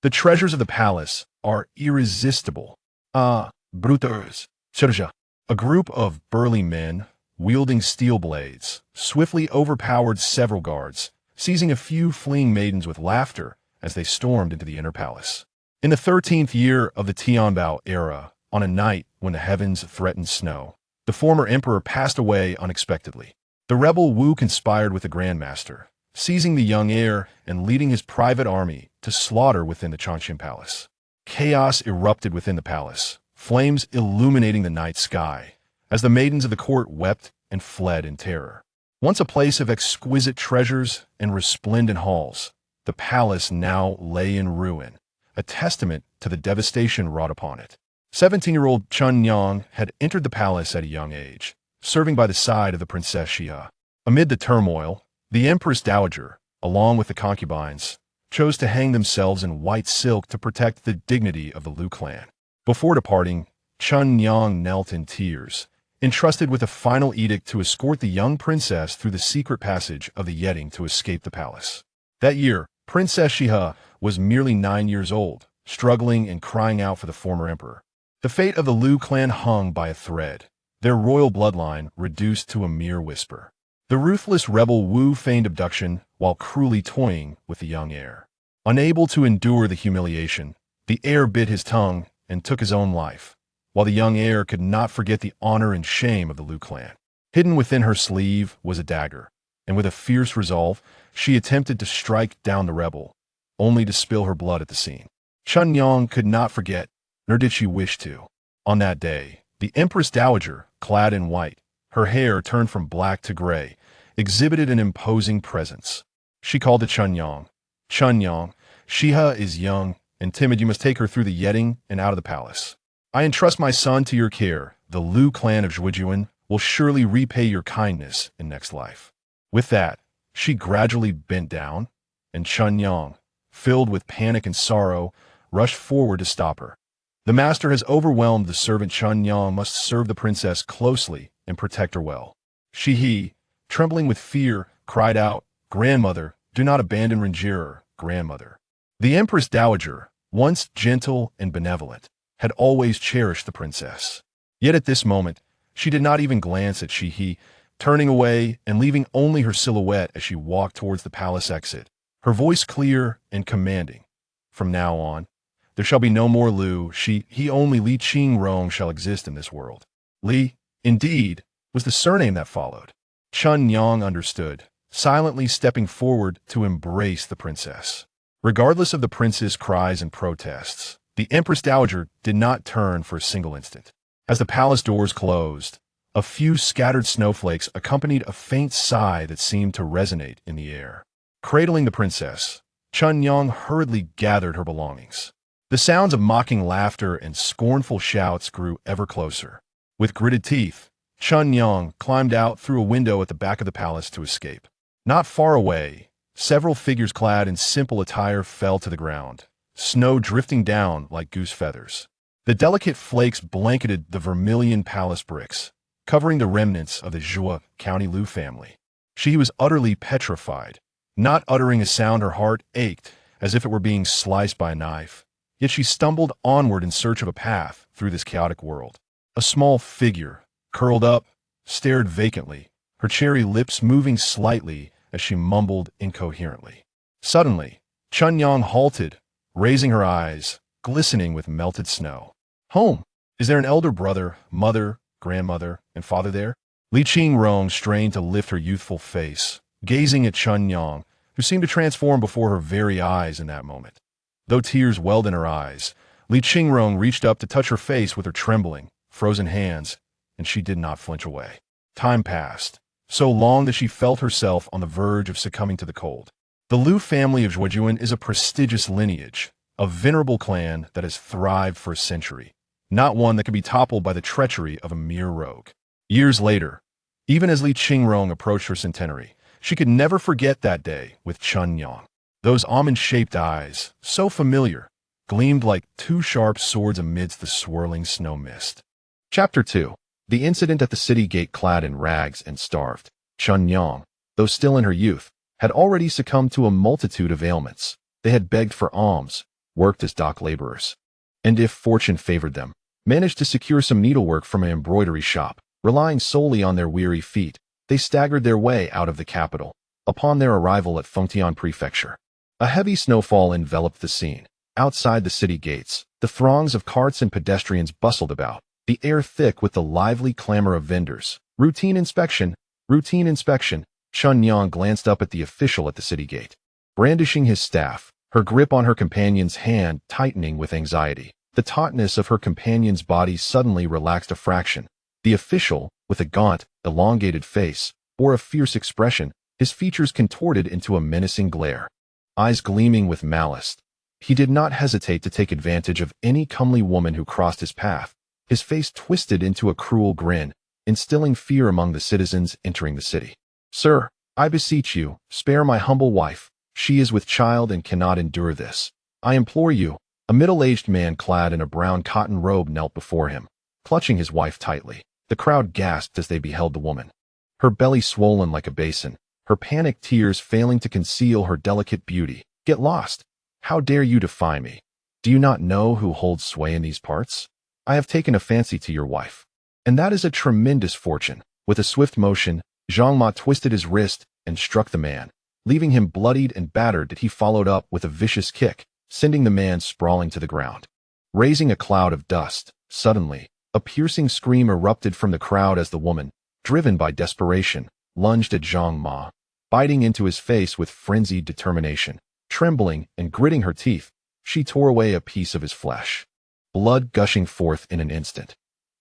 The treasures of the palace are irresistible. Bruters, Serja. A group of burly men, wielding steel blades, swiftly overpowered several guards, seizing a few fleeing maidens with laughter as they stormed into the inner palace. In the 13th year of the Tianbao era, on a night when the heavens threatened snow, the former emperor passed away unexpectedly. The rebel Wu conspired with the Grandmaster, seizing the young heir and leading his private army to slaughter within the Changxin Palace. Chaos erupted within the palace, flames illuminating the night sky, as the maidens of the court wept and fled in terror. Once a place of exquisite treasures and resplendent halls, the palace now lay in ruin, a testament to the devastation wrought upon it. 17-year-old Qingrong had entered the palace at a young age, serving by the side of the Princess Xihe. Amid the turmoil, the Empress Dowager, along with the concubines, chose to hang themselves in white silk to protect the dignity of the Liu clan. Before departing, Qingrong knelt in tears, entrusted with a final edict to escort the young princess through the secret passage of the Yetting to escape the palace. That year, Princess Xihe was merely 9 years old, struggling and crying out for the former emperor. The fate of the Liu clan hung by a thread, their royal bloodline reduced to a mere whisper. The ruthless rebel Wu feigned abduction while cruelly toying with the young heir. Unable to endure the humiliation, the heir bit his tongue and took his own life, while the young heir could not forget the honor and shame of the Liu clan. Hidden within her sleeve was a dagger, and with a fierce resolve, she attempted to strike down the rebel, only to spill her blood at the scene. Qingrong could not forget, nor did she wish to. On that day, the Empress Dowager, clad in white, her hair turned from black to gray, exhibited an imposing presence. She called to Qingrong, "Qingrong, Xihe is young and timid. You must take her through the Yetting and out of the palace. I entrust my son to your care. The Liu clan of Zhuojun will surely repay your kindness in next life." With that, she gradually bent down, and Qingrong, filled with panic and sorrow, rushed forward to stop her. The master has overwhelmed the servant. Qingrong must serve the princess closely and protect her well. Xihe, trembling with fear, cried out, "Grandmother, do not abandon Rangier, grandmother." The Empress Dowager, once gentle and benevolent, had always cherished the princess. Yet at this moment, she did not even glance at Xihe, turning away and leaving only her silhouette as she walked towards the palace exit, her voice clear and commanding. "From now on, there shall be no more Liu. He only Li Qingrong shall exist in this world." Li, indeed, was the surname that followed. Qingrong understood, silently stepping forward to embrace the princess. Regardless of the prince's cries and protests, the Empress Dowager did not turn for a single instant. As the palace doors closed, a few scattered snowflakes accompanied a faint sigh that seemed to resonate in the air. Cradling the princess, Qingrong hurriedly gathered her belongings. The sounds of mocking laughter and scornful shouts grew ever closer. With gritted teeth, Qingrong climbed out through a window at the back of the palace to escape. Not far away, several figures clad in simple attire fell to the ground, snow drifting down like goose feathers. The delicate flakes blanketed the vermilion palace bricks, covering the remnants of the Zhuojun County Liu family. She was utterly petrified, not uttering a sound. Her heart ached as if it were being sliced by a knife. Yet she stumbled onward in search of a path through this chaotic world. A small figure, curled up, stared vacantly, her cherry lips moving slightly as she mumbled incoherently. Suddenly, Qingrong halted, raising her eyes, glistening with melted snow. "Home! Is there an elder brother, mother, grandmother, and father there?" Li Qingrong strained to lift her youthful face, gazing at Qingrong, who seemed to transform before her very eyes in that moment. Though tears welled in her eyes, Li Qingrong reached up to touch her face with her trembling, frozen hands, and she did not flinch away. Time passed, so long that she felt herself on the verge of succumbing to the cold. The Liu family of Zhuojun is a prestigious lineage, a venerable clan that has thrived for a century, not one that can be toppled by the treachery of a mere rogue. Years later, even as Li Qingrong approached her centenary, she could never forget that day with Qingrong. Those almond-shaped eyes, so familiar, gleamed like two sharp swords amidst the swirling snow mist. Chapter 2. The incident at the city gate. Clad in rags and starved, Qingrong, though still in her youth, had already succumbed to a multitude of ailments. They had begged for alms, worked as dock laborers. And if fortune favored them, managed to secure some needlework from an embroidery shop, relying solely on their weary feet, they staggered their way out of the capital. Upon their arrival at Fengtian Prefecture, a heavy snowfall enveloped the scene. Outside the city gates, the throngs of carts and pedestrians bustled about, the air thick with the lively clamor of vendors. Routine inspection, routine inspection. Chun Yang glanced up at the official at the city gate, brandishing his staff, her grip on her companion's hand tightening with anxiety. The tautness of her companion's body suddenly relaxed a fraction. The official, with a gaunt, elongated face, bore a fierce expression, his features contorted into a menacing glare, eyes gleaming with malice. He did not hesitate to take advantage of any comely woman who crossed his path, his face twisted into a cruel grin, instilling fear among the citizens entering the city. "Sir, I beseech you, spare my humble wife. She is with child and cannot endure this. I implore you." A middle-aged man clad in a brown cotton robe knelt before him, clutching his wife tightly. The crowd gasped as they beheld the woman, her belly swollen like a basin, her panicked tears failing to conceal her delicate beauty. "Get lost! How dare you defy me? Do you not know who holds sway in these parts? I have taken a fancy to your wife, and that is a tremendous fortune." With a swift motion, Zhang Ma twisted his wrist and struck the man, leaving him bloodied and battered. That he followed up with a vicious kick, sending the man sprawling to the ground. Raising a cloud of dust, suddenly, a piercing scream erupted from the crowd as the woman, driven by desperation, lunged at Zhang Ma, biting into his face with frenzied determination. Trembling and gritting her teeth, she tore away a piece of his flesh, blood gushing forth in an instant.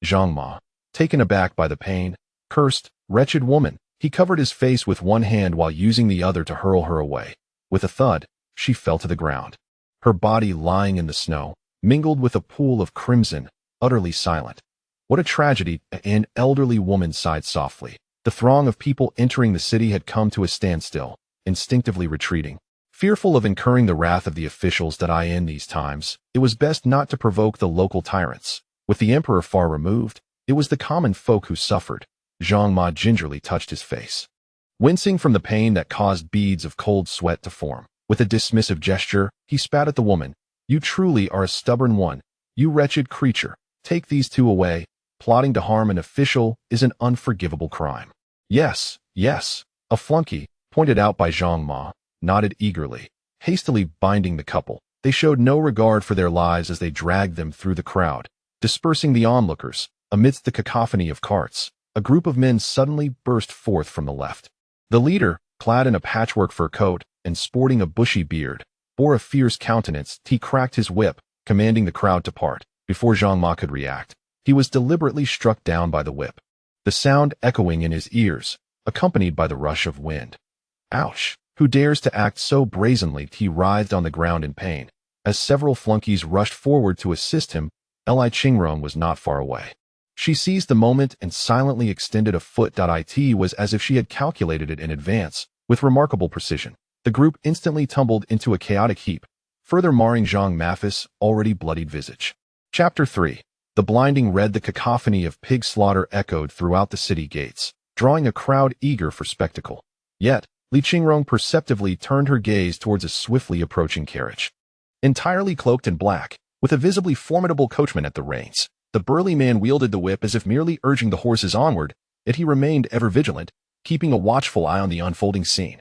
Zhang Ma, taken aback by the pain, cursed, "Wretched woman." He covered his face with one hand while using the other to hurl her away. With a thud, she fell to the ground, her body lying in the snow, mingled with a pool of crimson, utterly silent. "What a tragedy," an elderly woman sighed softly. The throng of people entering the city had come to a standstill, instinctively retreating. Fearful of incurring the wrath of the officials that in these times, it was best not to provoke the local tyrants. With the emperor far removed, it was the common folk who suffered. Zhang Ma gingerly touched his face, wincing from the pain that caused beads of cold sweat to form. With a dismissive gesture, he spat at the woman. "You truly are a stubborn one, you wretched creature. Take these two away. Plotting to harm an official is an unforgivable crime." "Yes, yes," a flunky, pointed out by Zhang Ma, nodded eagerly. Hastily binding the couple, they showed no regard for their lives as they dragged them through the crowd, dispersing the onlookers. Amidst the cacophony of carts, a group of men suddenly burst forth from the left. The leader, clad in a patchwork fur coat and sporting a bushy beard, bore a fierce countenance. He cracked his whip, commanding the crowd to part. Before Zhang Ma could react, he was deliberately struck down by the whip, the sound echoing in his ears, accompanied by the rush of wind. "Ouch! Who dares to act so brazenly?" He writhed on the ground in pain. As several flunkies rushed forward to assist him, Qingrong was not far away. She seized the moment and silently extended a foot. It was as if she had calculated it in advance, with remarkable precision. The group instantly tumbled into a chaotic heap, further marring Zhang Ma's already bloodied visage. Chapter 3. The blinding red. The cacophony of pig slaughter echoed throughout the city gates, drawing a crowd eager for spectacle. Yet, Qingrong perceptively turned her gaze towards a swiftly approaching carriage. Entirely cloaked in black, with a visibly formidable coachman at the reins, the burly man wielded the whip as if merely urging the horses onward, yet he remained ever vigilant, keeping a watchful eye on the unfolding scene.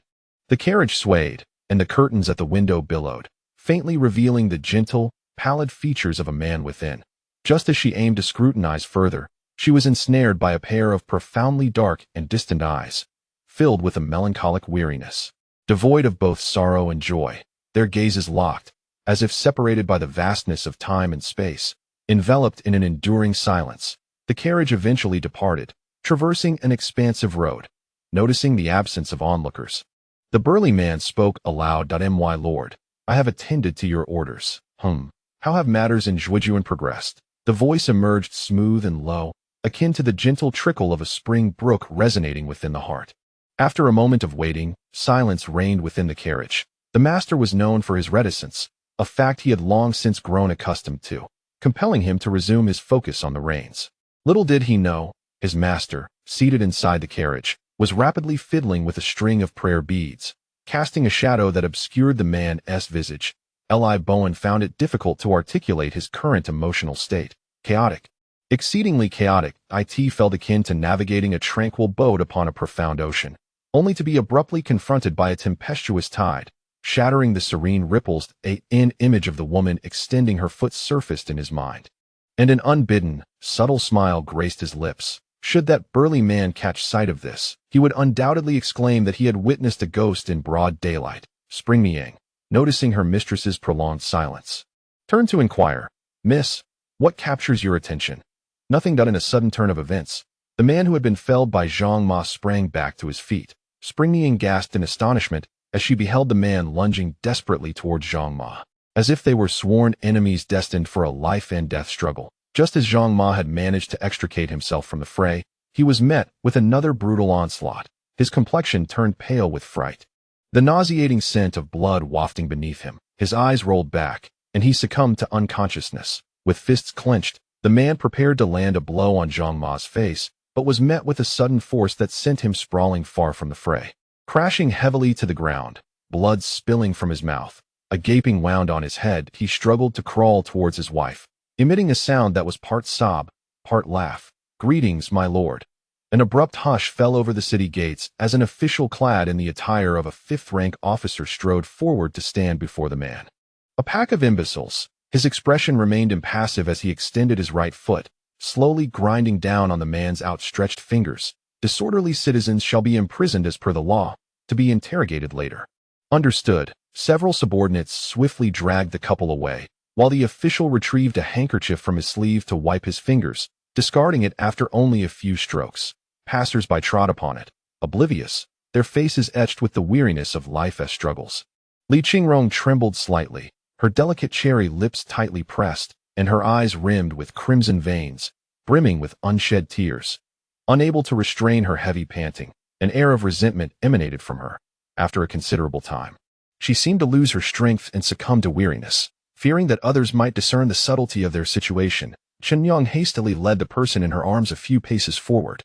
The carriage swayed, and the curtains at the window billowed, faintly revealing the gentle, pallid features of a man within. Just as she aimed to scrutinize further, she was ensnared by a pair of profoundly dark and distant eyes, filled with a melancholic weariness. Devoid of both sorrow and joy, their gazes locked, as if separated by the vastness of time and space. Enveloped in an enduring silence, the carriage eventually departed, traversing an expansive road. Noticing the absence of onlookers, the burly man spoke aloud. "My lord, I have attended to your orders. How have matters in Zhuojun progressed?" The voice emerged smooth and low, akin to the gentle trickle of a spring brook resonating within the heart. After a moment of waiting, silence reigned within the carriage. The master was known for his reticence, a fact he had long since grown accustomed to, compelling him to resume his focus on the reins. Little did he know, his master, seated inside the carriage, was rapidly fiddling with a string of prayer beads, casting a shadow that obscured the man's visage. Li Bowen found it difficult to articulate his current emotional state. Chaotic. Exceedingly chaotic, it felt akin to navigating a tranquil boat upon a profound ocean, only to be abruptly confronted by a tempestuous tide, shattering the serene ripples. An image of the woman extending her foot surfaced in his mind, and an unbidden, subtle smile graced his lips. Should that burly man catch sight of this, he would undoubtedly exclaim that he had witnessed a ghost in broad daylight. Spring Miang, noticing her mistress's prolonged silence, turned to inquire, "Miss, what captures your attention?" Nothing. In a sudden turn of events, the man who had been felled by Zhang Ma sprang back to his feet. Spring Miang gasped in astonishment as she beheld the man lunging desperately towards Zhang Ma, as if they were sworn enemies destined for a life-and-death struggle. Just as Zhang Ma had managed to extricate himself from the fray, he was met with another brutal onslaught. His complexion turned pale with fright, the nauseating scent of blood wafting beneath him. His eyes rolled back, and he succumbed to unconsciousness. With fists clenched, the man prepared to land a blow on Zhang Ma's face, but was met with a sudden force that sent him sprawling far from the fray. Crashing heavily to the ground, blood spilling from his mouth, a gaping wound on his head, he struggled to crawl towards his wife, emitting a sound that was part sob, part laugh. "Greetings, my lord." An abrupt hush fell over the city gates as an official clad in the attire of a fifth-rank officer strode forward to stand before the man. A pack of imbeciles. His expression remained impassive as he extended his right foot, slowly grinding down on the man's outstretched fingers. "Disorderly citizens shall be imprisoned as per the law, to be interrogated later." Understood. Several subordinates swiftly dragged the couple away, while the official retrieved a handkerchief from his sleeve to wipe his fingers, discarding it after only a few strokes. Passers-by trod upon it, oblivious, their faces etched with the weariness of life as struggles. Li Qingrong trembled slightly, her delicate cherry lips tightly pressed, and her eyes rimmed with crimson veins, brimming with unshed tears. Unable to restrain her heavy panting, an air of resentment emanated from her. After a considerable time, she seemed to lose her strength and succumb to weariness. Fearing that others might discern the subtlety of their situation, Qingrong hastily led the person in her arms a few paces forward,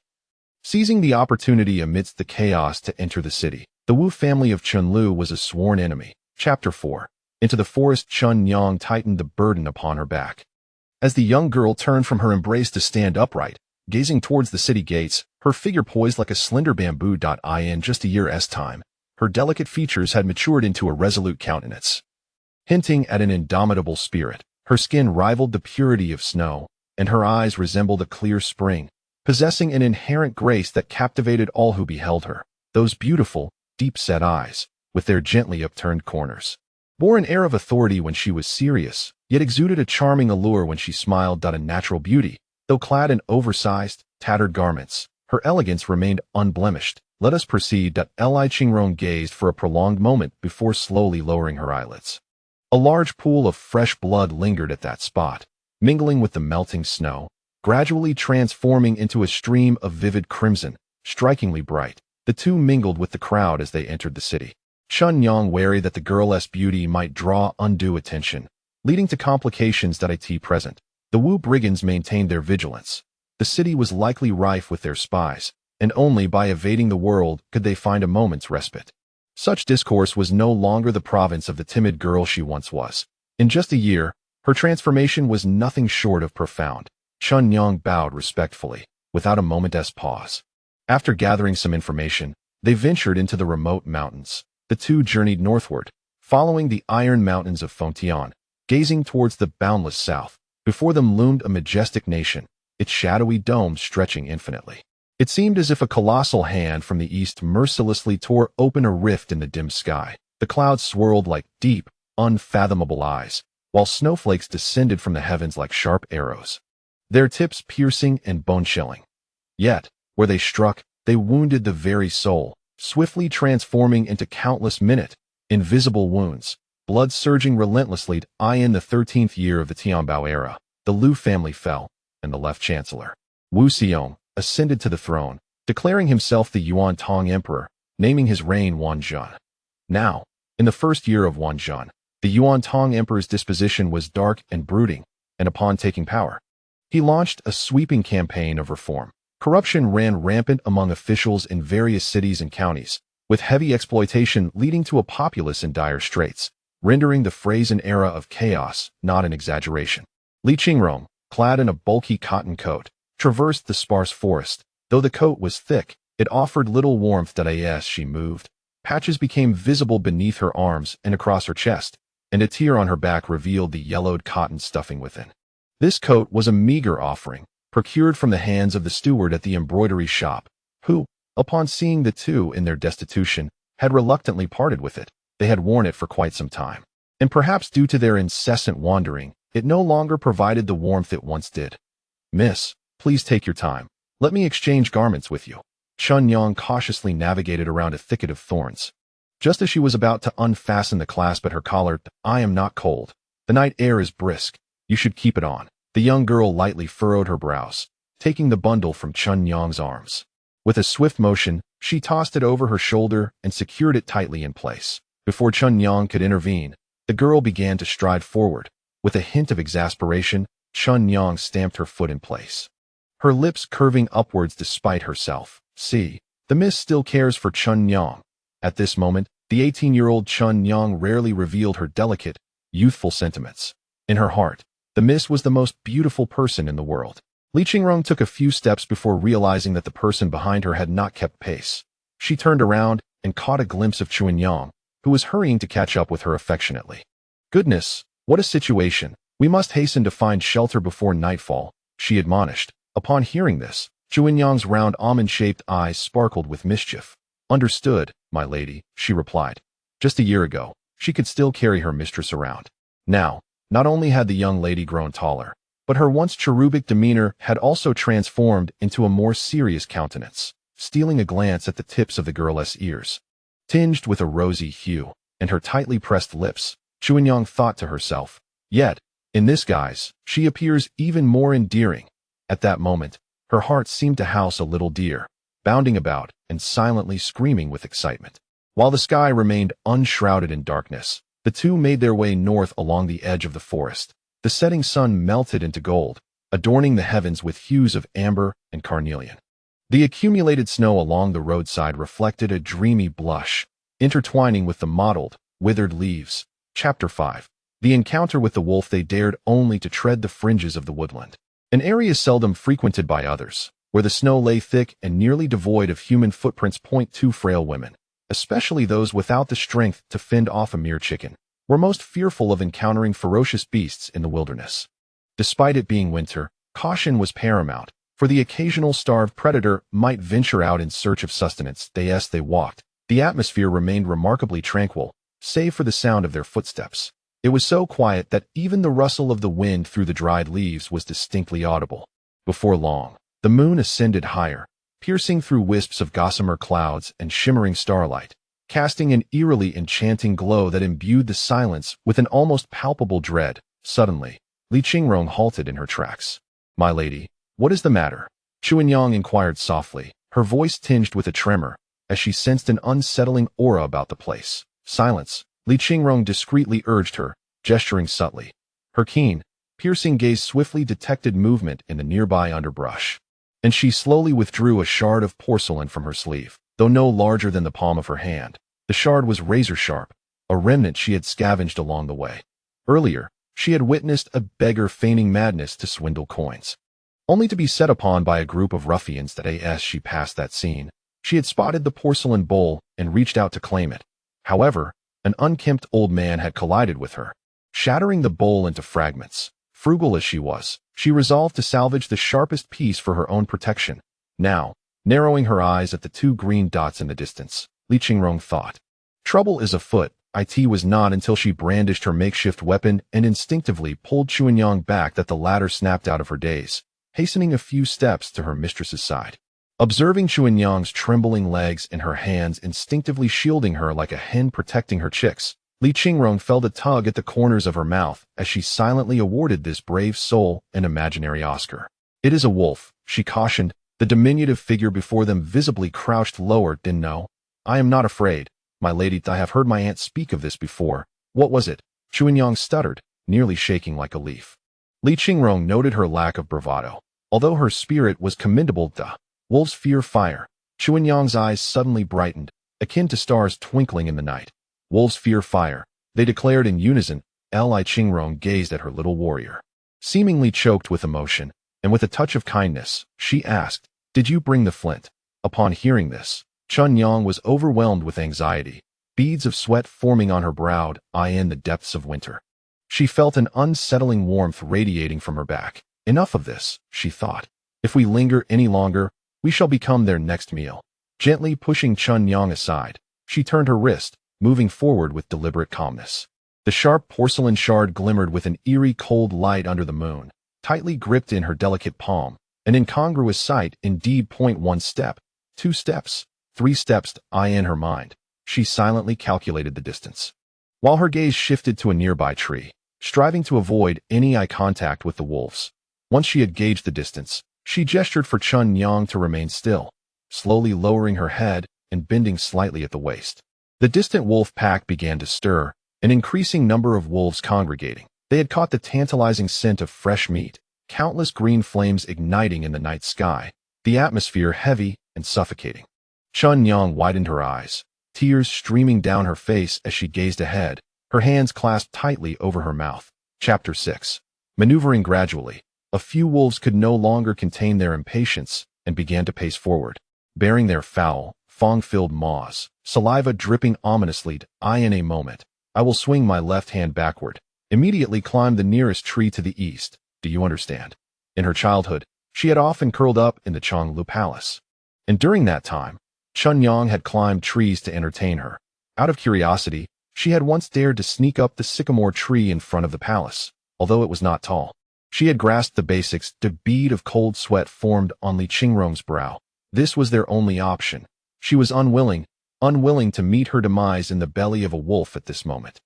seizing the opportunity amidst the chaos to enter the city. The Wu family of Chunlu was a sworn enemy. Chapter 4. Into the forest. Qingrong tightened the burden upon her back. As the young girl turned from her embrace to stand upright, gazing towards the city gates, her figure poised like a slender bamboo. In just a year's time, her delicate features had matured into a resolute countenance, hinting at an indomitable spirit. Her skin rivaled the purity of snow, and her eyes resembled a clear spring, possessing an inherent grace that captivated all who beheld her. Those beautiful, deep-set eyes, with their gently upturned corners, bore an air of authority when she was serious, yet exuded a charming allure when she smiled. A natural beauty, though clad in oversized, tattered garments, her elegance remained unblemished. "Let us proceed." Li Qingrong gazed for a prolonged moment before slowly lowering her eyelids. A large pool of fresh blood lingered at that spot, mingling with the melting snow, gradually transforming into a stream of vivid crimson, strikingly bright. The two mingled with the crowd as they entered the city. Qingrong, wary that the girl's beauty might draw undue attention, leading to complications. It present, the Wu brigands maintained their vigilance. The city was likely rife with their spies, and only by evading the world could they find a moment's respite. Such discourse was no longer the province of the timid girl she once was. In just a year, her transformation was nothing short of profound. Qingrong bowed respectfully, without a moment's pause. After gathering some information, they ventured into the remote mountains. The two journeyed northward, following the iron mountains of Fengtian, gazing towards the boundless south. Before them loomed a majestic nation, its shadowy dome stretching infinitely. It seemed as if a colossal hand from the east mercilessly tore open a rift in the dim sky. The clouds swirled like deep, unfathomable eyes, while snowflakes descended from the heavens like sharp arrows, their tips piercing and bone-chilling. Yet, where they struck, they wounded the very soul, swiftly transforming into countless invisible wounds, blood surging relentlessly. In the 13th year of the Tianbao era, the Liu family fell, and the left chancellor, Wu Xiong, ascended to the throne, declaring himself the Yuan Tong Emperor, naming his reign Wanzhan. Now, in the first year of Wanzhan, the Yuan Tong Emperor's disposition was dark and brooding, and upon taking power, he launched a sweeping campaign of reform. Corruption ran rampant among officials in various cities and counties, with heavy exploitation leading to a populace in dire straits. rendering the phrase an era of chaos, not an exaggeration. Li Qingrong, clad in a bulky cotton coat, traversed the sparse forest. Though the coat was thick, it offered little warmth as she moved. Patches became visible beneath her arms and across her chest, and a tear on her back revealed the yellowed cotton stuffing within. This coat was a meager offering, procured from the hands of the steward at the embroidery shop, who, upon seeing the two in their destitution, had reluctantly parted with it. They had worn it for quite some time, and perhaps due to their incessant wandering, it no longer provided the warmth it once did. "Miss, please take your time. Let me exchange garments with you." Chunyang cautiously navigated around a thicket of thorns. Just as she was about to unfasten the clasp at her collar, "I am not cold. The night air is brisk. You should keep it on." The young girl lightly furrowed her brows, taking the bundle from Chunyang's arms. With a swift motion, she tossed it over her shoulder and secured it tightly in place. Before Chunyang could intervene, the girl began to stride forward. With a hint of exasperation, Chunyang stamped her foot in place, her lips curving upwards despite herself. "See, the miss still cares for Chunyang." At this moment, the 18-year-old Chunyang rarely revealed her delicate, youthful sentiments. In her heart, the miss was the most beautiful person in the world. Li Qingrong took a few steps before realizing that the person behind her had not kept pace. She turned around and caught a glimpse of Chunyang, who was hurrying to catch up with her affectionately. "Goodness, what a situation. We must hasten to find shelter before nightfall," she admonished. Upon hearing this, Chunyang's round almond-shaped eyes sparkled with mischief. "Understood, my lady," she replied. Just a year ago, she could still carry her mistress around. Now, not only had the young lady grown taller, but her once cherubic demeanor had also transformed into a more serious countenance, stealing a glance at the tips of the girl's ears, tinged with a rosy hue, and her tightly pressed lips. Chunyang thought to herself, "Yet, in this guise, she appears even more endearing." At that moment, her heart seemed to house a little deer, bounding about and silently screaming with excitement. While the sky remained unshrouded in darkness, the two made their way north along the edge of the forest. The setting sun melted into gold, adorning the heavens with hues of amber and carnelian. The accumulated snow along the roadside reflected a dreamy blush, intertwining with the mottled, withered leaves. Chapter 5. The encounter with the wolf. They dared only to tread the fringes of the woodland, an area seldom frequented by others, where the snow lay thick and nearly devoid of human footprints. Two frail women, especially those without the strength to fend off a mere chicken, were most fearful of encountering ferocious beasts in the wilderness. Despite it being winter, caution was paramount, for the occasional starved predator might venture out in search of sustenance. As they walked, the atmosphere remained remarkably tranquil, save for the sound of their footsteps. It was so quiet that even the rustle of the wind through the dried leaves was distinctly audible. Before long, the moon ascended higher, piercing through wisps of gossamer clouds and shimmering starlight, casting an eerily enchanting glow that imbued the silence with an almost palpable dread. Suddenly, Li Qingrong halted in her tracks. "My lady, what is the matter?" Chunyang inquired softly, her voice tinged with a tremor, as she sensed an unsettling aura about the place. "Silence," Li Qingrong discreetly urged her, gesturing subtly. Her keen, piercing gaze swiftly detected movement in the nearby underbrush, and she slowly withdrew a shard of porcelain from her sleeve. Though no larger than the palm of her hand, the shard was razor-sharp, a remnant she had scavenged along the way. Earlier, she had witnessed a beggar feigning madness to swindle coins, only to be set upon by a group of ruffians. As she passed that scene, she had spotted the porcelain bowl and reached out to claim it. However, an unkempt old man had collided with her, shattering the bowl into fragments. Frugal as she was, she resolved to salvage the sharpest piece for her own protection. Now, narrowing her eyes at the two green dots in the distance, Li Qingrong thought, "Trouble is afoot." It was not until she brandished her makeshift weapon and instinctively pulled Chunyang back that the latter snapped out of her daze, hastening a few steps to her mistress's side. Observing Chunyang's trembling legs and her hands instinctively shielding her like a hen protecting her chicks, Li Qingrong felt a tug at the corners of her mouth as she silently awarded this brave soul an imaginary Oscar. "It is a wolf," she cautioned, the diminutive figure before them visibly crouched lower. "No, I am not afraid, my lady. I have heard my aunt speak of this before." "What was it?" Chunyang stuttered, nearly shaking like a leaf. Li Qingrong noted her lack of bravado, although her spirit was commendable. Wolves fear fire." Chunyang's eyes suddenly brightened, akin to stars twinkling in the night. "Wolves fear fire. they declared in unison. Li Qingrong gazed at her little warrior, seemingly choked with emotion, and with a touch of kindness, she asked, "Did you bring the flint?" Upon hearing this, Chunyang was overwhelmed with anxiety, beads of sweat forming on her brow in the depths of winter. She felt an unsettling warmth radiating from her back. Enough of this, she thought. If we linger any longer, we shall become their next meal. Gently pushing Chunyang aside, she turned her wrist, moving forward with deliberate calmness. The sharp porcelain shard glimmered with an eerie cold light under the moon, tightly gripped in her delicate palm, an incongruous sight indeed. 1 step, 2 steps, 3 steps. In her mind, she silently calculated the distance, while her gaze shifted to a nearby tree, striving to avoid any eye contact with the wolves. Once she had gauged the distance, she gestured for Chunyang to remain still, slowly lowering her head and bending slightly at the waist. The distant wolf pack began to stir, an increasing number of wolves congregating. They had caught the tantalizing scent of fresh meat, countless green flames igniting in the night sky, the atmosphere heavy and suffocating. Chunyang widened her eyes, tears streaming down her face as she gazed ahead, her hands clasped tightly over her mouth. Chapter 6. Maneuvering gradually, a few wolves could no longer contain their impatience and began to pace forward, bearing their foul, fong-filled maws, saliva dripping ominously. In a moment, I will swing my left hand backward, immediately climb the nearest tree to the east. Do you understand? In her childhood, she had often curled up in the Chonglu Palace, and during that time, Chunyang had climbed trees to entertain her. Out of curiosity, she had once dared to sneak up the sycamore tree in front of the palace, although it was not tall. She had grasped the basics. The bead of cold sweat formed on Li Qingrong's brow. This was their only option. She was unwilling to meet her demise in the belly of a wolf at this moment.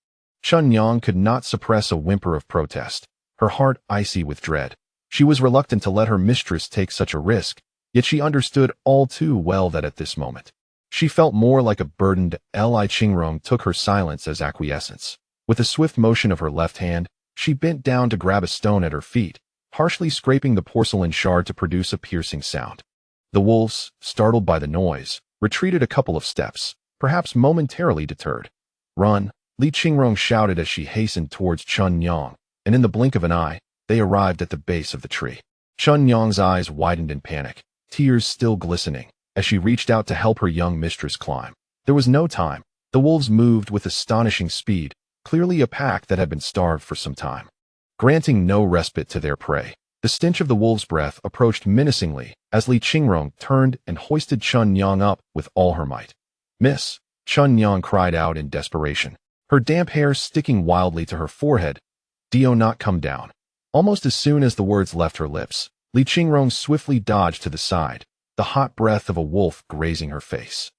Chunyang could not suppress a whimper of protest, her heart icy with dread. She was reluctant to let her mistress take such a risk, yet she understood all too well that at this moment, she felt more like a burdened. Li Qingrong took her silence as acquiescence. With a swift motion of her left hand, she bent down to grab a stone at her feet, harshly scraping the porcelain shard to produce a piercing sound. The wolves, startled by the noise, retreated a couple of steps, perhaps momentarily deterred. "Run!" Li Qingrong shouted as she hastened towards Chunyang, and in the blink of an eye, they arrived at the base of the tree. Chunyang's eyes widened in panic, tears still glistening, as she reached out to help her young mistress climb. There was no time. The wolves moved with astonishing speed, clearly a pack that had been starved for some time, granting no respite to their prey. The stench of the wolves' breath approached menacingly as Li Qingrong turned and hoisted Chunyang up with all her might. "Miss!" Chunyang cried out in desperation, her damp hair sticking wildly to her forehead. "Do not come down." Almost as soon as the words left her lips, Li Qingrong swiftly dodged to the side, the hot breath of a wolf grazing her face.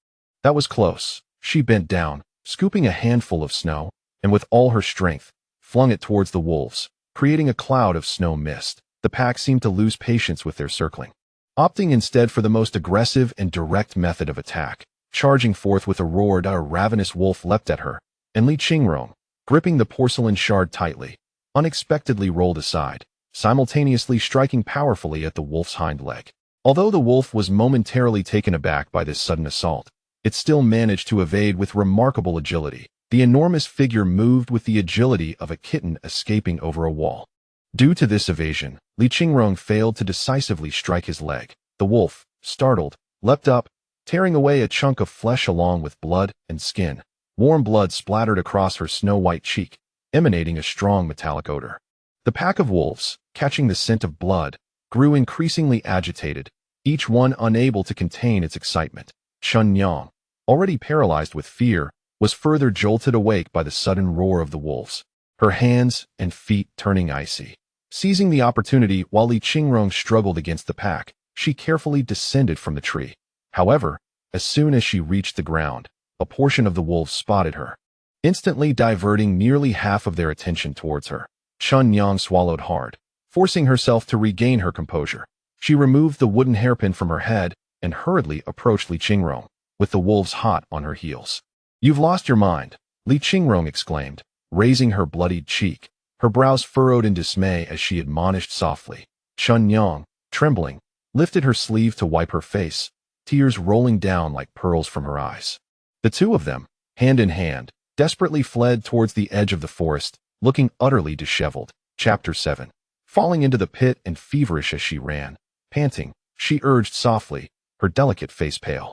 That was close. She bent down, scooping a handful of snow, and with all her strength, flung it towards the wolves, creating a cloud of snow mist. The pack seemed to lose patience with their circling, opting instead for the most aggressive and direct method of attack. Charging forth with a roar, a ravenous wolf leapt at her, and Li Qingrong, gripping the porcelain shard tightly, unexpectedly rolled aside, simultaneously striking powerfully at the wolf's hind leg. Although the wolf was momentarily taken aback by this sudden assault, it still managed to evade with remarkable agility. The enormous figure moved with the agility of a kitten escaping over a wall. Due to this evasion, Li Qingrong failed to decisively strike his leg. The wolf, startled, leapt up, tearing away a chunk of flesh along with blood and skin. Warm blood splattered across her snow-white cheek, emanating a strong metallic odor. The pack of wolves, catching the scent of blood, grew increasingly agitated, each one unable to contain its excitement. Chunyang, already paralyzed with fear, was further jolted awake by the sudden roar of the wolves, her hands and feet turning icy. Seizing the opportunity while Li Qingrong struggled against the pack, she carefully descended from the tree. However, as soon as she reached the ground, a portion of the wolves spotted her, instantly diverting nearly half of their attention towards her. Chunyang swallowed hard, forcing herself to regain her composure. She removed the wooden hairpin from her head and hurriedly approached Li Qingrong, with the wolves hot on her heels. "You've lost your mind," Li Qingrong exclaimed, raising her bloodied cheek, her brows furrowed in dismay as she admonished softly. Chunyang, trembling, lifted her sleeve to wipe her face, tears rolling down like pearls from her eyes. The two of them, hand in hand, desperately fled towards the edge of the forest, looking utterly disheveled. Chapter 7. Falling into the pit and feverish as she ran, panting, she urged softly, her delicate face pale.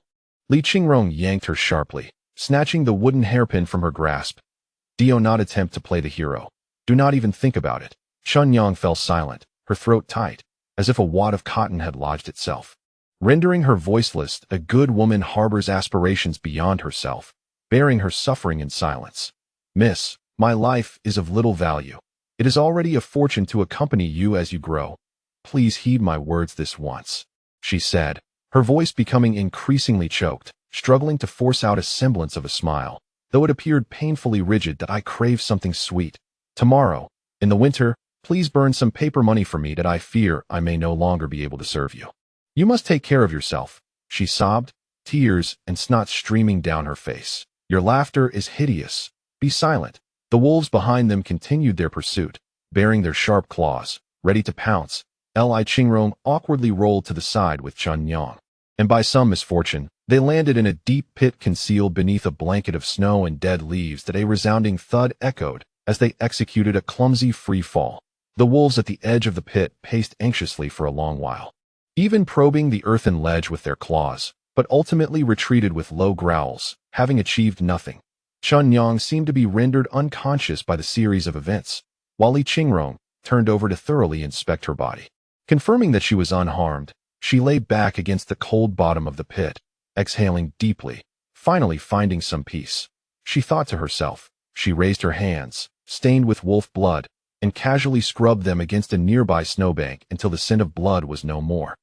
Li Qingrong yanked her sharply, snatching the wooden hairpin from her grasp. Do not attempt to play the hero. Do not even think about it. Chunyang fell silent, her throat tight, as if a wad of cotton had lodged itself. Rendering her voiceless, a good woman harbors aspirations beyond herself, bearing her suffering in silence. Miss, my life is of little value. It is already a fortune to accompany you as you grow. Please heed my words this once, she said, her voice becoming increasingly choked, struggling to force out a semblance of a smile, though it appeared painfully rigid. That I crave something sweet. Tomorrow, in the winter, please burn some paper money for me that I fear I may no longer be able to serve you. You must take care of yourself, she sobbed, tears and snot streaming down her face. Your laughter is hideous. Be silent. The wolves behind them continued their pursuit, bearing their sharp claws, ready to pounce. Li Qingrong awkwardly rolled to the side with Chunyang, and by some misfortune, they landed in a deep pit concealed beneath a blanket of snow and dead leaves that a resounding thud echoed as they executed a clumsy free fall. The wolves at the edge of the pit paced anxiously for a long while, even probing the earthen ledge with their claws, but ultimately retreated with low growls, having achieved nothing. Chunyang seemed to be rendered unconscious by the series of events, while Li Qingrong turned over to thoroughly inspect her body. Confirming that she was unharmed, she lay back against the cold bottom of the pit, exhaling deeply, finally finding some peace. She thought to herself. She raised her hands, stained with wolf blood, and casually scrubbed them against a nearby snowbank until the scent of blood was no more.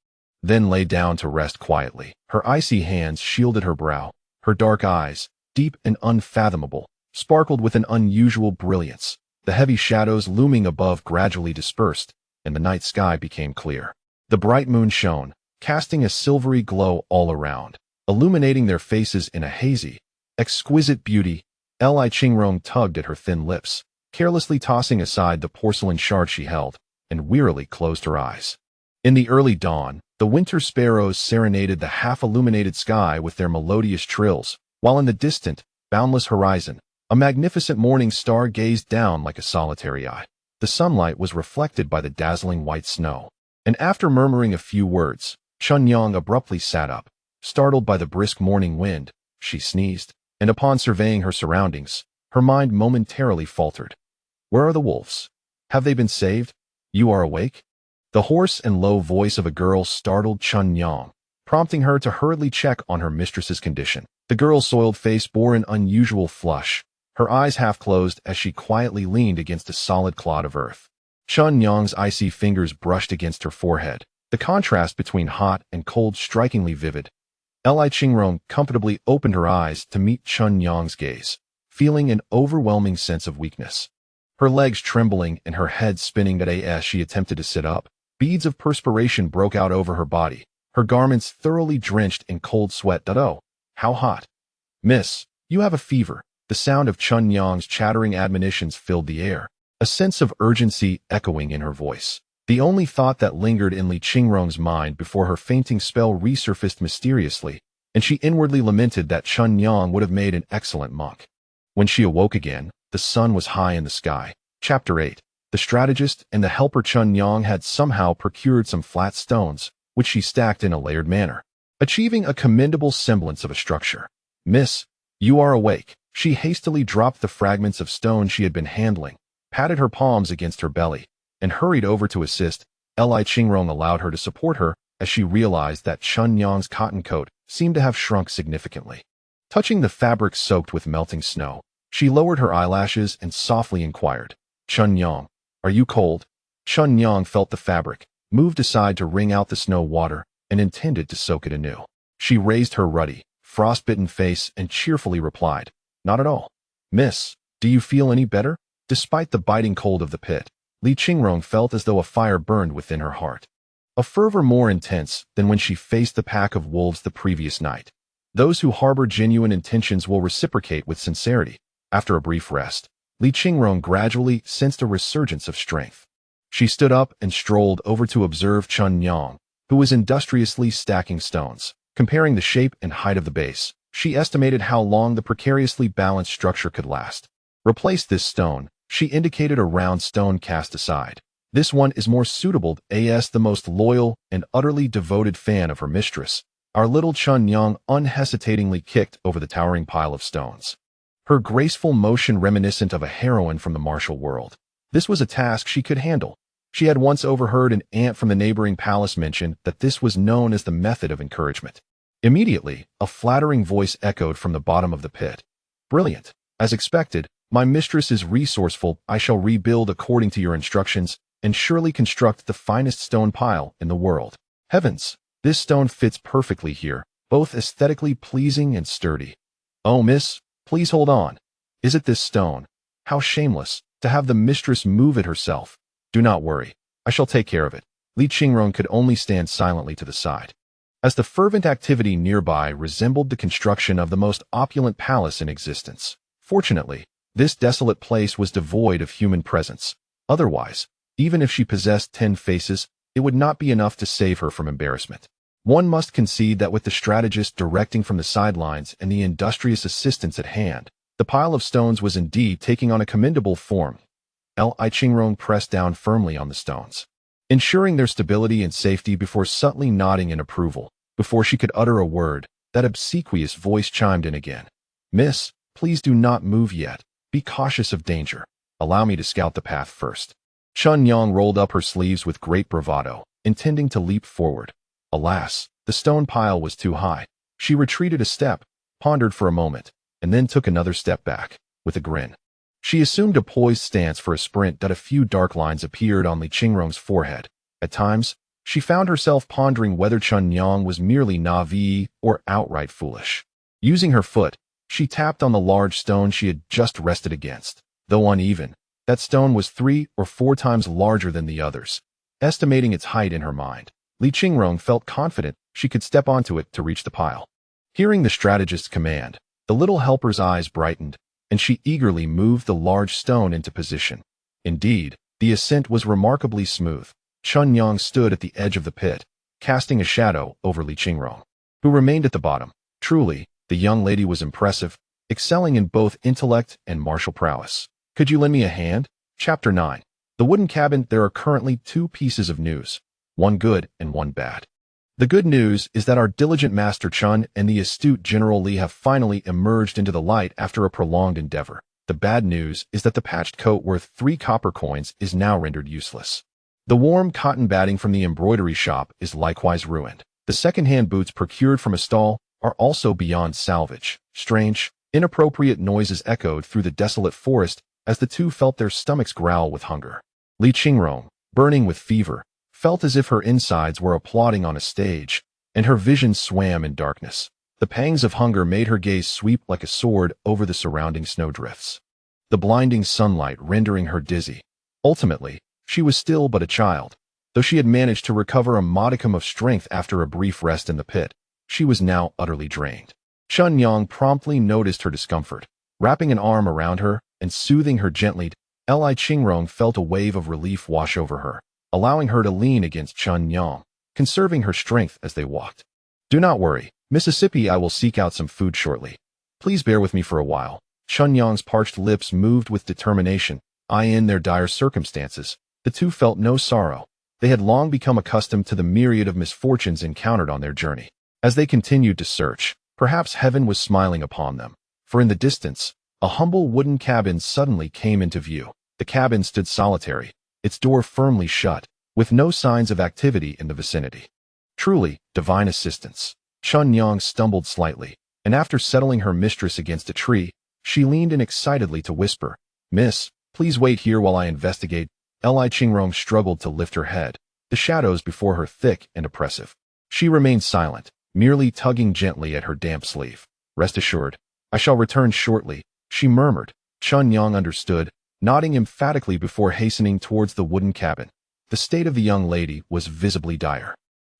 Then lay down to rest quietly. Her icy hands shielded her brow. Her dark eyes, deep and unfathomable, sparkled with an unusual brilliance. The heavy shadows looming above gradually dispersed, and the night sky became clear. The bright moon shone, casting a silvery glow all around, illuminating their faces in a hazy, exquisite beauty. Li Qingrong tugged at her thin lips, carelessly tossing aside the porcelain shard she held, and wearily closed her eyes. In the early dawn, the winter sparrows serenaded the half-illuminated sky with their melodious trills, while in the distant, boundless horizon, a magnificent morning star gazed down like a solitary eye. The sunlight was reflected by the dazzling white snow, and after murmuring a few words, Chunyang abruptly sat up. Startled by the brisk morning wind, she sneezed, and upon surveying her surroundings, her mind momentarily faltered. Where are the wolves? Have they been saved? You are awake? The hoarse and low voice of a girl startled Chunyang, prompting her to hurriedly check on her mistress's condition. The girl's soiled face bore an unusual flush, her eyes half closed as she quietly leaned against a solid clod of earth. Chunyang's icy fingers brushed against her forehead, the contrast between hot and cold strikingly vivid. Li Qingrong comfortably opened her eyes to meet Chunyang's gaze, feeling an overwhelming sense of weakness. Her legs trembling and her head spinning as she attempted to sit up, beads of perspiration broke out over her body, her garments thoroughly drenched in cold sweat. Oh, how hot! Miss, you have a fever. The sound of Chunyang's chattering admonitions filled the air, a sense of urgency echoing in her voice. The only thought that lingered in Li Qingrong's mind before her fainting spell resurfaced mysteriously, and she inwardly lamented that Chunyang would have made an excellent monk. When she awoke again, the sun was high in the sky. Chapter 8. The strategist and the helper Chunyang had somehow procured some flat stones, which she stacked in a layered manner, achieving a commendable semblance of a structure. Miss, you are awake. She hastily dropped the fragments of stone she had been handling, patted her palms against her belly, and hurried over to assist. Li Qingrong allowed her to support her as she realized that Chunyang's cotton coat seemed to have shrunk significantly. Touching the fabric soaked with melting snow, she lowered her eyelashes and softly inquired, Chunyang, are you cold? Chunyang felt the fabric, moved aside to wring out the snow water, and intended to soak it anew. She raised her ruddy, frostbitten face and cheerfully replied, not at all. Miss, do you feel any better? Despite the biting cold of the pit, Li Qingrong felt as though a fire burned within her heart, a fervor more intense than when she faced the pack of wolves the previous night. Those who harbor genuine intentions will reciprocate with sincerity. After a brief rest, Li Qingrong gradually sensed a resurgence of strength. She stood up and strolled over to observe Chunyang, who was industriously stacking stones, comparing the shape and height of the base, She estimated how long the precariously balanced structure could last. Replace this stone. She indicated a round stone cast aside. This one is more suitable as the most loyal and utterly devoted fan of her mistress. Our little Qingrong unhesitatingly kicked over the towering pile of stones. Her graceful motion reminiscent of a heroine from the martial world. This was a task she could handle. She had once overheard an aunt from the neighboring palace mention that this was known as the method of encouragement. Immediately, a flattering voice echoed from the bottom of the pit. Brilliant. As expected, my mistress is resourceful. I shall rebuild according to your instructions and surely construct the finest stone pile in the world. Heavens, this stone fits perfectly here, both aesthetically pleasing and sturdy. Oh, miss, please hold on. Is it this stone? How shameless, to have the mistress move it herself. Do not worry, I shall take care of it. Li Qingrong could only stand silently to the side. As the fervent activity nearby resembled the construction of the most opulent palace in existence. Fortunately, this desolate place was devoid of human presence. Otherwise, even if she possessed 10 faces, it would not be enough to save her from embarrassment. One must concede that with the strategist directing from the sidelines and the industrious assistants at hand, the pile of stones was indeed taking on a commendable form. Li Qingrong pressed down firmly on the stones, ensuring their stability and safety before subtly nodding in approval. Before she could utter a word, that obsequious voice chimed in again. Miss, please do not move yet. Be cautious of danger. Allow me to scout the path first. Qingrong rolled up her sleeves with great bravado, intending to leap forward. Alas, the stone pile was too high. She retreated a step, pondered for a moment, and then took another step back, with a grin. She assumed a poised stance for a sprint that a few dark lines appeared on Li Qingrong's forehead. At times, she found herself pondering whether Qingrong was merely naive or outright foolish. Using her foot, she tapped on the large stone she had just rested against. Though uneven, that stone was 3 or 4 times larger than the others. Estimating its height in her mind, Li Qingrong felt confident she could step onto it to reach the pile. Hearing the strategist's command, the little helper's eyes brightened, and she eagerly moved the large stone into position. Indeed, the ascent was remarkably smooth. Qingrong stood at the edge of the pit, casting a shadow over Li Qingrong, who remained at the bottom. Truly, the young lady was impressive, excelling in both intellect and martial prowess. Could you lend me a hand? Chapter 9. The wooden cabin. There are currently 2 pieces of news, one good and one bad. The good news is that our diligent Master Chun and the astute General Li have finally emerged into the light after a prolonged endeavor. The bad news is that the patched coat worth 3 copper coins is now rendered useless. The warm cotton batting from the embroidery shop is likewise ruined. The second-hand boots procured from a stall are also beyond salvage. Strange, inappropriate noises echoed through the desolate forest as the two felt their stomachs growl with hunger. Li Qingrong, burning with fever, felt as if her insides were applauding on a stage, and her vision swam in darkness. The pangs of hunger made her gaze sweep like a sword over the surrounding snowdrifts, the blinding sunlight rendering her dizzy. Ultimately, she was still but a child. Though she had managed to recover a modicum of strength after a brief rest in the pit, she was now utterly drained. Qingrong promptly noticed her discomfort. Wrapping an arm around her and soothing her gently, Li Qingrong felt a wave of relief wash over her, allowing her to lean against Qingrong, conserving her strength as they walked. Do not worry, Mississippi, I will seek out some food shortly. Please bear with me for a while. Qingrong's parched lips moved with determination. In their dire circumstances, the two felt no sorrow. They had long become accustomed to the myriad of misfortunes encountered on their journey. As they continued to search, perhaps heaven was smiling upon them, for in the distance, a humble wooden cabin suddenly came into view. The cabin stood solitary, its door firmly shut, with no signs of activity in the vicinity. Truly, divine assistance. Qingrong stumbled slightly, and after settling her mistress against a tree, she leaned in excitedly to whisper, Miss, please wait here while I investigate. Li Qingrong struggled to lift her head, the shadows before her thick and oppressive. She remained silent, merely tugging gently at her damp sleeve. Rest assured, I shall return shortly, she murmured. Qingrong understood, nodding emphatically before hastening towards the wooden cabin. The state of the young lady was visibly dire.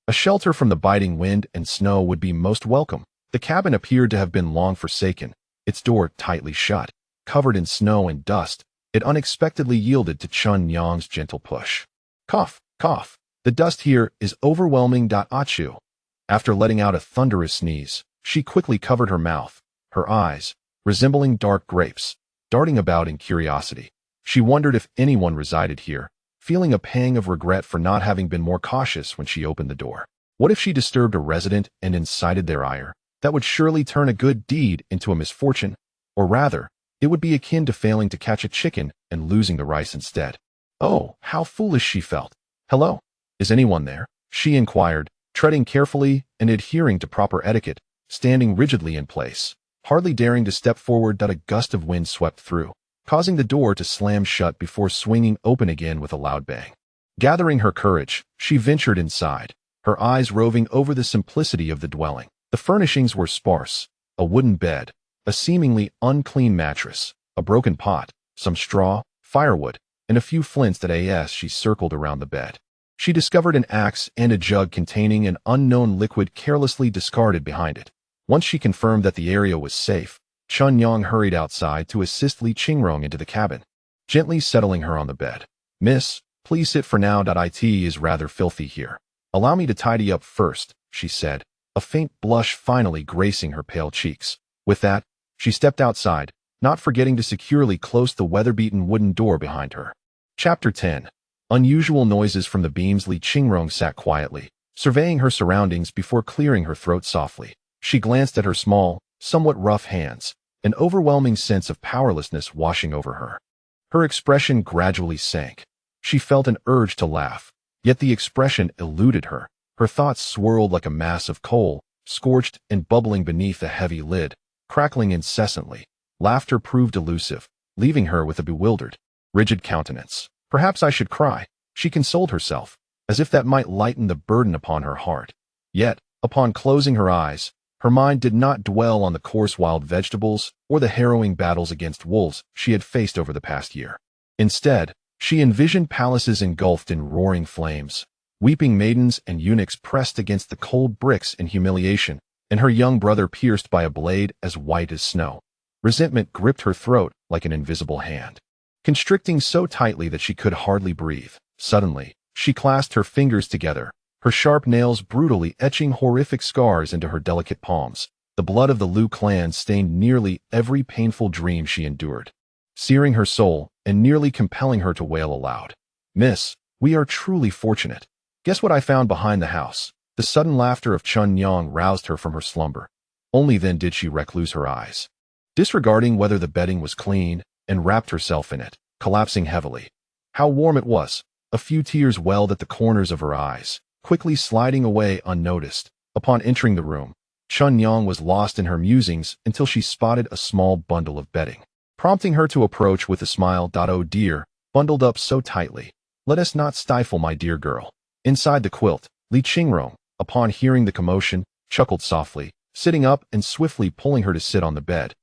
A shelter from the biting wind and snow would be most welcome. The cabin appeared to have been long forsaken, its door tightly shut. Covered in snow and dust, it unexpectedly yielded to Qingrong's gentle push. Cough, cough. The dust here is overwhelming. Achu. After letting out a thunderous sneeze, She quickly covered her mouth, her eyes, resembling dark grapes, darting about in curiosity. She wondered if anyone resided here, feeling a pang of regret for not having been more cautious when she opened the door. What if she disturbed a resident and incited their ire? That would surely turn a good deed into a misfortune, or rather, it would be akin to failing to catch a chicken and losing the rice instead. Oh, how foolish she felt. Hello? Is anyone there? She inquired, treading carefully and adhering to proper etiquette, standing rigidly in place, hardly daring to step forward that a gust of wind swept through, causing the door to slam shut before swinging open again with a loud bang. Gathering her courage, she ventured inside, her eyes roving over the simplicity of the dwelling. The furnishings were sparse: a wooden bed, a seemingly unclean mattress, a broken pot, some straw, firewood, and a few flints that she circled around the bed. She discovered an axe and a jug containing an unknown liquid carelessly discarded behind it. Once she confirmed that the area was safe, Chunyang hurried outside to assist Li Qingrong into the cabin, gently settling her on the bed. "Miss, please sit for now. It is rather filthy here. Allow me to tidy up first," she said, a faint blush finally gracing her pale cheeks. With that, she stepped outside, not forgetting to securely close the weather-beaten wooden door behind her. Chapter 10. Unusual noises from the beams. Li Qingrong sat quietly, surveying her surroundings before clearing her throat softly. She glanced at her small, somewhat rough hands, an overwhelming sense of powerlessness washing over her. Her expression gradually sank. She felt an urge to laugh, yet the expression eluded her. Her thoughts swirled like a mass of coal, scorched and bubbling beneath a heavy lid, crackling incessantly. Laughter proved elusive, leaving her with a bewildered, rigid countenance. Perhaps I should cry, she consoled herself, as if that might lighten the burden upon her heart. Yet, upon closing her eyes, her mind did not dwell on the coarse wild vegetables or the harrowing battles against wolves she had faced over the past year. Instead, she envisioned palaces engulfed in roaring flames, weeping maidens and eunuchs pressed against the cold bricks in humiliation, and her young brother pierced by a blade as white as snow. Resentment gripped her throat like an invisible hand, constricting so tightly that she could hardly breathe. Suddenly, she clasped her fingers together, her sharp nails brutally etching horrific scars into her delicate palms. The blood of the Liu clan stained nearly every painful dream she endured, searing her soul and nearly compelling her to wail aloud. "Miss, we are truly fortunate. Guess what I found behind the house?" The sudden laughter of Chunyang roused her from her slumber. Only then did she reclose her eyes, disregarding whether the bedding was clean, and wrapped herself in it, collapsing heavily. How warm it was! A few tears welled at the corners of her eyes, quickly sliding away unnoticed. Upon entering the room, Chunyang was lost in her musings until she spotted a small bundle of bedding, prompting her to approach with a smile. "Oh dear, bundled up so tightly. Let us not stifle, my dear girl." Inside the quilt, Li Qingrong, upon hearing the commotion, chuckled softly, sitting up and swiftly pulling her to sit on the bed,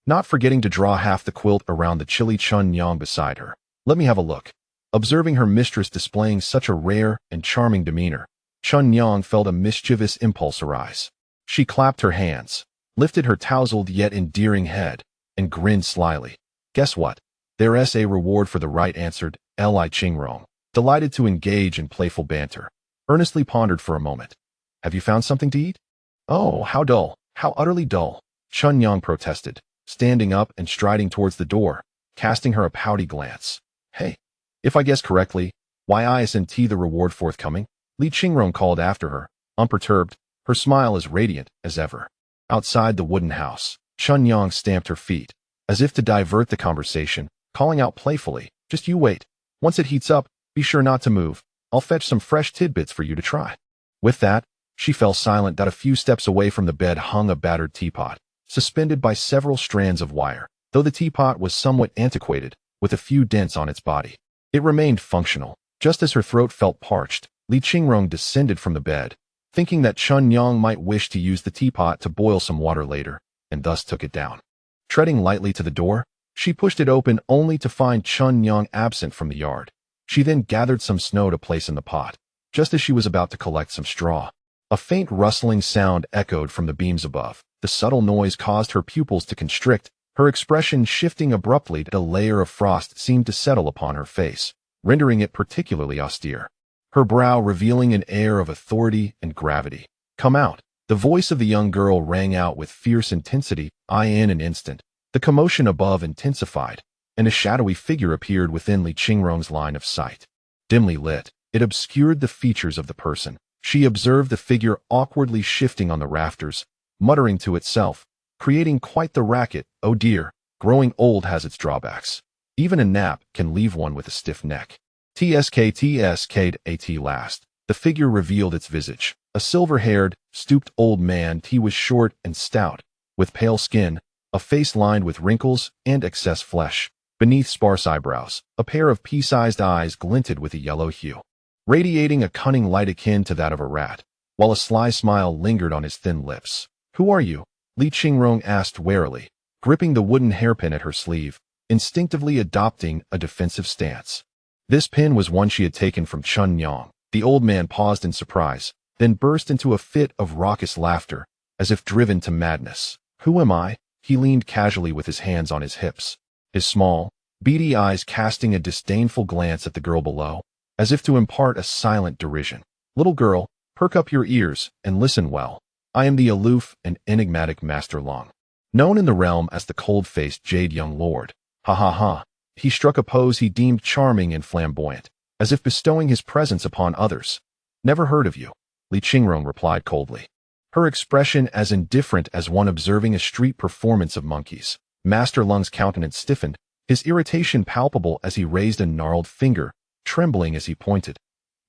not forgetting to draw half the quilt around the chilly Chunyang beside her. "Let me have a look." Observing her mistress displaying such a rare and charming demeanor, Chunyang felt a mischievous impulse arise. She clapped her hands, lifted her tousled yet endearing head, and grinned slyly. "Guess what? There's a reward for the right," answered Li Qingrong, delighted to engage in playful banter. Earnestly pondered for a moment. "Have you found something to eat?" "Oh, how dull, how utterly dull," Chunyang protested, standing up and striding towards the door, casting her a pouty glance. "Hey, if I guess correctly, why isn't the reward forthcoming?" Li Qingrong called after her, unperturbed, her smile as radiant as ever. Outside the wooden house, Chunyang stamped her feet, as if to divert the conversation, calling out playfully, "Just you wait. Once it heats up, be sure not to move. I'll fetch some fresh tidbits for you to try." With that, she fell silent. A few steps away from the bed hung a battered teapot, suspended by several strands of wire. Though the teapot was somewhat antiquated, with a few dents on its body, it remained functional. Just as her throat felt parched, Li Qingrong descended from the bed, thinking that Chunyang might wish to use the teapot to boil some water later, and thus took it down. Treading lightly to the door, she pushed it open only to find Chunyang absent from the yard. She then gathered some snow to place in the pot. Just as she was about to collect some straw, a faint rustling sound echoed from the beams above. The subtle noise caused her pupils to constrict, her expression shifting abruptly. A layer of frost seemed to settle upon her face, rendering it particularly austere, her brow revealing an air of authority and gravity. "Come out," The voice of the young girl rang out with fierce intensity. In an instant, the commotion above intensified, and a shadowy figure appeared within Li Qingrong's line of sight. Dimly lit, it obscured the features of the person. She observed the figure awkwardly shifting on the rafters, muttering to itself, creating quite the racket. Oh dear, growing old has its drawbacks. Even a nap can leave one with a stiff neck. Tsk at last, the figure revealed its visage. A silver-haired, stooped old man. He was short and stout, with pale skin, a face lined with wrinkles and excess flesh. Beneath sparse eyebrows, a pair of pea-sized eyes glinted with a yellow hue, radiating a cunning light akin to that of a rat, while a sly smile lingered on his thin lips. Who are you? Li Qingrong asked warily, gripping the wooden hairpin at her sleeve, instinctively adopting a defensive stance. This pin was one she had taken from Qingrong. The old man paused in surprise, then burst into a fit of raucous laughter, as if driven to madness. Who am I? He leaned casually with his hands on his hips, his small, beady eyes casting a disdainful glance at the girl below, as if to impart a silent derision. Little girl, perk up your ears and listen well. I am the aloof and enigmatic Master Long, known in the realm as the cold-faced Jade Young Lord. Ha ha ha. He struck a pose he deemed charming and flamboyant, as if bestowing his presence upon others. Never heard of you, Li Qingrong replied coldly, her expression as indifferent as one observing a street performance of monkeys. Master Lung's countenance stiffened, his irritation palpable as he raised a gnarled finger, trembling as he pointed.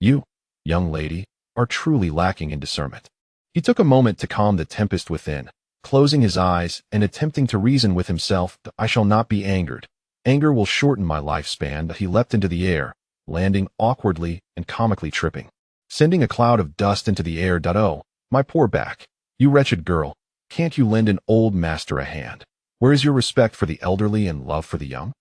You, young lady, are truly lacking in discernment. He took a moment to calm the tempest within, closing his eyes and attempting to reason with himself. I shall not be angered. Anger will shorten my lifespan. He leapt into the air, landing awkwardly and comically tripping, sending a cloud of dust into the air. Oh, my poor back. You wretched girl, can't you lend an old master a hand? Where is your respect for the elderly and love for the young?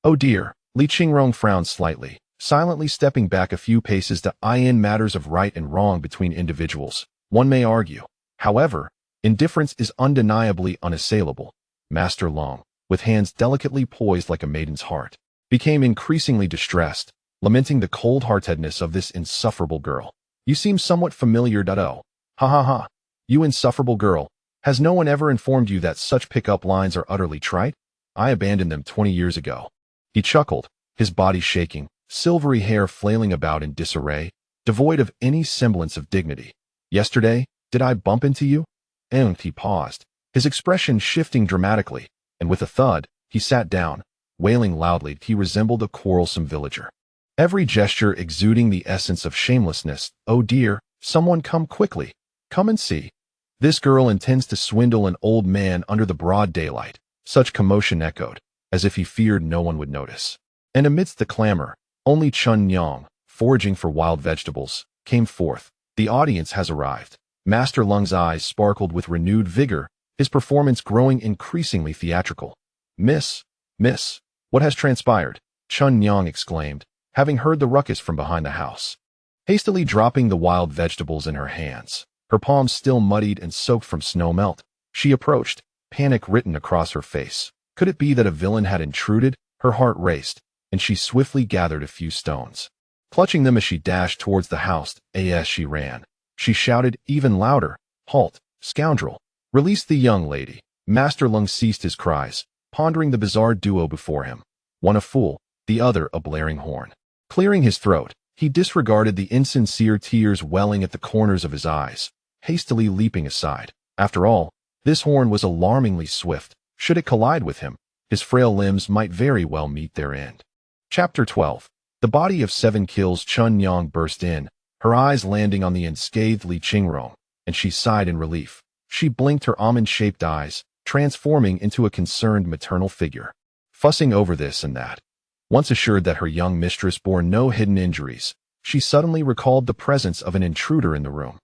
Oh dear, Li Qingrong frowned slightly, silently stepping back a few paces. In matters of right and wrong between individuals, one may argue. However, indifference is undeniably unassailable. Master Long, with hands delicately poised like a maiden's heart, became increasingly distressed, lamenting the cold-heartedness of this insufferable girl. You seem somewhat familiar. Oh, ha ha ha. You insufferable girl. Has no one ever informed you that such pick-up lines are utterly trite? I abandoned them 20 years ago. He chuckled, his body shaking, silvery hair flailing about in disarray, devoid of any semblance of dignity. Yesterday, did I bump into you? And he paused, his expression shifting dramatically, and with a thud, he sat down, wailing loudly. He resembled a quarrelsome villager, every gesture exuding the essence of shamelessness. Oh dear, someone come quickly. Come and see. This girl intends to swindle an old man under the broad daylight. Such commotion echoed, as if he feared no one would notice. And amidst the clamor, only Qingrong, foraging for wild vegetables, came forth. The audience has arrived. Master Lung's eyes sparkled with renewed vigor, his performance growing increasingly theatrical. Miss, what has transpired? Qingrong exclaimed, having heard the ruckus from behind the house. Hastily dropping the wild vegetables in her hands, her palms still muddied and soaked from snow melt, she approached, panic written across her face. Could it be that a villain had intruded? Her heart raced, and she swiftly gathered a few stones, clutching them as she dashed towards the house. As she ran, she shouted even louder, Halt, scoundrel! Release the young lady. Master Lung ceased his cries, pondering the bizarre duo before him. One a fool, the other a blaring horn. Clearing his throat, he disregarded the insincere tears welling at the corners of his eyes, hastily leaping aside. After all, this horn was alarmingly swift. Should it collide with him, his frail limbs might very well meet their end. Chapter 12. The body of 7 kills. Qingrong burst in, her eyes landing on the unscathed Li Qingrong, and she sighed in relief. She blinked her almond-shaped eyes, transforming into a concerned maternal figure, fussing over this and that. Once assured that her young mistress bore no hidden injuries, she suddenly recalled the presence of an intruder in the room.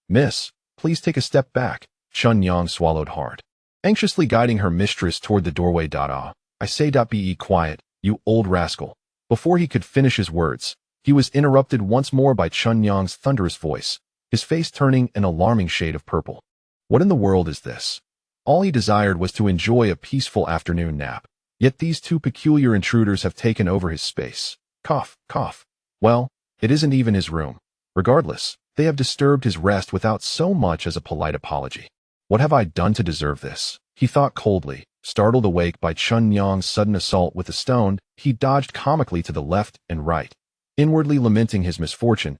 Miss, please take a step back. Qingrong swallowed hard, anxiously guiding her mistress toward the doorway. I say, be quiet, you old rascal. Before he could finish his words, he was interrupted once more by Qingrong's thunderous voice, his face turning an alarming shade of purple. What in the world is this? All he desired was to enjoy a peaceful afternoon nap, yet these two peculiar intruders have taken over his space. Cough, cough. Well, it isn't even his room. Regardless, They have disturbed his rest without so much as a polite apology. What have I done to deserve this? He thought coldly. Startled awake by Chunyang's sudden assault with a stone, he dodged comically to the left and right, inwardly lamenting his misfortune.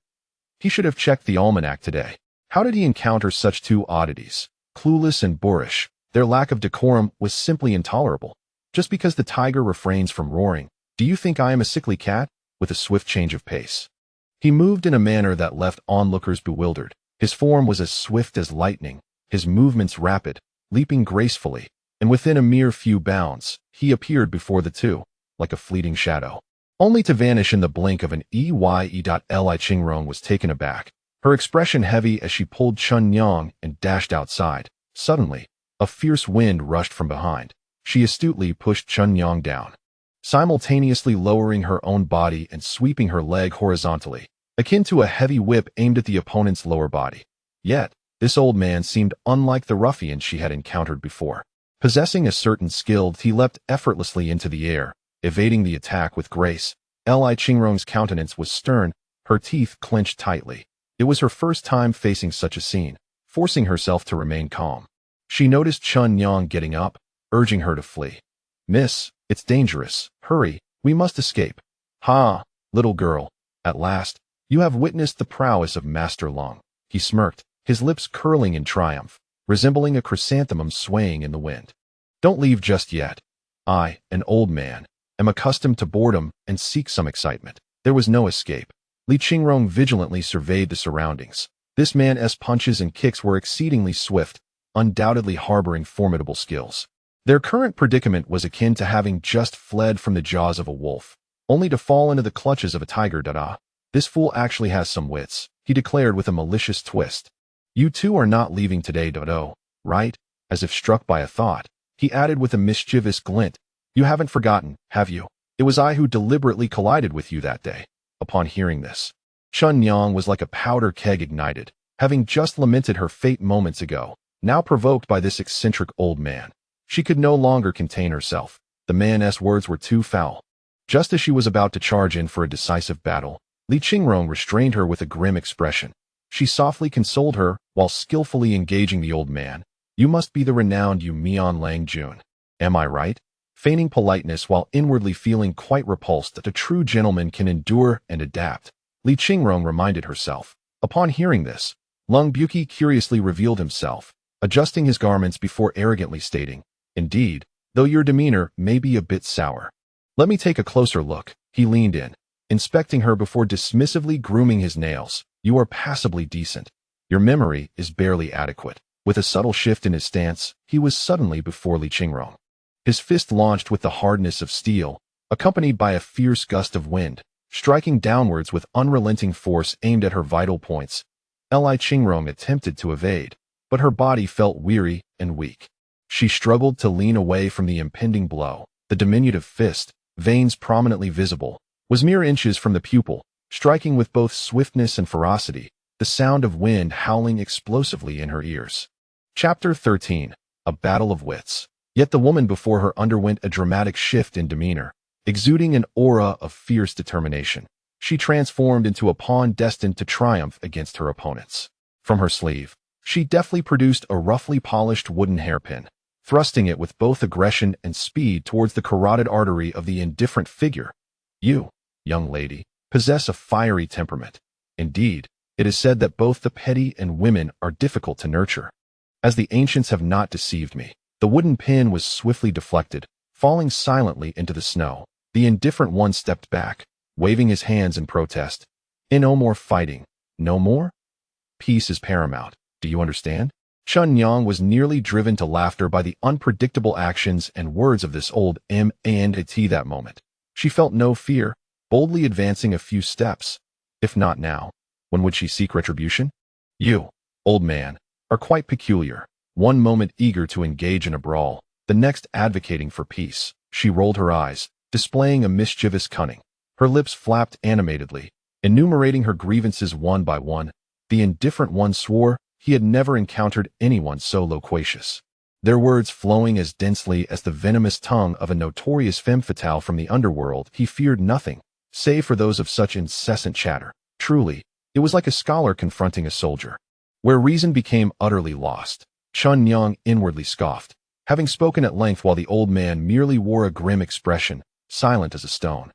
He should have checked the almanac today. How did he encounter such two oddities? Clueless and boorish. Their lack of decorum was simply intolerable. Just because the tiger refrains from roaring, do you think I am a sickly cat? With a swift change of pace, he moved in a manner that left onlookers bewildered. His form was as swift as lightning, his movements rapid, leaping gracefully, and within a mere few bounds, he appeared before the two, like a fleeting shadow, only to vanish in the blink of an eye. Qingrong was taken aback, her expression heavy as she pulled Chunyang and dashed outside. Suddenly, a fierce wind rushed from behind. She astutely pushed Chunyang down, simultaneously lowering her own body and sweeping her leg horizontally, akin to a heavy whip aimed at the opponent's lower body. Yet, this old man seemed unlike the ruffian she had encountered before. Possessing a certain skill, he leapt effortlessly into the air, evading the attack with grace. Qingrong's countenance was stern, her teeth clenched tightly. It was her first time facing such a scene, forcing herself to remain calm. She noticed Chunyang getting up, urging her to flee. "Miss, it's dangerous. Hurry, we must escape." "Ha, little girl, at last, you have witnessed the prowess of Master Long." He smirked, his lips curling in triumph, resembling a chrysanthemum swaying in the wind. "Don't leave just yet. I, an old man, am accustomed to boredom and seek some excitement." There was no escape. Qingrong vigilantly surveyed the surroundings. This man's punches and kicks were exceedingly swift, undoubtedly harboring formidable skills. Their current predicament was akin to having just fled from the jaws of a wolf, only to fall into the clutches of a tiger. "This fool actually has some wits," he declared with a malicious twist. "You two are not leaving today, right?" As if struck by a thought, he added with a mischievous glint, "You haven't forgotten, have you? It was I who deliberately collided with you that day." Upon hearing this, Chunyang was like a powder keg ignited, having just lamented her fate moments ago, now provoked by this eccentric old man. She could no longer contain herself. The man's words were too foul. Just as she was about to charge in for a decisive battle, Qingrong restrained her with a grim expression. She softly consoled her while skillfully engaging the old man. "You must be the renowned Yu Mian Lang Jun. Am I right?" Feigning politeness while inwardly feeling quite repulsed that a true gentleman can endure and adapt, Qingrong reminded herself. Upon hearing this, Lung Buki curiously revealed himself, adjusting his garments before arrogantly stating, "Indeed, though your demeanor may be a bit sour. Let me take a closer look." He leaned in, inspecting her before dismissively grooming his nails. "You are passably decent. Your memory is barely adequate." With a subtle shift in his stance, he was suddenly before Qingrong. His fist launched with the hardness of steel, accompanied by a fierce gust of wind, striking downwards with unrelenting force aimed at her vital points. Qingrong attempted to evade, but her body felt weary and weak. She struggled to lean away from the impending blow. The diminutive fist, veins prominently visible, was mere inches from the pupil, striking with both swiftness and ferocity, the sound of wind howling explosively in her ears. Chapter 13. A Battle of Wits. Yet the woman before her underwent a dramatic shift in demeanor. Exuding an aura of fierce determination, she transformed into a pawn destined to triumph against her opponents. From her sleeve, she deftly produced a roughly polished wooden hairpin, thrusting it with both aggression and speed towards the carotid artery of the indifferent figure. "You, young lady, possess a fiery temperament. Indeed, it is said that both the petty and women are difficult to nurture. As the ancients have not deceived me." The wooden pin was swiftly deflected, falling silently into the snow. The indifferent one stepped back, waving his hands in protest. "No more fighting. No more? Peace is paramount. Do you understand?" Chunyang was nearly driven to laughter by the unpredictable actions and words of this old man that moment. She felt no fear, boldly advancing a few steps. If not now, when would she seek retribution? "You, old man, are quite peculiar. One moment eager to engage in a brawl, the next advocating for peace." She rolled her eyes, displaying a mischievous cunning. Her lips flapped animatedly, enumerating her grievances one by one. The indifferent one swore he had never encountered anyone so loquacious, their words flowing as densely as the venomous tongue of a notorious femme fatale from the underworld. He feared nothing, save for those of such incessant chatter. Truly, It was like a scholar confronting a soldier. Where reason became utterly lost, Qingrong inwardly scoffed, having spoken at length while the old man merely wore a grim expression, silent as a stone.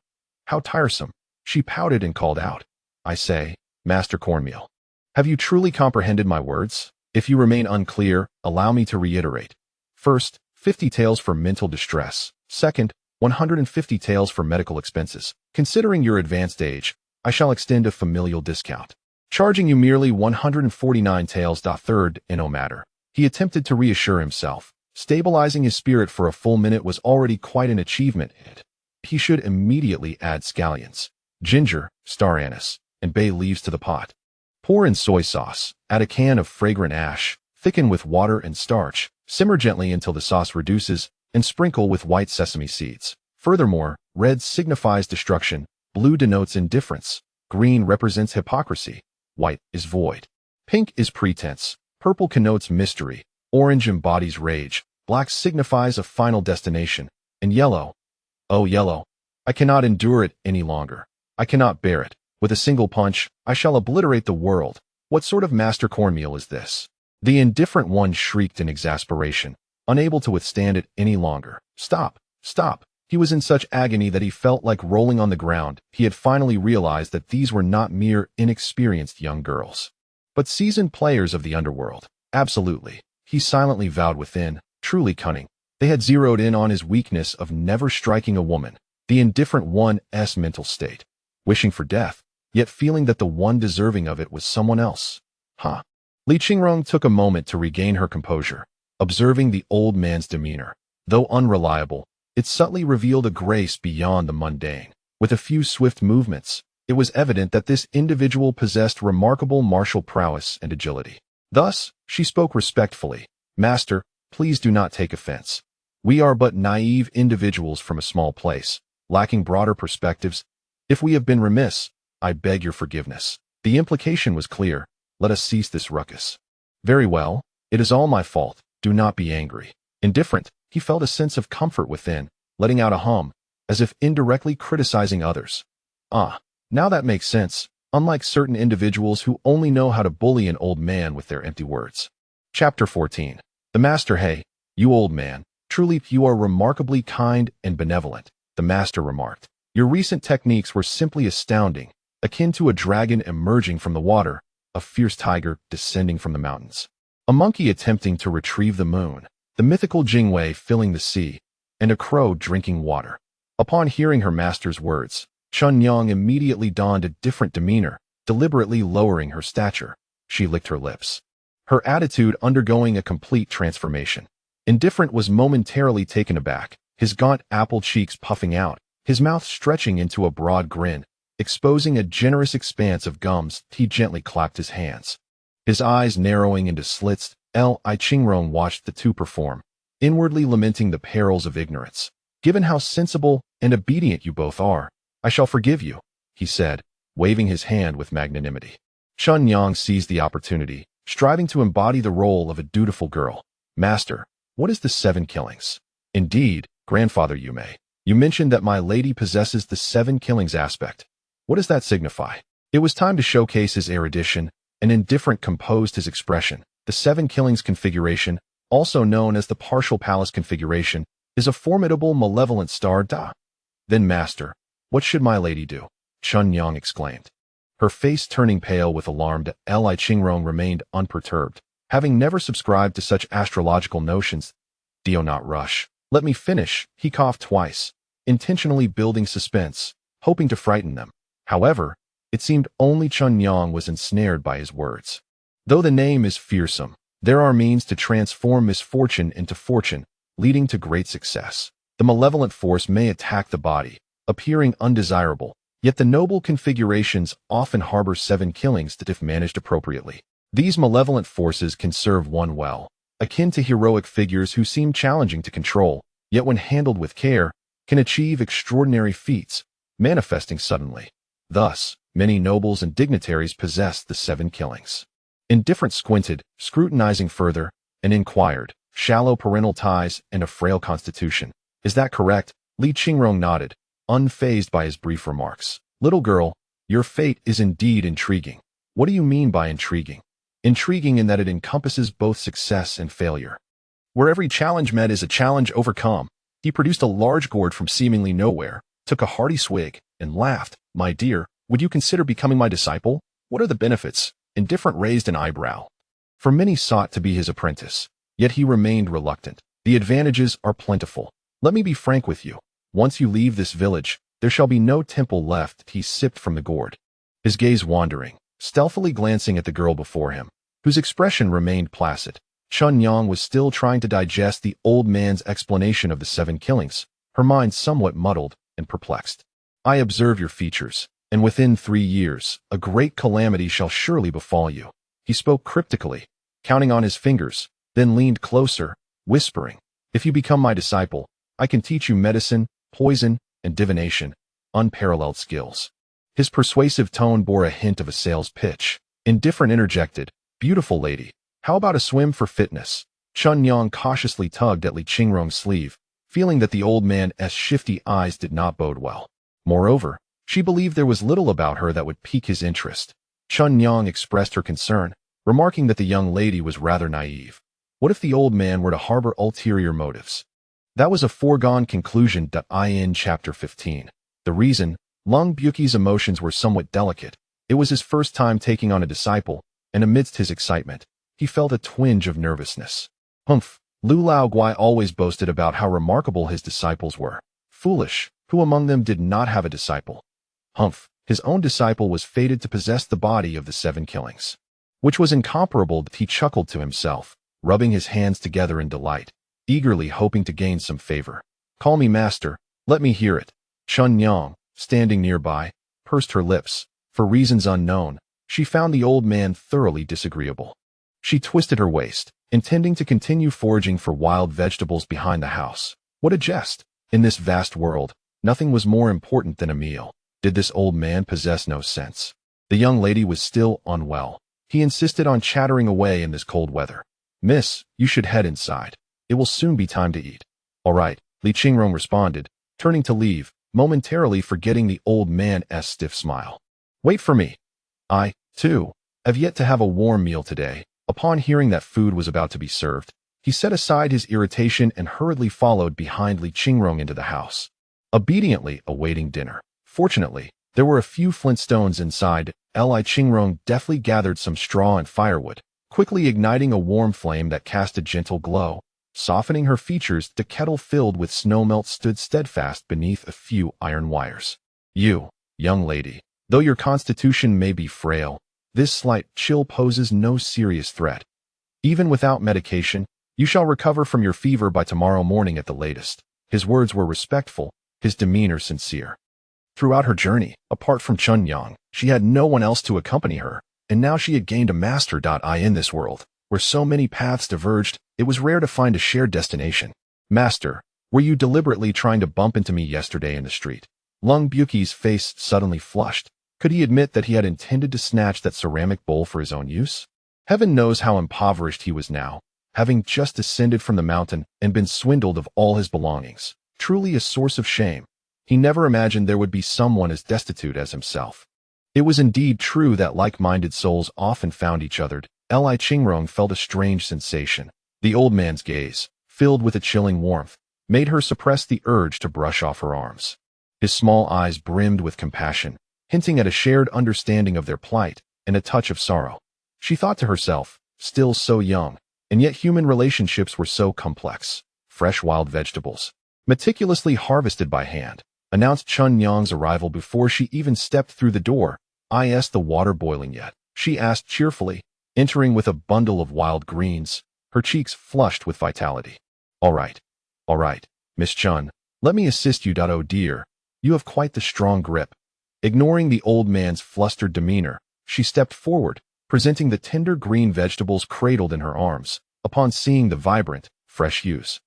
How tiresome. She pouted and called out. I say, Master Cornmeal, have you truly comprehended my words? If you remain unclear, allow me to reiterate. First, 50 taels for mental distress. Second, 150 taels for medical expenses. Considering your advanced age, I shall extend a familial discount, charging you merely 149 taels. Third, in no matter. He attempted to reassure himself. Stabilizing his spirit for a full minute was already quite an achievement. He should immediately add scallions, ginger, star anise, and bay leaves to the pot. Pour in soy sauce, add a can of fragrant ash, thicken with water and starch, simmer gently until the sauce reduces, and sprinkle with white sesame seeds. Furthermore, red signifies destruction, blue denotes indifference, green represents hypocrisy, white is void, pink is pretense, purple connotes mystery, orange embodies rage, black signifies a final destination, and yellow, oh yellow, I cannot endure it any longer. I cannot bear it. With a single punch, I shall obliterate the world. What sort of master cornmeal is this? The indifferent one shrieked in exasperation, unable to withstand it any longer. Stop! Stop! He was in such agony that he felt like rolling on the ground. He had finally realized that these were not mere inexperienced young girls, but seasoned players of the underworld. Absolutely. He silently vowed within, truly cunning. They had zeroed in on his weakness of never striking a woman, the indifferent one's mental state, wishing for death, yet feeling that the one deserving of it was someone else. Li Qingrong took a moment to regain her composure, observing the old man's demeanor. Though unreliable, it subtly revealed a grace beyond the mundane. With a few swift movements, it was evident that this individual possessed remarkable martial prowess and agility. Thus, she spoke respectfully. Master, please do not take offense. We are but naive individuals from a small place, lacking broader perspectives. If we have been remiss, I beg your forgiveness. The implication was clear. Let us cease this ruckus. Very well. It is all my fault. Do not be angry. Indifferent, he felt a sense of comfort within, letting out a hum, as if indirectly criticizing others. Now that makes sense, unlike certain individuals who only know how to bully an old man with their empty words. Chapter 14. The Master. Hey, you old man, truly you are remarkably kind and benevolent, the master remarked. Your recent techniques were simply astounding, akin to a dragon emerging from the water, a fierce tiger descending from the mountains, a monkey attempting to retrieve the moon, the mythical Jingwei filling the sea, and a crow drinking water. Upon hearing her master's words, Qingrong immediately donned a different demeanor, deliberately lowering her stature. She licked her lips, her attitude undergoing a complete transformation. Indifferent was momentarily taken aback, his gaunt apple cheeks puffing out, his mouth stretching into a broad grin, exposing a generous expanse of gums. He gently clapped his hands, his eyes narrowing into slits. Li Qingrong watched the two perform, inwardly lamenting the perils of ignorance. Given how sensible and obedient you both are, I shall forgive you, he said, waving his hand with magnanimity. Qingrong seized the opportunity, striving to embody the role of a dutiful girl. Master, what is the 7 killings? Indeed, Grandfather Yume, you mentioned that my lady possesses the 7 killings aspect. What does that signify? It was time to showcase his erudition, and Indifferent composed his expression. The 7 killings configuration, also known as the partial palace configuration, is a formidable malevolent star. Then master, what should my lady do? Qingrong exclaimed, her face turning pale with alarm. Li Qingrong remained unperturbed, having never subscribed to such astrological notions. Do not rush. Let me finish. He coughed twice, intentionally building suspense, hoping to frighten them. However, it seemed only Qingrong was ensnared by his words. Though the name is fearsome, there are means to transform misfortune into fortune, leading to great success. The malevolent force may attack the body, appearing undesirable, yet the noble configurations often harbor 7 killings that, if managed appropriately, these malevolent forces can serve one well, akin to heroic figures who seem challenging to control, yet when handled with care, can achieve extraordinary feats, manifesting suddenly. Thus, many nobles and dignitaries possess the 7 killings. Indifferent squinted, scrutinizing further, and inquired, shallow parental ties and a frail constitution. Is that correct? Li Qingrong nodded, unfazed by his brief remarks. Little girl, your fate is indeed intriguing. What do you mean by intriguing? Intriguing in that it encompasses both success and failure. Where every challenge met is a challenge overcome. He produced a large gourd from seemingly nowhere, took a hearty swig, and laughed. My dear, would you consider becoming my disciple? What are the benefits? Indifferent raised an eyebrow. For many sought to be his apprentice, yet he remained reluctant. The advantages are plentiful. Let me be frank with you. Once you leave this village, there shall be no temple left. He sipped from the gourd, his gaze wandering, stealthily glancing at the girl before him, whose expression remained placid. Qingrong was still trying to digest the old man's explanation of the 7 killings, her mind somewhat muddled and perplexed. I observe your features, and within 3 years, a great calamity shall surely befall you. He spoke cryptically, counting on his fingers, then leaned closer, whispering, if you become my disciple, I can teach you medicine, poison, and divination, unparalleled skills. His persuasive tone bore a hint of a sales pitch. Indifferent interjected, beautiful lady, how about a swim for fitness? Qingrong cautiously tugged at Li Qingrong's sleeve, feeling that the old man's shifty eyes did not bode well. Moreover, she believed there was little about her that would pique his interest. Qingrong expressed her concern, remarking that the young lady was rather naive. What if the old man were to harbor ulterior motives? That was a foregone conclusion. In Chapter 15. The reason, Lung Buki's emotions were somewhat delicate. It was his first time taking on a disciple, and amidst his excitement, he felt a twinge of nervousness. Humph, Lu Lao Guai always boasted about how remarkable his disciples were. Foolish, who among them did not have a disciple? Humph, his own disciple was fated to possess the body of the 7 killings, which was incomparable. He chuckled to himself, rubbing his hands together in delight, eagerly hoping to gain some favor. Call me master, let me hear it. Qingrong, standing nearby, pursed her lips. For reasons unknown, she found the old man thoroughly disagreeable. She twisted her waist, intending to continue foraging for wild vegetables behind the house. What a jest! In this vast world, nothing was more important than a meal. Did this old man possess no sense? The young lady was still unwell. He insisted on chattering away in this cold weather. Miss, you should head inside. It will soon be time to eat. All right, Li Qingrong responded, turning to leave, momentarily forgetting the old man's stiff smile. Wait for me. I, too, have yet to have a warm meal today. Upon hearing that food was about to be served, he set aside his irritation and hurriedly followed behind Li Qingrong into the house, obediently awaiting dinner. Fortunately, there were a few flint stones inside. Li Qingrong deftly gathered some straw and firewood, quickly igniting a warm flame that cast a gentle glow. Softening her features, the kettle filled with snowmelt stood steadfast beneath a few iron wires. You, young lady, though your constitution may be frail, this slight chill poses no serious threat. Even without medication, you shall recover from your fever by tomorrow morning at the latest. His words were respectful, his demeanor sincere. Throughout her journey, apart from Qingrong, she had no one else to accompany her, and now she had gained a master. In this world, where so many paths diverged, it was rare to find a shared destination. Master, were you deliberately trying to bump into me yesterday in the street? Lung Buki's face suddenly flushed. Could he admit that he had intended to snatch that ceramic bowl for his own use? Heaven knows how impoverished he was now, having just descended from the mountain and been swindled of all his belongings. Truly a source of shame. He never imagined there would be someone as destitute as himself. It was indeed true that like-minded souls often found each other. Li Qingrong felt a strange sensation. The old man's gaze, filled with a chilling warmth, made her suppress the urge to brush off her arms. His small eyes brimmed with compassion, hinting at a shared understanding of their plight and a touch of sorrow. She thought to herself, still so young, and yet human relationships were so complex. Fresh wild vegetables, meticulously harvested by hand, announced Qingrong's arrival before she even stepped through the door. Is the water boiling yet? She asked cheerfully, entering with a bundle of wild greens, her cheeks flushed with vitality. All right, Miss Chun, let me assist you. Oh dear, you have quite the strong grip. Ignoring the old man's flustered demeanor, she stepped forward, presenting the tender green vegetables cradled in her arms. Upon seeing the vibrant, fresh hues,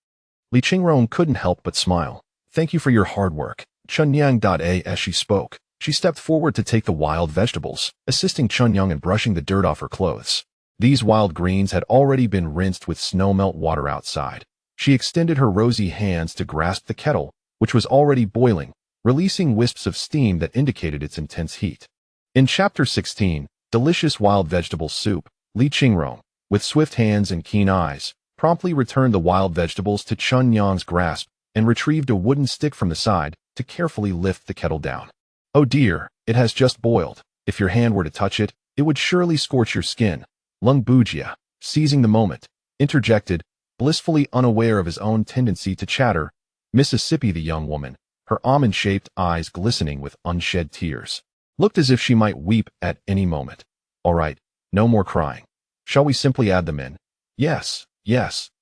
Li Qingrong couldn't help but smile. Thank you for your hard work. Qingrong. As she spoke, she stepped forward to take the wild vegetables, assisting Qingrong in brushing the dirt off her clothes. These wild greens had already been rinsed with snowmelt water outside. She extended her rosy hands to grasp the kettle, which was already boiling, releasing wisps of steam that indicated its intense heat. In Chapter 16, Delicious wild vegetable soup. Li Qingrong, with swift hands and keen eyes, promptly returned the wild vegetables to Chun Yang's grasp and retrieved a wooden stick from the side to carefully lift the kettle down. Oh dear, it has just boiled. If your hand were to touch it, it would surely scorch your skin. Lung Bujia, seizing the moment, interjected, blissfully unaware of his own tendency to chatter. Mississippi, the young woman, her almond-shaped eyes glistening with unshed tears, looked as if she might weep at any moment. All right, no more crying. Shall we simply add them in? Yes,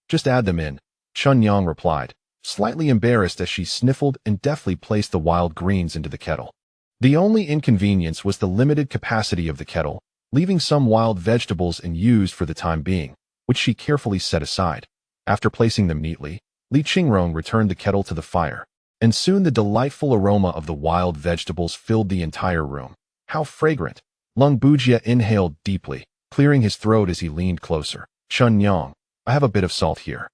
just add them in, Chun Yang replied, slightly embarrassed as she sniffled and deftly placed the wild greens into the kettle. The only inconvenience was the limited capacity of the kettle, leaving some wild vegetables unused for the time being, which she carefully set aside. After placing them neatly, Li Qingrong returned the kettle to the fire, and soon the delightful aroma of the wild vegetables filled the entire room. How fragrant! Lung Bujia inhaled deeply, clearing his throat as he leaned closer. Chun Yang, I have a bit of salt here.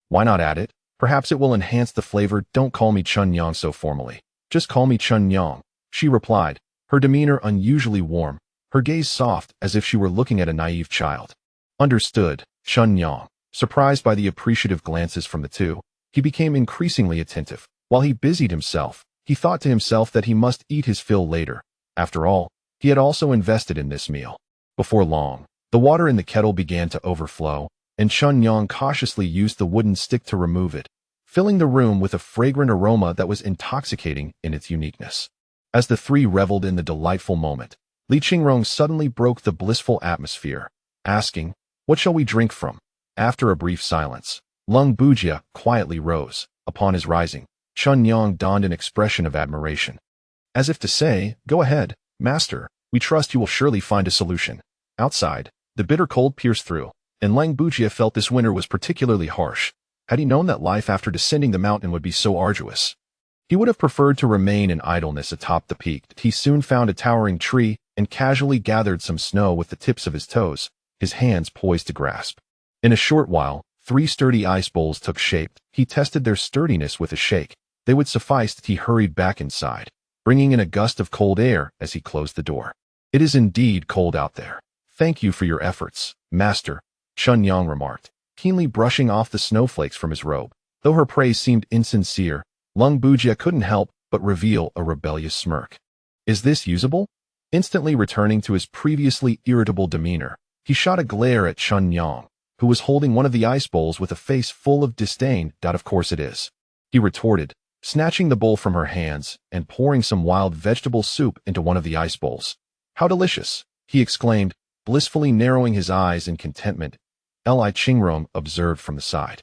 Why not add it? Perhaps it will enhance the flavor. Don't call me Chun Yang so formally. Just call me Chun Yang, she replied, her demeanor unusually warm, her gaze soft as if she were looking at a naive child. Understood, Chun Yang. Surprised by the appreciative glances from the two, he became increasingly attentive. While he busied himself, he thought to himself that he must eat his fill later. After all, he had also invested in this meal. Before long, the water in the kettle began to overflow, and Chun Yang cautiously used the wooden stick to remove it, filling the room with a fragrant aroma that was intoxicating in its uniqueness. As the three reveled in the delightful moment, Li Qingrong suddenly broke the blissful atmosphere, asking, "What shall we drink from?" After a brief silence, Lung Bujia quietly rose. Upon his rising, Chun Yang donned an expression of admiration, as if to say, "Go ahead, master, we trust you will surely find a solution." Outside, the bitter cold pierced through, and Lung Bujia felt this winter was particularly harsh. Had he known that life after descending the mountain would be so arduous, he would have preferred to remain in idleness atop the peak. He soon found a towering tree and casually gathered some snow with the tips of his toes, his hands poised to grasp. In a short while, 3 sturdy ice bowls took shape. He tested their sturdiness with a shake. They would suffice. He hurried back inside, bringing in a gust of cold air as he closed the door. "It is indeed cold out there. Thank you for your efforts, master," Chun Yang remarked, keenly brushing off the snowflakes from his robe. Though her praise seemed insincere, Lung Bujia couldn't help but reveal a rebellious smirk. "Is this usable?" Instantly returning to his previously irritable demeanor, he shot a glare at Chun Yang, who was holding one of the ice bowls with a face full of disdain. "Of course it is," he retorted, snatching the bowl from her hands and pouring some wild vegetable soup into one of the ice bowls. "How delicious!" he exclaimed, blissfully narrowing his eyes in contentment. Li Qingrong observed from the side,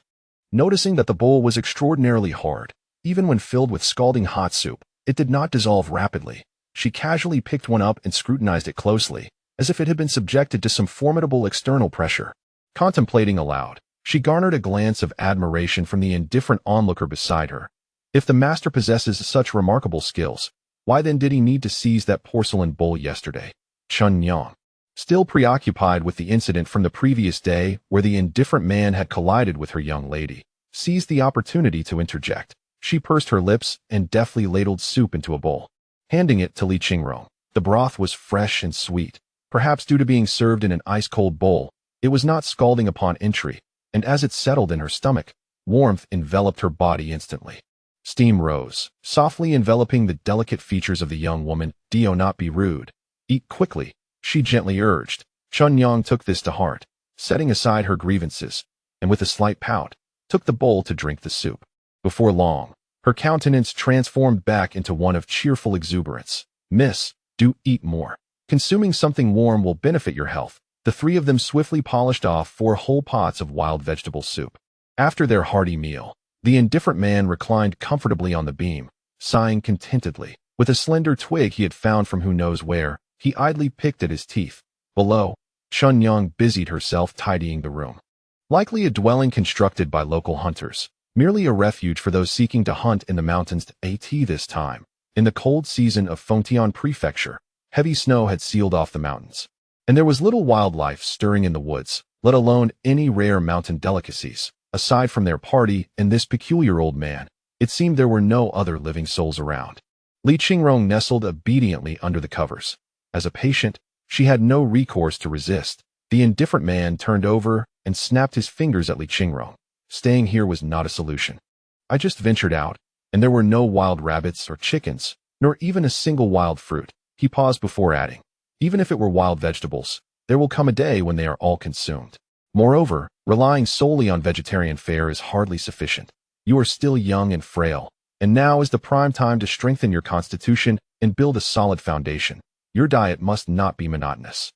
noticing that the bowl was extraordinarily hard. Even when filled with scalding hot soup, it did not dissolve rapidly. She casually picked one up and scrutinized it closely, as if it had been subjected to some formidable external pressure. Contemplating aloud, she garnered a glance of admiration from the indifferent onlooker beside her. If the master possesses such remarkable skills, why then did he need to seize that porcelain bowl yesterday? Chun Yang, still preoccupied with the incident from the previous day where the indifferent man had collided with her young lady, seized the opportunity to interject. She pursed her lips and deftly ladled soup into a bowl, handing it to Li Qingrong. The broth was fresh and sweet. Perhaps due to being served in an ice-cold bowl, it was not scalding upon entry, and as it settled in her stomach, warmth enveloped her body instantly. Steam rose, softly enveloping the delicate features of the young woman. "Do not be rude. Eat quickly," she gently urged. Chun Yang took this to heart, setting aside her grievances, and with a slight pout, took the bowl to drink the soup. Before long, her countenance transformed back into one of cheerful exuberance. "Miss, do eat more. Consuming something warm will benefit your health." The three of them swiftly polished off 4 whole pots of wild vegetable soup. After their hearty meal, the indifferent man reclined comfortably on the beam, sighing contentedly. With a slender twig he had found from who knows where, he idly picked at his teeth. Below, Chun Yang busied herself tidying the room. Likely a dwelling constructed by local hunters, merely a refuge for those seeking to hunt in the mountains. This time, in the cold season of Fengtian Prefecture, heavy snow had sealed off the mountains, and there was little wildlife stirring in the woods, let alone any rare mountain delicacies. Aside from their party and this peculiar old man, it seemed there were no other living souls around. Li Qingrong nestled obediently under the covers. As a patient, She had no recourse to resist. The indifferent man turned over and snapped his fingers at Li Qingrong. Staying here was not a solution. I just ventured out, and there were no wild rabbits or chickens, nor even a single wild fruit. He paused before adding, even if it were wild vegetables, there will come a day when they are all consumed. Moreover, relying solely on vegetarian fare is hardly sufficient. You are still young and frail, and now is the prime time to strengthen your constitution and build a solid foundation. Your diet must not be monotonous.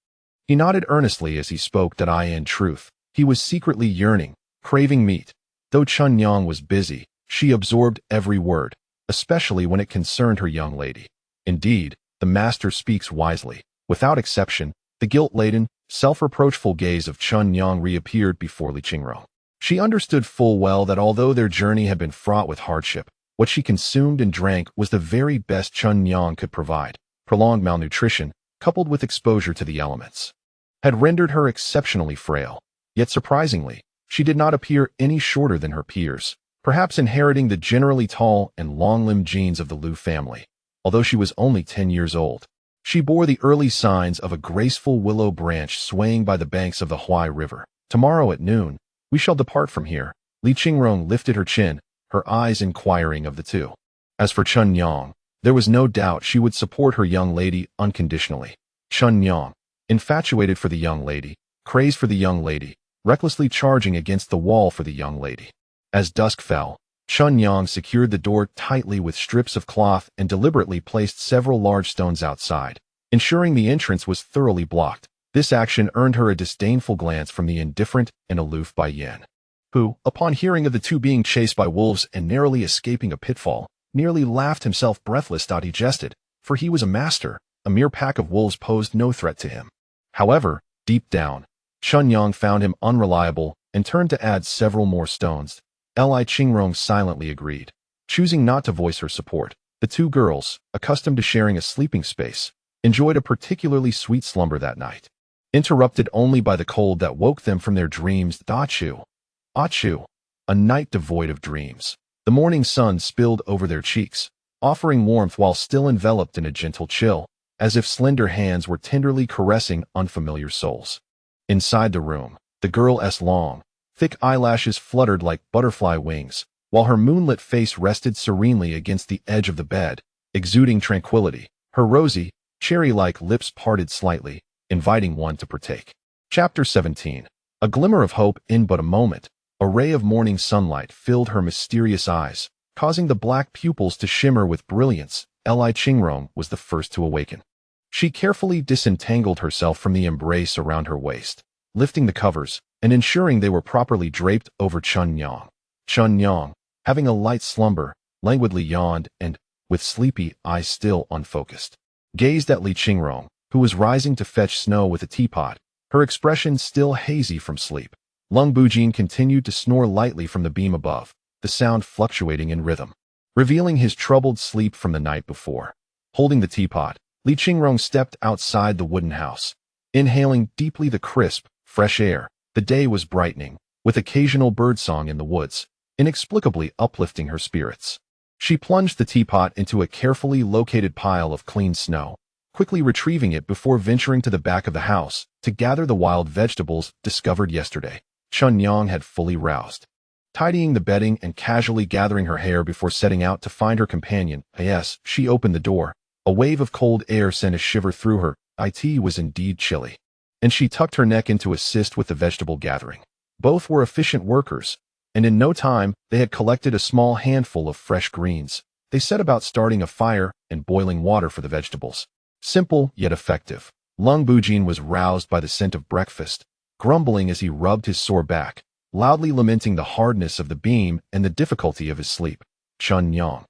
He nodded earnestly as he spoke that in truth, he was secretly yearning, craving meat. Though Qingrong was busy, she absorbed every word, especially when it concerned her young lady. Indeed, the master speaks wisely. Without exception, the guilt-laden, self-reproachful gaze of Qingrong reappeared before Li Qingrong. She understood full well that although their journey had been fraught with hardship, what she consumed and drank was the very best Qingrong could provide. Prolonged malnutrition, coupled with exposure to the elements, had rendered her exceptionally frail. Yet surprisingly, she did not appear any shorter than her peers, perhaps inheriting the generally tall and long-limbed genes of the Liu family. Although she was only 10 years old, she bore the early signs of a graceful willow branch swaying by the banks of the Xihe River. Tomorrow at noon, we shall depart from here. Li Qingrong lifted her chin, her eyes inquiring of the two. As for Qingrong, there was no doubt she would support her young lady unconditionally. Qingrong, infatuated for the young lady, crazed for the young lady, recklessly charging against the wall for the young lady. As dusk fell, Qingrong secured the door tightly with strips of cloth and deliberately placed several large stones outside, ensuring the entrance was thoroughly blocked. This action earned her a disdainful glance from the indifferent and aloof Bai Yan, who, upon hearing of the two being chased by wolves and narrowly escaping a pitfall, nearly laughed himself breathless. He jested, for he was a master. A mere pack of wolves posed no threat to him. However, deep down, Qingrong found him unreliable and turned to add several more stones. Li Qingrong silently agreed, choosing not to voice her support. The two girls, accustomed to sharing a sleeping space, enjoyed a particularly sweet slumber that night, interrupted only by the cold that woke them from their dreams. Achu, a night devoid of dreams. The morning sun spilled over their cheeks, offering warmth while still enveloped in a gentle chill, as if slender hands were tenderly caressing unfamiliar souls. Inside the room, the girl's long, thick eyelashes fluttered like butterfly wings, while her moonlit face rested serenely against the edge of the bed, exuding tranquility. Her rosy, cherry-like lips parted slightly, inviting one to partake. Chapter 17. A glimmer of hope. In but a moment, a ray of morning sunlight filled her mysterious eyes, causing the black pupils to shimmer with brilliance. Li Qingrong was the first to awaken. She carefully disentangled herself from the embrace around her waist, lifting the covers and ensuring they were properly draped over Qingrong. Qingrong, having a light slumber, languidly yawned and, with sleepy eyes still unfocused, gazed at Li Qingrong, who was rising to fetch snow with a teapot, her expression still hazy from sleep. Lung Bujin continued to snore lightly from the beam above, the sound fluctuating in rhythm, revealing his troubled sleep from the night before. Holding the teapot, Li Qingrong stepped outside the wooden house, inhaling deeply the crisp, fresh air. The day was brightening, with occasional birdsong in the woods, inexplicably uplifting her spirits. She plunged the teapot into a carefully located pile of clean snow, quickly retrieving it before venturing to the back of the house to gather the wild vegetables discovered yesterday. Qingrong had fully roused, tidying the bedding and casually gathering her hair before setting out to find her companion. Yes, she opened the door. A wave of cold air sent a shiver through her. It was indeed chilly, and she tucked her neck in to assist with the vegetable gathering. Both were efficient workers, and in no time they had collected a small handful of fresh greens. They set about starting a fire and boiling water for the vegetables. Simple yet effective. Lung Bujin was roused by the scent of breakfast, grumbling as he rubbed his sore back, loudly lamenting the hardness of the beam and the difficulty of his sleep. Qingrong,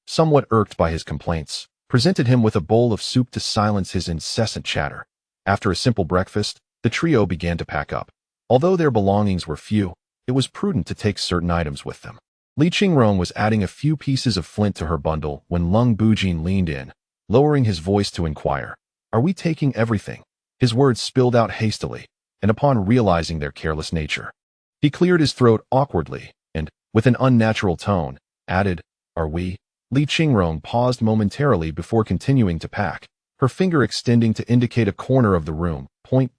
somewhat irked by his complaints, presented him with a bowl of soup to silence his incessant chatter. After a simple breakfast, the trio began to pack up. Although their belongings were few, it was prudent to take certain items with them. Li Qingrong was adding a few pieces of flint to her bundle when Lung Bujin leaned in, lowering his voice to inquire, "Are we taking everything?" His words spilled out hastily, and upon realizing their careless nature, he cleared his throat awkwardly and, with an unnatural tone, added, "Are we?" Li Qingrong paused momentarily before continuing to pack. her finger extending to indicate a corner of the room.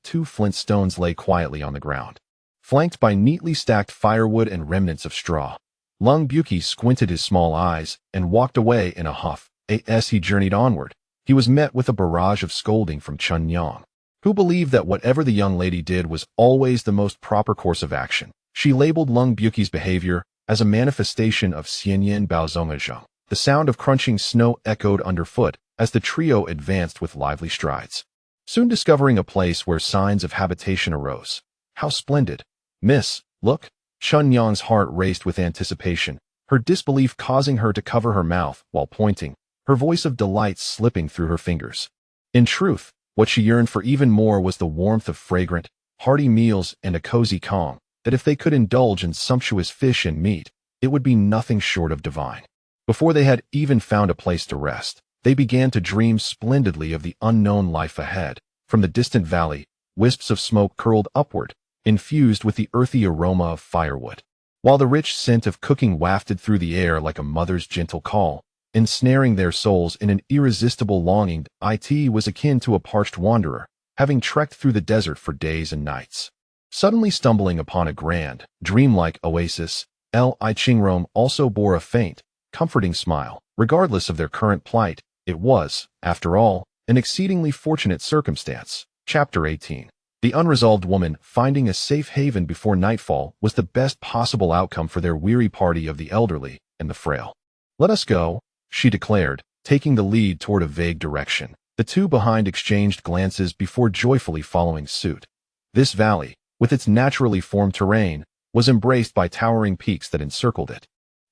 Two flint stones lay quietly on the ground, flanked by neatly stacked firewood and remnants of straw. Lung Buki squinted his small eyes and walked away in a huff. As he journeyed onward, he was met with a barrage of scolding from Qingrong, who believed that whatever the young lady did was always the most proper course of action. She labeled Lung Buki's behavior as a manifestation of Xianyan Baozongazheng. The sound of crunching snow echoed underfoot as the trio advanced with lively strides, soon discovering a place where signs of habitation arose. How splendid! Miss, look! Qingrong's heart raced with anticipation, her disbelief causing her to cover her mouth while pointing, her voice of delight slipping through her fingers. In truth, what she yearned for even more was the warmth of fragrant, hearty meals and a cozy calm, that if they could indulge in sumptuous fish and meat, it would be nothing short of divine. Before they had even found a place to rest, they began to dream splendidly of the unknown life ahead. From the distant valley, wisps of smoke curled upward, infused with the earthy aroma of firewood, while the rich scent of cooking wafted through the air like a mother's gentle call, ensnaring their souls in an irresistible longing. It was akin to a parched wanderer, having trekked through the desert for days and nights, suddenly stumbling upon a grand, dreamlike oasis. Qingrong also bore a faint, comforting smile. Regardless of their current plight, it was, after all, an exceedingly fortunate circumstance. Chapter 18. The unresolved woman finding a safe haven before nightfall was the best possible outcome for their weary party of the elderly and the frail. "Let us go," she declared, taking the lead toward a vague direction. The two behind exchanged glances before joyfully following suit. This valley, with its naturally formed terrain, was embraced by towering peaks that encircled it,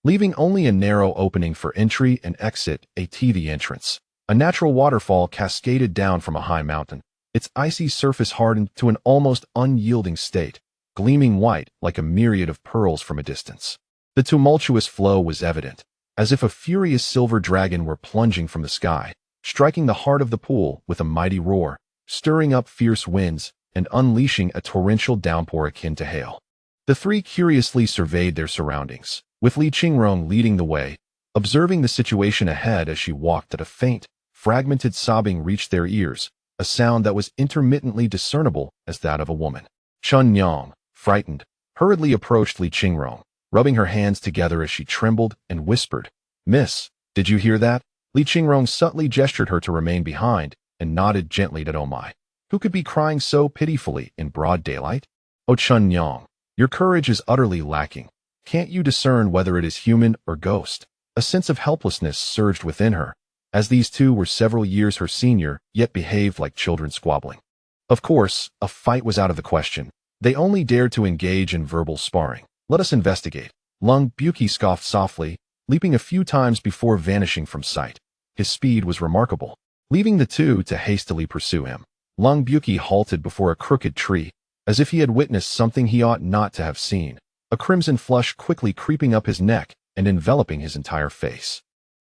leaving only a narrow opening for entry and exit. The entrance, a natural waterfall cascaded down from a high mountain, its icy surface hardened to an almost unyielding state, gleaming white like a myriad of pearls from a distance. The tumultuous flow was evident, as if a furious silver dragon were plunging from the sky, striking the heart of the pool with a mighty roar, stirring up fierce winds, and unleashing a torrential downpour akin to hail. The three curiously surveyed their surroundings, with Qingrong leading the way, observing the situation ahead as she walked. At a faint, fragmented sobbing reached their ears, a sound that was intermittently discernible as that of a woman. Qingrong, frightened, hurriedly approached Qingrong, rubbing her hands together as she trembled and whispered, "Miss, did you hear that?" Qingrong subtly gestured her to remain behind and nodded gently at Oh my. Who could be crying so pitifully in broad daylight? "Oh Qingrong, your courage is utterly lacking. Can't you discern whether it is human or ghost?" A sense of helplessness surged within her, as these two were several years her senior, yet behaved like children squabbling. Of course, a fight was out of the question. They only dared to engage in verbal sparring. "Let us investigate." Lung Buki scoffed softly, leaping a few times before vanishing from sight. His speed was remarkable, leaving the two to hastily pursue him. Lung Buki halted before a crooked tree, as if he had witnessed something he ought not to have seen, a crimson flush quickly creeping up his neck and enveloping his entire face.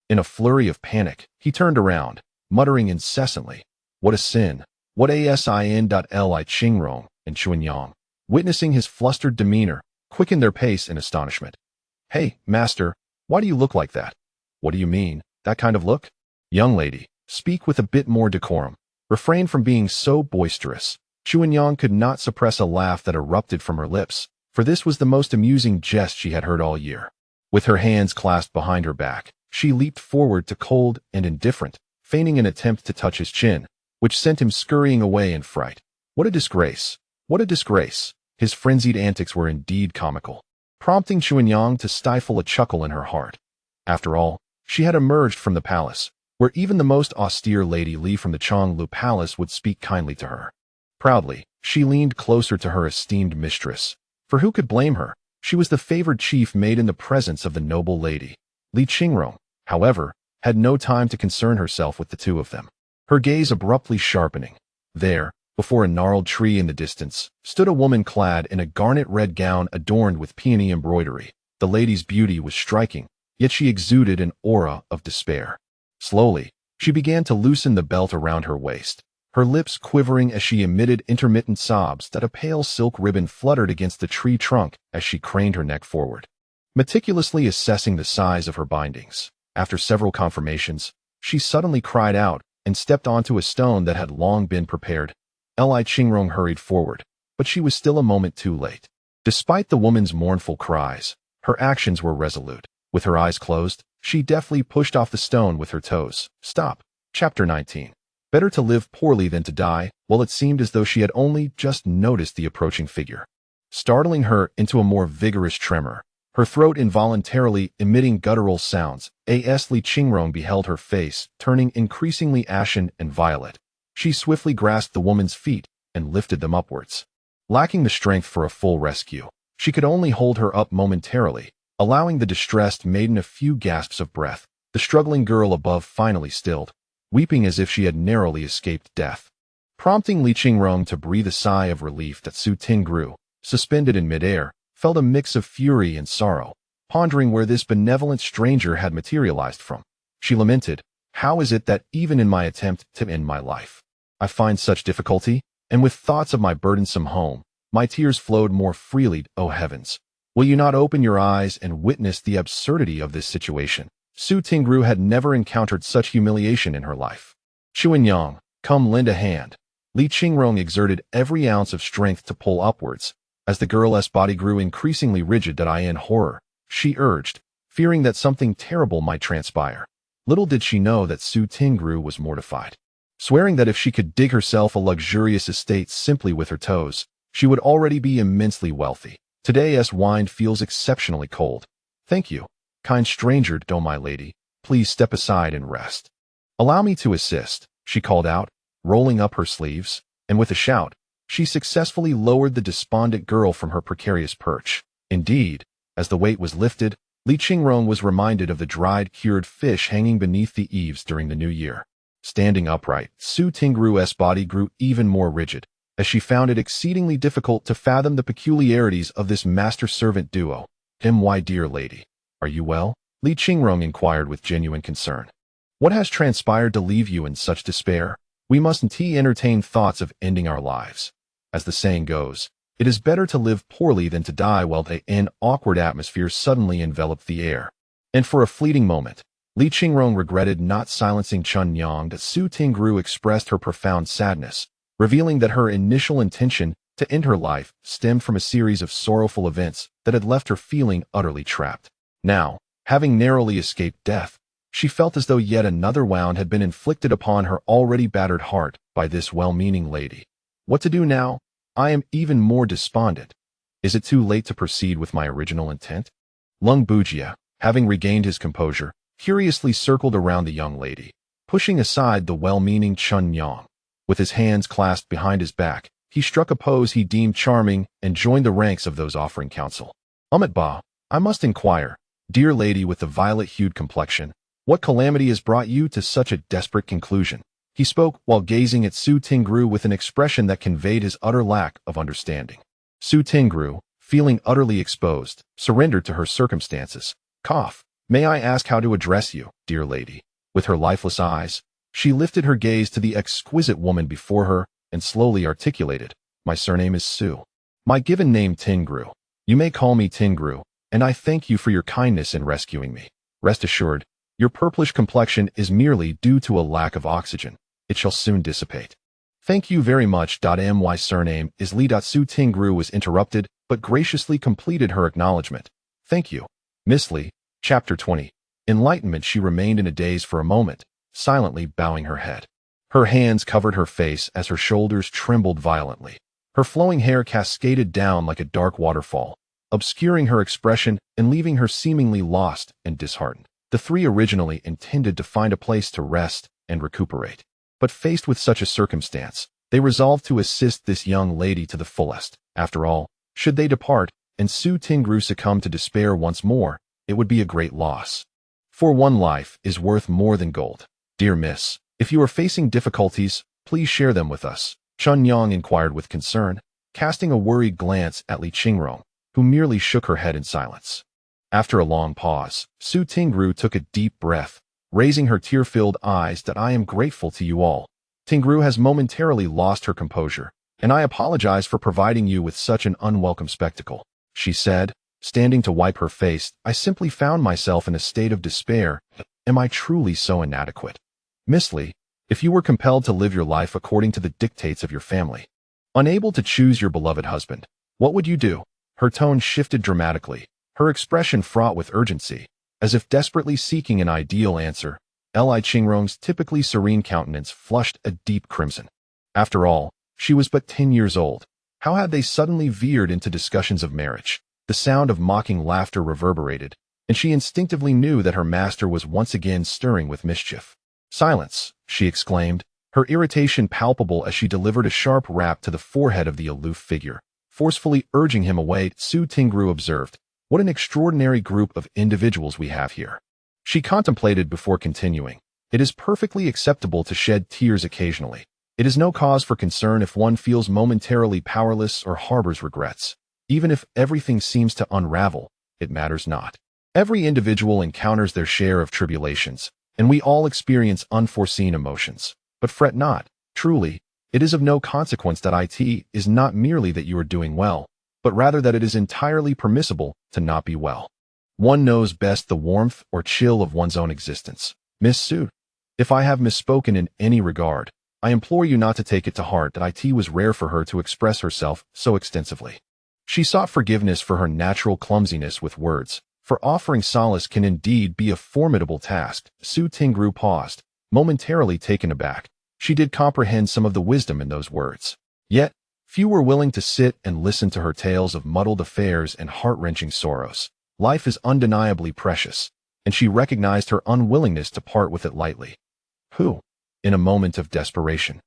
In a flurry of panic, he turned around, muttering incessantly, "What a sin! What a sin!" Qingrong and Qingrong, witnessing his flustered demeanor, quickened their pace in astonishment. "Hey, master, why do you look like that?" "What do you mean, that kind of look?" "Young lady, speak with a bit more decorum. Refrain from being so boisterous." Qingrong could not suppress a laugh that erupted from her lips, for this was the most amusing jest she had heard all year. With her hands clasped behind her back, she leaped forward to cold and indifferent, feigning an attempt to touch his chin, which sent him scurrying away in fright. What a disgrace! What a disgrace! His frenzied antics were indeed comical, prompting Qingrong to stifle a chuckle in her heart. After all, she had emerged from the palace, where even the most austere Lady Li from the Chonglu Palace would speak kindly to her. Proudly, she leaned closer to her esteemed mistress, for who could blame her? She was the favored chief maid in the presence of the noble lady. Qingrong, however, had no time to concern herself with the two of them, her gaze abruptly sharpening. There, before a gnarled tree in the distance, stood a woman clad in a garnet-red gown adorned with peony embroidery. The lady's beauty was striking, yet she exuded an aura of despair. Slowly, she began to loosen the belt around her waist, her lips quivering as she emitted intermittent sobs that a pale silk ribbon fluttered against the tree trunk as she craned her neck forward. Meticulously assessing the size of her bindings, after several confirmations, she suddenly cried out, and stepped onto a stone that had long been prepared. Li Qingrong hurried forward, but she was still a moment too late. Despite the woman's mournful cries, her actions were resolute. With her eyes closed, she deftly pushed off the stone with her toes. Stop. Chapter 19. Better to live poorly than to die. Well, it seemed as though she had only just noticed the approaching figure, startling her into a more vigorous tremor, her throat involuntarily emitting guttural sounds. As Li Qingrong beheld her face, turning increasingly ashen and violet. She swiftly grasped the woman's feet and lifted them upwards. Lacking the strength for a full rescue, she could only hold her up momentarily, allowing the distressed maiden a few gasps of breath. The struggling girl above finally stilled, weeping as if she had narrowly escaped death, prompting Li Qingrong to breathe a sigh of relief. That Su Tingru, suspended in midair, felt a mix of fury and sorrow, pondering where this benevolent stranger had materialized from. She lamented, "How is it that even in my attempt to end my life, I find such difficulty? And with thoughts of my burdensome home, my tears flowed more freely. O heavens, will you not open your eyes and witness the absurdity of this situation?" Su Tingru had never encountered such humiliation in her life. "Chuanyang, come lend a hand." Li Qingrong exerted every ounce of strength to pull upwards. As the girl's body grew increasingly rigid, in horror, she urged, fearing that something terrible might transpire. Little did she know that Su Tingru was mortified, swearing that if she could dig herself a luxurious estate simply with her toes, she would already be immensely wealthy. "Today's wine feels exceptionally cold. Thank you, kind stranger. Do my lady, please step aside and rest. Allow me to assist," she called out, rolling up her sleeves, and with a shout, she successfully lowered the despondent girl from her precarious perch. Indeed, as the weight was lifted, Li Qingrong was reminded of the dried, cured fish hanging beneath the eaves during the new year. Standing upright, Su Tingru's body grew even more rigid, as she found it exceedingly difficult to fathom the peculiarities of this master-servant duo. "My dear lady, are you well?" Li Qingrong inquired with genuine concern. "What has transpired to leave you in such despair?" "We mustn't entertain thoughts of ending our lives. As the saying goes, it is better to live poorly than to die well." An awkward atmosphere suddenly enveloped the air, and for a fleeting moment, Li Qingrong regretted not silencing Chuanyang. That Su Tingru expressed her profound sadness, revealing that her initial intention to end her life stemmed from a series of sorrowful events that had left her feeling utterly trapped. Now, having narrowly escaped death, she felt as though yet another wound had been inflicted upon her already battered heart by this well-meaning lady. What to do now? I am even more despondent. Is it too late to proceed with my original intent? Lung Bujia, having regained his composure, curiously circled around the young lady, pushing aside the well-meaning Chuanyang. With his hands clasped behind his back, he struck a pose he deemed charming and joined the ranks of those offering counsel. "Ba, I must inquire, dear lady with the violet-hued complexion, what calamity has brought you to such a desperate conclusion?" He spoke while gazing at Su Tingru with an expression that conveyed his utter lack of understanding. Su Tingru, feeling utterly exposed, surrendered to her circumstances. "Cough. May I ask how to address you, dear lady?" With her lifeless eyes, she lifted her gaze to the exquisite woman before her and slowly articulated, "My surname is Su. My given name Tingru. You may call me Tingru, and I thank you for your kindness in rescuing me. Rest assured, your purplish complexion is merely due to a lack of oxygen. It shall soon dissipate." "Thank you very much. My surname is Li. Su Tingru was interrupted, but graciously completed her acknowledgement. "Thank you, Miss Li." Chapter 20. Enlightenment. She remained in a daze for a moment, silently bowing her head. Her hands covered her face as her shoulders trembled violently. Her flowing hair cascaded down like a dark waterfall, obscuring her expression and leaving her seemingly lost and disheartened. The three originally intended to find a place to rest and recuperate, but faced with such a circumstance, they resolved to assist this young lady to the fullest. After all, should they depart, and Su Tingru succumb to despair once more, it would be a great loss. For one life is worth more than gold. "Dear miss, if you are facing difficulties, please share them with us," Chuanyang inquired with concern, casting a worried glance at Li Qingrong, who merely shook her head in silence. After a long pause, Su Tingru took a deep breath, raising her tear-filled eyes. "I am grateful to you all. Tingru has momentarily lost her composure, and I apologize for providing you with such an unwelcome spectacle," she said, standing to wipe her face. "I simply found myself in a state of despair. Am I truly so inadequate?" "Miss Li, If you were compelled to live your life according to the dictates of your family, unable to choose your beloved husband, what would you do? Her tone shifted dramatically, her expression fraught with urgency, as if desperately seeking an ideal answer. Li Qingrong's typically serene countenance flushed a deep crimson. After all, she was but 10 years old. How had they suddenly veered into discussions of marriage? The sound of mocking laughter reverberated, and she instinctively knew that her master was once again stirring with mischief. "Silence," she exclaimed, her irritation palpable as she delivered a sharp rap to the forehead of the aloof figure, forcefully urging him away. Su Tingru observed, "What an extraordinary group of individuals we have here." She contemplated before continuing. "It is perfectly acceptable to shed tears occasionally. It is no cause for concern if one feels momentarily powerless or harbors regrets. Even if everything seems to unravel, it matters not. Every individual encounters their share of tribulations, and we all experience unforeseen emotions. But fret not. Truly, it is of no consequence that it is not merely that you are doing well, but rather that it is entirely permissible to not be well. One knows best the warmth or chill of one's own existence. Miss Su, if I have misspoken in any regard, I implore you not to take it to heart that it was rare for her to express herself so extensively. She sought forgiveness for her natural clumsiness with words, for offering solace can indeed be a formidable task. Su Tingru paused, momentarily taken aback. She did comprehend some of the wisdom in those words. Yet, few were willing to sit and listen to her tales of muddled affairs and heart-wrenching sorrows. Life is undeniably precious, and she recognized her unwillingness to part with it lightly. Who, in a moment of desperation,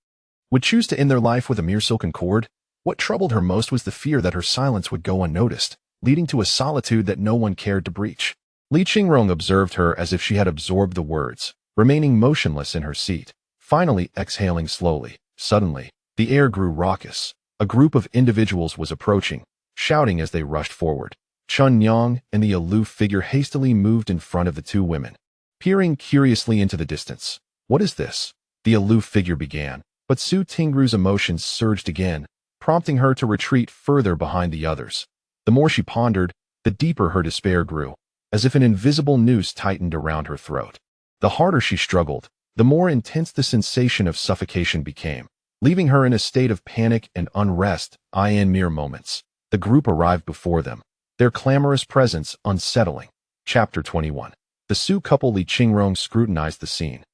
would choose to end their life with a mere silken cord? What troubled her most was the fear that her silence would go unnoticed, leading to a solitude that no one cared to breach. Li Qingrong observed her as if she had absorbed the words, remaining motionless in her seat, finally exhaling slowly. Suddenly, the air grew raucous. A group of individuals was approaching, shouting as they rushed forward. Chun Yang and the aloof figure hastily moved in front of the two women, peering curiously into the distance. "What is this?" the aloof figure began, but Su Tingru's emotions surged again, prompting her to retreat further behind the others. The more she pondered, the deeper her despair grew, as if an invisible noose tightened around her throat. The harder she struggled, the more intense the sensation of suffocation became, leaving her in a state of panic and unrest. In mere moments, the group arrived before them, their clamorous presence unsettling. Chapter 21. The Su couple. Li Qingrong scrutinized the scene,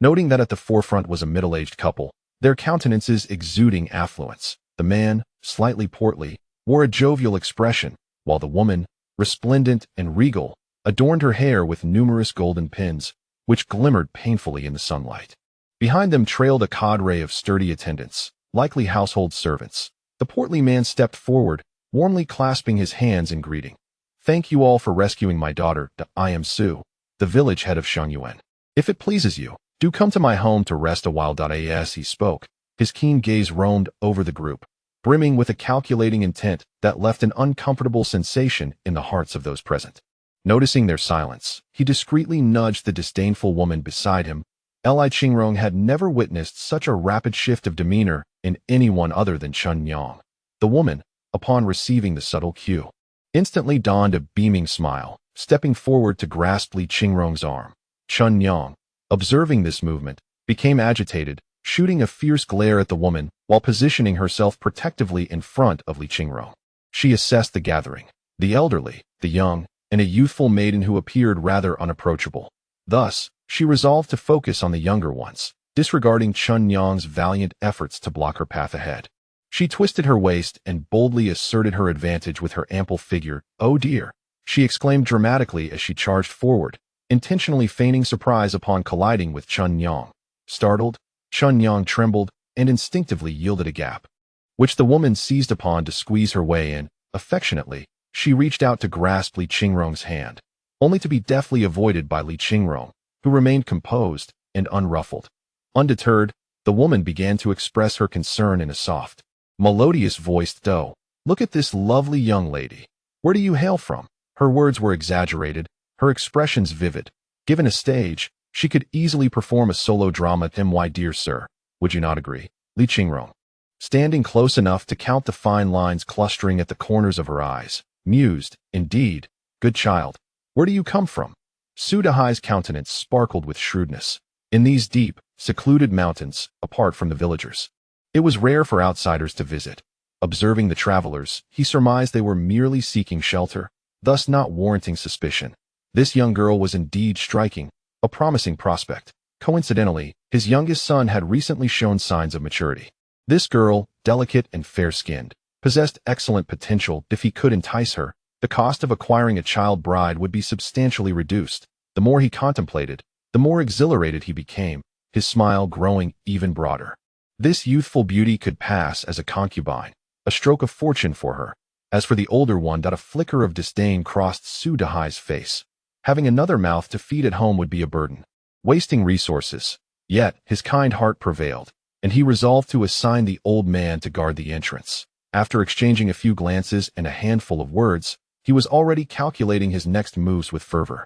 noting that at the forefront was a middle-aged couple, their countenances exuding affluence. The man, slightly portly, wore a jovial expression, while the woman, resplendent and regal, adorned her hair with numerous golden pins, which glimmered painfully in the sunlight. Behind them trailed a cadre of sturdy attendants, likely household servants. The portly man stepped forward, warmly clasping his hands in greeting. "Thank you all for rescuing my daughter. I am Su, the village head of Shangyuan. If it pleases you, do come to my home to rest a while." As he spoke, his keen gaze roamed over the group, brimming with a calculating intent that left an uncomfortable sensation in the hearts of those present. Noticing their silence, he discreetly nudged the disdainful woman beside him. Li Qingrong had never witnessed such a rapid shift of demeanor in anyone other than Chun Yang. The woman, upon receiving the subtle cue, instantly donned a beaming smile, stepping forward to grasp Li Qingrong's arm. Chun Yang, observing this movement, became agitated, shooting a fierce glare at the woman while positioning herself protectively in front of Li Qingrong. She assessed the gathering, the elderly, the young, and a youthful maiden who appeared rather unapproachable. Thus, she resolved to focus on the younger ones, disregarding Chun Yang's valiant efforts to block her path ahead. She twisted her waist and boldly asserted her advantage with her ample figure. "Oh dear!" she exclaimed dramatically as she charged forward, intentionally feigning surprise upon colliding with Chun Yang. Startled, Chun Yang trembled and instinctively yielded a gap, which the woman seized upon to squeeze her way in. Affectionately, she reached out to grasp Li Qingrong's hand, only to be deftly avoided by Li Qingrong, who remained composed and unruffled. Undeterred, the woman began to express her concern in a soft, melodious voiced "Doe, look at this lovely young lady. Where do you hail from?" Her words were exaggerated, her expressions vivid. Given a stage, she could easily perform a solo drama. "My dear sir, would you not agree?" Li Qingrong, standing close enough to count the fine lines clustering at the corners of her eyes, mused. "Indeed, good child. Where do you come from?" Su Dehai's countenance sparkled with shrewdness. in these deep, secluded mountains, apart from the villagers. It was rare for outsiders to visit. Observing the travelers, he surmised they were merely seeking shelter, thus not warranting suspicion. This young girl was indeed striking, a promising prospect. Coincidentally, his youngest son had recently shown signs of maturity. This girl, delicate and fair-skinned, possessed excellent potential. If he could entice her, the cost of acquiring a child bride would be substantially reduced. The more he contemplated, the more exhilarated he became, his smile growing even broader. This youthful beauty could pass as a concubine, a stroke of fortune for her. As for the older one, a flicker of disdain crossed Zhuojun's face. Having another mouth to feed at home would be a burden, wasting resources. Yet his kind heart prevailed, and he resolved to assign the old man to guard the entrance. After exchanging a few glances and a handful of words, he was already calculating his next moves with fervor.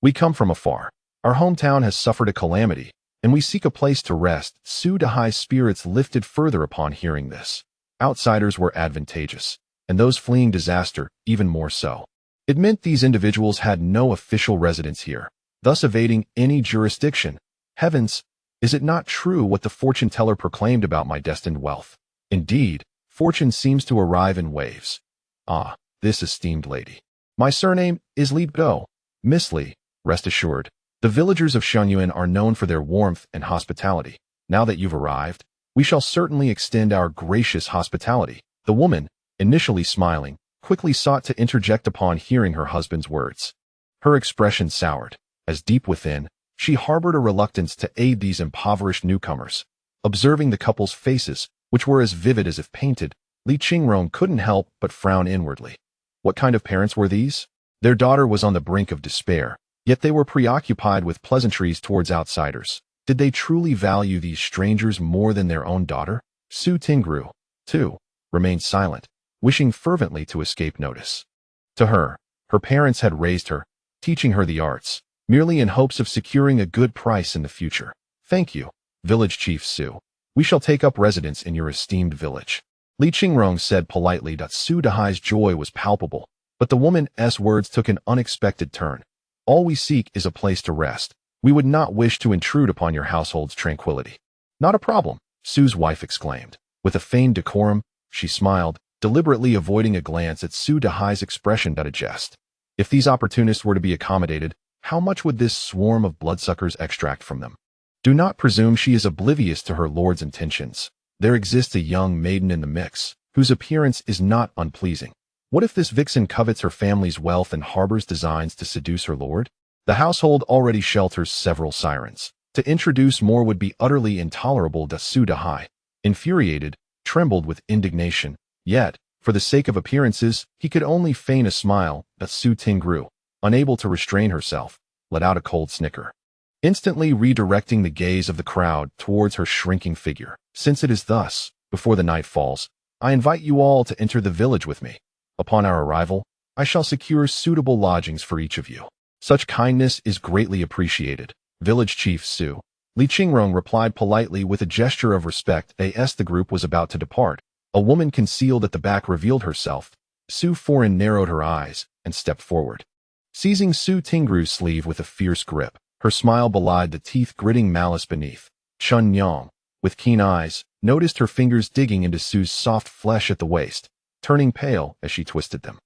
"We come from afar. Our hometown has suffered a calamity, and we seek a place to rest." Zhuojun's spirits lifted further upon hearing this. Outsiders were advantageous, and those fleeing disaster even more so. It meant these individuals had no official residence here, thus evading any jurisdiction. Heavens, is it not true what the fortune teller proclaimed about my destined wealth? Indeed, fortune seems to arrive in waves. Ah, this esteemed lady. My surname is Li Go. Miss Li, rest assured, the villagers of Xianyuan are known for their warmth and hospitality. Now that you've arrived, we shall certainly extend our gracious hospitality. The woman, initially smiling, quickly sought to interject upon hearing her husband's words. Her expression soured, as deep within, she harbored a reluctance to aid these impoverished newcomers. Observing the couple's faces, which were as vivid as if painted, Li Qingrong couldn't help but frown inwardly. What kind of parents were these? Their daughter was on the brink of despair, yet they were preoccupied with pleasantries towards outsiders. Did they truly value these strangers more than their own daughter? Su Tingru, too, remained silent, wishing fervently to escape notice. To her, her parents had raised her, teaching her the arts, merely in hopes of securing a good price in the future. Thank you, village chief Su. We shall take up residence in your esteemed village. Li Qingrong said politely. Zhuojun's joy was palpable, but the woman's words took an unexpected turn. All we seek is a place to rest. We would not wish to intrude upon your household's tranquility. Not a problem, Su's wife exclaimed. With a feigned decorum, she smiled, deliberately avoiding a glance at Zhuojun's expression. A jest. If these opportunists were to be accommodated, how much would this swarm of bloodsuckers extract from them? Do not presume she is oblivious to her lord's intentions. There exists a young maiden in the mix, whose appearance is not unpleasing. What if this vixen covets her family's wealth and harbors designs to seduce her lord? The household already shelters several sirens. To introduce more would be utterly intolerable. Zhuojun, infuriated, trembled with indignation. Yet, for the sake of appearances, he could only feign a smile. Su Tingru, unable to restrain herself, let out a cold snicker, instantly redirecting the gaze of the crowd towards her shrinking figure. Since it is thus, before the night falls, I invite you all to enter the village with me. Upon our arrival, I shall secure suitable lodgings for each of you. Such kindness is greatly appreciated, village chief Su. Li Qingrong replied politely with a gesture of respect. As the group was about to depart, a woman concealed at the back revealed herself. Su Foreign narrowed her eyes and stepped forward, seizing Su Tingru's sleeve with a fierce grip. Her smile belied the teeth-gritting malice beneath. Chun Yang, with keen eyes, noticed her fingers digging into Su's soft flesh at the waist, turning pale as she twisted them.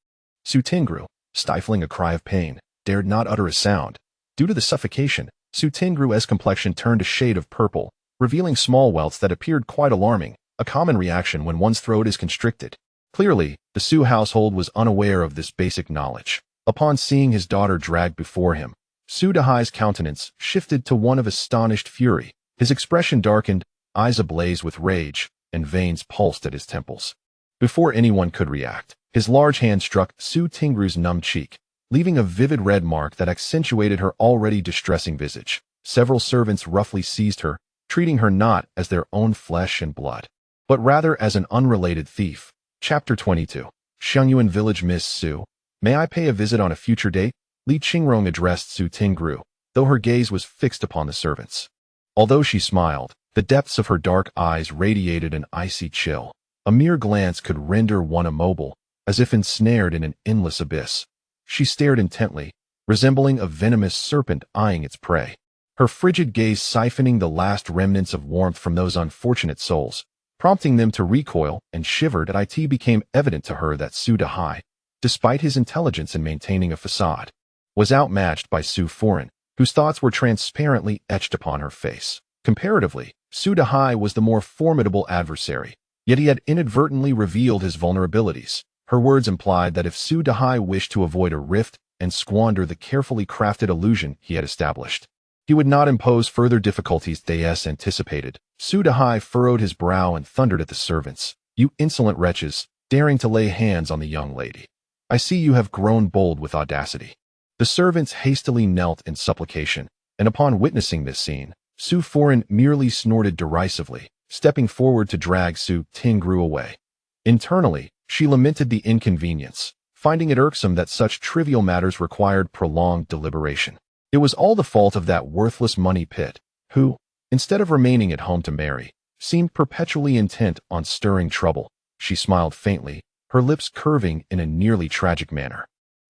Su Tingru, stifling a cry of pain, dared not utter a sound. Due to the suffocation, Su Tingru's complexion turned a shade of purple, revealing small welts that appeared quite alarming, a common reaction when one's throat is constricted. Clearly, the Su household was unaware of this basic knowledge. Upon seeing his daughter dragged before him, Zhuojun's countenance shifted to one of astonished fury. His expression darkened, eyes ablaze with rage, and veins pulsed at his temples. Before anyone could react, his large hand struck Su Tingru's numb cheek, leaving a vivid red mark that accentuated her already distressing visage. Several servants roughly seized her, treating her not as their own flesh and blood, but rather as an unrelated thief. Chapter 22. Xianyuan Village. Miss Su, may I pay a visit on a future date? Li Qingrong addressed Su Tingru, though her gaze was fixed upon the servants. Although she smiled, the depths of her dark eyes radiated an icy chill. A mere glance could render one immobile, as if ensnared in an endless abyss. She stared intently, resembling a venomous serpent eyeing its prey. her frigid gaze siphoning the last remnants of warmth from those unfortunate souls, prompting them to recoil and shiver. It became evident to her that Xihe, despite his intelligence in maintaining a facade, was outmatched by Foreign, whose thoughts were transparently etched upon her face. Comparatively, Xihe was the more formidable adversary, yet he had inadvertently revealed his vulnerabilities. Her words implied that if Xihe wished to avoid a rift and squander the carefully crafted illusion he had established, he would not impose further difficulties than anticipated. Xihe furrowed his brow and thundered at the servants. "You insolent wretches, daring to lay hands on the young lady. I see you have grown bold with audacity." The servants hastily knelt in supplication, and upon witnessing this scene, Foreign merely snorted derisively, stepping forward to drag Tingru away. Internally, she lamented the inconvenience, finding it irksome that such trivial matters required prolonged deliberation. It was all the fault of that worthless money pit, who, instead of remaining at home to marry, seemed perpetually intent on stirring trouble. She smiled faintly, her lips curving in a nearly tragic manner.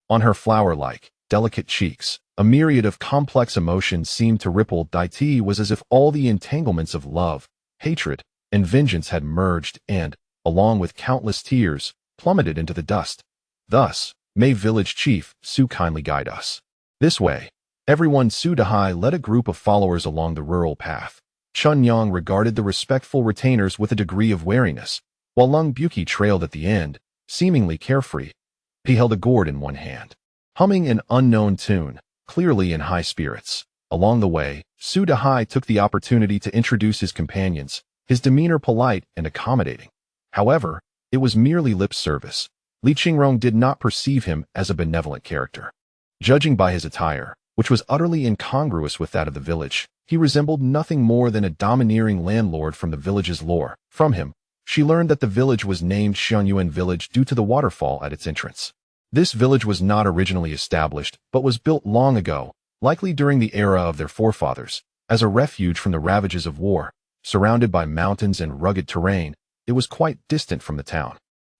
On her flower-like, delicate cheeks, a myriad of complex emotions seemed to ripple. It was as if all the entanglements of love, hatred, and vengeance had merged and, along with countless tears, plummeted into the dust. "Thus, may village chief Su kindly guide us. This way." Everyone. Xihe led a group of followers along the rural path. Chunyang regarded the respectful retainers with a degree of wariness, while Lung Buki trailed at the end, seemingly carefree. He held a gourd in one hand, humming an unknown tune, clearly in high spirits. Along the way, Xihe took the opportunity to introduce his companions, his demeanor polite and accommodating. However, it was merely lip service. Qingrong did not perceive him as a benevolent character. Judging by his attire, which was utterly incongruous with that of the village, he resembled nothing more than a domineering landlord from the village's lore. From him, she learned that the village was named Xianyuan Village due to the waterfall at its entrance. This village was not originally established, but was built long ago, likely during the era of their forefathers, as a refuge from the ravages of war. Surrounded by mountains and rugged terrain, it was quite distant from the town.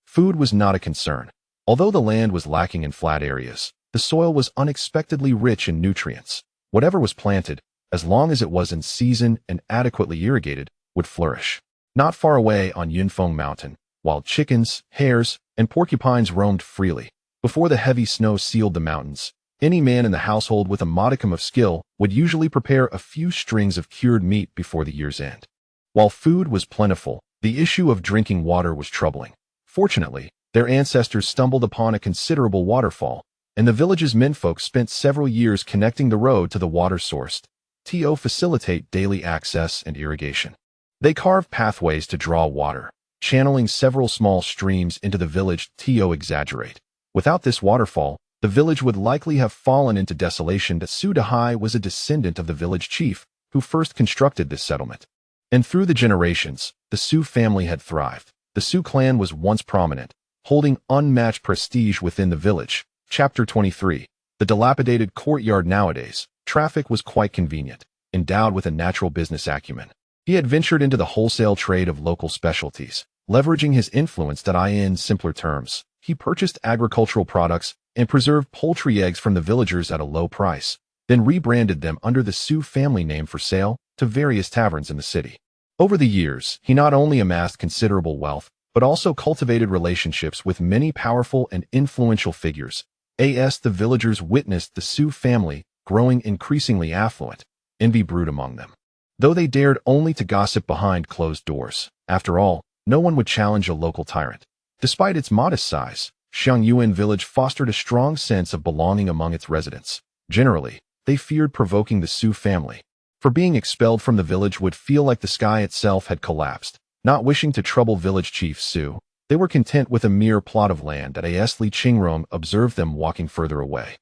Food was not a concern. Although the land was lacking in flat areas, the soil was unexpectedly rich in nutrients. Whatever was planted, as long as it was in season and adequately irrigated, would flourish. Not far away on Yunfeng Mountain, wild chickens, hares, and porcupines roamed freely. Before the heavy snow sealed the mountains, any man in the household with a modicum of skill would usually prepare a few strings of cured meat before the year's end. While food was plentiful, the issue of drinking water was troubling. Fortunately, their ancestors stumbled upon a considerable waterfall, and the village's menfolk spent several years connecting the road to the water source to facilitate daily access and irrigation. They carved pathways to draw water, channeling several small streams into the village to exaggerate. Without this waterfall, the village would likely have fallen into desolation. Xihe was a descendant of the village chief, who first constructed this settlement. And through the generations, the Su family had thrived. The Su clan was once prominent, holding unmatched prestige within the village. Chapter 23. The dilapidated courtyard. Nowadays, traffic was quite convenient. Endowed with a natural business acumen, he had ventured into the wholesale trade of local specialties. Leveraging his influence in simpler terms, he purchased agricultural products and preserved poultry eggs from the villagers at a low price, then rebranded them under the Su family name for sale to various taverns in the city. Over the years, he not only amassed considerable wealth, but also cultivated relationships with many powerful and influential figures. The villagers witnessed the Su family growing increasingly affluent. Envy brewed among them, though they dared only to gossip behind closed doors. After all, no one would challenge a local tyrant. Despite its modest size, Xianyuan Village fostered a strong sense of belonging among its residents. Generally, they feared provoking the Su family, for being expelled from the village would feel like the sky itself had collapsed. Not wishing to trouble village chief Su, they were content with a mere plot of land. Qingrong observed them walking further away.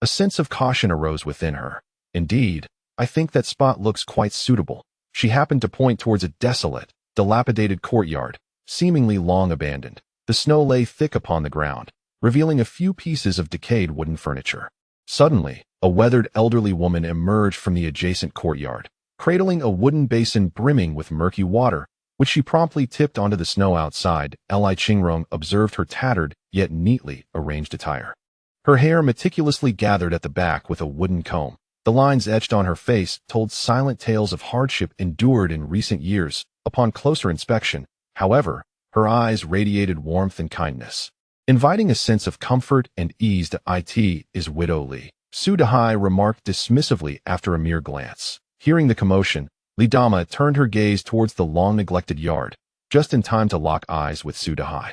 A sense of caution arose within her. "Indeed, I think that spot looks quite suitable." She happened to point towards a desolate, dilapidated courtyard, seemingly long abandoned. The snow lay thick upon the ground, revealing a few pieces of decayed wooden furniture. Suddenly, a weathered elderly woman emerged from the adjacent courtyard, cradling a wooden basin brimming with murky water, which she promptly tipped onto the snow outside. Qingrong observed her tattered, yet neatly arranged attire. Her hair meticulously gathered at the back with a wooden comb, The lines etched on her face told silent tales of hardship endured in recent years. Upon closer inspection, however, her eyes radiated warmth and kindness, inviting a sense of comfort and ease. The "It is Widow Li," Su Dehai remarked dismissively after a mere glance. Hearing the commotion, Li Dama turned her gaze towards the long-neglected yard, just in time to lock eyes with Su Dehai.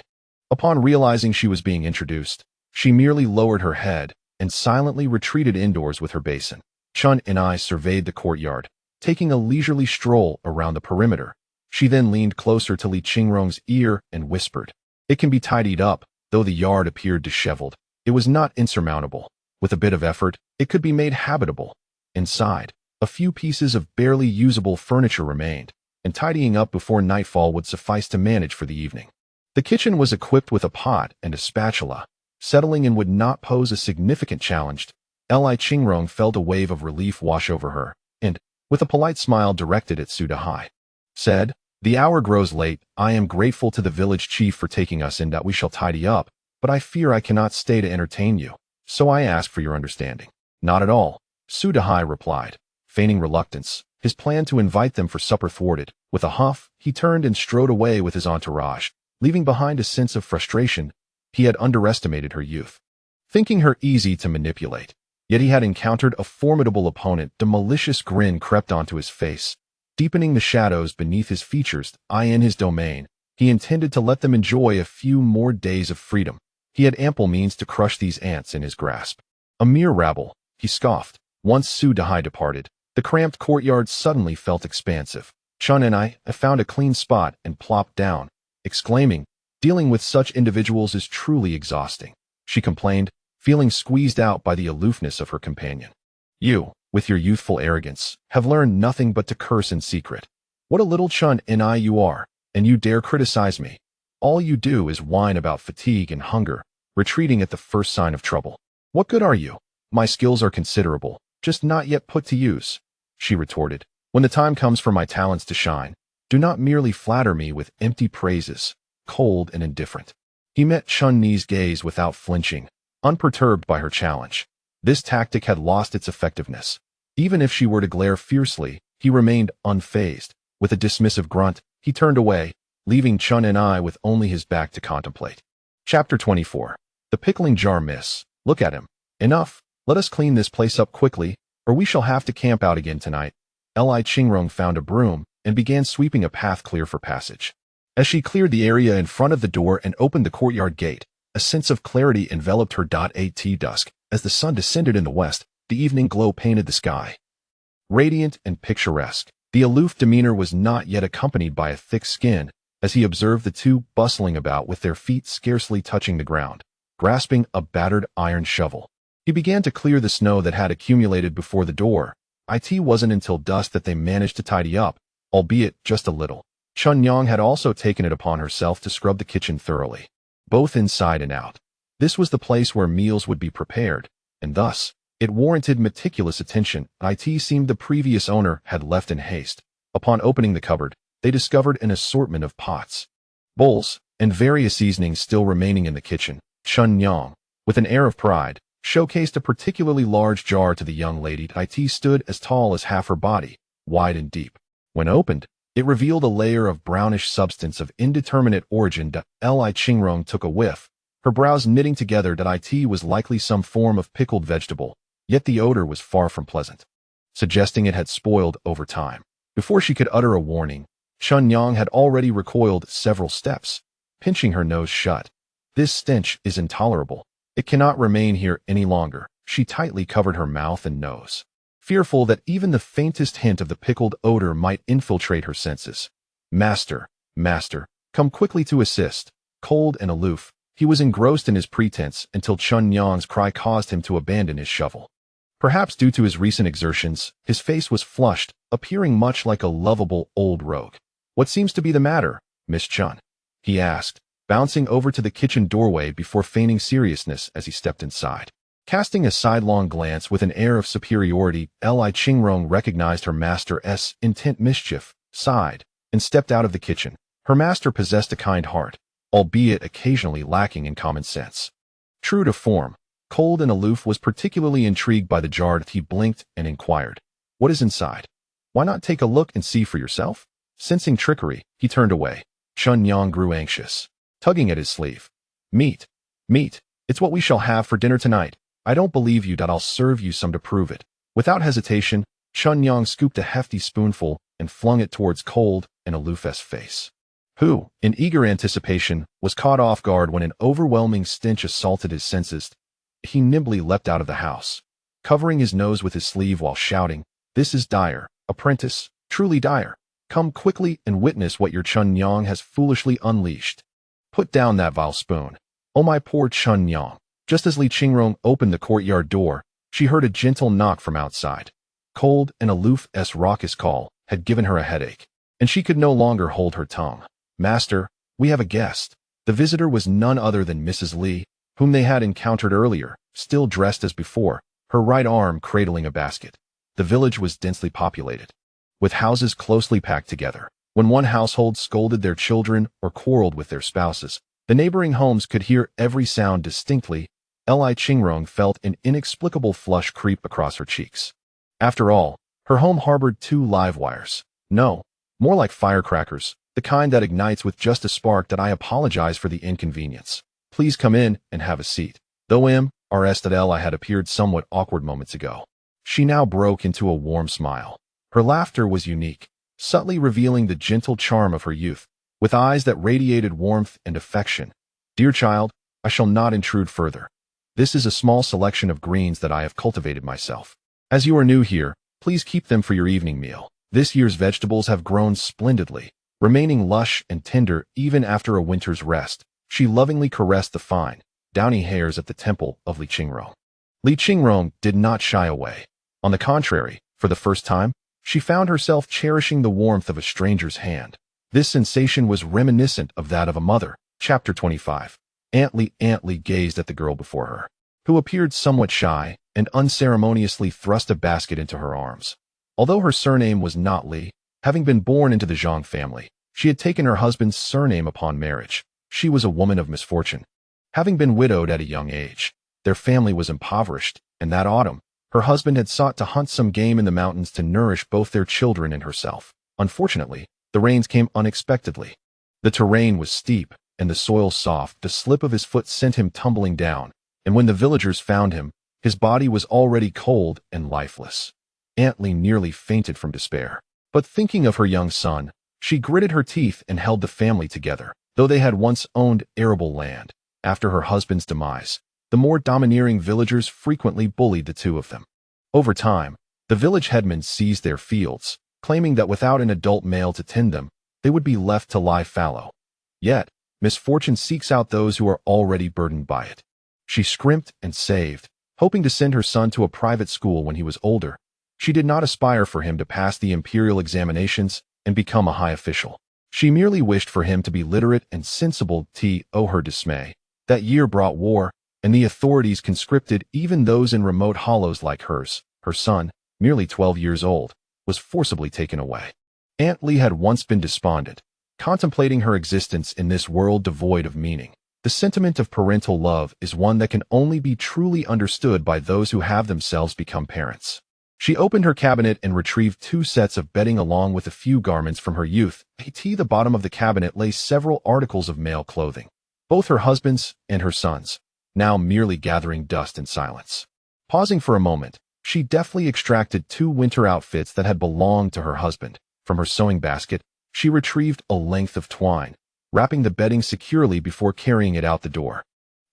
Upon realizing she was being introduced, she merely lowered her head and silently retreated indoors with her basin. Chun and I surveyed the courtyard, taking a leisurely stroll around the perimeter. She then leaned closer to Li Qingrong's ear and whispered, "It can be tidied up." Though the yard appeared disheveled, it was not insurmountable. With a bit of effort, it could be made habitable. Inside, a few pieces of barely usable furniture remained, and tidying up before nightfall would suffice to manage for the evening. The kitchen was equipped with a pot and a spatula. Settling in would not pose a significant challenge. Li Qingrong felt a wave of relief wash over her, and, with a polite smile directed at Su Dehai, said, "The hour grows late. I am grateful to the village chief for taking us in that we shall tidy up, but I fear I cannot stay to entertain you, so I ask for your understanding." "Not at all," Su Dehai replied, feigning reluctance. His plan to invite them for supper thwarted. With a huff, he turned and strode away with his entourage, leaving behind a sense of frustration. He had underestimated her youth, thinking her easy to manipulate. Yet he had encountered a formidable opponent. The malicious grin crept onto his face, deepening the shadows beneath his features. In his domain, he intended to let them enjoy a few more days of freedom. He had ample means to crush these ants in his grasp. "A mere rabble," he scoffed. Once Su Dehai departed, the cramped courtyard suddenly felt expansive. Chun and I found a clean spot and plopped down, exclaiming, "Dealing with such individuals is truly exhausting," she complained, feeling squeezed out by the aloofness of her companion. "You, with your youthful arrogance, have learned nothing but to curse in secret. What a little Chun and I you are, and you dare criticize me. All you do is whine about fatigue and hunger, retreating at the first sign of trouble. What good are you? My skills are considerable, just not yet put to use," she retorted. "When the time comes for my talents to shine, do not merely flatter me with empty praises." Cold and indifferent, he met Chun Ni's gaze without flinching, unperturbed by her challenge. This tactic had lost its effectiveness. Even if she were to glare fiercely, he remained unfazed. With a dismissive grunt, he turned away, leaving Chun and I with only his back to contemplate. Chapter 24. The pickling jar miss. "Look at him. Enough. Let us clean this place up quickly, or we shall have to camp out again tonight." Li Qingrong found a broom and began sweeping a path clear for passage. As she cleared the area in front of the door and opened the courtyard gate, a sense of clarity enveloped her. At dusk, as the sun descended in the west, the evening glow painted the sky radiant and picturesque. The aloof demeanor was not yet accompanied by a thick skin, as he observed the two bustling about with their feet scarcely touching the ground, grasping a battered iron shovel. He began to clear the snow that had accumulated before the door. It wasn't until dusk that they managed to tidy up, albeit just a little. Chun Yang had also taken it upon herself to scrub the kitchen thoroughly, both inside and out. This was the place where meals would be prepared, and thus, it warranted meticulous attention. It seemed the previous owner had left in haste. Upon opening the cupboard, they discovered an assortment of pots, bowls, and various seasonings still remaining in the kitchen. Chun Yang, with an air of pride, showcased a particularly large jar to the young lady. It stood as tall as half her body, wide and deep. When opened, it revealed a layer of brownish substance of indeterminate origin. Li Qingrong took a whiff, her brows knitting together. It was likely some form of pickled vegetable, yet the odor was far from pleasant, suggesting it had spoiled over time. Before she could utter a warning, Chun Yang had already recoiled several steps, pinching her nose shut. "This stench is intolerable. It cannot remain here any longer." She tightly covered her mouth and nose, fearful that even the faintest hint of the pickled odor might infiltrate her senses. Master, come quickly to assist." Cold and aloof, he was engrossed in his pretense until Chun Yang's cry caused him to abandon his shovel. Perhaps due to his recent exertions, his face was flushed, appearing much like a lovable old rogue. "What seems to be the matter, Miss Chun?" he asked, bouncing over to the kitchen doorway before feigning seriousness as he stepped inside. Casting a sidelong glance with an air of superiority, Li Qingrong recognized her master's intent. Mischief, sighed, and stepped out of the kitchen. Her master possessed a kind heart, albeit occasionally lacking in common sense. True to form, Cold and aloof was particularly intrigued by the jar. He blinked and inquired, "What is inside? Why not take a look and see for yourself?" Sensing trickery, he turned away. Qingrong grew anxious, tugging at his sleeve. Meat. Meat. It's what we shall have for dinner tonight. I don't believe you that I'll serve you some to prove it." Without hesitation, Qingrong scooped a hefty spoonful and flung it towards Cold and Aloof's face, who, in eager anticipation, was caught off guard when an overwhelming stench assaulted his senses. He nimbly leapt out of the house, covering his nose with his sleeve while shouting, "This is dire, apprentice, truly dire. Come quickly and witness what your Qingrong has foolishly unleashed. Put down that vile spoon. Oh, my poor Qingrong." Just as Li Qingrong opened the courtyard door, she heard a gentle knock from outside. Cold and Aloof's raucous call had given her a headache, and she could no longer hold her tongue. "Master, we have a guest." The visitor was none other than Mrs. Li, whom they had encountered earlier, still dressed as before, her right arm cradling a basket. The village was densely populated, with houses closely packed together. When one household scolded their children or quarreled with their spouses, the neighboring homes could hear every sound distinctly. Li Qingrong felt an inexplicable flush creep across her cheeks. After all, her home harbored 2 live wires. No, more like firecrackers, the kind that ignites with just a spark. "That I apologize for the inconvenience. Please come in and have a seat." Though M.R.S. that Li had appeared somewhat awkward moments ago, she now broke into a warm smile. Her laughter was unique, subtly revealing the gentle charm of her youth, with eyes that radiated warmth and affection. "Dear child, I shall not intrude further. This is a small selection of greens that I have cultivated myself. As you are new here, please keep them for your evening meal. This year's vegetables have grown splendidly, remaining lush and tender even after a winter's rest." She lovingly caressed the fine, downy hairs at the temple of Li Qingrong. Li Qingrong did not shy away. On the contrary, for the first time, she found herself cherishing the warmth of a stranger's hand. This sensation was reminiscent of that of a mother. Chapter 25. Aunt Li gazed at the girl before her, who appeared somewhat shy, and unceremoniously thrust a basket into her arms. Although her surname was not Li, having been born into the Zhang family, she had taken her husband's surname upon marriage. She was a woman of misfortune. Having been widowed at a young age, their family was impoverished, and that autumn, her husband had sought to hunt some game in the mountains to nourish both their children and herself. Unfortunately, the rains came unexpectedly. The terrain was steep, and the soil soft. The slip of his foot sent him tumbling down, and when the villagers found him, his body was already cold and lifeless. Aunt Li nearly fainted from despair. But thinking of her young son, she gritted her teeth and held the family together. Though they had once owned arable land, after her husband's demise, the more domineering villagers frequently bullied the two of them. Over time, the village headmen seized their fields, claiming that without an adult male to tend them, they would be left to lie fallow. Yet, misfortune seeks out those who are already burdened by it. She scrimped and saved, hoping to send her son to a private school when he was older. She did not aspire for him to pass the imperial examinations and become a high official. She merely wished for him to be literate and sensible. Her dismay. That year brought war, and the authorities conscripted even those in remote hollows like hers. Her son, merely 12 years old, was forcibly taken away. Aunt Li had once been despondent, contemplating her existence in this world devoid of meaning. The sentiment of parental love is one that can only be truly understood by those who have themselves become parents. She opened her cabinet and retrieved 2 sets of bedding along with a few garments from her youth. At the bottom of the cabinet lay several articles of male clothing, both her husband's and her son's, now merely gathering dust in silence. Pausing for a moment, she deftly extracted 2 winter outfits that had belonged to her husband. From her sewing basket, she retrieved a length of twine, wrapping the bedding securely before carrying it out the door.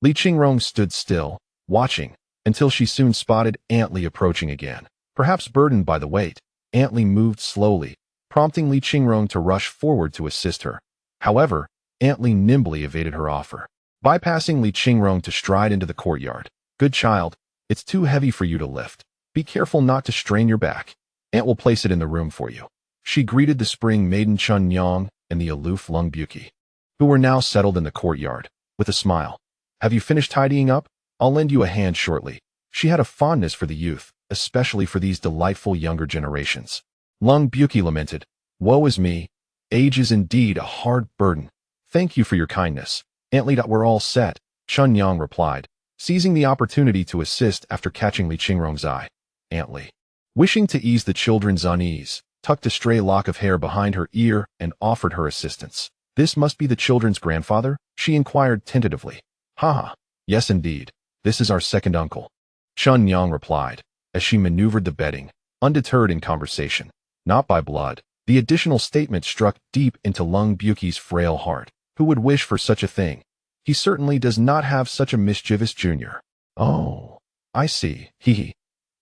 Li Qingrong stood still, watching, until she soon spotted Aunt Li approaching again. Perhaps burdened by the weight, Aunt Li moved slowly, prompting Li Qingrong to rush forward to assist her. However, Aunt Li nimbly evaded her offer, bypassing Li Qingrong to stride into the courtyard. "Good child, it's too heavy for you to lift. Be careful not to strain your back. Aunt will place it in the room for you." She greeted the spring maiden Qingrong and the aloof Lung Buki, who were now settled in the courtyard, with a smile. "Have you finished tidying up? I'll lend you a hand shortly." She had a fondness for the youth, especially for these delightful younger generations. Lung Buki lamented, "Woe is me. Age is indeed a hard burden. Thank you for your kindness, Aunt Li. We're all set," Qingrong replied, seizing the opportunity to assist after catching Li Qingrong's eye. Aunt Li, wishing to ease the children's unease, tucked a stray lock of hair behind her ear and offered her assistance. This must be the children's grandfather? She inquired tentatively. Haha, yes indeed. This is our second uncle. Chun Yang replied, as she maneuvered the bedding, undeterred in conversation. Not by blood. The additional statement struck deep into Lung Buki's frail heart. Who would wish for such a thing? He certainly does not have such a mischievous junior. Oh, I see. Hee.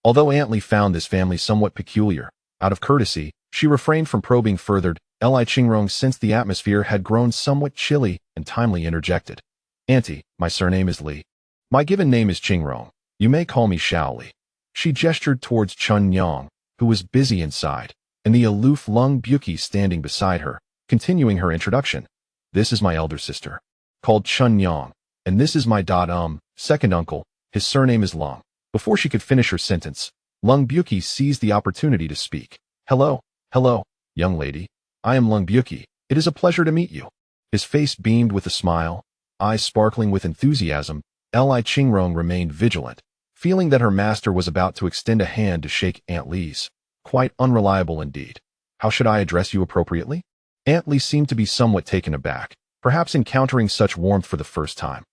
Although Aunt Li found this family somewhat peculiar, out of courtesy, she refrained from probing further. Li Qingrong sensed the atmosphere had grown somewhat chilly and timely interjected. Auntie, my surname is Li. My given name is Qingrong. You may call me Xiao Li. She gestured towards Chun Yang, who was busy inside, and the aloof Lung Buki standing beside her, continuing her introduction. This is my elder sister, called Chun Yang, and this is my second uncle. His surname is Long. Before she could finish her sentence, Lung Buki seized the opportunity to speak. Hello, young lady. I am Lung Buki. It is a pleasure to meet you. His face beamed with a smile, eyes sparkling with enthusiasm. Li Qingrong remained vigilant, feeling that her master was about to extend a hand to shake Aunt Li's. Quite unreliable indeed. How should I address you appropriately? Aunt Li seemed to be somewhat taken aback, perhaps encountering such warmth for the first time.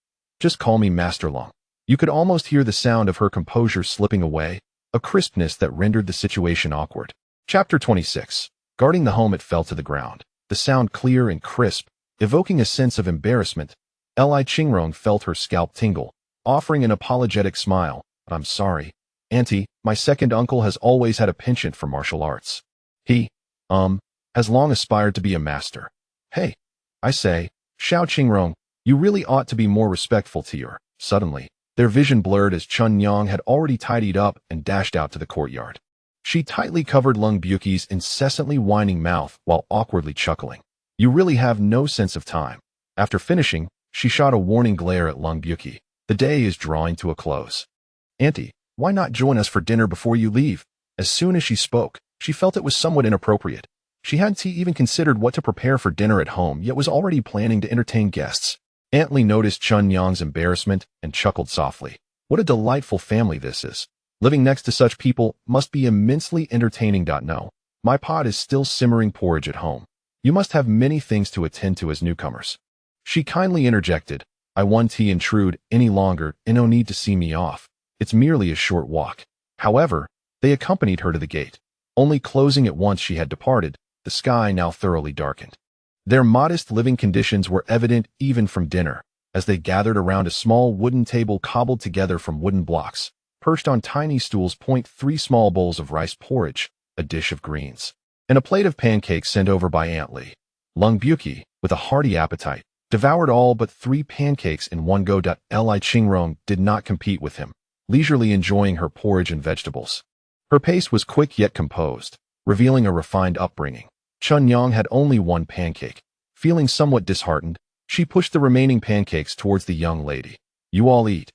Just call me Master Long. You could almost hear the sound of her composure slipping away, a crispness that rendered the situation awkward. Chapter 26. Guarding the home, it fell to the ground, the sound clear and crisp, evoking a sense of embarrassment. Li Qingrong felt her scalp tingle, offering an apologetic smile. I'm sorry, Auntie, my second uncle has always had a penchant for martial arts. He, has long aspired to be a master. Hey, I say, Xiao Qingrong, you really ought to be more respectful to your... Suddenly, their vision blurred as Chun Yang had already tidied up and dashed out to the courtyard. She tightly covered Lung Buki's incessantly whining mouth while awkwardly chuckling. You really have no sense of time. After finishing, she shot a warning glare at Lung Buki. The day is drawing to a close. Auntie, why not join us for dinner before you leave? As soon as she spoke, she felt it was somewhat inappropriate. She hadn't even considered what to prepare for dinner at home, yet was already planning to entertain guests. Aunt Li noticed Chun Yang's embarrassment and chuckled softly. What a delightful family this is. Living next to such people must be immensely entertaining. No, my pot is still simmering porridge at home. You must have many things to attend to as newcomers. She kindly interjected, I won't intrude any longer, and no need to see me off. It's merely a short walk. However, they accompanied her to the gate, only closing it once she had departed, the sky now thoroughly darkened. Their modest living conditions were evident even from dinner, as they gathered around a small wooden table cobbled together from wooden blocks. Perched on tiny stools, 3 small bowls of rice porridge, a dish of greens, and a plate of pancakes sent over by Aunt Li. Lung Buki, with a hearty appetite, devoured all but 3 pancakes in one go. Li Qingrong did not compete with him, leisurely enjoying her porridge and vegetables. Her pace was quick yet composed, revealing a refined upbringing. Chun Yang had only 1 pancake. Feeling somewhat disheartened, she pushed the remaining pancakes towards the young lady. You all eat.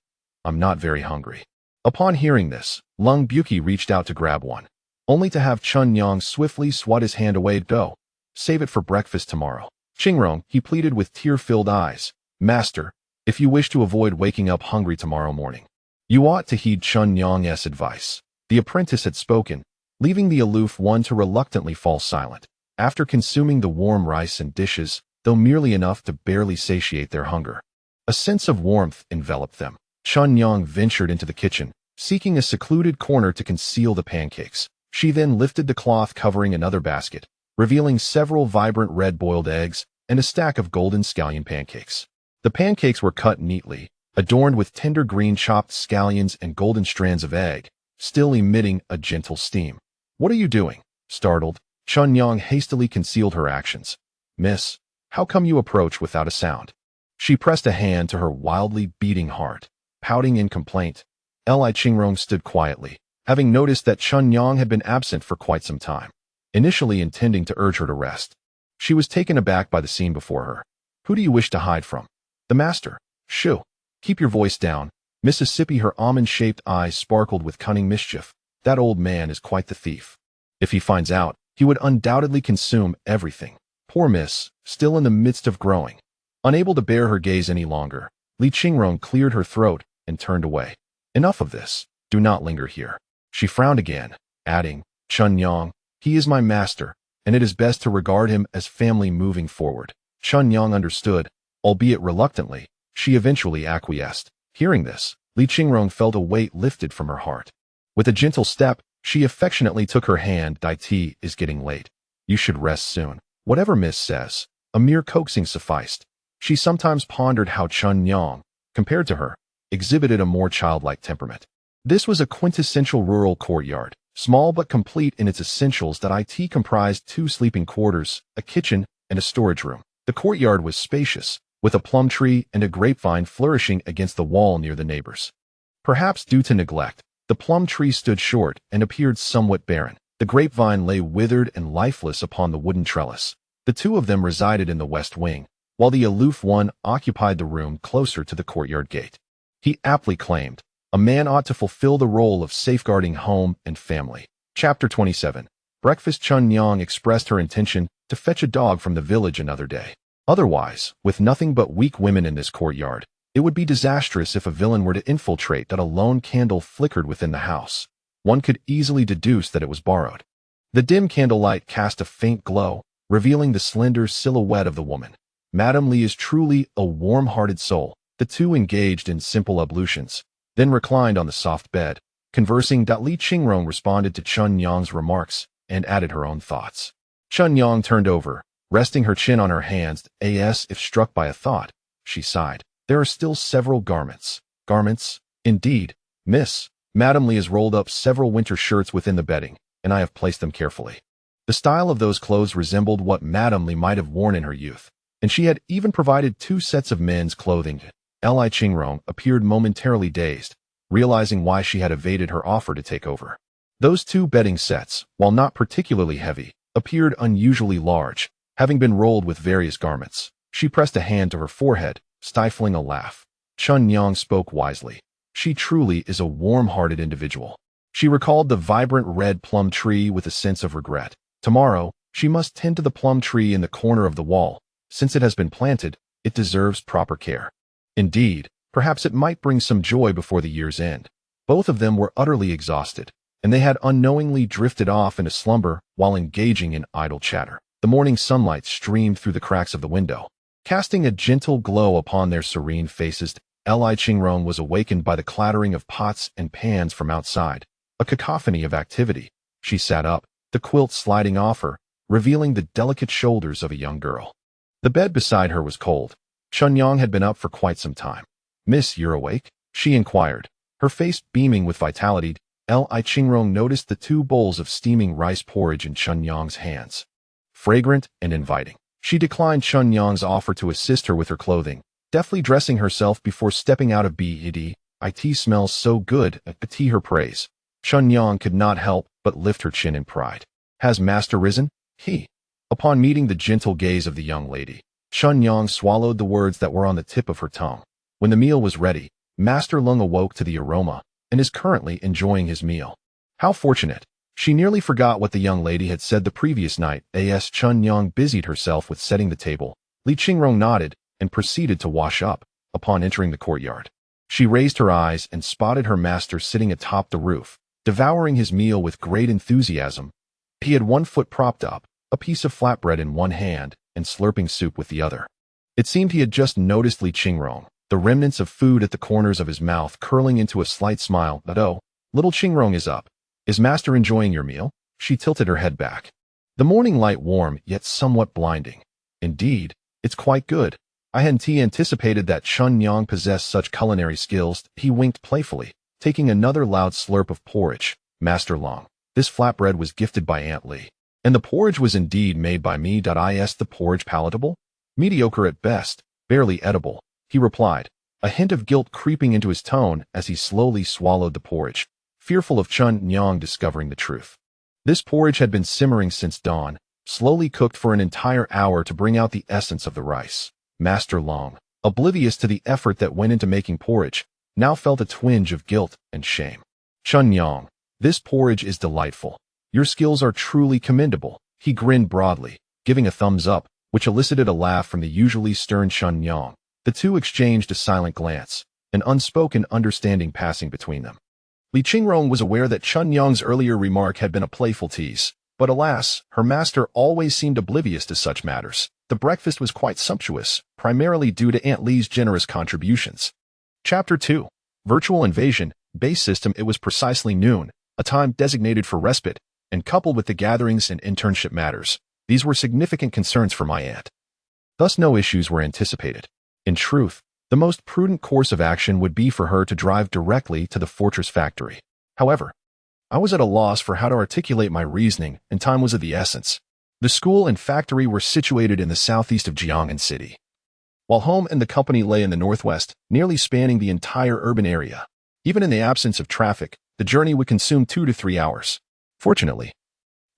I'm not very hungry. Upon hearing this, Lung Buki reached out to grab one, only to have Chun Yang swiftly swat his hand away. Go. Save it for breakfast tomorrow. Qingrong, he pleaded with tear-filled eyes. Master, if you wish to avoid waking up hungry tomorrow morning, you ought to heed Chun Yang's advice. The apprentice had spoken, leaving the aloof one to reluctantly fall silent. After consuming the warm rice and dishes, though merely enough to barely satiate their hunger, a sense of warmth enveloped them. Chun Yang ventured into the kitchen, seeking a secluded corner to conceal the pancakes. She then lifted the cloth covering another basket, revealing several vibrant red boiled eggs and a stack of golden scallion pancakes. The pancakes were cut neatly, adorned with tender green chopped scallions and golden strands of egg, still emitting a gentle steam. What are you doing? Startled, Chun Yang hastily concealed her actions. Miss, how come you approach without a sound? She pressed a hand to her wildly beating heart. Pouting in complaint, Li Qingrong stood quietly, having noticed that Chun Yang had been absent for quite some time, initially intending to urge her to rest. She was taken aback by the scene before her. Who do you wish to hide from? The master. Shoo. Keep your voice down. Mississippi, her almond-shaped eyes sparkled with cunning mischief. That old man is quite the thief. If he finds out, he would undoubtedly consume everything. Poor miss, still in the midst of growing. Unable to bear her gaze any longer, Li Qingrong cleared her throat and turned away. Enough of this. Do not linger here. She frowned again, adding, Qingrong, he is my master, and it is best to regard him as family moving forward. Qingrong understood, albeit reluctantly. She eventually acquiesced. Hearing this, Qingrong felt a weight lifted from her heart. With a gentle step, she affectionately took her hand. Dai tea is getting late. You should rest soon. Whatever Miss says, a mere coaxing sufficed. She sometimes pondered how Qingrong, compared to her, exhibited a more childlike temperament. This was a quintessential rural courtyard, small but complete in its essentials. That it comprised 2 sleeping quarters, a kitchen, and a storage room. The courtyard was spacious, with a plum tree and a grapevine flourishing against the wall near the neighbors. Perhaps due to neglect, the plum tree stood short and appeared somewhat barren. The grapevine lay withered and lifeless upon the wooden trellis. The 2 of them resided in the west wing, while the aloof one occupied the room closer to the courtyard gate. He aptly claimed, a man ought to fulfill the role of safeguarding home and family. Chapter 27. Breakfast. Qingrong expressed her intention to fetch a dog from the village another day. Otherwise, with nothing but weak women in this courtyard, it would be disastrous if a villain were to infiltrate. That a lone candle flickered within the house. One could easily deduce that it was borrowed. The dim candlelight cast a faint glow, revealing the slender silhouette of the woman. Madame Li is truly a warm-hearted soul. The 2 engaged in simple ablutions, then reclined on the soft bed, conversing. Qingrong responded to Qingrong's remarks and added her own thoughts. Qingrong turned over, resting her chin on her hands. As if struck by a thought, she sighed. There are still several garments. Garments? Indeed, miss. Madame Li has rolled up several winter shirts within the bedding, and I have placed them carefully. The style of those clothes resembled what Madame Li might have worn in her youth, and she had even provided 2 sets of men's clothing. Qingrong appeared momentarily dazed, realizing why she had evaded her offer to take over. Those 2 bedding sets, while not particularly heavy, appeared unusually large, having been rolled with various garments. She pressed a hand to her forehead, stifling a laugh. Qingrong spoke wisely. She truly is a warm-hearted individual. She recalled the vibrant red plum tree with a sense of regret. Tomorrow, she must tend to the plum tree in the corner of the wall. Since it has been planted, it deserves proper care. Indeed, perhaps it might bring some joy before the year's end. Both of them were utterly exhausted, and they had unknowingly drifted off into slumber while engaging in idle chatter. The morning sunlight streamed through the cracks of the window, casting a gentle glow upon their serene faces. Qingrong was awakened by the clattering of pots and pans from outside, a cacophony of activity. She sat up, the quilt sliding off her, revealing the delicate shoulders of a young girl. The bed beside her was cold. Qingrong had been up for quite some time. Miss, you're awake? She inquired, her face beaming with vitality. Qingrong noticed the 2 bowls of steaming rice porridge in Qingrong's hands. Fragrant and inviting. She declined Qingrong's offer to assist her with her clothing, deftly dressing herself before stepping out of bed. It smells so good. Her praise. Qingrong could not help but lift her chin in pride. Has master risen? Upon meeting the gentle gaze of the young lady, Qingrong swallowed the words that were on the tip of her tongue. When the meal was ready, Master Lung awoke to the aroma and is currently enjoying his meal. How fortunate! She nearly forgot what the young lady had said the previous night. As Qingrong busied herself with setting the table, Qingrong nodded and proceeded to wash up. Upon entering the courtyard, she raised her eyes and spotted her master sitting atop the roof, devouring his meal with great enthusiasm. He had 1 foot propped up, a piece of flatbread in one hand, and slurping soup with the other. It seemed he had just noticed Qingrong, the remnants of food at the corners of his mouth curling into a slight smile. Oh, little Qingrong is up. Is master enjoying your meal? She tilted her head back. The morning light warm, yet somewhat blinding. Indeed, it's quite good. I hadn't anticipated that Qingrong possessed such culinary skills. He winked playfully, taking another loud slurp of porridge. Master Long, this flatbread was gifted by Aunt Li. And the porridge was indeed made by me. Is the porridge palatable? Mediocre at best, barely edible, he replied, a hint of guilt creeping into his tone as he slowly swallowed the porridge, fearful of Qingrong discovering the truth. This porridge had been simmering since dawn, slowly cooked for an entire hour to bring out the essence of the rice. Master Long, oblivious to the effort that went into making porridge, now felt a twinge of guilt and shame. Qingrong, this porridge is delightful. Your skills are truly commendable. He grinned broadly, giving a thumbs up, which elicited a laugh from the usually stern Qingrong. The 2 exchanged a silent glance, an unspoken understanding passing between them. Li Qingrong was aware that Chun Yang's earlier remark had been a playful tease, but alas, her master always seemed oblivious to such matters. The breakfast was quite sumptuous, primarily due to Aunt Li's generous contributions. Chapter 2. Virtual Invasion. Base system. It was precisely noon, a time designated for respite, and coupled with the gatherings and internship matters, these were significant concerns for my aunt. Thus no issues were anticipated. In truth, the most prudent course of action would be for her to drive directly to the fortress factory. However, I was at a loss for how to articulate my reasoning, and time was of the essence. The school and factory were situated in the southeast of Jiang'an City, while home and the company lay in the northwest, nearly spanning the entire urban area. Even in the absence of traffic, the journey would consume 2 to 3 hours. Fortunately,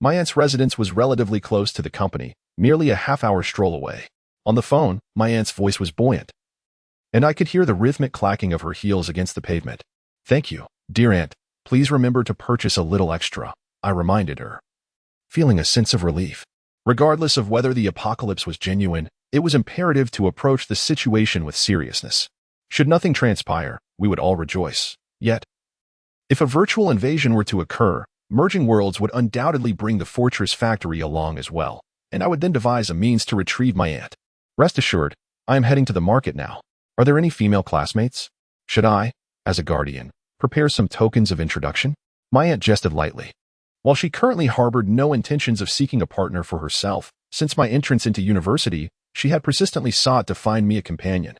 my aunt's residence was relatively close to the company, merely a half-hour stroll away. On the phone, my aunt's voice was buoyant, and I could hear the rhythmic clacking of her heels against the pavement. "Thank you, dear aunt. Please remember to purchase a little extra," I reminded her, feeling a sense of relief. Regardless of whether the apocalypse was genuine, it was imperative to approach the situation with seriousness. Should nothing transpire, we would all rejoice. Yet, if a virtual invasion were to occur, merging worlds would undoubtedly bring the fortress factory along as well, and I would then devise a means to retrieve my aunt. Rest assured, I am heading to the market now. Are there any female classmates? Should I, as a guardian, prepare some tokens of introduction? My aunt jested lightly. While she currently harbored no intentions of seeking a partner for herself, since my entrance into university, she had persistently sought to find me a companion,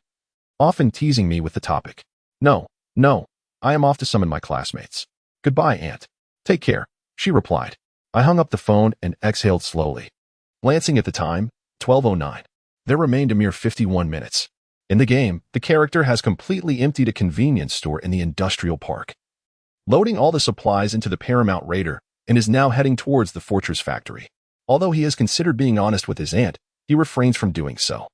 often teasing me with the topic. No, I am off to summon my classmates. Goodbye, aunt. Take care, she replied. I hung up the phone and exhaled slowly. Glancing at the time, 12:09. There remained a mere 51 minutes. In the game, the character has completely emptied a convenience store in the industrial park, loading all the supplies into the Paramount Raider, and is now heading towards the fortress factory. Although he has considered being honest with his aunt, he refrains from doing so.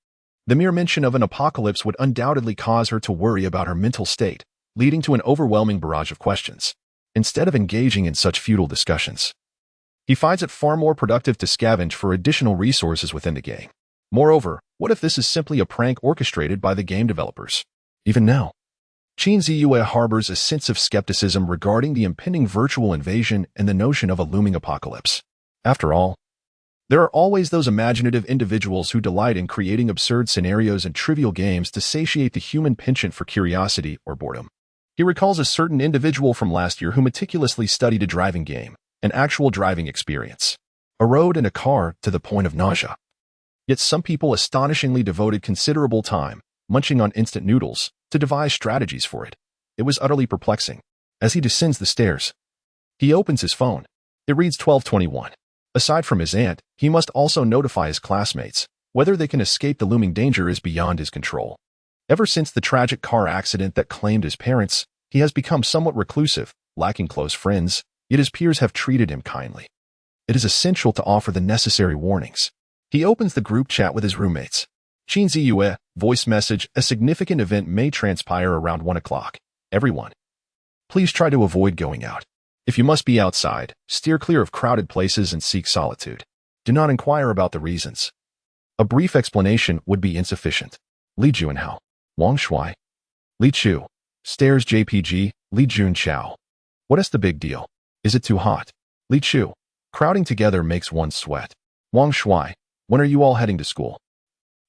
The mere mention of an apocalypse would undoubtedly cause her to worry about her mental state, leading to an overwhelming barrage of questions. Instead of engaging in such futile discussions, he finds it far more productive to scavenge for additional resources within the game. Moreover, what if this is simply a prank orchestrated by the game developers? Even now, Xihe harbors a sense of skepticism regarding the impending virtual invasion and the notion of a looming apocalypse. After all, there are always those imaginative individuals who delight in creating absurd scenarios and trivial games to satiate the human penchant for curiosity or boredom. He recalls a certain individual from last year who meticulously studied a driving game, an actual driving experience, a road and a car to the point of nausea. Yet some people astonishingly devoted considerable time, munching on instant noodles, to devise strategies for it. It was utterly perplexing. As he descends the stairs, he opens his phone. It reads 12:21. Aside from his aunt, he must also notify his classmates. Whether they can escape the looming danger is beyond his control. Ever since the tragic car accident that claimed his parents, he has become somewhat reclusive, lacking close friends, yet his peers have treated him kindly. It is essential to offer the necessary warnings. He opens the group chat with his roommates. Xihe, voice message, a significant event may transpire around 1 o'clock. Everyone, please try to avoid going out. If you must be outside, steer clear of crowded places and seek solitude. Do not inquire about the reasons. A brief explanation would be insufficient. Li Junhao, Wang Shui. Li Chu, stares JPG, Li Jun Chao. What is the big deal? Is it too hot? Li Chu, crowding together makes one sweat. Wang Shui, when are you all heading to school?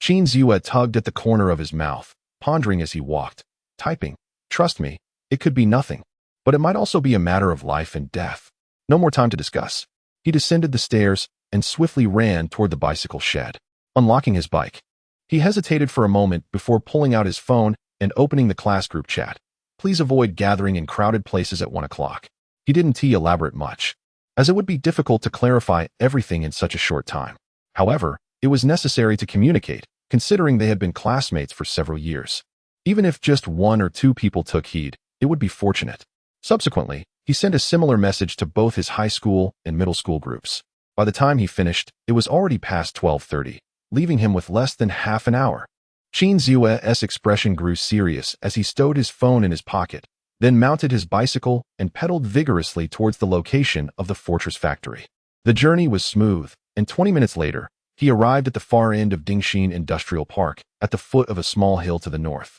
Xihe tugged at the corner of his mouth, pondering as he walked, typing. Trust me, it could be nothing, but it might also be a matter of life and death. No more time to discuss. He descended the stairs and swiftly ran toward the bicycle shed. Unlocking his bike, he hesitated for a moment before pulling out his phone and opening the class group chat. Please avoid gathering in crowded places at 1 o'clock. He didn't elaborate much, as it would be difficult to clarify everything in such a short time. However, it was necessary to communicate, considering they had been classmates for several years. Even if just 1 or 2 people took heed, it would be fortunate. Subsequently, he sent a similar message to both his high school and middle school groups. By the time he finished, it was already past 12:30, leaving him with less than half an hour. Xihe's expression grew serious as he stowed his phone in his pocket, then mounted his bicycle and pedaled vigorously towards the location of the fortress factory. The journey was smooth, and 20 minutes later, he arrived at the far end of Dingxin Industrial Park, at the foot of a small hill to the north.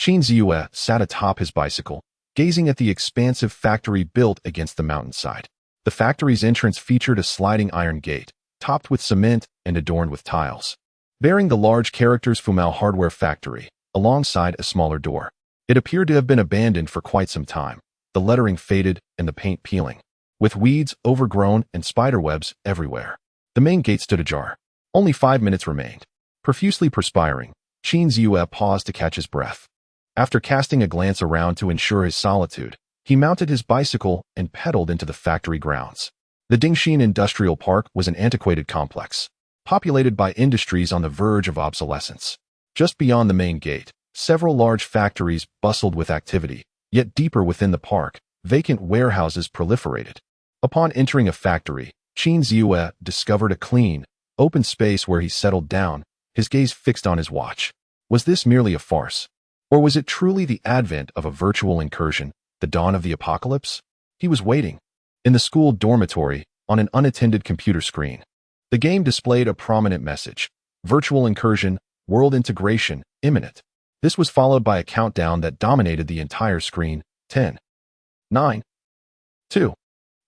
Qin Ziyue sat atop his bicycle, gazing at the expansive factory built against the mountainside. The factory's entrance featured a sliding iron gate, topped with cement and adorned with tiles, bearing the large characters Fumao Hardware Factory, alongside a smaller door. It appeared to have been abandoned for quite some time, the lettering faded and the paint peeling, with weeds overgrown and spiderwebs everywhere. The main gate stood ajar. Only 5 minutes remained. Profusely perspiring, Qin Ziyue paused to catch his breath. After casting a glance around to ensure his solitude, he mounted his bicycle and pedaled into the factory grounds. The Dingxin Industrial Park was an antiquated complex, populated by industries on the verge of obsolescence. Just beyond the main gate, several large factories bustled with activity, yet deeper within the park, vacant warehouses proliferated. Upon entering a factory, Qin Ziyue discovered a clean, open space where he settled down, his gaze fixed on his watch. Was this merely a farce? Or was it truly the advent of a virtual incursion, the dawn of the apocalypse? He was waiting. In the school dormitory, on an unattended computer screen, the game displayed a prominent message: virtual incursion, world integration, imminent. This was followed by a countdown that dominated the entire screen. 10, 9, 2,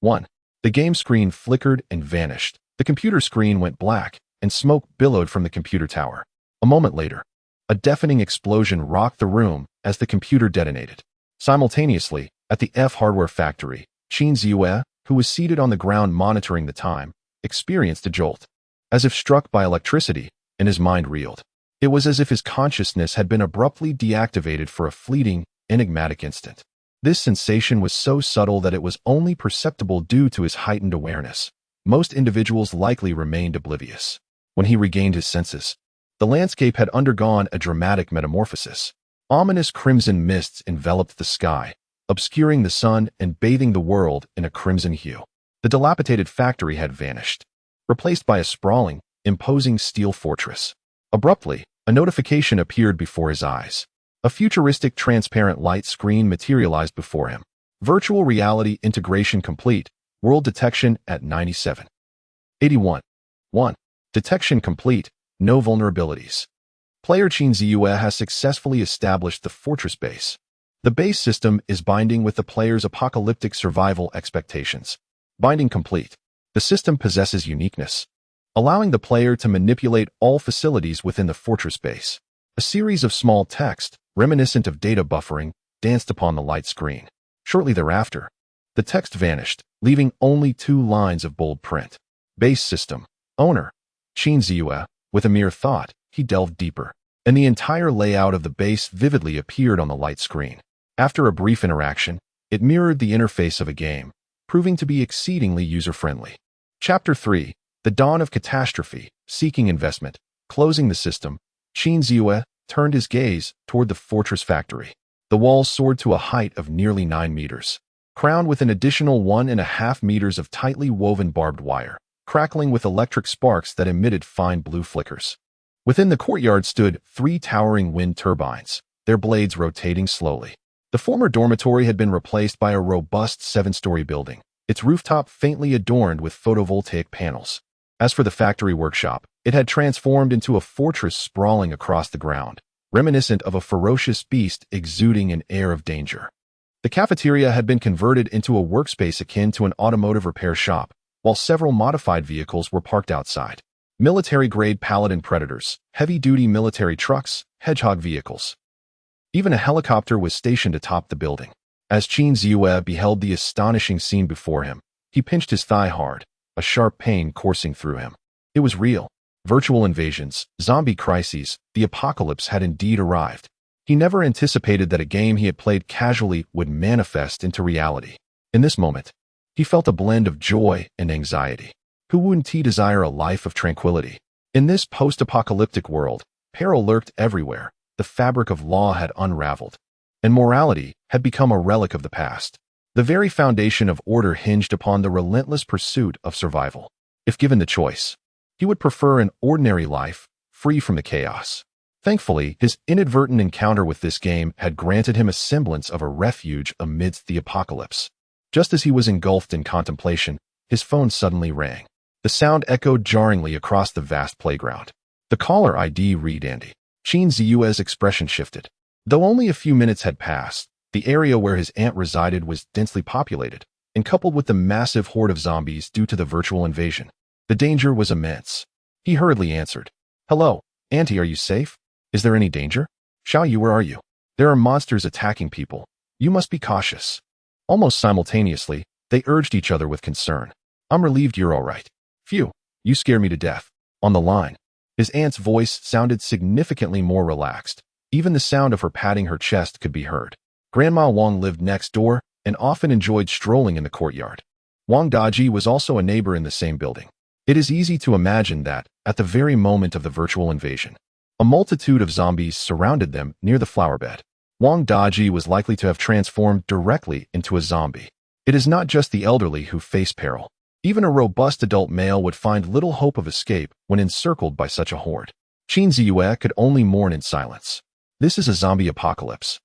1. The game screen flickered and vanished. The computer screen went black, and smoke billowed from the computer tower. A moment later, a deafening explosion rocked the room as the computer detonated. Simultaneously, at the F Hardware Factory, Qin Ziyue, who was seated on the ground monitoring the time, experienced a jolt. As if struck by electricity, and his mind reeled. It was as if his consciousness had been abruptly deactivated for a fleeting, enigmatic instant. This sensation was so subtle that it was only perceptible due to his heightened awareness. Most individuals likely remained oblivious. When he regained his senses, the landscape had undergone a dramatic metamorphosis. Ominous crimson mists enveloped the sky, obscuring the sun and bathing the world in a crimson hue. The dilapidated factory had vanished, replaced by a sprawling, imposing steel fortress. Abruptly, a notification appeared before his eyes. A futuristic transparent light screen materialized before him. Virtual reality integration complete. World detection at 97. 81. 1. Detection complete. No vulnerabilities. Player Qin Ziyue has successfully established the fortress base. The base system is binding with the player's apocalyptic survival expectations. Binding complete. The system possesses uniqueness, allowing the player to manipulate all facilities within the fortress base. A series of small text, reminiscent of data buffering, danced upon the light screen. Shortly thereafter, the text vanished, leaving only 2 lines of bold print. Base system. Owner. Qin Ziyue. With a mere thought, he delved deeper, and the entire layout of the base vividly appeared on the light screen. After a brief interaction, it mirrored the interface of a game, proving to be exceedingly user-friendly. Chapter 3. The Dawn of Catastrophe. Seeking investment. Closing the system, Qin Ziyue turned his gaze toward the fortress factory. The walls soared to a height of nearly 9 meters, crowned with an additional 1.5 meters of tightly woven barbed wire, crackling with electric sparks that emitted fine blue flickers. Within the courtyard stood 3 towering wind turbines, their blades rotating slowly. The former dormitory had been replaced by a robust 7-story building, its rooftop faintly adorned with photovoltaic panels. As for the factory workshop, it had transformed into a fortress sprawling across the ground, reminiscent of a ferocious beast exuding an air of danger. The cafeteria had been converted into a workspace akin to an automotive repair shop, while several modified vehicles were parked outside. Military-grade Paladin Predators, heavy-duty military trucks, Hedgehog vehicles. Even a helicopter was stationed atop the building. As Qin Ziyue beheld the astonishing scene before him, he pinched his thigh hard, a sharp pain coursing through him. It was real. Virtual invasions, zombie crises, the apocalypse had indeed arrived. He never anticipated that a game he had played casually would manifest into reality. In this moment, he felt a blend of joy and anxiety. Who wouldn't desire a life of tranquility? In this post-apocalyptic world, peril lurked everywhere. The fabric of law had unraveled, and morality had become a relic of the past. The very foundation of order hinged upon the relentless pursuit of survival. If given the choice, he would prefer an ordinary life, free from the chaos. Thankfully, his inadvertent encounter with this game had granted him a semblance of a refuge amidst the apocalypse. Just as he was engulfed in contemplation, his phone suddenly rang. The sound echoed jarringly across the vast playground. The caller ID read Andy. Qin Ziyue's expression shifted. Though only a few minutes had passed, the area where his aunt resided was densely populated, and coupled with the massive horde of zombies due to the virtual invasion, the danger was immense. He hurriedly answered, "Hello, Auntie, are you safe? Is there any danger? Xihe, where are you? There are monsters attacking people. You must be cautious." Almost simultaneously, they urged each other with concern. "I'm relieved you're all right." "Phew, you scare me to death." On the line, his aunt's voice sounded significantly more relaxed. Even the sound of her patting her chest could be heard. Grandma Wang lived next door and often enjoyed strolling in the courtyard. Wang Daji was also a neighbor in the same building. It is easy to imagine that, at the very moment of the virtual invasion, a multitude of zombies surrounded them near the flower bed. Wang Daji was likely to have transformed directly into a zombie. It is not just the elderly who face peril. Even a robust adult male would find little hope of escape when encircled by such a horde. Xihe could only mourn in silence. This is a zombie apocalypse,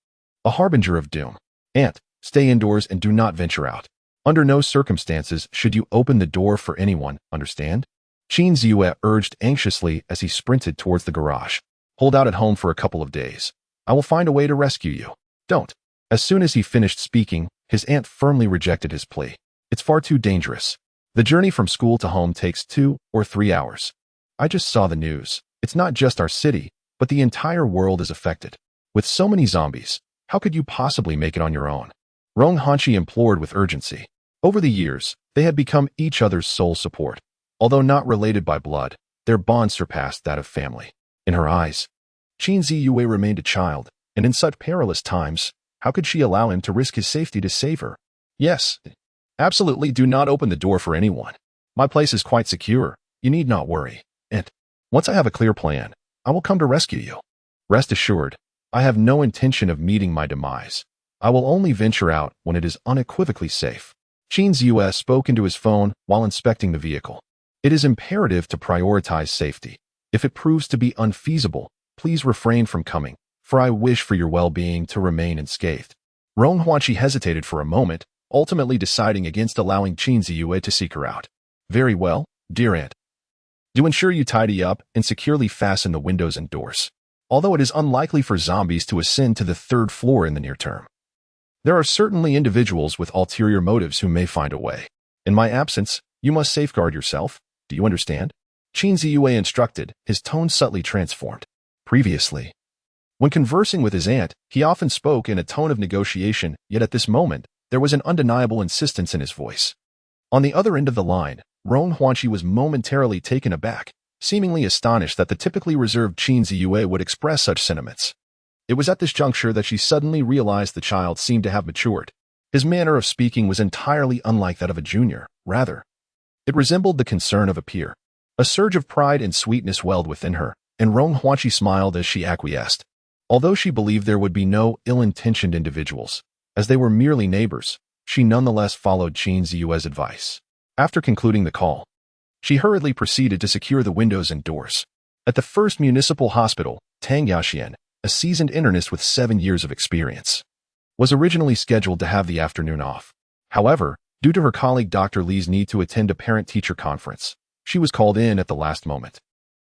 a harbinger of doom. Aunt, stay indoors and do not venture out. Under no circumstances should you open the door for anyone, understand? Xihe urged anxiously as he sprinted towards the garage. Hold out at home for a couple of days. I will find a way to rescue you. Don't. As soon as he finished speaking, his aunt firmly rejected his plea. It's far too dangerous. The journey from school to home takes 2 or 3 hours. I just saw the news. It's not just our city, but the entire world is affected. With so many zombies, how could you possibly make it on your own? Rong Hanchi implored with urgency. Over the years, they had become each other's sole support. Although not related by blood, their bond surpassed that of family. In her eyes, Xihe remained a child, and in such perilous times, how could she allow him to risk his safety to save her? Yes, absolutely do not open the door for anyone. My place is quite secure. You need not worry. And once I have a clear plan, I will come to rescue you. Rest assured, I have no intention of meeting my demise. I will only venture out when it is unequivocally safe. Xihe spoke into his phone while inspecting the vehicle. It is imperative to prioritize safety. If it proves to be unfeasible, please refrain from coming, for I wish for your well-being to remain unscathed. Rong Huanqi hesitated for a moment, ultimately deciding against allowing Xihe to seek her out. Very well, dear aunt. Do ensure you tidy up and securely fasten the windows and doors, although it is unlikely for zombies to ascend to the 3rd floor in the near term. There are certainly individuals with ulterior motives who may find a way. In my absence, you must safeguard yourself. Do you understand? Xihe instructed, his tone subtly transformed. Previously, when conversing with his aunt, he often spoke in a tone of negotiation, yet at this moment, there was an undeniable insistence in his voice. On the other end of the line, Rong Huanqi was momentarily taken aback, seemingly astonished that the typically reserved Xihe would express such sentiments. It was at this juncture that she suddenly realized the child seemed to have matured. His manner of speaking was entirely unlike that of a junior, rather. It resembled the concern of a peer. A surge of pride and sweetness welled within her, and Rong Huanqi smiled as she acquiesced. Although she believed there would be no ill-intentioned individuals, as they were merely neighbors, she nonetheless followed Xihe's advice. After concluding the call, she hurriedly proceeded to secure the windows and doors. At the first municipal hospital, Tang Yaxian, a seasoned internist with 7 years of experience, was originally scheduled to have the afternoon off. However, due to her colleague Dr. Li's need to attend a parent-teacher conference, she was called in at the last moment.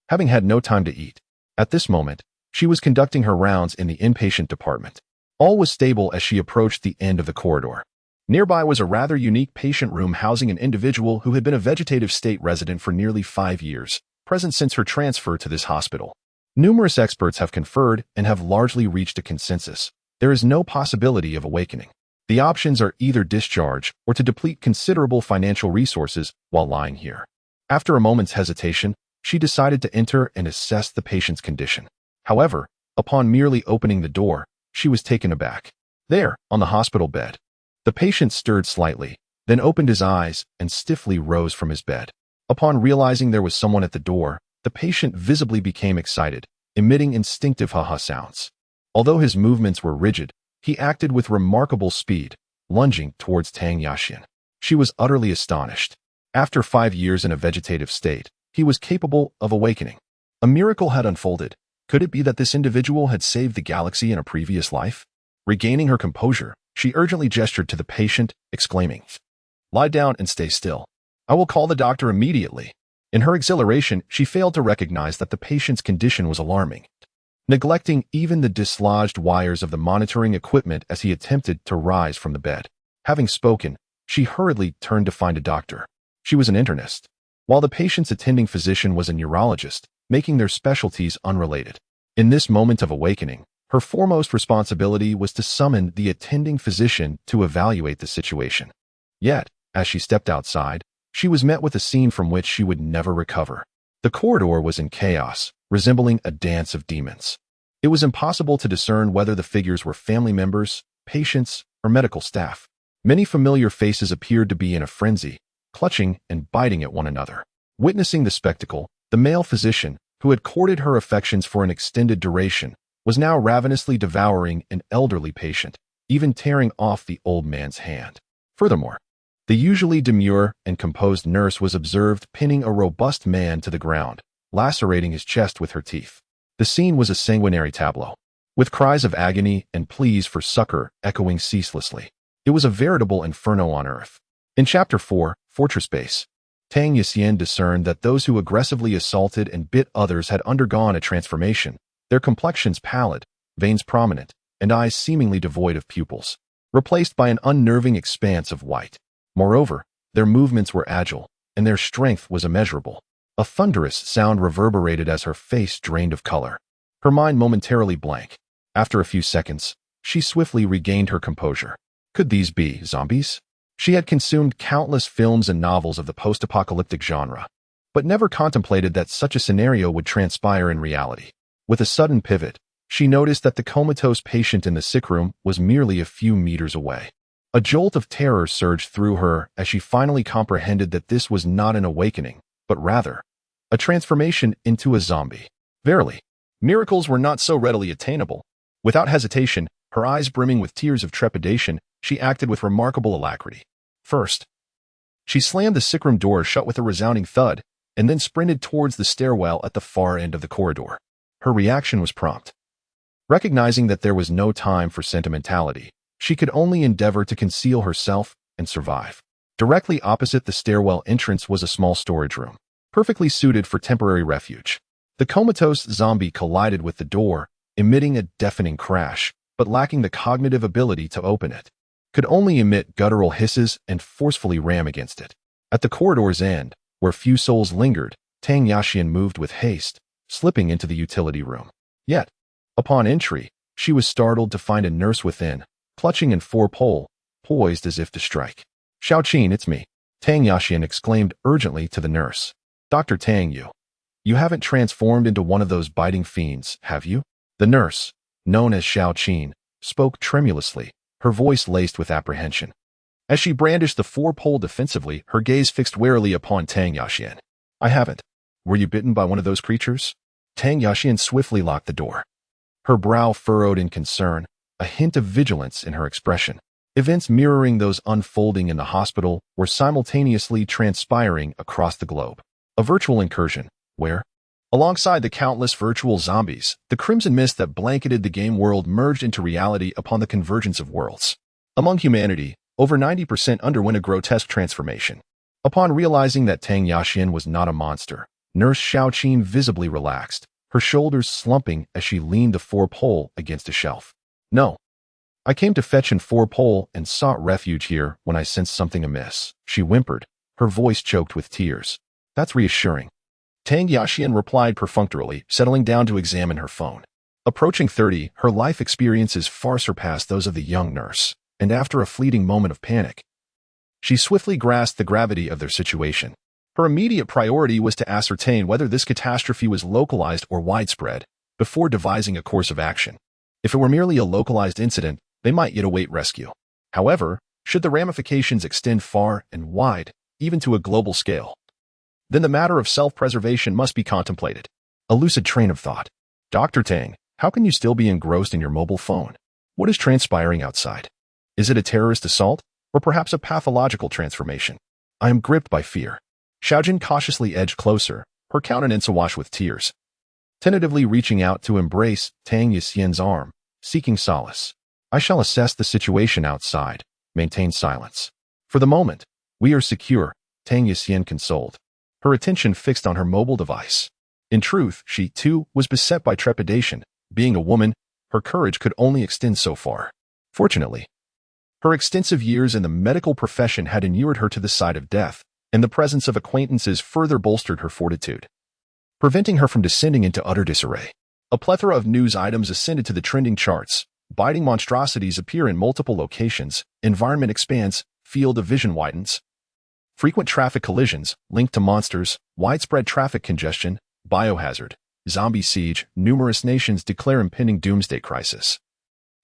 Having had no time to eat, at this moment, she was conducting her rounds in the inpatient department. All was stable as she approached the end of the corridor. Nearby was a rather unique patient room housing an individual who had been a vegetative state resident for nearly 5 years, present since her transfer to this hospital. Numerous experts have conferred and have largely reached a consensus. There is no possibility of awakening. The options are either discharge or to deplete considerable financial resources while lying here. After a moment's hesitation, she decided to enter and assess the patient's condition. However, upon merely opening the door, she was taken aback. There, on the hospital bed, the patient stirred slightly, then opened his eyes and stiffly rose from his bed. Upon realizing there was someone at the door, the patient visibly became excited, emitting instinctive ha-ha sounds. Although his movements were rigid, he acted with remarkable speed, lunging towards Tang Yaxian. She was utterly astonished. After 5 years in a vegetative state, he was capable of awakening. A miracle had unfolded. Could it be that this individual had saved the galaxy in a previous life? Regaining her composure, she urgently gestured to the patient, exclaiming, "Lie down and stay still. I will call the doctor immediately." In her exhilaration, she failed to recognize that the patient's condition was alarming. neglecting even the dislodged wires of the monitoring equipment as he attempted to rise from the bed. Having spoken, she hurriedly turned to find a doctor. She was an internist, while the patient's attending physician was a neurologist, making their specialties unrelated. In this moment of awakening, her foremost responsibility was to summon the attending physician to evaluate the situation. Yet, as she stepped outside, she was met with a scene from which she would never recover. The corridor was in chaos, resembling a dance of demons. It was impossible to discern whether the figures were family members, patients, or medical staff. Many familiar faces appeared to be in a frenzy, clutching and biting at one another. Witnessing the spectacle, the male physician, who had courted her affections for an extended duration, was now ravenously devouring an elderly patient, even tearing off the old man's hand. Furthermore, the usually demure and composed nurse was observed pinning a robust man to the ground, lacerating his chest with her teeth. The scene was a sanguinary tableau, with cries of agony and pleas for succor echoing ceaselessly. It was a veritable inferno on earth. In Chapter 4, Fortress Base, Tang Yixin discerned that those who aggressively assaulted and bit others had undergone a transformation, their complexions pallid, veins prominent, and eyes seemingly devoid of pupils, replaced by an unnerving expanse of white. Moreover, their movements were agile, and their strength was immeasurable. A thunderous sound reverberated as her face drained of color, her mind momentarily blank. After a few seconds, she swiftly regained her composure. Could these be zombies? She had consumed countless films and novels of the post-apocalyptic genre, but never contemplated that such a scenario would transpire in reality. With a sudden pivot, she noticed that the comatose patient in the sick room was merely a few meters away. A jolt of terror surged through her as she finally comprehended that this was not an awakening, but rather a transformation into a zombie. Verily, miracles were not so readily attainable. Without hesitation, her eyes brimming with tears of trepidation, she acted with remarkable alacrity. First, she slammed the sickroom door shut with a resounding thud, and then sprinted towards the stairwell at the far end of the corridor. Her reaction was prompt. Recognizing that there was no time for sentimentality, she could only endeavor to conceal herself and survive. Directly opposite the stairwell entrance was a small storage room, perfectly suited for temporary refuge. The comatose zombie collided with the door, emitting a deafening crash, but lacking the cognitive ability to open it. Could only emit guttural hisses and forcefully ram against it. At the corridor's end, where few souls lingered, Tang Yixin moved with haste, slipping into the utility room. Yet, upon entry, she was startled to find a nurse within, clutching an four-pole, poised as if to strike. "Xiaoqin, it's me," Tang Yixin exclaimed urgently to the nurse. "Dr. Tang, you haven't transformed into one of those biting fiends, have you?" The nurse, known as Xiaoqin, spoke tremulously, her voice laced with apprehension. As she brandished the four-pole defensively, her gaze fixed warily upon Tang Yixin. "I haven't. Were you bitten by one of those creatures?" Tang Yixin swiftly locked the door. Her brow furrowed in concern, a hint of vigilance in her expression. Events mirroring those unfolding in the hospital were simultaneously transpiring across the globe. A virtual incursion, where, alongside the countless virtual zombies, the crimson mist that blanketed the game world merged into reality upon the convergence of worlds. Among humanity, over 90% underwent a grotesque transformation. Upon realizing that Tang Yixin was not a monster, Nurse Xiaoqin visibly relaxed, her shoulders slumping as she leaned the four-pole against a shelf. "No. I came to fetch an four-pole and sought refuge here when I sensed something amiss," she whimpered, her voice choked with tears. "That's reassuring." Tang Yixin replied perfunctorily, settling down to examine her phone. Approaching 30, her life experiences far surpassed those of the young nurse, and after a fleeting moment of panic, she swiftly grasped the gravity of their situation. Her immediate priority was to ascertain whether this catastrophe was localized or widespread, before devising a course of action. If it were merely a localized incident, they might yet await rescue. However, should the ramifications extend far and wide, even to a global scale, then the matter of self-preservation must be contemplated. A lucid train of thought. "Dr. Tang, how can you still be engrossed in your mobile phone? What is transpiring outside? Is it a terrorist assault, or perhaps a pathological transformation? I am gripped by fear." Zhuojun cautiously edged closer, her countenance awash with tears, tentatively reaching out to embrace Tang Yixin's arm, seeking solace. "I shall assess the situation outside. Maintain silence. For the moment, we are secure," Tang Yixin consoled, her attention fixed on her mobile device. In truth, she, too, was beset by trepidation, Being a woman, her courage could only extend so far. Fortunately, her extensive years in the medical profession had inured her to the side of death, and the presence of acquaintances further bolstered her fortitude, preventing her from descending into utter disarray. A plethora of news items ascended to the trending charts. Biting monstrosities appear in multiple locations, environment expands, field of vision widens. Frequent traffic collisions, linked to monsters, widespread traffic congestion, biohazard, zombie siege, numerous nations declare impending doomsday crisis.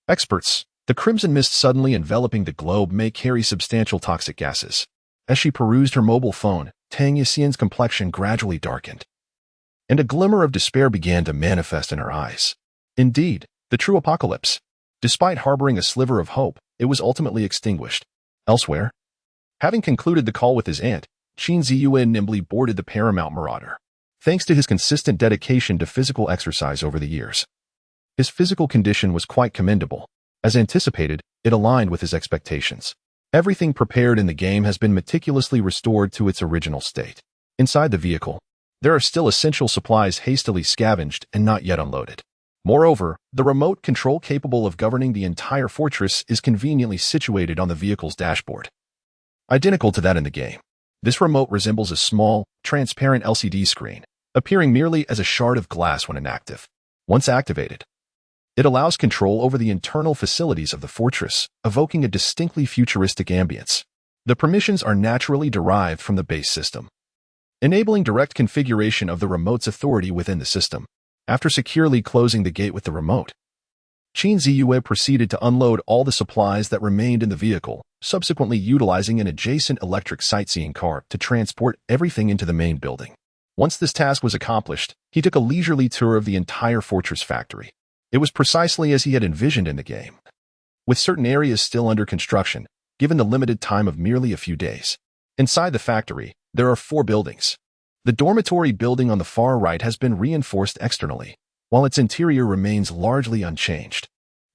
Experts, the crimson mist suddenly enveloping the globe may carry substantial toxic gases. As she perused her mobile phone, Tang Yixian's complexion gradually darkened, and a glimmer of despair began to manifest in her eyes. Indeed, the true apocalypse. Despite harboring a sliver of hope, it was ultimately extinguished. Elsewhere, having concluded the call with his aunt, Qin Ziyue nimbly boarded the Paramount Marauder. Thanks to his consistent dedication to physical exercise over the years, his physical condition was quite commendable. As anticipated, it aligned with his expectations. Everything prepared in the game has been meticulously restored to its original state. Inside the vehicle, there are still essential supplies hastily scavenged and not yet unloaded. Moreover, the remote control capable of governing the entire fortress is conveniently situated on the vehicle's dashboard. Identical to that in the game, this remote resembles a small, transparent LCD screen, appearing merely as a shard of glass when inactive. Once activated, it allows control over the internal facilities of the fortress, evoking a distinctly futuristic ambience. The permissions are naturally derived from the base system, enabling direct configuration of the remote's authority within the system. After securely closing the gate with the remote, Qin Ziyue proceeded to unload all the supplies that remained in the vehicle, subsequently utilizing an adjacent electric sightseeing car to transport everything into the main building. Once this task was accomplished, he took a leisurely tour of the entire fortress factory. It was precisely as he had envisioned in the game, with certain areas still under construction, given the limited time of merely a few days. Inside the factory, there are 4 buildings. The dormitory building on the far right has been reinforced externally, while its interior remains largely unchanged.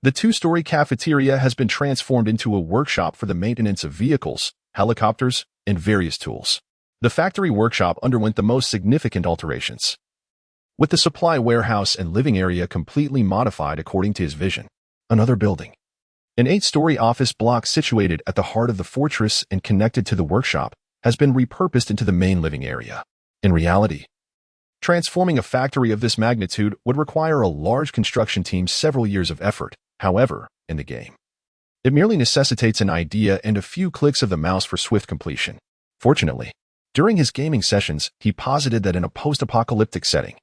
The 2-story cafeteria has been transformed into a workshop for the maintenance of vehicles, helicopters, and various tools. The factory workshop underwent the most significant alterations, with the supply warehouse and living area completely modified according to his vision. Another building, an 8-story office block situated at the heart of the fortress and connected to the workshop, has been repurposed into the main living area. In reality, transforming a factory of this magnitude would require a large construction team several years of effort. However, in the game, it merely necessitates an idea and a few clicks of the mouse for swift completion. Fortunately, during his gaming sessions, he posited that in a post-apocalyptic setting,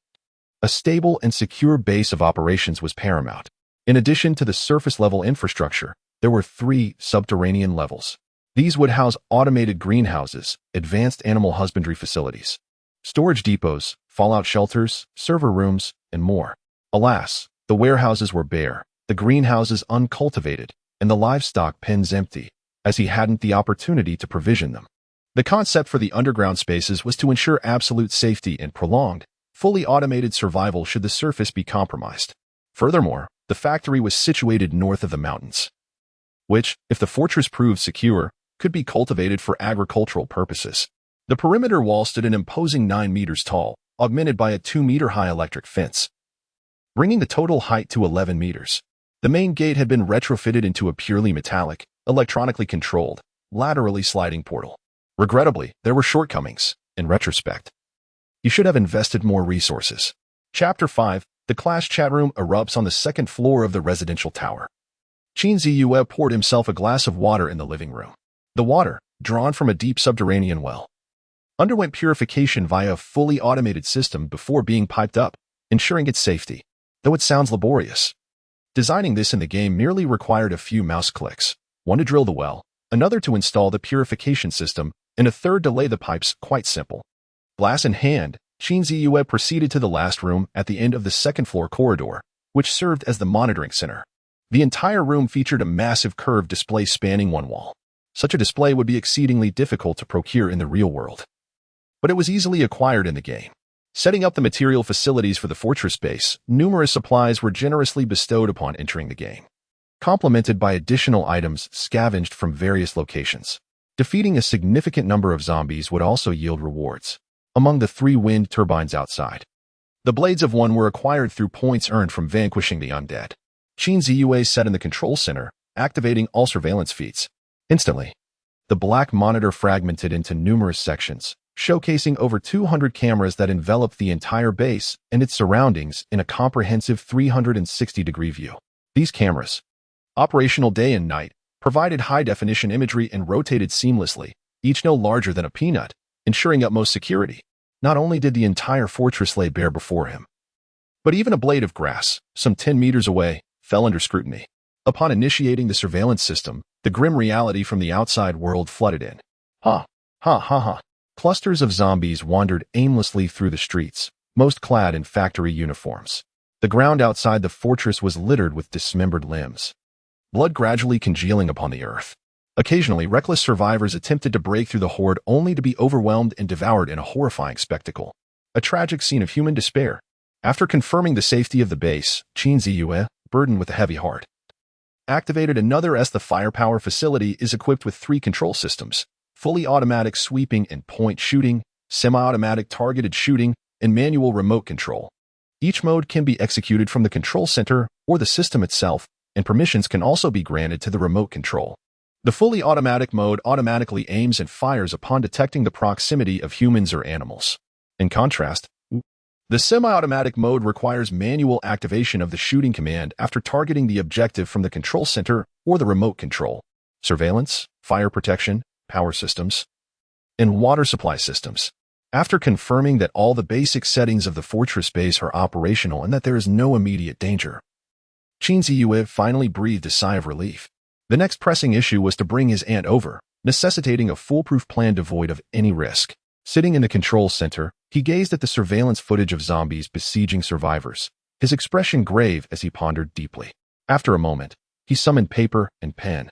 a stable and secure base of operations was paramount. In addition to the surface-level infrastructure, there were 3 subterranean levels. These would house automated greenhouses, advanced animal husbandry facilities, storage depots, fallout shelters, server rooms, and more. Alas, the warehouses were bare, the greenhouses uncultivated, and the livestock pens empty, as he hadn't the opportunity to provision them. The concept for the underground spaces was to ensure absolute safety and prolonged, fully automated survival should the surface be compromised. Furthermore, the factory was situated north of the mountains, which, if the fortress proved secure, could be cultivated for agricultural purposes. The perimeter wall stood an imposing 9 meters tall, augmented by a 2-meter-high electric fence, bringing the total height to 11 meters. The main gate had been retrofitted into a purely metallic, electronically controlled, laterally sliding portal. Regrettably, there were shortcomings. In retrospect, he should have invested more resources. Chapter 5. The Clash chat room erupts on the 2nd floor of the residential tower. Qin Ziyue poured himself a glass of water in the living room. The water, drawn from a deep subterranean well, underwent purification via a fully automated system before being piped up, ensuring its safety. Though it sounds laborious, designing this in the game merely required a few mouse clicks, one to drill the well, another to install the purification system, and a third to lay the pipes. Quite simple. Glass in hand, Qin Ziyue proceeded to the last room at the end of the 2nd floor corridor, which served as the monitoring center. The entire room featured a massive curved display spanning one wall. Such a display would be exceedingly difficult to procure in the real world, but it was easily acquired in the game. Setting up the material facilities for the fortress base, numerous supplies were generously bestowed upon entering the game, complemented by additional items scavenged from various locations. Defeating a significant number of zombies would also yield rewards. Among the 3 wind turbines outside, The blades of one were acquired through points earned from vanquishing the undead. Xihe sat in the control center, activating all surveillance feeds. Instantly, the black monitor fragmented into numerous sections, showcasing over 200 cameras that enveloped the entire base and its surroundings in a comprehensive 360-degree view. These cameras, operational day and night, provided high-definition imagery and rotated seamlessly, each no larger than a peanut, ensuring utmost security. Not only did the entire fortress lay bare before him, but even a blade of grass, some 10 meters away, fell under scrutiny. Upon initiating the surveillance system, the grim reality from the outside world flooded in. Ha, ha, ha, ha. Clusters of zombies wandered aimlessly through the streets, most clad in factory uniforms. The ground outside the fortress was littered with dismembered limbs, blood gradually congealing upon the earth. Occasionally, reckless survivors attempted to break through the horde only to be overwhelmed and devoured in a horrifying spectacle. A tragic scene of human despair. After confirming the safety of the base, Xihe, burdened with a heavy heart, activated another as the firepower facility is equipped with 3 control systems: fully automatic sweeping and point shooting, semi-automatic targeted shooting, and manual remote control. Each mode can be executed from the control center or the system itself, and permissions can also be granted to the remote control. The fully automatic mode automatically aims and fires upon detecting the proximity of humans or animals. In contrast, the semi-automatic mode requires manual activation of the shooting command after targeting the objective from the control center or the remote control. Surveillance, fire protection, power systems, and water supply systems. After confirming that all the basic settings of the fortress base are operational and that there is no immediate danger, Xihe finally breathed a sigh of relief. The next pressing issue was to bring his aunt over, necessitating a foolproof plan devoid of any risk. Sitting in the control center, he gazed at the surveillance footage of zombies besieging survivors, his expression grave as he pondered deeply. After a moment, he summoned paper and pen,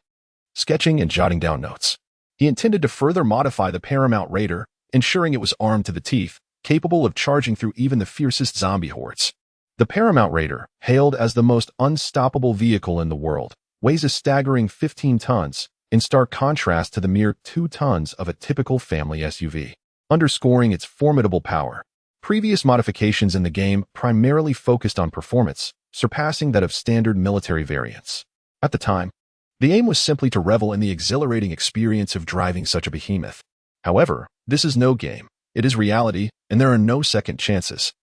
sketching and jotting down notes. He intended to further modify the Paramount Raider, ensuring it was armed to the teeth, capable of charging through even the fiercest zombie hordes. The Paramount Raider, hailed as the most unstoppable vehicle in the world, weighs a staggering 15 tons, in stark contrast to the mere 2 tons of a typical family SUV, underscoring its formidable power. Previous modifications in the game primarily focused on performance, surpassing that of standard military variants. At the time, the aim was simply to revel in the exhilarating experience of driving such a behemoth. However, this is no game, it is reality, and there are no second chances.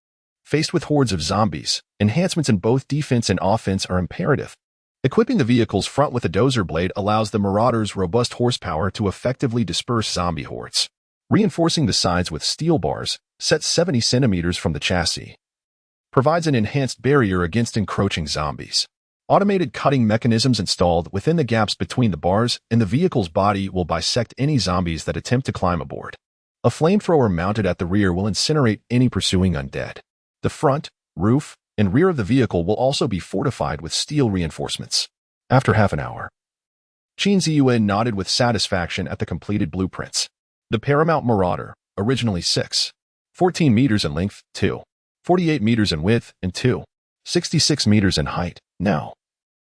Faced with hordes of zombies, enhancements in both defense and offense are imperative. Equipping the vehicle's front with a dozer blade allows the Marauder's robust horsepower to effectively disperse zombie hordes. Reinforcing the sides with steel bars, set 70 centimeters from the chassis, provides an enhanced barrier against encroaching zombies. Automated cutting mechanisms installed within the gaps between the bars and the vehicle's body will bisect any zombies that attempt to climb aboard. A flamethrower mounted at the rear will incinerate any pursuing undead. The front, roof, and rear of the vehicle will also be fortified with steel reinforcements. After half an hour, Xihe nodded with satisfaction at the completed blueprints. The Paramount Marauder, originally 14 meters in length, 48 meters in width, and 66 meters in height, now,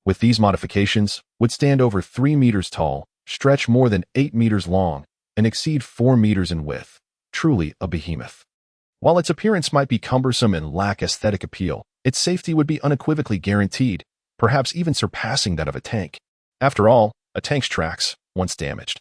with these modifications, would stand over 3 meters tall, stretch more than 8 meters long, and exceed 4 meters in width. Truly a behemoth. While its appearance might be cumbersome and lack aesthetic appeal, its safety would be unequivocally guaranteed, perhaps even surpassing that of a tank. After all, a tank's tracks, once damaged,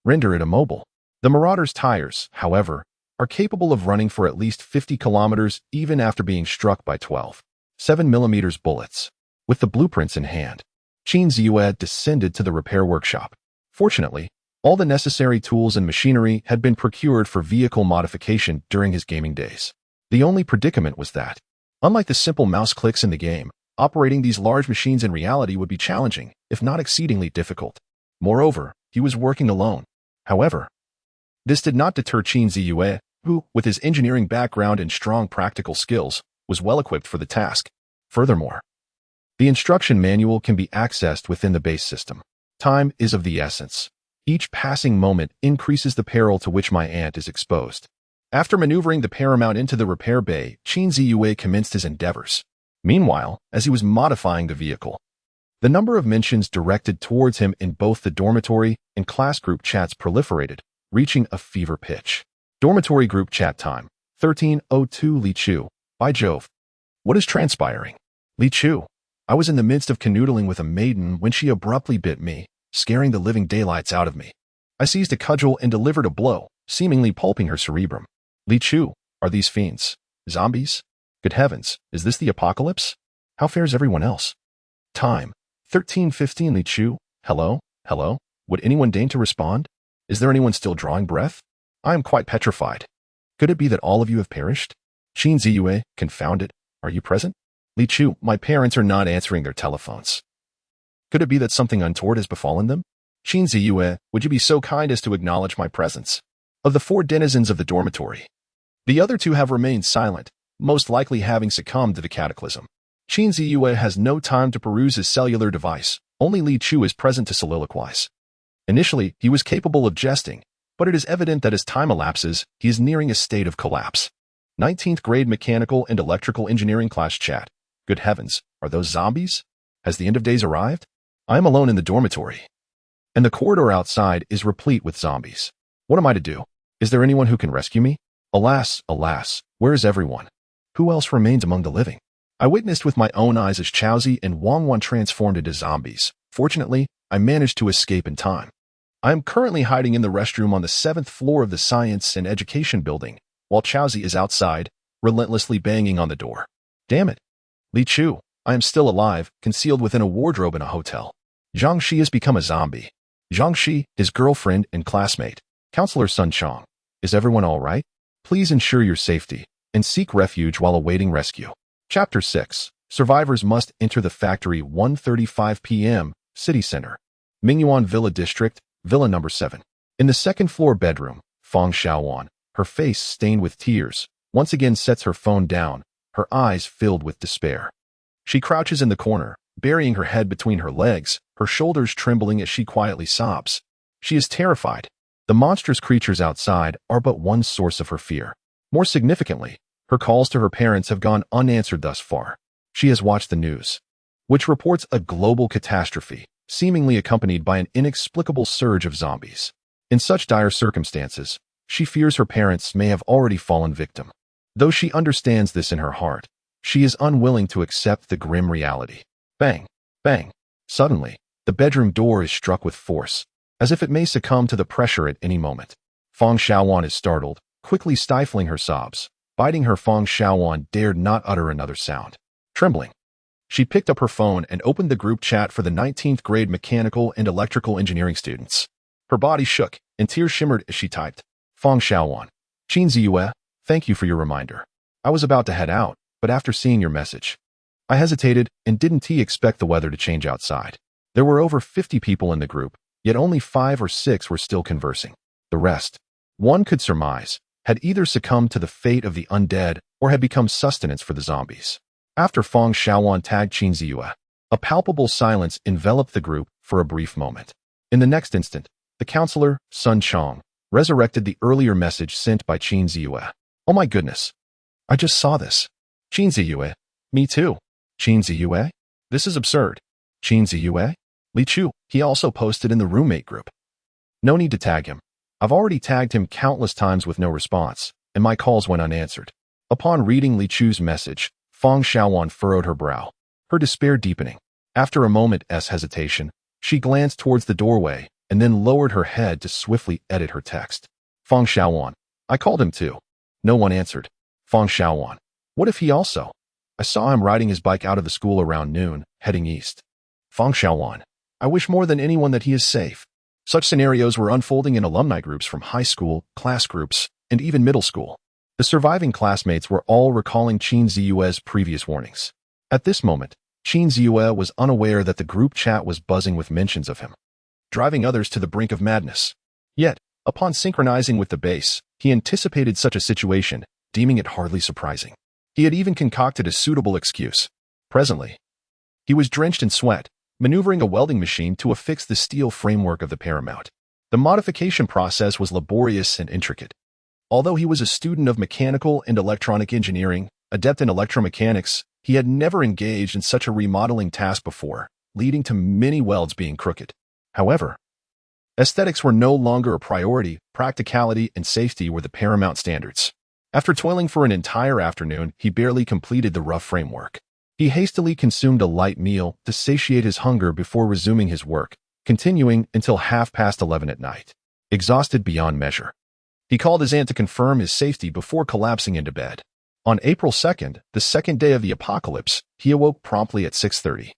render it immobile. The Marauder's tires, however, are capable of running for at least 50 kilometers even after being struck by 12.7mm bullets. With the blueprints in hand, Xihe descended to the repair workshop. Fortunately, all the necessary tools and machinery had been procured for vehicle modification during his gaming days. The only predicament was that, unlike the simple mouse clicks in the game, operating these large machines in reality would be challenging, if not exceedingly difficult. Moreover, he was working alone. However, this did not deter Xihe, who, with his engineering background and strong practical skills, was well equipped for the task. Furthermore, the instruction manual can be accessed within the base system. Time is of the essence. Each passing moment increases the peril to which my aunt is exposed. After maneuvering the Paramount into the repair bay, Xihe commenced his endeavors. Meanwhile, as he was modifying the vehicle, the number of mentions directed towards him in both the dormitory and class group chats proliferated, reaching a fever pitch. Dormitory group chat time, 13:02 Li Chu. By Jove. What is transpiring? Li Chu. I was in the midst of canoodling with a maiden when she abruptly bit me, scaring the living daylights out of me. I seized a cudgel and delivered a blow, seemingly pulping her cerebrum. Li Chu, are these fiends? Zombies? Good heavens, is this the apocalypse? How fares everyone else? Time. 13:15. Li Chu. Hello? Hello? Would anyone deign to respond? Is there anyone still drawing breath? I am quite petrified. Could it be that all of you have perished? Qin Ziyue, confound it. Are you present? Li Chu, my parents are not answering their telephones. Could it be that something untoward has befallen them? Qin Ziyue, would you be so kind as to acknowledge my presence? Of the 4 denizens of the dormitory, the other 2 have remained silent, most likely having succumbed to the cataclysm. Qin Ziyue has no time to peruse his cellular device. Only Li Chu is present to soliloquize. Initially, he was capable of jesting, but it is evident that as time elapses, he is nearing a state of collapse. 19th grade mechanical and electrical engineering class chat. Good heavens, are those zombies? Has the end of days arrived? I am alone in the dormitory, and the corridor outside is replete with zombies. What am I to do? Is there anyone who can rescue me? Alas, alas, where is everyone? Who else remains among the living? I witnessed with my own eyes as Chaozi and Wang Wan transformed into zombies. Fortunately, I managed to escape in time. I am currently hiding in the restroom on the 7th floor of the Science and Education building, while Chaozi is outside, relentlessly banging on the door. Damn it. Li Chu, I am still alive, concealed within a wardrobe in a hotel. Zhang Shi has become a zombie. Zhang Shi, his girlfriend and classmate, Counselor Sun Chong. Is everyone all right? Please ensure your safety and seek refuge while awaiting rescue. Chapter 6. Survivors must enter the factory 1:35 p.m. City Center. Mingyuan Villa District, Villa number 7. In the 2nd floor bedroom, Fang Xiaowan, her face stained with tears, once again sets her phone down, her eyes filled with despair. She crouches in the corner, burying her head between her legs, her shoulders trembling as she quietly sobs. She is terrified. The monstrous creatures outside are but one source of her fear. More significantly, her calls to her parents have gone unanswered thus far. She has watched the news, which reports a global catastrophe, seemingly accompanied by an inexplicable surge of zombies. In such dire circumstances, she fears her parents may have already fallen victim. Though she understands this in her heart, she is unwilling to accept the grim reality. Bang! Bang! Suddenly, the bedroom door is struck with force, as if it may succumb to the pressure at any moment. Fang Xiaowan is startled, quickly stifling her sobs. Biting her, Fang Xiaowan dared not utter another sound. Trembling, she picked up her phone and opened the group chat for the 19th grade mechanical and electrical engineering students. Her body shook, and tears shimmered as she typed. Fang Xiaowan. Qin Ziyue, thank you for your reminder. I was about to head out, but after seeing your message, I hesitated and didn't expect the weather to change outside. There were over 50 people in the group, yet only 5 or 6 were still conversing. The rest, one could surmise, had either succumbed to the fate of the undead or had become sustenance for the zombies. After Fang Xiaowan tagged Qin Ziyue, a palpable silence enveloped the group for a brief moment. In the next instant, the counselor, Sun Chong, resurrected the earlier message sent by Qin Ziyue. Oh my goodness. I just saw this. Qin Ziyue. Me too. Qin Ziyue? This is absurd. Qin Ziyue? Li Chu, he also posted in the roommate group. No need to tag him. I've already tagged him countless times with no response, and my calls went unanswered. Upon reading Li Chu's message, Fang Xiaowan furrowed her brow, her despair deepening. After a moment's hesitation, she glanced towards the doorway and then lowered her head to swiftly edit her text. Fang Xiaowan. I called him too. No one answered. Fang Xiaowan. What if he also? I saw him riding his bike out of the school around noon, heading east. Fang Xiaowan. I wish more than anyone that he is safe. Such scenarios were unfolding in alumni groups from high school, class groups, and even middle school. The surviving classmates were all recalling Qin Ziyue's previous warnings. At this moment, Qin Ziyue was unaware that the group chat was buzzing with mentions of him, driving others to the brink of madness. Yet, upon synchronizing with the base, he anticipated such a situation, deeming it hardly surprising. He had even concocted a suitable excuse. Presently, he was drenched in sweat, maneuvering a welding machine to affix the steel framework of the paramount. The modification process was laborious and intricate. Although he was a student of mechanical and electronic engineering, adept in electromechanics, he had never engaged in such a remodeling task before, leading to many welds being crooked. However, aesthetics were no longer a priority, practicality and safety were the paramount standards. After toiling for an entire afternoon, he barely completed the rough framework. He hastily consumed a light meal to satiate his hunger before resuming his work, continuing until 11:30 at night, exhausted beyond measure. He called his aunt to confirm his safety before collapsing into bed. On April 2nd, the second day of the apocalypse, he awoke promptly at 6:30.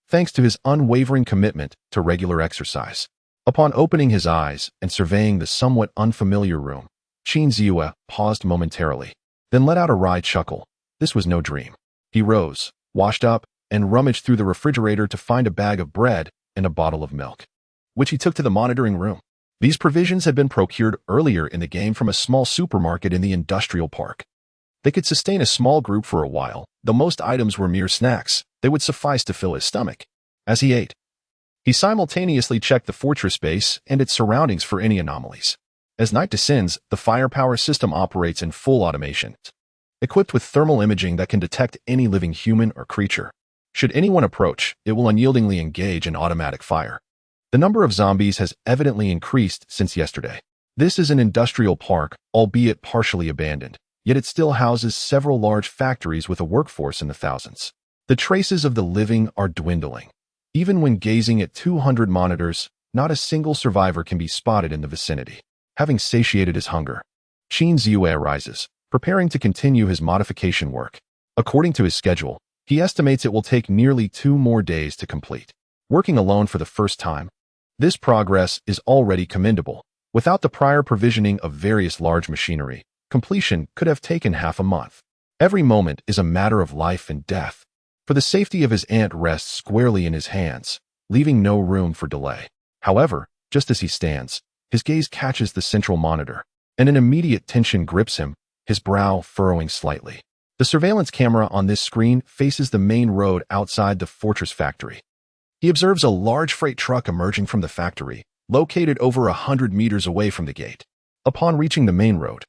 Thanks to his unwavering commitment to regular exercise. Upon opening his eyes and surveying the somewhat unfamiliar room, Xihe paused momentarily, then let out a wry chuckle. This was no dream. He rose, washed up, and rummaged through the refrigerator to find a bag of bread and a bottle of milk, which he took to the monitoring room. These provisions had been procured earlier in the game from a small supermarket in the industrial park. They could sustain a small group for a while, though most items were mere snacks. They would suffice to fill his stomach. As he ate, he simultaneously checked the fortress base and its surroundings for any anomalies. As night descends, the firepower system operates in full automation, equipped with thermal imaging that can detect any living human or creature. Should anyone approach, it will unyieldingly engage in automatic fire. The number of zombies has evidently increased since yesterday. This is an industrial park, albeit partially abandoned, yet it still houses several large factories with a workforce in the thousands. The traces of the living are dwindling. Even when gazing at 200 monitors, not a single survivor can be spotted in the vicinity. Having satiated his hunger, Xihe rises, preparing to continue his modification work. According to his schedule, he estimates it will take nearly 2 more days to complete. Working alone for the first time, this progress is already commendable. Without the prior provisioning of various large machinery, completion could have taken half a month. Every moment is a matter of life and death. For the safety of his aunt rests squarely in his hands, leaving no room for delay. However, just as he stands, his gaze catches the central monitor, and an immediate tension grips him, his brow furrowing slightly. The surveillance camera on this screen faces the main road outside the fortress factory. He observes a large freight truck emerging from the factory, located over 100 meters away from the gate. Upon reaching the main road,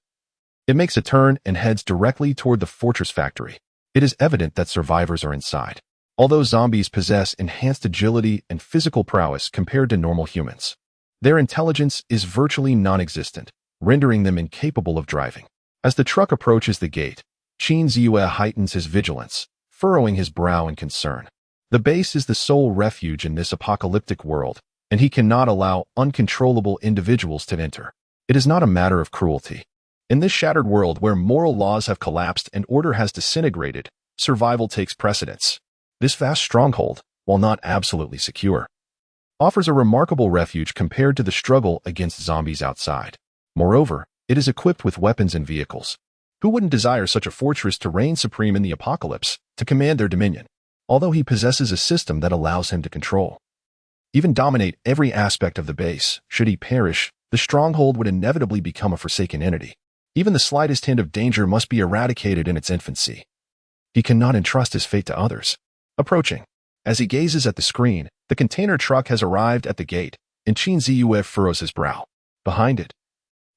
it makes a turn and heads directly toward the fortress factory. It is evident that survivors are inside, although zombies possess enhanced agility and physical prowess compared to normal humans. Their intelligence is virtually non-existent, rendering them incapable of driving. As the truck approaches the gate, Xihe heightens his vigilance, furrowing his brow in concern. The base is the sole refuge in this apocalyptic world, and he cannot allow uncontrollable individuals to enter. It is not a matter of cruelty. In this shattered world where moral laws have collapsed and order has disintegrated, survival takes precedence. This vast stronghold, while not absolutely secure, offers a remarkable refuge compared to the struggle against zombies outside. Moreover, it is equipped with weapons and vehicles. Who wouldn't desire such a fortress to reign supreme in the apocalypse, to command their dominion? Although he possesses a system that allows him to control, even dominate every aspect of the base, should he perish, the stronghold would inevitably become a forsaken entity. Even the slightest hint of danger must be eradicated in its infancy. He cannot entrust his fate to others. Approaching. As he gazes at the screen, the container truck has arrived at the gate, and Xihe furrows his brow. Behind it,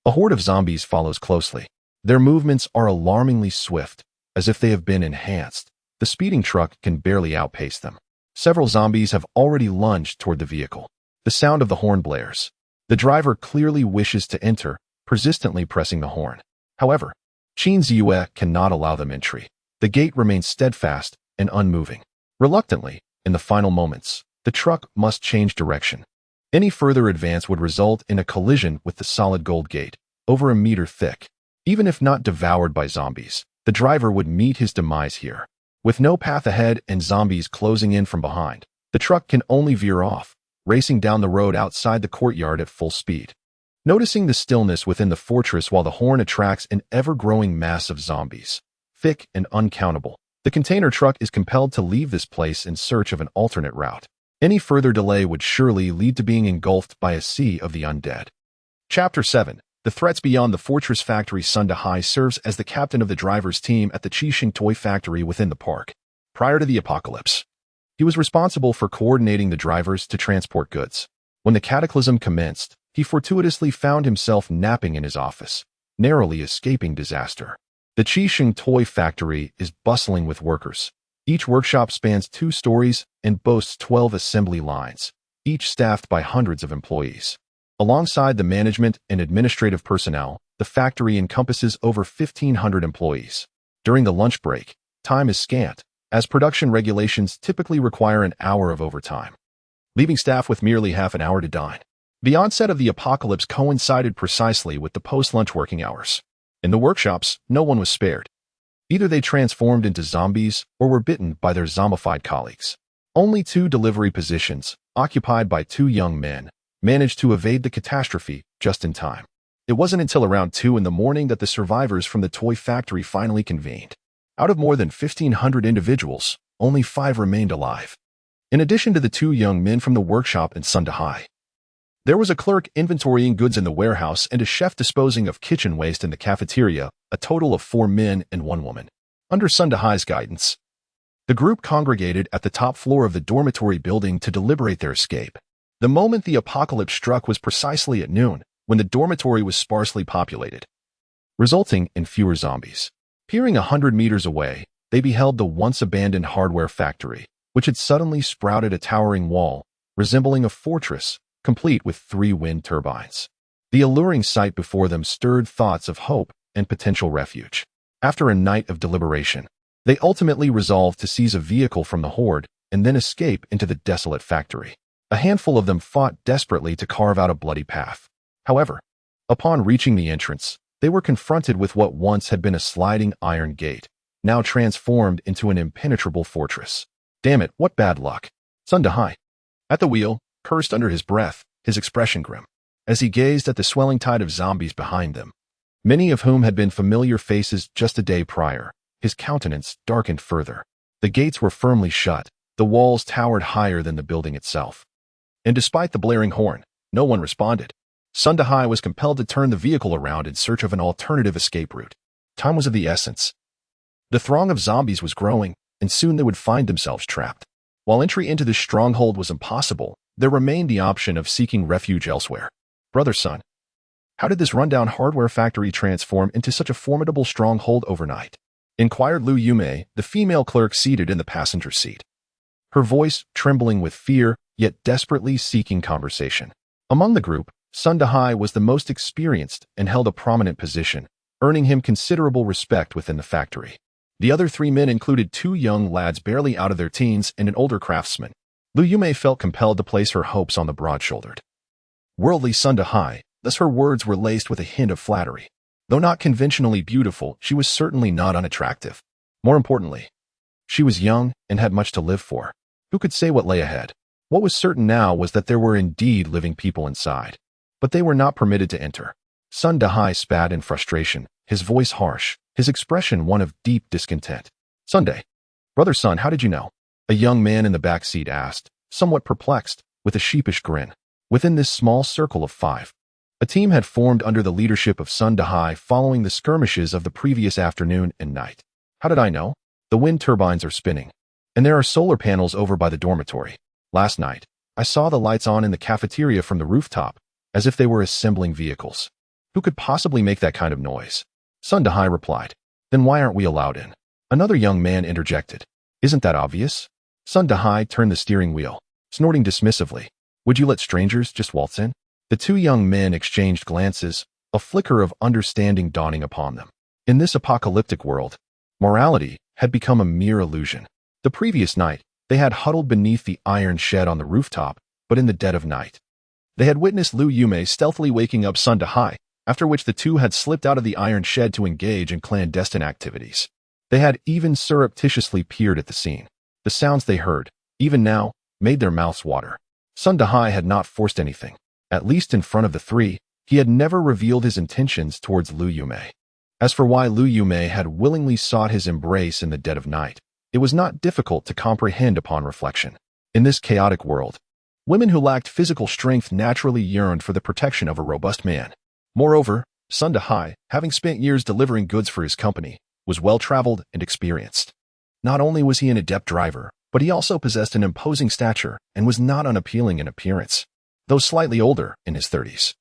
a horde of zombies follows closely. Their movements are alarmingly swift, as if they have been enhanced. The speeding truck can barely outpace them. Several zombies have already lunged toward the vehicle. The sound of the horn blares. The driver clearly wishes to enter, persistently pressing the horn. However, Xihe cannot allow them entry. The gate remains steadfast and unmoving. Reluctantly, in the final moments, the truck must change direction. Any further advance would result in a collision with the solid gold gate, over a meter thick. Even if not devoured by zombies, the driver would meet his demise here. With no path ahead and zombies closing in from behind, the truck can only veer off, racing down the road outside the courtyard at full speed. Noticing the stillness within the fortress while the horn attracts an ever-growing mass of zombies, thick and uncountable, the container truck is compelled to leave this place in search of an alternate route. Any further delay would surely lead to being engulfed by a sea of the undead. Chapter 7. The threats beyond the fortress factory. Xihe serves as the captain of the driver's team at the Qingrong toy factory within the park. Prior to the apocalypse, he was responsible for coordinating the drivers to transport goods. When the cataclysm commenced, he fortuitously found himself napping in his office, narrowly escaping disaster. The Qingrong toy factory is bustling with workers. Each workshop spans 2 stories and boasts 12 assembly lines, each staffed by hundreds of employees. Alongside the management and administrative personnel, the factory encompasses over 1,500 employees. During the lunch break, time is scant, as production regulations typically require an hour of overtime, leaving staff with merely half an hour to dine. The onset of the apocalypse coincided precisely with the post-lunch working hours. In the workshops, no one was spared. Either they transformed into zombies or were bitten by their zombified colleagues. Only 2 delivery positions, occupied by 2 young men, managed to evade the catastrophe just in time. It wasn't until around 2 in the morning that the survivors from the toy factory finally convened. Out of more than 1,500 individuals, only 5 remained alive. In addition to the 2 young men from the workshop in Xihe, there was a clerk inventorying goods in the warehouse and a chef disposing of kitchen waste in the cafeteria, a total of 4 men and 1 woman. Under Xihe's guidance, the group congregated at the top floor of the dormitory building to deliberate their escape. The moment the apocalypse struck was precisely at noon, when the dormitory was sparsely populated, resulting in fewer zombies. Peering 100 meters away, they beheld the once-abandoned hardware factory, which had suddenly sprouted a towering wall, resembling a fortress, complete with 3 wind turbines. The alluring sight before them stirred thoughts of hope and potential refuge. After a night of deliberation, they ultimately resolved to seize a vehicle from the horde and then escape into the desolate factory. A handful of them fought desperately to carve out a bloody path. However, upon reaching the entrance, they were confronted with what once had been a sliding iron gate, now transformed into an impenetrable fortress. Damn it, what bad luck. Xihe, at the wheel, cursed under his breath, his expression grim, as he gazed at the swelling tide of zombies behind them, many of whom had been familiar faces just a day prior. His countenance darkened further. The gates were firmly shut, the walls towered higher than the building itself. And despite the blaring horn, no one responded. Xihe was compelled to turn the vehicle around in search of an alternative escape route. Time was of the essence. The throng of zombies was growing, and soon they would find themselves trapped. While entry into this stronghold was impossible, there remained the option of seeking refuge elsewhere. Brother Sun, how did this rundown hardware factory transform into such a formidable stronghold overnight? Inquired Lu Yume, the female clerk seated in the passenger seat, her voice trembling with fear, yet desperately seeking conversation. Among the group, Xihe was the most experienced and held a prominent position, earning him considerable respect within the factory. The other 3 men included 2 young lads barely out of their teens and an older craftsman. Lu Yume felt compelled to place her hopes on the broad-shouldered, worldly Xihe, thus her words were laced with a hint of flattery. Though not conventionally beautiful, she was certainly not unattractive. More importantly, she was young and had much to live for. Who could say what lay ahead? What was certain now was that there were indeed living people inside, but they were not permitted to enter. Xihe spat in frustration, his voice harsh, his expression one of deep discontent. Sunday, Brother Sun, how did you know? A young man in the back seat asked, somewhat perplexed, with a sheepish grin. Within this small circle of 5, a team had formed under the leadership of Xihe following the skirmishes of the previous afternoon and night. How did I know? The wind turbines are spinning, and there are solar panels over by the dormitory. Last night, I saw the lights on in the cafeteria from the rooftop, as if they were assembling vehicles. Who could possibly make that kind of noise? Xihe replied. Then why aren't we allowed in? Another young man interjected. Isn't that obvious? Xihe turned the steering wheel, snorting dismissively. Would you let strangers just waltz in? The 2 young men exchanged glances, a flicker of understanding dawning upon them. In this apocalyptic world, morality had become a mere illusion. The previous night, they had huddled beneath the iron shed on the rooftop, but in the dead of night, they had witnessed Lu Yume stealthily waking up Xihe, after which the 2 had slipped out of the iron shed to engage in clandestine activities. They had even surreptitiously peered at the scene. The sounds they heard, even now, made their mouths water. Xihe had not forced anything. At least in front of the 3, he had never revealed his intentions towards Lu Yume. As for why Lu Yume had willingly sought his embrace in the dead of night, it was not difficult to comprehend upon reflection. In this chaotic world, women who lacked physical strength naturally yearned for the protection of a robust man. Moreover, Xihe, having spent years delivering goods for his company, was well-traveled and experienced. Not only was he an adept driver, but he also possessed an imposing stature and was not unappealing in appearance. Though slightly older, in his 30s,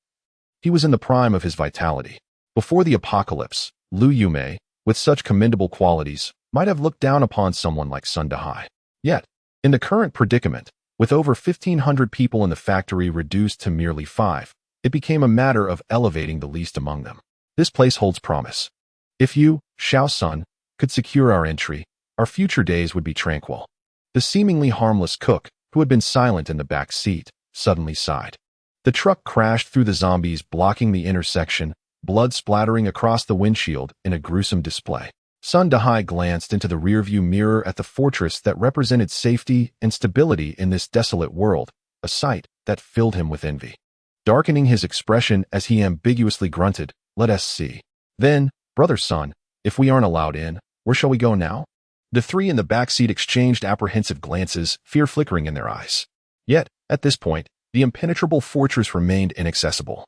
he was in the prime of his vitality. Before the apocalypse, Lu Yume, with such commendable qualities, might have looked down upon someone like Xihe. Yet, in the current predicament, with over 1,500 people in the factory reduced to merely 5, It became a matter of elevating the least among them. This place holds promise. If you, Xiao's son, could secure our entry, our future days would be tranquil. The seemingly harmless cook, who had been silent in the back seat, suddenly sighed. The truck crashed through the zombies, blocking the intersection, blood splattering across the windshield in a gruesome display. Sun Dahai glanced into the rearview mirror at the fortress that represented safety and stability in this desolate world, a sight that filled him with envy. Darkening his expression as he ambiguously grunted, "Let us see. Then, brother Sun, if we aren't allowed in, where shall we go now?" The three in the back seat exchanged apprehensive glances, fear flickering in their eyes. Yet, at this point, the impenetrable fortress remained inaccessible,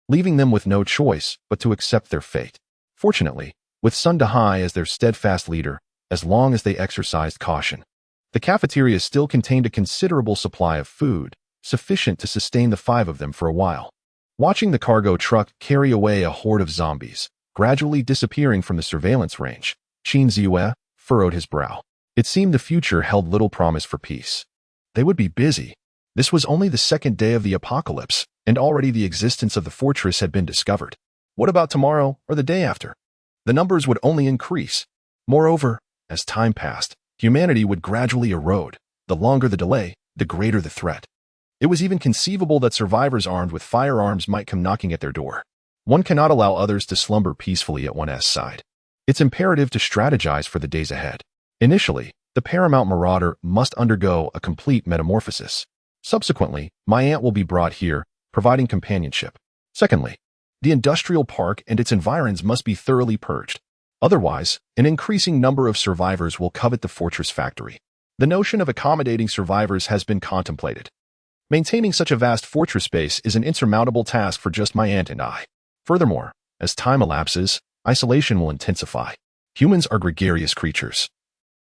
leaving them with no choice but to accept their fate. Fortunately, with Sun Dahai as their steadfast leader, as long as they exercised caution, the cafeteria still contained a considerable supply of food, sufficient to sustain the five of them for a while. Watching the cargo truck carry away a horde of zombies, gradually disappearing from the surveillance range, Xihe furrowed his brow. It seemed the future held little promise for peace. They would be busy. This was only the second day of the apocalypse, and already the existence of the fortress had been discovered. What about tomorrow or the day after? The numbers would only increase. Moreover, as time passed, humanity would gradually erode. The longer the delay, the greater the threat. It was even conceivable that survivors armed with firearms might come knocking at their door. One cannot allow others to slumber peacefully at one's side. It's imperative to strategize for the days ahead. Initially, the paramount marauder must undergo a complete metamorphosis. Subsequently, my aunt will be brought here, providing companionship. Secondly, the industrial park and its environs must be thoroughly purged. Otherwise, an increasing number of survivors will covet the fortress factory. The notion of accommodating survivors has been contemplated. Maintaining such a vast fortress space is an insurmountable task for just my aunt and I. Furthermore, as time elapses, isolation will intensify. Humans are gregarious creatures.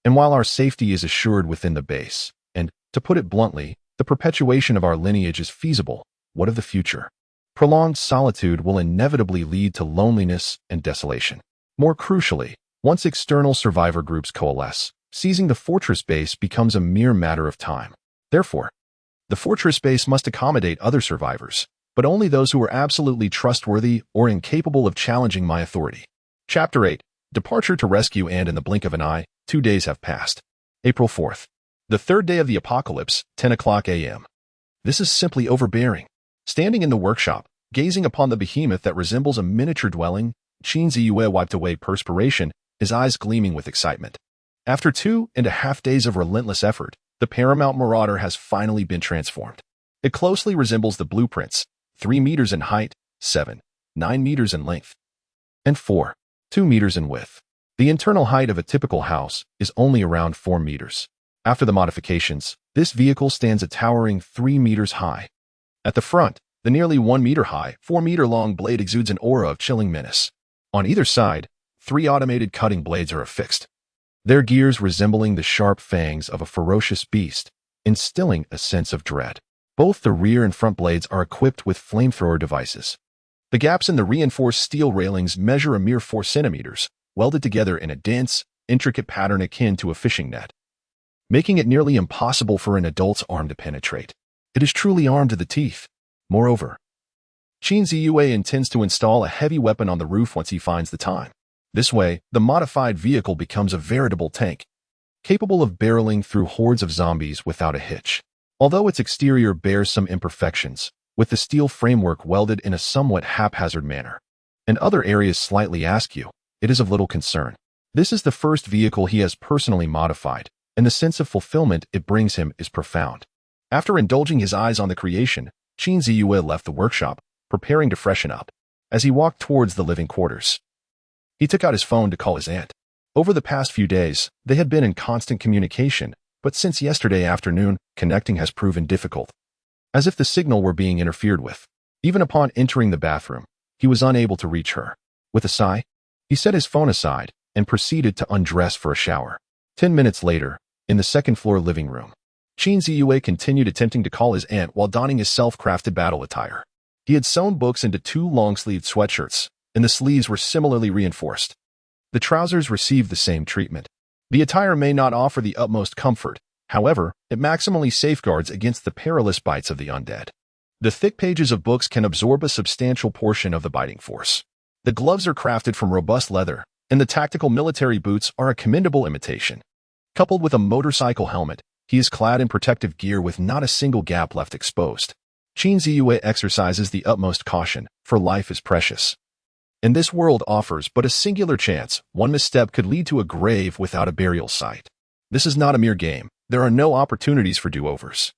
And while our safety is assured within the base, and, to put it bluntly, the perpetuation of our lineage is feasible, what of the future? Prolonged solitude will inevitably lead to loneliness and desolation. More crucially, once external survivor groups coalesce, seizing the fortress base becomes a mere matter of time. Therefore, the fortress base must accommodate other survivors, but only those who are absolutely trustworthy or incapable of challenging my authority. Chapter 8. Departure to rescue, and in the blink of an eye, 2 days have passed. April 4th. The third day of the apocalypse, 10 o'clock a.m. This is simply overbearing. Standing in the workshop, gazing upon the behemoth that resembles a miniature dwelling, Xihe wiped away perspiration, his eyes gleaming with excitement. After 2.5 days of relentless effort, the paramount marauder has finally been transformed. It closely resembles the blueprints, 3 meters in height, 9 meters in length, and 2 meters in width. The internal height of a typical house is only around 4 meters. After the modifications, this vehicle stands a towering 3 meters high. At the front, the nearly 1 meter high, 4 meter long blade exudes an aura of chilling menace. On either side, 3 automated cutting blades are affixed, their gears resembling the sharp fangs of a ferocious beast, instilling a sense of dread. Both the rear and front blades are equipped with flamethrower devices. The gaps in the reinforced steel railings measure a mere 4 centimeters, welded together in a dense, intricate pattern akin to a fishing net, making it nearly impossible for an adult's arm to penetrate. It is truly armed to the teeth. Moreover, Xihe intends to install a heavy weapon on the roof once he finds the time. This way, the modified vehicle becomes a veritable tank, capable of barreling through hordes of zombies without a hitch. Although its exterior bears some imperfections, with the steel framework welded in a somewhat haphazard manner, and other areas slightly askew, it is of little concern. This is the first vehicle he has personally modified, and the sense of fulfillment it brings him is profound. After indulging his eyes on the creation, Xihe left the workshop, preparing to freshen up. As he walked towards the living quarters, he took out his phone to call his aunt. Over the past few days, they had been in constant communication, but since yesterday afternoon, connecting has proven difficult, as if the signal were being interfered with. Even upon entering the bathroom, he was unable to reach her. With a sigh, he set his phone aside and proceeded to undress for a shower. 10 minutes later, in the second-floor living room, Xihe continued attempting to call his aunt while donning his self-crafted battle attire. He had sewn books into 2 long-sleeved sweatshirts, and the sleeves were similarly reinforced. The trousers received the same treatment. The attire may not offer the utmost comfort, however, it maximally safeguards against the perilous bites of the undead. The thick pages of books can absorb a substantial portion of the biting force. The gloves are crafted from robust leather, and the tactical military boots are a commendable imitation. Coupled with a motorcycle helmet, he is clad in protective gear with not a single gap left exposed. Xihe exercises the utmost caution, for life is precious. And this world offers but a singular chance. One misstep could lead to a grave without a burial site. This is not a mere game. There are no opportunities for do-overs.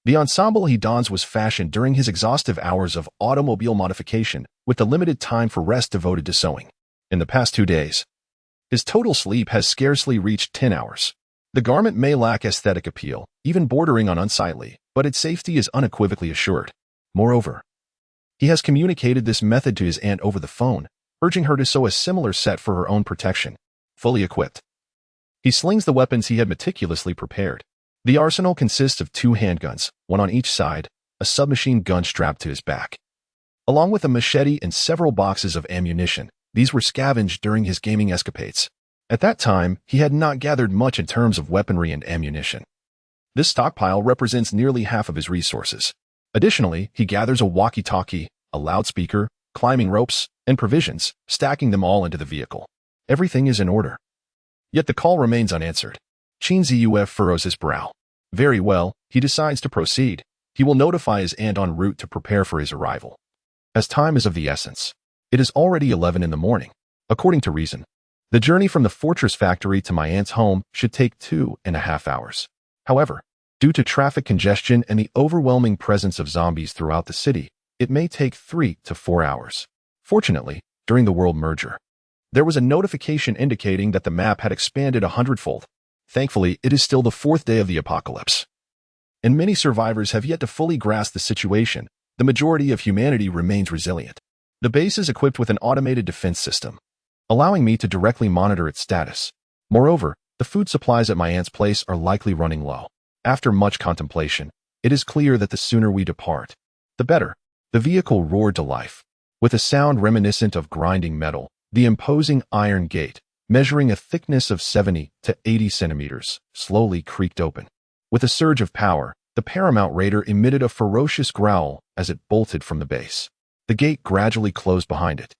The ensemble he dons was fashioned during his exhaustive hours of automobile modification, with the limited time for rest devoted to sewing. In the past 2 days, his total sleep has scarcely reached 10 hours. The garment may lack aesthetic appeal, even bordering on unsightly, but its safety is unequivocally assured. Moreover, he has communicated this method to his aunt over the phone, urging her to sew a similar set for her own protection. Fully equipped, he slings the weapons he had meticulously prepared. The arsenal consists of 2 handguns, one on each side, a submachine gun strapped to his back, along with a machete and several boxes of ammunition. These were scavenged during his gaming escapades. At that time, he had not gathered much in terms of weaponry and ammunition. This stockpile represents nearly half of his resources. Additionally, he gathers a walkie-talkie, a loudspeaker, climbing ropes, and provisions, stacking them all into the vehicle. Everything is in order. Yet the call remains unanswered. Xihe furrows his brow. Very well, he decides to proceed. He will notify his aunt en route to prepare for his arrival. As time is of the essence, it is already 11 in the morning. According to reason, the journey from the fortress factory to my aunt's home should take 2.5 hours. However, due to traffic congestion and the overwhelming presence of zombies throughout the city, it may take 3 to 4 hours. Fortunately, during the world merger, there was a notification indicating that the map had expanded 100-fold. Thankfully, it is still the 4th day of the apocalypse, and many survivors have yet to fully grasp the situation. The majority of humanity remains resilient. The base is equipped with an automated defense system, allowing me to directly monitor its status. Moreover, the food supplies at my aunt's place are likely running low. After much contemplation, it is clear that the sooner we depart, the better. The vehicle roared to life. With a sound reminiscent of grinding metal, the imposing iron gate, measuring a thickness of 70 to 80 centimeters, slowly creaked open. With a surge of power, the Paramount Raider emitted a ferocious growl as it bolted from the base. The gate gradually closed behind it.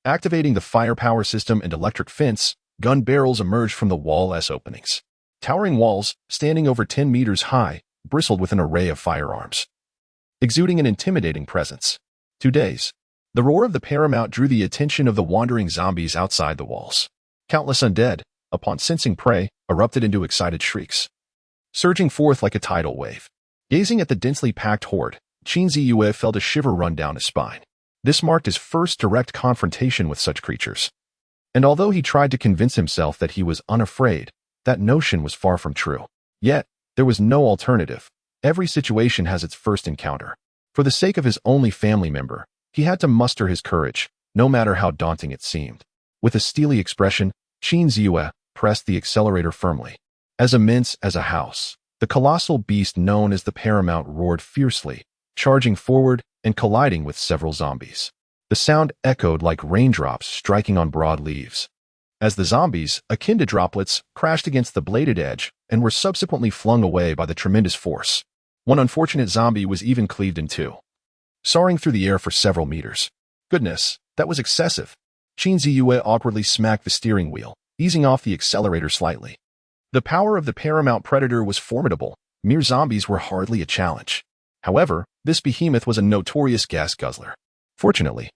Activating the firepower system and electric fence, gun barrels emerged from the wall-s openings. Towering walls, standing over 10 meters high, bristled with an array of firearms, exuding an intimidating presence. 2 days. The roar of the Paramount drew the attention of the wandering zombies outside the walls. Countless undead, upon sensing prey, erupted into excited shrieks, surging forth like a tidal wave. Gazing at the densely packed horde, Xihe felt a shiver run down his spine. This marked his first direct confrontation with such creatures. And although he tried to convince himself that he was unafraid, that notion was far from true. Yet, there was no alternative. Every situation has its first encounter. For the sake of his only family member, he had to muster his courage, no matter how daunting it seemed. With a steely expression, Xihe pressed the accelerator firmly. As immense as a house, the colossal beast known as the Paramount roared fiercely, charging forward and colliding with several zombies. The sound echoed like raindrops striking on broad leaves, as the zombies, akin to droplets, crashed against the bladed edge and were subsequently flung away by the tremendous force. One unfortunate zombie was even cleaved in 2, soaring through the air for several meters. Goodness, that was excessive. Xihe awkwardly smacked the steering wheel, easing off the accelerator slightly. The power of the Paramount Predator was formidable. Mere zombies were hardly a challenge. However, this behemoth was a notorious gas guzzler. Fortunately,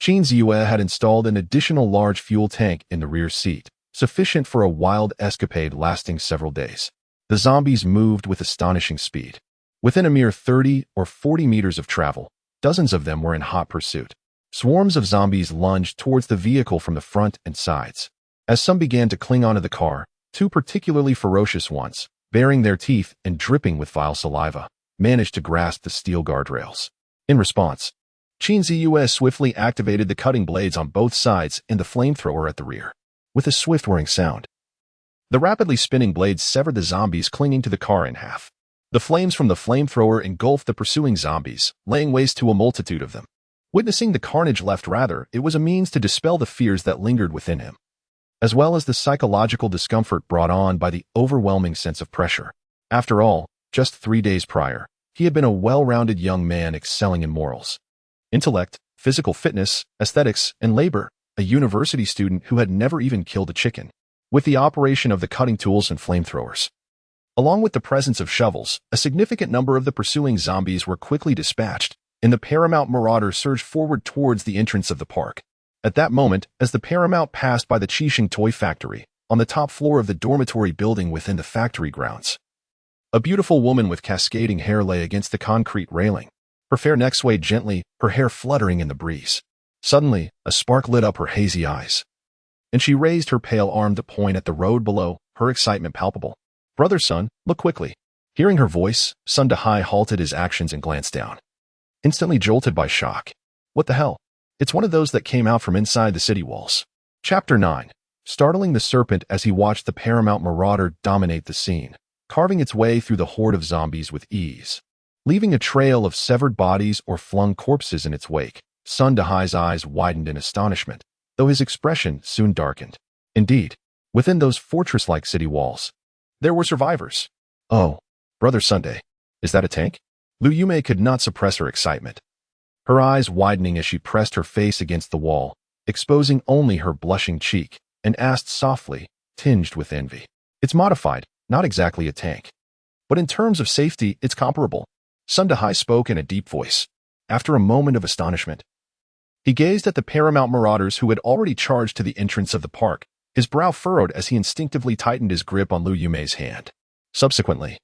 Xihe had installed an additional large fuel tank in the rear seat, sufficient for a wild escapade lasting several days. The zombies moved with astonishing speed. Within a mere 30 or 40 meters of travel, dozens of them were in hot pursuit. Swarms of zombies lunged towards the vehicle from the front and sides. As some began to cling onto the car, 2 particularly ferocious ones, baring their teeth and dripping with vile saliva, managed to grasp the steel guardrails. In response, Xihe swiftly activated the cutting blades on both sides and the flamethrower at the rear. With a swift whirring sound, the rapidly spinning blades severed the zombies clinging to the car in half. The flames from the flamethrower engulfed the pursuing zombies, laying waste to a multitude of them. Witnessing the carnage left, it was a means to dispel the fears that lingered within him, as well as the psychological discomfort brought on by the overwhelming sense of pressure. After all, just 3 days prior, He had been a well-rounded young man excelling in morals, intellect, physical fitness, aesthetics, and labor, a university student who had never even killed a chicken. With the operation of the cutting tools and flamethrowers, along with the presence of shovels, a significant number of the pursuing zombies were quickly dispatched, and the Paramount Marauders surged forward towards the entrance of the park. At that moment, as the Paramount passed by the Qingrong toy factory, on the top floor of the dormitory building within the factory grounds, a beautiful woman with cascading hair lay against the concrete railing. Her fair neck swayed gently, her hair fluttering in the breeze. Suddenly, a spark lit up her hazy eyes, and she raised her pale arm to point at the road below, her excitement palpable. "Brother Sun, look quickly." Hearing her voice, Sun Dahai halted his actions and glanced down, instantly jolted by shock. What the hell? It's one of those that came out from inside the city walls. Chapter 9. Startling the serpent as he watched the Paramount Marauder dominate the scene, carving its way through the horde of zombies with ease, leaving a trail of severed bodies or flung corpses in its wake. Sun Dahai's eyes widened in astonishment, though his expression soon darkened. Indeed, within those fortress-like city walls, there were survivors. "Oh, Brother Sunday, is that a tank?" Lu Yume could not suppress her excitement, her eyes widening as she pressed her face against the wall, exposing only her blushing cheek, and asked softly, tinged with envy. "It's modified, not exactly a tank. But in terms of safety, it's comparable." Sun Dahai spoke in a deep voice. After a moment of astonishment, he gazed at the Paramount Marauders who had already charged to the entrance of the park, his brow furrowed as he instinctively tightened his grip on Lu Yume's hand. Subsequently,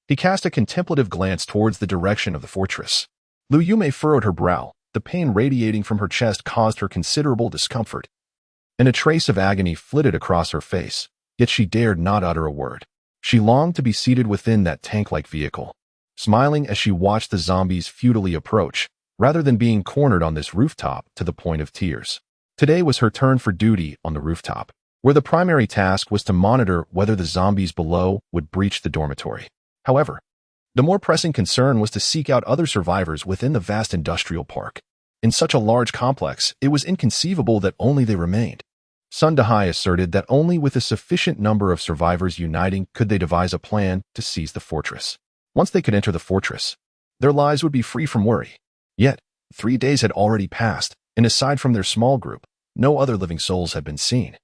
he cast a contemplative glance towards the direction of the fortress. Lu Yume furrowed her brow, the pain radiating from her chest caused her considerable discomfort, and a trace of agony flitted across her face, yet she dared not utter a word. She longed to be seated within that tank-like vehicle, smiling as she watched the zombies futilely approach, rather than being cornered on this rooftop to the point of tears. Today was her turn for duty on the rooftop, where the primary task was to monitor whether the zombies below would breach the dormitory. However, the more pressing concern was to seek out other survivors within the vast industrial park. In such a large complex, it was inconceivable that only they remained. Sun Dahai asserted that only with a sufficient number of survivors uniting could they devise a plan to seize the fortress. Once they could enter the fortress, their lives would be free from worry. Yet, 3 days had already passed, and aside from their small group, no other living souls had been seen.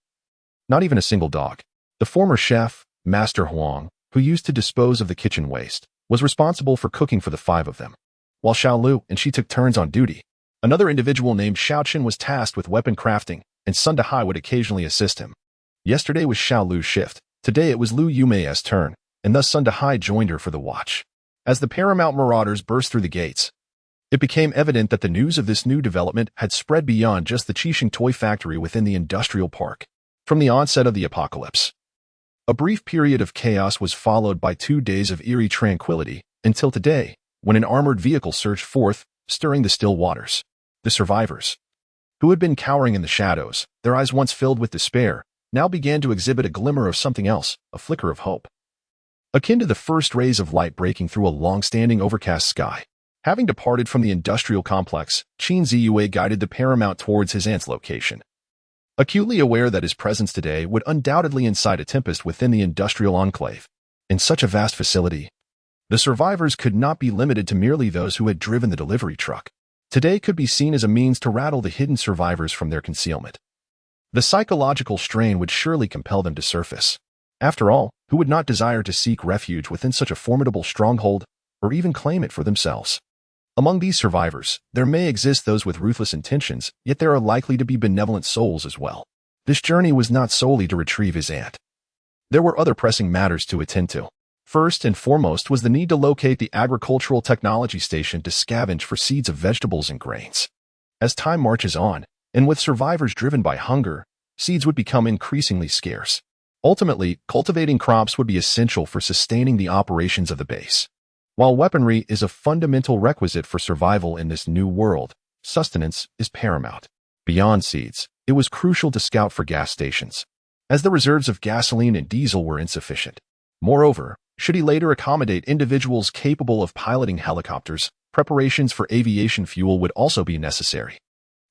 Not even a single dog. The former chef, Master Huang, who used to dispose of the kitchen waste, was responsible for cooking for the 5 of them, while Xiao Lu and she took turns on duty. Another individual named Xiaoqin was tasked with weapon crafting, and Sun Dahai would occasionally assist him. Yesterday was Xiao Lu's shift. Today it was Lu Yume's turn, and thus Sun Dahai joined her for the watch. As the Paramount Marauders burst through the gates, it became evident that the news of this new development had spread beyond just the Qingrong toy factory within the industrial park. From the onset of the apocalypse, a brief period of chaos was followed by 2 days of eerie tranquility, until today, when an armored vehicle surged forth, stirring the still waters. The survivors, who had been cowering in the shadows, their eyes once filled with despair, now began to exhibit a glimmer of something else, a flicker of hope, akin to the first rays of light breaking through a long-standing overcast sky. Having departed from the industrial complex, Qin Ziyue guided the Paramount towards his aunt's location, acutely aware that his presence today would undoubtedly incite a tempest within the industrial enclave. In such a vast facility, the survivors could not be limited to merely those who had driven the delivery truck. Today could be seen as a means to rattle the hidden survivors from their concealment. The psychological strain would surely compel them to surface. After all, who would not desire to seek refuge within such a formidable stronghold, or even claim it for themselves? Among these survivors, there may exist those with ruthless intentions, yet there are likely to be benevolent souls as well. This journey was not solely to retrieve his aunt. There were other pressing matters to attend to. First and foremost was the need to locate the agricultural technology station to scavenge for seeds of vegetables and grains. As time marches on, and with survivors driven by hunger, seeds would become increasingly scarce. Ultimately, cultivating crops would be essential for sustaining the operations of the base. While weaponry is a fundamental requisite for survival in this new world, sustenance is paramount. Beyond seeds, it was crucial to scout for gas stations, as the reserves of gasoline and diesel were insufficient. Moreover, should he later accommodate individuals capable of piloting helicopters, preparations for aviation fuel would also be necessary.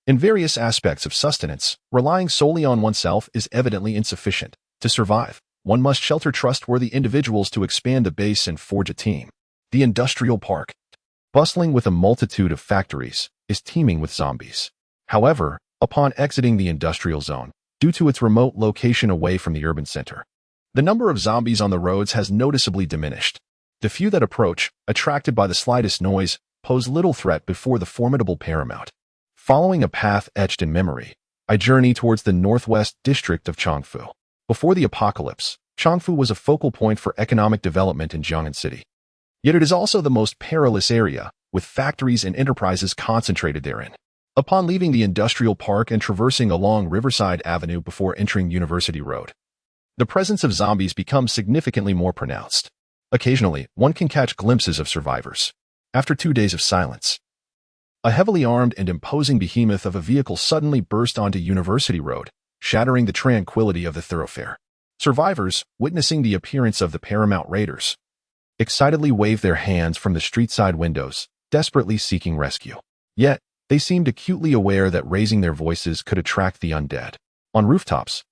In various aspects of sustenance, relying solely on oneself is evidently insufficient. To survive, one must shelter trustworthy individuals to expand the base and forge a team. The industrial park, bustling with a multitude of factories, is teeming with zombies. However, upon exiting the industrial zone, due to its remote location away from the urban center, the number of zombies on the roads has noticeably diminished. The few that approach, attracted by the slightest noise, pose little threat before the formidable paramount. Following a path etched in memory, I journey towards the northwest district of Changfu. Before the apocalypse, Changfu was a focal point for economic development in Jiangnan City. Yet it is also the most perilous area, with factories and enterprises concentrated therein. Upon leaving the industrial park and traversing along Riverside Avenue before entering University Road, the presence of zombies becomes significantly more pronounced. Occasionally, one can catch glimpses of survivors. After 2 days of silence, a heavily armed and imposing behemoth of a vehicle suddenly burst onto University Road, shattering the tranquility of the thoroughfare. Survivors, witnessing the appearance of the Paramount Raiders, excitedly waved their hands from the street-side windows, desperately seeking rescue. Yet, they seemed acutely aware that raising their voices could attract the undead. On rooftops,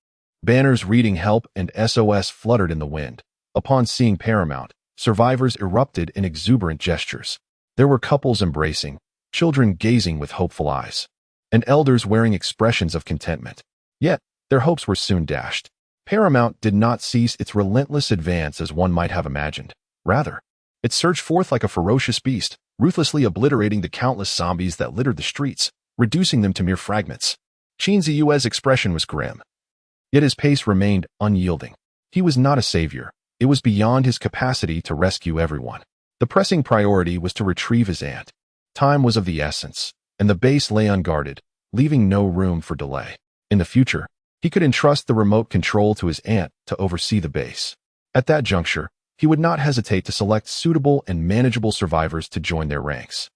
banners reading help and SOS fluttered in the wind. Upon seeing Paramount, survivors erupted in exuberant gestures. There were couples embracing, children gazing with hopeful eyes, and elders wearing expressions of contentment. Yet, their hopes were soon dashed. Paramount did not cease its relentless advance as one might have imagined. Rather, it surged forth like a ferocious beast, ruthlessly obliterating the countless zombies that littered the streets, reducing them to mere fragments. Qin Ziyue's expression was grim, yet his pace remained unyielding. He was not a savior. It was beyond his capacity to rescue everyone. The pressing priority was to retrieve his aunt. Time was of the essence, and the base lay unguarded, leaving no room for delay. In the future, he could entrust the remote control to his aunt to oversee the base. At that juncture, he would not hesitate to select suitable and manageable survivors to join their ranks.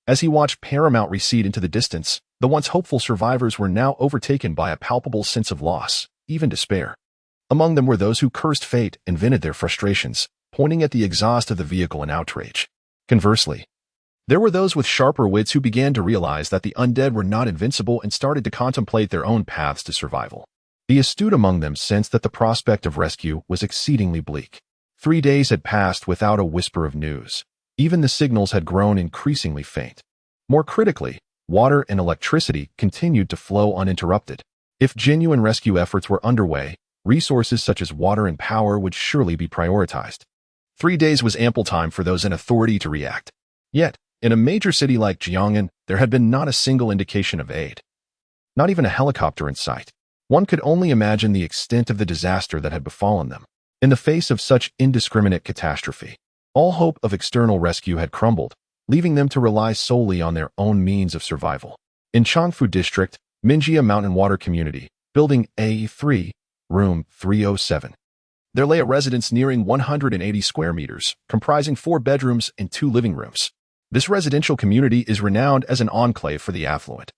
As he watched Paramount recede into the distance, the once hopeful survivors were now overtaken by a palpable sense of loss, even despair. Among them were those who cursed fate and vented their frustrations, pointing at the exhaust of the vehicle in outrage. Conversely, there were those with sharper wits who began to realize that the undead were not invincible and started to contemplate their own paths to survival. The astute among them sensed that the prospect of rescue was exceedingly bleak. 3 days had passed without a whisper of news. Even the signals had grown increasingly faint. More critically, water and electricity continued to flow uninterrupted. If genuine rescue efforts were underway, resources such as water and power would surely be prioritized. 3 days was ample time for those in authority to react. Yet, in a major city like Jiangnan, there had been not a single indication of aid. Not even a helicopter in sight. One could only imagine the extent of the disaster that had befallen them. In the face of such indiscriminate catastrophe, all hope of external rescue had crumbled, leaving them to rely solely on their own means of survival. In Changfu District, Minjia Mountain Water Community, Building A3, Room 307. There lay a residence nearing 180 square meters, comprising 4 bedrooms and 2 living rooms. This residential community is renowned as an enclave for the affluent,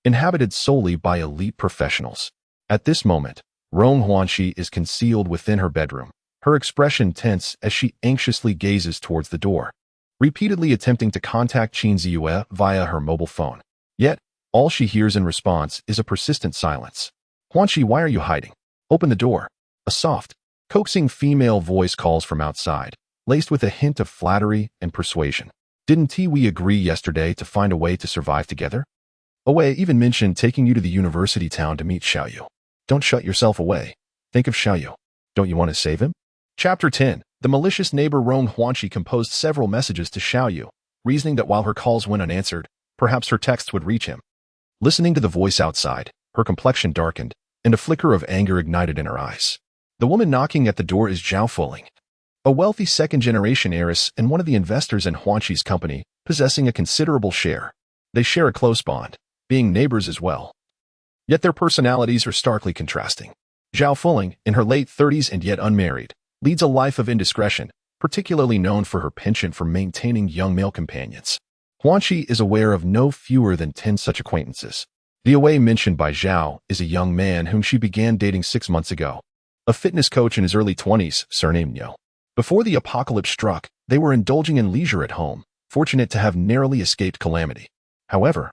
inhabited solely by elite professionals. At this moment, Rong Huanxi is concealed within her bedroom, her expression tense as she anxiously gazes towards the door, repeatedly attempting to contact Qin Ziyue via her mobile phone. Yet, all she hears in response is a persistent silence. "Huanxi, why are you hiding? Open the door." A soft, coaxing female voice calls from outside, laced with a hint of flattery and persuasion. "Didn't we agree yesterday to find a way to survive together? Wei even mentioned taking you to the university town to meet Xiaoyu. Don't shut yourself away. Think of Xiaoyu. Don't you want to save him?" Chapter 10. The malicious neighbor Rong Huanxi composed several messages to Xiaoyu, reasoning that while her calls went unanswered, perhaps her texts would reach him. Listening to the voice outside, her complexion darkened, and a flicker of anger ignited in her eyes. The woman knocking at the door is Zhao Fuling, a wealthy second-generation heiress and one of the investors in Huanxi's company, possessing a considerable share. They share a close bond, being neighbors as well. Yet their personalities are starkly contrasting. Zhao Fuling, in her late 30s and yet unmarried, leads a life of indiscretion, particularly known for her penchant for maintaining young male companions. Huanxi is aware of no fewer than 10 such acquaintances. The Wei mentioned by Zhao is a young man whom she began dating 6 months ago, a fitness coach in his early 20s, surnamed Yo. Before the apocalypse struck, they were indulging in leisure at home, fortunate to have narrowly escaped calamity. However,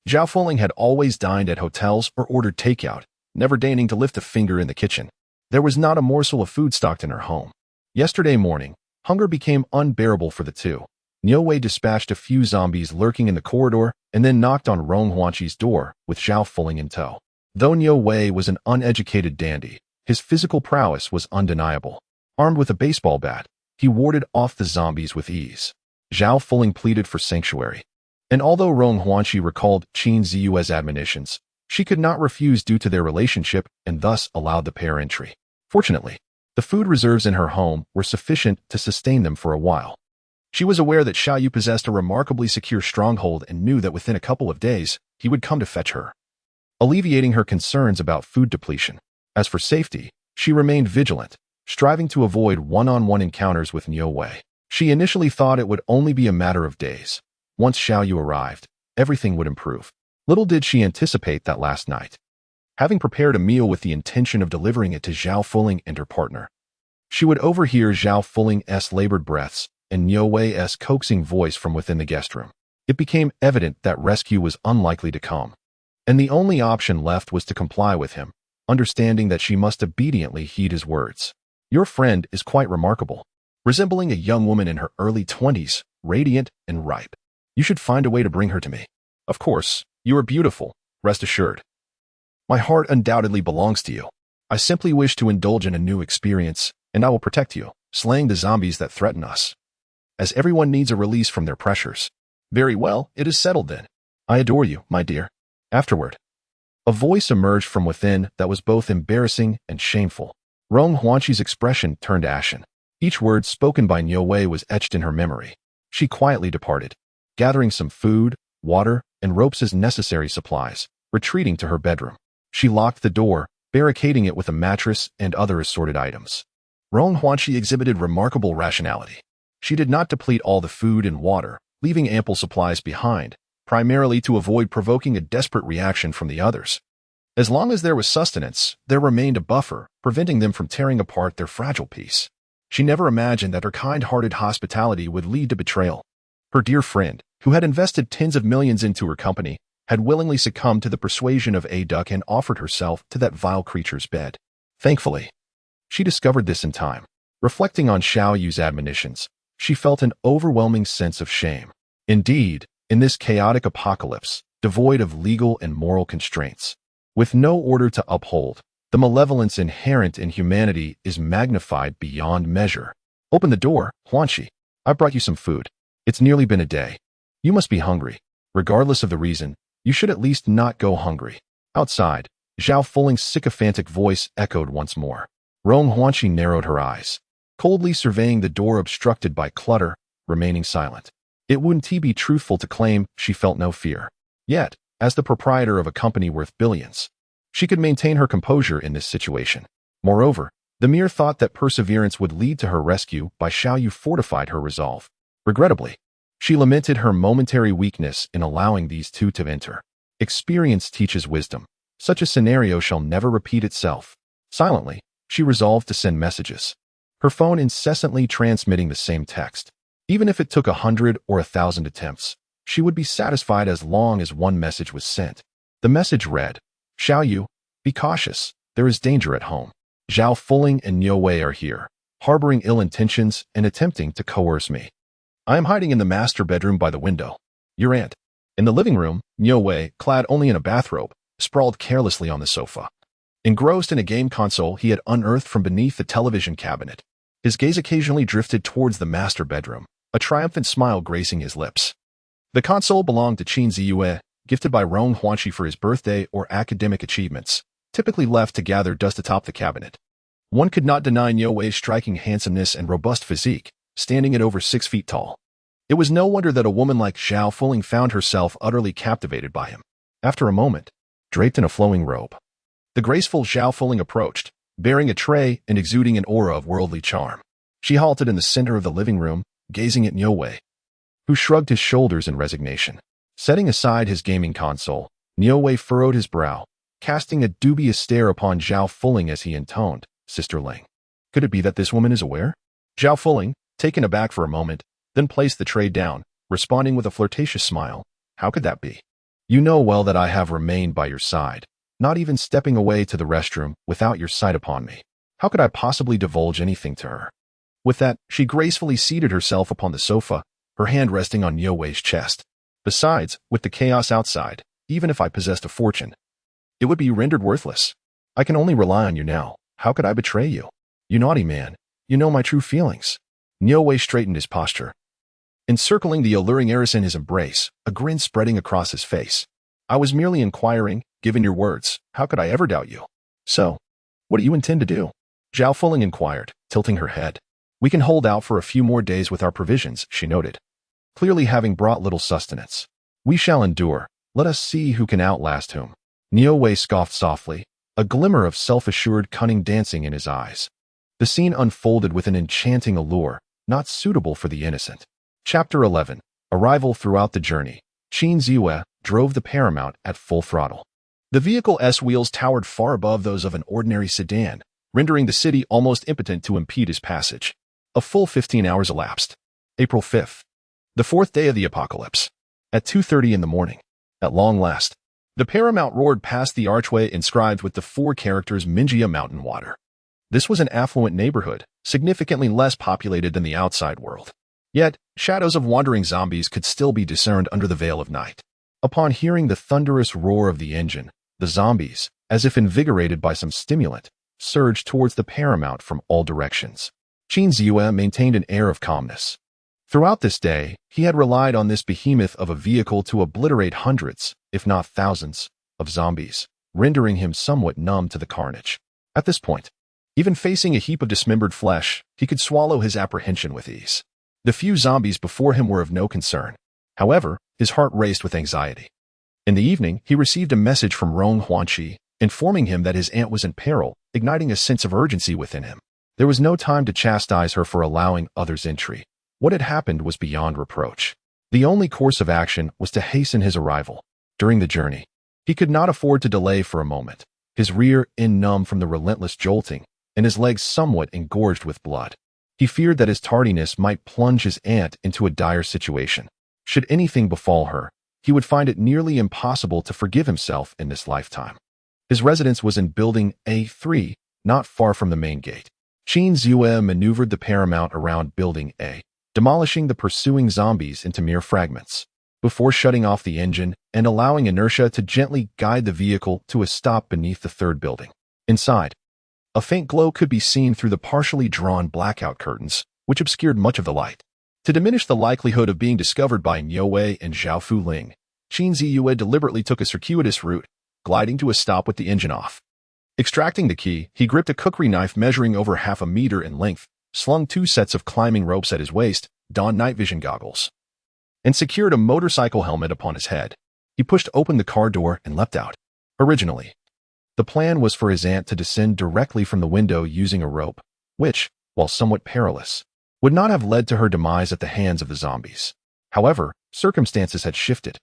Zhao Fuling had always dined at hotels or ordered takeout, never deigning to lift a finger in the kitchen. There was not a morsel of food stocked in her home. Yesterday morning, Hunger became unbearable for the two. Niu Wei dispatched a few zombies lurking in the corridor and then knocked on Rong Huanqi's door with Zhao Fuling in tow. Though Niu Wei was an uneducated dandy, his physical prowess was undeniable. Armed with a baseball bat, he warded off the zombies with ease. Zhao Fuling pleaded for sanctuary. And although Rong Huanqi recalled Qin Ziyue's admonitions, she could not refuse due to their relationship and thus allowed the pair entry. Fortunately, the food reserves in her home were sufficient to sustain them for a while. She was aware that Xiaoyu possessed a remarkably secure stronghold and knew that within a couple of days, he would come to fetch her, alleviating her concerns about food depletion. As for safety, she remained vigilant, striving to avoid one-on-one encounters with Niu Wei. She initially thought it would only be a matter of days. Once Xiaoyu arrived, everything would improve. Little did she anticipate that last night. Having prepared a meal with the intention of delivering it to Zhao Fuling and her partner, she would overhear Zhao Fuling's labored breaths and Niu Wei's coaxing voice from within the guest room. It became evident that rescue was unlikely to come, and the only option left was to comply with him, understanding that she must obediently heed his words. Your friend is quite remarkable, resembling a young woman in her early 20s, radiant and ripe. You should find a way to bring her to me. Of course, you are beautiful, rest assured. My heart undoubtedly belongs to you. I simply wish to indulge in a new experience, and I will protect you, slaying the zombies that threaten us. As everyone needs a release from their pressures. Very well, it is settled then. I adore you, my dear. Afterward, a voice emerged from within that was both embarrassing and shameful. Rong Huanqi's expression turned ashen. Each word spoken by Niu Wei was etched in her memory. She quietly departed, gathering some food, water, and ropes as necessary supplies, retreating to her bedroom. She locked the door, barricading it with a mattress and other assorted items. Rong Huanqi exhibited remarkable rationality. She did not deplete all the food and water, leaving ample supplies behind, primarily to avoid provoking a desperate reaction from the others. As long as there was sustenance, there remained a buffer, preventing them from tearing apart their fragile peace. She never imagined that her kind-hearted hospitality would lead to betrayal. Her dear friend, who had invested tens of millions into her company, had willingly succumbed to the persuasion of a duck and offered herself to that vile creature's bed. Thankfully, she discovered this in time. Reflecting on Xiaoyu's admonitions, she felt an overwhelming sense of shame. Indeed, in this chaotic apocalypse, devoid of legal and moral constraints, with no order to uphold, the malevolence inherent in humanity is magnified beyond measure. Open the door, Huanqi. I brought you some food. It's nearly been a day. You must be hungry. Regardless of the reason, you should at least not go hungry. Outside, Zhao Fuling's sycophantic voice echoed once more. Rong Huanqi narrowed her eyes, coldly surveying the door obstructed by clutter, remaining silent. It wouldn't be truthful to claim she felt no fear. Yet, as the proprietor of a company worth billions, she could maintain her composure in this situation. Moreover, the mere thought that perseverance would lead to her rescue by Xiaoyu fortified her resolve. Regrettably, she lamented her momentary weakness in allowing these two to enter. Experience teaches wisdom. Such a scenario shall never repeat itself. Silently, she resolved to send messages, her phone incessantly transmitting the same text. Even if it took 100 or 1,000 attempts, she would be satisfied as long as one message was sent. The message read, Xiaoyu, be cautious, there is danger at home. Zhao Fuling and Niu Wei are here, harboring ill intentions and attempting to coerce me. I am hiding in the master bedroom by the window. Your aunt. In the living room, Niu Wei, clad only in a bathrobe, sprawled carelessly on the sofa. Engrossed in a game console he had unearthed from beneath the television cabinet, his gaze occasionally drifted towards the master bedroom, a triumphant smile gracing his lips. The console belonged to Qin Ziyue, gifted by Rong Huanqi for his birthday or academic achievements, typically left to gather dust atop the cabinet. One could not deny Niu Wei's striking handsomeness and robust physique, standing at over 6 feet tall. It was no wonder that a woman like Zhao Fuling found herself utterly captivated by him. After a moment, draped in a flowing robe, the graceful Zhao Fuling approached, bearing a tray and exuding an aura of worldly charm. She halted in the center of the living room, gazing at Niu Wei, who shrugged his shoulders in resignation. Setting aside his gaming console, Niu Wei furrowed his brow, casting a dubious stare upon Zhao Fuling as he intoned, Sister Ling. Could it be that this woman is aware? Zhao Fuling, taken aback for a moment, then placed the tray down, responding with a flirtatious smile. How could that be? You know well that I have remained by your side, not even stepping away to the restroom without your sight upon me. How could I possibly divulge anything to her? With that, she gracefully seated herself upon the sofa, her hand resting on Niuwei's chest. Besides, with the chaos outside, even if I possessed a fortune, it would be rendered worthless. I can only rely on you now. How could I betray you? You naughty man. You know my true feelings. Niuwei straightened his posture, encircling the alluring heiress in his embrace, a grin spreading across his face. I was merely inquiring, given your words, how could I ever doubt you? So, what do you intend to do? Zhao Fuling inquired, tilting her head. We can hold out for a few more days with our provisions, she noted, clearly having brought little sustenance. We shall endure. Let us see who can outlast whom. Niuwei scoffed softly, a glimmer of self-assured cunning dancing in his eyes. The scene unfolded with an enchanting allure, not suitable for the innocent. Chapter 11. Arrival. Throughout the journey, Qin Zhihe drove the Paramount at full throttle. The vehicle's wheels towered far above those of an ordinary sedan, rendering the city almost impotent to impede his passage. A full 15 hours elapsed. April 5th. The fourth day of the apocalypse. At 2:30 in the morning. At long last, the Paramount roared past the archway inscribed with the 4 characters Minjia Mountain Water. This was an affluent neighborhood, significantly less populated than the outside world. Yet, shadows of wandering zombies could still be discerned under the veil of night. Upon hearing the thunderous roar of the engine, the zombies, as if invigorated by some stimulant, surged towards the Paramount from all directions. Qin Zhihe maintained an air of calmness. Throughout this day, he had relied on this behemoth of a vehicle to obliterate hundreds, if not thousands, of zombies, rendering him somewhat numb to the carnage. At this point, even facing a heap of dismembered flesh, he could swallow his apprehension with ease. The few zombies before him were of no concern. However, his heart raced with anxiety. In the evening, he received a message from Rong Huanqi, informing him that his aunt was in peril, igniting a sense of urgency within him. There was no time to chastise her for allowing others entry. What had happened was beyond reproach. The only course of action was to hasten his arrival. During the journey, he could not afford to delay for a moment, his rear end numb from the relentless jolting, and his legs somewhat engorged with blood. He feared that his tardiness might plunge his aunt into a dire situation. Should anything befall her, he would find it nearly impossible to forgive himself in this lifetime. His residence was in Building A3, not far from the main gate. Qin Zhihe maneuvered the Paramount around Building A, demolishing the pursuing zombies into mere fragments, before shutting off the engine and allowing inertia to gently guide the vehicle to a stop beneath the third building. Inside, a faint glow could be seen through the partially drawn blackout curtains, which obscured much of the light. To diminish the likelihood of being discovered by Niuwei and Zhao Fuling, Qin Zhihe deliberately took a circuitous route, gliding to a stop with the engine off. Extracting the key, he gripped a cookery knife measuring over half a meter in length, slung 2 sets of climbing ropes at his waist, donned night vision goggles, and secured a motorcycle helmet upon his head. He pushed open the car door and leapt out. Originally, the plan was for his aunt to descend directly from the window using a rope, which, while somewhat perilous, would not have led to her demise at the hands of the zombies. However, circumstances had shifted,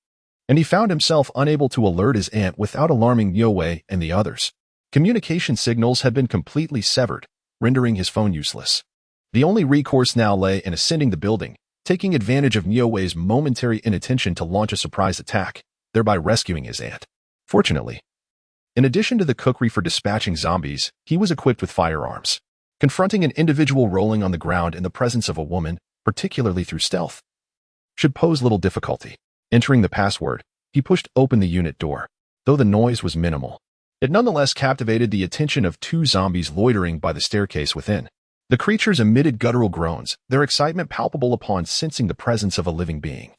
and he found himself unable to alert his aunt without alarming Niuwei and the others. Communication signals had been completely severed, rendering his phone useless. The only recourse now lay in ascending the building, taking advantage of Niuwei's momentary inattention to launch a surprise attack, thereby rescuing his aunt. Fortunately, in addition to the cookery for dispatching zombies, he was equipped with firearms. Confronting an individual rolling on the ground in the presence of a woman, particularly through stealth, should pose little difficulty. Entering the password, he pushed open the unit door. Though the noise was minimal, it nonetheless captivated the attention of 2 zombies loitering by the staircase within. The creatures emitted guttural groans, their excitement palpable upon sensing the presence of a living being.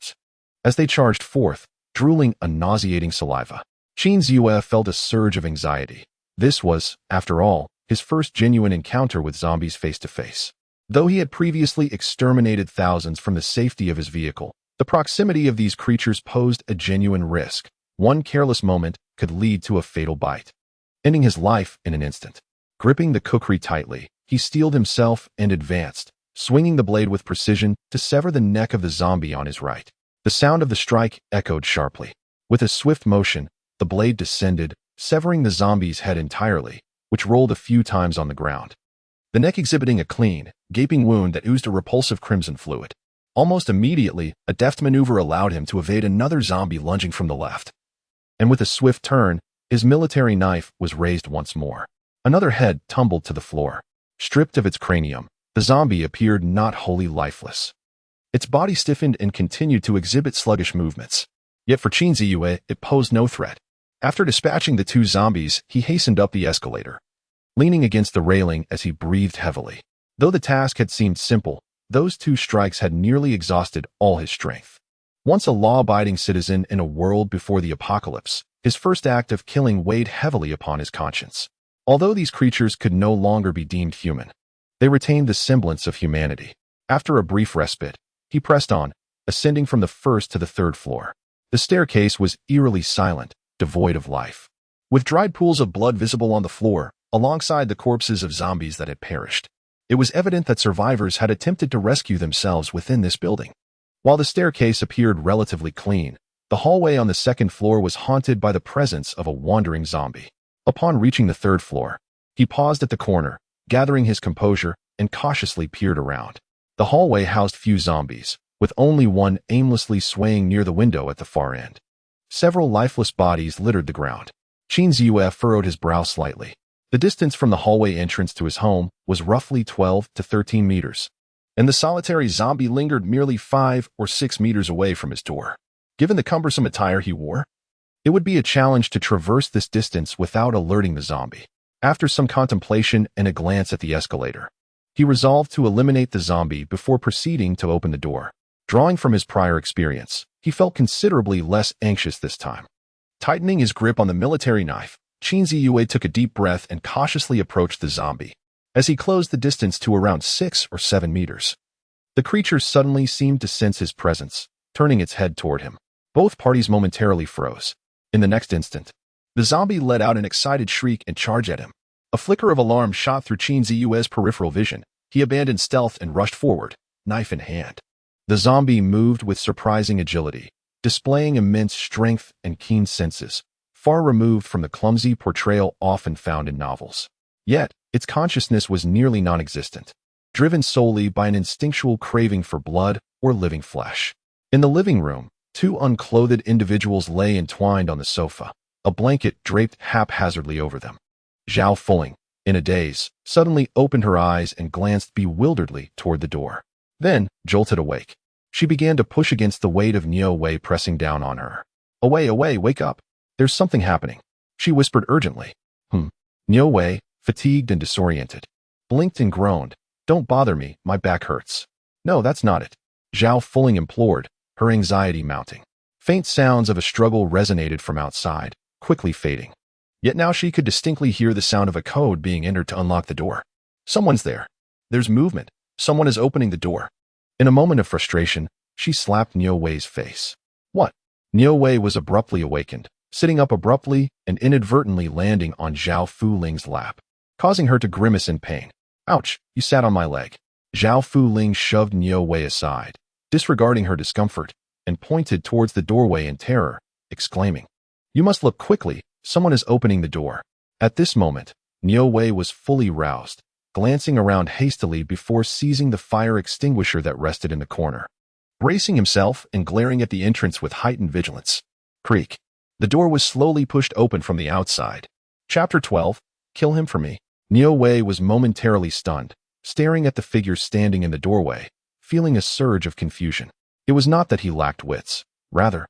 As they charged forth, drooling a nauseating saliva, Qin Zhihe felt a surge of anxiety. This was, after all, his first genuine encounter with zombies face-to-face. Though he had previously exterminated thousands from the safety of his vehicle, the proximity of these creatures posed a genuine risk. One careless moment could lead to a fatal bite, ending his life in an instant. Gripping the cookery tightly, he steeled himself and advanced, swinging the blade with precision to sever the neck of the zombie on his right. The sound of the strike echoed sharply. With a swift motion, the blade descended, severing the zombie's head entirely, which rolled a few times on the ground, the neck exhibiting a clean, gaping wound that oozed a repulsive crimson fluid. Almost immediately, a deft maneuver allowed him to evade another zombie lunging from the left. And with a swift turn, his military knife was raised once more. Another head tumbled to the floor. Stripped of its cranium, The zombie appeared not wholly lifeless. Its body stiffened and continued to exhibit sluggish movements. Yet for Qingrong, it posed no threat. After dispatching the two zombies, he hastened up the escalator, leaning against the railing as he breathed heavily. Though the task had seemed simple, those two strikes had nearly exhausted all his strength. Once a law-abiding citizen in a world before the apocalypse, his first act of killing weighed heavily upon his conscience. Although these creatures could no longer be deemed human, they retained the semblance of humanity. After a brief respite, he pressed on, ascending from the first to the third floor. The staircase was eerily silent, devoid of life, with dried pools of blood visible on the floor, alongside the corpses of zombies that had perished. It was evident that survivors had attempted to rescue themselves within this building. While the staircase appeared relatively clean, the hallway on the second floor was haunted by the presence of a wandering zombie. Upon reaching the third floor, he paused at the corner, gathering his composure, and cautiously peered around. The hallway housed few zombies, with only one aimlessly swaying near the window at the far end. Several lifeless bodies littered the ground. Qingrong furrowed his brow slightly. The distance from the hallway entrance to his home was roughly 12 to 13 meters, and the solitary zombie lingered merely 5 or 6 meters away from his door. Given the cumbersome attire he wore, it would be a challenge to traverse this distance without alerting the zombie. After some contemplation and a glance at the escalator, he resolved to eliminate the zombie before proceeding to open the door. Drawing from his prior experience, he felt considerably less anxious this time. Tightening his grip on the military knife, Qingrong took a deep breath and cautiously approached the zombie. As he closed the distance to around 6 or 7 meters, the creature suddenly seemed to sense his presence, turning its head toward him. Both parties momentarily froze. In the next instant, the zombie let out an excited shriek and charged at him. A flicker of alarm shot through Qingrong's peripheral vision. He abandoned stealth and rushed forward, knife in hand. The zombie moved with surprising agility, displaying immense strength and keen senses, far removed from the clumsy portrayal often found in novels. Yet, its consciousness was nearly non-existent, driven solely by an instinctual craving for blood or living flesh. In the living room, two unclothed individuals lay entwined on the sofa, a blanket draped haphazardly over them. Zhao Fuling, in a daze, suddenly opened her eyes and glanced bewilderedly toward the door. Then, jolted awake, she began to push against the weight of Niu pressing down on her. Away, wake up. There's something happening, she whispered urgently. Niu, fatigued and disoriented, blinked and groaned. Don't bother me, my back hurts. No, that's not it, Zhao Fuling implored, her anxiety mounting. Faint sounds of a struggle resonated from outside, quickly fading. Yet now she could distinctly hear the sound of a code being entered to unlock the door. Someone's there. There's movement. Someone is opening the door. In a moment of frustration, she slapped Niu's face. What? Niu was abruptly awakened, sitting up abruptly and inadvertently landing on Zhao Fuling's lap, causing her to grimace in pain. Ouch, you sat on my leg. Zhao Fuling shoved Niu aside, disregarding her discomfort, and pointed towards the doorway in terror, exclaiming, You must look quickly, someone is opening the door. At this moment, Niu was fully roused, glancing around hastily before seizing the fire extinguisher that rested in the corner. Bracing himself and glaring at the entrance with heightened vigilance. Creak. The door was slowly pushed open from the outside. Chapter 12, Kill Him For Me. Niu was momentarily stunned, staring at the figure standing in the doorway, feeling a surge of confusion. It was not that he lacked wits. Rather,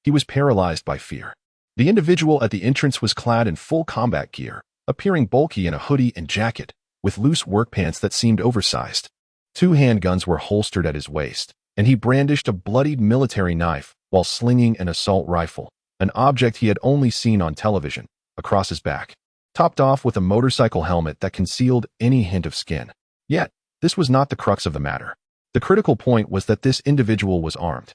he was paralyzed by fear. The individual at the entrance was clad in full combat gear, appearing bulky in a hoodie and jacket, with loose work pants that seemed oversized. 2 handguns were holstered at his waist, and he brandished a bloodied military knife while slinging an assault rifle, an object he had only seen on television, across his back, topped off with a motorcycle helmet that concealed any hint of skin. Yet, this was not the crux of the matter. The critical point was that this individual was armed.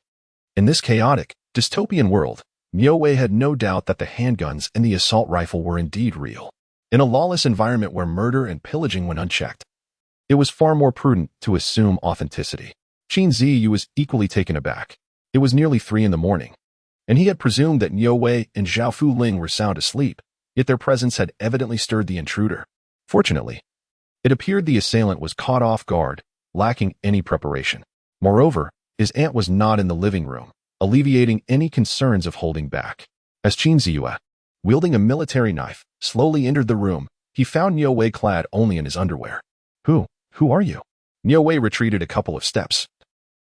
In this chaotic, dystopian world, Niu had no doubt that the handguns and the assault rifle were indeed real. In a lawless environment where murder and pillaging went unchecked, it was far more prudent to assume authenticity. Qingrong was equally taken aback. It was nearly 3 in the morning, and he had presumed that Niu and Zhao Fuling were sound asleep, yet their presence had evidently stirred the intruder. Fortunately, it appeared the assailant was caught off guard, lacking any preparation. Moreover, his aunt was not in the living room, alleviating any concerns of holding back. As Qingrong, wielding a military knife, slowly entered the room, he found Niu clad only in his underwear. Who are you? Niuwei retreated a couple of steps,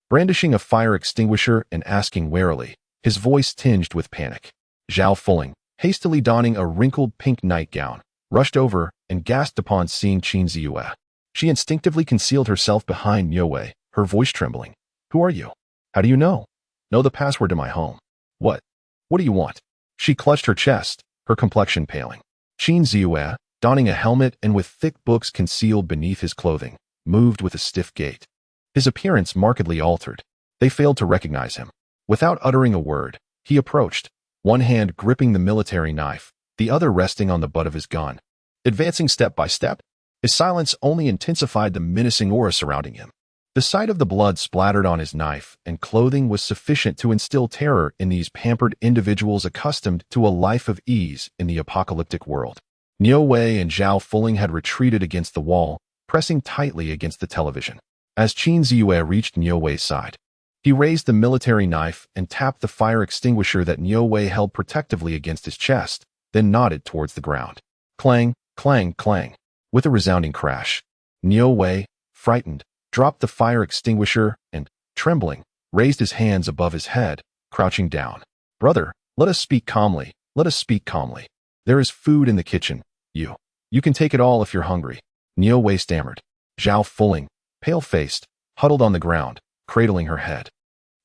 brandishing a fire extinguisher and asking warily, his voice tinged with panic. Zhao Fuling, hastily donning a wrinkled pink nightgown, rushed over and gasped upon seeing Qin Ziyue. She instinctively concealed herself behind Niuwei, her voice trembling. Who are you? How do you know? Know the password to my home. What? What do you want? She clutched her chest, her complexion paling. Qin Ziyue, donning a helmet and with thick books concealed beneath his clothing, moved with a stiff gait. His appearance markedly altered. They failed to recognize him. Without uttering a word, he approached, one hand gripping the military knife, the other resting on the butt of his gun. Advancing step by step, his silence only intensified the menacing aura surrounding him. The sight of the blood splattered on his knife and clothing was sufficient to instill terror in these pampered individuals accustomed to a life of ease in the apocalyptic world. Niuwei and Zhao Fuling had retreated against the wall, pressing tightly against the television. As Qin Ziyue reached Niuwei's side, he raised the military knife and tapped the fire extinguisher that Niuwei held protectively against his chest, then nodded towards the ground. Clang, clang, clang. With a resounding crash, Niuwei, frightened, dropped the fire extinguisher and, trembling, raised his hands above his head, crouching down. Brother, let us speak calmly. Let us speak calmly. There is food in the kitchen. You can take it all if you're hungry. Niuwei stammered. Zhao Fuling, pale-faced, huddled on the ground, cradling her head.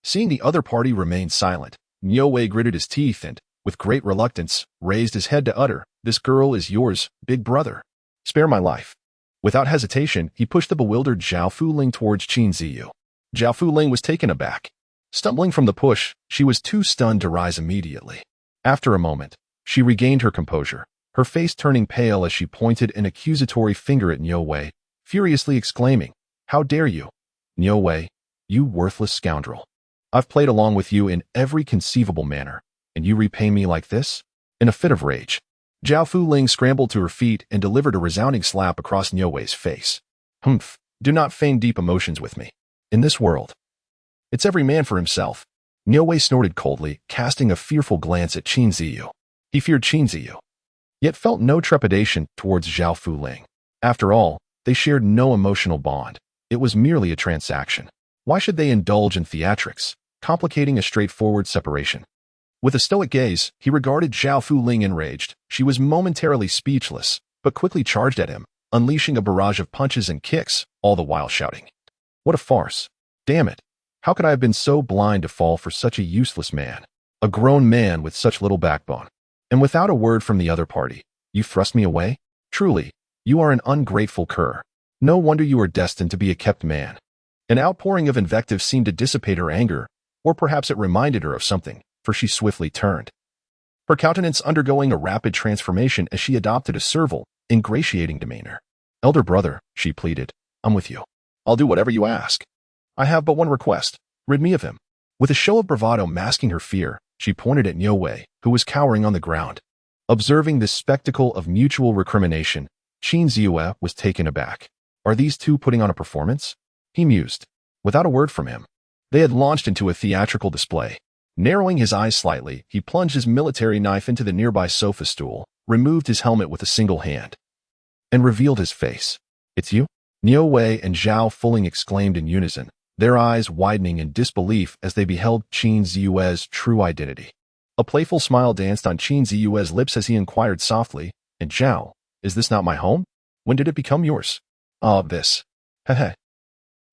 Seeing the other party remain silent, Niuwei gritted his teeth and, with great reluctance, raised his head to utter, "This girl is yours, big brother. Spare my life." Without hesitation, he pushed the bewildered Zhao Fuling towards Qin Ziyu. Zhao Fuling was taken aback. Stumbling from the push, she was too stunned to rise immediately. After a moment, she regained her composure, her face turning pale as she pointed an accusatory finger at Niuwei, furiously exclaiming, "How dare you? Niuwei, you worthless scoundrel. I've played along with you in every conceivable manner, and you repay me like this?" In a fit of rage, Zhao Fuling scrambled to her feet and delivered a resounding slap across Niuwei's face. "Humph, do not feign deep emotions with me. In this world, it's every man for himself." Niuwei snorted coldly, casting a fearful glance at Qin Ziyu. He feared Qin Ziyu, yet felt no trepidation towards Zhao Fuling. After all, they shared no emotional bond. It was merely a transaction. Why should they indulge in theatrics, complicating a straightforward separation? With a stoic gaze, he regarded Zhao Fuling enraged. She was momentarily speechless, but quickly charged at him, unleashing a barrage of punches and kicks, all the while shouting, "What a farce! Damn it! How could I have been so blind to fall for such a useless man? A grown man with such little backbone. And without a word from the other party, you thrust me away? Truly, you are an ungrateful cur. No wonder you are destined to be a kept man." An outpouring of invective seemed to dissipate her anger, or perhaps it reminded her of something, for she swiftly turned, her countenance undergoing a rapid transformation as she adopted a servile, ingratiating demeanor. "Elder brother," she pleaded, "I'm with you. I'll do whatever you ask. I have but one request. Rid me of him." With a show of bravado masking her fear, she pointed at Niuwei, who was cowering on the ground. Observing this spectacle of mutual recrimination, Qin Ziyue was taken aback. Are these two putting on a performance? He mused. Without a word from him, they had launched into a theatrical display. Narrowing his eyes slightly, he plunged his military knife into the nearby sofa stool, removed his helmet with a single hand, and revealed his face. "It's you?" Niuwei and Zhao Fuling exclaimed in unison, their eyes widening in disbelief as they beheld Qin Ziyue's true identity. A playful smile danced on Qin Ziyue's lips as he inquired softly, "And Zhao, is this not my home? When did it become yours?" "Ah, this. Heh.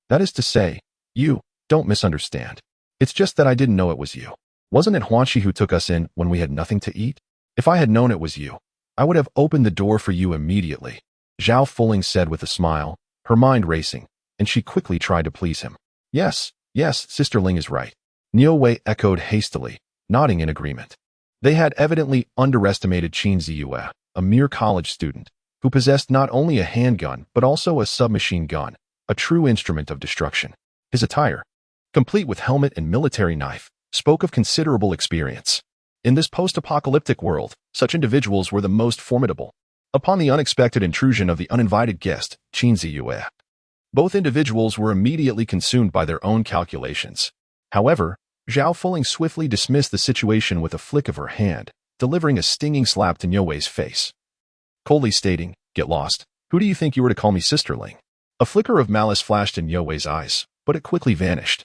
That is to say, you, don't misunderstand. It's just that I didn't know it was you. Wasn't it Huanxi who took us in when we had nothing to eat? If I had known it was you, I would have opened the door for you immediately," Zhao Fuling said with a smile, her mind racing, and she quickly tried to please him. Yes, Sister Ling is right," Niuwei echoed hastily, nodding in agreement. They had evidently underestimated Qin Ziyue, a mere college student, who possessed not only a handgun but also a submachine gun, a true instrument of destruction. His attire, complete with helmet and military knife, spoke of considerable experience. In this post-apocalyptic world, such individuals were the most formidable. Upon the unexpected intrusion of the uninvited guest, Qin Ziyue, both individuals were immediately consumed by their own calculations. However, Zhao Fuling swiftly dismissed the situation with a flick of her hand, delivering a stinging slap to Niuwei's face, coldly stating, "Get lost. Who do you think you were to call me Sister Ling? A flicker of malice flashed in Yue eyes, but it quickly vanished,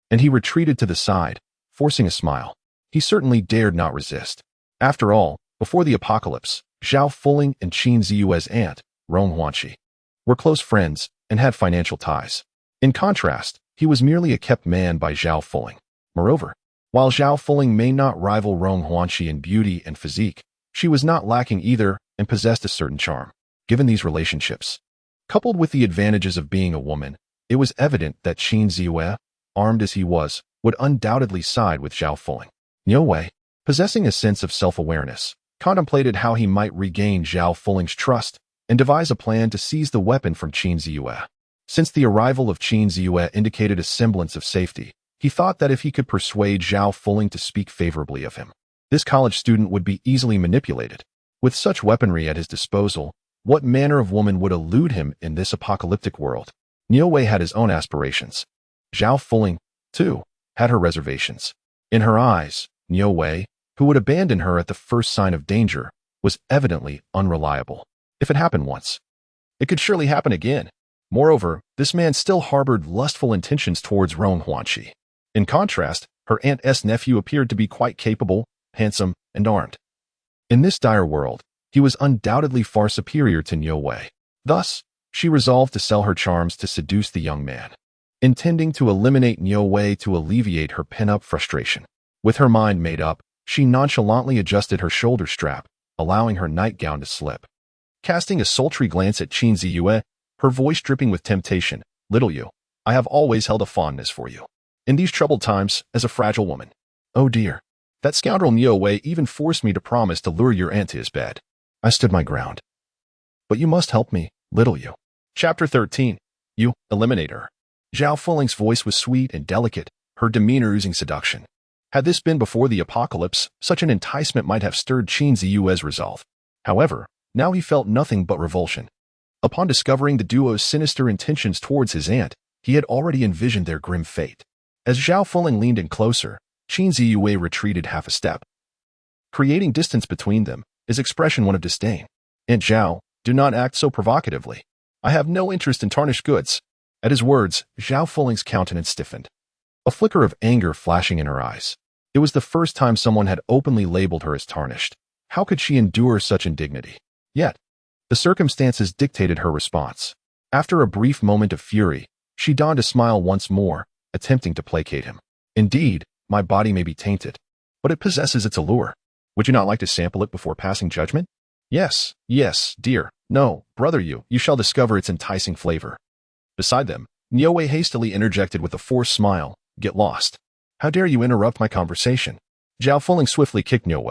and he retreated to the side, forcing a smile. He certainly dared not resist. After all, before the apocalypse, Zhao Fuling and Qin Ziyue's aunt, Rong Huanqi, were close friends and had financial ties. In contrast, he was merely a kept man by Zhao Fuling. Moreover, while Zhao Fuling may not rival Rong Huanqi in beauty and physique, she was not lacking either and possessed a certain charm. Given these relationships, coupled with the advantages of being a woman, it was evident that Qin Ziyue, armed as he was, would undoubtedly side with Zhao Fuling. Niu, possessing a sense of self-awareness, contemplated how he might regain Zhao Fuling's trust and devise a plan to seize the weapon from Qin Ziyue. Since the arrival of Qin Ziyue indicated a semblance of safety, he thought that if he could persuade Zhao Fuling to speak favorably of him, this college student would be easily manipulated. With such weaponry at his disposal, what manner of woman would elude him in this apocalyptic world? Niu had his own aspirations. Zhao Fuling, too, had her reservations. In her eyes, Niu, who would abandon her at the first sign of danger, was evidently unreliable. If it happened once, it could surely happen again. Moreover, this man still harbored lustful intentions towards Rong Huanqi. In contrast, her aunt's nephew appeared to be quite capable, handsome, and armed. In this dire world, he was undoubtedly far superior to Niu. Thus, she resolved to sell her charms to seduce the young man, intending to eliminate Niu to alleviate her pent-up frustration. With her mind made up, she nonchalantly adjusted her shoulder strap, allowing her nightgown to slip. Casting a sultry glance at Qin Ziyue, her voice dripping with temptation, "Little you, I have always held a fondness for you. In these troubled times, as a fragile woman. Oh dear, that scoundrel Niu even forced me to promise to lure your aunt to his bed. I stood my ground. But you must help me, little you." Chapter 13. You, eliminate her. Zhao Fuling's voice was sweet and delicate, her demeanor oozing seduction. Had this been before the apocalypse, such an enticement might have stirred Qin Ziyue's resolve. However, now he felt nothing but revulsion. Upon discovering the duo's sinister intentions towards his aunt, he had already envisioned their grim fate. As Zhao Fuling leaned in closer, Qin Ziyue retreated half a step, creating distance between them, his expression one of disdain. "Aunt Zhao, do not act so provocatively. I have no interest in tarnished goods." At his words, Zhao Fuling's countenance stiffened, a flicker of anger flashing in her eyes. It was the first time someone had openly labeled her as tarnished. How could she endure such indignity? Yet, the circumstances dictated her response. After a brief moment of fury, she donned a smile once more, attempting to placate him. "Indeed, my body may be tainted, but it possesses its allure. Would you not like to sample it before passing judgment?" "Yes, yes, dear. No, brother you shall discover its enticing flavor." Beside them, Niu hastily interjected with a forced smile, "Get lost. How dare you interrupt my conversation?" Zhao Fuling swiftly kicked Niu,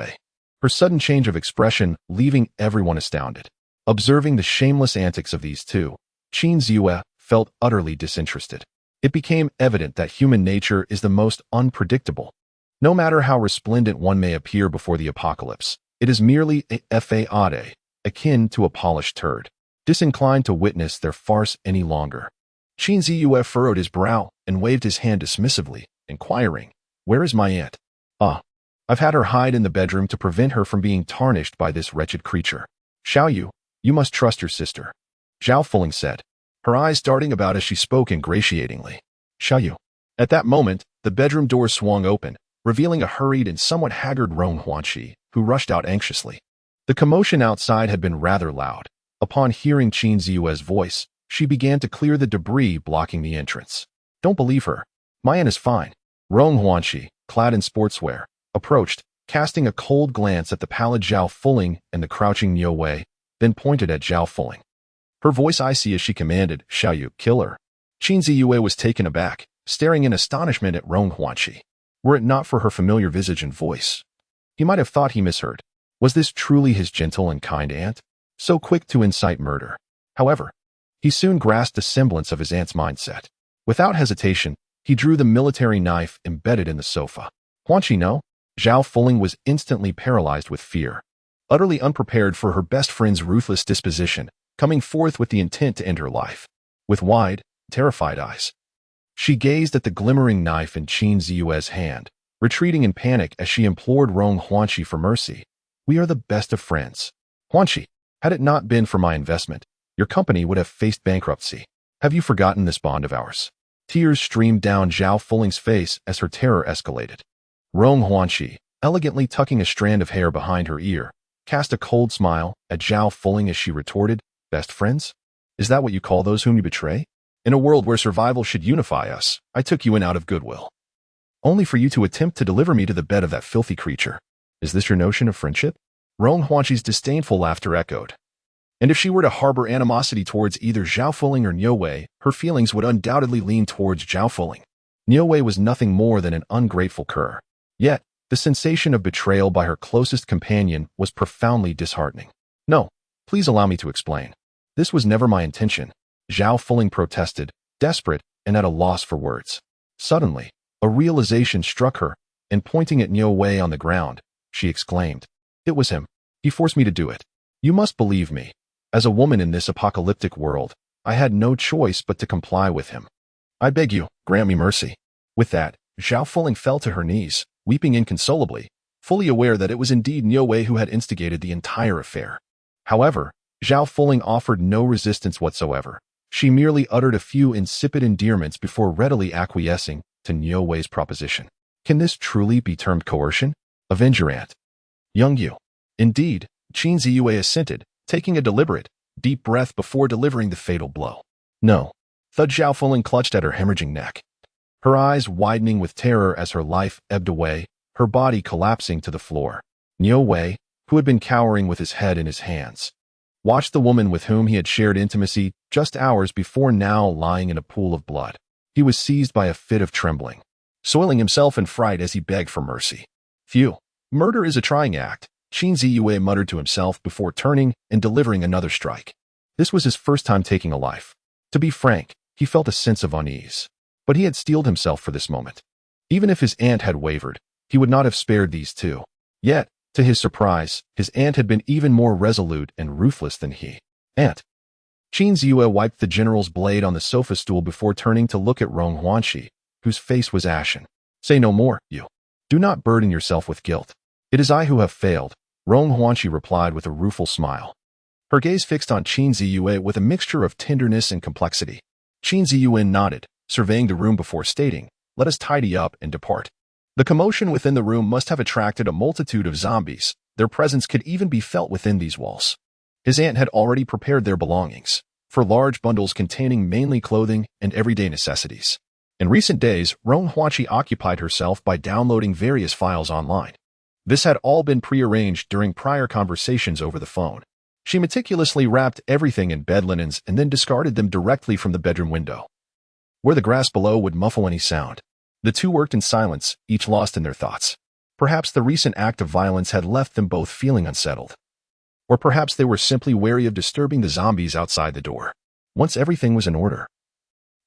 her sudden change of expression leaving everyone astounded. Observing the shameless antics of these two, Qin Ziyue felt utterly disinterested. It became evident that human nature is the most unpredictable. No matter how resplendent one may appear before the apocalypse, it is merely a fade, akin to a polished turd, disinclined to witness their farce any longer. Qin Ziyue furrowed his brow and waved his hand dismissively, inquiring, "Where is my aunt?" "Ah, I've had her hide in the bedroom to prevent her from being tarnished by this wretched creature." "Xiaoyu, you must trust your sister," Zhao Fuling said, her eyes darting about as she spoke ingratiatingly. "Xiaoyu." At that moment, the bedroom door swung open, revealing a hurried and somewhat haggard Rong Huanqi, who rushed out anxiously. The commotion outside had been rather loud. Upon hearing Qin Ziyue's voice, she began to clear the debris blocking the entrance. "Don't believe her. My aunt is fine." Rong Huanqi, clad in sportswear, approached, casting a cold glance at the pallid Zhao Fuling and the crouching Niu, then pointed at Zhao Fuling. Her voice icy as she commanded, "Xiaoyu, kill her." Qin Ziyue was taken aback, staring in astonishment at Rong Huanqi. Were it not for her familiar visage and voice, he might have thought he misheard. Was this truly his gentle and kind aunt, so quick to incite murder? However, he soon grasped the semblance of his aunt's mindset. Without hesitation, he drew the military knife embedded in the sofa. "Huanqi, no?" Zhao Fuling was instantly paralyzed with fear, utterly unprepared for her best friend's ruthless disposition, coming forth with the intent to end her life. With wide, terrified eyes, she gazed at the glimmering knife in Qin Ziyue's hand, retreating in panic as she implored Rong Huanqi for mercy. "We are the best of friends. Huanqi, had it not been for my investment, your company would have faced bankruptcy." Have you forgotten this bond of ours? Tears streamed down Zhao Fuling's face as her terror escalated. Rong Huanxi, elegantly tucking a strand of hair behind her ear, cast a cold smile at Zhao Fuling as she retorted, "Best friends? Is that what you call those whom you betray? In a world where survival should unify us, I took you in out of goodwill. Only for you to attempt to deliver me to the bed of that filthy creature. Is this your notion of friendship?" Rong Huanxi's disdainful laughter echoed. And if she were to harbor animosity towards either Zhao Fuling or Niu Wei, her feelings would undoubtedly lean towards Zhao Fuling. Niu Wei was nothing more than an ungrateful cur. Yet, the sensation of betrayal by her closest companion was profoundly disheartening. "No, please allow me to explain. This was never my intention," Zhao Fuling protested, desperate and at a loss for words. Suddenly, a realization struck her, and pointing at Niu Wei on the ground, she exclaimed, "It was him. He forced me to do it. You must believe me. As a woman in this apocalyptic world, I had no choice but to comply with him. I beg you, grant me mercy." With that, Zhao Fuling fell to her knees, weeping inconsolably, fully aware that it was indeed Niu Wei who had instigated the entire affair. However, Zhao Fuling offered no resistance whatsoever. She merely uttered a few insipid endearments before readily acquiescing to Niu Wei's proposition. Can this truly be termed coercion? Avenge your aunt. Young Yu. Indeed, Qin Ziyue assented, taking a deliberate, deep breath before delivering the fatal blow. "No." Thud Zhao Fuling clutched at her hemorrhaging neck. Her eyes widening with terror as her life ebbed away, her body collapsing to the floor. Niu Wei, who had been cowering with his head in his hands, watched the woman with whom he had shared intimacy just hours before now lying in a pool of blood. He was seized by a fit of trembling, soiling himself in fright as he begged for mercy. "Phew, murder is a trying act," Qin Ziyue muttered to himself before turning and delivering another strike. This was his first time taking a life. To be frank, he felt a sense of unease. But he had steeled himself for this moment. Even if his aunt had wavered, he would not have spared these two. Yet, to his surprise, his aunt had been even more resolute and ruthless than he. "Aunt." Qin Ziyue wiped the general's blade on the sofa stool before turning to look at Rong Huanxi, whose face was ashen. "Say no more, you. Do not burden yourself with guilt. It is I who have failed," Rong Huanxi replied with a rueful smile. Her gaze fixed on Qin Ziyue with a mixture of tenderness and complexity. Qin Ziyue nodded, surveying the room before stating, "Let us tidy up and depart." The commotion within the room must have attracted a multitude of zombies. Their presence could even be felt within these walls. His aunt had already prepared their belongings, for large bundles containing mainly clothing and everyday necessities. In recent days, Rong Huanxi occupied herself by downloading various files online. This had all been prearranged during prior conversations over the phone. She meticulously wrapped everything in bed linens and then discarded them directly from the bedroom window, where the grass below would muffle any sound. The two worked in silence, each lost in their thoughts. Perhaps the recent act of violence had left them both feeling unsettled. Or perhaps they were simply wary of disturbing the zombies outside the door. Once everything was in order,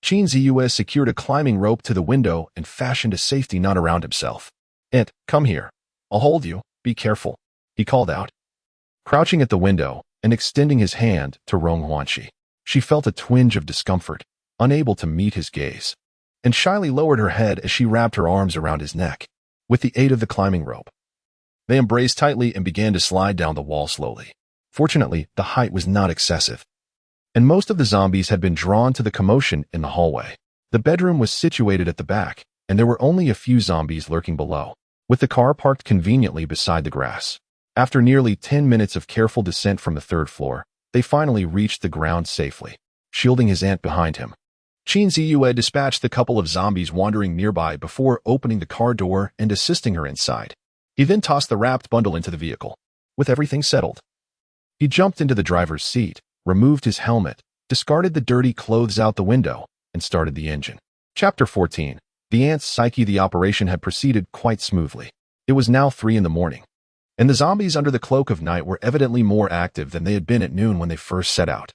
Qin Ziyue secured a climbing rope to the window and fashioned a safety knot around himself. "Aunt, come here. I'll hold you. Be careful," he called out. Crouching at the window and extending his hand to Rong Huanxi, she felt a twinge of discomfort, unable to meet his gaze, and shyly lowered her head as she wrapped her arms around his neck. With the aid of the climbing rope, they embraced tightly and began to slide down the wall slowly. Fortunately, the height was not excessive, and most of the zombies had been drawn to the commotion in the hallway. The bedroom was situated at the back, and there were only a few zombies lurking below, with the car parked conveniently beside the grass. After nearly 10 minutes of careful descent from the third floor, they finally reached the ground safely, shielding his aunt behind him. Qin Ziyue dispatched the couple of zombies wandering nearby before opening the car door and assisting her inside. He then tossed the wrapped bundle into the vehicle. With everything settled, he jumped into the driver's seat, removed his helmet, discarded the dirty clothes out the window, and started the engine. Chapter 14. The aunt's psyche. The operation had proceeded quite smoothly. It was now 3 in the morning, and the zombies under the cloak of night were evidently more active than they had been at noon when they first set out.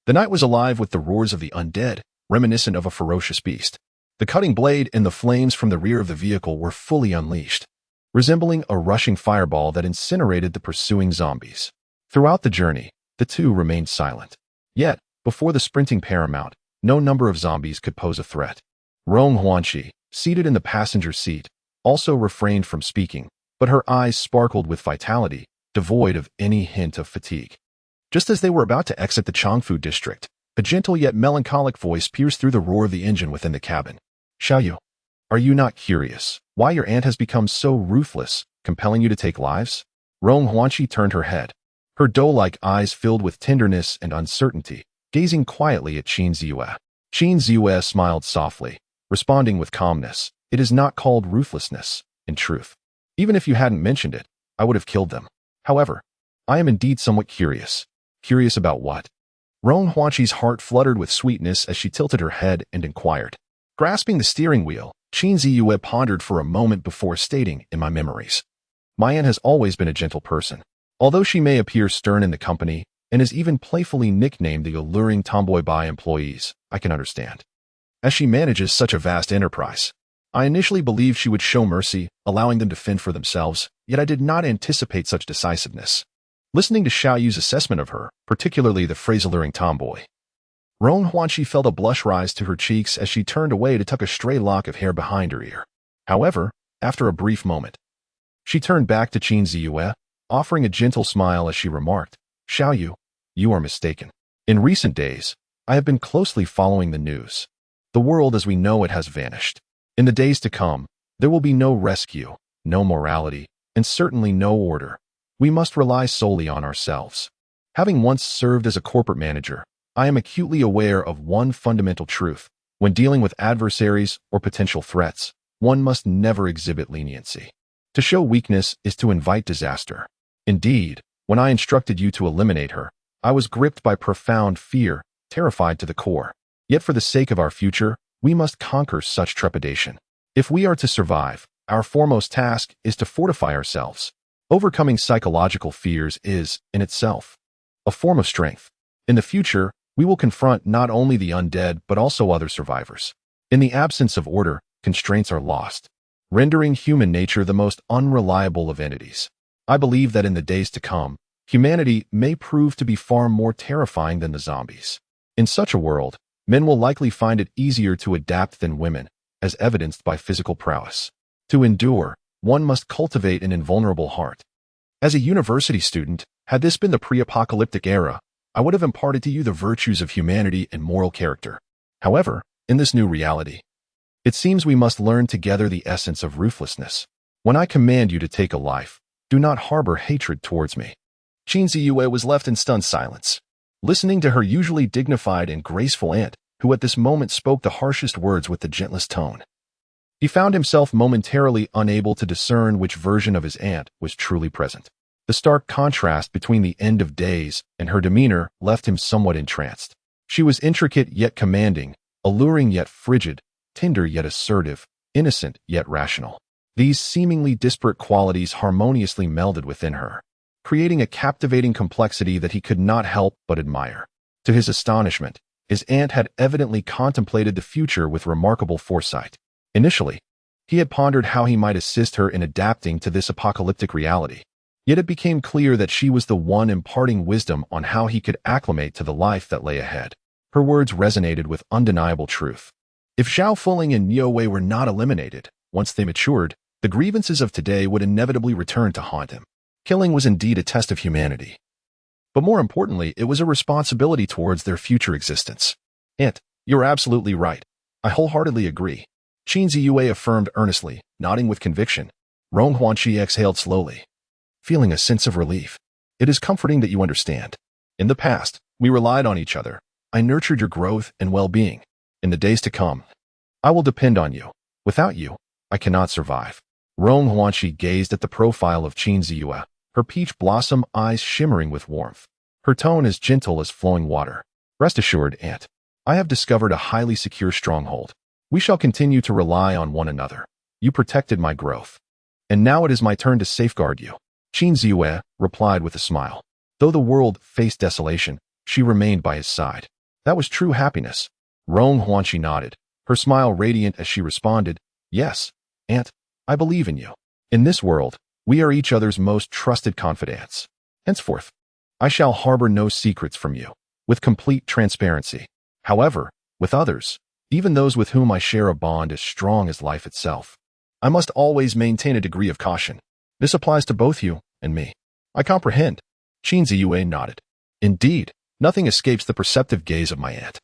The night was alive with the roars of the undead, reminiscent of a ferocious beast. The cutting blade and the flames from the rear of the vehicle were fully unleashed, resembling a rushing fireball that incinerated the pursuing zombies. Throughout the journey, the two remained silent. Yet, before the sprinting paramount, no number of zombies could pose a threat. Rong Huanxi, seated in the passenger seat, also refrained from speaking, but her eyes sparkled with vitality, devoid of any hint of fatigue. Just as they were about to exit the Changfu district, A gentle yet melancholic voice pierced through the roar of the engine within the cabin. Xiaoyu, are you not curious why your aunt has become so ruthless, compelling you to take lives? Rong Huanqi turned her head. Her doe-like eyes filled with tenderness and uncertainty, gazing quietly at Qin Ziyue. Qin Ziyue smiled softly, responding with calmness. It is not called ruthlessness, in truth. Even if you hadn't mentioned it, I would have killed them. However, I am indeed somewhat curious. Curious about what? Rong Huanqi's heart fluttered with sweetness as she tilted her head and inquired. Grasping the steering wheel, Qin Ziyue pondered for a moment before stating, in my memories. My aunt has always been a gentle person. Although she may appear stern in the company, and is even playfully nicknamed the alluring tomboy by employees, I can understand. As she manages such a vast enterprise, I initially believed she would show mercy, allowing them to fend for themselves, yet I did not anticipate such decisiveness. Listening to Xiaoyu's assessment of her, particularly the phrase alluring tomboy, Rong Huanqi felt a blush rise to her cheeks as she turned away to tuck a stray lock of hair behind her ear. However, after a brief moment, she turned back to Qin Ziyue, offering a gentle smile as she remarked, Xiaoyu, you are mistaken. In recent days, I have been closely following the news. The world as we know it has vanished. In the days to come, there will be no rescue, no morality, and certainly no order. We must rely solely on ourselves. Having once served as a corporate manager, I am acutely aware of one fundamental truth. When dealing with adversaries or potential threats, one must never exhibit leniency. To show weakness is to invite disaster. Indeed, when I instructed you to eliminate her, I was gripped by profound fear, terrified to the core. Yet for the sake of our future, we must conquer such trepidation. If we are to survive, our foremost task is to fortify ourselves. Overcoming psychological fears is, in itself, a form of strength. In the future, we will confront not only the undead but also other survivors. In the absence of order, constraints are lost, rendering human nature the most unreliable of entities. I believe that in the days to come, humanity may prove to be far more terrifying than the zombies. In such a world, men will likely find it easier to adapt than women, as evidenced by physical prowess. To endure, one must cultivate an invulnerable heart. As a university student, had this been the pre-apocalyptic era, I would have imparted to you the virtues of humanity and moral character. However, in this new reality, it seems we must learn together the essence of ruthlessness. When I command you to take a life, do not harbor hatred towards me. Qin Ziyue was left in stunned silence, listening to her usually dignified and graceful aunt, who at this moment spoke the harshest words with the gentlest tone. He found himself momentarily unable to discern which version of his aunt was truly present. The stark contrast between the end of days and her demeanor left him somewhat entranced. She was intricate yet commanding, alluring yet frigid, tender yet assertive, innocent yet rational. These seemingly disparate qualities harmoniously melded within her, creating a captivating complexity that he could not help but admire. To his astonishment, his aunt had evidently contemplated the future with remarkable foresight. Initially, he had pondered how he might assist her in adapting to this apocalyptic reality. Yet it became clear that she was the one imparting wisdom on how he could acclimate to the life that lay ahead. Her words resonated with undeniable truth. If Zhao Fuling and Niu Wei were not eliminated, once they matured, the grievances of today would inevitably return to haunt him. Killing was indeed a test of humanity. But more importantly, it was a responsibility towards their future existence. Aunt, you're absolutely right. I wholeheartedly agree. Qin Ziyue affirmed earnestly, nodding with conviction. Rong Huanqi exhaled slowly, feeling a sense of relief. It is comforting that you understand. In the past, we relied on each other. I nurtured your growth and well-being. In the days to come, I will depend on you. Without you, I cannot survive. Rong Huanqi gazed at the profile of Qin Ziyue, her peach blossom eyes shimmering with warmth. Her tone as gentle as flowing water. Rest assured, Aunt, I have discovered a highly secure stronghold. We shall continue to rely on one another. You protected my growth, and now it is my turn to safeguard you. Qin Ziyue replied with a smile. Though the world faced desolation, she remained by his side. That was true happiness. Rong Huanqi nodded, her smile radiant as she responded, Yes, Aunt, I believe in you. In this world, we are each other's most trusted confidants. Henceforth, I shall harbor no secrets from you, with complete transparency. However, with others, even those with whom I share a bond as strong as life itself, I must always maintain a degree of caution. This applies to both you and me. I comprehend. Qin Ziyue nodded. Indeed, Nothing escapes the perceptive gaze of my aunt.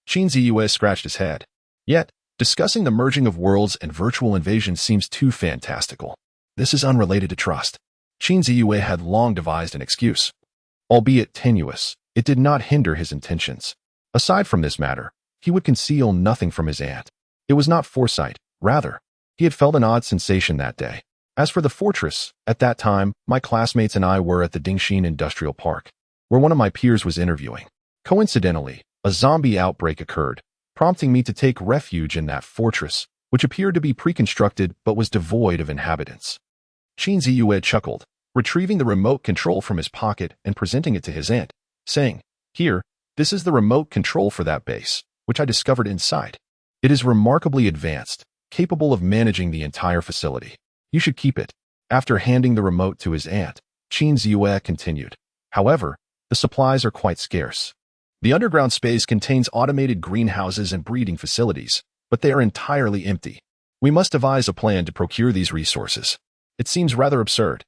Qin Ziyue scratched his head. Yet, discussing the merging of worlds and virtual invasion seems too fantastical. This is unrelated to trust. Qin Ziyue had long devised an excuse. Albeit tenuous, it did not hinder his intentions. Aside from this matter, he would conceal nothing from his aunt. It was not foresight, rather. He had felt an odd sensation that day. As for the fortress, at that time, my classmates and I were at the Dingxin Industrial Park, where one of my peers was interviewing. Coincidentally, a zombie outbreak occurred, prompting me to take refuge in that fortress, which appeared to be pre-constructed but was devoid of inhabitants. Qin Ziyue chuckled, retrieving the remote control from his pocket and presenting it to his aunt, saying, "Here, this is the remote control for that base, which I discovered inside. It is remarkably advanced, capable of managing the entire facility. You should keep it." After handing the remote to his aunt, Qin Ziyue continued, "However, the supplies are quite scarce. The underground space contains automated greenhouses and breeding facilities, but they are entirely empty. We must devise a plan to procure these resources. It seems rather absurd.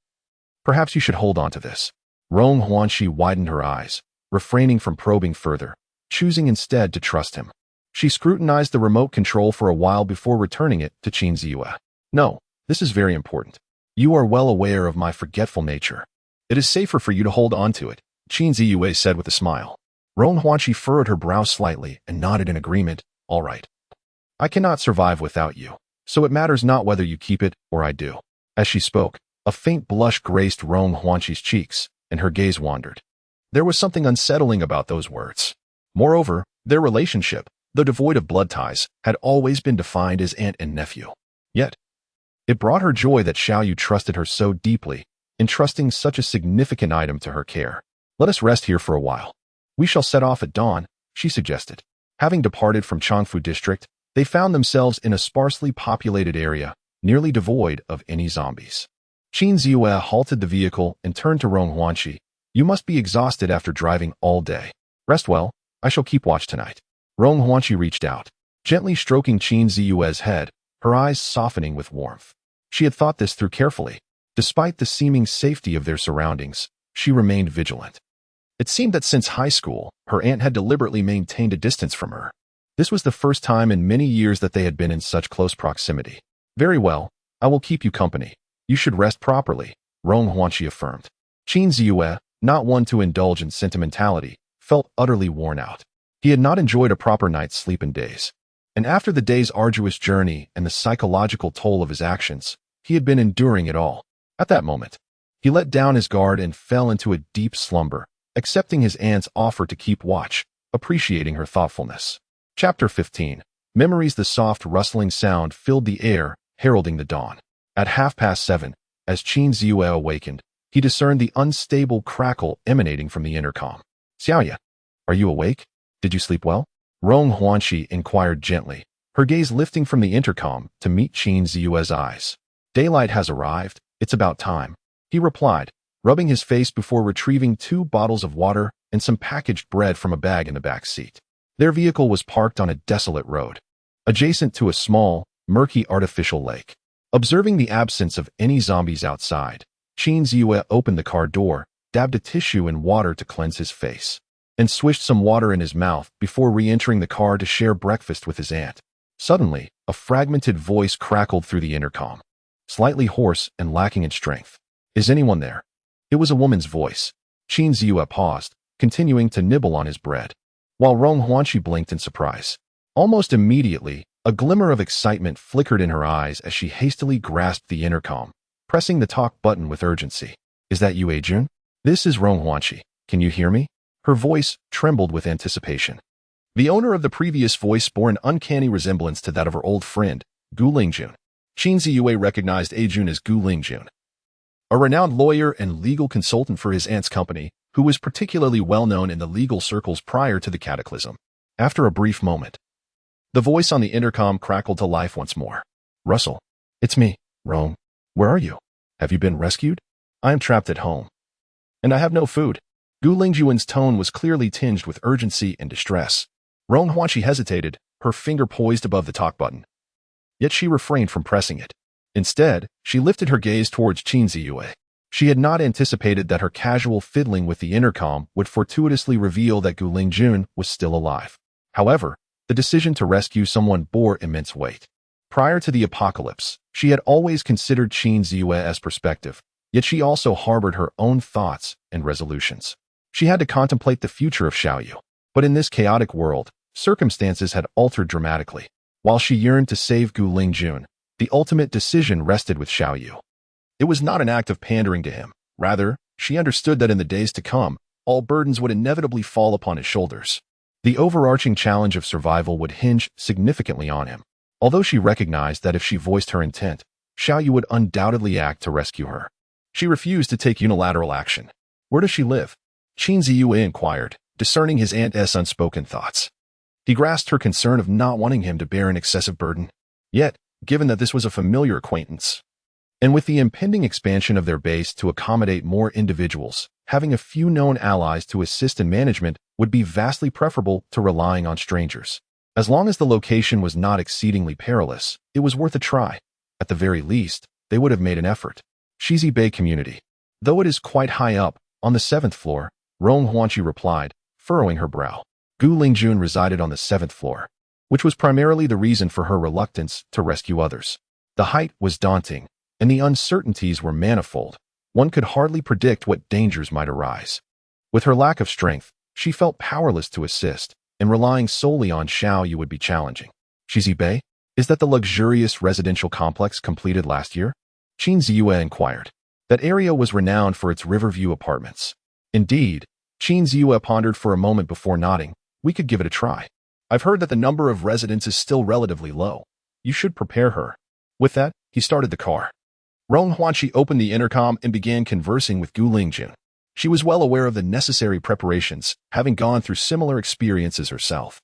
Perhaps you should hold on to this." Rong Huanxi widened her eyes, refraining from probing further, choosing instead to trust him. She scrutinized the remote control for a while before returning it to Qin Ziyue. "No, this is very important. You are well aware of my forgetful nature. It is safer for you to hold on to it," Qin Ziyue said with a smile. Rong Huanxi furrowed her brow slightly and nodded in agreement. "All right. I cannot survive without you, so it matters not whether you keep it or I do." As she spoke, a faint blush graced Rong Huanxi's cheeks, and her gaze wandered. There was something unsettling about those words. Moreover, their relationship, though devoid of blood ties, had always been defined as aunt and nephew. Yet, it brought her joy that Xiaoyu trusted her so deeply, entrusting such a significant item to her care. "Let us rest here for a while. We shall set off at dawn," she suggested. Having departed from Changfu district, they found themselves in a sparsely populated area, nearly devoid of any zombies. Qin Ziyue halted the vehicle and turned to Rong Huanxi. "You must be exhausted after driving all day. Rest well, I shall keep watch tonight." Rong Huanxi reached out, gently stroking Qin Ziyue's head, her eyes softening with warmth. She had thought this through carefully. Despite the seeming safety of their surroundings, she remained vigilant. It seemed that since high school, her aunt had deliberately maintained a distance from her. This was the first time in many years that they had been in such close proximity. "Very well, I will keep you company. You should rest properly," Rong Huanxi affirmed. Qin Ziyue, not one to indulge in sentimentality, felt utterly worn out. He had not enjoyed a proper night's sleep in days. And after the day's arduous journey and the psychological toll of his actions, he had been enduring it all. At that moment, he let down his guard and fell into a deep slumber, accepting his aunt's offer to keep watch, appreciating her thoughtfulness. Chapter 15. Memories. The soft rustling sound filled the air, heralding the dawn. At 7:30, as Qin Ziyue awakened, he discerned the unstable crackle emanating from the intercom. "Xiaoyu, are you awake? Did you sleep well?" Rong Huanxi inquired gently, her gaze lifting from the intercom to meet Qin Ziyue's eyes. "Daylight has arrived. It's about time," he replied, rubbing his face before retrieving 2 bottles of water and some packaged bread from a bag in the back seat. Their vehicle was parked on a desolate road, adjacent to a small, murky artificial lake. Observing the absence of any zombies outside, Qin Ziyue opened the car door, dabbed a tissue in water to cleanse his face, and swished some water in his mouth before re-entering the car to share breakfast with his aunt. Suddenly, a fragmented voice crackled through the intercom, slightly hoarse and lacking in strength. "Is anyone there?" It was a woman's voice. Qin Ziyue paused, continuing to nibble on his bread, while Rong Huanxi blinked in surprise. Almost immediately, a glimmer of excitement flickered in her eyes as she hastily grasped the intercom, pressing the talk button with urgency. "Is that you, Zhuojun? This is Rong Huanxi. Can you hear me?" Her voice trembled with anticipation. The owner of the previous voice bore an uncanny resemblance to that of her old friend, Gu Lingjun. Qin Ziyue recognized Zhuojun as Gu Lingjun, a renowned lawyer and legal consultant for his aunt's company, who was particularly well known in the legal circles prior to the cataclysm. After a brief moment, the voice on the intercom crackled to life once more. "Russell, it's me, Rome. Where are you? Have you been rescued? I am trapped at home, and I have no food." Gu Lingjun's tone was clearly tinged with urgency and distress. Rong Huanxi hesitated, her finger poised above the talk button. Yet she refrained from pressing it. Instead, she lifted her gaze towards Qin Ziyue. She had not anticipated that her casual fiddling with the intercom would fortuitously reveal that Gu Lingjun was still alive. However, the decision to rescue someone bore immense weight. Prior to the apocalypse, she had always considered Qin Ziyue as perspective, yet she also harbored her own thoughts and resolutions. She had to contemplate the future of Xiaoyu. But in this chaotic world, circumstances had altered dramatically. While she yearned to save Gu Lingjun, the ultimate decision rested with Xiaoyu. It was not an act of pandering to him. Rather, she understood that in the days to come, all burdens would inevitably fall upon his shoulders. The overarching challenge of survival would hinge significantly on him. Although she recognized that if she voiced her intent, Xiaoyu would undoubtedly act to rescue her. She refused to take unilateral action. "Where does she live?" Qin Ziyue inquired, discerning his aunt's unspoken thoughts. He grasped her concern of not wanting him to bear an excessive burden. Yet, given that this was a familiar acquaintance, and with the impending expansion of their base to accommodate more individuals, having a few known allies to assist in management would be vastly preferable to relying on strangers. As long as the location was not exceedingly perilous, it was worth a try. At the very least, they would have made an effort. Xihe Bay Community. Though it is quite high up, on the 7th floor, Rong Huanqi replied, furrowing her brow. Gu Lingjun resided on the 7th floor, which was primarily the reason for her reluctance to rescue others. The height was daunting, and the uncertainties were manifold. One could hardly predict what dangers might arise. With her lack of strength, she felt powerless to assist, and relying solely on Xiaoyu would be challenging. Xihe Bay? Is that the luxurious residential complex completed last year? Qin Ziyue inquired. That area was renowned for its Riverview apartments. Indeed, Qin Ziyue pondered for a moment before nodding. We could give it a try. I've heard that the number of residents is still relatively low. You should prepare her. With that, he started the car. Rong Huanqi opened the intercom and began conversing with Gu Lingjun. She was well aware of the necessary preparations, having gone through similar experiences herself.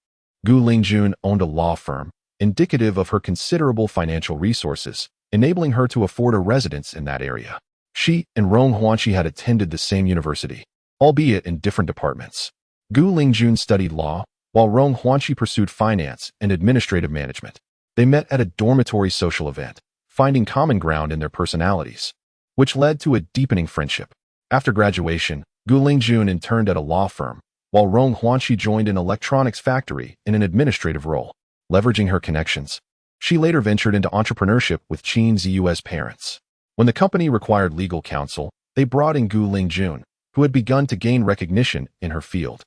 Gu Lingjun owned a law firm, indicative of her considerable financial resources, enabling her to afford a residence in that area. She and Rong Huanqi had attended the same university, albeit in different departments. Gu Lingjun studied law, while Rong Huanqi pursued finance and administrative management. They met at a dormitory social event, finding common ground in their personalities, which led to a deepening friendship. After graduation, Gu Lingjun interned at a law firm, while Rong Huanqi joined an electronics factory in an administrative role. Leveraging her connections, she later ventured into entrepreneurship with Qin Ziyue's parents. When the company required legal counsel, they brought in Gu Lingjun, who had begun to gain recognition in her field.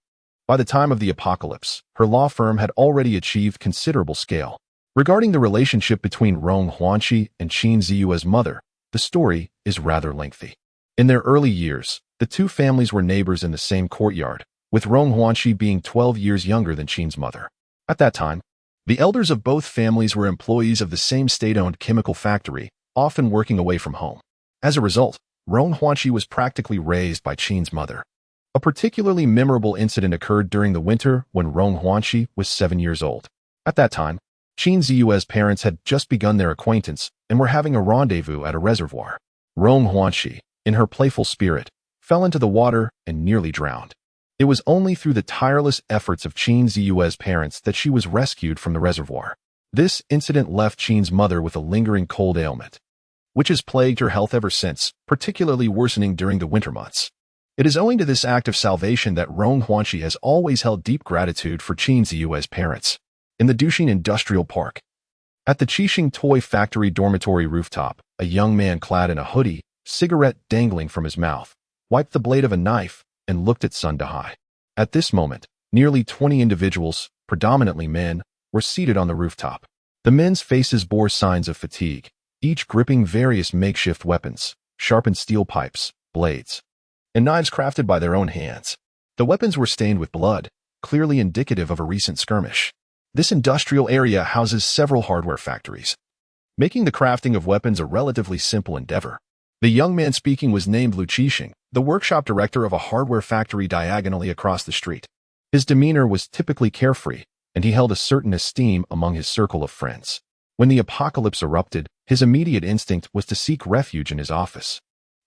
By the time of the apocalypse, her law firm had already achieved considerable scale. Regarding the relationship between Rong Huanqi and Qin Ziyue's mother, the story is rather lengthy. In their early years, the two families were neighbors in the same courtyard, with Rong Huanqi being 12 years younger than Qin's mother. At that time, the elders of both families were employees of the same state-owned chemical factory, often working away from home. As a result, Rong Huanqi was practically raised by Qin's mother. A particularly memorable incident occurred during the winter when Rong Huanqi was 7 years old. At that time, Qin Ziyue's parents had just begun their acquaintance and were having a rendezvous at a reservoir. Rong Huanqi, in her playful spirit, fell into the water and nearly drowned. It was only through the tireless efforts of Qin Ziyue's parents that she was rescued from the reservoir. This incident left Qin's mother with a lingering cold ailment, which has plagued her health ever since, particularly worsening during the winter months. It is owing to this act of salvation that Rong Huanqi has always held deep gratitude for Qin Ziyue's parents. In the Duxing Industrial Park, at the Qixing Toy Factory dormitory rooftop, a young man clad in a hoodie, cigarette dangling from his mouth, wiped the blade of a knife and looked at Sun Dahai. At this moment, nearly 20 individuals, predominantly men, were seated on the rooftop. The men's faces bore signs of fatigue, each gripping various makeshift weapons, sharpened steel pipes, blades, and knives crafted by their own hands. The weapons were stained with blood, clearly indicative of a recent skirmish. This industrial area houses several hardware factories, making the crafting of weapons a relatively simple endeavor. The young man speaking was named Lu Qixing, the workshop director of a hardware factory diagonally across the street. His demeanor was typically carefree, and he held a certain esteem among his circle of friends. When the apocalypse erupted, his immediate instinct was to seek refuge in his office.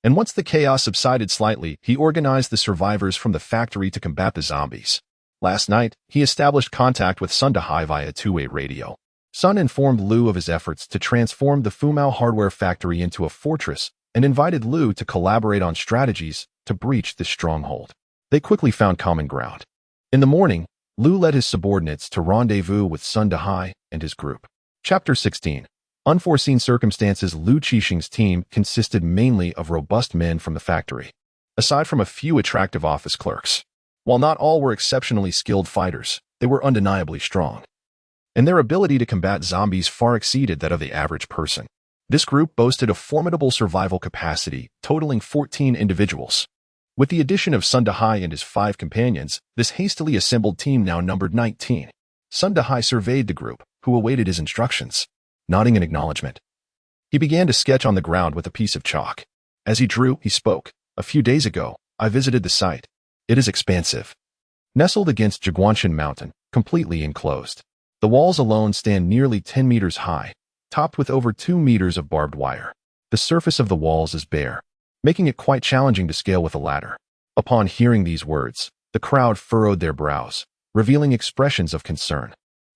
And once the chaos subsided slightly, he organized the survivors from the factory to combat the zombies. Last night, he established contact with Sun Dahai via two-way radio. Sun informed Lu of his efforts to transform the Fumao hardware factory into a fortress and invited Lu to collaborate on strategies to breach this stronghold. They quickly found common ground. In the morning, Lu led his subordinates to rendezvous with Sun Dahai and his group. Chapter 16. Unforeseen circumstances. Lu Qixing's team consisted mainly of robust men from the factory, aside from a few attractive office clerks. While not all were exceptionally skilled fighters, they were undeniably strong, and their ability to combat zombies far exceeded that of the average person. This group boasted a formidable survival capacity, totaling 14 individuals. With the addition of Sun Dahai and his 5 companions, this hastily assembled team now numbered 19. Sun Dahai surveyed the group, who awaited his instructions. Nodding in acknowledgement, he began to sketch on the ground with a piece of chalk. As he drew, he spoke. "A few days ago, I visited the site. It is expansive. Nestled against Zhuojun Mountain, completely enclosed. The walls alone stand nearly 10 meters high, topped with over 2 meters of barbed wire. The surface of the walls is bare, making it quite challenging to scale with a ladder." Upon hearing these words, the crowd furrowed their brows, revealing expressions of concern.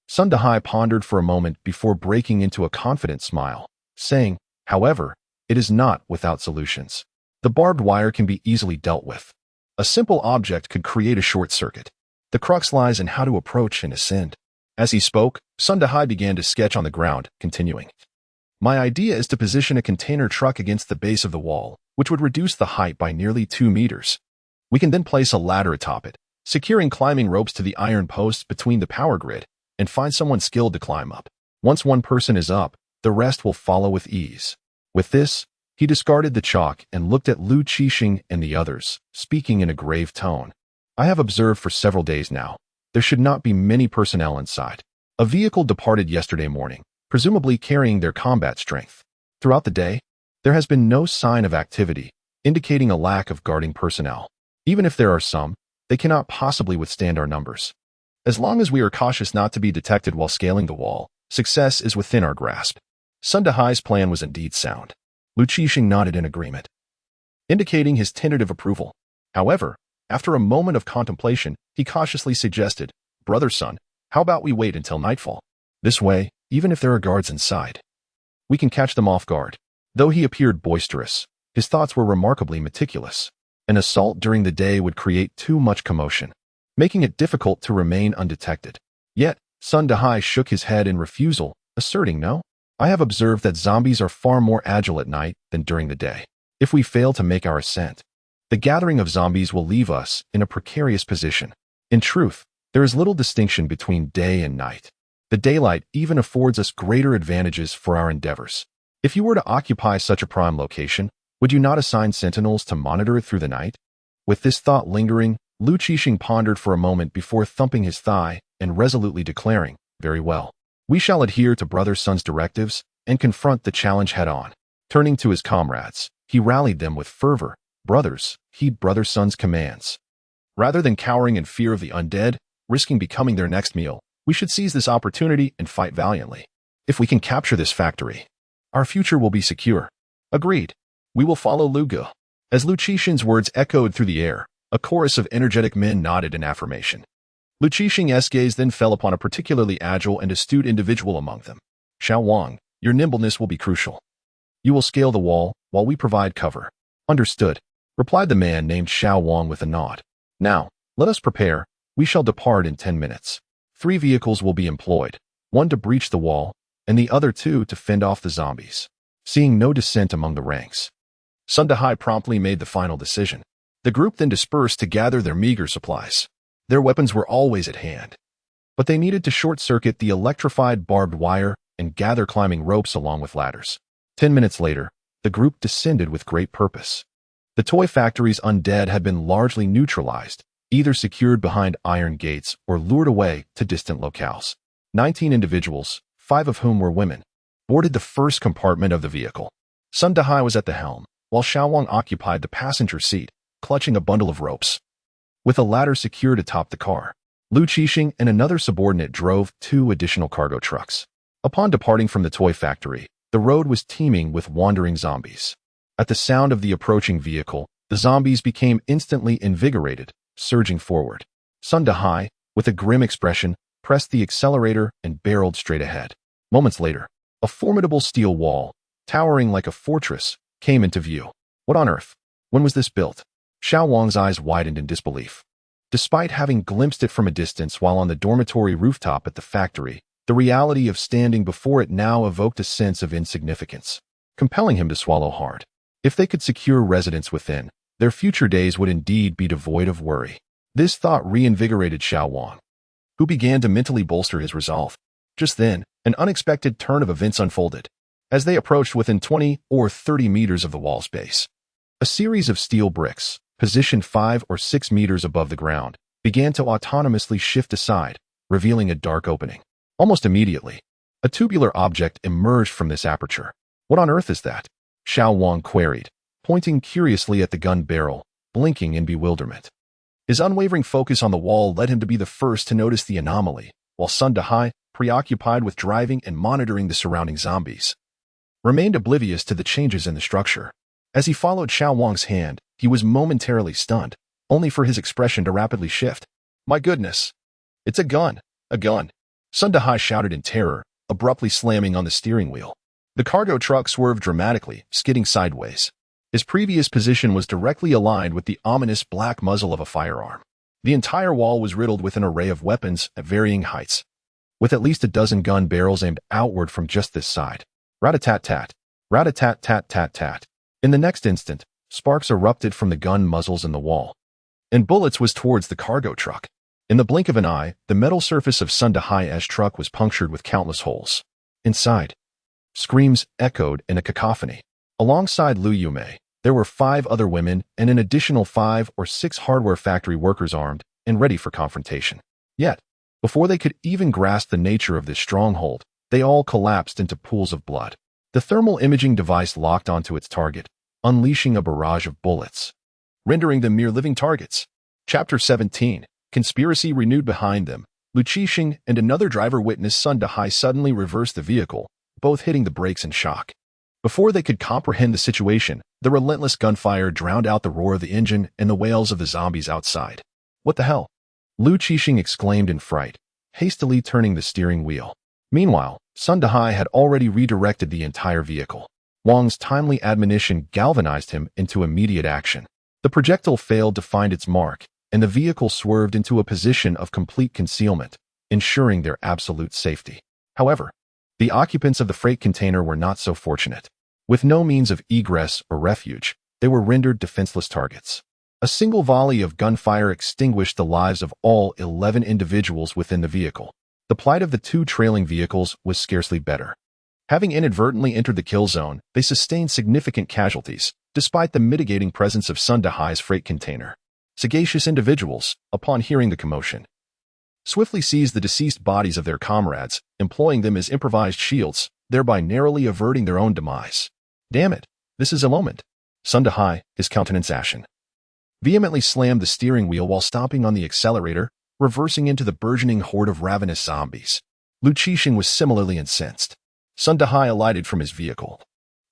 Sun Dahai pondered for a moment before breaking into a confident smile, saying, "However, it is not without solutions. The barbed wire can be easily dealt with. A simple object could create a short circuit. The crux lies in how to approach and ascend." As he spoke, Sun Dahai began to sketch on the ground, continuing, "My idea is to position a container truck against the base of the wall, which would reduce the height by nearly 2 meters. We can then place a ladder atop it, securing climbing ropes to the iron posts between the power grid, and find someone skilled to climb up. Once one person is up, the rest will follow with ease." With this, he discarded the chalk and looked at Lu Qixing and the others, speaking in a grave tone. "I have observed for several days now. There should not be many personnel inside. A vehicle departed yesterday morning, presumably carrying their combat strength. Throughout the day, there has been no sign of activity, indicating a lack of guarding personnel. Even if there are some, they cannot possibly withstand our numbers. As long as we are cautious not to be detected while scaling the wall, success is within our grasp." Sun Dahai's plan was indeed sound. Lu Qixing nodded in agreement, indicating his tentative approval. However, after a moment of contemplation, he cautiously suggested, "Brother Sun, how about we wait until nightfall? This way, even if there are guards inside, we can catch them off guard." Though he appeared boisterous, his thoughts were remarkably meticulous. An assault during the day would create too much commotion, making it difficult to remain undetected. Yet, Sun Dahai shook his head in refusal, asserting, "No, I have observed that zombies are far more agile at night than during the day. If we fail to make our ascent, the gathering of zombies will leave us in a precarious position. In truth, there is little distinction between day and night. The daylight even affords us greater advantages for our endeavors. If you were to occupy such a prime location, would you not assign sentinels to monitor it through the night?" With this thought lingering, Lu Qixing pondered for a moment before thumping his thigh and resolutely declaring, "Very well. We shall adhere to Brother Sun's directives and confront the challenge head-on." Turning to his comrades, he rallied them with fervor. "Brothers, heed Brother Sun's commands. Rather than cowering in fear of the undead, risking becoming their next meal, we should seize this opportunity and fight valiantly. If we can capture this factory, our future will be secure." "Agreed. We will follow Lu Ge." As Lu Qixing's words echoed through the air, a chorus of energetic men nodded in affirmation. Lu Qixing's gaze then fell upon a particularly agile and astute individual among them. "Xiao Wang, your nimbleness will be crucial. You will scale the wall while we provide cover." "Understood," replied the man named Xiao Wang with a nod. "Now, let us prepare. We shall depart in 10 minutes. 3 vehicles will be employed, 1 to breach the wall, and the other 2 to fend off the zombies." Seeing no dissent among the ranks, Sun Dahai promptly made the final decision. The group then dispersed to gather their meager supplies. Their weapons were always at hand, but they needed to short-circuit the electrified barbed wire and gather climbing ropes along with ladders. 10 minutes later, the group descended with great purpose. The toy factory's undead had been largely neutralized, either secured behind iron gates or lured away to distant locales. 19 individuals, 5 of whom were women, boarded the first compartment of the vehicle. Sun Dahai was at the helm, while Xiao Wang occupied the passenger seat, clutching a bundle of ropes. With a ladder secured atop the car, Lu Qixing and another subordinate drove 2 additional cargo trucks. Upon departing from the toy factory, the road was teeming with wandering zombies. At the sound of the approaching vehicle, the zombies became instantly invigorated, surging forward. Sun Dahai, with a grim expression, pressed the accelerator and barreled straight ahead. Moments later, a formidable steel wall, towering like a fortress, came into view. What on earth? When was this built? Xiao Wang's eyes widened in disbelief. Despite having glimpsed it from a distance while on the dormitory rooftop at the factory, the reality of standing before it now evoked a sense of insignificance, compelling him to swallow hard. If they could secure residence within, their future days would indeed be devoid of worry. This thought reinvigorated Xiao Wang, who began to mentally bolster his resolve. Just then, an unexpected turn of events unfolded. As they approached within 20 or 30 meters of the wall's base, a series of steel bricks, positioned 5 or 6 meters above the ground, began to autonomously shift aside, revealing a dark opening. Almost immediately, a tubular object emerged from this aperture. What on earth is that? Xiao Wang queried, pointing curiously at the gun barrel, blinking in bewilderment. His unwavering focus on the wall led him to be the first to notice the anomaly, while Sun Dahai, preoccupied with driving and monitoring the surrounding zombies, remained oblivious to the changes in the structure. As he followed Xiao Wang's hand, he was momentarily stunned, only for his expression to rapidly shift. My goodness! It's a gun! A gun! Sun Dahai shouted in terror, abruptly slamming on the steering wheel. The cargo truck swerved dramatically, skidding sideways. His previous position was directly aligned with the ominous black muzzle of a firearm. The entire wall was riddled with an array of weapons at varying heights, with at least a dozen gun barrels aimed outward from just this side. Rat-a-tat-tat, rat-a-tat-tat-tat-tat. In the next instant, sparks erupted from the gun muzzles in the wall, and bullets whizzed towards the cargo truck. In the blink of an eye, the metal surface of Sun Dahai's truck was punctured with countless holes. Inside, screams echoed in a cacophony. Alongside Lu Yumei, there were 5 other women and an additional 5 or 6 hardware factory workers armed and ready for confrontation. Yet, before they could even grasp the nature of this stronghold, they all collapsed into pools of blood. The thermal imaging device locked onto its target, unleashing a barrage of bullets, rendering them mere living targets. Chapter 17. Conspiracy renewed behind them. Lu Qixing and another driver witnessed Sun Dahai suddenly reverse the vehicle, both hitting the brakes in shock. Before they could comprehend the situation, the relentless gunfire drowned out the roar of the engine and the wails of the zombies outside. What the hell? Lu Qixing exclaimed in fright, hastily turning the steering wheel. Meanwhile, Sun Dahai had already redirected the entire vehicle. Wang's timely admonition galvanized him into immediate action. The projectile failed to find its mark, and the vehicle swerved into a position of complete concealment, ensuring their absolute safety. However, the occupants of the freight container were not so fortunate. With no means of egress or refuge, they were rendered defenseless targets. A single volley of gunfire extinguished the lives of all 11 individuals within the vehicle. The plight of the 2 trailing vehicles was scarcely better. Having inadvertently entered the kill zone, they sustained significant casualties, despite the mitigating presence of Sun Dahai's freight container. Sagacious individuals, upon hearing the commotion, swiftly seized the deceased bodies of their comrades, employing them as improvised shields, thereby narrowly averting their own demise. Damn it, this is a moment. Sun Dahai, his countenance ashen, vehemently slammed the steering wheel while stomping on the accelerator, reversing into the burgeoning horde of ravenous zombies. Lu Qixing was similarly incensed. Sun Dahai alighted from his vehicle,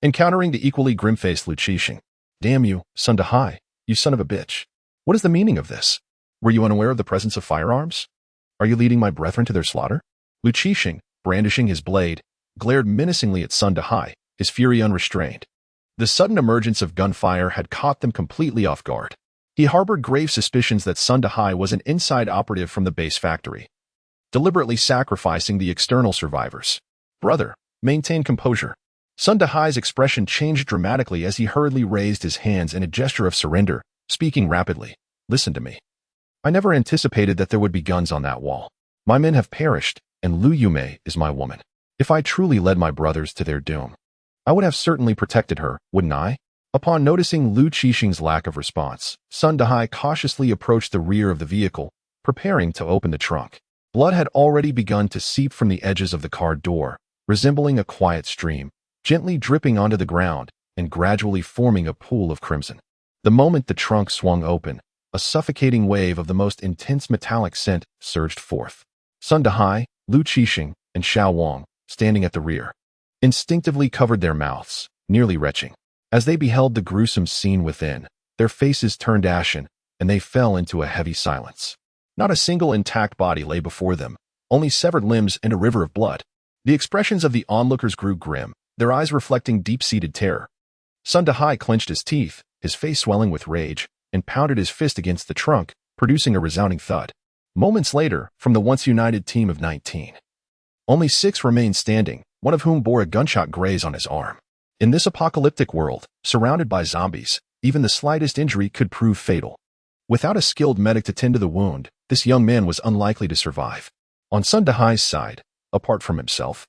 encountering the equally grim-faced Lu Qixing. Damn you, Sun Dahai, you son of a bitch. What is the meaning of this? Were you unaware of the presence of firearms? Are you leading my brethren to their slaughter? Lu Qixing, brandishing his blade, glared menacingly at Sun Dahai, his fury unrestrained. The sudden emergence of gunfire had caught them completely off guard. He harbored grave suspicions that Sun Dahai was an inside operative from the base factory, deliberately sacrificing the external survivors. Brother, maintain composure. Sun Dahai's expression changed dramatically as he hurriedly raised his hands in a gesture of surrender, speaking rapidly. Listen to me. I never anticipated that there would be guns on that wall. My men have perished, and Lu Yumei is my woman. If I truly led my brothers to their doom, I would have certainly protected her, wouldn't I? Upon noticing Lu Qixing's lack of response, Sun Dahai cautiously approached the rear of the vehicle, preparing to open the trunk. Blood had already begun to seep from the edges of the car door, resembling a quiet stream, gently dripping onto the ground and gradually forming a pool of crimson. The moment the trunk swung open, a suffocating wave of the most intense metallic scent surged forth. Sun Dahai, Lu Qixing, and Xiao Wang, standing at the rear, instinctively covered their mouths, nearly retching. As they beheld the gruesome scene within, their faces turned ashen, and they fell into a heavy silence. Not a single intact body lay before them, only severed limbs and a river of blood. The expressions of the onlookers grew grim, their eyes reflecting deep-seated terror. Sun Dahai clenched his teeth, his face swelling with rage, and pounded his fist against the trunk, producing a resounding thud. Moments later, from the once united team of 19, only 6 remained standing, one of whom bore a gunshot graze on his arm. In this apocalyptic world, surrounded by zombies, even the slightest injury could prove fatal. Without a skilled medic to tend to the wound, this young man was unlikely to survive. On Sun Dahai's side, apart from himself,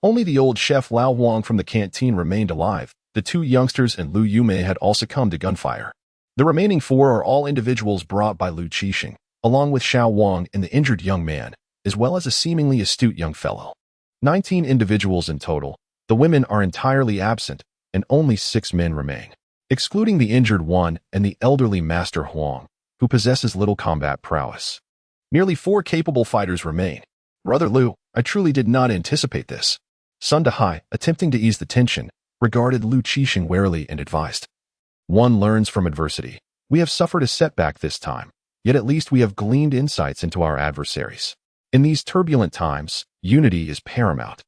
only the old chef Lao Huang from the canteen remained alive. The 2 youngsters and Lu Yume had all succumbed to gunfire. The remaining 4 are all individuals brought by Lu Qixing, along with Xiao Wang and the injured young man, as well as a seemingly astute young fellow. 19 individuals in total. The women are entirely absent, and only 6 men remain, excluding the injured one and the elderly Master Huang, who possesses little combat prowess. Merely 4 capable fighters remain. Brother Lu, I truly did not anticipate this. Sun Dahai, attempting to ease the tension, regarded Lu Qixing warily and advised. One learns from adversity. We have suffered a setback this time, yet at least we have gleaned insights into our adversaries. In these turbulent times, unity is paramount.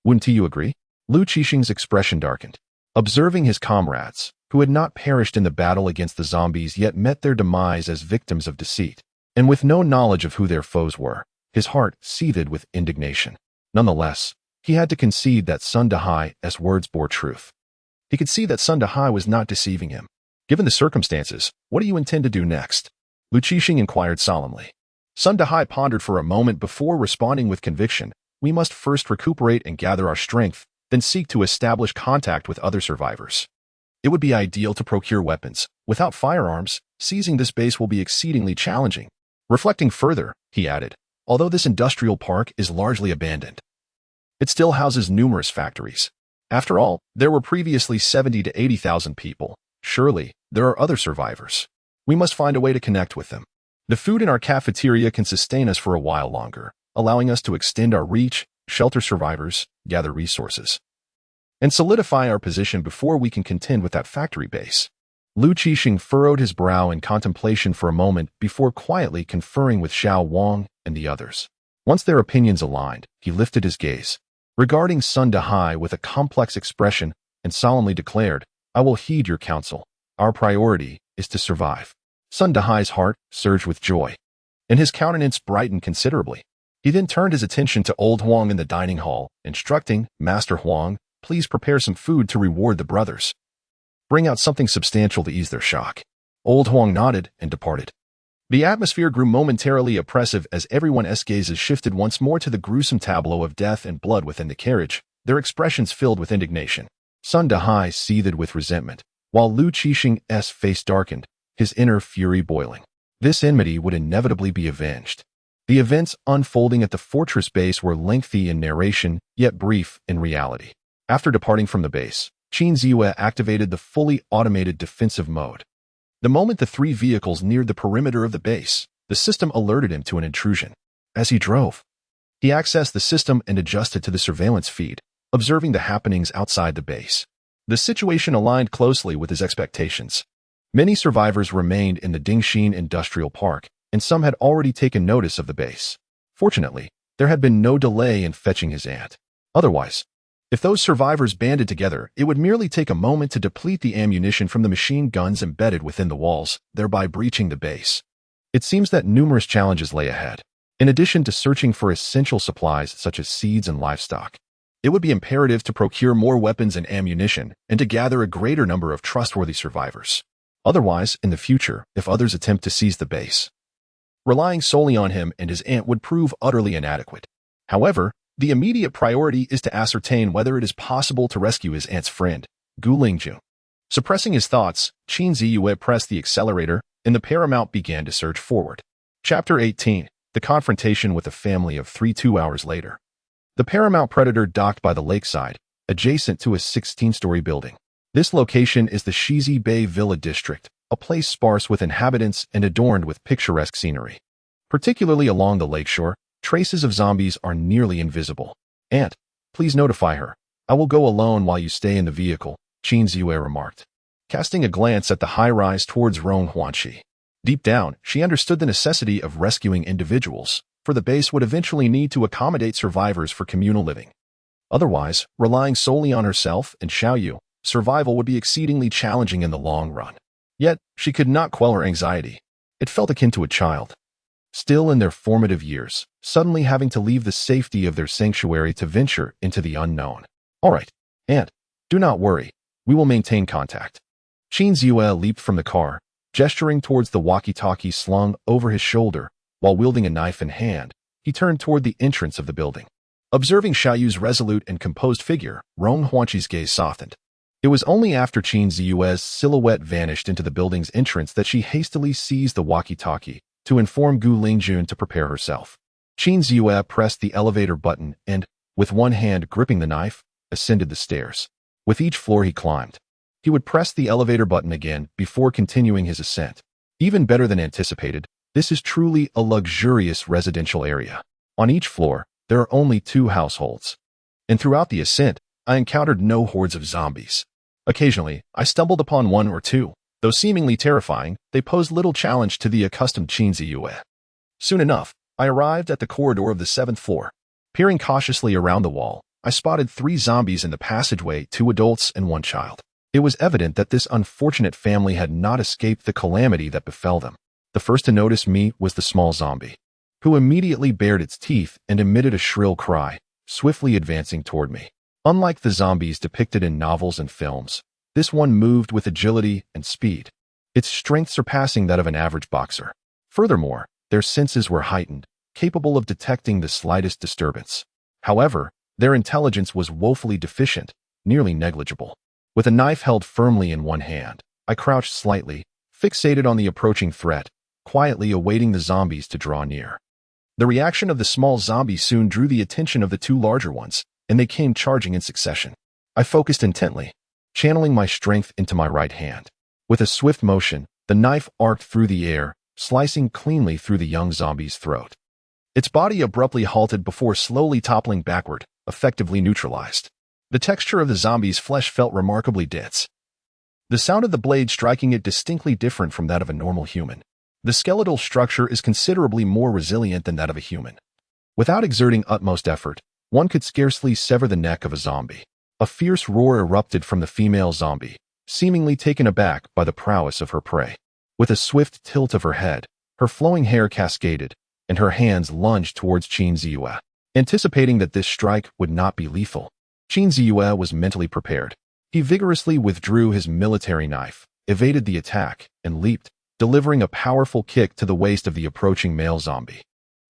Wouldn't you agree? Lu Qixing's expression darkened. Observing his comrades, who had not perished in the battle against the zombies yet met their demise as victims of deceit, and with no knowledge of who their foes were, his heart seethed with indignation. Nonetheless, he had to concede that Sun Dahai's words bore truth. He could see that Sun Dahai was not deceiving him. Given the circumstances, what do you intend to do next? Lu Qixing inquired solemnly. Sun Dahai pondered for a moment before responding with conviction. We must first recuperate and gather our strength, then seek to establish contact with other survivors. It would be ideal to procure weapons. Without firearms, seizing this base will be exceedingly challenging. Reflecting further, he added, although this industrial park is largely abandoned, it still houses numerous factories. After all, there were previously 70 to 80,000 people. Surely, there are other survivors. We must find a way to connect with them. The food in our cafeteria can sustain us for a while longer, allowing us to extend our reach, shelter survivors, gather resources, and solidify our position before we can contend with that factory base. Lu Qixing furrowed his brow in contemplation for a moment before quietly conferring with Xiao Wang and the others. Once their opinions aligned, he lifted his gaze, regarding Sun Dahai with a complex expression, and solemnly declared, I will heed your counsel. Our priority is to survive. Sun Dahai's heart surged with joy, and his countenance brightened considerably. He then turned his attention to old Huang in the dining hall, instructing, Master Huang, please prepare some food to reward the brothers. Bring out something substantial to ease their shock. Old Huang nodded and departed. The atmosphere grew momentarily oppressive as everyone's gazes shifted once more to the gruesome tableau of death and blood within the carriage, their expressions filled with indignation. Sun Dahai seethed with resentment, while Lu Qixing's face darkened, his inner fury boiling. This enmity would inevitably be avenged. The events unfolding at the fortress base were lengthy in narration, yet brief in reality. After departing from the base, Qingrong activated the fully automated defensive mode. The moment the 3 vehicles neared the perimeter of the base, the system alerted him to an intrusion. As he drove, he accessed the system and adjusted to the surveillance feed, observing the happenings outside the base. The situation aligned closely with his expectations. Many survivors remained in the Dingxin Industrial Park, and some had already taken notice of the base. Fortunately, there had been no delay in fetching his aunt. Otherwise, if those survivors banded together, it would merely take a moment to deplete the ammunition from the machine guns embedded within the walls, thereby breaching the base. It seems that numerous challenges lay ahead. In addition to searching for essential supplies such as seeds and livestock, it would be imperative to procure more weapons and ammunition and to gather a greater number of trustworthy survivors. Otherwise, in the future, if others attempt to seize the base, relying solely on him and his aunt would prove utterly inadequate. However, the immediate priority is to ascertain whether it is possible to rescue his aunt's friend, Gu Lingjun. Suppressing his thoughts, Qin Ziyue pressed the accelerator, and the Paramount began to surge forward. Chapter 18. The confrontation with a family of 3 2 hours later. The Paramount Predator docked by the lakeside, adjacent to a 16-story building. This location is the Xihe Bay Villa District, a place sparse with inhabitants and adorned with picturesque scenery. Particularly along the lakeshore, traces of zombies are nearly invisible. Aunt, please notify her. I will go alone while you stay in the vehicle, Qin Ziyue remarked, casting a glance at the high-rise towards Rong Huanxi. Deep down, she understood the necessity of rescuing individuals, for the base would eventually need to accommodate survivors for communal living. Otherwise, relying solely on herself and Xiaoyu, survival would be exceedingly challenging in the long run. Yet, she could not quell her anxiety. It felt akin to a child, still in their formative years, suddenly having to leave the safety of their sanctuary to venture into the unknown. All right, Aunt, do not worry. We will maintain contact. Xihe leaped from the car, gesturing towards the walkie-talkie slung over his shoulder. While wielding a knife in hand, he turned toward the entrance of the building. Observing Xiaoyu's resolute and composed figure, Rong Huanqi's gaze softened. It was only after Xihe's silhouette vanished into the building's entrance that she hastily seized the walkie-talkie to inform Gu Lingjun to prepare herself. Xihe pressed the elevator button and, with one hand gripping the knife, ascended the stairs. With each floor he climbed, he would press the elevator button again before continuing his ascent. Even better than anticipated, this is truly a luxurious residential area. On each floor, there are only 2 households. And throughout the ascent, I encountered no hordes of zombies. Occasionally, I stumbled upon 1 or 2. Though seemingly terrifying, they posed little challenge to the accustomed Xihe. Soon enough, I arrived at the corridor of the 7th floor. Peering cautiously around the wall, I spotted 3 zombies in the passageway, 2 adults and 1 child. It was evident that this unfortunate family had not escaped the calamity that befell them. The first to notice me was the small zombie, who immediately bared its teeth and emitted a shrill cry, swiftly advancing toward me. Unlike the zombies depicted in novels and films, this one moved with agility and speed, its strength surpassing that of an average boxer. Furthermore, their senses were heightened, capable of detecting the slightest disturbance. However, their intelligence was woefully deficient, nearly negligible. With a knife held firmly in one hand, I crouched slightly, fixated on the approaching threat, quietly awaiting the zombies to draw near. The reaction of the small zombie soon drew the attention of the 2 larger ones, and they came charging in succession. I focused intently, channeling my strength into my right hand. With a swift motion, the knife arced through the air, slicing cleanly through the young zombie's throat. Its body abruptly halted before slowly toppling backward, effectively neutralized. The texture of the zombie's flesh felt remarkably dense, the sound of the blade striking it distinctly different from that of a normal human. The skeletal structure is considerably more resilient than that of a human. Without exerting utmost effort, one could scarcely sever the neck of a zombie. A fierce roar erupted from the female zombie, seemingly taken aback by the prowess of her prey. With a swift tilt of her head, her flowing hair cascaded, and her hands lunged towards Xihe. Anticipating that this strike would not be lethal, Xihe was mentally prepared. He vigorously withdrew his military knife, evaded the attack, and leaped, delivering a powerful kick to the waist of the approaching male zombie,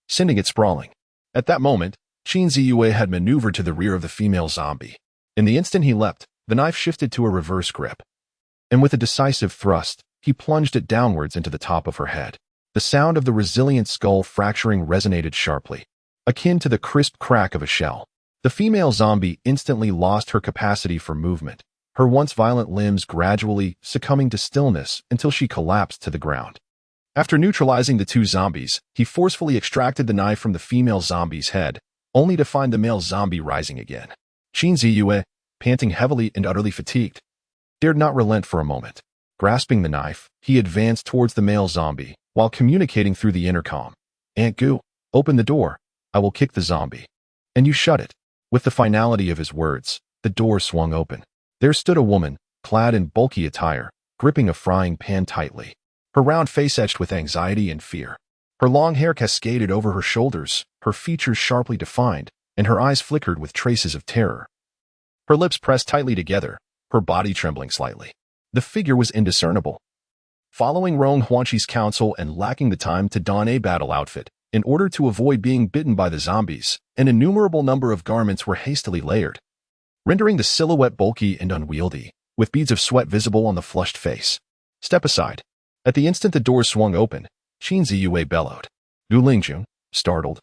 sending it sprawling. At that moment, Xihe had maneuvered to the rear of the female zombie. In the instant he leapt, the knife shifted to a reverse grip, and with a decisive thrust, he plunged it downwards into the top of her head. The sound of the resilient skull fracturing resonated sharply, akin to the crisp crack of a shell. The female zombie instantly lost her capacity for movement, her once violent limbs gradually succumbing to stillness until she collapsed to the ground. After neutralizing the 2 zombies, he forcefully extracted the knife from the female zombie's head, only to find the male zombie rising again. Xihe, panting heavily and utterly fatigued, dared not relent for a moment. Grasping the knife, he advanced towards the male zombie, while communicating through the intercom. "Aunt Gu, open the door. I will kick the zombie. And you shut it." With the finality of his words, the door swung open. There stood a woman, clad in bulky attire, gripping a frying pan tightly, her round face etched with anxiety and fear. Her long hair cascaded over her shoulders, her features sharply defined, and her eyes flickered with traces of terror. Her lips pressed tightly together, her body trembling slightly. The figure was indiscernible. Following Rong Huanqi's counsel and lacking the time to don a battle outfit, in order to avoid being bitten by the zombies, an innumerable number of garments were hastily layered, rendering the silhouette bulky and unwieldy, with beads of sweat visible on the flushed face. "Step aside." At the instant the door swung open, Xihe bellowed. Gu Lingjun, startled,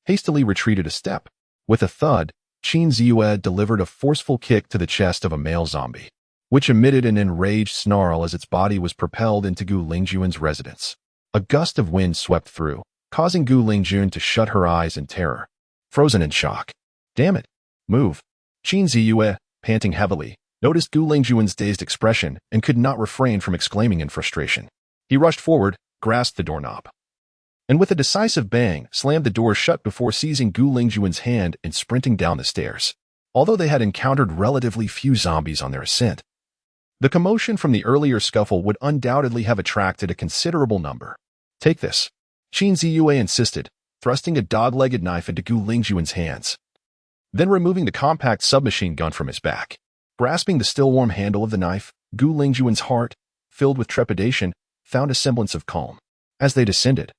hastily retreated a step. With a thud, Xihe delivered a forceful kick to the chest of a male zombie, which emitted an enraged snarl as its body was propelled into Gu Lingjun's residence. A gust of wind swept through, causing Gu Lingjun to shut her eyes in terror, frozen in shock. "Damn it! Move!" Xihe, panting heavily, noticed Gu Lingjun's dazed expression and could not refrain from exclaiming in frustration. He rushed forward, grasped the doorknob, and with a decisive bang, slammed the door shut before seizing Gu Lingjun's hand and sprinting down the stairs. although they had encountered relatively few zombies on their ascent. The commotion from the earlier scuffle would undoubtedly have attracted a considerable number. "Take this," Qin Ziyue insisted, thrusting a dog-legged knife into Gu Lingjuan's hands, then removing the compact submachine gun from his back. Grasping the still-warm handle of the knife, Gu Lingjuan's heart, filled with trepidation, found a semblance of calm. As they descended,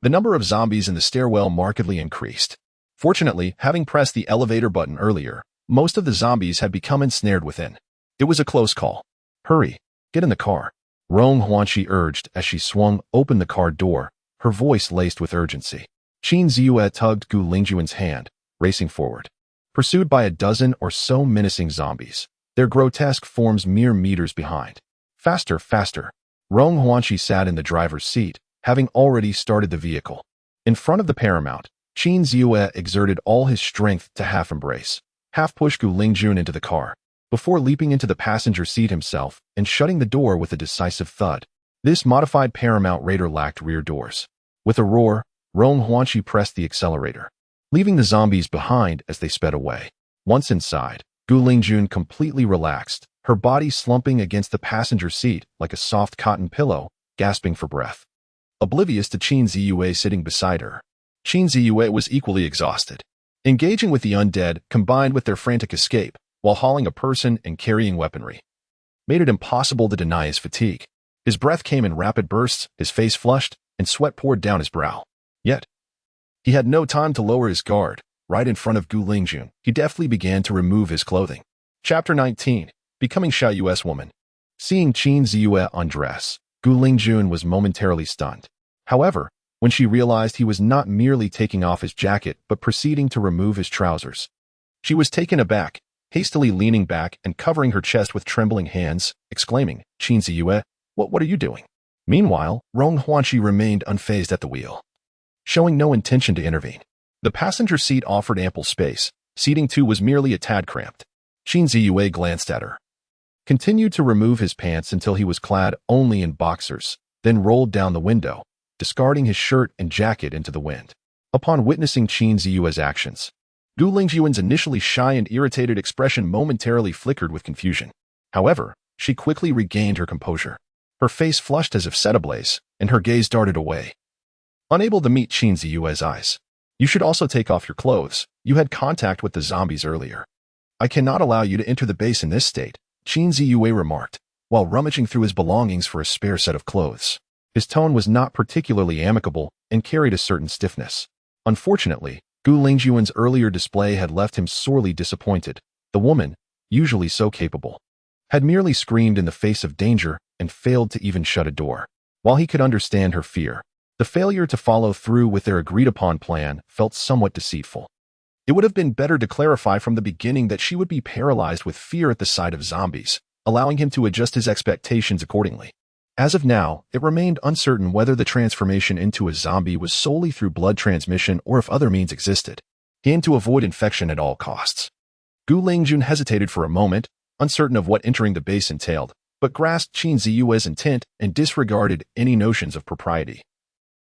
the number of zombies in the stairwell markedly increased. Fortunately, having pressed the elevator button earlier, most of the zombies had become ensnared within. It was a close call. "Hurry, get in the car," Rong Huanqi urged as she swung open the car door, her voice laced with urgency. Qin Ziyue tugged Gu Lingjuan's hand, racing forward. Pursued by a dozen or so menacing zombies, their grotesque forms mere meters behind. "Faster, faster." Rong Huanqi sat in the driver's seat, having already started the vehicle. In front of the paramount, Qin Ziyue exerted all his strength to half-embrace, half-push Gu Lingjuan into the car, before leaping into the passenger seat himself and shutting the door with a decisive thud. This modified Paramount Raider lacked rear doors. With a roar, Rong Huanqi pressed the accelerator, leaving the zombies behind as they sped away. Once inside, Gu Lingjuan completely relaxed, her body slumping against the passenger seat like a soft cotton pillow, gasping for breath. Oblivious to Qin Ziyue sitting beside her, Qin Ziyue was equally exhausted. Engaging with the undead, combined with their frantic escape, while hauling a person and carrying weaponry, made it impossible to deny his fatigue. His breath came in rapid bursts, his face flushed, and sweat poured down his brow. Yet, he had no time to lower his guard. Right in front of Gu Lingjuan, he deftly began to remove his clothing. Chapter 19. Becoming Xiaoyue's woman. Seeing Qin Ziyue undress, Gu Lingjuan was momentarily stunned. However, when she realized he was not merely taking off his jacket but proceeding to remove his trousers, she was taken aback, hastily leaning back and covering her chest with trembling hands, exclaiming, "Qin Ziyue, what are you doing?" Meanwhile, Rong Huanqi remained unfazed at the wheel, showing no intention to intervene. The passenger seat offered ample space. Seating two was merely a tad cramped. Qin Ziyue glanced at her, continued to remove his pants until he was clad only in boxers, then rolled down the window, discarding his shirt and jacket into the wind. Upon witnessing Qin Ziyue's actions, Gu Lingjuan's initially shy and irritated expression momentarily flickered with confusion. However, she quickly regained her composure. Her face flushed as if set ablaze, and her gaze darted away, unable to meet Qin Ziyue's eyes. "You should also take off your clothes. You had contact with the zombies earlier. I cannot allow you to enter the base in this state," Qin Ziyue remarked, while rummaging through his belongings for a spare set of clothes. His tone was not particularly amicable and carried a certain stiffness. Unfortunately, Gu Lingjuan's earlier display had left him sorely disappointed. The woman, usually so capable, had merely screamed in the face of danger and failed to even shut a door. While he could understand her fear, the failure to follow through with their agreed-upon plan felt somewhat deceitful. It would have been better to clarify from the beginning that she would be paralyzed with fear at the sight of zombies, allowing him to adjust his expectations accordingly. As of now, it remained uncertain whether the transformation into a zombie was solely through blood transmission or if other means existed. He aimed to avoid infection at all costs. Gu Lingjuan hesitated for a moment, uncertain of what entering the base entailed, but grasped Qin Ziyue's intent and disregarded any notions of propriety,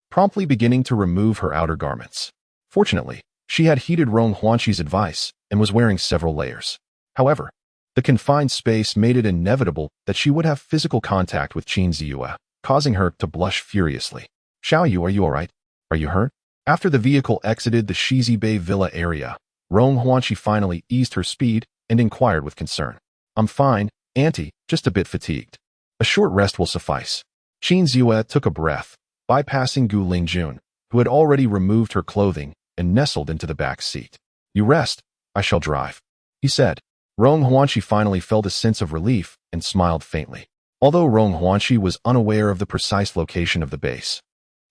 promptly beginning to remove her outer garments. Fortunately, she had heeded Rong Huanqi's advice and was wearing several layers. However, the confined space made it inevitable that she would have physical contact with Qin Ziyue, causing her to blush furiously. "Xiaoyu, are you all right? Are you hurt?" After the vehicle exited the Xihe Bay Villa area, Rong Huanqi finally eased her speed and inquired with concern. "I'm fine, Auntie, just a bit fatigued. A short rest will suffice." Qin Ziyue took a breath, bypassing Gu Lingjuan, who had already removed her clothing and nestled into the back seat. "You rest, I shall drive," he said. Rong Huanqi finally felt a sense of relief and smiled faintly. Although Rong Huanqi was unaware of the precise location of the base,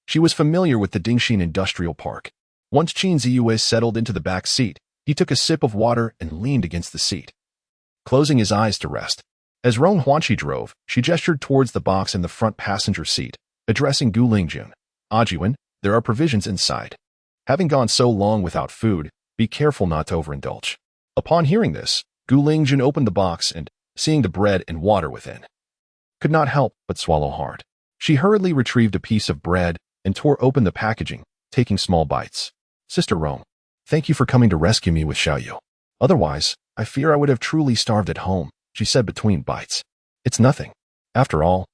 she was familiar with the Dingxin Industrial Park. Once Qin Ziyue settled into the back seat, he took a sip of water and leaned against the seat, closing his eyes to rest. As Rong Huanqi drove, she gestured towards the box in the front passenger seat, addressing Gu Lingjuan. "Ajuan, there are provisions inside. Having gone so long without food, be careful not to overindulge." Upon hearing this, Gu Lingjuan opened the box and, seeing the bread and water within, could not help but swallow hard. She hurriedly retrieved a piece of bread and tore open the packaging, taking small bites. "Sister Rong, thank you for coming to rescue me with Xiaoyu. Otherwise, I fear I would have truly starved at home, she said between bites. It's nothing. After all,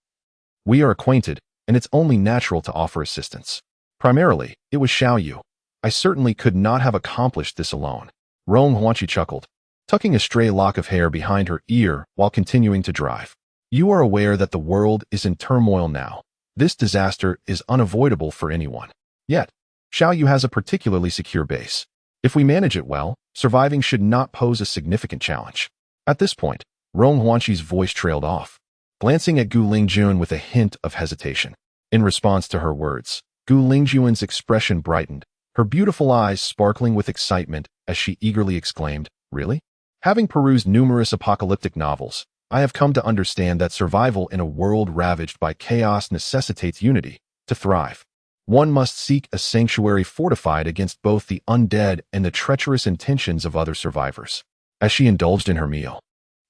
we are acquainted, and it's only natural to offer assistance. Primarily, it was Xiaoyu. I certainly could not have accomplished this alone. Rong Huanqi chuckled, tucking a stray lock of hair behind her ear while continuing to drive. You are aware that the world is in turmoil now. This disaster is unavoidable for anyone. Yet, Xiaoyu has a particularly secure base. If we manage it well, surviving should not pose a significant challenge. At this point, Rong Huanqi's voice trailed off, glancing at Gu Lingjun with a hint of hesitation. In response to her words, Gu Lingjun's expression brightened, her beautiful eyes sparkling with excitement as she eagerly exclaimed, "Really? Having perused numerous apocalyptic novels, I have come to understand that survival in a world ravaged by chaos necessitates unity. To thrive, one must seek a sanctuary fortified against both the undead and the treacherous intentions of other survivors." As she indulged in her meal,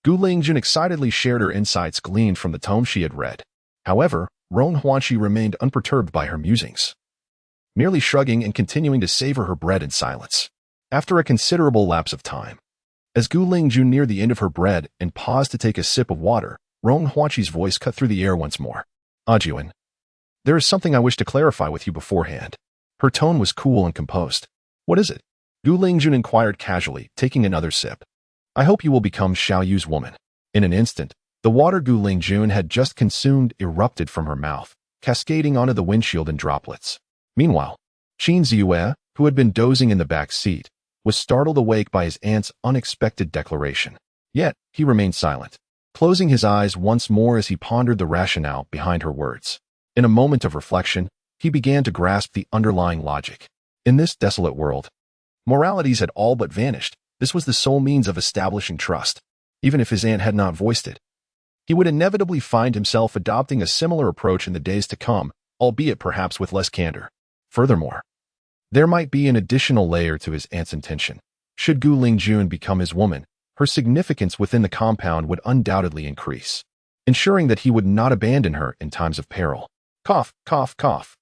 Gu Lingjun excitedly shared her insights gleaned from the tome she had read. However, Rong Huanqi remained unperturbed by her musings, merely shrugging and continuing to savor her bread in silence. After a considerable lapse of time, as Gu Lingjun neared the end of her bread and paused to take a sip of water, Rong Huanqi's voice cut through the air once more. "Ajuan, there is something I wish to clarify with you beforehand." Her tone was cool and composed. "What is it?" Gu Lingjun inquired casually, taking another sip. "I hope you will become Xiaoyu's woman." In an instant, the water Gu Lingjun had just consumed erupted from her mouth, cascading onto the windshield in droplets. Meanwhile, Qin Ziyue, who had been dozing in the back seat, was startled awake by his aunt's unexpected declaration. Yet, he remained silent, closing his eyes once more as he pondered the rationale behind her words. In a moment of reflection, he began to grasp the underlying logic. In this desolate world, moralities had all but vanished. This was the sole means of establishing trust. Even if his aunt had not voiced it, he would inevitably find himself adopting a similar approach in the days to come, albeit perhaps with less candor. Furthermore, there might be an additional layer to his aunt's intention. Should Gu Lingjun become his woman, her significance within the compound would undoubtedly increase, ensuring that he would not abandon her in times of peril. Cough, cough, cough.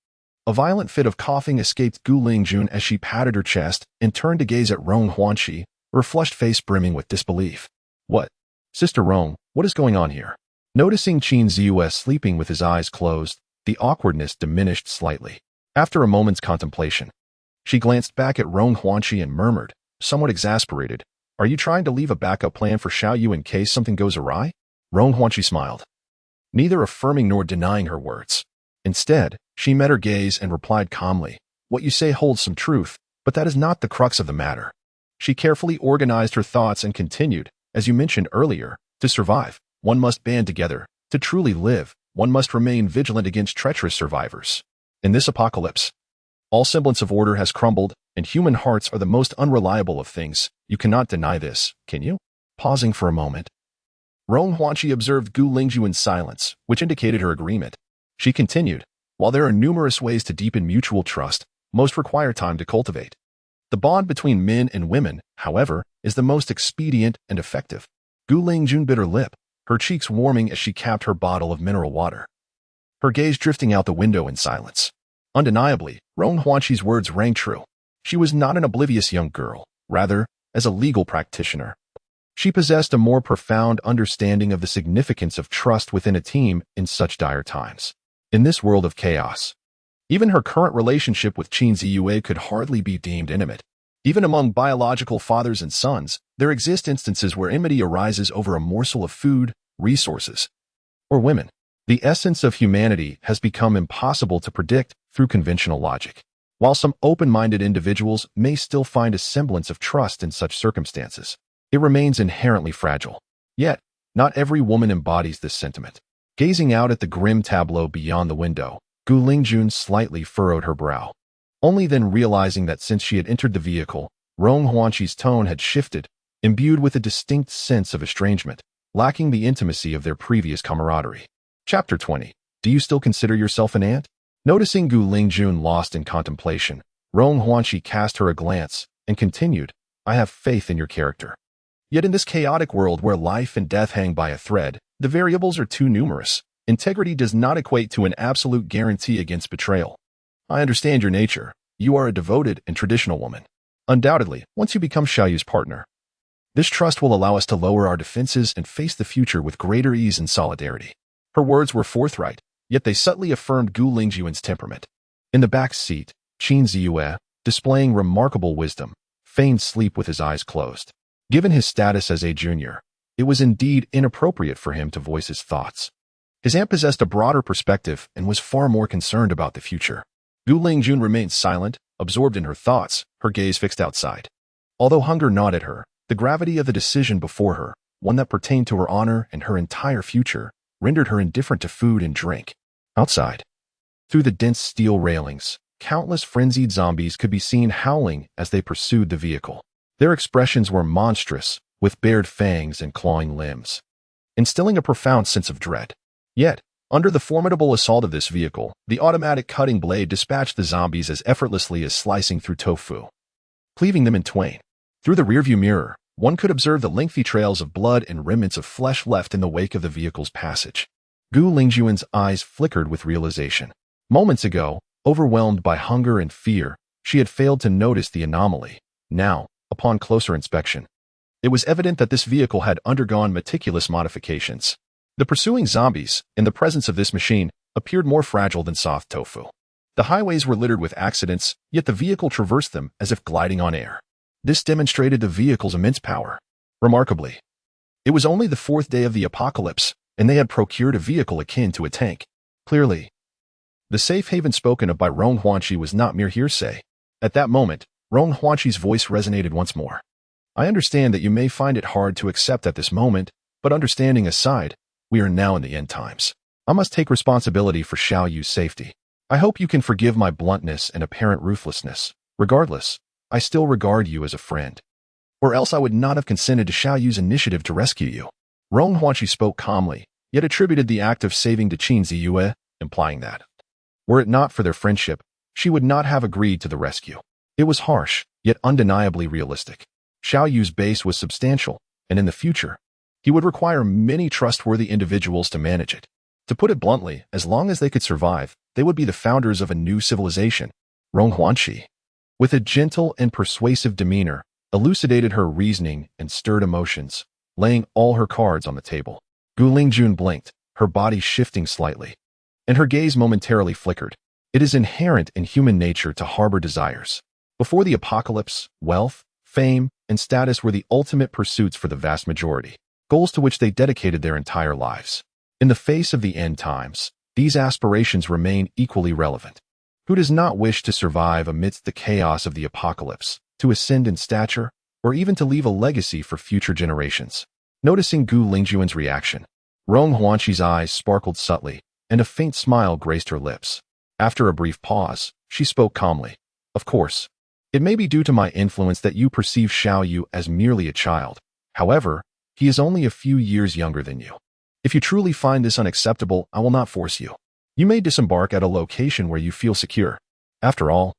A violent fit of coughing escaped Gu Lingjun as she patted her chest and turned to gaze at Rong Huanqi, her flushed face brimming with disbelief. "What? Sister Rong, what is going on here?" Noticing Qin Ziyue sleeping with his eyes closed, the awkwardness diminished slightly. After a moment's contemplation, she glanced back at Rong Huanqi and murmured, somewhat exasperated, "Are you trying to leave a backup plan for Xiaoyu in case something goes awry?" Rong Huanqi smiled, neither affirming nor denying her words. Instead, she met her gaze and replied calmly, "What you say holds some truth, but that is not the crux of the matter." She carefully organized her thoughts and continued, "As you mentioned earlier, to survive, one must band together. To truly live, one must remain vigilant against treacherous survivors. In this apocalypse, all semblance of order has crumbled, and human hearts are the most unreliable of things. You cannot deny this, can you?" Pausing for a moment, Rong Huanqi observed Gu Lingjun in silence, which indicated her agreement. She continued, "While there are numerous ways to deepen mutual trust, most require time to cultivate. The bond between men and women, however, is the most expedient and effective." Gu Lingjun bit her lip, her cheeks warming as she capped her bottle of mineral water, her gaze drifting out the window in silence. Undeniably, Rong Huanqi's words rang true. She was not an oblivious young girl. Rather, as a legal practitioner, she possessed a more profound understanding of the significance of trust within a team in such dire times. In this world of chaos, even her current relationship with Qin Ziyue could hardly be deemed intimate. Even among biological fathers and sons, there exist instances where enmity arises over a morsel of food, resources, or women. The essence of humanity has become impossible to predict through conventional logic. While some open-minded individuals may still find a semblance of trust in such circumstances, it remains inherently fragile. Yet, not every woman embodies this sentiment. Gazing out at the grim tableau beyond the window, Gu Lingjun slightly furrowed her brow. Only then realizing that since she had entered the vehicle, Rong Huanqi's tone had shifted, imbued with a distinct sense of estrangement, lacking the intimacy of their previous camaraderie. Chapter 20. Do you still consider yourself an aunt? Noticing Gu Lingjun lost in contemplation, Rong Huanqi cast her a glance and continued, "I have faith in your character. Yet in this chaotic world where life and death hang by a thread, the variables are too numerous. Integrity does not equate to an absolute guarantee against betrayal. I understand your nature. You are a devoted and traditional woman. Undoubtedly, once you become Xiaoyu's partner, This trust will allow us to lower our defenses and face the future with greater ease and solidarity. Her words were forthright, yet they subtly affirmed Gu Lingjuan's temperament. In the back seat, Qin Ziyue, displaying remarkable wisdom, feigned sleep with his eyes closed. Given his status as a junior, it was indeed inappropriate for him to voice his thoughts. His aunt possessed a broader perspective and was far more concerned about the future. Gu Lingjun remained silent, absorbed in her thoughts, her gaze fixed outside. Although hunger gnawed at her, the gravity of the decision before her, one that pertained to her honor and her entire future, rendered her indifferent to food and drink. Outside, through the dense steel railings, countless frenzied zombies could be seen howling as they pursued the vehicle. Their expressions were monstrous, with bared fangs and clawing limbs, instilling a profound sense of dread. Yet, under the formidable assault of this vehicle, the automatic cutting blade dispatched the zombies as effortlessly as slicing through tofu, cleaving them in twain. Through the rearview mirror, one could observe the lengthy trails of blood and remnants of flesh left in the wake of the vehicle's passage. Gu Lingjuan's eyes flickered with realization. Moments ago, overwhelmed by hunger and fear, she had failed to notice the anomaly. Now, upon closer inspection, it was evident that this vehicle had undergone meticulous modifications. The pursuing zombies, in the presence of this machine, appeared more fragile than soft tofu. The highways were littered with accidents, yet the vehicle traversed them as if gliding on air. This demonstrated the vehicle's immense power. Remarkably, it was only the fourth day of the apocalypse, and they had procured a vehicle akin to a tank. Clearly, the safe haven spoken of by Rong Huanqi was not mere hearsay. At that moment, Rong Huanqi's voice resonated once more. I understand that you may find it hard to accept at this moment, but understanding aside, we are now in the end times. I must take responsibility for Xiao Yu's safety. I hope you can forgive my bluntness and apparent ruthlessness. Regardless, I still regard you as a friend. Or else I would not have consented to Xiao Yu's initiative to rescue you. Rong Huanqi spoke calmly, yet attributed the act of saving to Qin Ziyue, implying that, were it not for their friendship, she would not have agreed to the rescue. It was harsh, yet undeniably realistic. Xiao Yu's base was substantial, and in the future, he would require many trustworthy individuals to manage it. To put it bluntly, as long as they could survive, they would be the founders of a new civilization. Rong Huanqi, with a gentle and persuasive demeanor, elucidated her reasoning and stirred emotions, laying all her cards on the table. Gu Lingjun blinked, her body shifting slightly, and her gaze momentarily flickered. It is inherent in human nature to harbor desires. Before the apocalypse, wealth, fame, and status were the ultimate pursuits for the vast majority, goals to which they dedicated their entire lives. In the face of the end times, these aspirations remain equally relevant. Who does not wish to survive amidst the chaos of the apocalypse, to ascend in stature, or even to leave a legacy for future generations? Noticing Gu Lingjuan's reaction, Rong Huanqi's eyes sparkled subtly, and a faint smile graced her lips. After a brief pause, she spoke calmly. Of course, it may be due to my influence that you perceive Xiao Yu as merely a child. However, he is only a few years younger than you. If you truly find this unacceptable, I will not force you. You may disembark at a location where you feel secure. After all,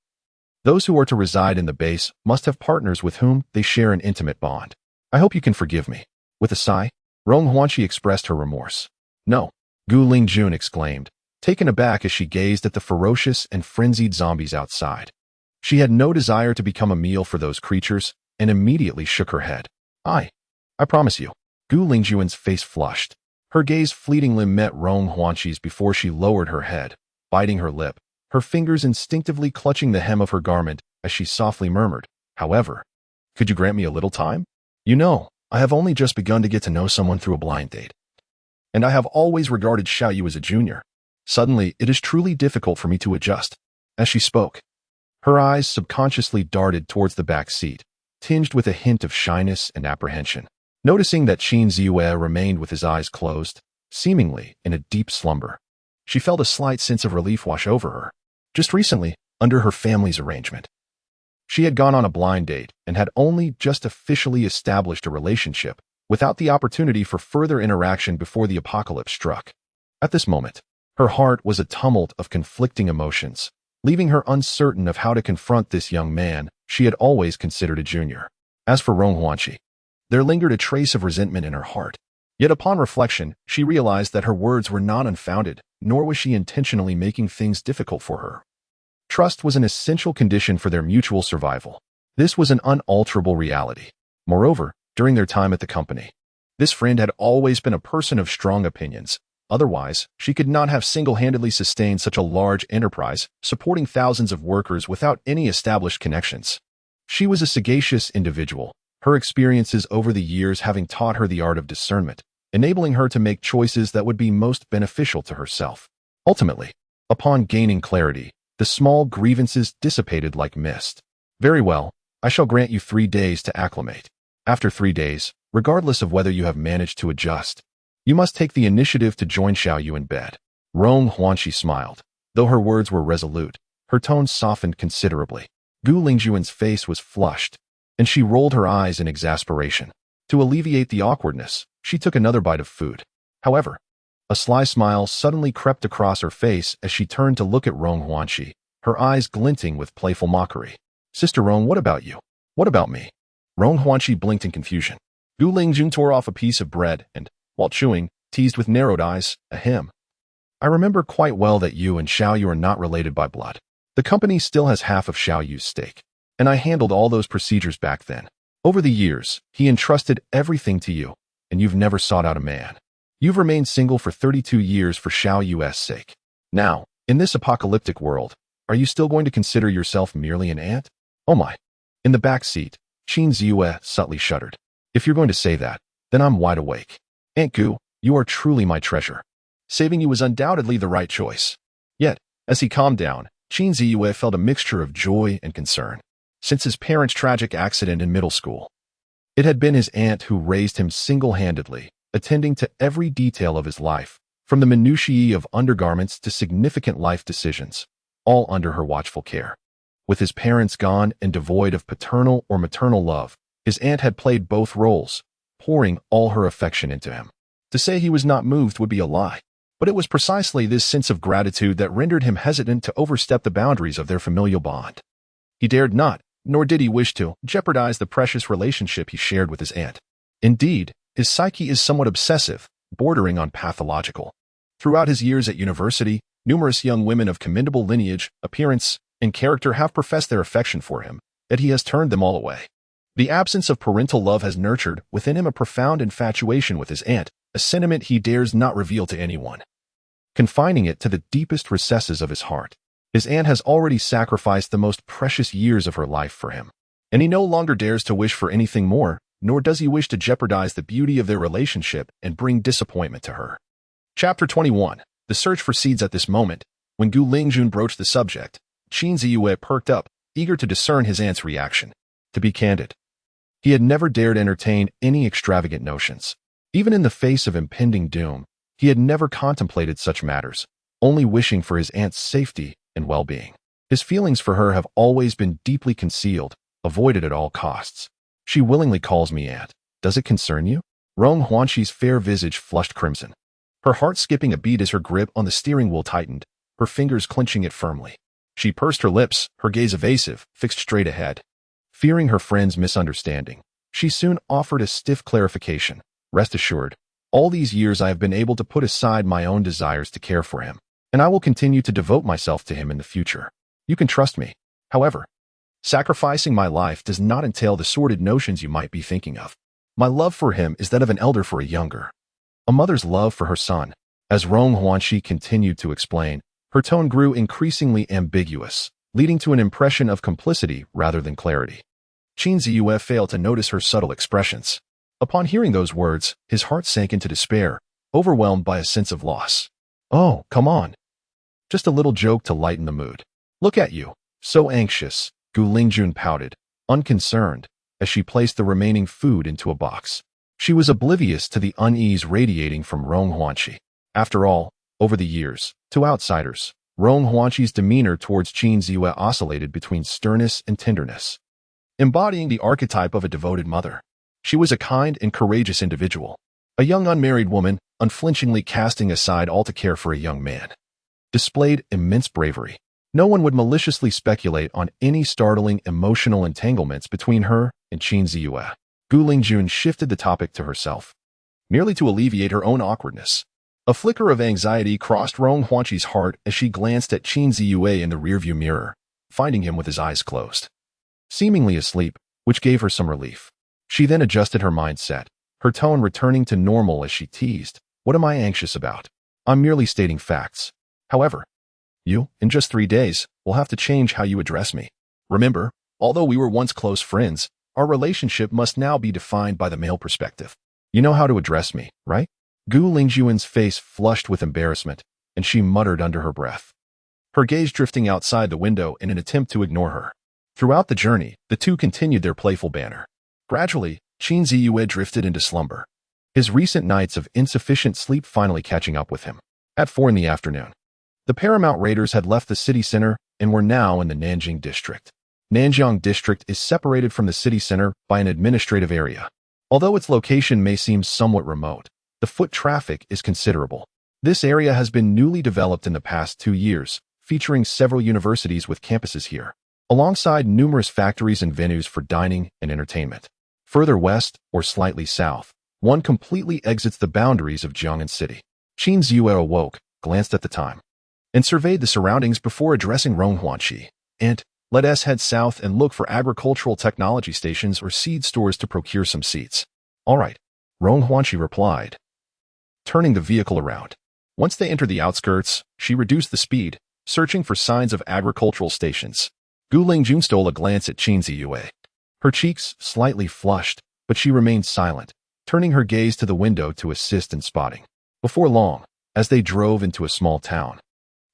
those who are to reside in the base must have partners with whom they share an intimate bond. I hope you can forgive me. With a sigh, Rong Huanqi expressed her remorse. No, Gu Lingjun exclaimed, taken aback as she gazed at the ferocious and frenzied zombies outside. She had no desire to become a meal for those creatures, and immediately shook her head. I promise you. Gu Lingjuan's face flushed. Her gaze fleetingly met Rong Huanqi's before she lowered her head, biting her lip, her fingers instinctively clutching the hem of her garment as she softly murmured, however, could you grant me a little time? You know, I have only just begun to get to know someone through a blind date. And I have always regarded Xiao Yu as a junior. Suddenly, it is truly difficult for me to adjust. As she spoke, her eyes subconsciously darted towards the back seat, tinged with a hint of shyness and apprehension. Noticing that Qin Ziyue remained with his eyes closed, seemingly in a deep slumber, she felt a slight sense of relief wash over her. Just recently, under her family's arrangement, she had gone on a blind date and had only just officially established a relationship without the opportunity for further interaction before the apocalypse struck. At this moment, her heart was a tumult of conflicting emotions, leaving her uncertain of how to confront this young man she had always considered a junior. As for Rong Huanqi, there lingered a trace of resentment in her heart. Yet upon reflection, she realized that her words were not unfounded, nor was she intentionally making things difficult for her. Trust was an essential condition for their mutual survival. This was an unalterable reality. Moreover, during their time at the company. This friend had always been a person of strong opinions. Otherwise, she could not have single-handedly sustained such a large enterprise, supporting thousands of workers without any established connections. She was a sagacious individual, her experiences over the years having taught her the art of discernment, enabling her to make choices that would be most beneficial to herself. Ultimately, upon gaining clarity, the small grievances dissipated like mist. Very well, I shall grant you 3 days to acclimate. After 3 days, regardless of whether you have managed to adjust, you must take the initiative to join Xiaoyu in bed. Rong Huanqi smiled. Though her words were resolute, her tone softened considerably. Gu Lingjuan's face was flushed, and she rolled her eyes in exasperation. To alleviate the awkwardness, she took another bite of food. However, a sly smile suddenly crept across her face as she turned to look at Rong Huanqi, her eyes glinting with playful mockery. Sister Rong, what about you? What about me? Rong Huanqi blinked in confusion. Gu Lingjun tore off a piece of bread and, while chewing, teased with narrowed eyes, ahem. I remember quite well that you and Xiaoyu are not related by blood. The company still has half of Xiaoyu's stake, and I handled all those procedures back then. Over the years, he entrusted everything to you, and you've never sought out a man. You've remained single for 32 years for Xiaoyu's sake. Now, in this apocalyptic world, are you still going to consider yourself merely an ant? Oh my. In the back seat, Qin Ziyue subtly shuddered. If you're going to say that, then I'm wide awake. Aunt Gu, you are truly my treasure. Saving you was undoubtedly the right choice. Yet, as he calmed down, Qin Ziyue felt a mixture of joy and concern. Since his parents' tragic accident in middle school, it had been his aunt who raised him single-handedly, attending to every detail of his life, from the minutiae of undergarments to significant life decisions, all under her watchful care. With his parents gone and devoid of paternal or maternal love, his aunt had played both roles, pouring all her affection into him. To say he was not moved would be a lie, but it was precisely this sense of gratitude that rendered him hesitant to overstep the boundaries of their familial bond. He dared not, nor did he wish to, jeopardize the precious relationship he shared with his aunt. Indeed, his psyche is somewhat obsessive, bordering on pathological. Throughout his years at university, numerous young women of commendable lineage, appearance, and character have professed their affection for him, yet he has turned them all away. The absence of parental love has nurtured within him a profound infatuation with his aunt, a sentiment he dares not reveal to anyone. Confining it to the deepest recesses of his heart, his aunt has already sacrificed the most precious years of her life for him, and he no longer dares to wish for anything more, nor does he wish to jeopardize the beauty of their relationship and bring disappointment to her. Chapter 21. The search proceeds at this moment. When Gu Lingjun broached the subject, Qin Ziyue perked up, eager to discern his aunt's reaction. To be candid, he had never dared entertain any extravagant notions. Even in the face of impending doom, he had never contemplated such matters, only wishing for his aunt's safety and well-being. His feelings for her have always been deeply concealed, avoided at all costs. She willingly calls me aunt. Does it concern you? Rong Huanqi's fair visage flushed crimson. Her heart skipping a beat as her grip on the steering wheel tightened, her fingers clenching it firmly. She pursed her lips, her gaze evasive, fixed straight ahead. Fearing her friend's misunderstanding, she soon offered a stiff clarification. Rest assured, all these years I have been able to put aside my own desires to care for him, and I will continue to devote myself to him in the future. You can trust me. However, sacrificing my life does not entail the sordid notions you might be thinking of. My love for him is that of an elder for a younger, a mother's love for her son. As Rong Huanqi continued to explain, her tone grew increasingly ambiguous, leading to an impression of complicity rather than clarity. Qin Ziyue failed to notice her subtle expressions. Upon hearing those words, his heart sank into despair, overwhelmed by a sense of loss. Oh, come on. Just a little joke to lighten the mood. Look at you, so anxious, Gu Lingjun pouted, unconcerned, as she placed the remaining food into a box. She was oblivious to the unease radiating from Rong Huanqi. After all, over the years, to outsiders, Rong Huanqi's demeanor towards Qin Ziyue oscillated between sternness and tenderness, embodying the archetype of a devoted mother. She was a kind and courageous individual, a young unmarried woman, unflinchingly casting aside all to care for a young man. Displayed immense bravery. No one would maliciously speculate on any startling emotional entanglements between her and Qin Ziyue. Gu Lingjun shifted the topic to herself, merely to alleviate her own awkwardness. A flicker of anxiety crossed Rong Huanqi's heart as she glanced at Qin Ziyue in the rearview mirror, finding him with his eyes closed, seemingly asleep, which gave her some relief. She then adjusted her mindset, her tone returning to normal as she teased, "What am I anxious about? I'm merely stating facts. However, in just 3 days, will have to change how you address me. Remember, although we were once close friends, our relationship must now be defined by the male perspective. You know how to address me, right?" Gu Lingjuan's face flushed with embarrassment, and she muttered under her breath, her gaze drifting outside the window in an attempt to ignore her. Throughout the journey, the two continued their playful banter. Gradually, Qin Ziyue drifted into slumber, his recent nights of insufficient sleep finally catching up with him. At 4 in the afternoon, the Paramount Raiders had left the city center and were now in the Nanjing district. Nanjiang district is separated from the city center by an administrative area. Although its location may seem somewhat remote, the foot traffic is considerable. This area has been newly developed in the past 2 years, featuring several universities with campuses here, alongside numerous factories and venues for dining and entertainment. Further west, or slightly south, one completely exits the boundaries of Jiang'an City. Qin Ziyue awoke, glanced at the time, and surveyed the surroundings before addressing Rong Huanqi. "And let us head south and look for agricultural technology stations or seed stores to procure some seeds." "All right," Rong Huanqi replied, turning the vehicle around. Once they entered the outskirts, she reduced the speed, searching for signs of agricultural stations. Gu Lingjun stole a glance at Qin Ziyue. Her cheeks slightly flushed, but she remained silent, turning her gaze to the window to assist in spotting. Before long, as they drove into a small town,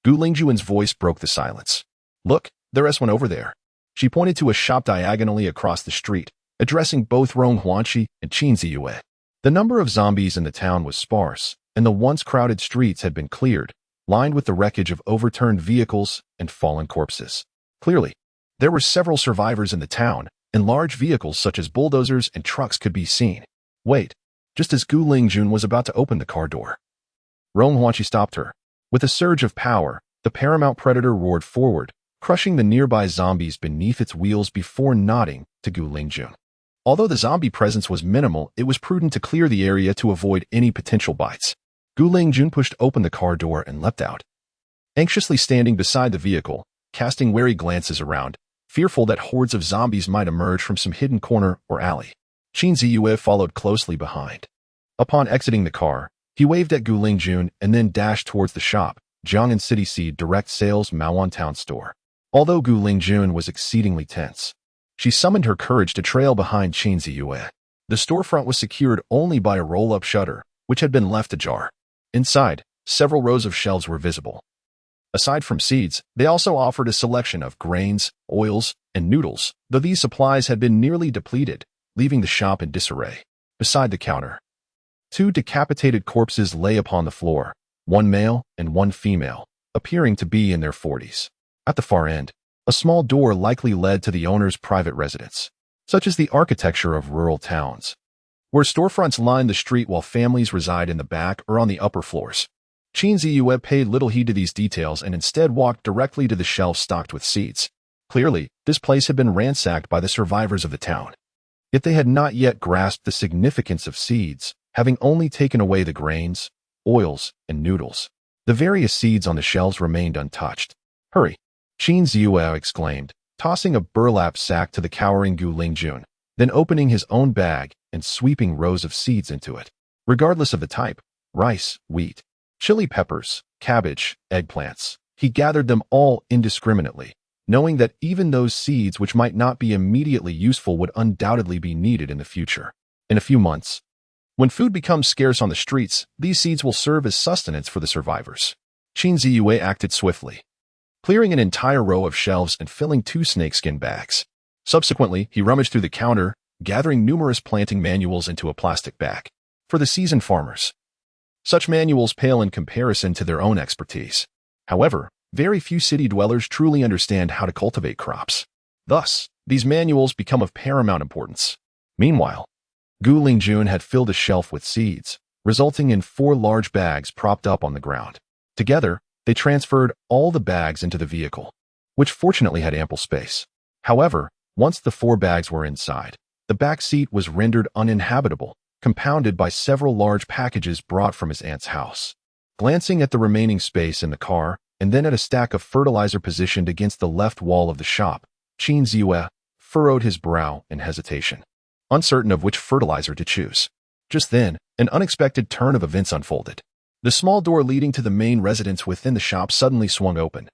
Gu Lingjuan's voice broke the silence. "Look, there's one over there." She pointed to a shop diagonally across the street, addressing both Rong Huanqi and Qin Ziyue. The number of zombies in the town was sparse, and the once crowded streets had been cleared, lined with the wreckage of overturned vehicles and fallen corpses. Clearly, there were several survivors in the town, and large vehicles such as bulldozers and trucks could be seen. "Wait," just as Gu Lingjun was about to open the car door, Rong Huanqi stopped her. With a surge of power, the paramount predator roared forward, crushing the nearby zombies beneath its wheels before nodding to Gu Lingjun. Although the zombie presence was minimal, it was prudent to clear the area to avoid any potential bites. Gu Lingjun pushed open the car door and leapt out, anxiously standing beside the vehicle, casting wary glances around, fearful that hordes of zombies might emerge from some hidden corner or alley. Qin Ziyue followed closely behind. Upon exiting the car, he waved at Gu Lingjun and then dashed towards the shop, Jiang'an City Seed Direct Sales Maoan Town Store. Although Gu Lingjun was exceedingly tense, she summoned her courage to trail behind Qin Ziyue. The storefront was secured only by a roll-up shutter, which had been left ajar. Inside, several rows of shelves were visible. Aside from seeds, they also offered a selection of grains, oils, and noodles, though these supplies had been nearly depleted, leaving the shop in disarray. Beside the counter, 2 decapitated corpses lay upon the floor, one male and one female, appearing to be in their 40s. At the far end, a small door likely led to the owner's private residence, such as the architecture of rural towns, where storefronts line the street while families reside in the back or on the upper floors. Qin Ziyue paid little heed to these details and instead walked directly to the shelf stocked with seeds. Clearly, this place had been ransacked by the survivors of the town. Yet they had not yet grasped the significance of seeds, having only taken away the grains, oils, and noodles. The various seeds on the shelves remained untouched. "Hurry!" Qin Ziyue exclaimed, tossing a burlap sack to the cowering Gu Lingjun, then opening his own bag and sweeping rows of seeds into it. Regardless of the type, rice, wheat, chili peppers, cabbage, eggplants, he gathered them all indiscriminately, knowing that even those seeds which might not be immediately useful would undoubtedly be needed in the future. In a few months, when food becomes scarce on the streets, these seeds will serve as sustenance for the survivors. Qin Ziyue acted swiftly, clearing an entire row of shelves and filling 2 snakeskin bags. Subsequently, he rummaged through the counter, gathering numerous planting manuals into a plastic bag. For the seasoned farmers, such manuals pale in comparison to their own expertise. However, very few city dwellers truly understand how to cultivate crops. Thus, these manuals become of paramount importance. Meanwhile, Gu Lingjun had filled a shelf with seeds, resulting in 4 large bags propped up on the ground. Together, they transferred all the bags into the vehicle, which fortunately had ample space. However, once the 4 bags were inside, the back seat was rendered uninhabitable, compounded by several large packages brought from his aunt's house. Glancing at the remaining space in the car, and then at a stack of fertilizer positioned against the left wall of the shop, Qin Ziyue furrowed his brow in hesitation. uncertain of which fertilizer to choose. Just then, an unexpected turn of events unfolded. The small door leading to the main residence within the shop suddenly swung open,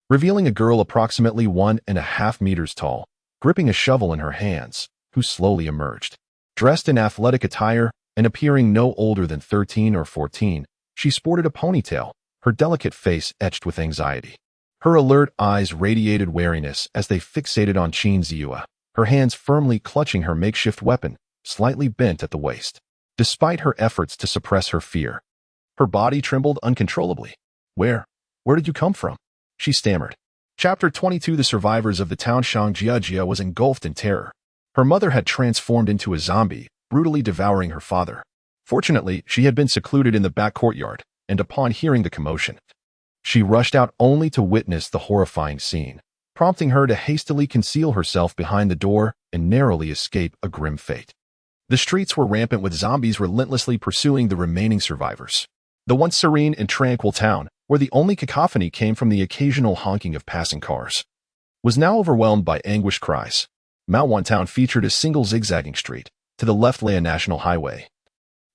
revealing a girl approximately 1.5 meters tall, gripping a shovel in her hands, who slowly emerged. Dressed in athletic attire and appearing no older than 13 or 14, she sported a ponytail, her delicate face etched with anxiety. Her alert eyes radiated wariness as they fixated on Xihe, her hands firmly clutching her makeshift weapon, slightly bent at the waist. Despite her efforts to suppress her fear, her body trembled uncontrollably. Where did you come from?" she stammered. Chapter 22. The survivors of the town Xihe was engulfed in terror. Her mother had transformed into a zombie, brutally devouring her father. Fortunately, she had been secluded in the back courtyard, and upon hearing the commotion, she rushed out only to witness the horrifying scene, prompting her to hastily conceal herself behind the door and narrowly escape a grim fate. The streets were rampant with zombies relentlessly pursuing the remaining survivors. The once serene and tranquil town, where the only cacophony came from the occasional honking of passing cars, was now overwhelmed by anguished cries. Maowan Town featured a single zigzagging street. To the left lay a national highway,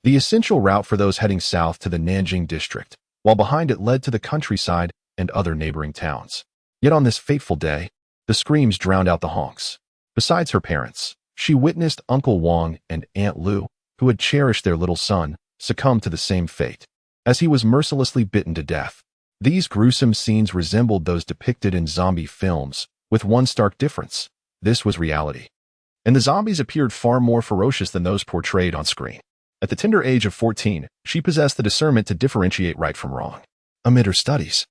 the essential route for those heading south to the Nanjing district, while behind it led to the countryside and other neighboring towns. Yet on this fateful day, the screams drowned out the honks. Besides her parents, she witnessed Uncle Wang and Aunt Lu, who had cherished their little son, succumb to the same fate, as he was mercilessly bitten to death. These gruesome scenes resembled those depicted in zombie films, with one stark difference: this was reality. And the zombies appeared far more ferocious than those portrayed on screen. At the tender age of 14, she possessed the discernment to differentiate right from wrong. Amid her studies,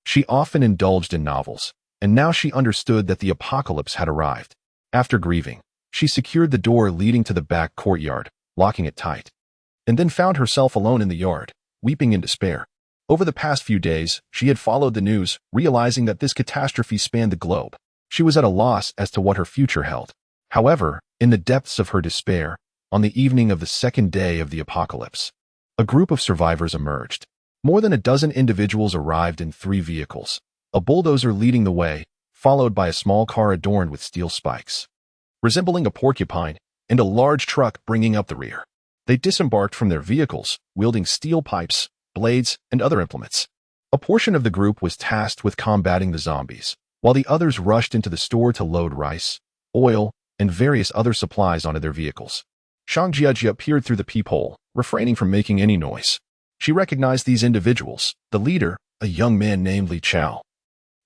she often indulged in novels, and now she understood that the apocalypse had arrived. After grieving, she secured the door leading to the back courtyard, locking it tight, and then found herself alone in the yard, weeping in despair. Over the past few days, she had followed the news, realizing that this catastrophe spanned the globe. She was at a loss as to what her future held. However, in the depths of her despair, on the evening of the second day of the apocalypse, a group of survivors emerged. More than a dozen individuals arrived in 3 vehicles, a bulldozer leading the way, followed by a small car adorned with steel spikes, resembling a porcupine, and a large truck bringing up the rear. They disembarked from their vehicles, wielding steel pipes, blades, and other implements. A portion of the group was tasked with combating the zombies, while the others rushed into the store to load rice, oil, and various other supplies onto their vehicles. Xihe appeared through the peephole, refraining from making any noise. She recognized these individuals. The leader, a young man named Li Chao,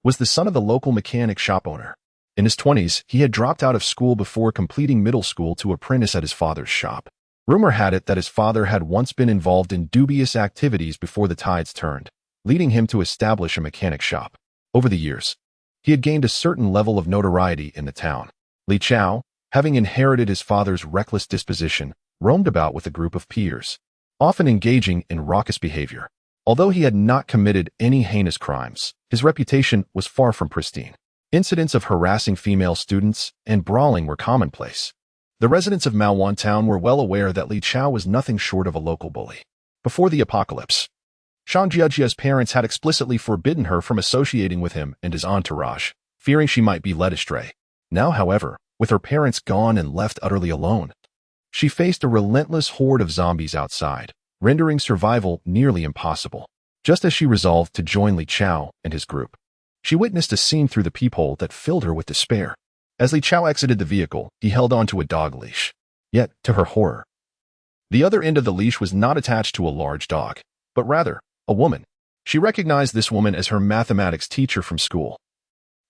was the son of the local mechanic shop owner. In his 20s, he had dropped out of school before completing middle school to apprentice at his father's shop. Rumor had it that his father had once been involved in dubious activities before the tides turned, leading him to establish a mechanic shop. Over the years, he had gained a certain level of notoriety in the town. Li Chao, having inherited his father's reckless disposition, roamed about with a group of peers, often engaging in raucous behavior. Although he had not committed any heinous crimes, his reputation was far from pristine. Incidents of harassing female students and brawling were commonplace. The residents of Maowan Town were well aware that Li Chao was nothing short of a local bully. Before the apocalypse, Xihe's parents had explicitly forbidden her from associating with him and his entourage, fearing she might be led astray. Now, however, with her parents gone and left utterly alone, she faced a relentless horde of zombies outside, rendering survival nearly impossible. Just as she resolved to join Li Chao and his group, she witnessed a scene through the peephole that filled her with despair. As Li Chao exited the vehicle, he held onto a dog leash. Yet, to her horror, the other end of the leash was not attached to a large dog, but rather a woman. She recognized this woman as her mathematics teacher from school.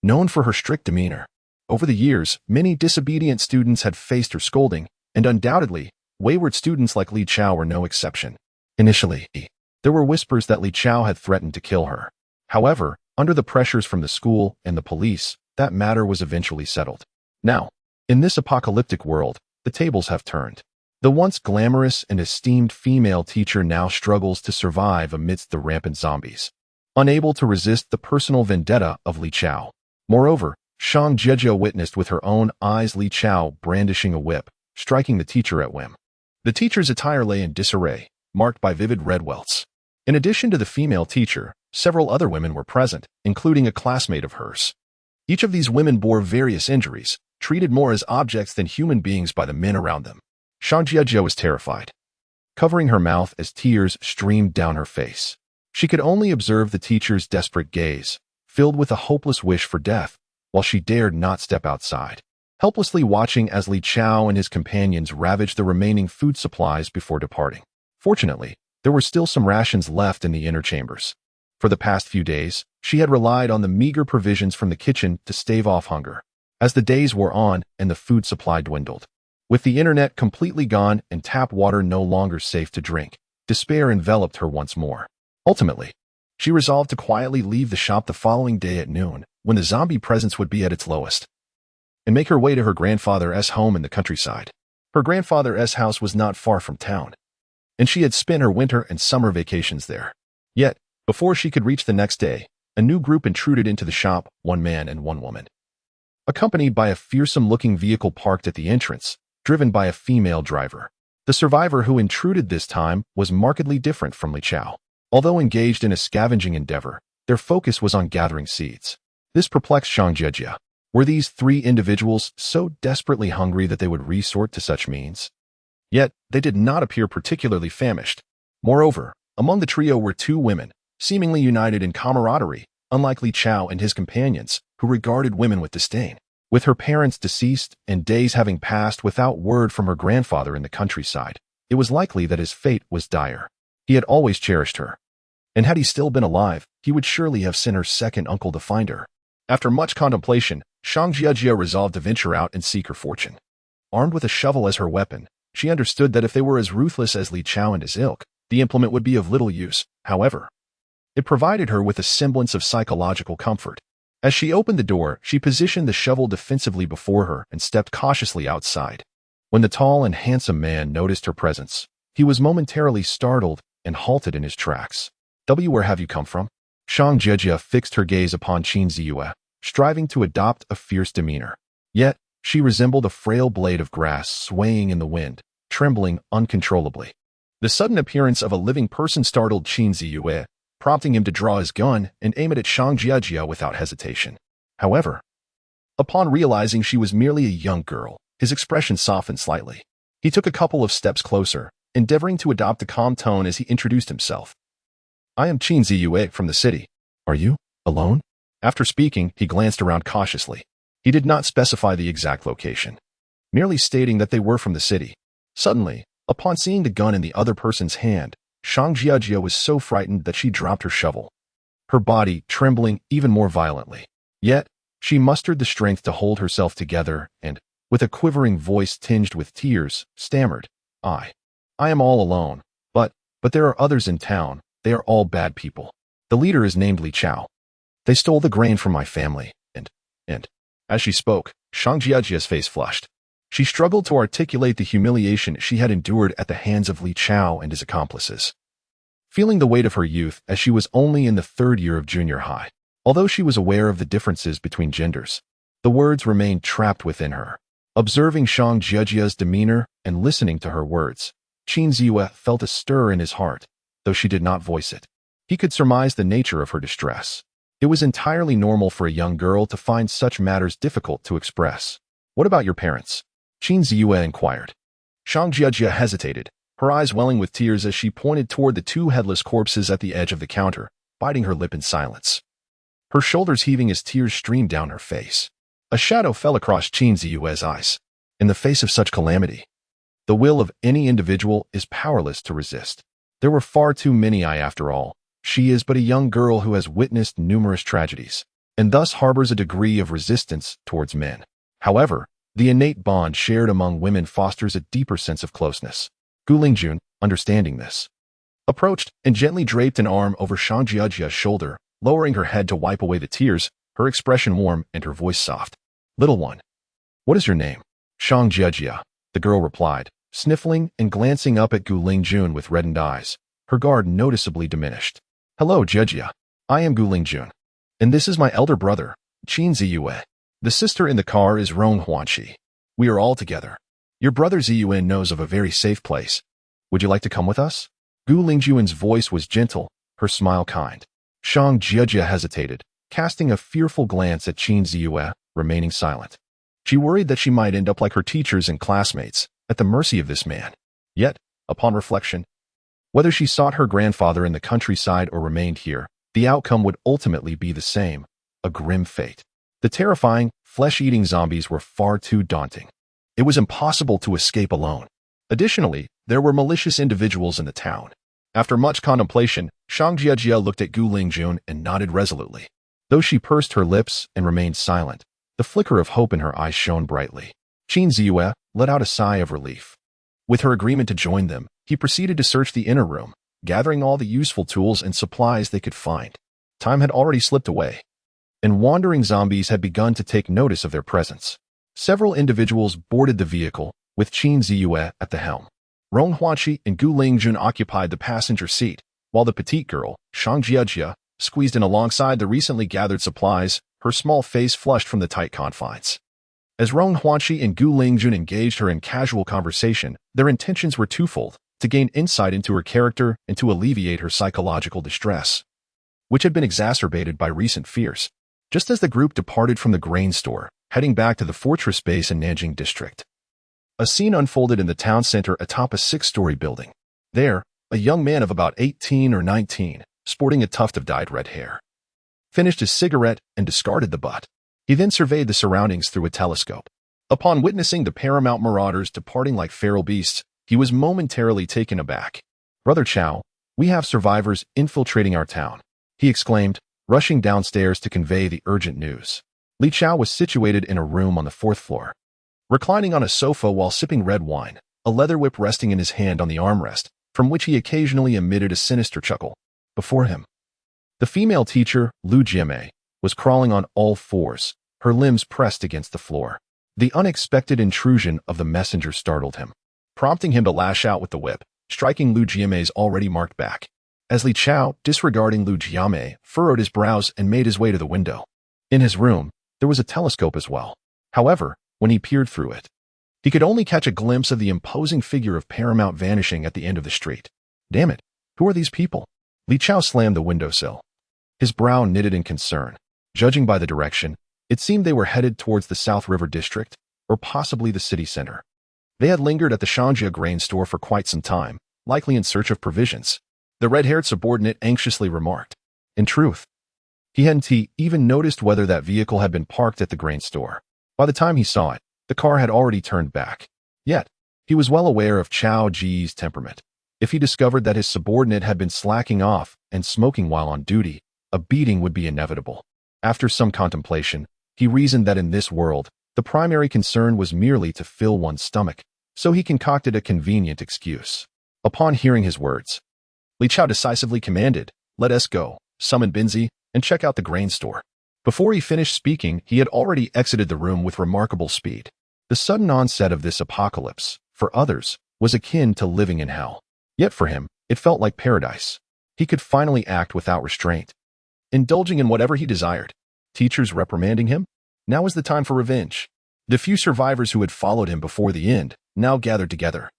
Known for her strict demeanor, over the years, many disobedient students had faced her scolding, and undoubtedly, wayward students like Li Chao were no exception. Initially, there were whispers that Li Chao had threatened to kill her. However, under the pressures from the school and the police, that matter was eventually settled. Now, in this apocalyptic world, the tables have turned. The once glamorous and esteemed female teacher now struggles to survive amidst the rampant zombies, unable to resist the personal vendetta of Li Chao. Moreover, Xihe witnessed with her own eyes Li Chao brandishing a whip, striking the teacher at whim. The teacher's attire lay in disarray, marked by vivid red welts. In addition to the female teacher, several other women were present, including a classmate of hers. Each of these women bore various injuries, treated more as objects than human beings by the men around them. Shang Jiajia was terrified, covering her mouth as tears streamed down her face. She could only observe the teacher's desperate gaze, filled with a hopeless wish for death, while she dared not step outside, helplessly watching as Li Chao and his companions ravaged the remaining food supplies before departing. Fortunately, there were still some rations left in the inner chambers. For the past few days, she had relied on the meager provisions from the kitchen to stave off hunger. As the days wore on and the food supply dwindled, with the internet completely gone and tap water no longer safe to drink, despair enveloped her once more. Ultimately, she resolved to quietly leave the shop the following day at noon, when the zombie presence would be at its lowest, and make her way to her grandfather's home in the countryside. Her grandfather's house was not far from town, and she had spent her winter and summer vacations there. Yet, before she could reach the next day, a new group intruded into the shop, one man and one woman, accompanied by a fearsome-looking vehicle parked at the entrance, driven by a female driver. The survivor who intruded this time was markedly different from Li Chao. Although engaged in a scavenging endeavor, their focus was on gathering seeds. This perplexed Shang Jiajia. Were these three individuals so desperately hungry that they would resort to such means? Yet, they did not appear particularly famished. Moreover, among the trio were two women, seemingly united in camaraderie, unlike Li Chao and his companions, who regarded women with disdain. With her parents deceased and days having passed without word from her grandfather in the countryside, it was likely that his fate was dire. He had always cherished her, and had he still been alive, he would surely have sent her second uncle to find her. After much contemplation, Shang Jiajia resolved to venture out and seek her fortune. Armed with a shovel as her weapon, she understood that if they were as ruthless as Li Chao and his ilk, the implement would be of little use. However, it provided her with a semblance of psychological comfort. As she opened the door, she positioned the shovel defensively before her and stepped cautiously outside. When the tall and handsome man noticed her presence, he was momentarily startled and halted in his tracks. Where have you come from? Shang Jiajia fixed her gaze upon Qin Ziyue, striving to adopt a fierce demeanor. Yet, she resembled a frail blade of grass swaying in the wind, trembling uncontrollably. The sudden appearance of a living person startled Qin Ziyue, prompting him to draw his gun and aim it at Shang Jiajia without hesitation. However, upon realizing she was merely a young girl, his expression softened slightly. He took a couple of steps closer, endeavoring to adopt a calm tone as he introduced himself. I am Qin Ziyue from the city. Are you alone? After speaking, he glanced around cautiously. He did not specify the exact location, merely stating that they were from the city. Suddenly, upon seeing the gun in the other person's hand, Shang Jiajia was so frightened that she dropped her shovel, her body trembling even more violently. Yet, she mustered the strength to hold herself together and, with a quivering voice tinged with tears, stammered, I am all alone, but there are others in town. They are all bad people. The leader is named Li Chao. They stole the grain from my family, and. As she spoke, Shang Jiajia's face flushed. She struggled to articulate the humiliation she had endured at the hands of Li Chao and his accomplices. Feeling the weight of her youth as she was only in the third year of junior high, although she was aware of the differences between genders, the words remained trapped within her. Observing Shang Jiajia's demeanor and listening to her words, Qin Ziyue felt a stir in his heart, though she did not voice it. He could surmise the nature of her distress. It was entirely normal for a young girl to find such matters difficult to express. What about your parents? Qin Ziyue inquired. Shang Jiajia hesitated, her eyes welling with tears as she pointed toward the two headless corpses at the edge of the counter, biting her lip in silence. Her shoulders heaving as tears streamed down her face. A shadow fell across Qin Ziyue's eyes. In the face of such calamity, the will of any individual is powerless to resist. There were far too many after all. She is but a young girl who has witnessed numerous tragedies, and thus harbors a degree of resistance towards men. However, the innate bond shared among women fosters a deeper sense of closeness. Gu Lingjun, understanding this, approached and gently draped an arm over Shang Jiajia's shoulder, lowering her head to wipe away the tears, her expression warm and her voice soft. Little one, what is your name? Shang Jiajia, the girl replied, sniffling and glancing up at Gu Lingjun with reddened eyes, her guard noticeably diminished. Hello, Jiajia. I am Gu Lingjun, and this is my elder brother, Qin Ziyue. The sister in the car is Rong Huanqi. We are all together. Your brother Ziyuan knows of a very safe place. Would you like to come with us? Gu Lingjuan's voice was gentle, her smile kind. Shang Jiajia hesitated, casting a fearful glance at Qin Ziyue, remaining silent. She worried that she might end up like her teachers and classmates, at the mercy of this man. Yet, upon reflection, whether she sought her grandfather in the countryside or remained here, the outcome would ultimately be the same, a grim fate. The terrifying, flesh-eating zombies were far too daunting. It was impossible to escape alone. Additionally, there were malicious individuals in the town. After much contemplation, Shang Jiajia looked at Gu Lingjun and nodded resolutely. Though she pursed her lips and remained silent, the flicker of hope in her eyes shone brightly. Qin Ziyue let out a sigh of relief. With her agreement to join them, he proceeded to search the inner room, gathering all the useful tools and supplies they could find. Time had already slipped away, and wandering zombies had begun to take notice of their presence. Several individuals boarded the vehicle, with Qin Ziyue at the helm. Rong Huanqi and Gu Lingjun occupied the passenger seat, while the petite girl, Shang Jiajia, squeezed in alongside the recently gathered supplies, her small face flushed from the tight confines. As Rong Huanqi and Gu Lingjun engaged her in casual conversation, their intentions were twofold: to gain insight into her character and to alleviate her psychological distress, which had been exacerbated by recent fears. Just as the group departed from the grain store, heading back to the fortress base in Nanjing district, a scene unfolded in the town center atop a 6-story building. There, a young man of about 18 or 19, sporting a tuft of dyed red hair, finished his cigarette and discarded the butt. He then surveyed the surroundings through a telescope. Upon witnessing the paramount marauders departing like feral beasts, he was momentarily taken aback. "Brother Chow, we have survivors infiltrating our town," he exclaimed, rushing downstairs to convey the urgent news. Li Chao was situated in a room on the 4th floor. Reclining on a sofa while sipping red wine, a leather whip resting in his hand on the armrest, from which he occasionally emitted a sinister chuckle. Before him, the female teacher, Lu Jiamei, was crawling on all fours, her limbs pressed against the floor. The unexpected intrusion of the messenger startled him, prompting him to lash out with the whip, striking Lu Jiamei's already marked back. As Li Chao, disregarding Lu Jiamei, furrowed his brows and made his way to the window. In his room, there was a telescope as well. However, when he peered through it, he could only catch a glimpse of the imposing figure of Paramount vanishing at the end of the street. Damn it, who are these people? Li Chao slammed the windowsill, his brow knitted in concern. Judging by the direction, it seemed they were headed towards the South River district, or possibly the city center. They had lingered at the Shangjia grain store for quite some time, likely in search of provisions. The red-haired subordinate anxiously remarked. In truth, he hadn't even noticed whether that vehicle had been parked at the grain store. By the time he saw it, the car had already turned back. Yet, he was well aware of Chao Ji's temperament. If he discovered that his subordinate had been slacking off and smoking while on duty, a beating would be inevitable. After some contemplation, he reasoned that in this world, the primary concern was merely to fill one's stomach, so he concocted a convenient excuse. Upon hearing his words, Li Chao decisively commanded, "Let us go, summon Binzi, and check out the grain store." Before he finished speaking, he had already exited the room with remarkable speed. The sudden onset of this apocalypse, for others, was akin to living in hell. Yet for him, it felt like paradise. He could finally act without restraint, indulging in whatever he desired. Teachers reprimanding him? Now was the time for revenge. The few survivors who had followed him before the end, now gathered together,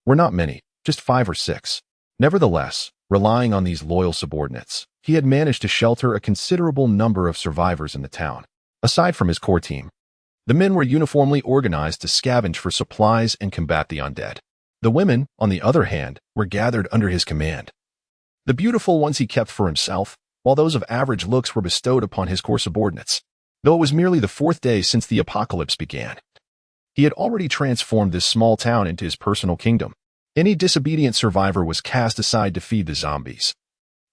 were not many, just 5 or 6. Nevertheless, relying on these loyal subordinates, he had managed to shelter a considerable number of survivors in the town. Aside from his core team, the men were uniformly organized to scavenge for supplies and combat the undead. The women, on the other hand, were gathered under his command. The beautiful ones he kept for himself, while those of average looks were bestowed upon his core subordinates. Though it was merely the 4th day since the apocalypse began, he had already transformed this small town into his personal kingdom. Any disobedient survivor was cast aside to feed the zombies,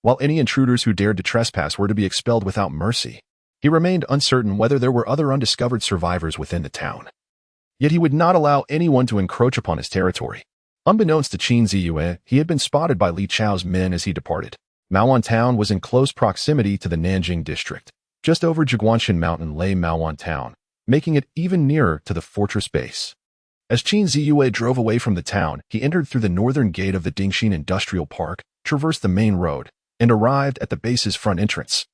while any intruders who dared to trespass were to be expelled without mercy. He remained uncertain whether there were other undiscovered survivors within the town. Yet he would not allow anyone to encroach upon his territory. Unbeknownst to Qin Ziyue, he had been spotted by Li Chao's men as he departed. Maoan Town was in close proximity to the Nanjing district. Just over Zhuojun Mountain lay Maoan Town, making it even nearer to the fortress base. As Qin Ziyue drove away from the town, he entered through the northern gate of the Dingxin Industrial Park, traversed the main road, and arrived at the base's front entrance.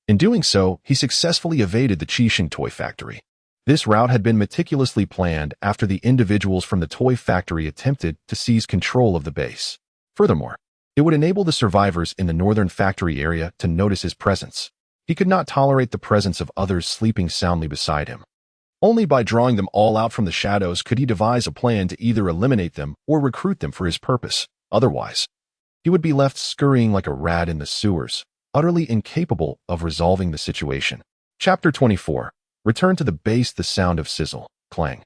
In doing so, he successfully evaded the Qixing toy factory. This route had been meticulously planned after the individuals from the toy factory attempted to seize control of the base. Furthermore, it would enable the survivors in the northern factory area to notice his presence. He could not tolerate the presence of others sleeping soundly beside him. Only by drawing them all out from the shadows could he devise a plan to either eliminate them or recruit them for his purpose. Otherwise, he would be left scurrying like a rat in the sewers, utterly incapable of resolving the situation. Chapter 24. Return to the base. The sound of sizzle, clang,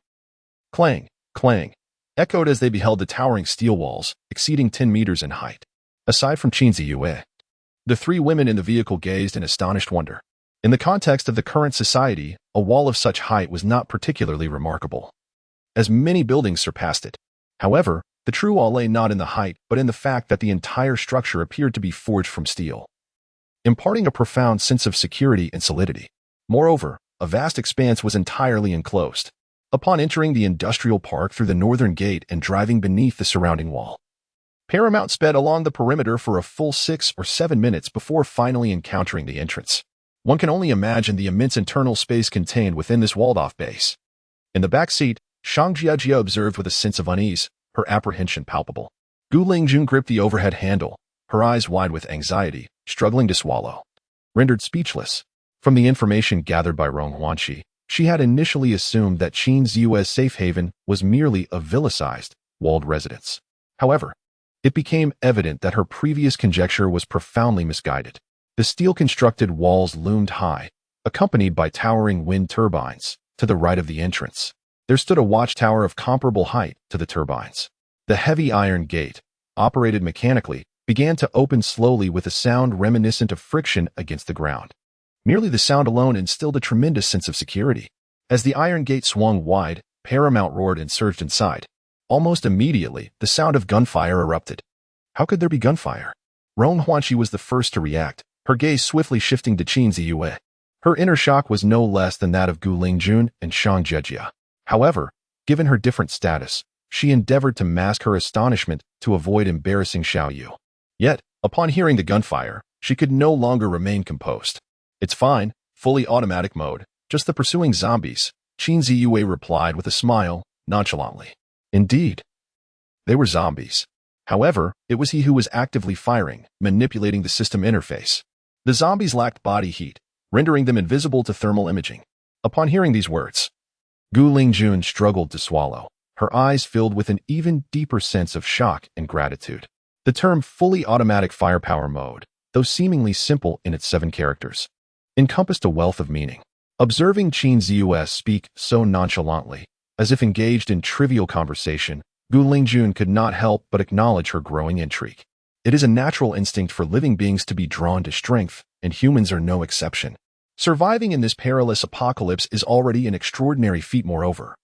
clang, clang, echoed as they beheld the towering steel walls, exceeding 10 meters in height. Aside from Xihe, the three women in the vehicle gazed in astonished wonder. In the context of the current society, a wall of such height was not particularly remarkable, as many buildings surpassed it. However, the true awe lay not in the height, but in the fact that the entire structure appeared to be forged from steel, imparting a profound sense of security and solidity. Moreover, a vast expanse was entirely enclosed. Upon entering the industrial park through the northern gate and driving beneath the surrounding wall, Paramount sped along the perimeter for a full 6 or 7 minutes before finally encountering the entrance. One can only imagine the immense internal space contained within this walled-off base. In the back seat, Shang Jiajia observed with a sense of unease, her apprehension palpable. Gu Lingjun gripped the overhead handle, her eyes wide with anxiety, struggling to swallow. Rendered speechless. From the information gathered by Rong Huanqi, she had initially assumed that Qin Ziyue's safe haven was merely a villa-sized, walled residence. However, it became evident that her previous conjecture was profoundly misguided. The steel-constructed walls loomed high, accompanied by towering wind turbines. To the right of the entrance, there stood a watchtower of comparable height to the turbines. The heavy iron gate, operated mechanically, began to open slowly with a sound reminiscent of friction against the ground. Merely the sound alone instilled a tremendous sense of security. As the iron gate swung wide, Paramount roared and surged inside. Almost immediately, the sound of gunfire erupted. How could there be gunfire? Rong Huanqi was the first to react, her gaze swiftly shifting to Qin Ziyue. Her inner shock was no less than that of Gu Lingjun and Shang Jiajia. However, given her different status, she endeavored to mask her astonishment to avoid embarrassing Xiao Yu. Yet, upon hearing the gunfire, she could no longer remain composed. It's fine, fully automatic mode, just the pursuing zombies, Qin Ziyue replied with a smile, nonchalantly. Indeed, they were zombies. However, it was he who was actively firing, manipulating the system interface. The zombies lacked body heat, rendering them invisible to thermal imaging. Upon hearing these words, Gu Lingjun struggled to swallow, her eyes filled with an even deeper sense of shock and gratitude. The term fully automatic firepower mode, though seemingly simple in its 7 characters, encompassed a wealth of meaning. Observing Qin Ziyue speak so nonchalantly, as if engaged in trivial conversation, Gu Lingjun could not help but acknowledge her growing intrigue. It is a natural instinct for living beings to be drawn to strength, and humans are no exception. Surviving in this perilous apocalypse is already an extraordinary feat. Moreover,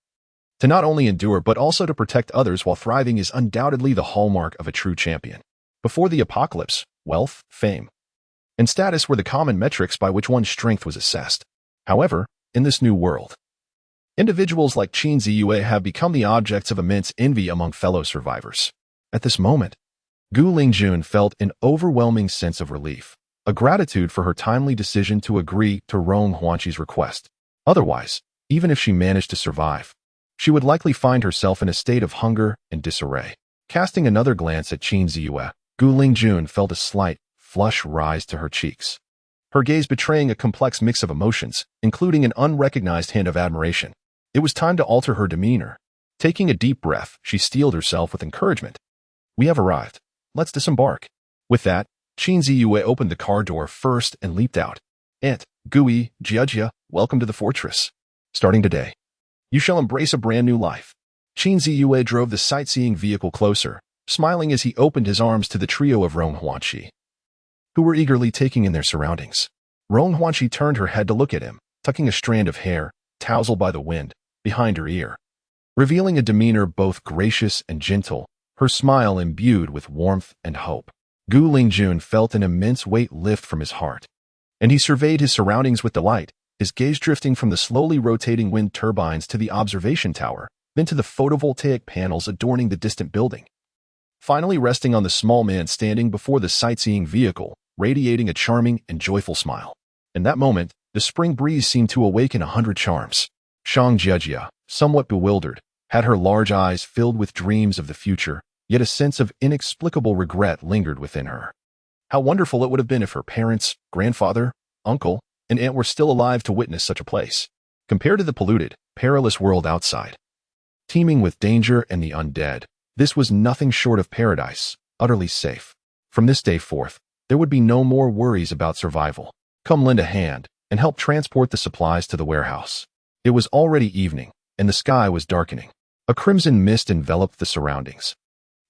to not only endure but also to protect others while thriving is undoubtedly the hallmark of a true champion. Before the apocalypse, wealth, fame, and status were the common metrics by which one's strength was assessed. However, in this new world, individuals like Qin Ziyue have become the objects of immense envy among fellow survivors. At this moment, Gu Lingjun felt an overwhelming sense of relief, a gratitude for her timely decision to agree to Rong Huanqi's request. Otherwise, even if she managed to survive, she would likely find herself in a state of hunger and disarray. Casting another glance at Qin Ziyue, Gu Lingjun felt a slight flush rise to her cheeks, her gaze betraying a complex mix of emotions, including an unrecognized hint of admiration. It was time to alter her demeanor. Taking a deep breath, she steeled herself with encouragement. We have arrived. Let's disembark. With that, Qin Ziyue opened the car door first and leaped out. Aunt, Gui, Jiajia, welcome to the fortress. Starting today, you shall embrace a brand new life. Qin Ziyue drove the sightseeing vehicle closer, smiling as he opened his arms to the trio of Rong Huanqi, who were eagerly taking in their surroundings. Rong Huanqi turned her head to look at him, tucking a strand of hair, tousled by the wind, behind her ear, revealing a demeanor both gracious and gentle, her smile imbued with warmth and hope. Gu Lingjun felt an immense weight lift from his heart, and he surveyed his surroundings with delight, his gaze drifting from the slowly rotating wind turbines to the observation tower, then to the photovoltaic panels adorning the distant building, finally resting on the small man standing before the sightseeing vehicle, radiating a charming and joyful smile. In that moment, the spring breeze seemed to awaken 100 charms. Shang Jiajia, somewhat bewildered, had her large eyes filled with dreams of the future, yet a sense of inexplicable regret lingered within her. How wonderful it would have been if her parents, grandfather, uncle, and aunt were still alive to witness such a place. Compared to the polluted, perilous world outside. Teeming with danger and the undead, this was nothing short of paradise, utterly safe. From this day forth, there would be no more worries about survival. Come lend a hand and help transport the supplies to the warehouse. It was already evening, and the sky was darkening. A crimson mist enveloped the surroundings,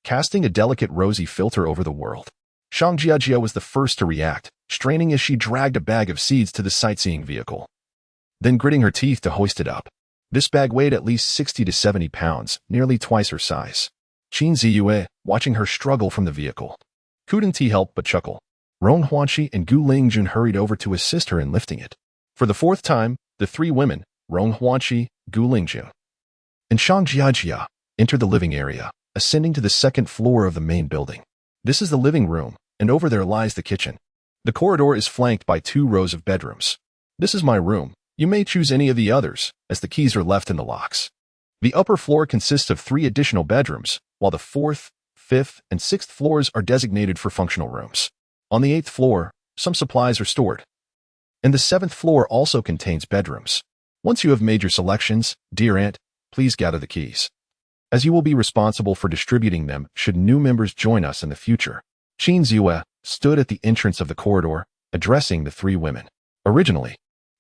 casting a delicate rosy filter over the world. Xihe was the first to react, straining as she dragged a bag of seeds to the sightseeing vehicle, then gritting her teeth to hoist it up. This bag weighed at least 60 to 70 pounds, nearly twice her size. Xihe, watching her struggle from the vehicle, couldn't help but chuckle. Rong Huanqi and Gu Lingjun hurried over to assist her in lifting it. For the fourth time, the three women, Rong Huanqi, Gu Lingjun, and Xihe, entered the living area, ascending to the second floor of the main building. This is the living room, and over there lies the kitchen. The corridor is flanked by 2 rows of bedrooms. This is my room. You may choose any of the others, as the keys are left in the locks. The upper floor consists of 3 additional bedrooms, while the 4th, 5th, and 6th floors are designated for functional rooms. On the 8th floor, some supplies are stored. And the 7th floor also contains bedrooms. Once you have made your selections, dear aunt, please gather the keys, as you will be responsible for distributing them should new members join us in the future. Xihe stood at the entrance of the corridor, addressing the 3 women. Originally,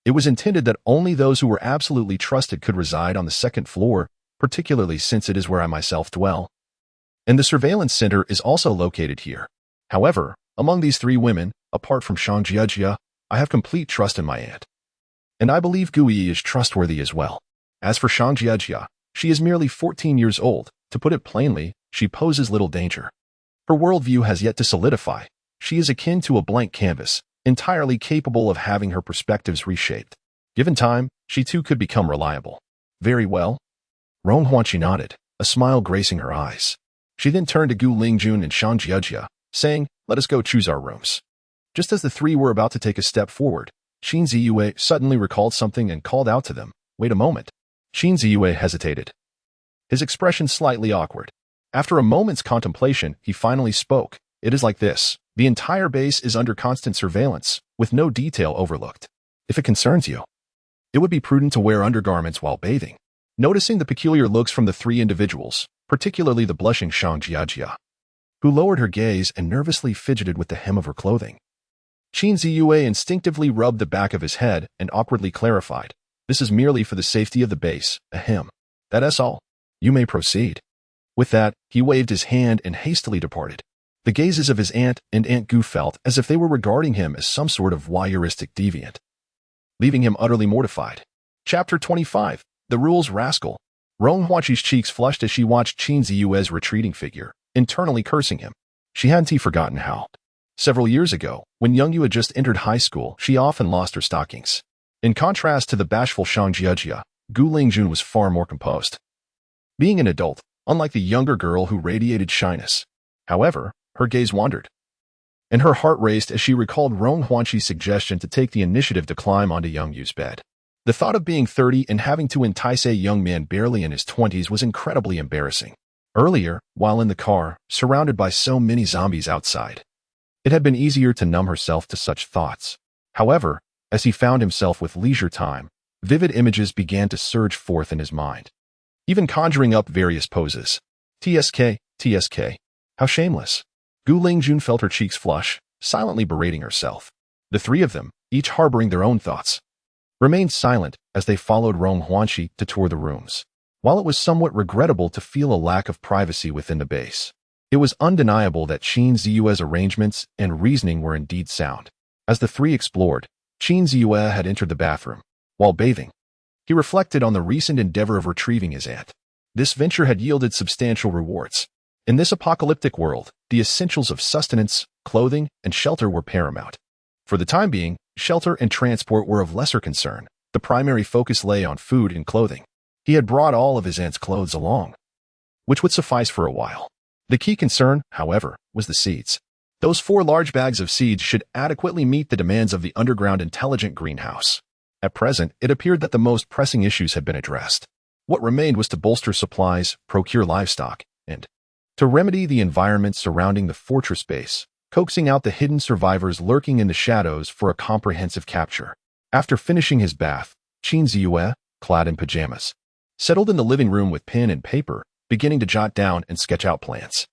it was intended that only those who were absolutely trusted could reside on the 2nd floor, particularly since it is where I myself dwell. And the surveillance center is also located here. However, among these 3 women, apart from Xihe, I have complete trust in my aunt. And I believe Gui is trustworthy as well. As for Xihe, she is merely 14 years old. To put it plainly, she poses little danger. Her worldview has yet to solidify. She is akin to a blank canvas, entirely capable of having her perspectives reshaped. Given time, she too could become reliable. Very well. Rong Huanqi nodded, a smile gracing her eyes. She then turned to Gu Lingjun and Xihe, saying, "Let us go choose our rooms." Just as the 3 were about to take a step forward, Xihe suddenly recalled something and called out to them, "Wait a moment." Xihe hesitated, his expression slightly awkward. After a moment's contemplation, he finally spoke. "It is like this. The entire base is under constant surveillance, with no detail overlooked. If it concerns you, it would be prudent to wear undergarments while bathing." Noticing the peculiar looks from the 3 individuals, particularly the blushing Xihe, who lowered her gaze and nervously fidgeted with the hem of her clothing, Xihe instinctively rubbed the back of his head and awkwardly clarified, "This is merely for the safety of the base, ahem. That is all. You may proceed." With that, he waved his hand and hastily departed. The gazes of his aunt and Aunt Gu felt as if they were regarding him as some sort of voyeuristic deviant, leaving him utterly mortified. Chapter 25. The Rules Rascal. Rong Huanqi's cheeks flushed as she watched Xihe's retreating figure, internally cursing him. She hadn't forgotten how, several years ago, when Young Yu had just entered high school, she often lost her stockings. In contrast to the bashful Xihe, Gu Lingjun was far more composed. Being an adult, unlike the younger girl who radiated shyness. However, her gaze wandered, and her heart raced as she recalled Rong Huanqi's suggestion to take the initiative to climb onto Young Yu's bed. The thought of being 30 and having to entice a young man barely in his 20s was incredibly embarrassing. Earlier, while in the car, surrounded by so many zombies outside, it had been easier to numb herself to such thoughts. However, as he found himself with leisure time, vivid images began to surge forth in his mind, even conjuring up various poses. TSK. How shameless. Gu Lingjun felt her cheeks flush, silently berating herself. The 3 of them, each harboring their own thoughts, remained silent as they followed Rong Huanqi to tour the rooms. While it was somewhat regrettable to feel a lack of privacy within the base, it was undeniable that Xihe's arrangements and reasoning were indeed sound. As the 3 explored, Xihe had entered the bathroom. While bathing, he reflected on the recent endeavor of retrieving his aunt. This venture had yielded substantial rewards. In this apocalyptic world, the essentials of sustenance, clothing, and shelter were paramount. For the time being, shelter and transport were of lesser concern. The primary focus lay on food and clothing. He had brought all of his aunt's clothes along, which would suffice for a while. The key concern, however, was the seeds. Those 4 large bags of seeds should adequately meet the demands of the underground intelligent greenhouse. At present, it appeared that the most pressing issues had been addressed. What remained was to bolster supplies, procure livestock, and to remedy the environment surrounding the fortress base, coaxing out the hidden survivors lurking in the shadows for a comprehensive capture. After finishing his bath, Xihe, clad in pajamas, settled in the living room with pen and paper, beginning to jot down and sketch out plans.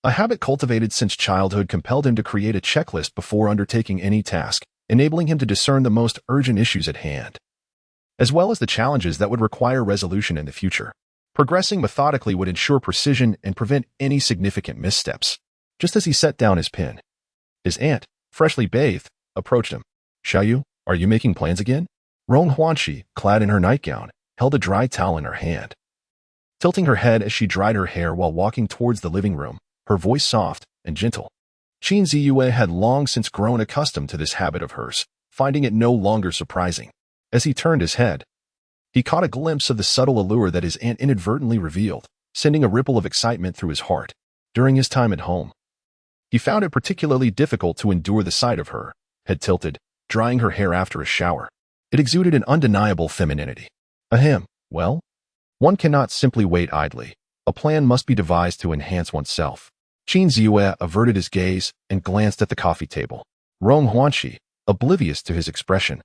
A habit cultivated since childhood compelled him to create a checklist before undertaking any task, enabling him to discern the most urgent issues at hand, as well as the challenges that would require resolution in the future. Progressing methodically would ensure precision and prevent any significant missteps. Just as he set down his pen, his aunt, freshly bathed, approached him. Xiaoyu, are you making plans again? Rong Huanqi, clad in her nightgown, held a dry towel in her hand. Tilting her head as she dried her hair while walking towards the living room, her voice soft and gentle. Qin Ziyue had long since grown accustomed to this habit of hers, finding it no longer surprising. As he turned his head, he caught a glimpse of the subtle allure that his aunt inadvertently revealed, sending a ripple of excitement through his heart. During his time at home, he found it particularly difficult to endure the sight of her, head tilted, drying her hair after a shower. It exuded an undeniable femininity. Ahem, well, one cannot simply wait idly. A plan must be devised to enhance oneself. Qin Ziyue averted his gaze and glanced at the coffee table. Rong Huanqi, oblivious to his expression,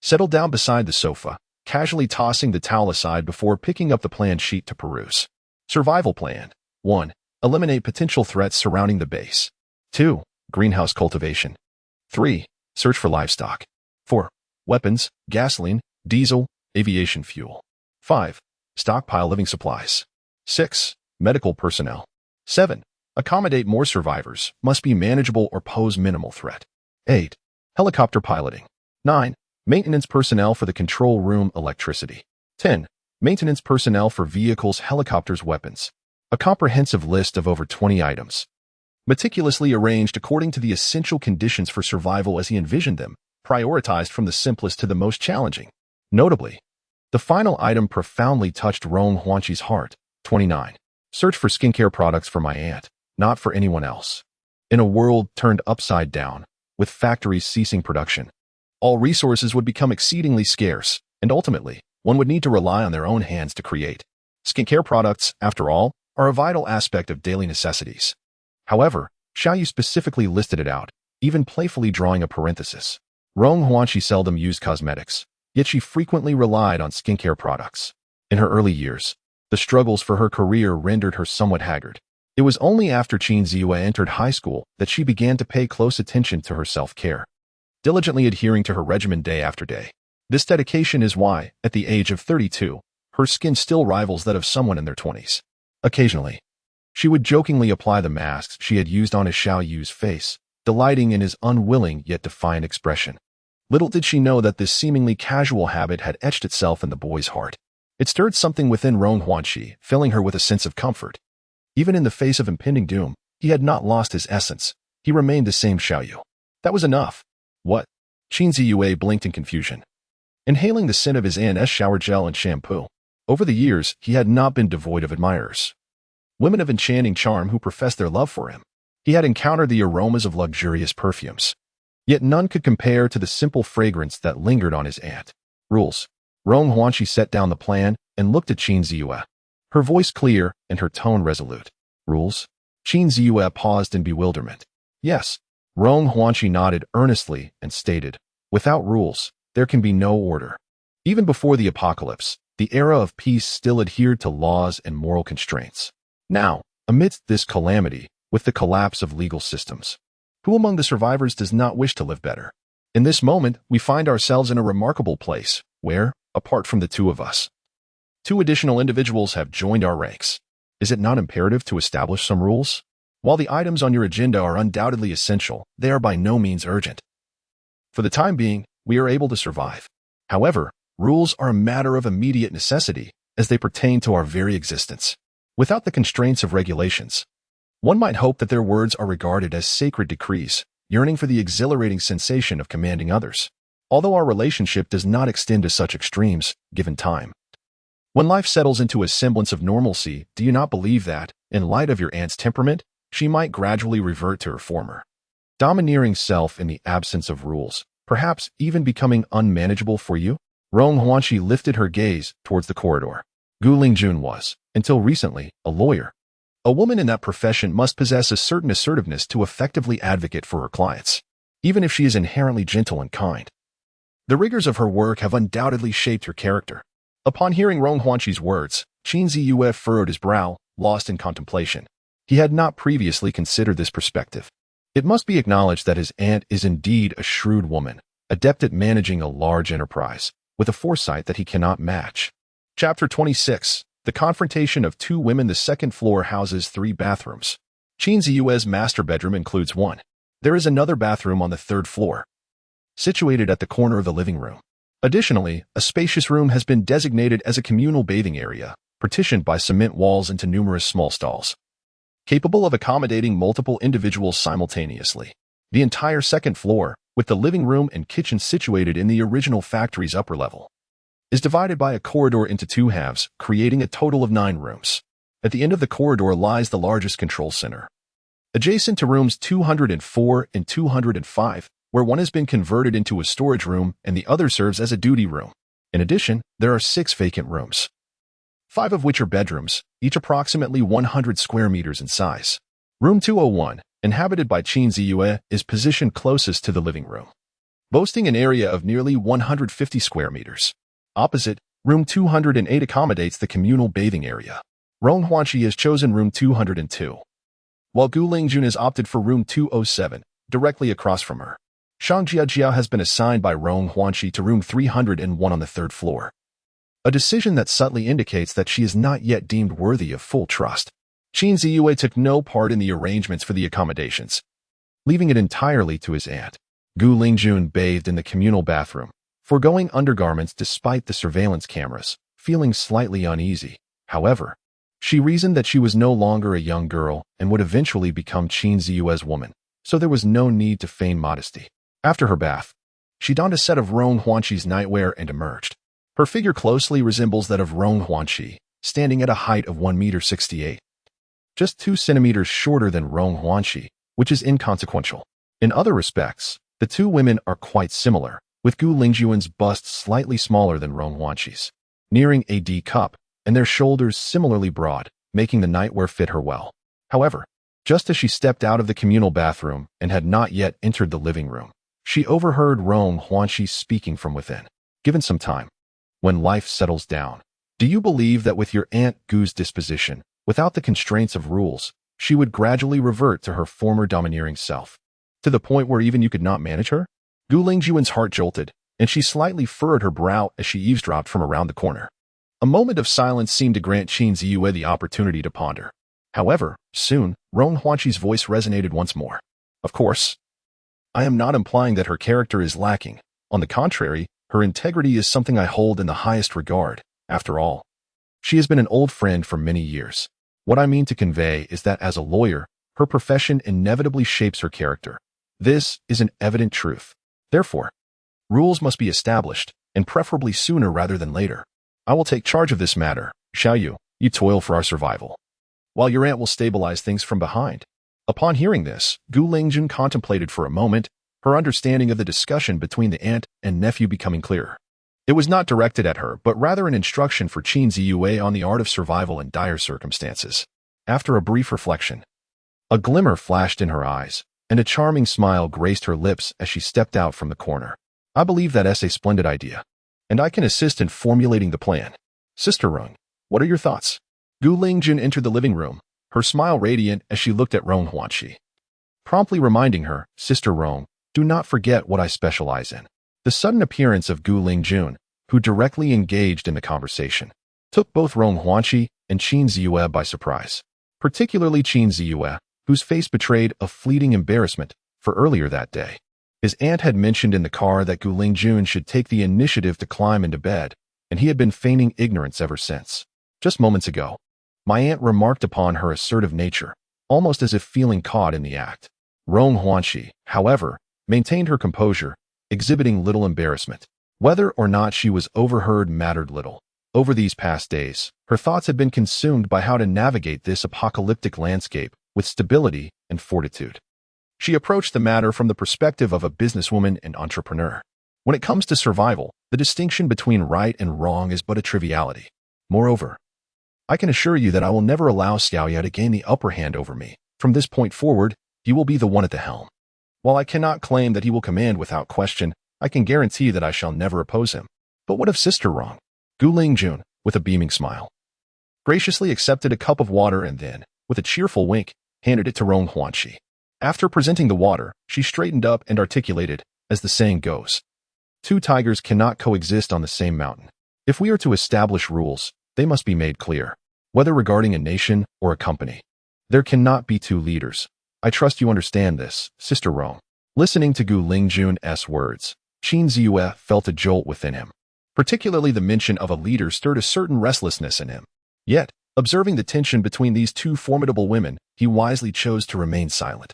settled down beside the sofa, casually tossing the towel aside before picking up the plan sheet to peruse. Survival plan. 1. Eliminate potential threats surrounding the base. 2. Greenhouse cultivation. 3. Search for livestock. 4. Weapons, gasoline, diesel, aviation fuel. 5. Stockpile living supplies. 6. Medical personnel. 7. Accommodate more survivors, must be manageable or pose minimal threat. 8. Helicopter piloting. 9. Maintenance personnel for the control room, electricity. 10. Maintenance personnel for vehicles, helicopters, weapons. A comprehensive list of over 20 items, meticulously arranged according to the essential conditions for survival as he envisioned them, prioritized from the simplest to the most challenging. Notably, the final item profoundly touched Rong Huanqi's heart. 29. Search for skincare products for my aunt, not for anyone else. In a world turned upside down, with factories ceasing production, all resources would become exceedingly scarce, and ultimately, one would need to rely on their own hands to create. Skincare products, after all, are a vital aspect of daily necessities. However, Xiaoyu specifically listed it out, even playfully drawing a parenthesis. Rong Huanqi seldom used cosmetics, yet she frequently relied on skincare products. In her early years, the struggles for her career rendered her somewhat haggard. It was only after Qin Ziyue entered high school that she began to pay close attention to her self-care, diligently adhering to her regimen day after day. This dedication is why, at the age of 32, her skin still rivals that of someone in their 20s. Occasionally, she would jokingly apply the masks she had used on his Xiaoyu's face, delighting in his unwilling yet defiant expression. Little did she know that this seemingly casual habit had etched itself in the boy's heart. It stirred something within Rong Huanqi, filling her with a sense of comfort. Even in the face of impending doom, he had not lost his essence. He remained the same Xiaoyu. That was enough. What? Qin Ziyue blinked in confusion, inhaling the scent of his aunt's shower gel and shampoo. Over the years, he had not been devoid of admirers, women of enchanting charm who professed their love for him. He had encountered the aromas of luxurious perfumes, yet none could compare to the simple fragrance that lingered on his aunt. Rules. Rong Huanqi set down the plan and looked at Qin Ziyue, her voice clear and her tone resolute. Rules? Qin Ziyue paused in bewilderment. Yes. Rong Huanqi nodded earnestly and stated, without rules, there can be no order. Even before the apocalypse, the era of peace still adhered to laws and moral constraints. Now, amidst this calamity, with the collapse of legal systems, who among the survivors does not wish to live better? In this moment, we find ourselves in a remarkable place, where, apart from the two of us, 2 additional individuals have joined our ranks. Is it not imperative to establish some rules? While the items on your agenda are undoubtedly essential, they are by no means urgent. For the time being, we are able to survive. However, rules are a matter of immediate necessity, as they pertain to our very existence. Without the constraints of regulations, one might hope that their words are regarded as sacred decrees, yearning for the exhilarating sensation of commanding others. Although our relationship does not extend to such extremes, given time. When life settles into a semblance of normalcy, do you not believe that, in light of your aunt's temperament, she might gradually revert to her former domineering self in the absence of rules, perhaps even becoming unmanageable for you? Rong Huanqi lifted her gaze towards the corridor. Gu Lingjun was, until recently, a lawyer. A woman in that profession must possess a certain assertiveness to effectively advocate for her clients, even if she is inherently gentle and kind. The rigors of her work have undoubtedly shaped her character. Upon hearing Rong Huanqi's words, Qin Ziyue furrowed his brow, lost in contemplation. He had not previously considered this perspective. It must be acknowledged that his aunt is indeed a shrewd woman, adept at managing a large enterprise, with a foresight that he cannot match. Chapter 26. The confrontation of two women. The second floor houses 3 bathrooms. Qin Ziyue's master bedroom includes 1. There is another bathroom on the 3rd floor, situated at the corner of the living room. Additionally, a spacious room has been designated as a communal bathing area, partitioned by cement walls into numerous small stalls, capable of accommodating multiple individuals simultaneously. The entire 2nd floor, with the living room and kitchen situated in the original factory's upper level, is divided by a corridor into 2 halves, creating a total of 9 rooms. At the end of the corridor lies the largest control center, adjacent to rooms 204 and 205, where one has been converted into a storage room and the other serves as a duty room. In addition, there are 6 vacant rooms, 5 of which are bedrooms, each approximately 100 square meters in size. Room 201, inhabited by Qin Ziyue, is positioned closest to the living room, boasting an area of nearly 150 square meters. Opposite, room 208 accommodates the communal bathing area. Rong Huanqi has chosen room 202, while Gu Lingjun has opted for room 207, directly across from her. Shang Jiajia has been assigned by Rong Huanqi to room 301 on the 3rd floor, a decision that subtly indicates that she is not yet deemed worthy of full trust. Qin Ziyue took no part in the arrangements for the accommodations, leaving it entirely to his aunt. Gu Lingjun bathed in the communal bathroom, foregoing undergarments despite the surveillance cameras, feeling slightly uneasy. However, she reasoned that she was no longer a young girl and would eventually become Qin Ziyue's woman, so there was no need to feign modesty. After her bath, she donned a set of Rong Huanqi's nightwear and emerged. Her figure closely resembles that of Rong Huanqi, standing at a height of 1.68 meters, just 2 centimeters shorter than Rong Huanqi, which is inconsequential. In other respects, the two women are quite similar, with Gu Lingjun's bust slightly smaller than Rong Huanqi's, nearing a D cup, and their shoulders similarly broad, making the nightwear fit her well. However, just as she stepped out of the communal bathroom and had not yet entered the living room, she overheard Rong Huanqi speaking from within. Given some time, when life settles down, do you believe that with your Aunt Gu's disposition, without the constraints of rules, she would gradually revert to her former domineering self, to the point where even you could not manage her? Gu Lingjun's heart jolted, and she slightly furrowed her brow as she eavesdropped from around the corner. A moment of silence seemed to grant Qin Ziyue the opportunity to ponder. However, soon, Rong Huanqi's voice resonated once more. Of course, I am not implying that her character is lacking. On the contrary, her integrity is something I hold in the highest regard. After all, she has been an old friend for many years. What I mean to convey is that as a lawyer, her profession inevitably shapes her character. This is an evident truth. Therefore, rules must be established, and preferably sooner rather than later. I will take charge of this matter, Xihe. You toil for our survival, while your aunt will stabilize things from behind. Upon hearing this, Gu Lingjun contemplated for a moment, her understanding of the discussion between the aunt and nephew becoming clearer. It was not directed at her, but rather an instruction for Qin Ziyue on the art of survival in dire circumstances. After a brief reflection, a glimmer flashed in her eyes, and a charming smile graced her lips as she stepped out from the corner. I believe that's a splendid idea, and I can assist in formulating the plan. Sister Rong, what are your thoughts? Gu Lingjun entered the living room, her smile radiant as she looked at Rong Huanqi, promptly reminding her, Sister Rong, do not forget what I specialize in. The sudden appearance of Gu Lingjun, who directly engaged in the conversation, took both Rong Huanqi and Qin Ziyue by surprise, particularly Qin Ziyue, whose face betrayed a fleeting embarrassment, for earlier that day, his aunt had mentioned in the car that Gu Lingjun should take the initiative to climb into bed, and he had been feigning ignorance ever since. Just moments ago, my aunt remarked upon her assertive nature, almost as if feeling caught in the act. Rong Huanqi, however, maintained her composure, exhibiting little embarrassment. Whether or not she was overheard mattered little. Over these past days, her thoughts had been consumed by how to navigate this apocalyptic landscape with stability and fortitude. She approached the matter from the perspective of a businesswoman and entrepreneur. When it comes to survival, the distinction between right and wrong is but a triviality. Moreover, I can assure you that I will never allow Xihe to gain the upper hand over me. From this point forward, he will be the one at the helm. While I cannot claim that he will command without question, I can guarantee that I shall never oppose him. But what of Sister Rong? Gu Lingjun, with a beaming smile, graciously accepted a cup of water and then, with a cheerful wink, handed it to Rong Huanqi. After presenting the water, she straightened up and articulated, as the saying goes, "Two tigers cannot coexist on the same mountain. If we are to establish rules, they must be made clear, whether regarding a nation or a company. There cannot be two leaders. I trust you understand this, Sister Rong." Listening to Gu Lingjun's words, Qin Ziyue felt a jolt within him. Particularly the mention of a leader stirred a certain restlessness in him. Yet, observing the tension between these two formidable women, he wisely chose to remain silent,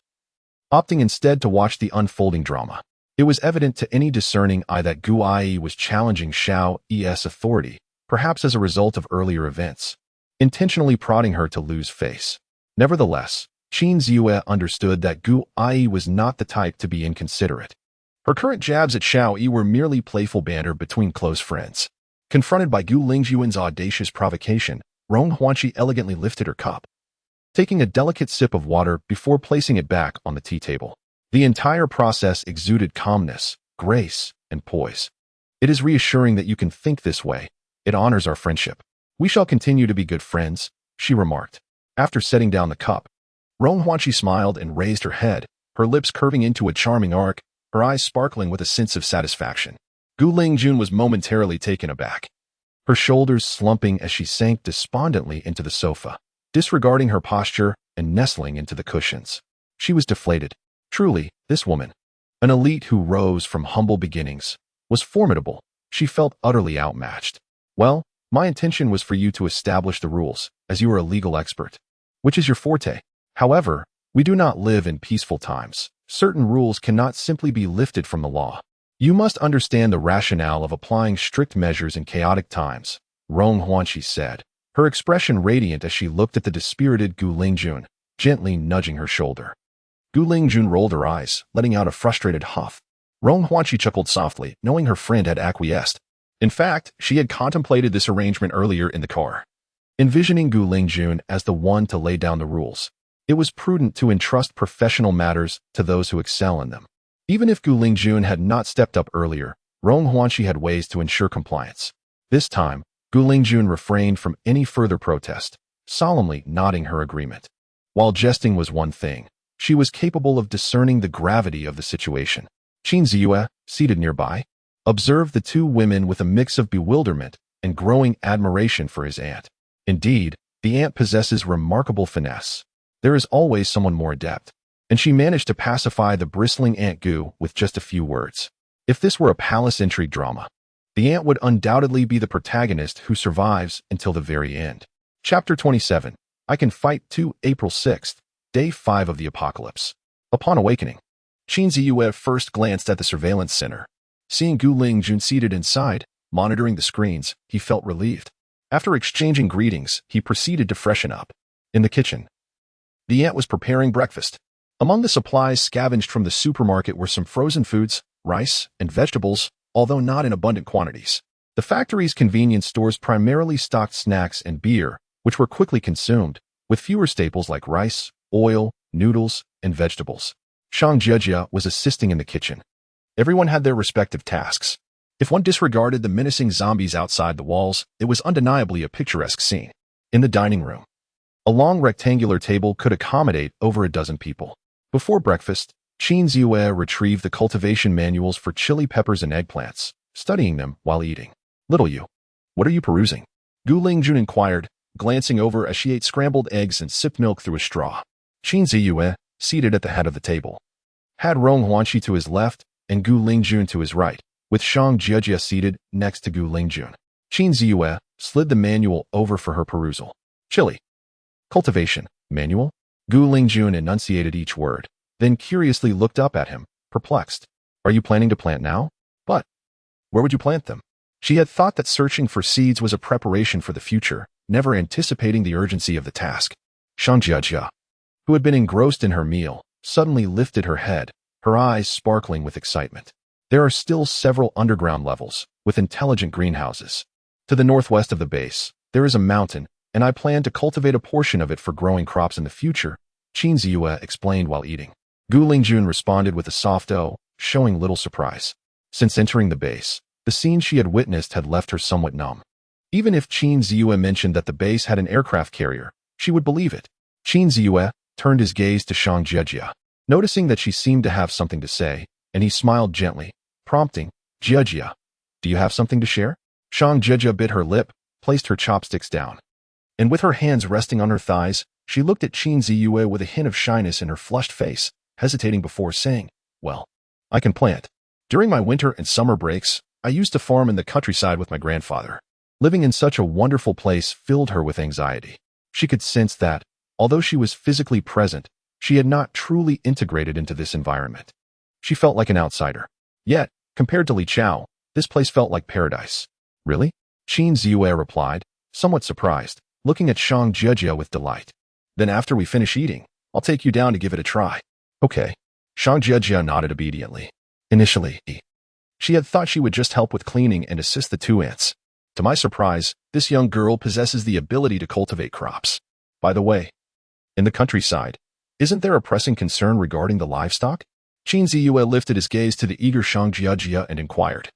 opting instead to watch the unfolding drama. It was evident to any discerning eye that Gu Ai was challenging Xiao's authority, perhaps as a result of earlier events, intentionally prodding her to lose face. Nevertheless, Qin Ziyue understood that Gu Ai was not the type to be inconsiderate. Her current jabs at Xiaoyi were merely playful banter between close friends. Confronted by Gu Lingjun's audacious provocation, Rong Huanqi elegantly lifted her cup, taking a delicate sip of water before placing it back on the tea table. The entire process exuded calmness, grace, and poise. "It is reassuring that you can think this way. It honors our friendship. We shall continue to be good friends," she remarked. After setting down the cup, Rong Huanqi smiled and raised her head, her lips curving into a charming arc, her eyes sparkling with a sense of satisfaction. Gu Lingjun was momentarily taken aback, her shoulders slumping as she sank despondently into the sofa, disregarding her posture and nestling into the cushions. She was deflated. Truly, this woman, an elite who rose from humble beginnings, was formidable. She felt utterly outmatched. "Well, my intention was for you to establish the rules, as you are a legal expert, which is your forte. However, we do not live in peaceful times. Certain rules cannot simply be lifted from the law. You must understand the rationale of applying strict measures in chaotic times," Rong Huanqi said, her expression radiant as she looked at the dispirited Gu Lingjun, gently nudging her shoulder. Gu Lingjun rolled her eyes, letting out a frustrated huff. Rong Huanqi chuckled softly, knowing her friend had acquiesced. In fact, she had contemplated this arrangement earlier in the car. Envisioning Gu Lingjun as the one to lay down the rules, it was prudent to entrust professional matters to those who excel in them. Even if Gu Lingjun had not stepped up earlier, Rong Huanqi had ways to ensure compliance. This time, Gu Lingjun refrained from any further protest, solemnly nodding her agreement. While jesting was one thing, she was capable of discerning the gravity of the situation. Qin Ziyue, seated nearby, observed the two women with a mix of bewilderment and growing admiration for his aunt. Indeed, the aunt possesses remarkable finesse. There is always someone more adept, and she managed to pacify the bristling Aunt Gu with just a few words. If this were a palace intrigue drama, the aunt would undoubtedly be the protagonist who survives until the very end. Chapter 27. I Can Fight 2, April 6th, Day 5 of the Apocalypse. Upon awakening, Qin Ziyue first glanced at the surveillance center. Seeing Gu Lingjun seated inside, monitoring the screens, he felt relieved. After exchanging greetings, he proceeded to freshen up. In the kitchen, the aunt was preparing breakfast. Among the supplies scavenged from the supermarket were some frozen foods, rice, and vegetables, although not in abundant quantities. The factory's convenience stores primarily stocked snacks and beer, which were quickly consumed, with fewer staples like rice, oil, noodles, and vegetables. Shang Jiejia was assisting in the kitchen. Everyone had their respective tasks. If one disregarded the menacing zombies outside the walls, it was undeniably a picturesque scene. In the dining room, a long rectangular table could accommodate over a dozen people. Before breakfast, Qin Ziyue retrieved the cultivation manuals for chili peppers and eggplants, studying them while eating. "Little you, what are you perusing?" Gu Lingjun inquired, glancing over as she ate scrambled eggs and sipped milk through a straw. Qin Ziyue, seated at the head of the table, had Rong Huanqi to his left and Gu Lingjun to his right, with Shang Jiejia seated next to Gu Lingjun. Qin Ziyue slid the manual over for her perusal. "Chili. Cultivation. Manual?" Gu Lingjun enunciated each word, then curiously looked up at him, perplexed. "Are you planning to plant now? But where would you plant them?" She had thought that searching for seeds was a preparation for the future, never anticipating the urgency of the task. Shang Jiejia, who had been engrossed in her meal, suddenly lifted her head, her eyes sparkling with excitement. "There are still several underground levels, with intelligent greenhouses. To the northwest of the base, there is a mountain, and I plan to cultivate a portion of it for growing crops in the future," Qin Ziyue explained while eating. Gu Lingjun responded with a soft "oh," showing little surprise. Since entering the base, the scene she had witnessed had left her somewhat numb. Even if Qin Ziyue mentioned that the base had an aircraft carrier, she would believe it. Qin Ziyue turned his gaze to Shang Jiejia, noticing that she seemed to have something to say, and he smiled gently, prompting, Jiejia, do you have something to share? Shang Jiejia bit her lip, placed her chopsticks down, and with her hands resting on her thighs, she looked at Qin Ziyue with a hint of shyness in her flushed face, hesitating before saying, well, I can plant. During my winter and summer breaks, I used to farm in the countryside with my grandfather. Living in such a wonderful place filled her with anxiety. She could sense that, although she was physically present, she had not truly integrated into this environment. She felt like an outsider. Yet, compared to Li Chao, this place felt like paradise. Really? Qin Ziyue replied, somewhat surprised, looking at Shang Jiejia with delight. Then after we finish eating, I'll take you down to give it a try. Okay. Shang Jiejia nodded obediently. Initially, she had thought she would just help with cleaning and assist the two aunts. To my surprise, this young girl possesses the ability to cultivate crops. By the way, in the countryside, isn't there a pressing concern regarding the livestock? Qin Ziyue lifted his gaze to the eager Shang Jiejia and inquired.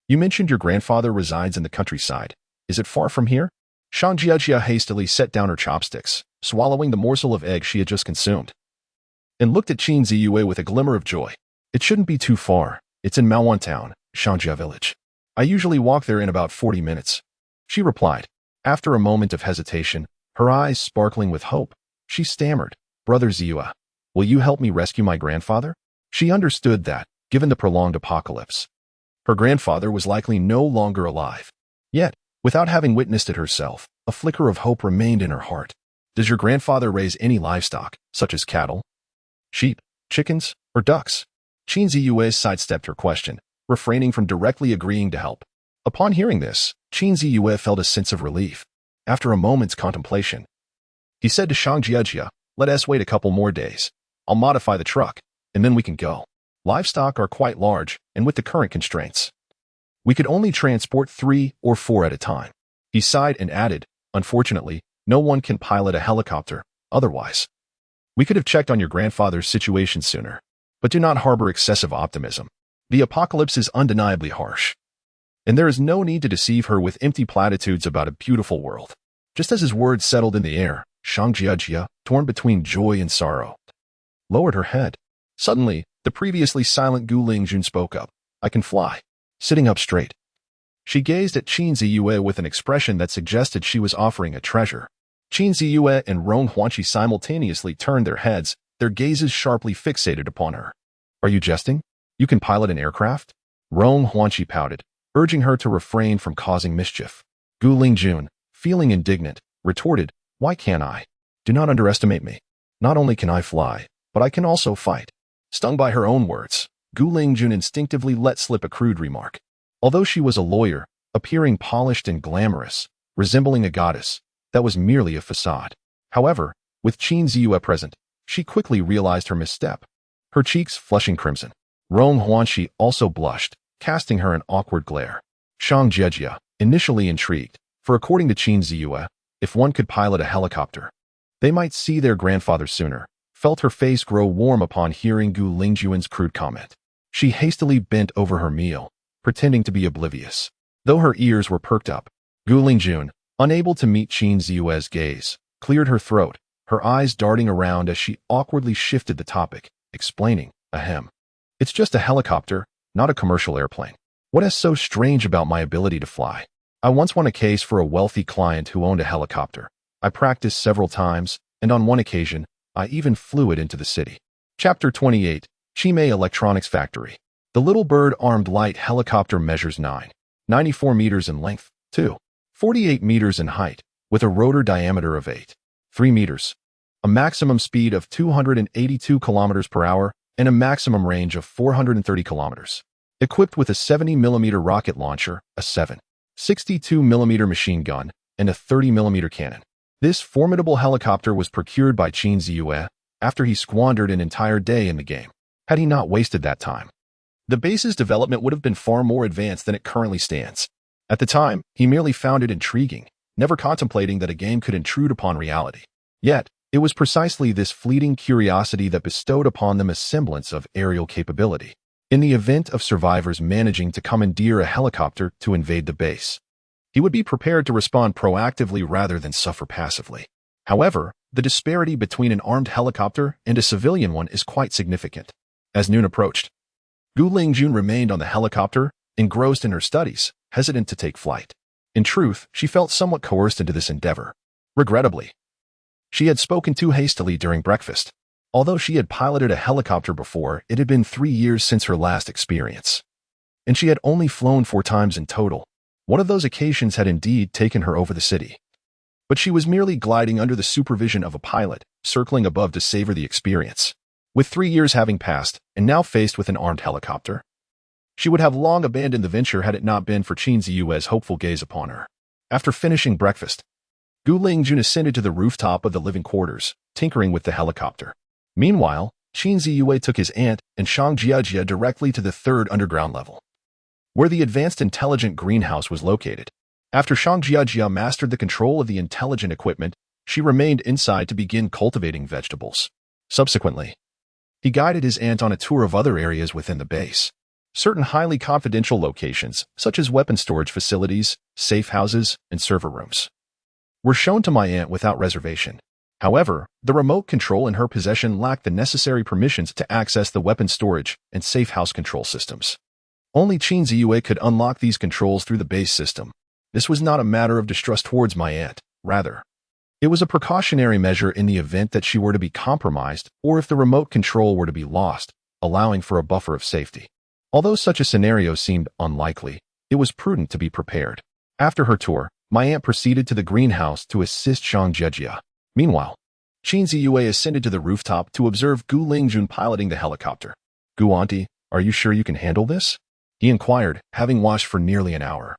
You mentioned your grandfather resides in the countryside. Is it far from here? Shang Jiejia hastily set down her chopsticks, swallowing the morsel of egg she had just consumed, and looked at Qin Ziyue with a glimmer of joy. It shouldn't be too far. It's in Maoan Town, Shangjia Village. I usually walk there in about 40 minutes. She replied. After a moment of hesitation, her eyes sparkling with hope, she stammered, Brother Ziyue, will you help me rescue my grandfather? She understood that, given the prolonged apocalypse, her grandfather was likely no longer alive. Yet, without having witnessed it herself, a flicker of hope remained in her heart. Does your grandfather raise any livestock, such as cattle, sheep, chickens, or ducks? Qin Ziyue sidestepped her question, refraining from directly agreeing to help. Upon hearing this, Qin Ziyue felt a sense of relief. After a moment's contemplation, he said to Shang Jiejia, let us wait a couple more days. I'll modify the truck, and then we can go. Livestock are quite large, and with the current constraints, we could only transport 3 or 4 at a time. He sighed and added, unfortunately, no one can pilot a helicopter, otherwise. We could have checked on your grandfather's situation sooner. But do not harbor excessive optimism. The apocalypse is undeniably harsh, and there is no need to deceive her with empty platitudes about a beautiful world. Just as his words settled in the air, Shang Jiejia, torn between joy and sorrow, lowered her head. Suddenly, the previously silent Gu Lingjun spoke up. I can fly. Sitting up straight, she gazed at Qin Ziyue with an expression that suggested she was offering a treasure. Qin Ziyue and Rong Huanqi simultaneously turned their heads, their gazes sharply fixated upon her. Are you jesting? You can pilot an aircraft? Rong Huanqi pouted, urging her to refrain from causing mischief. Gu Lingjun, feeling indignant, retorted, why can't I? Do not underestimate me. Not only can I fly, but I can also fight. Stung by her own words, Gu Lingjun instinctively let slip a crude remark. Although she was a lawyer, appearing polished and glamorous, resembling a goddess, that was merely a facade. However, with Qin Ziyue present, she quickly realized her misstep, her cheeks flushing crimson. Rong Huanqi also blushed, casting her an awkward glare. Shang Jiejia, initially intrigued, for according to Qin Ziyue, if one could pilot a helicopter, they might see their grandfather sooner, felt her face grow warm upon hearing Gu Lingjun's crude comment. She hastily bent over her meal, pretending to be oblivious. Though her ears were perked up, Gu Lingjun, unable to meet Qin Ziyue's gaze, cleared her throat, her eyes darting around as she awkwardly shifted the topic, explaining, ahem. It's just a helicopter, not a commercial airplane. What is so strange about my ability to fly? I once won a case for a wealthy client who owned a helicopter. I practiced several times, and on one occasion, I even flew it into the city. Chapter 28, Xihe Electronics Factory. The little bird-armed light helicopter measures 9.94 meters in length, 2.48 meters in height, with a rotor diameter of 8.3 meters, a maximum speed of 282 kilometers per hour, and a maximum range of 430 kilometers. Equipped with a 70mm rocket launcher, a 7.62mm machine gun, and a 30mm cannon. This formidable helicopter was procured by Qin Ziyue after he squandered an entire day in the game. Had he not wasted that time, the base's development would have been far more advanced than it currently stands. At the time, he merely found it intriguing, never contemplating that a game could intrude upon reality. Yet, it was precisely this fleeting curiosity that bestowed upon them a semblance of aerial capability. In the event of survivors managing to commandeer a helicopter to invade the base, He would be prepared to respond proactively rather than suffer passively. However, the disparity between an armed helicopter and a civilian one is quite significant. As noon approached, Gu Lingjun remained on the helicopter, engrossed in her studies, hesitant to take flight. In truth, she felt somewhat coerced into this endeavor. Regrettably, she had spoken too hastily during breakfast. Although she had piloted a helicopter before, it had been 3 years since her last experience. And she had only flown 4 times in total. One of those occasions had indeed taken her over the city. But she was merely gliding under the supervision of a pilot, circling above to savor the experience. With 3 years having passed, and now faced with an armed helicopter, she would have long abandoned the venture had it not been for Qin Ziyue's hopeful gaze upon her. After finishing breakfast, Gu Lingjun ascended to the rooftop of the living quarters, tinkering with the helicopter. Meanwhile, Qin Ziyue took his aunt and Shang Jiajia directly to the 3rd underground level, where the advanced intelligent greenhouse was located. After Shang Jiajia mastered the control of the intelligent equipment, she remained inside to begin cultivating vegetables. Subsequently, he guided his aunt on a tour of other areas within the base. Certain highly confidential locations, such as weapon storage facilities, safe houses, and server rooms, were shown to my aunt without reservation. However, the remote control in her possession lacked the necessary permissions to access the weapon storage and safe house control systems. Only Qin Ziyue could unlock these controls through the base system. This was not a matter of distrust towards my aunt. Rather, it was a precautionary measure in the event that she were to be compromised or if the remote control were to be lost, allowing for a buffer of safety. Although such a scenario seemed unlikely, it was prudent to be prepared. After her tour, my aunt proceeded to the greenhouse to assist Shang Jiajia. Meanwhile, Qin Ziyue ascended to the rooftop to observe Gu Lingjun piloting the helicopter. "Gu auntie, are you sure you can handle this?" he inquired, having watched for nearly an hour.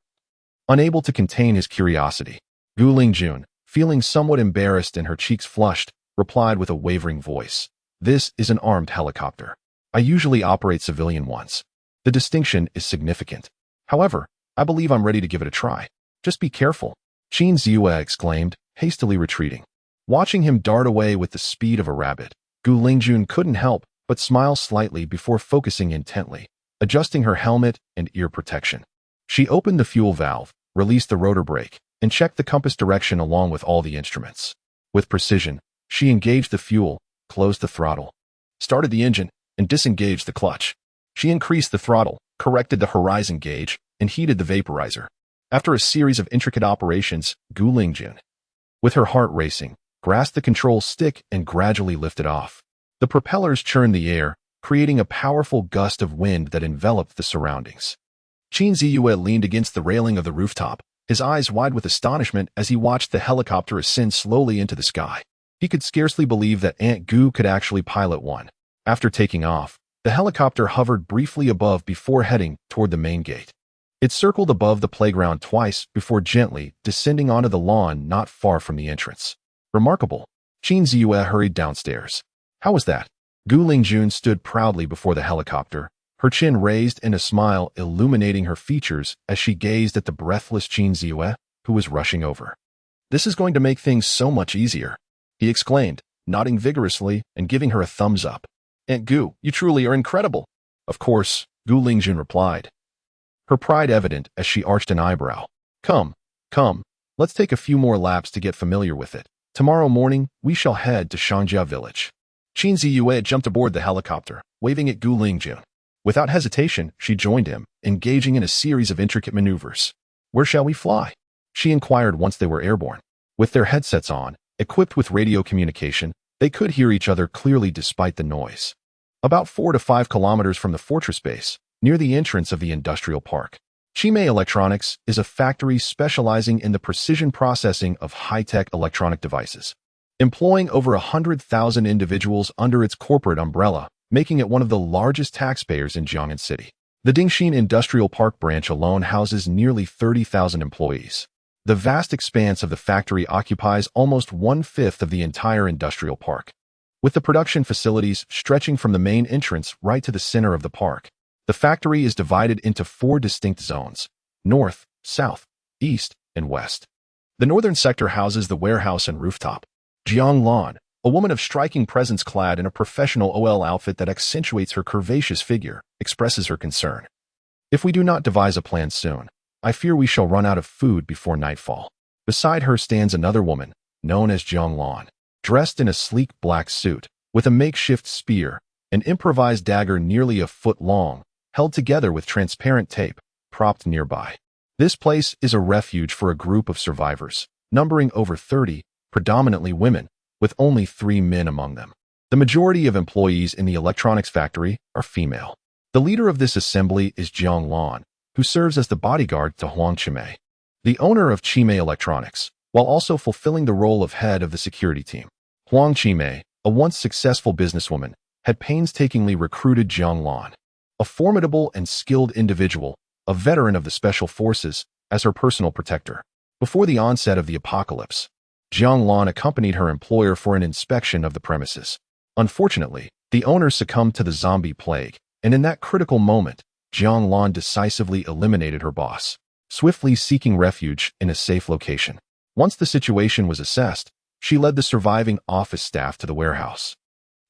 Unable to contain his curiosity, Gu Lingjun, feeling somewhat embarrassed and her cheeks flushed, replied with a wavering voice, "This is an armed helicopter. I usually operate civilian ones. The distinction is significant. However, I believe I'm ready to give it a try. Just be careful," Qin Ziyue exclaimed, hastily retreating. Watching him dart away with the speed of a rabbit, Gu Lingjun couldn't help but smile slightly before focusing intently, adjusting her helmet and ear protection. She opened the fuel valve, released the rotor brake, and checked the compass direction along with all the instruments. With precision, she engaged the fuel, closed the throttle, started the engine, and disengaged the clutch. She increased the throttle, corrected the horizon gauge, and heated the vaporizer. After a series of intricate operations, Gu Lingjun, with her heart racing, grasped the control stick and gradually lifted off. The propellers churned the air, creating a powerful gust of wind that enveloped the surroundings. Qin Ziyue leaned against the railing of the rooftop, his eyes wide with astonishment as he watched the helicopter ascend slowly into the sky. He could scarcely believe that Aunt Gu could actually pilot one. After taking off, the helicopter hovered briefly above before heading toward the main gate. It circled above the playground twice before gently descending onto the lawn not far from the entrance. Remarkable. Qin Ziyue hurried downstairs. "How was that?" Gu Lingjun stood proudly before the helicopter, her chin raised and a smile illuminating her features as she gazed at the breathless Qin Ziyue, who was rushing over. "This is going to make things so much easier," he exclaimed, nodding vigorously and giving her a thumbs up. "Aunt Gu, you truly are incredible." "Of course," Gu Lingjun replied, her pride evident as she arched an eyebrow. Come, let's take a few more laps to get familiar with it. Tomorrow morning, we shall head to Shangjia village." Qin Ziyue jumped aboard the helicopter, waving at Gu Lingjun. Without hesitation, she joined him, engaging in a series of intricate maneuvers. "Where shall we fly?" she inquired once they were airborne. With their headsets on, equipped with radio communication, they could hear each other clearly despite the noise. About 4 to 5 kilometers from the fortress base, near the entrance of the industrial park, Xihe Electronics is a factory specializing in the precision processing of high-tech electronic devices, employing over 100,000 individuals under its corporate umbrella, making it one of the largest taxpayers in Jiangnan City. The Dingxin Industrial Park branch alone houses nearly 30,000 employees. The vast expanse of the factory occupies almost 1/5 of the entire industrial park, with the production facilities stretching from the main entrance right to the center of the park. The factory is divided into 4 distinct zones: north, south, east, and west. The northern sector houses the warehouse and rooftop. Jiang Lan, a woman of striking presence clad in a professional OL outfit that accentuates her curvaceous figure, expresses her concern. "If we do not devise a plan soon, I fear we shall run out of food before nightfall. Beside her stands another woman, known as Zhang Lan, dressed in a sleek black suit, with a makeshift spear, an improvised dagger nearly a foot long, held together with transparent tape, propped nearby. This place is a refuge for a group of survivors, numbering over 30, predominantly women, with only 3 men among them. The majority of employees in the electronics factory are female. The leader of this assembly is Zhang Lan, who serves as the bodyguard to Huang Qime, the owner of Qime Electronics, while also fulfilling the role of head of the security team. Huang Qime, a once successful businesswoman, had painstakingly recruited Zhang Lan, a formidable and skilled individual, a veteran of the special forces, as her personal protector. Before the onset of the apocalypse, Zhang Lan accompanied her employer for an inspection of the premises. Unfortunately, the owner succumbed to the zombie plague, and in that critical moment, Zhang Lan decisively eliminated her boss, swiftly seeking refuge in a safe location. Once the situation was assessed, she led the surviving office staff to the warehouse,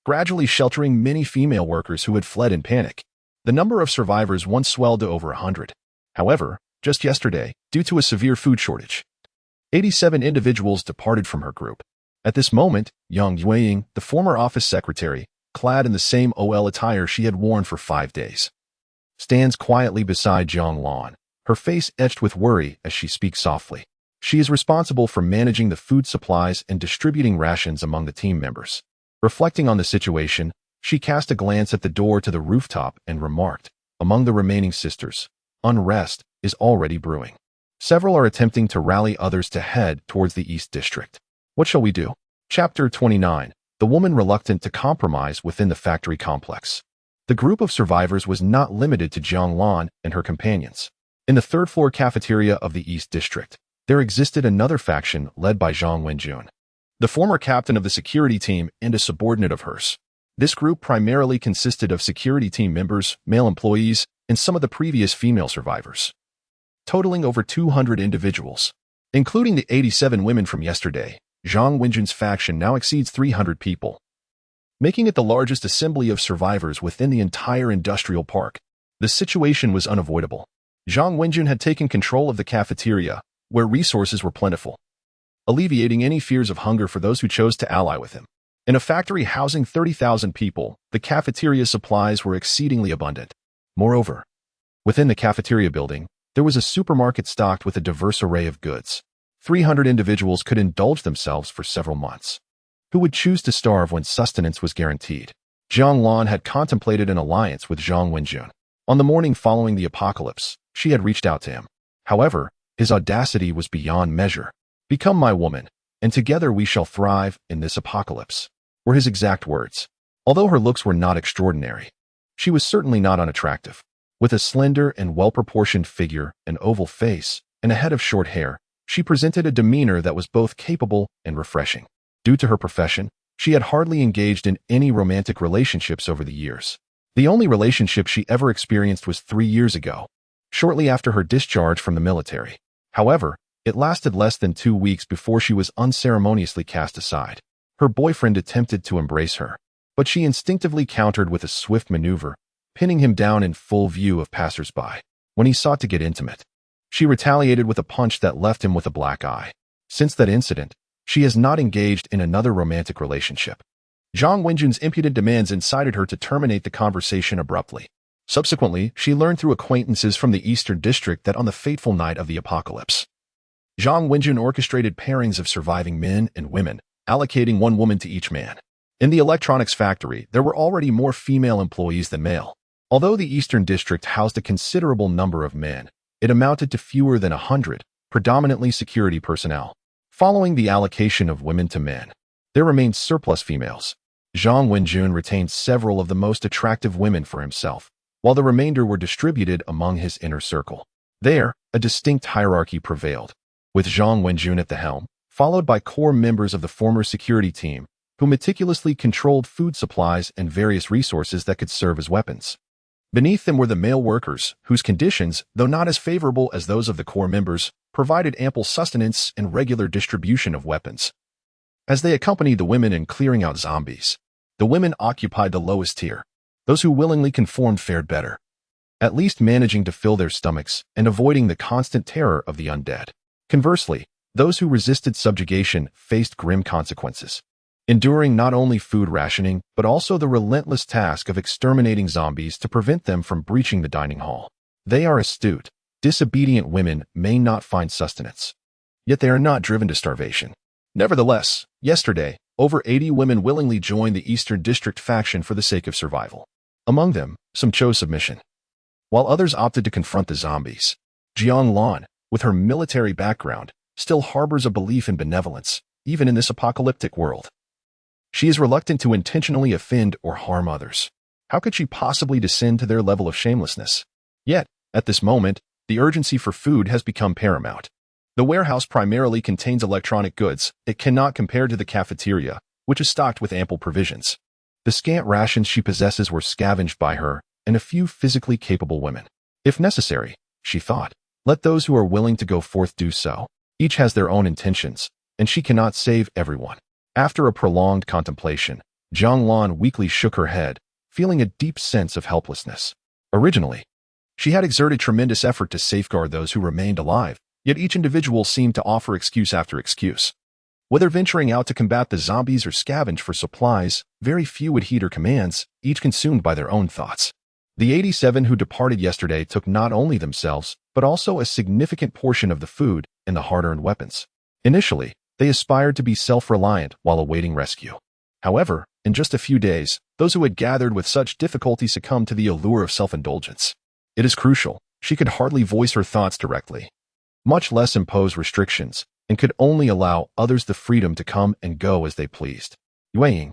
gradually sheltering many female workers who had fled in panic. The number of survivors once swelled to over 100. However, just yesterday, due to a severe food shortage, 87 individuals departed from her group. At this moment, Yang Yueying, the former office secretary, clad in the same OL attire she had worn for 5 days, stands quietly beside Zhang Lan, her face etched with worry as she speaks softly. She is responsible for managing the food supplies and distributing rations among the team members. Reflecting on the situation, she cast a glance at the door to the rooftop and remarked, "Among the remaining sisters, unrest is already brewing. Several are attempting to rally others to head towards the East District. What shall we do?" Chapter 29. The woman reluctant to compromise within the factory complex. The group of survivors was not limited to Zhang Lan and her companions. In the third-floor cafeteria of the East District, there existed another faction led by Zhang Wenjun, the former captain of the security team and a subordinate of hers. This group primarily consisted of security team members, male employees, and some of the previous female survivors, totaling over 200 individuals. Including the 87 women from yesterday, Zhang Wenjun's faction now exceeds 300 people, making it the largest assembly of survivors within the entire industrial park. The situation was unavoidable. Zhang Wenjun had taken control of the cafeteria, where resources were plentiful, alleviating any fears of hunger for those who chose to ally with him. In a factory housing 30,000 people, the cafeteria supplies were exceedingly abundant. Moreover, within the cafeteria building, there was a supermarket stocked with a diverse array of goods. 300 individuals could indulge themselves for several months. Who would choose to starve when sustenance was guaranteed? Zhang Lan had contemplated an alliance with Zhang Wenjun. On the morning following the apocalypse, she had reached out to him. However, his audacity was beyond measure. "Become my woman, and together we shall thrive in this apocalypse," were his exact words. Although her looks were not extraordinary, she was certainly not unattractive. With a slender and well-proportioned figure, an oval face, and a head of short hair, she presented a demeanor that was both capable and refreshing. Due to her profession, she had hardly engaged in any romantic relationships over the years. The only relationship she ever experienced was 3 years ago, shortly after her discharge from the military. However, it lasted less than 2 weeks before she was unceremoniously cast aside. Her boyfriend attempted to embrace her, but she instinctively countered with a swift maneuver, pinning him down in full view of passers-by. When he sought to get intimate, she retaliated with a punch that left him with a black eye. Since that incident, she has not engaged in another romantic relationship. Zhang Wenjun's impudent demands incited her to terminate the conversation abruptly. Subsequently, she learned through acquaintances from the Eastern District that on the fateful night of the apocalypse, Zhang Wenjun orchestrated pairings of surviving men and women, allocating 1 woman to each man. In the electronics factory, there were already more female employees than male. Although the Eastern District housed a considerable number of men, it amounted to fewer than 100, predominantly security personnel. Following the allocation of women to men, there remained surplus females. Zhang Wenjun retained several of the most attractive women for himself, while the remainder were distributed among his inner circle. There, a distinct hierarchy prevailed, with Zhang Wenjun at the helm, followed by core members of the former security team, who meticulously controlled food supplies and various resources that could serve as weapons. Beneath them were the male workers, whose conditions, though not as favorable as those of the core members, provided ample sustenance and regular distribution of weapons. As they accompanied the women in clearing out zombies, the women occupied the lowest tier. Those who willingly conformed fared better. at least managing to fill their stomachs and avoiding the constant terror of the undead. Conversely, those who resisted subjugation faced grim consequences, enduring not only food rationing but also the relentless task of exterminating zombies to prevent them from breaching the dining hall. They are astute. Disobedient women may not find sustenance, yet they are not driven to starvation. Nevertheless, yesterday, over 80 women willingly joined the Eastern District faction for the sake of survival. Among them, some chose submission, while others opted to confront the zombies. Jiang Lan, with her military background, still harbors a belief in benevolence, even in this apocalyptic world. She is reluctant to intentionally offend or harm others. How could she possibly descend to their level of shamelessness? Yet, at this moment, the urgency for food has become paramount. The warehouse primarily contains electronic goods. It cannot compare to the cafeteria, which is stocked with ample provisions. The scant rations she possesses were scavenged by her and a few physically capable women. If necessary, she thought, let those who are willing to go forth do so. Each has their own intentions, and she cannot save everyone. After a prolonged contemplation, Jiang Lan weakly shook her head, feeling a deep sense of helplessness. Originally, she had exerted tremendous effort to safeguard those who remained alive, yet each individual seemed to offer excuse after excuse. Whether venturing out to combat the zombies or scavenge for supplies, very few would heed her commands, each consumed by their own thoughts. The 87 who departed yesterday took not only themselves, but also a significant portion of the food and the hard-earned weapons. Initially, they aspired to be self-reliant while awaiting rescue. However, in just a few days, those who had gathered with such difficulty succumbed to the allure of self-indulgence. It is crucial, she could hardly voice her thoughts directly, much less impose restrictions, and could only allow others the freedom to come and go as they pleased. Yueying,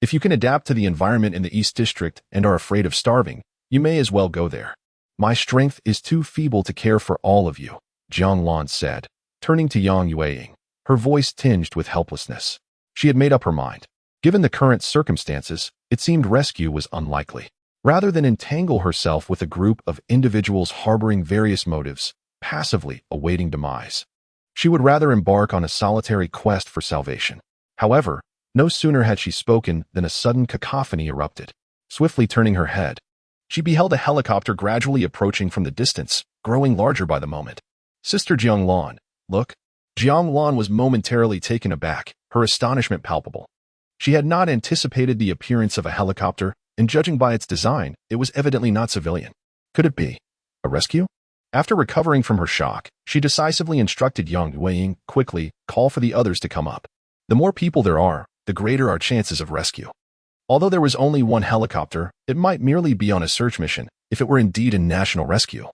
if you can adapt to the environment in the East District and are afraid of starving, you may as well go there. My strength is too feeble to care for all of you, Jiang Lan said, turning to Yang Yueying, her voice tinged with helplessness. She had made up her mind. Given the current circumstances, it seemed rescue was unlikely. Rather than entangle herself with a group of individuals harboring various motives, passively awaiting demise, she would rather embark on a solitary quest for salvation. However, no sooner had she spoken than a sudden cacophony erupted. Swiftly turning her head, she beheld a helicopter gradually approaching from the distance, growing larger by the moment. Sister Jiang Lan, look. Jiang Lan was momentarily taken aback, her astonishment palpable. She had not anticipated the appearance of a helicopter, and judging by its design, it was evidently not civilian. Could it be a rescue? After recovering from her shock, she decisively instructed Yang Yueying, quickly, call for the others to come up. The more people there are, the greater our chances of rescue. Although there was only one helicopter, it might merely be on a search mission, if it were indeed a national rescue.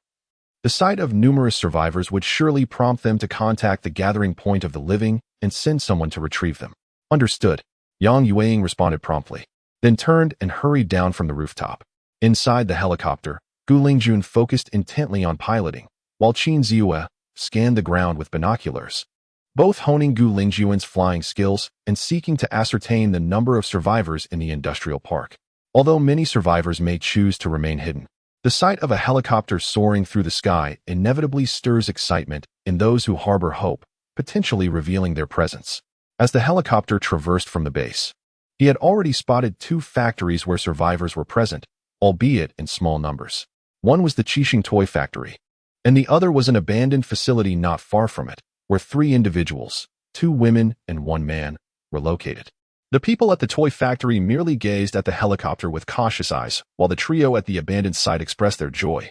The sight of numerous survivors would surely prompt them to contact the gathering point of the living and send someone to retrieve them. Understood. Yang Yueying responded promptly, then turned and hurried down from the rooftop. Inside the helicopter, Gu Lingjun focused intently on piloting, while Qin Ziyue scanned the ground with binoculars, both honing Gu Lingjun's flying skills and seeking to ascertain the number of survivors in the industrial park. Although many survivors may choose to remain hidden, the sight of a helicopter soaring through the sky inevitably stirs excitement in those who harbor hope, potentially revealing their presence. As the helicopter traversed from the base, he had already spotted 2 factories where survivors were present, albeit in small numbers. One was the Qixing toy factory, and the other was an abandoned facility not far from it, where 3 individuals, 2 women and 1 man, were located. The people at the toy factory merely gazed at the helicopter with cautious eyes, while the trio at the abandoned site expressed their joy,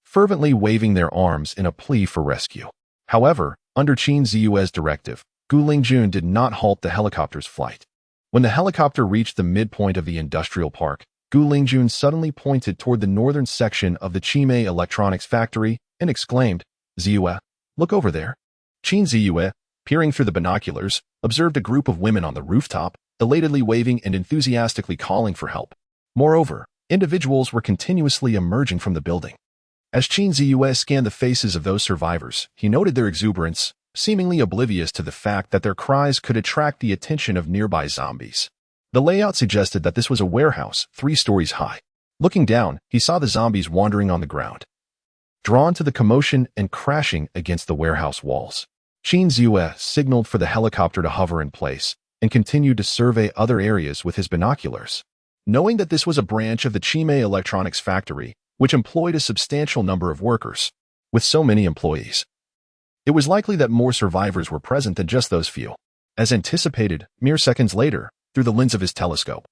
fervently waving their arms in a plea for rescue. However, under Qin Ziyue's directive, Gu Lingjun did not halt the helicopter's flight. When the helicopter reached the midpoint of the industrial park, Gu Lingjun suddenly pointed toward the northern section of the Xihe electronics factory and exclaimed, Ziyue, look over there. Qin Ziyue, peering through the binoculars, observed a group of women on the rooftop, elatedly waving and enthusiastically calling for help. Moreover, individuals were continuously emerging from the building. As Qin Ziyue scanned the faces of those survivors, he noted their exuberance, seemingly oblivious to the fact that their cries could attract the attention of nearby zombies. The layout suggested that this was a warehouse, 3 stories high. Looking down, he saw the zombies wandering on the ground, drawn to the commotion and crashing against the warehouse walls. Qin Ziyue signaled for the helicopter to hover in place and continued to survey other areas with his binoculars. Knowing that this was a branch of the Xihe electronics factory, which employed a substantial number of workers. With so many employees, it was likely that more survivors were present than just those few. As anticipated, mere seconds later, through the lens of his telescope,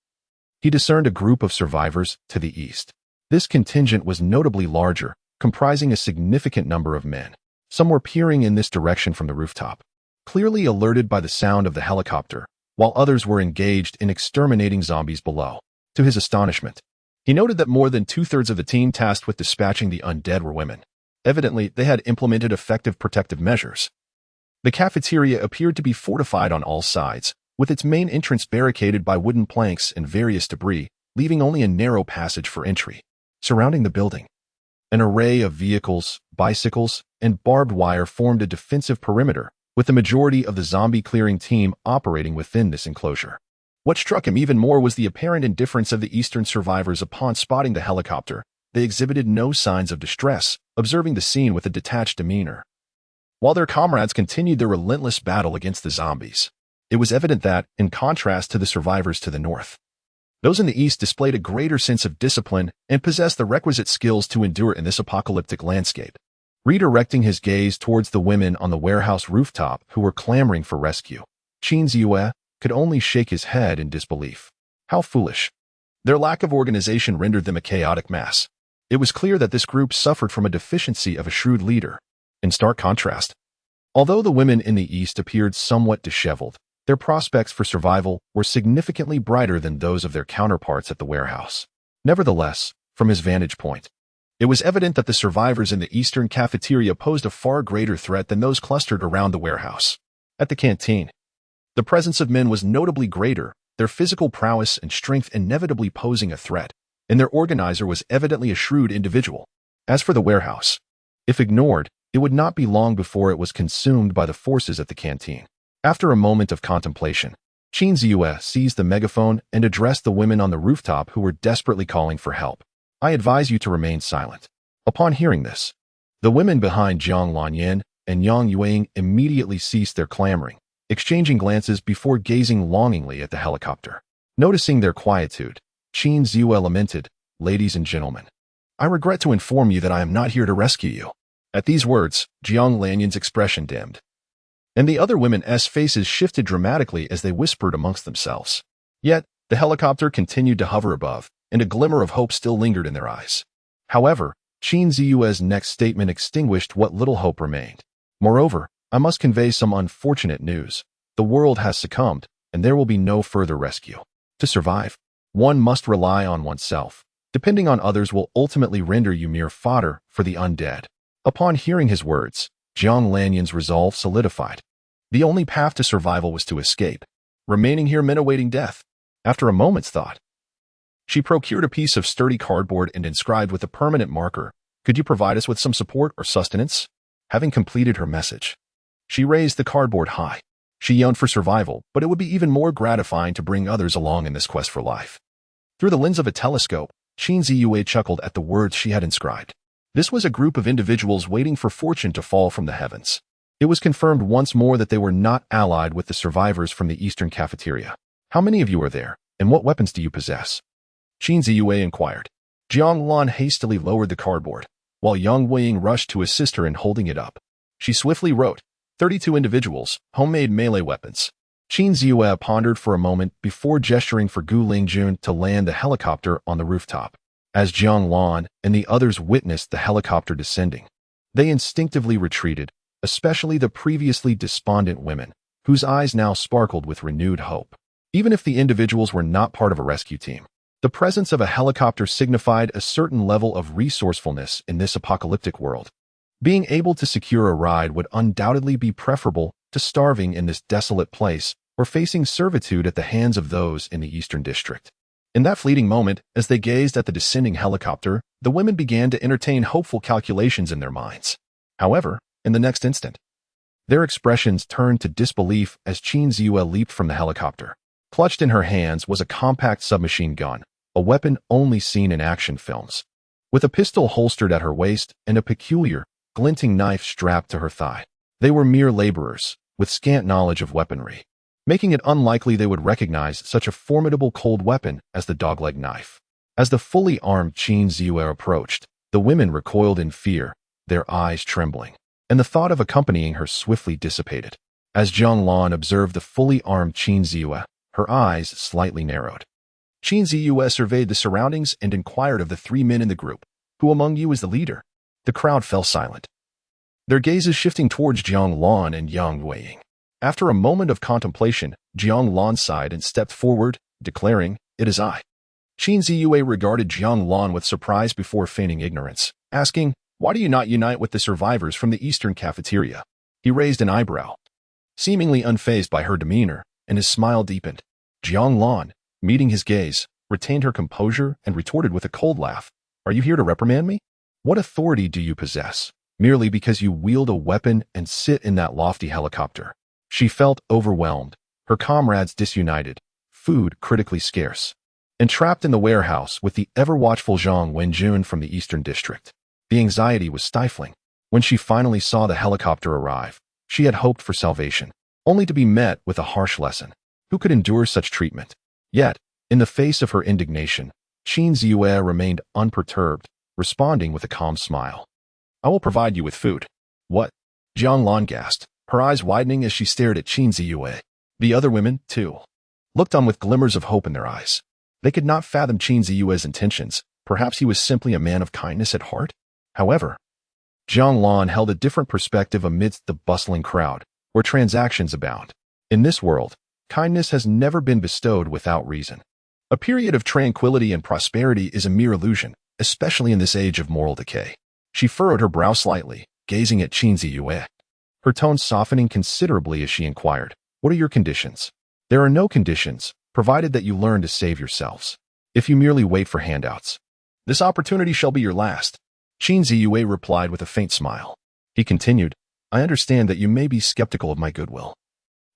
he discerned a group of survivors to the east. This contingent was notably larger, comprising a significant number of men. Some were peering in this direction from the rooftop, clearly alerted by the sound of the helicopter, while others were engaged in exterminating zombies below. To his astonishment, he noted that more than two-thirds of the team tasked with dispatching the undead were women. Evidently, they had implemented effective protective measures. The cafeteria appeared to be fortified on all sides, with its main entrance barricaded by wooden planks and various debris, leaving only a narrow passage for entry. Surrounding the building, an array of vehicles, bicycles, and barbed wire formed a defensive perimeter, with the majority of the zombie-clearing team operating within this enclosure. What struck him even more was the apparent indifference of the Eastern survivors upon spotting the helicopter. They exhibited no signs of distress, observing the scene with a detached demeanor, while their comrades continued their relentless battle against the zombies. It was evident that, in contrast to the survivors to the north, those in the east displayed a greater sense of discipline and possessed the requisite skills to endure in this apocalyptic landscape. Redirecting his gaze towards the women on the warehouse rooftop who were clamoring for rescue, Xihe could only shake his head in disbelief. How foolish. Their lack of organization rendered them a chaotic mass. It was clear that this group suffered from a deficiency of a shrewd leader. In stark contrast, although the women in the east appeared somewhat disheveled, their prospects for survival were significantly brighter than those of their counterparts at the warehouse. Nevertheless, from his vantage point, it was evident that the survivors in the eastern cafeteria posed a far greater threat than those clustered around the warehouse. At the canteen, the presence of men was notably greater, their physical prowess and strength inevitably posing a threat, and their organizer was evidently a shrewd individual. As for the warehouse, if ignored, it would not be long before it was consumed by the forces at the canteen. After a moment of contemplation, Xihe seized the megaphone and addressed the women on the rooftop who were desperately calling for help. I advise you to remain silent. Upon hearing this, the women behind Jiang Lanyan and Yang Yuing immediately ceased their clamoring, exchanging glances before gazing longingly at the helicopter. Noticing their quietude, Xihe lamented, "Ladies and gentlemen, I regret to inform you that I am not here to rescue you." At these words, Jiang Lanyan's expression dimmed, and the other women's faces shifted dramatically as they whispered amongst themselves. Yet, the helicopter continued to hover above, and a glimmer of hope still lingered in their eyes. However, Xihe's next statement extinguished what little hope remained. Moreover, I must convey some unfortunate news. The world has succumbed, and there will be no further rescue. To survive, one must rely on oneself. Depending on others will ultimately render you mere fodder for the undead. Upon hearing his words, Jiang Lanyan's resolve solidified. The only path to survival was to escape. Remaining here meant awaiting death. After a moment's thought, she procured a piece of sturdy cardboard and inscribed with a permanent marker, "Could you provide us with some support or sustenance?" Having completed her message, she raised the cardboard high. She yearned for survival, but it would be even more gratifying to bring others along in this quest for life. Through the lens of a telescope, Xihe chuckled at the words she had inscribed. This was a group of individuals waiting for fortune to fall from the heavens. It was confirmed once more that they were not allied with the survivors from the eastern cafeteria. "How many of you are there, and what weapons do you possess?" Xihe inquired. Jiang Lan hastily lowered the cardboard, while Yang Weiying rushed to assist her in holding it up. She swiftly wrote, 32 individuals, homemade melee weapons. Xihe pondered for a moment before gesturing for Gu Lingjun to land the helicopter on the rooftop. As Jiang Lan and the others witnessed the helicopter descending, they instinctively retreated, especially the previously despondent women, whose eyes now sparkled with renewed hope. Even if the individuals were not part of a rescue team, the presence of a helicopter signified a certain level of resourcefulness in this apocalyptic world. Being able to secure a ride would undoubtedly be preferable to starving in this desolate place or facing servitude at the hands of those in the Eastern District. In that fleeting moment, as they gazed at the descending helicopter, the women began to entertain hopeful calculations in their minds. However, in the next instant, their expressions turned to disbelief as Xihe leaped from the helicopter. Clutched in her hands was a compact submachine gun, a weapon only seen in action films. With a pistol holstered at her waist and a peculiar, glinting knife strapped to her thigh. They were mere laborers, with scant knowledge of weaponry, making it unlikely they would recognize such a formidable cold weapon as the dogleg knife. As the fully armed Xihe approached, The women recoiled in fear, their eyes trembling, and the thought of accompanying her swiftly dissipated. As Jiang Lan observed the fully armed Qin Ziyue, her eyes slightly narrowed. Qin Ziyue surveyed the surroundings and inquired of the three men in the group, "Who among you is the leader?" The crowd fell silent, their gazes shifting towards Jiang Lan and Yang Weiying. After a moment of contemplation, Jiang Lan sighed and stepped forward, declaring, "It is I." Qin Ziyue regarded Jiang Lan with surprise before feigning ignorance, asking, "Why do you not unite with the survivors from the Eastern cafeteria?" He raised an eyebrow, seemingly unfazed by her demeanor, and his smile deepened. Jiang Lan, meeting his gaze, retained her composure and retorted with a cold laugh, "Are you here to reprimand me? What authority do you possess, merely because you wield a weapon and sit in that lofty helicopter?" She felt overwhelmed, her comrades disunited, food critically scarce, and trapped in the warehouse with the ever-watchful Zhang Wenjun from the Eastern District. The anxiety was stifling. When she finally saw the helicopter arrive, she had hoped for salvation, only to be met with a harsh lesson. Who could endure such treatment? Yet, in the face of her indignation, Qin Ziyue remained unperturbed, responding with a calm smile. "I will provide you with food." "What?" Jiang Lan gasped, her eyes widening as she stared at Qin Ziyue. The other women, too, looked on with glimmers of hope in their eyes. They could not fathom Qin Ziyue's intentions. Perhaps he was simply a man of kindness at heart? However, Jiang Lan held a different perspective amidst the bustling crowd, where transactions abound. In this world, kindness has never been bestowed without reason. A period of tranquility and prosperity is a mere illusion, especially in this age of moral decay. She furrowed her brow slightly, gazing at Qin Ziyue, her tone softening considerably as she inquired, "What are your conditions?" "There are no conditions, provided that you learn to save yourselves. If you merely wait for handouts, this opportunity shall be your last." Qin Ziyue replied with a faint smile. He continued, "I understand that you may be skeptical of my goodwill,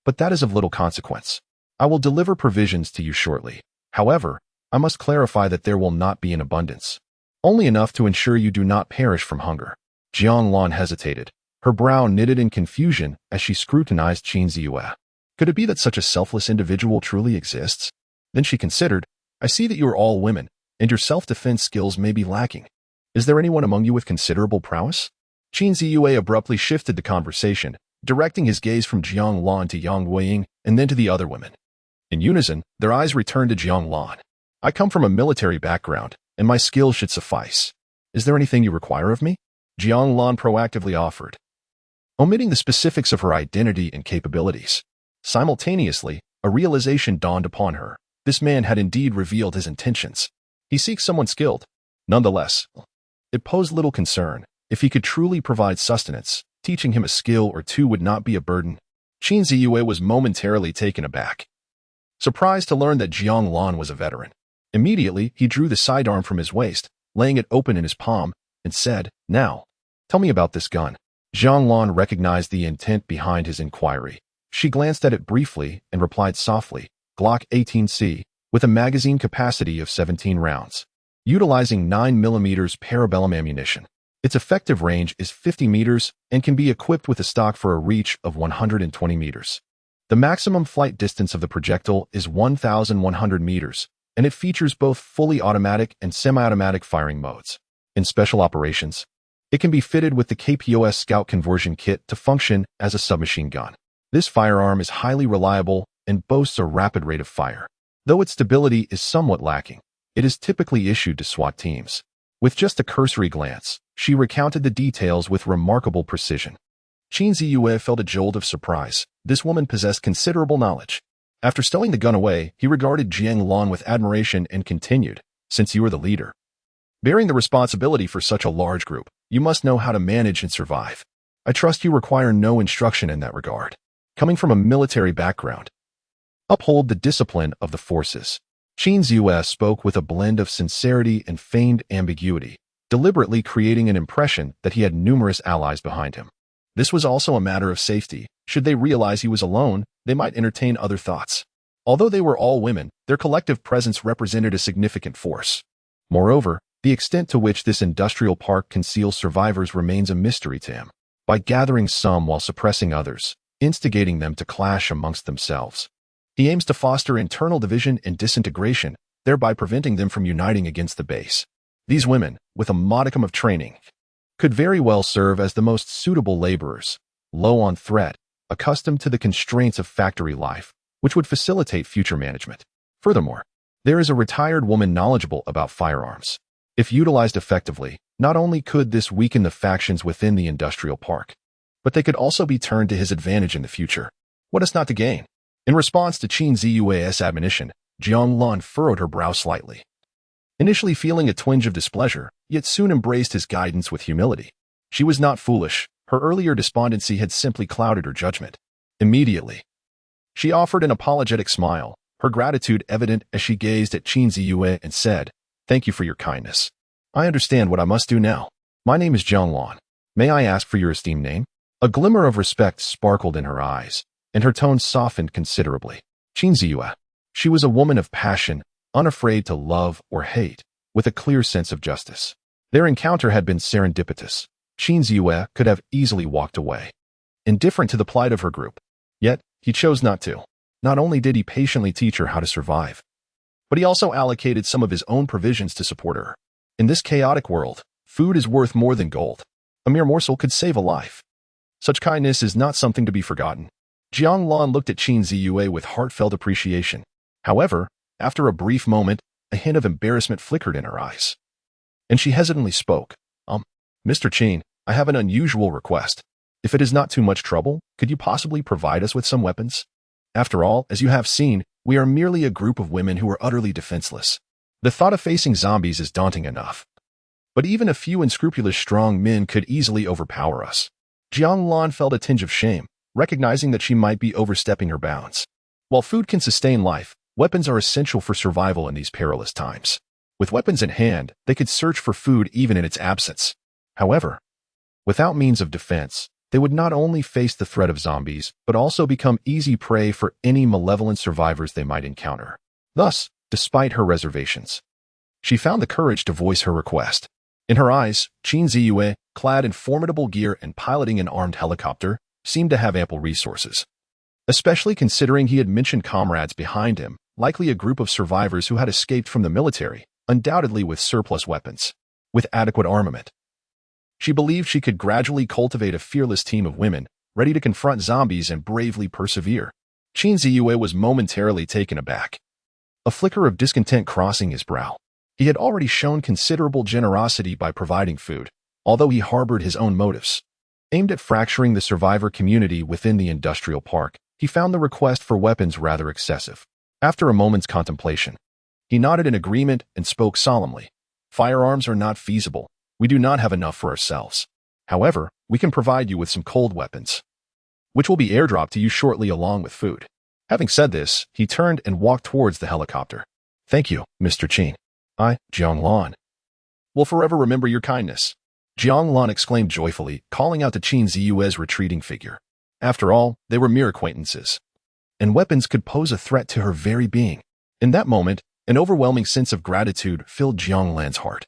but that is of little consequence. I will deliver provisions to you shortly. However, I must clarify that there will not be in abundance, only enough to ensure you do not perish from hunger." Jiang Lan hesitated, her brow knitted in confusion as she scrutinized Qin Ziyue. Could it be that such a selfless individual truly exists? Then she considered, "I see that you are all women, and your self-defense skills may be lacking. Is there anyone among you with considerable prowess?" Qin Ziyue abruptly shifted the conversation, directing his gaze from Jiang Lan to Yang Weiying and then to the other women. In unison, their eyes returned to Jiang Lan. "I come from a military background, and my skills should suffice. Is there anything you require of me?" Jiang Lan proactively offered, omitting the specifics of her identity and capabilities. Simultaneously, a realization dawned upon her. This man had indeed revealed his intentions. He seeks someone skilled. Nonetheless, it posed little concern. If he could truly provide sustenance, teaching him a skill or two would not be a burden. Qin Ziyue was momentarily taken aback, surprised to learn that Jiang Lan was a veteran. Immediately, he drew the sidearm from his waist, laying it open in his palm, and said, "Now, tell me about this gun." Jiang Lan recognized the intent behind his inquiry. She glanced at it briefly and replied softly, "Glock 18C, with a magazine capacity of 17 rounds, utilizing 9mm parabellum ammunition. Its effective range is 50 meters and can be equipped with a stock for a reach of 120 meters. The maximum flight distance of the projectile is 1,100 meters, and it features both fully automatic and semi-automatic firing modes. In special operations, it can be fitted with the KPOS Scout conversion kit to function as a submachine gun. This firearm is highly reliable and boasts a rapid rate of fire. Though its stability is somewhat lacking, it is typically issued to SWAT teams." With just a cursory glance, she recounted the details with remarkable precision. Qin Ziyue felt a jolt of surprise. This woman possessed considerable knowledge. After stowing the gun away, he regarded Jiang Lan with admiration and continued, "Since you are the leader, bearing the responsibility for such a large group, you must know how to manage and survive. I trust you require no instruction in that regard. Coming from a military background, uphold the discipline of the forces." Qin Ziyue spoke with a blend of sincerity and feigned ambiguity, deliberately creating an impression that he had numerous allies behind him. This was also a matter of safety. Should they realize he was alone, they might entertain other thoughts. Although they were all women, their collective presence represented a significant force. Moreover, the extent to which this industrial park conceals survivors remains a mystery to him. By gathering some while suppressing others, instigating them to clash amongst themselves, he aims to foster internal division and disintegration, thereby preventing them from uniting against the base. These women, with a modicum of training, could very well serve as the most suitable laborers, low on threat, accustomed to the constraints of factory life, which would facilitate future management. Furthermore, there is a retired woman knowledgeable about firearms. If utilized effectively, not only could this weaken the factions within the industrial park, but they could also be turned to his advantage in the future. What is not to gain? In response to Qin Ziyue's admonition, Jiang Lan furrowed her brow slightly. Initially feeling a twinge of displeasure, yet soon embraced his guidance with humility. She was not foolish. Her earlier despondency had simply clouded her judgment. Immediately, she offered an apologetic smile, her gratitude evident as she gazed at Qin Ziyue and said, "Thank you for your kindness. I understand what I must do now. My name is Jiang Lan. May I ask for your esteemed name?" A glimmer of respect sparkled in her eyes, and her tone softened considerably. Qin Ziyue. She was a woman of passion, unafraid to love or hate, with a clear sense of justice. Their encounter had been serendipitous. Qin Ziyue could have easily walked away, indifferent to the plight of her group. Yet, he chose not to. Not only did he patiently teach her how to survive, but he also allocated some of his own provisions to support her. In this chaotic world, food is worth more than gold. A mere morsel could save a life. Such kindness is not something to be forgotten. Jiang Lan looked at Qin Ziyue with heartfelt appreciation. However, after a brief moment, a hint of embarrassment flickered in her eyes, and she hesitantly spoke. Mr. Qin, I have an unusual request. If it is not too much trouble, could you possibly provide us with some weapons? After all, as you have seen, we are merely a group of women who are utterly defenseless. The thought of facing zombies is daunting enough, but even a few unscrupulous strong men could easily overpower us. Jiang Lan felt a tinge of shame, recognizing that she might be overstepping her bounds. While food can sustain life, weapons are essential for survival in these perilous times. With weapons in hand, they could search for food even in its absence. However, without means of defense, they would not only face the threat of zombies, but also become easy prey for any malevolent survivors they might encounter. Thus, despite her reservations, she found the courage to voice her request. In her eyes, Qin Ziyue, clad in formidable gear and piloting an armed helicopter, seemed to have ample resources. Especially considering he had mentioned comrades behind him, likely a group of survivors who had escaped from the military, undoubtedly with surplus weapons, with adequate armament. She believed she could gradually cultivate a fearless team of women, ready to confront zombies and bravely persevere. Qin Ziyue was momentarily taken aback, a flicker of discontent crossing his brow. He had already shown considerable generosity by providing food, although he harbored his own motives. Aimed at fracturing the survivor community within the industrial park, he found the request for weapons rather excessive. After a moment's contemplation, he nodded in agreement and spoke solemnly. "Firearms are not feasible. We do not have enough for ourselves. However, we can provide you with some cold weapons, which will be airdropped to you shortly along with food." Having said this, he turned and walked towards the helicopter. "Thank you, Mr. Qin. I, Jiang Lan, will forever remember your kindness." Jiang Lan exclaimed joyfully, calling out to Qin Ziyue's retreating figure. After all, they were mere acquaintances, and weapons could pose a threat to her very being. In that moment, an overwhelming sense of gratitude filled Jiang Lan's heart.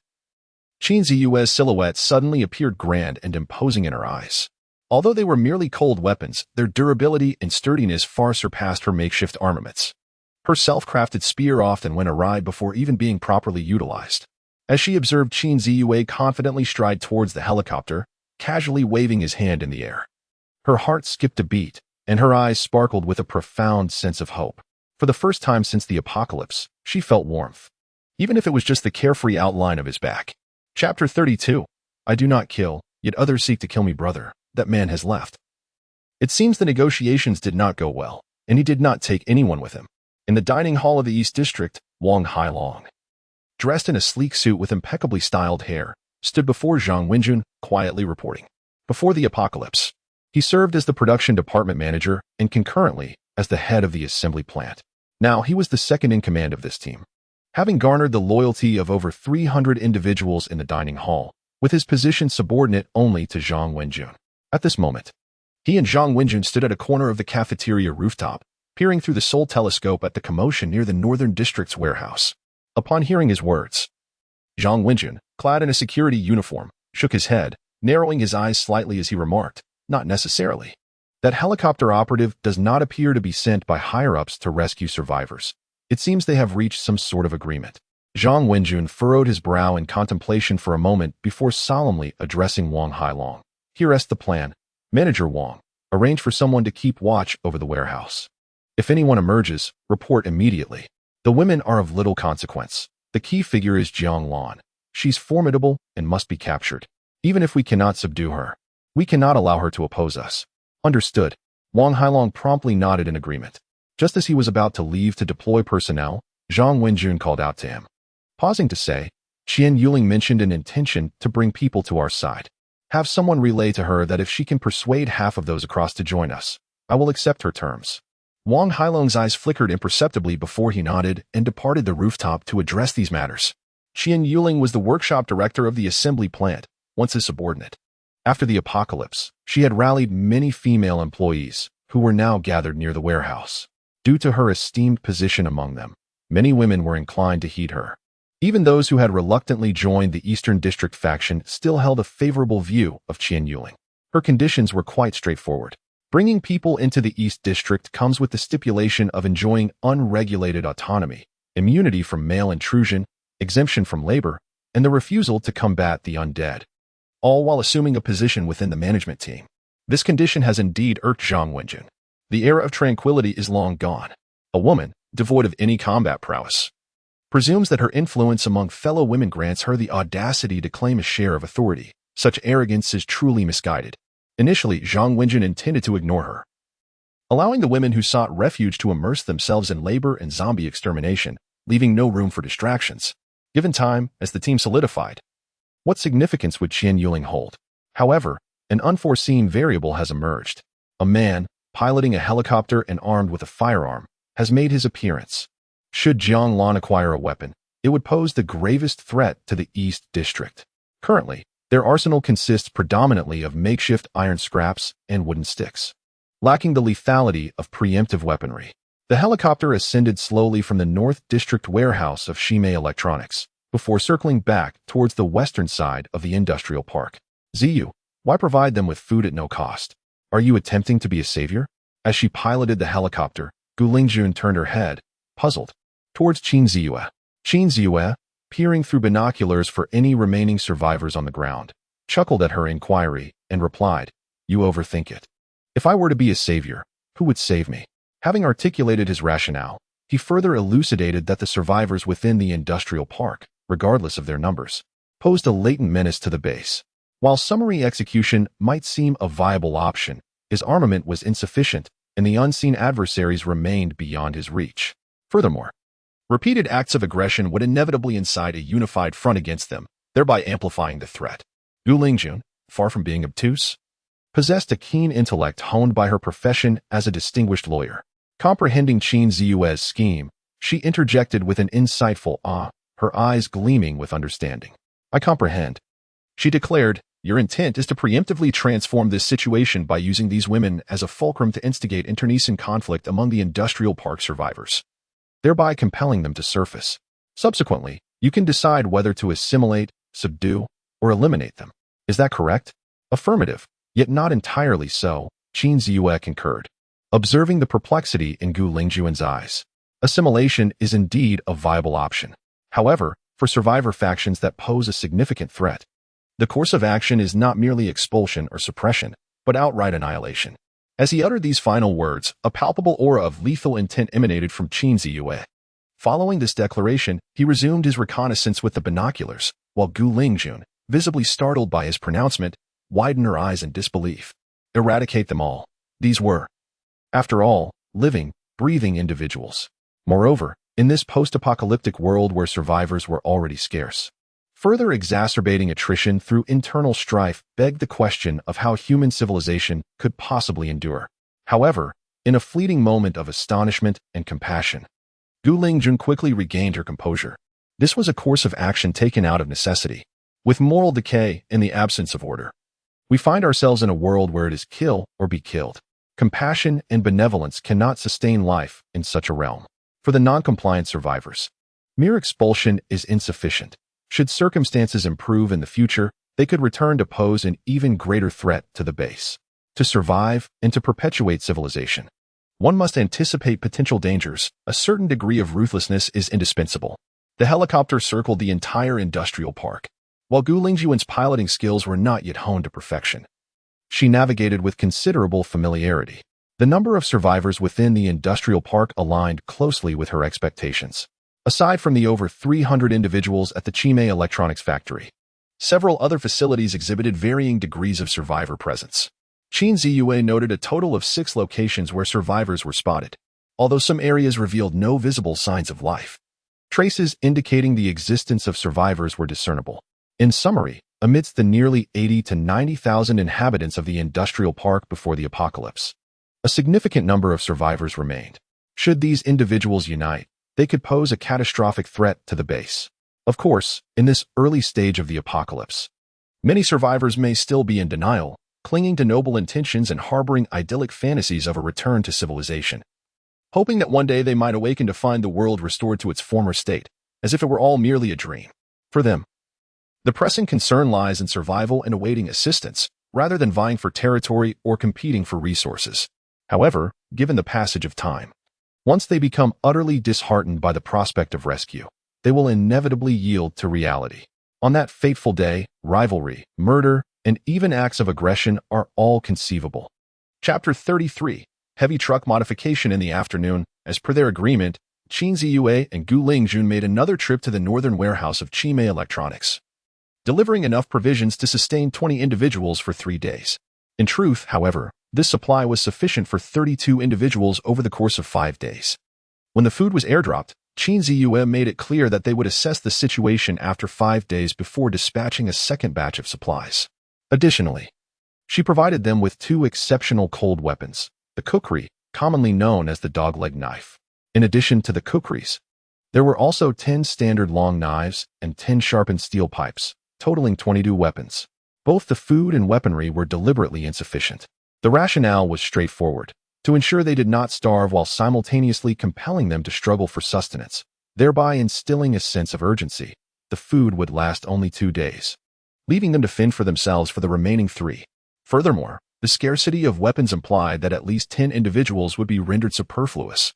Qin Ziyue's silhouette suddenly appeared grand and imposing in her eyes. Although they were merely cold weapons, their durability and sturdiness far surpassed her makeshift armaments. Her self-crafted spear often went awry before even being properly utilized. As she observed Qin Ziyue confidently stride towards the helicopter, casually waving his hand in the air, her heart skipped a beat, and her eyes sparkled with a profound sense of hope. For the first time since the apocalypse, she felt warmth, even if it was just the carefree outline of his back. Chapter 32. I do not kill, yet others seek to kill me, brother. That man has left. It seems the negotiations did not go well, and he did not take anyone with him. In the dining hall of the East District, Wang Hailong, dressed in a sleek suit with impeccably styled hair, stood before Zhang Wenjun, quietly reporting. Before the apocalypse, he served as the production department manager and concurrently as the head of the assembly plant. Now he was the second in command of this team, having garnered the loyalty of over 300 individuals in the dining hall, with his position subordinate only to Zhang Wenjun. At this moment, he and Zhang Wenjun stood at a corner of the cafeteria rooftop, peering through the sole telescope at the commotion near the Northern District's warehouse. Upon hearing his words, Zhang Wenjun, clad in a security uniform, shook his head, narrowing his eyes slightly as he remarked, "Not necessarily. That helicopter operative does not appear to be sent by higher-ups to rescue survivors. It seems they have reached some sort of agreement." Zhang Wenjun furrowed his brow in contemplation for a moment before solemnly addressing Wang Hailong. Here's the plan. Manager Wang, arrange for someone to keep watch over the warehouse. If anyone emerges, report immediately. The women are of little consequence. The key figure is Jiang Lan. She's formidable and must be captured. Even if we cannot subdue her, we cannot allow her to oppose us. Understood. Wang Hailong promptly nodded in agreement. Just as he was about to leave to deploy personnel, Zhang Wenjun called out to him. Pausing to say, Qian Yuling mentioned an intention to bring people to our side. Have someone relay to her that if she can persuade half of those across to join us, I will accept her terms. Wang Hailong's eyes flickered imperceptibly before he nodded and departed the rooftop to address these matters. Qian Yuling was the workshop director of the assembly plant, once his subordinate. After the apocalypse, she had rallied many female employees, who were now gathered near the warehouse. Due to her esteemed position among them, many women were inclined to heed her. Even those who had reluctantly joined the Eastern District faction still held a favorable view of Qian Yuling. Her conditions were quite straightforward. Bringing people into the East District comes with the stipulation of enjoying unregulated autonomy, immunity from male intrusion, exemption from labor, and the refusal to combat the undead, all while assuming a position within the management team. This condition has indeed irked Zhang Wenjun. The era of tranquility is long gone. A woman, devoid of any combat prowess, presumes that her influence among fellow women grants her the audacity to claim a share of authority. Such arrogance is truly misguided. Initially, Zhang Wenjun intended to ignore her, allowing the women who sought refuge to immerse themselves in labor and zombie extermination, leaving no room for distractions. Given time, as the team solidified, what significance would Qian Yuling hold? However, an unforeseen variable has emerged. A man, piloting a helicopter and armed with a firearm, has made his appearance. Should Jiang Lan acquire a weapon, it would pose the gravest threat to the East District. Currently, their arsenal consists predominantly of makeshift iron scraps and wooden sticks, lacking the lethality of preemptive weaponry. The helicopter ascended slowly from the North District warehouse of Xihe Electronics, before circling back towards the western side of the industrial park. Ziyu, why provide them with food at no cost? Are you attempting to be a savior? As she piloted the helicopter, Gu Lingjun turned her head, puzzled, towards Qin Ziyue. Qin Ziyue, peering through binoculars for any remaining survivors on the ground, chuckled at her inquiry and replied, You overthink it. If I were to be a savior, who would save me? Having articulated his rationale, he further elucidated that the survivors within the industrial park, regardless of their numbers, posed a latent menace to the base. While summary execution might seem a viable option, his armament was insufficient, and the unseen adversaries remained beyond his reach. Furthermore, repeated acts of aggression would inevitably incite a unified front against them, thereby amplifying the threat. Gu Lingjun, far from being obtuse, possessed a keen intellect honed by her profession as a distinguished lawyer. Comprehending Qin Ziyue's scheme, she interjected with an insightful her eyes gleaming with understanding. I comprehend. She declared, Your intent is to preemptively transform this situation by using these women as a fulcrum to instigate internecine conflict among the industrial park survivors, thereby compelling them to surface. Subsequently, you can decide whether to assimilate, subdue, or eliminate them. Is that correct? Affirmative, yet not entirely so, Qin Ziyue concurred, observing the perplexity in Gu Lingjun's eyes. Assimilation is indeed a viable option. However, for survivor factions that pose a significant threat, the course of action is not merely expulsion or suppression, but outright annihilation. As he uttered these final words, a palpable aura of lethal intent emanated from Qin Ziyue. Following this declaration, he resumed his reconnaissance with the binoculars, while Gu Lingjun, visibly startled by his pronouncement, widened her eyes in disbelief. Eradicate them all. These were, after all, living, breathing individuals. Moreover, in this post-apocalyptic world where survivors were already scarce, further exacerbating attrition through internal strife begged the question of how human civilization could possibly endure. However, in a fleeting moment of astonishment and compassion, Gu Lingjun quickly regained her composure. This was a course of action taken out of necessity. With moral decay in the absence of order, we find ourselves in a world where it is kill or be killed. Compassion and benevolence cannot sustain life in such a realm. For the non-compliant survivors, mere expulsion is insufficient. Should circumstances improve in the future, they could return to pose an even greater threat to the base. To survive and to perpetuate civilization, one must anticipate potential dangers. A certain degree of ruthlessness is indispensable. The helicopter circled the entire industrial park. While Gu Lingjuan's piloting skills were not yet honed to perfection, she navigated with considerable familiarity. The number of survivors within the industrial park aligned closely with her expectations. Aside from the over 300 individuals at the Xihe electronics factory, several other facilities exhibited varying degrees of survivor presence. Qin Ziyue noted a total of 6 locations where survivors were spotted, although some areas revealed no visible signs of life. Traces indicating the existence of survivors were discernible. In summary, amidst the nearly 80 to 90,000 inhabitants of the industrial park before the apocalypse, a significant number of survivors remained. Should these individuals unite, they could pose a catastrophic threat to the base. Of course, in this early stage of the apocalypse, many survivors may still be in denial, clinging to noble intentions and harboring idyllic fantasies of a return to civilization, hoping that one day they might awaken to find the world restored to its former state, as if it were all merely a dream. For them, the pressing concern lies in survival and awaiting assistance, rather than vying for territory or competing for resources. However, given the passage of time, once they become utterly disheartened by the prospect of rescue, they will inevitably yield to reality. On that fateful day, rivalry, murder, and even acts of aggression are all conceivable. Chapter 33. Heavy truck modification. In the afternoon, as per their agreement, Qin Ziyue and Gu Lingjun made another trip to the northern warehouse of Xihe Electronics, delivering enough provisions to sustain 20 individuals for 3 days. In truth, however, this supply was sufficient for 32 individuals over the course of 5 days. When the food was airdropped, Qin Ziyue made it clear that they would assess the situation after 5 days before dispatching a second batch of supplies. Additionally, she provided them with 2 exceptional cold weapons, the kukri, commonly known as the dogleg knife. In addition to the kukris, there were also 10 standard long knives and 10 sharpened steel pipes, totaling 22 weapons. Both the food and weaponry were deliberately insufficient. The rationale was straightforward: to ensure they did not starve while simultaneously compelling them to struggle for sustenance, thereby instilling a sense of urgency. The food would last only 2 days, leaving them to fend for themselves for the remaining 3. Furthermore, the scarcity of weapons implied that at least 10 individuals would be rendered superfluous.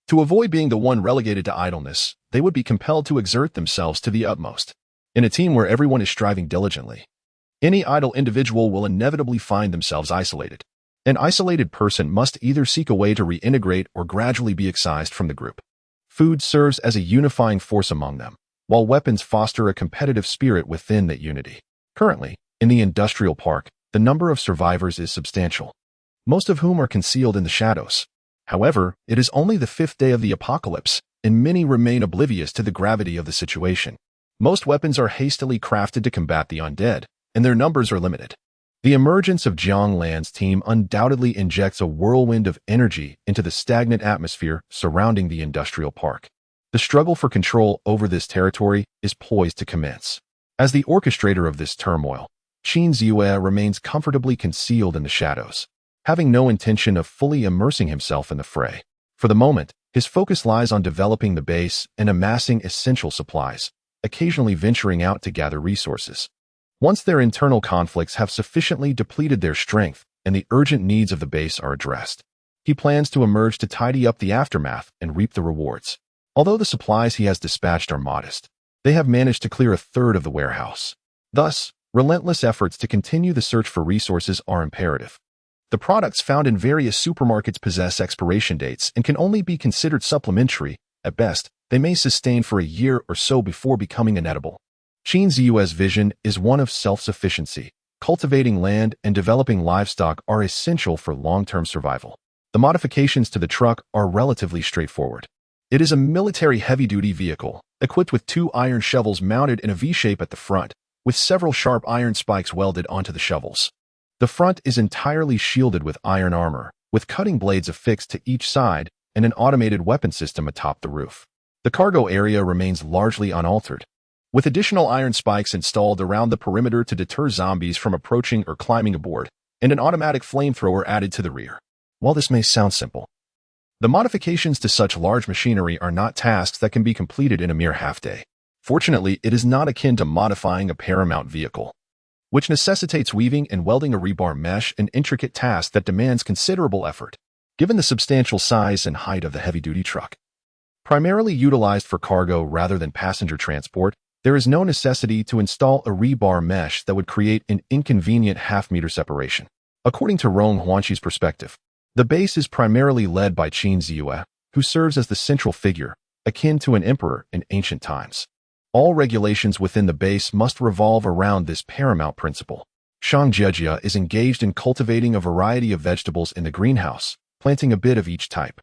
To avoid being the one relegated to idleness, they would be compelled to exert themselves to the utmost. In a team where everyone is striving diligently, any idle individual will inevitably find themselves isolated. An isolated person must either seek a way to reintegrate or gradually be excised from the group. Food serves as a unifying force among them, while weapons foster a competitive spirit within that unity. Currently, in the industrial park, the number of survivors is substantial, most of whom are concealed in the shadows. However, it is only the 5th day of the apocalypse, and many remain oblivious to the gravity of the situation. Most weapons are hastily crafted to combat the undead, and their numbers are limited. The emergence of Jiang Lan's team undoubtedly injects a whirlwind of energy into the stagnant atmosphere surrounding the industrial park. The struggle for control over this territory is poised to commence. As the orchestrator of this turmoil, Qin Ziyue remains comfortably concealed in the shadows, having no intention of fully immersing himself in the fray. For the moment, his focus lies on developing the base and amassing essential supplies, occasionally venturing out to gather resources. Once their internal conflicts have sufficiently depleted their strength and the urgent needs of the base are addressed, he plans to emerge to tidy up the aftermath and reap the rewards. Although the supplies he has dispatched are modest, they have managed to clear 1/3 of the warehouse. Thus, relentless efforts to continue the search for resources are imperative. The products found in various supermarkets possess expiration dates and can only be considered supplementary. At best, they may sustain for a year or so before becoming inedible. Qin Ziyue's vision is one of self-sufficiency. Cultivating land and developing livestock are essential for long-term survival. The modifications to the truck are relatively straightforward. It is a military heavy-duty vehicle, equipped with 2 iron shovels mounted in a V-shape at the front, with several sharp iron spikes welded onto the shovels. The front is entirely shielded with iron armor, with cutting blades affixed to each side and an automated weapon system atop the roof. The cargo area remains largely unaltered, with additional iron spikes installed around the perimeter to deter zombies from approaching or climbing aboard, and an automatic flamethrower added to the rear. While this may sound simple, the modifications to such large machinery are not tasks that can be completed in a mere half-day. Fortunately, it is not akin to modifying a paramount vehicle, which necessitates weaving and welding a rebar mesh, an intricate task that demands considerable effort. Given the substantial size and height of the heavy-duty truck, Primarily utilized for cargo rather than passenger transport, there is no necessity to install a rebar mesh that would create an inconvenient half-meter separation. According to Rong Huanqi's perspective, the base is primarily led by Qin Ziyue, who serves as the central figure, akin to an emperor in ancient times. All regulations within the base must revolve around this paramount principle. Shang Jie is engaged in cultivating a variety of vegetables in the greenhouse, planting a bit of each type.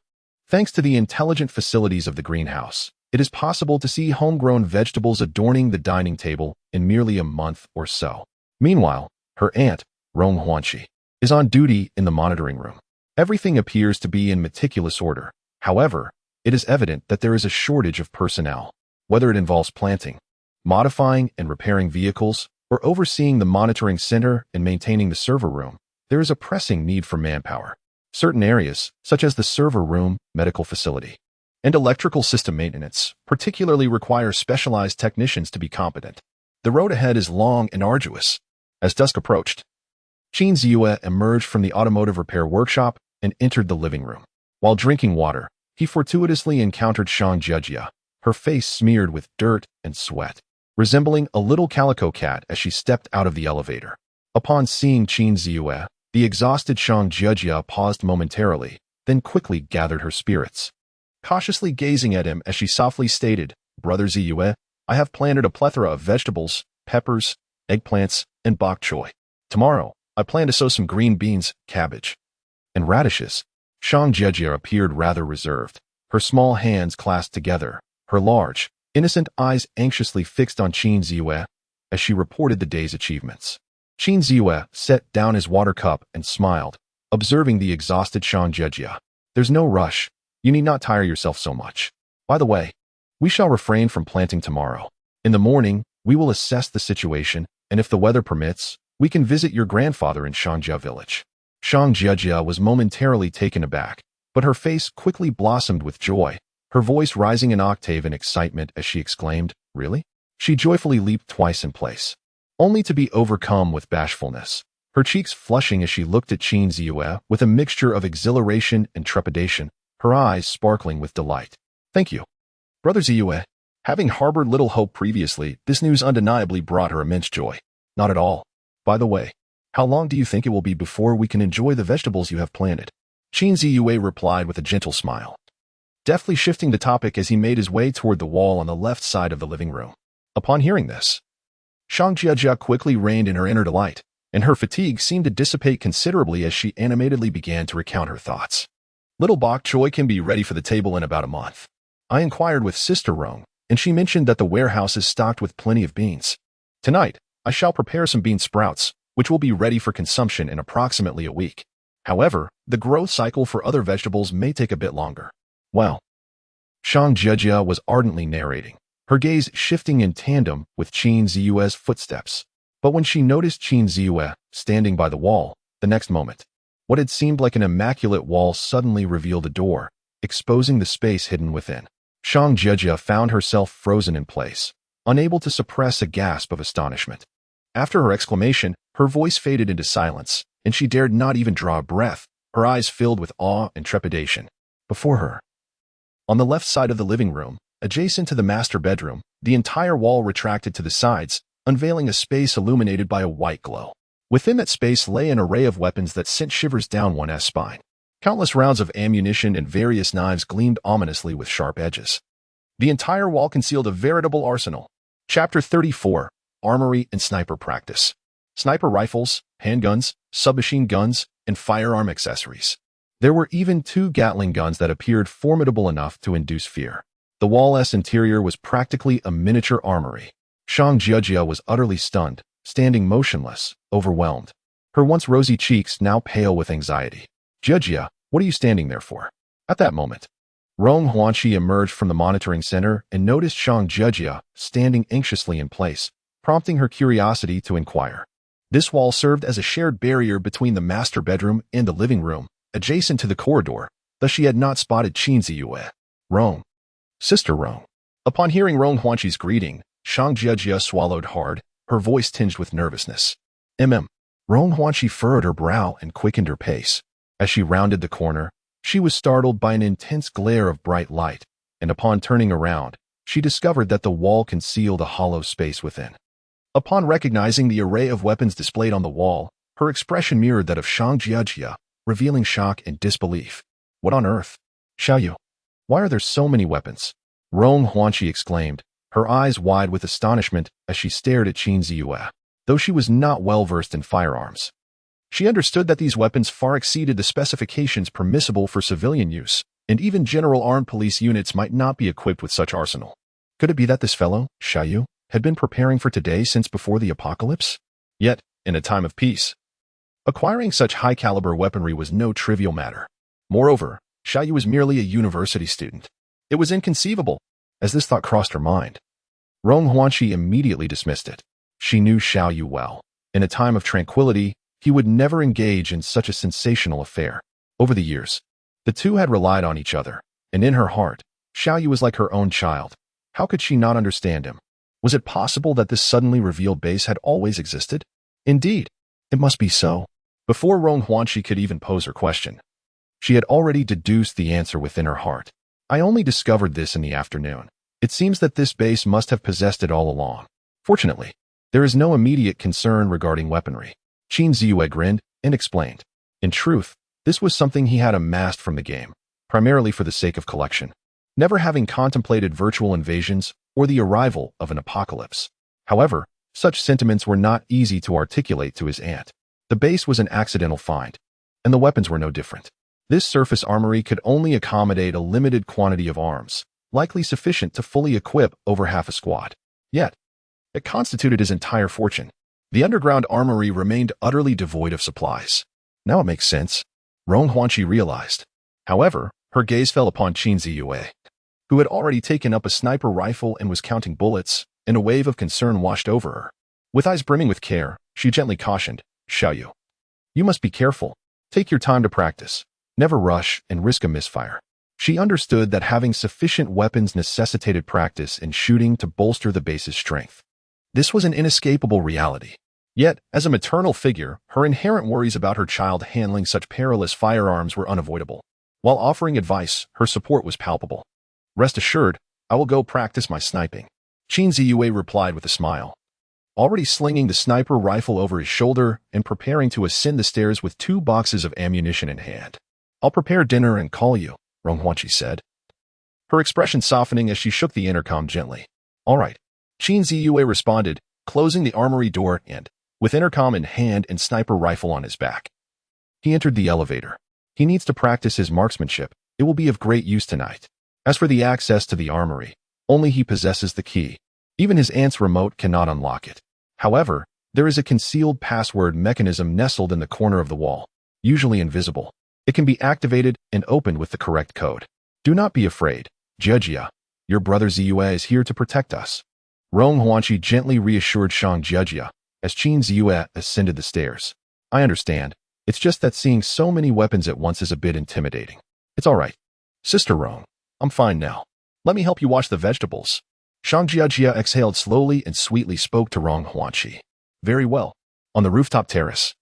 Thanks to the intelligent facilities of the greenhouse, it is possible to see homegrown vegetables adorning the dining table in merely a month or so. Meanwhile, her aunt, Rong Huanqi, is on duty in the monitoring room. Everything appears to be in meticulous order. However, it is evident that there is a shortage of personnel. Whether it involves planting, modifying and repairing vehicles, or overseeing the monitoring center and maintaining the server room, there is a pressing need for manpower. Certain areas, such as the server room, medical facility, and electrical system maintenance, particularly require specialized technicians to be competent. The road ahead is long and arduous. As dusk approached, Qin Ziyue emerged from the automotive repair workshop and entered the living room. While drinking water, he fortuitously encountered Shang Jie, her face smeared with dirt and sweat, resembling a little calico cat as she stepped out of the elevator. Upon seeing Qin Ziyue, the exhausted Shang Jie paused momentarily, then quickly gathered her spirits. Cautiously gazing at him as she softly stated, "Brother Ziyue, I have planted a plethora of vegetables, peppers, eggplants, and bok choy. Tomorrow, I plan to sow some green beans, cabbage, and radishes." Shang Jie appeared rather reserved, her small hands clasped together, her large, innocent eyes anxiously fixed on Qin Ziyue as she reported the day's achievements. Qin Ziyue set down his water cup and smiled, observing the exhausted Shang Jie. "There's no rush. You need not tire yourself so much. By the way, we shall refrain from planting tomorrow. In the morning, we will assess the situation, and if the weather permits, we can visit your grandfather in Shangjia village." Shang Jie was momentarily taken aback, but her face quickly blossomed with joy, her voice rising an octave in excitement as she exclaimed, "Really?" She joyfully leaped twice in place, only to be overcome with bashfulness, her cheeks flushing as she looked at Qin Ziyue with a mixture of exhilaration and trepidation, her eyes sparkling with delight. "Thank you, Brother Ziyue." Having harbored little hope previously, this news undeniably brought her immense joy. "Not at all. By the way, how long do you think it will be before we can enjoy the vegetables you have planted?" Qin Ziyue replied with a gentle smile, deftly shifting the topic as he made his way toward the wall on the left side of the living room. Upon hearing this, Shang Jie quickly reined in her inner delight, and her fatigue seemed to dissipate considerably as she animatedly began to recount her thoughts. "Little bok choy can be ready for the table in about a month. I inquired with Sister Rong, and she mentioned that the warehouse is stocked with plenty of beans. Tonight, I shall prepare some bean sprouts, which will be ready for consumption in approximately a week. However, the growth cycle for other vegetables may take a bit longer." "Well," Shang Jie was ardently narrating, her gaze shifting in tandem with Qin Ziyue's footsteps. But when she noticed Qin Ziyue standing by the wall, the next moment, what had seemed like an immaculate wall suddenly revealed a door, exposing the space hidden within. Shang Jie found herself frozen in place, unable to suppress a gasp of astonishment. After her exclamation, her voice faded into silence, and she dared not even draw a breath, her eyes filled with awe and trepidation. Before her, on the left side of the living room, adjacent to the master bedroom, the entire wall retracted to the sides, unveiling a space illuminated by a white glow. Within that space lay an array of weapons that sent shivers down one's spine. Countless rounds of ammunition and various knives gleamed ominously with sharp edges. The entire wall concealed a veritable arsenal. Chapter 34, Armory and Sniper Practice. Sniper rifles, handguns, submachine guns, and firearm accessories. There were even 2 Gatling guns that appeared formidable enough to induce fear. The wall's interior was practically a miniature armory. Shang Jie was utterly stunned, standing motionless, overwhelmed, her once rosy cheeks now pale with anxiety. "Jie, what are you standing there for?" At that moment, Rong Huanqi emerged from the monitoring center and noticed Shang Jie standing anxiously in place, prompting her curiosity to inquire. This wall served as a shared barrier between the master bedroom and the living room, adjacent to the corridor, thus she had not spotted Qin Ziyue. "Rong. Sister Rong." Upon hearing Rong Huanqi's greeting, Shang Jie swallowed hard, her voice tinged with nervousness. Rong Huanqi furrowed her brow and quickened her pace. As she rounded the corner, she was startled by an intense glare of bright light, and upon turning around, she discovered that the wall concealed a hollow space within. Upon recognizing the array of weapons displayed on the wall, her expression mirrored that of Shang Jiajia, revealing shock and disbelief. What on earth? Xiaoyu, why are there so many weapons? Rong Huanqi exclaimed, her eyes wide with astonishment as she stared at Qin Ziyue, though she was not well versed in firearms. She understood that these weapons far exceeded the specifications permissible for civilian use, and even general armed police units might not be equipped with such arsenal. Could it be that this fellow, Xiaoyu, had been preparing for today since before the apocalypse? Yet, in a time of peace, acquiring such high-caliber weaponry was no trivial matter. Moreover, Xiaoyu was merely a university student. It was inconceivable, as this thought crossed her mind. Rong Huanqi immediately dismissed it. She knew Xiaoyu well. In a time of tranquility, he would never engage in such a sensational affair. Over the years, the two had relied on each other, and in her heart, Xiaoyu was like her own child. How could she not understand him? Was it possible that this suddenly revealed base had always existed? Indeed, it must be so. Before Rong Huanqi could even pose her question, she had already deduced the answer within her heart. I only discovered this in the afternoon. It seems that this base must have possessed it all along. Fortunately, there is no immediate concern regarding weaponry. Qin Ziyue grinned and explained. In truth, this was something he had amassed from the game, primarily for the sake of collection, never having contemplated virtual invasions or the arrival of an apocalypse. However, such sentiments were not easy to articulate to his aunt. The base was an accidental find, and the weapons were no different. This surface armory could only accommodate a limited quantity of arms, likely sufficient to fully equip over half a squad. Yet, it constituted his entire fortune. The underground armory remained utterly devoid of supplies. Now it makes sense, Rong Huanqi realized. However, her gaze fell upon Qin Ziyue, who had already taken up a sniper rifle and was counting bullets, and a wave of concern washed over her. With eyes brimming with care, she gently cautioned, Xiaoyu, you must be careful. Take your time to practice. Never rush and risk a misfire. She understood that having sufficient weapons necessitated practice and shooting to bolster the base's strength. This was an inescapable reality. Yet, as a maternal figure, her inherent worries about her child handling such perilous firearms were unavoidable. While offering advice, her support was palpable. Rest assured, I will go practice my sniping. Qin Ziyue replied with a smile, already slinging the sniper rifle over his shoulder and preparing to ascend the stairs with 2 boxes of ammunition in hand. I'll prepare dinner and call you, Rong Huanqi said, her expression softening as she shook the intercom gently. All right, Qin Ziyue responded, closing the armory door and, with intercom in hand and sniper rifle on his back, he entered the elevator. He needs to practice his marksmanship. It will be of great use tonight. As for the access to the armory, only he possesses the key. Even his aunt's remote cannot unlock it. However, there is a concealed password mechanism nestled in the corner of the wall, usually invisible. It can be activated and opened with the correct code. Do not be afraid, Jiajia. Your brother Ziyue is here to protect us. Rong Huanqi gently reassured Shang Jiajia as Qin Ziyue ascended the stairs. I understand. It's just that seeing so many weapons at once is a bit intimidating. It's all right. Sister Rong, I'm fine now. Let me help you wash the vegetables. Shang Jiajia exhaled slowly and sweetly spoke to Rong Huanqi. Very well. On the rooftop terrace,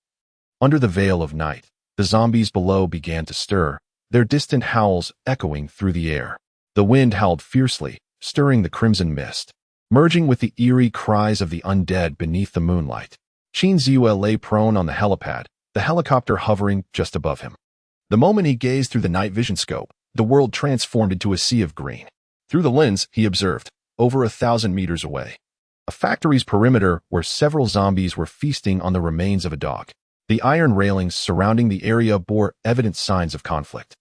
under the veil of night, the zombies below began to stir, their distant howls echoing through the air. The wind howled fiercely, stirring the crimson mist, merging with the eerie cries of the undead beneath the moonlight. Qin Ziyue lay prone on the helipad, the helicopter hovering just above him. The moment he gazed through the night vision scope, the world transformed into a sea of green. Through the lens, he observed, over 1,000 meters away, a factory's perimeter where several zombies were feasting on the remains of a dog. The iron railings surrounding the area bore evident signs of conflict.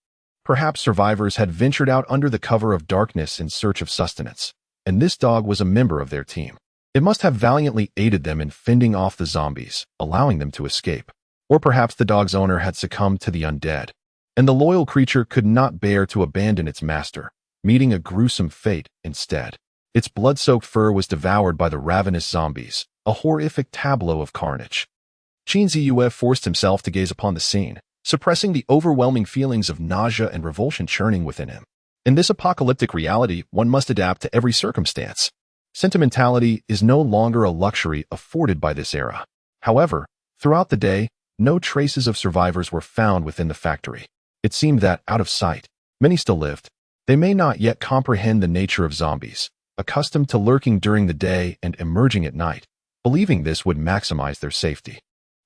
Perhaps survivors had ventured out under the cover of darkness in search of sustenance, and this dog was a member of their team. It must have valiantly aided them in fending off the zombies, allowing them to escape. Or perhaps the dog's owner had succumbed to the undead, and the loyal creature could not bear to abandon its master, meeting a gruesome fate instead. Its blood-soaked fur was devoured by the ravenous zombies, a horrific tableau of carnage. Qin Ziyue forced himself to gaze upon the scene, suppressing the overwhelming feelings of nausea and revulsion churning within him. In this apocalyptic reality, one must adapt to every circumstance. Sentimentality is no longer a luxury afforded by this era. However, throughout the day, no traces of survivors were found within the factory. It seemed that, out of sight, many still lived, They may not yet comprehend the nature of zombies, accustomed to lurking during the day and emerging at night, believing this would maximize their safety.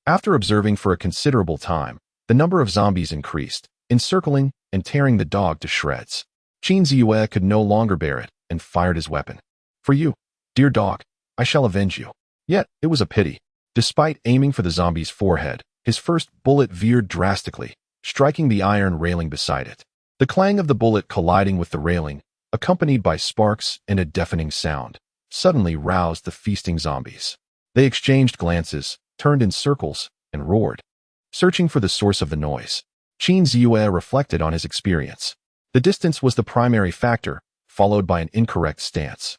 After observing for a considerable time, the number of zombies increased, encircling and tearing the dog to shreds. Xihe could no longer bear it and fired his weapon. "For you, dear dog, I shall avenge you." Yet, it was a pity. Despite aiming for the zombie's forehead, his first bullet veered drastically, striking the iron railing beside it. The clang of the bullet colliding with the railing, accompanied by sparks and a deafening sound, suddenly roused the feasting zombies. They exchanged glances, turned in circles, and roared, searching for the source of the noise. Xihe reflected on his experience. The distance was the primary factor, followed by an incorrect stance.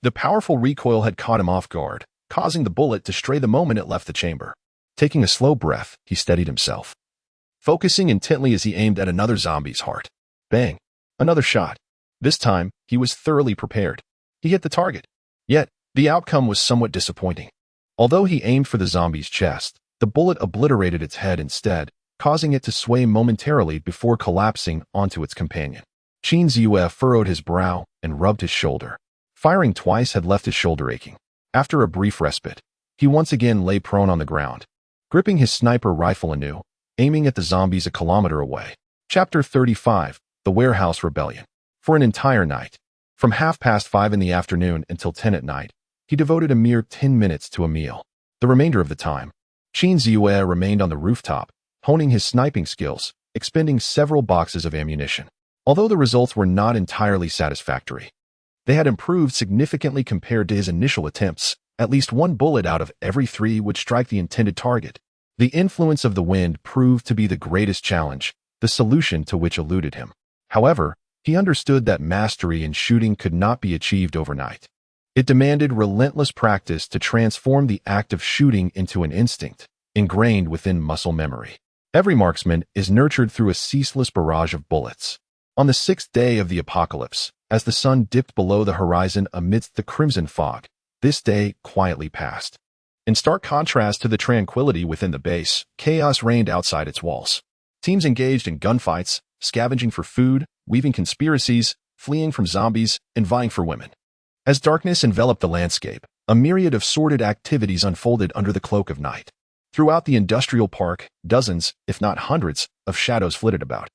The powerful recoil had caught him off guard, causing the bullet to stray the moment it left the chamber. Taking a slow breath, he steadied himself, focusing intently as he aimed at another zombie's heart. Bang! Another shot. This time, he was thoroughly prepared. He hit the target. Yet, the outcome was somewhat disappointing. Although he aimed for the zombie's chest, the bullet obliterated its head instead, causing it to sway momentarily before collapsing onto its companion. Xihe furrowed his brow and rubbed his shoulder. Firing twice had left his shoulder aching. After a brief respite, he once again lay prone on the ground, gripping his sniper rifle anew, aiming at the zombies a kilometer away. Chapter 35, The Warehouse Rebellion. For an entire night, from 5:30 in the afternoon until 10 at night, he devoted a mere 10 minutes to a meal. The remainder of the time, Xihe remained on the rooftop, honing his sniping skills, expending several boxes of ammunition. Although the results were not entirely satisfactory, they had improved significantly compared to his initial attempts. At least one bullet out of every 3 would strike the intended target. The influence of the wind proved to be the greatest challenge, the solution to which eluded him. However, he understood that mastery in shooting could not be achieved overnight. It demanded relentless practice to transform the act of shooting into an instinct, ingrained within muscle memory. Every marksman is nurtured through a ceaseless barrage of bullets. On the 6th day of the apocalypse, as the sun dipped below the horizon amidst the crimson fog, this day quietly passed. In stark contrast to the tranquility within the base, chaos reigned outside its walls. Teams engaged in gunfights, scavenging for food, weaving conspiracies, fleeing from zombies, and vying for women. As darkness enveloped the landscape, a myriad of sordid activities unfolded under the cloak of night. Throughout the industrial park, dozens, if not hundreds, of shadows flitted about.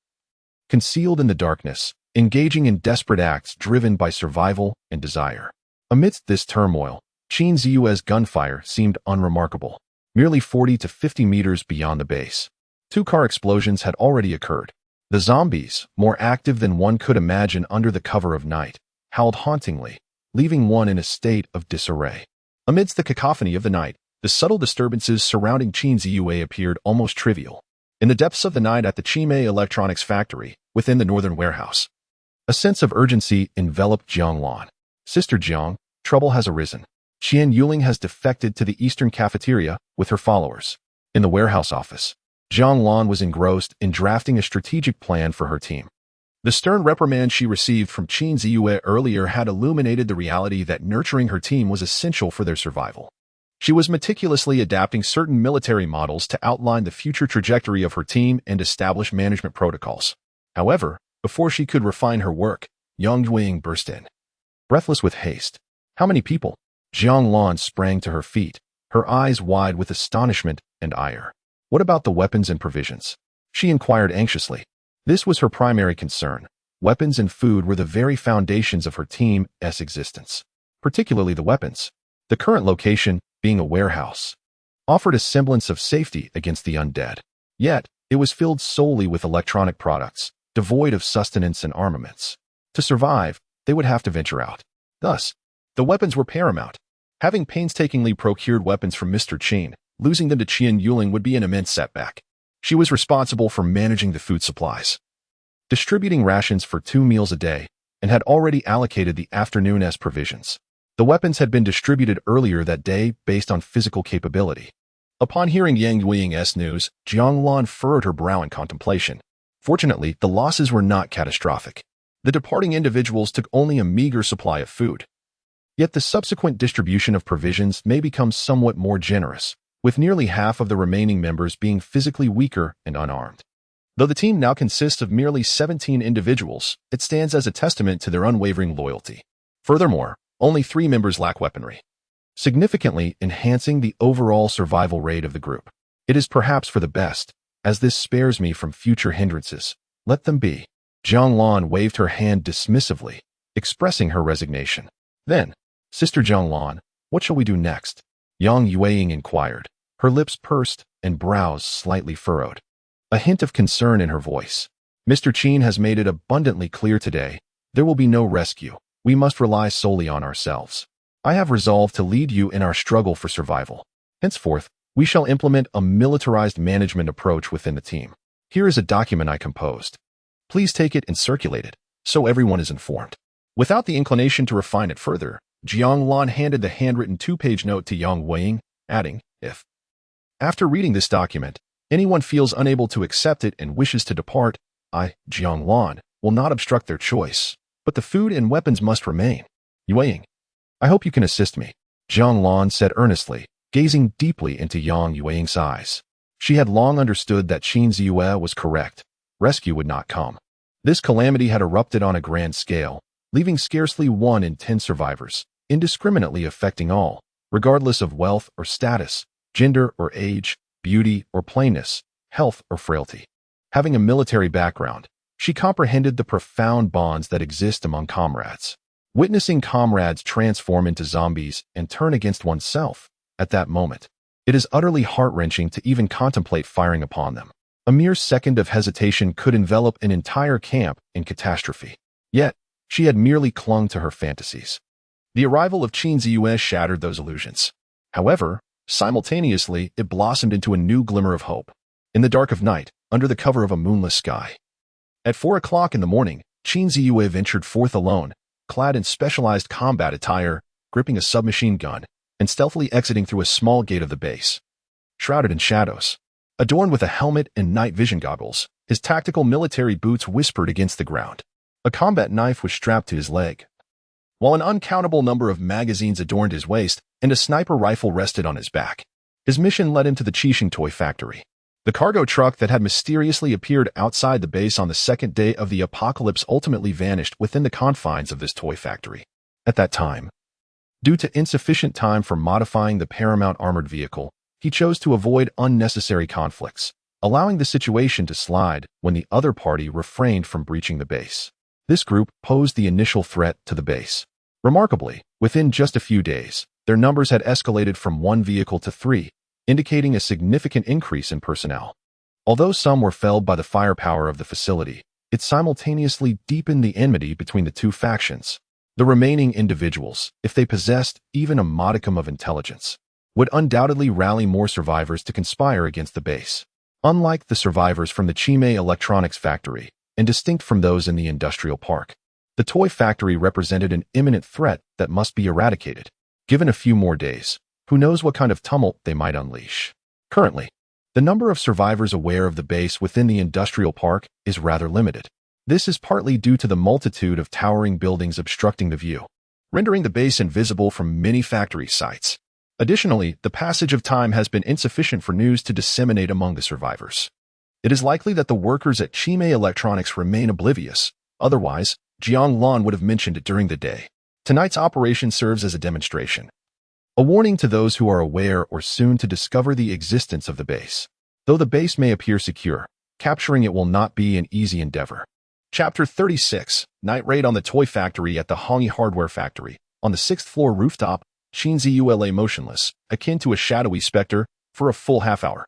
Concealed in the darkness, engaging in desperate acts driven by survival and desire. Amidst this turmoil, Xihe's gunfire seemed unremarkable, merely 40 to 50 meters beyond the base. 2 car explosions had already occurred. The zombies, more active than one could imagine under the cover of night, howled hauntingly, leaving one in a state of disarray. Amidst the cacophony of the night, the subtle disturbances surrounding Xihe appeared almost trivial. In the depths of the night at the Xihe electronics factory, within the northern warehouse, a sense of urgency enveloped Jianglan. "Sister Jiang, trouble has arisen. Qian Yuling has defected to the eastern cafeteria with her followers." In the warehouse office, Jianglan was engrossed in drafting a strategic plan for her team. The stern reprimand she received from Xihe earlier had illuminated the reality that nurturing her team was essential for their survival. She was meticulously adapting certain military models to outline the future trajectory of her team and establish management protocols. However, before she could refine her work, Yang Yuing burst in. Breathless with haste. "How many people?" Jianglan sprang to her feet, her eyes wide with astonishment and ire. "What about the weapons and provisions?" she inquired anxiously. This was her primary concern. Weapons and food were the very foundations of her team's existence. Particularly the weapons. The current location, being a warehouse, offered a semblance of safety against the undead. Yet, it was filled solely with electronic products, devoid of sustenance and armaments. To survive, they would have to venture out. Thus, the weapons were paramount. Having painstakingly procured weapons from Mr. Qin, losing them to Qian Yuling would be an immense setback. She was responsible for managing the food supplies, distributing rations for 2 meals a day, and had already allocated the afternoon's provisions. The weapons had been distributed earlier that day based on physical capability. Upon hearing Yang Yuing's news, Jianglan furrowed her brow in contemplation. Fortunately, the losses were not catastrophic. The departing individuals took only a meager supply of food. Yet the subsequent distribution of provisions may become somewhat more generous, with nearly half of the remaining members being physically weaker and unarmed. Though the team now consists of merely 17 individuals, it stands as a testament to their unwavering loyalty. Furthermore, only 3 members lack weaponry, significantly enhancing the overall survival rate of the group. It is perhaps for the best, as this spares me from future hindrances. Let them be. Zhonglan waved her hand dismissively, expressing her resignation. Then, Sister Zhonglan, what shall we do next? Yang Yueying inquired, her lips pursed and brows slightly furrowed, a hint of concern in her voice. Mr. Qin has made it abundantly clear today, there will be no rescue. We must rely solely on ourselves. I have resolved to lead you in our struggle for survival. Henceforth, we shall implement a militarized management approach within the team. Here is a document I composed. Please take it and circulate it, so everyone is informed. Without the inclination to refine it further, Zhonglan handed the handwritten 2-page note to Yang Yueying, adding, if, after reading this document, anyone feels unable to accept it and wishes to depart, I, Zhonglan, will not obstruct their choice, but the food and weapons must remain. Yueying, I hope you can assist me, Zhonglan said earnestly, gazing deeply into Yang Yueying's eyes. She had long understood that Qin Ziyue was correct. Rescue would not come. This calamity had erupted on a grand scale, leaving scarcely 1 in 10 survivors, indiscriminately affecting all, regardless of wealth or status, gender or age, beauty or plainness, health or frailty. Having a military background, she comprehended the profound bonds that exist among comrades. Witnessing comrades transform into zombies and turn against oneself, at that moment, it is utterly heart-wrenching to even contemplate firing upon them. A mere second of hesitation could envelop an entire camp in catastrophe. Yet, she had merely clung to her fantasies. The arrival of Qin Ziyue shattered those illusions. However, simultaneously, it blossomed into a new glimmer of hope. In the dark of night, under the cover of a moonless sky. At 4 o'clock in the morning, Qin Ziyue ventured forth alone, clad in specialized combat attire, gripping a submachine gun, and stealthily exiting through a small gate of the base. Shrouded in shadows, adorned with a helmet and night vision goggles, his tactical military boots whispered against the ground. A combat knife was strapped to his leg, while an uncountable number of magazines adorned his waist and a sniper rifle rested on his back. His mission led him to the Qixing toy factory. The cargo truck that had mysteriously appeared outside the base on the second day of the apocalypse ultimately vanished within the confines of this toy factory. At that time, due to insufficient time for modifying the Paramount armored vehicle, he chose to avoid unnecessary conflicts, allowing the situation to slide when the other party refrained from breaching the base. This group posed the initial threat to the base. Remarkably, within just a few days, their numbers had escalated from 1 vehicle to 3, indicating a significant increase in personnel. Although some were felled by the firepower of the facility, it simultaneously deepened the enmity between the two factions. The remaining individuals, if they possessed even a modicum of intelligence, would undoubtedly rally more survivors to conspire against the base. Unlike the survivors from the Xihe electronics factory, and distinct from those in the industrial park, the toy factory represented an imminent threat that must be eradicated. Given a few more days, who knows what kind of tumult they might unleash. Currently, the number of survivors aware of the base within the industrial park is rather limited. This is partly due to the multitude of towering buildings obstructing the view, rendering the base invisible from many factory sites. Additionally, the passage of time has been insufficient for news to disseminate among the survivors. It is likely that the workers at Xihe Electronics remain oblivious, otherwise, Zhonglan would have mentioned it during the day. Tonight's operation serves as a demonstration. A warning to those who are aware or soon to discover the existence of the base. Though the base may appear secure, capturing it will not be an easy endeavor. Chapter 36, Night Raid on the Toy Factory. At the Hongyi Hardware Factory, on the 6th floor rooftop, Qin Ziyue lay motionless, akin to a shadowy specter, for a full half-hour.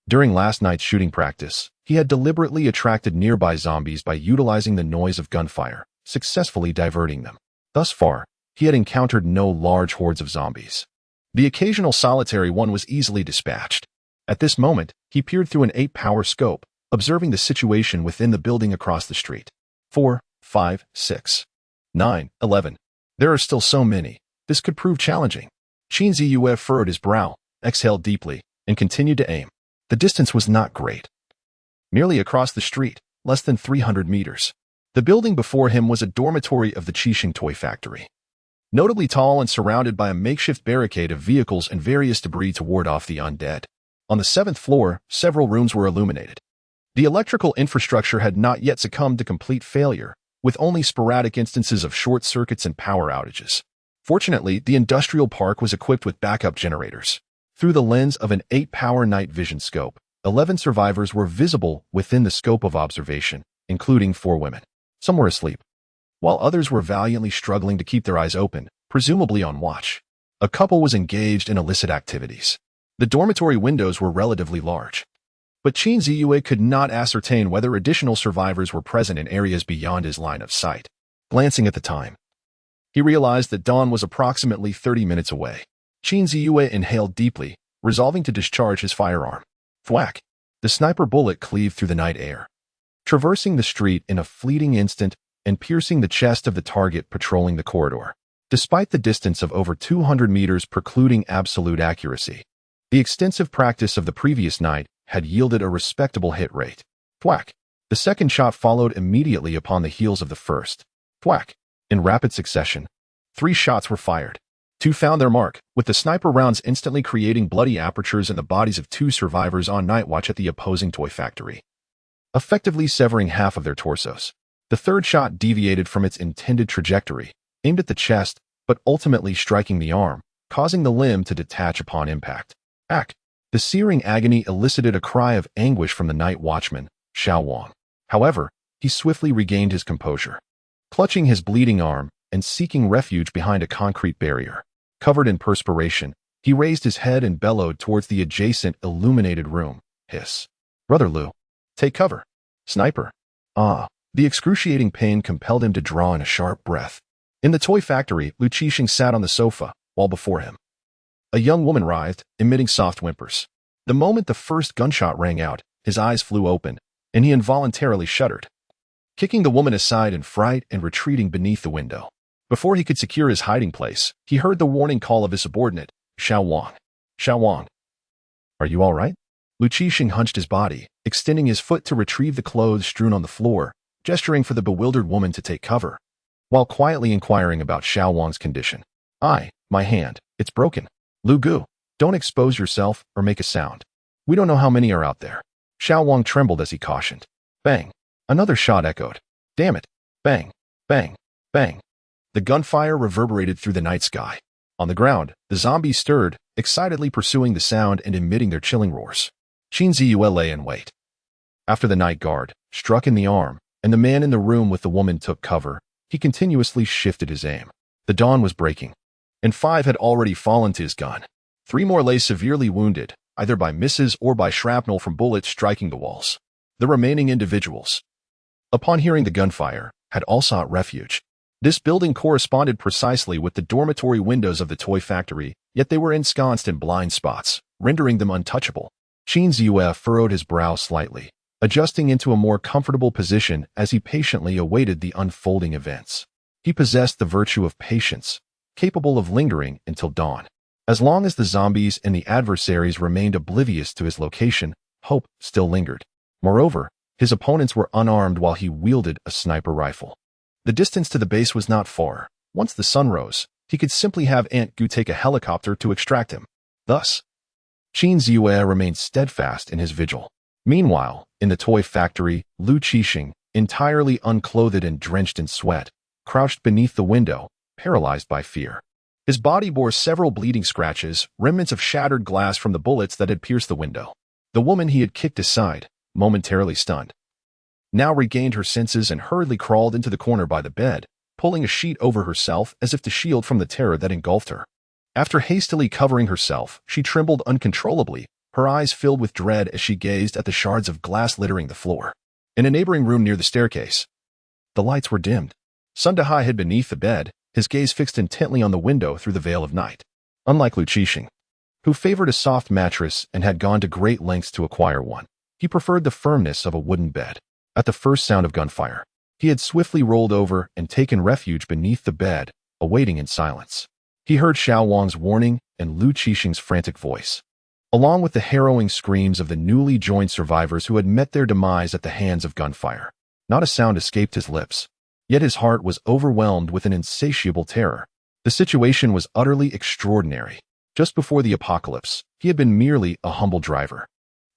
During last night's shooting practice, he had deliberately attracted nearby zombies by utilizing the noise of gunfire, successfully diverting them. Thus far, he had encountered no large hordes of zombies. The occasional solitary one was easily dispatched. At this moment, he peered through an 8-power scope, observing the situation within the building across the street. 4, 5, 6, 9, 11. There are still so many. This could prove challenging. Qin Ziyue furrowed his brow, exhaled deeply, and continued to aim. The distance was not great. Merely across the street, less than 300 meters. The building before him was a dormitory of the Qixing toy factory. Notably tall and surrounded by a makeshift barricade of vehicles and various debris to ward off the undead. On the 7th floor, several rooms were illuminated. The electrical infrastructure had not yet succumbed to complete failure, with only sporadic instances of short circuits and power outages. Fortunately, the industrial park was equipped with backup generators. Through the lens of an 8-power night vision scope, 11 survivors were visible within the scope of observation, including 4 women. Some were asleep, while others were valiantly struggling to keep their eyes open, presumably on watch. A couple was engaged in illicit activities. The dormitory windows were relatively large, but Xihe could not ascertain whether additional survivors were present in areas beyond his line of sight. Glancing at the time, he realized that dawn was approximately 30 minutes away. Xihe inhaled deeply, resolving to discharge his firearm. Thwack! The sniper bullet cleaved through the night air, traversing the street in a fleeting instant and piercing the chest of the target patrolling the corridor. Despite the distance of over 200 meters precluding absolute accuracy, the extensive practice of the previous night had yielded a respectable hit rate. Thwack! The second shot followed immediately upon the heels of the first. Thwack! In rapid succession, 3 shots were fired. 2 found their mark, with the sniper rounds instantly creating bloody apertures in the bodies of 2 survivors on night watch at the opposing toy factory, effectively severing half of their torsos. The third shot deviated from its intended trajectory, aimed at the chest, but ultimately striking the arm, causing the limb to detach upon impact. Ack! The searing agony elicited a cry of anguish from the night watchman, Xiaowang. However, he swiftly regained his composure. Clutching his bleeding arm and seeking refuge behind a concrete barrier, covered in perspiration, he raised his head and bellowed towards the adjacent illuminated room. Hiss! Brother Lu, take cover. Sniper! Ah! The excruciating pain compelled him to draw in a sharp breath. In the toy factory, Lu Qixing sat on the sofa, while before him a young woman writhed, emitting soft whimpers. The moment the first gunshot rang out, his eyes flew open, and he involuntarily shuddered, kicking the woman aside in fright and retreating beneath the window. Before he could secure his hiding place, he heard the warning call of his subordinate, Xiaowang. Xiaowang! Are you all right? Lu Qixing hunched his body, extending his foot to retrieve the clothes strewn on the floor, gesturing for the bewildered woman to take cover, while quietly inquiring about Xiaowang's condition. My hand, it's broken. Lu Gu, don't expose yourself or make a sound. We don't know how many are out there. Xiaowang trembled as he cautioned. Bang! Another shot echoed. Damn it! Bang! Bang! Bang! The gunfire reverberated through the night sky. On the ground, the zombies stirred, excitedly pursuing the sound and emitting their chilling roars. Xihe lay in wait. After the night guard, struck in the arm, and the man in the room with the woman took cover, he continuously shifted his aim. The dawn was breaking, and 5 had already fallen to his gun. 3 more lay severely wounded, either by misses or by shrapnel from bullets striking the walls. The remaining individuals, upon hearing the gunfire, had all sought refuge. This building corresponded precisely with the dormitory windows of the toy factory, yet they were ensconced in blind spots, rendering them untouchable. Xihe furrowed his brow slightly, adjusting into a more comfortable position as he patiently awaited the unfolding events. He possessed the virtue of patience, capable of lingering until dawn. As long as the zombies and the adversaries remained oblivious to his location, hope still lingered. Moreover, his opponents were unarmed while he wielded a sniper rifle. The distance to the base was not far. Once the sun rose, he could simply have Aunt Gu take a helicopter to extract him. Thus, Xihe remained steadfast in his vigil. Meanwhile, in the toy factory, Lu Qixing, entirely unclothed and drenched in sweat, crouched beneath the window, paralyzed by fear. His body bore several bleeding scratches, remnants of shattered glass from the bullets that had pierced the window. The woman he had kicked aside, momentarily stunned, now regained her senses and hurriedly crawled into the corner by the bed, pulling a sheet over herself as if to shield from the terror that engulfed her. After hastily covering herself, she trembled uncontrollably, her eyes filled with dread as she gazed at the shards of glass littering the floor. In a neighboring room near the staircase, the lights were dimmed. Sun Dehai hid beneath the bed, his gaze fixed intently on the window through the veil of night. Unlike Lu Qixing, who favored a soft mattress and had gone to great lengths to acquire one, he preferred the firmness of a wooden bed. At the first sound of gunfire, he had swiftly rolled over and taken refuge beneath the bed, awaiting in silence. He heard Xiaowang's warning and Lu Qixing's frantic voice, along with the harrowing screams of the newly joined survivors who had met their demise at the hands of gunfire. Not a sound escaped his lips, yet his heart was overwhelmed with an insatiable terror. The situation was utterly extraordinary. Just before the apocalypse, he had been merely a humble driver,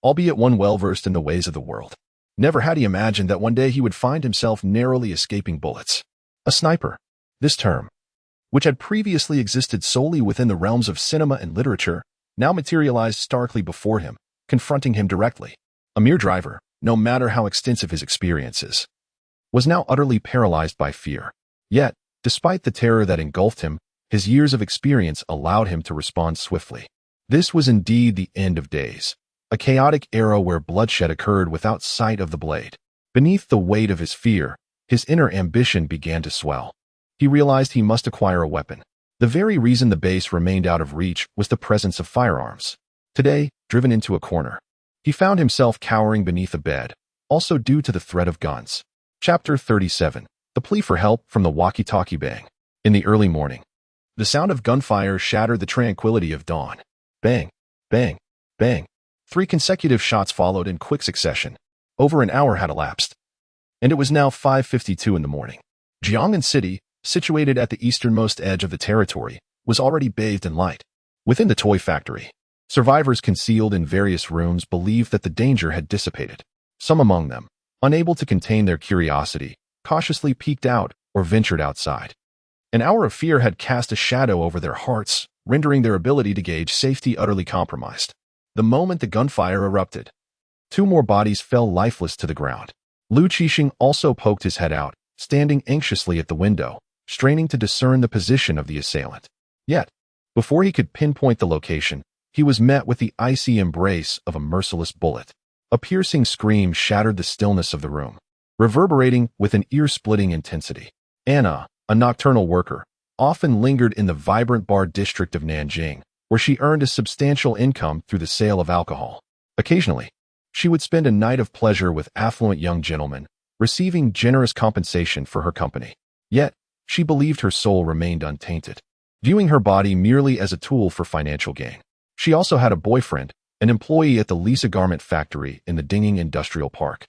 albeit one well-versed in the ways of the world. Never had he imagined that one day he would find himself narrowly escaping bullets. A sniper. This term, which had previously existed solely within the realms of cinema and literature, now materialized starkly before him, confronting him directly. A mere driver, no matter how extensive his experiences, was now utterly paralyzed by fear. Yet, despite the terror that engulfed him, his years of experience allowed him to respond swiftly. This was indeed the end of days, a chaotic era where bloodshed occurred without sight of the blade. Beneath the weight of his fear, his inner ambition began to swell. He realized he must acquire a weapon. The very reason the base remained out of reach was the presence of firearms. Today, driven into a corner, he found himself cowering beneath a bed, also due to the threat of guns. Chapter 37. The plea for help from the walkie-talkie bang. In the early morning, the sound of gunfire shattered the tranquility of dawn. Bang, bang, bang. 3 consecutive shots followed in quick succession. Over an hour had elapsed, and it was now 5:52 in the morning. Zhuojun City, situated at the easternmost edge of the territory, was already bathed in light. Within the toy factory, survivors concealed in various rooms believed that the danger had dissipated. Some among them, unable to contain their curiosity, cautiously peeked out or ventured outside. An hour of fear had cast a shadow over their hearts, rendering their ability to gauge safety utterly compromised. The moment the gunfire erupted, 2 more bodies fell lifeless to the ground. Lu Qixing also poked his head out, standing anxiously at the window, straining to discern the position of the assailant. Yet, before he could pinpoint the location, he was met with the icy embrace of a merciless bullet. A piercing scream shattered the stillness of the room, reverberating with an ear-splitting intensity. Anna, a nocturnal worker, often lingered in the vibrant bar district of Nanjing, where she earned a substantial income through the sale of alcohol. Occasionally, she would spend a night of pleasure with affluent young gentlemen, receiving generous compensation for her company. Yet, she believed her soul remained untainted, viewing her body merely as a tool for financial gain. She also had a boyfriend, an employee at the Lisa garment factory in the Dinging Industrial Park.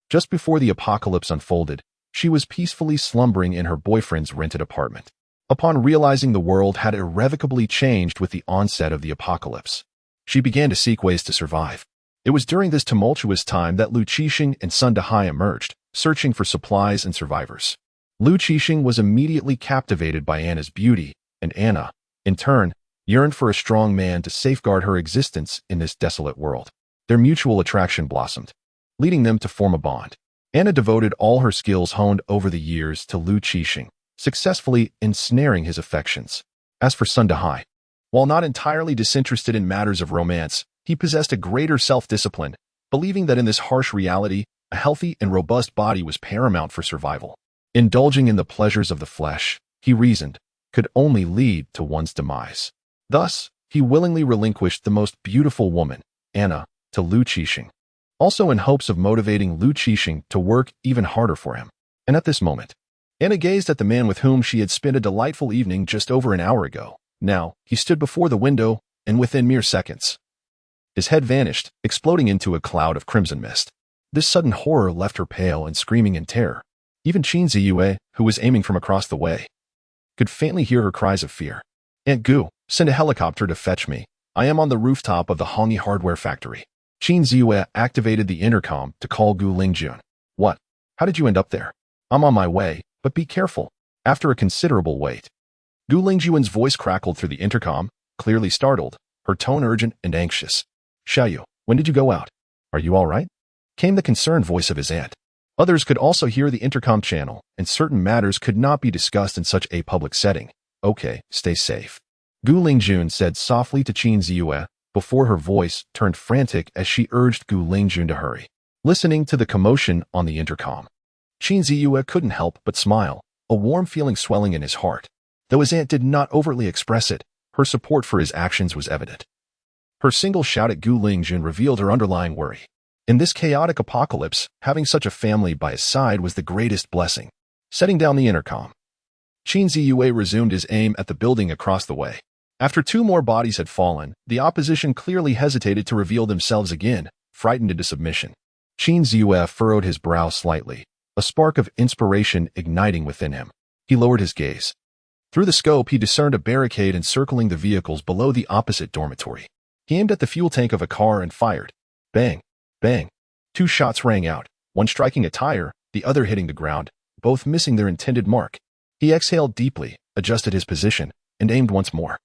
Just before the apocalypse unfolded, she was peacefully slumbering in her boyfriend's rented apartment. Upon realizing the world had irrevocably changed with the onset of the apocalypse, she began to seek ways to survive. It was during this tumultuous time that Lu Qixing and Sun Dehai emerged, searching for supplies and survivors. Lu Qixing was immediately captivated by Anna's beauty, and Anna, in turn, yearned for a strong man to safeguard her existence in this desolate world. Their mutual attraction blossomed, leading them to form a bond. Anna devoted all her skills honed over the years to Lu Qixing, successfully ensnaring his affections. As for Sun Dehai, while not entirely disinterested in matters of romance, he possessed a greater self-discipline, believing that in this harsh reality, a healthy and robust body was paramount for survival. Indulging in the pleasures of the flesh, he reasoned, could only lead to one's demise. Thus, he willingly relinquished the most beautiful woman, Anna, to Lu Qixing, also in hopes of motivating Lu Qixing to work even harder for him. And at this moment, Anna gazed at the man with whom she had spent a delightful evening just over an hour ago. Now, he stood before the window, and within mere seconds, his head vanished, exploding into a cloud of crimson mist. This sudden horror left her pale and screaming in terror. Even Xihe, who was aiming from across the way, could faintly hear her cries of fear. "Aunt Gu, send a helicopter to fetch me. I am on the rooftop of the Hongyi hardware factory." Xihe activated the intercom to call Gu Lingjun. "What? How did you end up there?" "I'm on my way, but be careful." After a considerable wait, Gu Lingjun's voice crackled through the intercom, clearly startled, her tone urgent and anxious. "Xihe, when did you go out? Are you all right?" came the concerned voice of his aunt. Others could also hear the intercom channel, and certain matters could not be discussed in such a public setting. "Okay, stay safe," Gu Lingjun said softly to Xihe, before her voice turned frantic as she urged Gu Lingjun to hurry. Listening to the commotion on the intercom, Xihe couldn't help but smile, a warm feeling swelling in his heart. Though his aunt did not overtly express it, her support for his actions was evident. Her single shout at Gu Lingjun revealed her underlying worry. In this chaotic apocalypse, having such a family by his side was the greatest blessing. Setting down the intercom, Xihe resumed his aim at the building across the way. After 2 more bodies had fallen, the opposition clearly hesitated to reveal themselves again, frightened into submission. Xihe furrowed his brow slightly, a spark of inspiration igniting within him. He lowered his gaze. Through the scope, he discerned a barricade encircling the vehicles below the opposite dormitory. He aimed at the fuel tank of a car and fired. Bang! Bang! 2 shots rang out, one striking a tire, the other hitting the ground, both missing their intended mark. He exhaled deeply, adjusted his position, and aimed once more.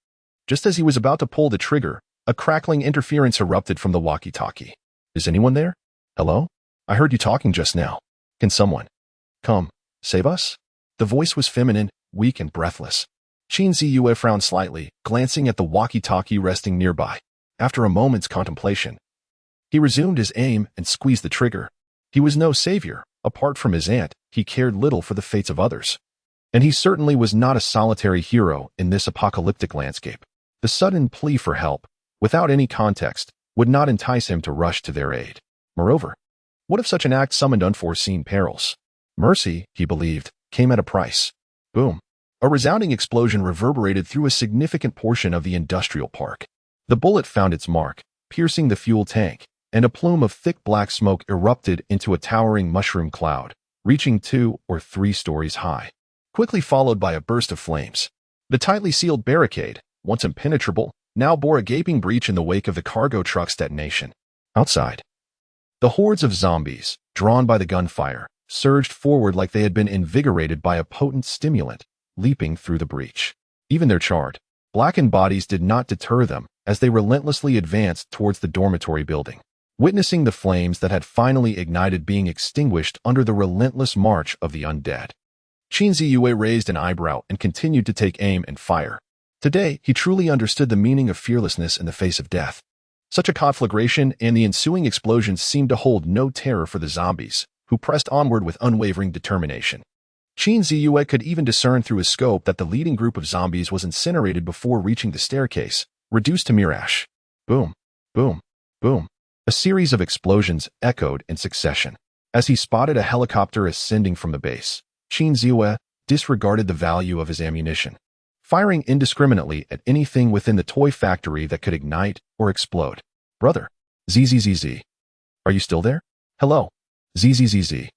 Just as he was about to pull the trigger, a crackling interference erupted from the walkie-talkie. "Is anyone there? Hello? I heard you talking just now. Can someone come save us?" The voice was feminine, weak and breathless. Qin Ziyue frowned slightly, glancing at the walkie-talkie resting nearby. After a moment's contemplation, he resumed his aim and squeezed the trigger. He was no savior. Apart from his aunt, he cared little for the fates of others. And he certainly was not a solitary hero in this apocalyptic landscape. The sudden plea for help, without any context, would not entice him to rush to their aid. Moreover, what if such an act summoned unforeseen perils? Mercy, he believed, came at a price. Boom. A resounding explosion reverberated through a significant portion of the industrial park. The bullet found its mark, piercing the fuel tank, and a plume of thick black smoke erupted into a towering mushroom cloud, reaching 2 or 3 stories high, quickly followed by a burst of flames. The tightly sealed barricade, once impenetrable, now bore a gaping breach in the wake of the cargo truck's detonation. Outside, the hordes of zombies, drawn by the gunfire, surged forward like they had been invigorated by a potent stimulant, leaping through the breach. Even their charred, blackened bodies did not deter them as they relentlessly advanced towards the dormitory building. Witnessing the flames that had finally ignited being extinguished under the relentless march of the undead, Qin Ziyue raised an eyebrow and continued to take aim and fire. Today, he truly understood the meaning of fearlessness in the face of death. Such a conflagration and the ensuing explosions seemed to hold no terror for the zombies, who pressed onward with unwavering determination. Qin Ziyue could even discern through his scope that the leading group of zombies was incinerated before reaching the staircase, reduced to mere ash. Boom, boom, boom. A series of explosions echoed in succession. As he spotted a helicopter ascending from the base, Qin Ziyue disregarded the value of his ammunition, firing indiscriminately at anything within the toy factory that could ignite or explode. "Brother, ZZZZ. Are you still there? Hello? ZZZZ.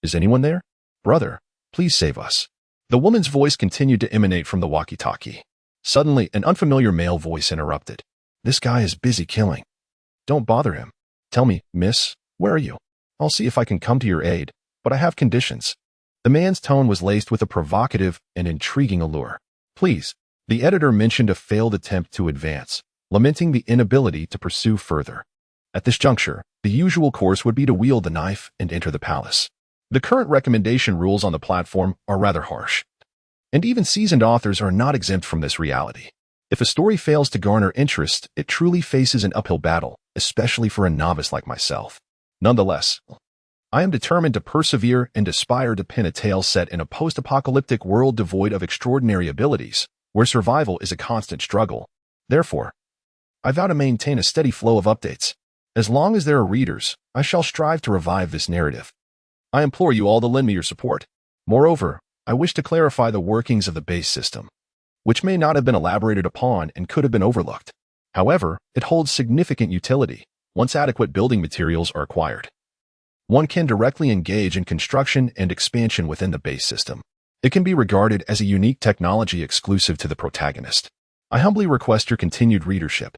Is anyone there? Brother, please save us." The woman's voice continued to emanate from the walkie-talkie. Suddenly, an unfamiliar male voice interrupted. "This guy is busy killing. Don't bother him. Tell me, miss, where are you? I'll see if I can come to your aid, but I have conditions." The man's tone was laced with a provocative and intriguing allure. "Please." The editor mentioned a failed attempt to advance, lamenting the inability to pursue further. At this juncture, the usual course would be to wield the knife and enter the palace. The current recommendation rules on the platform are rather harsh, and even seasoned authors are not exempt from this reality. If a story fails to garner interest, it truly faces an uphill battle, especially for a novice like myself. Nonetheless, I am determined to persevere and aspire to pen a tale set in a post-apocalyptic world devoid of extraordinary abilities, where survival is a constant struggle. Therefore, I vow to maintain a steady flow of updates. As long as there are readers, I shall strive to revive this narrative. I implore you all to lend me your support. Moreover, I wish to clarify the workings of the base system, which may not have been elaborated upon and could have been overlooked. However, it holds significant utility once adequate building materials are acquired. One can directly engage in construction and expansion within the base system. It can be regarded as a unique technology exclusive to the protagonist. I humbly request your continued readership,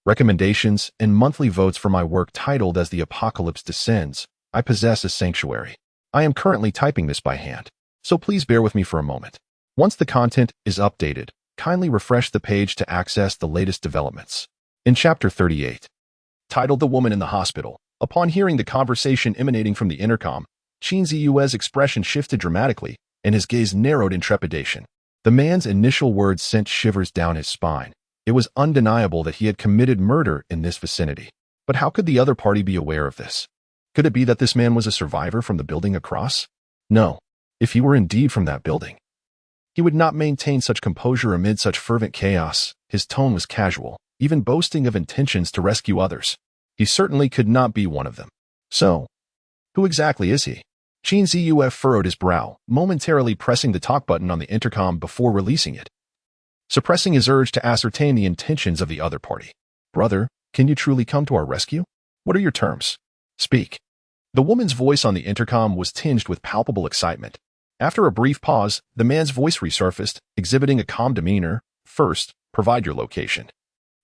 recommendations, and monthly votes for my work titled As the Apocalypse Descends. I possess a sanctuary. I am currently typing this by hand, so please bear with me for a moment. Once the content is updated, kindly refresh the page to access the latest developments. In Chapter 38, titled The Woman in the Hospital, upon hearing the conversation emanating from the intercom, Qin Ziyue's expression shifted dramatically, and his gaze narrowed in trepidation. The man's initial words sent shivers down his spine. It was undeniable that he had committed murder in this vicinity. But how could the other party be aware of this? Could it be that this man was a survivor from the building across? No. If he were indeed from that building, he would not maintain such composure amid such fervent chaos. His tone was casual, even boasting of intentions to rescue others. He certainly could not be one of them. So, who exactly is he? Qin Ziyue furrowed his brow, momentarily pressing the talk button on the intercom before releasing it, suppressing his urge to ascertain the intentions of the other party. "Brother, can you truly come to our rescue? What are your terms? Speak." The woman's voice on the intercom was tinged with palpable excitement. After a brief pause, the man's voice resurfaced, exhibiting a calm demeanor. "First, provide your location.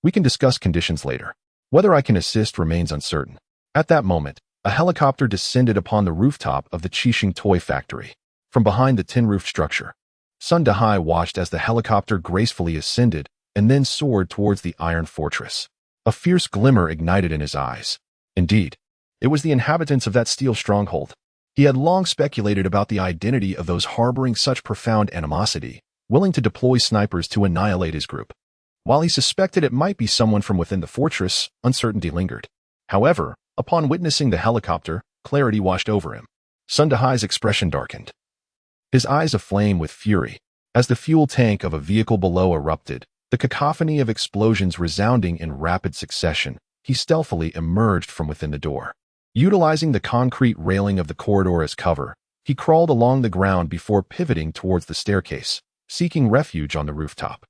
We can discuss conditions later. Whether I can assist remains uncertain." At that moment, A helicopter descended upon the rooftop of the Qixing toy factory. From behind the tin-roofed structure, Sun Dehai watched as the helicopter gracefully ascended and then soared towards the iron fortress. A fierce glimmer ignited in his eyes. Indeed, it was the inhabitants of that steel stronghold. He had long speculated about the identity of those harboring such profound animosity, willing to deploy snipers to annihilate his group. While he suspected it might be someone from within the fortress, uncertainty lingered. However, upon witnessing the helicopter, clarity washed over him. Sun Dehai's expression darkened, his eyes aflame with fury. As the fuel tank of a vehicle below erupted, the cacophony of explosions resounding in rapid succession, he stealthily emerged from within the door. Utilizing the concrete railing of the corridor as cover, he crawled along the ground before pivoting towards the staircase, seeking refuge on the rooftop.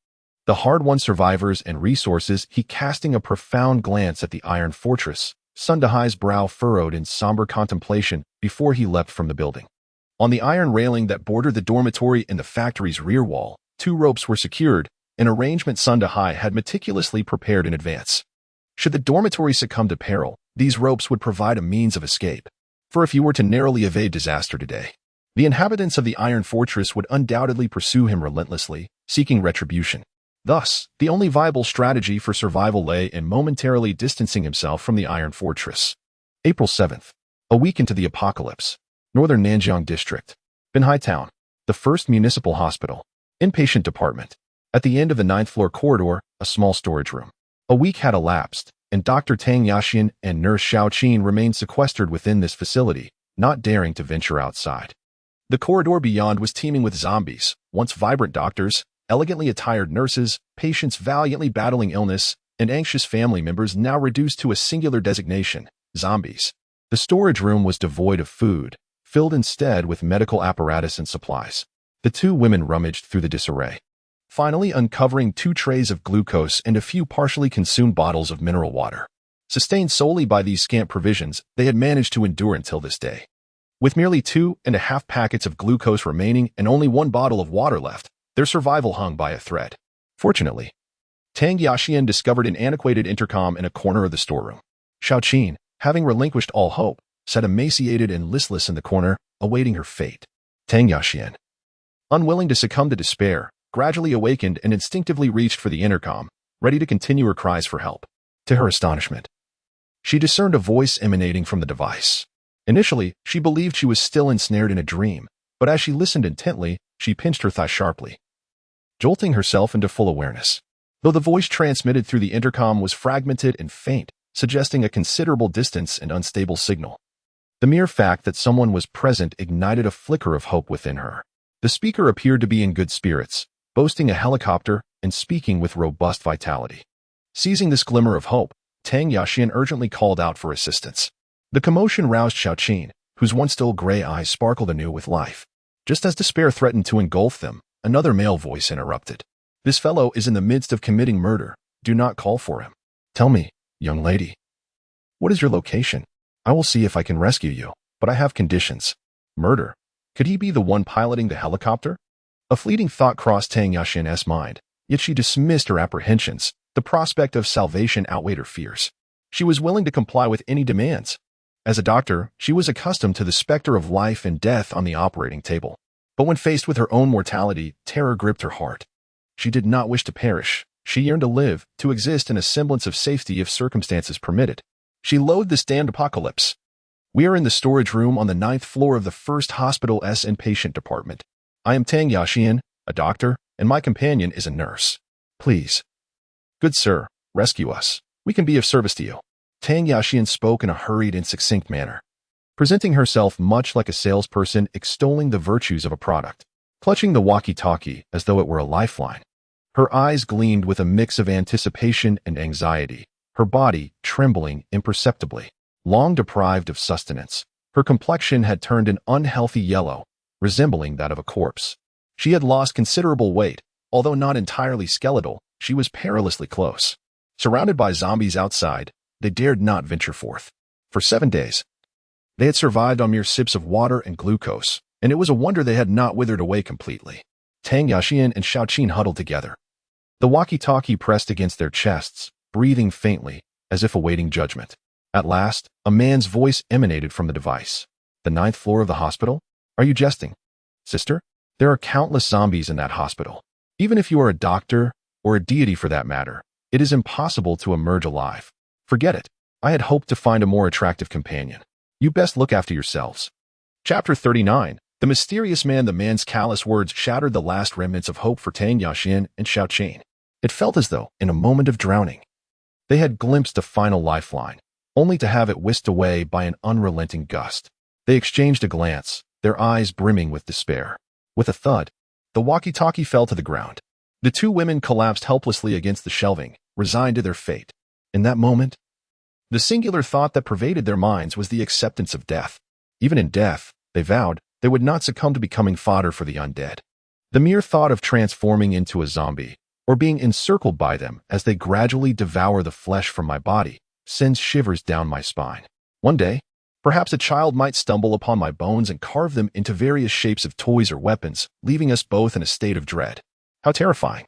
The hard-won survivors and resources, he casting a profound glance at the iron fortress, Sun Dehai's brow furrowed in somber contemplation before he leapt from the building. On the iron railing that bordered the dormitory in the factory's rear wall, 2 ropes were secured, an arrangement Sun Dehai had meticulously prepared in advance. Should the dormitory succumb to peril, these ropes would provide a means of escape. For if he were to narrowly evade disaster today, the inhabitants of the iron fortress would undoubtedly pursue him relentlessly, seeking retribution. Thus, the only viable strategy for survival lay in momentarily distancing himself from the iron fortress. April 7th. A week into the apocalypse. Northern Nanjiang District. Binhai Town. The first municipal hospital. Inpatient department. At the end of the 9th floor corridor, a small storage room. A week had elapsed, and Dr. Tang Yaxian and Nurse Xiaoqin remained sequestered within this facility, not daring to venture outside. The corridor beyond was teeming with zombies, once vibrant doctors, elegantly attired nurses, patients valiantly battling illness, and anxious family members now reduced to a singular designation, zombies. The storage room was devoid of food, filled instead with medical apparatus and supplies. The 2 women rummaged through the disarray, finally uncovering 2 trays of glucose and a few partially consumed bottles of mineral water. Sustained solely by these scant provisions, they had managed to endure until this day. With merely 2.5 packets of glucose remaining and only 1 bottle of water left, their survival hung by a thread. Fortunately, Tang Yaxian discovered an antiquated intercom in a corner of the storeroom. Xiaoqin, having relinquished all hope, sat emaciated and listless in the corner, awaiting her fate. Tang Yaxian, unwilling to succumb to despair, gradually awakened and instinctively reached for the intercom, ready to continue her cries for help. To her astonishment, she discerned a voice emanating from the device. Initially, she believed she was still ensnared in a dream, but as she listened intently, she pinched her thigh sharply, jolting herself into full awareness. Though the voice transmitted through the intercom was fragmented and faint, suggesting a considerable distance and unstable signal, the mere fact that someone was present ignited a flicker of hope within her. The speaker appeared to be in good spirits, boasting a helicopter and speaking with robust vitality. Seizing this glimmer of hope, Tang Yaxian urgently called out for assistance. The commotion roused Xiaoqin, whose once still gray eyes sparkled anew with life. Just as despair threatened to engulf them, another male voice interrupted. "This fellow is in the midst of committing murder. Do not call for him. Tell me, young lady, what is your location? I will see if I can rescue you, but I have conditions." Murder? Could he be the one piloting the helicopter? A fleeting thought crossed Tang Yaxian's mind, yet she dismissed her apprehensions. The prospect of salvation outweighed her fears. She was willing to comply with any demands. As a doctor, she was accustomed to the specter of life and death on the operating table. But when faced with her own mortality, terror gripped her heart. She did not wish to perish. She yearned to live, to exist in a semblance of safety if circumstances permitted. She loathed this damned apocalypse. "We are in the storage room on the 9th floor of the first hospital's inpatient department. I am Tang Yaxian, a doctor, and my companion is a nurse. Please, good sir, rescue us. We can be of service to you." Tang Yaxian spoke in a hurried and succinct manner, presenting herself much like a salesperson extolling the virtues of a product. Clutching the walkie-talkie as though it were a lifeline, her eyes gleamed with a mix of anticipation and anxiety, her body trembling imperceptibly. Long deprived of sustenance, her complexion had turned an unhealthy yellow, resembling that of a corpse. She had lost considerable weight. Although not entirely skeletal, she was perilously close. Surrounded by zombies outside, they dared not venture forth. For 7 days, they had survived on mere sips of water and glucose, and it was a wonder they had not withered away completely. Tang Yaxian and Xiaoqin huddled together, the walkie-talkie pressed against their chests, breathing faintly, as if awaiting judgment. At last, a man's voice emanated from the device. The 9th floor of the hospital? Are you jesting? Sister, there are countless zombies in that hospital. Even if you are a doctor, or a deity for that matter, it is impossible to emerge alive. Forget it. I had hoped to find a more attractive companion. You best look after yourselves. Chapter 39. The mysterious man. The man's callous words shattered the last remnants of hope for Tang Yaxin and Xiaoqin. It felt as though, in a moment of drowning, they had glimpsed a final lifeline, only to have it whisked away by an unrelenting gust. They exchanged a glance, their eyes brimming with despair. With a thud, the walkie-talkie fell to the ground. The two women collapsed helplessly against the shelving, resigned to their fate. In that moment, the singular thought that pervaded their minds was the acceptance of death. Even in death, they vowed, they would not succumb to becoming fodder for the undead. The mere thought of transforming into a zombie, or being encircled by them as they gradually devour the flesh from my body, sends shivers down my spine. One day, perhaps a child might stumble upon my bones and carve them into various shapes of toys or weapons, leaving us both in a state of dread. How terrifying.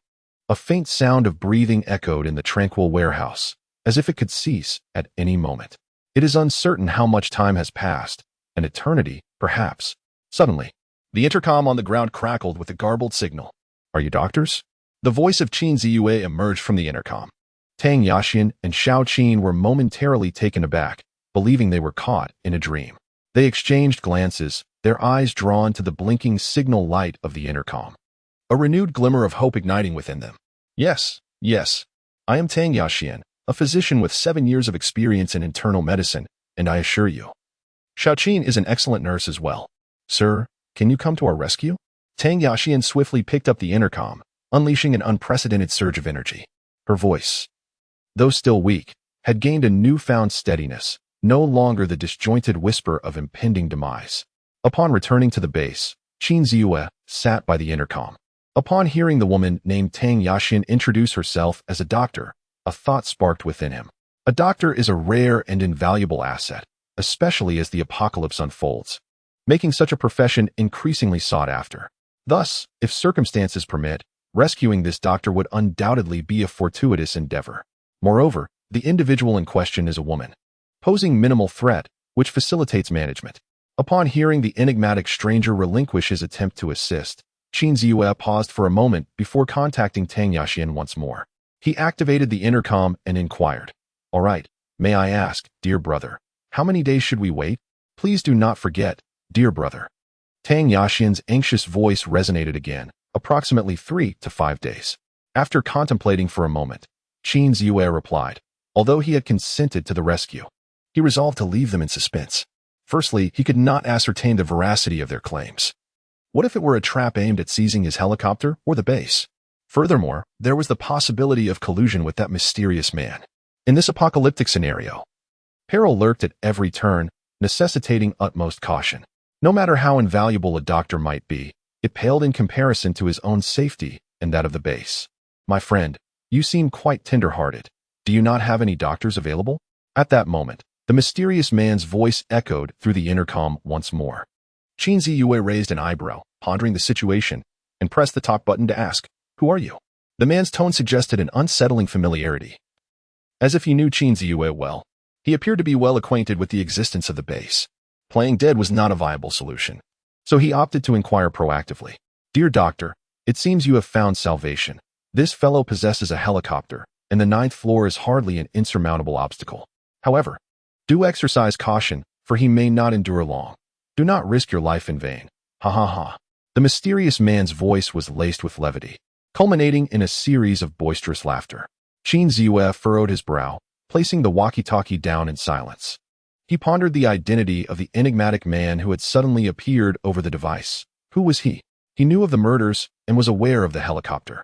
A faint sound of breathing echoed in the tranquil warehouse, as if it could cease at any moment. It is uncertain how much time has passed, an eternity, perhaps. Suddenly, the intercom on the ground crackled with a garbled signal. Are you doctors? The voice of Qin Ziyue emerged from the intercom. Tang Yaxin and Xiaoqin were momentarily taken aback, believing they were caught in a dream. They exchanged glances, their eyes drawn to the blinking signal light of the intercom. A renewed glimmer of hope igniting within them. Yes, I am Tang Yaxin, a physician with 7 years of experience in internal medicine, and I assure you, Xiaoqin is an excellent nurse as well. Sir, can you come to our rescue? Tang Yaxin swiftly picked up the intercom, unleashing an unprecedented surge of energy. Her voice, though still weak, had gained a newfound steadiness, no longer the disjointed whisper of impending demise. Upon returning to the base, Qin Ziyue sat by the intercom. Upon hearing the woman named Tang Yaxin introduce herself as a doctor, a thought sparked within him. A doctor is a rare and invaluable asset, especially as the apocalypse unfolds, making such a profession increasingly sought after. Thus, if circumstances permit, rescuing this doctor would undoubtedly be a fortuitous endeavor. Moreover, the individual in question is a woman, posing minimal threat, which facilitates management. Upon hearing the enigmatic stranger relinquish his attempt to assist, Qin Ziyue paused for a moment before contacting Tang Yaxin once more. He activated the intercom and inquired, "All right, may I ask, dear brother, how many days should we wait? Please do not forget, dear brother." Tang Yaxin's anxious voice resonated again, approximately 3 to 5 days. After contemplating for a moment, Qin Ziyue replied, although he had consented to the rescue, he resolved to leave them in suspense. Firstly, he could not ascertain the veracity of their claims. What if it were a trap aimed at seizing his helicopter or the base? Furthermore, there was the possibility of collusion with that mysterious man. In this apocalyptic scenario, peril lurked at every turn, necessitating utmost caution. No matter how invaluable a doctor might be, it paled in comparison to his own safety and that of the base. My friend, you seem quite tender-hearted. Do you not have any doctors available? At that moment, the mysterious man's voice echoed through the intercom once more. Qin Ziyue raised an eyebrow, pondering the situation, and pressed the talk button to ask, "Who are you?" The man's tone suggested an unsettling familiarity. As if he knew Qin Ziyue well, he appeared to be well acquainted with the existence of the base. Playing dead was not a viable solution, so he opted to inquire proactively. "Dear doctor, it seems you have found salvation. This fellow possesses a helicopter, and the 9th floor is hardly an insurmountable obstacle. However, do exercise caution, for he may not endure long. Do not risk your life in vain. Ha ha ha." The mysterious man's voice was laced with levity, culminating in a series of boisterous laughter. Qin Ziyue furrowed his brow, placing the walkie-talkie down in silence. He pondered the identity of the enigmatic man who had suddenly appeared over the device. Who was he? He knew of the murders and was aware of the helicopter.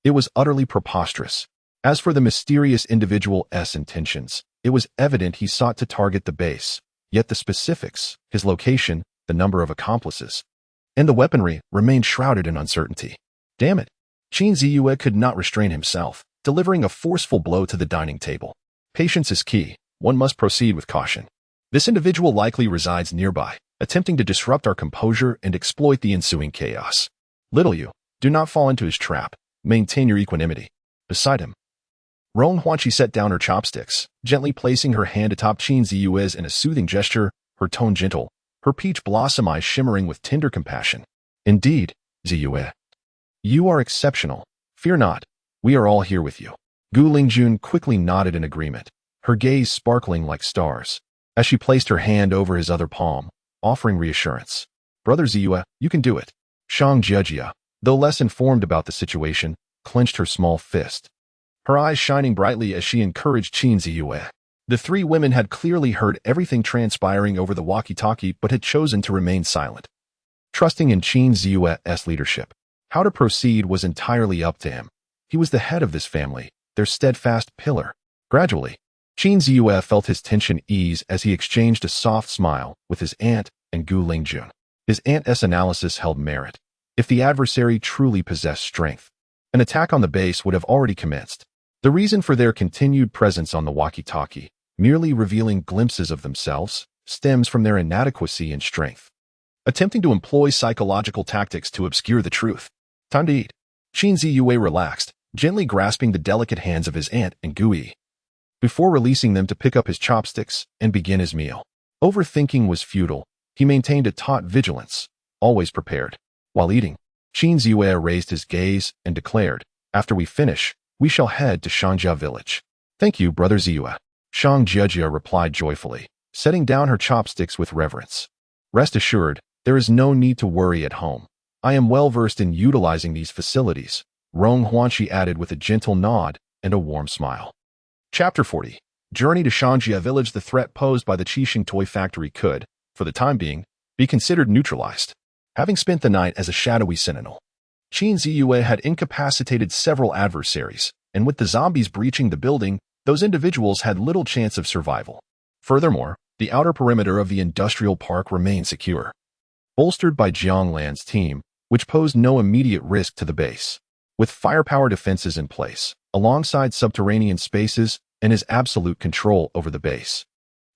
It was utterly preposterous. As for the mysterious individual's intentions, it was evident he sought to target the base, yet the specifics, his location, the number of accomplices, and the weaponry remained shrouded in uncertainty. Damn it! Qin Ziyue could not restrain himself, delivering a forceful blow to the dining table. Patience is key. One must proceed with caution. This individual likely resides nearby, attempting to disrupt our composure and exploit the ensuing chaos. Little you, do not fall into his trap. Maintain your equanimity. Beside him, Rong Huanqi set down her chopsticks, gently placing her hand atop Qin Ziyue's in a soothing gesture, her tone gentle, her peach blossom eyes shimmering with tender compassion. Indeed, Ziyue. You are exceptional. Fear not. We are all here with you. Gu Lingjun quickly nodded in agreement, her gaze sparkling like stars, as she placed her hand over his other palm, offering reassurance. Brother Ziyue, you can do it. Shang Jiejia, though less informed about the situation, clenched her small fist, her eyes shining brightly as she encouraged Qin Ziyue. The three women had clearly heard everything transpiring over the walkie-talkie but had chosen to remain silent, trusting in Qin Ziyue's leadership. How to proceed was entirely up to him. He was the head of this family, their steadfast pillar. Gradually, Qin Ziyue felt his tension ease as he exchanged a soft smile with his aunt and Gu Lingjun. His aunt's analysis held merit. If the adversary truly possessed strength, an attack on the base would have already commenced. The reason for their continued presence on the walkie-talkie, merely revealing glimpses of themselves, stems from their inadequacy in strength, attempting to employ psychological tactics to obscure the truth. Time to eat. Qin Ziyue relaxed, gently grasping the delicate hands of his aunt and Gui, before releasing them to pick up his chopsticks and begin his meal. Overthinking was futile. He maintained a taut vigilance, always prepared. While eating, Qin Ziyue raised his gaze and declared, "After we finish, we shall head to Shangjia village." "Thank you, Brother Ziyue," Shang Jiejia replied joyfully, setting down her chopsticks with reverence. "Rest assured, there is no need to worry at home. I am well versed in utilizing these facilities," Rong Huanqi added with a gentle nod and a warm smile. Chapter 40. Journey to Shangjia village. The threat posed by the Qixing toy factory could, for the time being, be considered neutralized. Having spent the night as a shadowy sentinel, Qin Ziyue had incapacitated several adversaries, and with the zombies breaching the building, those individuals had little chance of survival. Furthermore, the outer perimeter of the industrial park remained secure, bolstered by Jianglan's team, which posed no immediate risk to the base. With firepower defenses in place, alongside subterranean spaces and his absolute control over the base,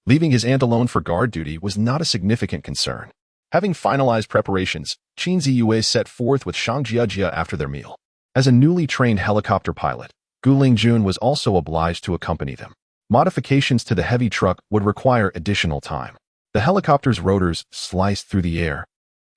leaving his aunt alone for guard duty was not a significant concern. Having finalized preparations, Qin Ziyue set forth with Shang Jiejia after their meal. As a newly trained helicopter pilot, Gu Lingjun was also obliged to accompany them. Modifications to the heavy truck would require additional time. The helicopter's rotors sliced through the air,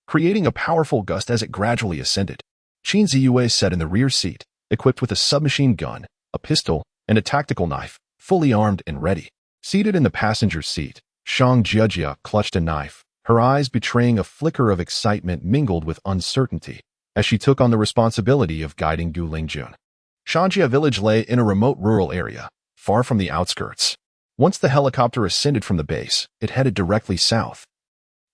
creating a powerful gust as it gradually ascended. Qin Ziyue sat in the rear seat, equipped with a submachine gun, a pistol, and a tactical knife, fully armed and ready. Seated in the passenger's seat, Shang Jiejia clutched a knife, her eyes betraying a flicker of excitement mingled with uncertainty, as she took on the responsibility of guiding Gu Lingjun. Shangjia village lay in a remote rural area, far from the outskirts. Once the helicopter ascended from the base, it headed directly south,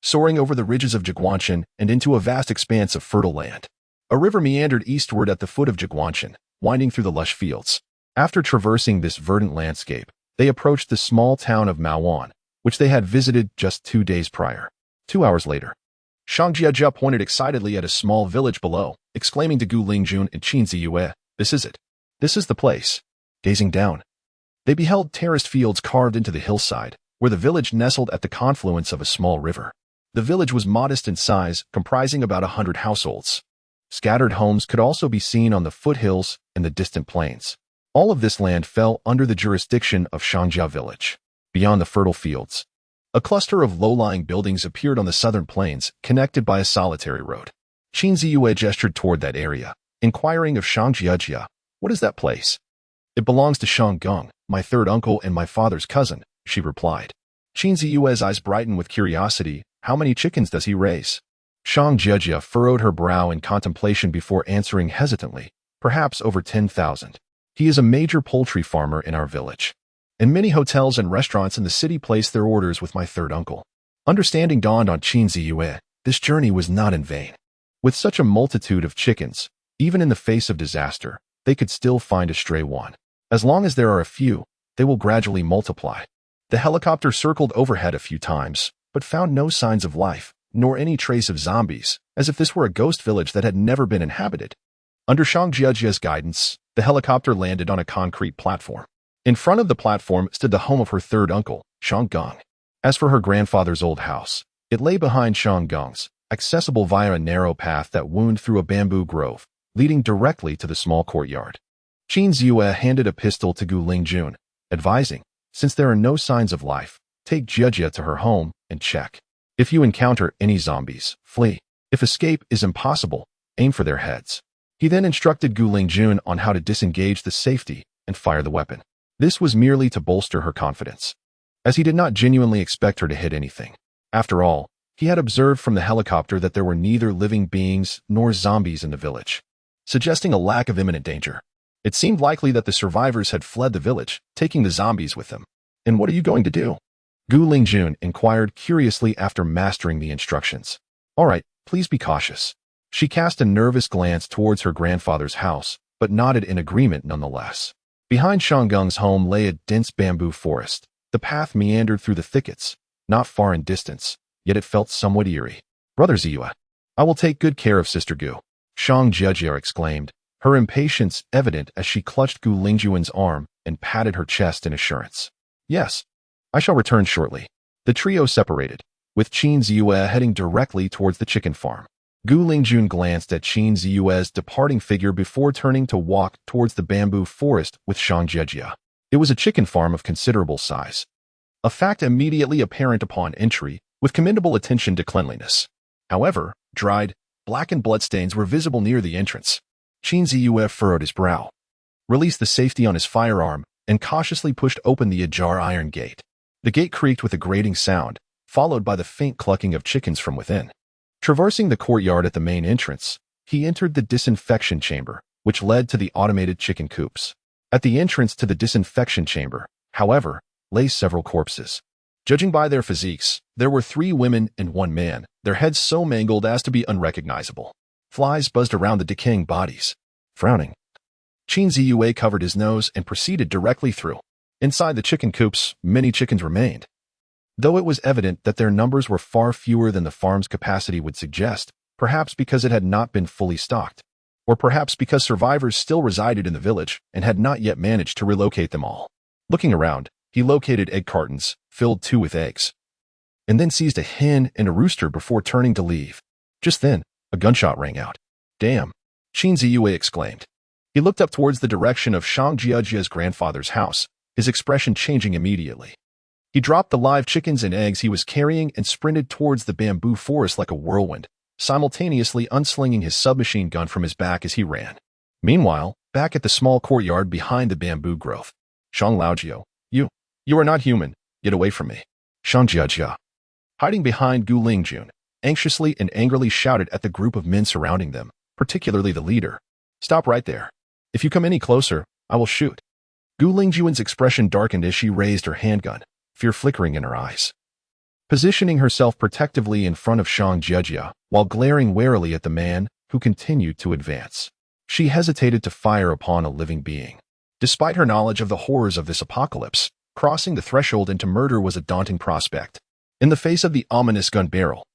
soaring over the ridges of Zhuojun and into a vast expanse of fertile land. A river meandered eastward at the foot of Zhuojun, winding through the lush fields. After traversing this verdant landscape, they approached the small town of Maoan, which they had visited just 2 days prior. 2 hours later, Shang Jiejia pointed excitedly at a small village below, exclaiming to Gu Lingjun and Qin Ziyue, "This is it. This is the place." Gazing down, they beheld terraced fields carved into the hillside, where the village nestled at the confluence of a small river. The village was modest in size, comprising about 100 households. Scattered homes could also be seen on the foothills and the distant plains. All of this land fell under the jurisdiction of Shangjia village. Beyond the fertile fields, a cluster of low-lying buildings appeared on the southern plains, connected by a solitary road. Qin Ziyue gestured toward that area, inquiring of Shang Jiejia, "What is that place?" "It belongs to Shang Gong, my third uncle and my father's cousin," she replied. Qin Ziyue's eyes brightened with curiosity. "How many chickens does he raise?" Shang Jiejia furrowed her brow in contemplation before answering hesitantly, "Perhaps over 10,000. He is a major poultry farmer in our village, and many hotels and restaurants in the city place their orders with my third uncle." Understanding dawned on Qin Ziyue. This journey was not in vain. With such a multitude of chickens, even in the face of disaster, they could still find a stray one. As long as there are a few, they will gradually multiply. The helicopter circled overhead a few times, but found no signs of life, nor any trace of zombies, as if this were a ghost village that had never been inhabited. Under Shang Jiejia's guidance, the helicopter landed on a concrete platform. In front of the platform stood the home of her third uncle, Shang Gong. As for her grandfather's old house, it lay behind Shang Gong's, accessible via a narrow path that wound through a bamboo grove, leading directly to the small courtyard. Qin Ziyue handed a pistol to Gu Lingjun, advising, since there are no signs of life, take Jiejia to her home and check. If you encounter any zombies, flee. If escape is impossible, aim for their heads. He then instructed Gu Lingjun on how to disengage the safety and fire the weapon. This was merely to bolster her confidence, as he did not genuinely expect her to hit anything. After all, he had observed from the helicopter that there were neither living beings nor zombies in the village, suggesting a lack of imminent danger. It seemed likely that the survivors had fled the village, taking the zombies with them. And what are you going to do? Gu Lingjun inquired curiously after mastering the instructions. All right, please be cautious. She cast a nervous glance towards her grandfather's house, but nodded in agreement nonetheless. Behind Shanggung's home lay a dense bamboo forest. The path meandered through the thickets, not far in distance, yet it felt somewhat eerie. Brother Ziyue, I will take good care of Sister Gu, Shang Jiejia exclaimed, her impatience evident as she clutched Gu Lingjun's arm and patted her chest in assurance. Yes, I shall return shortly. The trio separated, with Qin Ziyue heading directly towards the chicken farm. Gu Lingjun glanced at Qin Ziyue's departing figure before turning to walk towards the bamboo forest with Shang Jiejia. It was a chicken farm of considerable size, a fact immediately apparent upon entry, with commendable attention to cleanliness. However, dried, blackened bloodstains were visible near the entrance. Qin Ziyue furrowed his brow, released the safety on his firearm, and cautiously pushed open the ajar iron gate. The gate creaked with a grating sound, followed by the faint clucking of chickens from within. Traversing the courtyard at the main entrance, he entered the disinfection chamber, which led to the automated chicken coops. At the entrance to the disinfection chamber, however, lay several corpses. Judging by their physiques, there were 3 women and 1 man, their heads so mangled as to be unrecognizable. Flies buzzed around the decaying bodies. Frowning, Qin Ziyue covered his nose and proceeded directly through. Inside the chicken coops, many chickens remained, though it was evident that their numbers were far fewer than the farm's capacity would suggest, perhaps because it had not been fully stocked, or perhaps because survivors still resided in the village and had not yet managed to relocate them all. Looking around, he located egg cartons, filled 2 with eggs, and then seized a hen and a rooster before turning to leave. Just then, a gunshot rang out. Damn, Qin Ziyue exclaimed. He looked up towards the direction of Shang Jiejia's grandfather's house, his expression changing immediately. He dropped the live chickens and eggs he was carrying and sprinted towards the bamboo forest like a whirlwind, simultaneously unslinging his submachine gun from his back as he ran. Meanwhile, back at the small courtyard behind the bamboo grove, Shang Laojiu, you are not human, get away from me. Shang Jiejia, hiding behind Gu Lingjun, anxiously and angrily shouted at the group of men surrounding them, particularly the leader. Stop right there. If you come any closer, I will shoot. Gu Lingjun's expression darkened as she raised her handgun, fear flickering in her eyes. Positioning herself protectively in front of Shang Jiejia, while glaring warily at the man who continued to advance, she hesitated to fire upon a living being. Despite her knowledge of the horrors of this apocalypse, crossing the threshold into murder was a daunting prospect. In the face of the ominous gun barrel,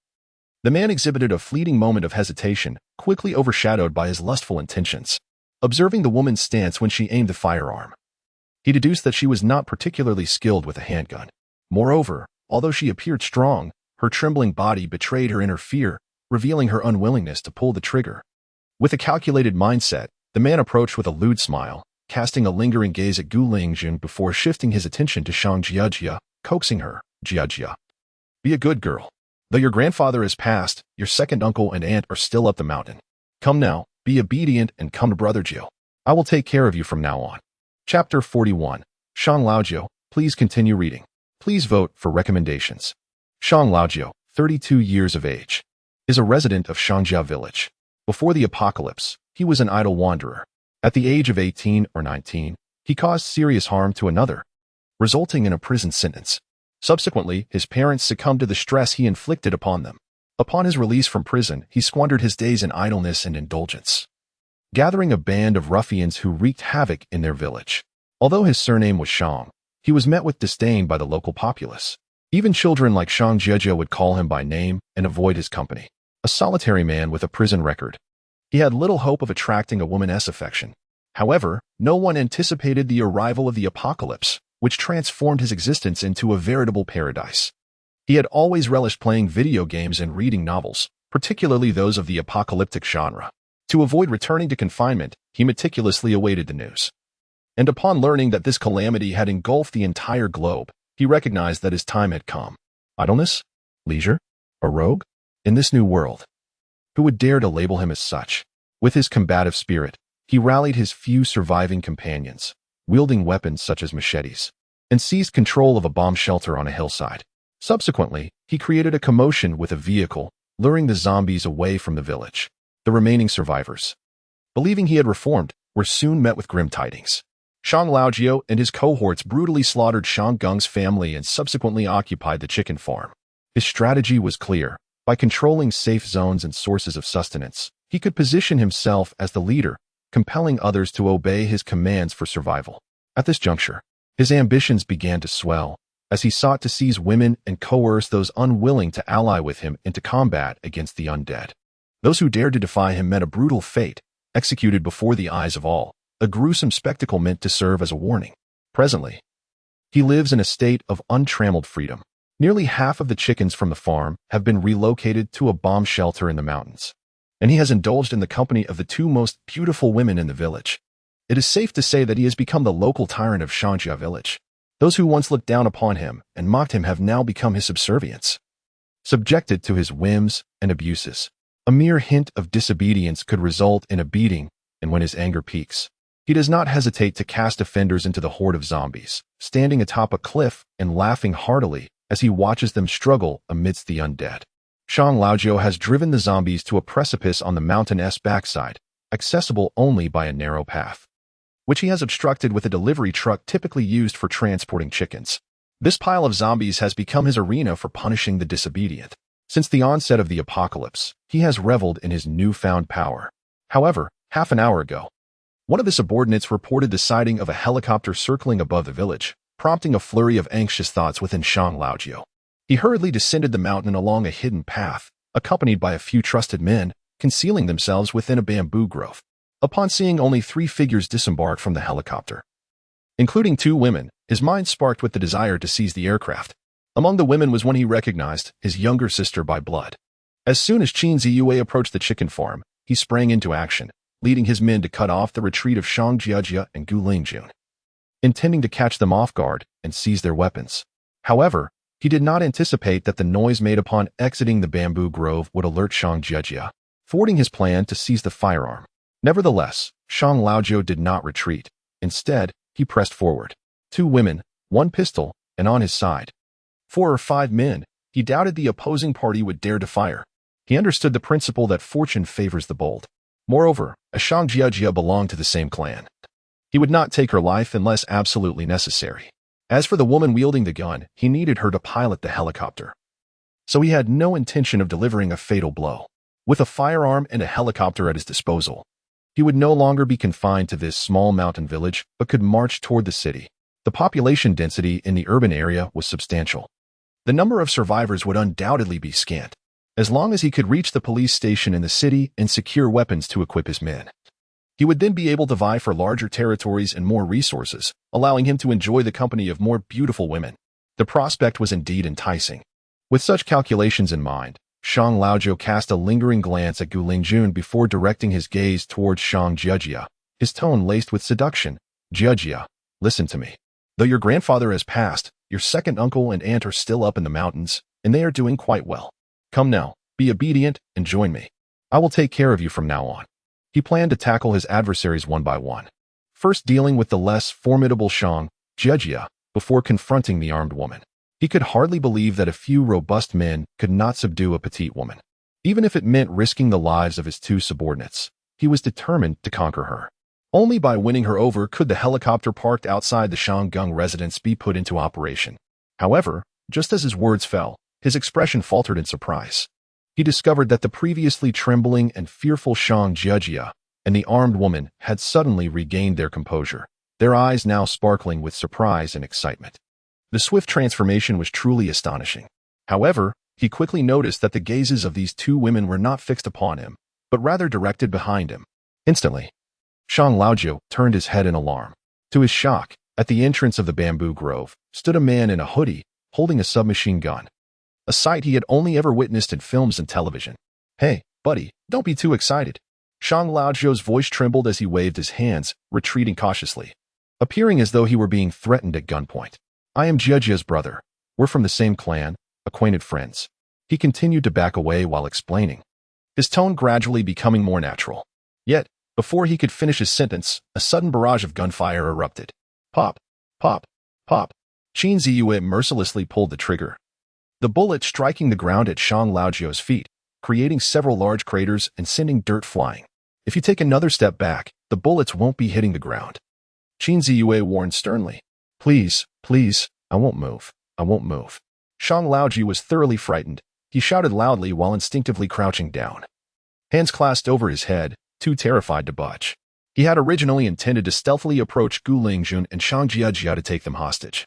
the man exhibited a fleeting moment of hesitation, quickly overshadowed by his lustful intentions. Observing the woman's stance when she aimed the firearm, he deduced that she was not particularly skilled with a handgun. Moreover, although she appeared strong, her trembling body betrayed her inner fear, revealing her unwillingness to pull the trigger. With a calculated mindset, the man approached with a lewd smile, casting a lingering gaze at Gu Lingjun before shifting his attention to Shang Jiejia, coaxing her, Jiejia, be a good girl. Though your grandfather has passed, your second uncle and aunt are still up the mountain. Come now, be obedient and come to Brother Jiu. I will take care of you from now on. Chapter 41. Shang Laojiu, please continue reading. Please vote for recommendations. Shang Laojiu, 32 years of age, is a resident of Shangjia village. Before the apocalypse, he was an idle wanderer. At the age of 18 or 19, he caused serious harm to another, resulting in a prison sentence. Subsequently, his parents succumbed to the stress he inflicted upon them. Upon his release from prison, he squandered his days in idleness and indulgence, gathering a band of ruffians who wreaked havoc in their village. Although his surname was Shang, he was met with disdain by the local populace. Even children like Shang Jiejia would call him by name and avoid his company. A solitary man with a prison record, he had little hope of attracting a woman's affection. However, no one anticipated the arrival of the apocalypse, which transformed his existence into a veritable paradise. He had always relished playing video games and reading novels, particularly those of the apocalyptic genre. To avoid returning to confinement, he meticulously awaited the news. And upon learning that this calamity had engulfed the entire globe, he recognized that his time had come. Idleness? Leisure? A rogue? In this new world, who would dare to label him as such? With his combative spirit, he rallied his few surviving companions, wielding weapons such as machetes, and seized control of a bomb shelter on a hillside. Subsequently, he created a commotion with a vehicle, luring the zombies away from the village. The remaining survivors, believing he had reformed, were soon met with grim tidings. Shang Laojiao and his cohorts brutally slaughtered Shang Gung's family and subsequently occupied the chicken farm. His strategy was clear. By controlling safe zones and sources of sustenance, he could position himself as the leader, compelling others to obey his commands for survival. At this juncture, his ambitions began to swell, as he sought to seize women and coerce those unwilling to ally with him into combat against the undead. Those who dared to defy him met a brutal fate, executed before the eyes of all, a gruesome spectacle meant to serve as a warning. Presently, he lives in a state of untrammeled freedom. Nearly half of the chickens from the farm have been relocated to a bomb shelter in the mountains, and he has indulged in the company of the two most beautiful women in the village. It is safe to say that he has become the local tyrant of Shangjia village. Those who once looked down upon him and mocked him have now become his subservients, subjected to his whims and abuses. A mere hint of disobedience could result in a beating, and when his anger peaks, he does not hesitate to cast offenders into the horde of zombies, standing atop a cliff and laughing heartily as he watches them struggle amidst the undead. Shang Laojiao has driven the zombies to a precipice on the mountain's backside, accessible only by a narrow path, which he has obstructed with a delivery truck typically used for transporting chickens. This pile of zombies has become his arena for punishing the disobedient. Since the onset of the apocalypse, he has reveled in his newfound power. However, half an hour ago, one of his subordinates reported the sighting of a helicopter circling above the village, prompting a flurry of anxious thoughts within Shang Laojiao. He hurriedly descended the mountain along a hidden path, accompanied by a few trusted men, concealing themselves within a bamboo grove. Upon seeing only 3 figures disembark from the helicopter, including 2 women, his mind sparked with the desire to seize the aircraft. Among the women was one he recognized, his younger sister by blood. As soon as Qin Ziyue approached the chicken farm, he sprang into action, leading his men to cut off the retreat of Shang Jiajia and Gu Lingjun, intending to catch them off guard and seize their weapons. However, he did not anticipate that the noise made upon exiting the bamboo grove would alert Shang Jiajia, thwarting his plan to seize the firearm. Nevertheless, Shang Laojiao did not retreat. Instead, he pressed forward. 2 women, 1 pistol, and on his side 4 or 5 men, he doubted the opposing party would dare to fire. He understood the principle that fortune favors the bold. Moreover, as Shang Jiajia belonged to the same clan, he would not take her life unless absolutely necessary. As for the woman wielding the gun, he needed her to pilot the helicopter, so he had no intention of delivering a fatal blow. With a firearm and a helicopter at his disposal, he would no longer be confined to this small mountain village, but could march toward the city. The population density in the urban area was substantial. The number of survivors would undoubtedly be scant, as long as he could reach the police station in the city and secure weapons to equip his men. He would then be able to vie for larger territories and more resources, allowing him to enjoy the company of more beautiful women. The prospect was indeed enticing. With such calculations in mind, Shang Laojiao cast a lingering glance at Gu Lingjun before directing his gaze towards Shang Jiajia, his tone laced with seduction. Jiajia, listen to me. Though your grandfather has passed, your second uncle and aunt are still up in the mountains, and they are doing quite well. Come now, be obedient and join me. I will take care of you from now on. He planned to tackle his adversaries one by one, first dealing with the less formidable Shang Jiajia before confronting the armed woman. He could hardly believe that a few robust men could not subdue a petite woman. Even if it meant risking the lives of his 2 subordinates, he was determined to conquer her. Only by winning her over could the helicopter parked outside the Shanggung residence be put into operation. However, just as his words fell, his expression faltered in surprise. He discovered that the previously trembling and fearful Shang Jiajia and the armed woman had suddenly regained their composure, their eyes now sparkling with surprise and excitement. The swift transformation was truly astonishing. However, he quickly noticed that the gazes of these 2 women were not fixed upon him, but rather directed behind him. Instantly, Shang Laojiao turned his head in alarm. To his shock, at the entrance of the bamboo grove, stood a man in a hoodie, holding a submachine gun. A sight he had only ever witnessed in films and television. Hey, buddy, don't be too excited. Shang Laojiao's voice trembled as he waved his hands, retreating cautiously. appearing as though he were being threatened at gunpoint. I am Xihe's brother. We're from the same clan, acquainted friends. He continued to back away while explaining, his tone gradually becoming more natural. Yet, before he could finish his sentence, a sudden barrage of gunfire erupted. Pop, pop, pop. Qin Ziyue mercilessly pulled the trigger, the bullet striking the ground at Shang Laojio's feet, creating several large craters and sending dirt flying. If you take another step back, the bullets won't be hitting the ground. Qin Ziyue warned sternly. Please, please, I won't move. I won't move. Shang Laoji was thoroughly frightened. He shouted loudly while instinctively crouching down, hands clasped over his head, too terrified to budge. He had originally intended to stealthily approach Gu Lingjun and Shang Jia to take them hostage.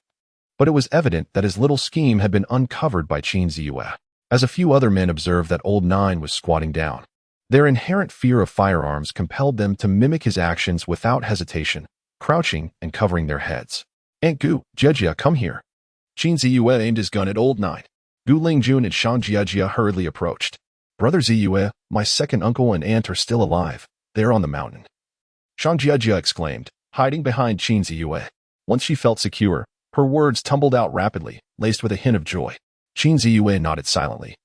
But it was evident that his little scheme had been uncovered by Qin Ziyue, as a few other men observed that Old Nine was squatting down. Their inherent fear of firearms compelled them to mimic his actions without hesitation, crouching and covering their heads. Aunt Gu, Jia, come here. Qin Ziyue aimed his gun at Old Nine. Gu Lingjun and Shang Jia hurriedly approached. Brother Ziyue, my second uncle and aunt are still alive. They're on the mountain. Shang Jia exclaimed, hiding behind Qin Ziyue. Once she felt secure, her words tumbled out rapidly, laced with a hint of joy. Qin Ziyue nodded silently,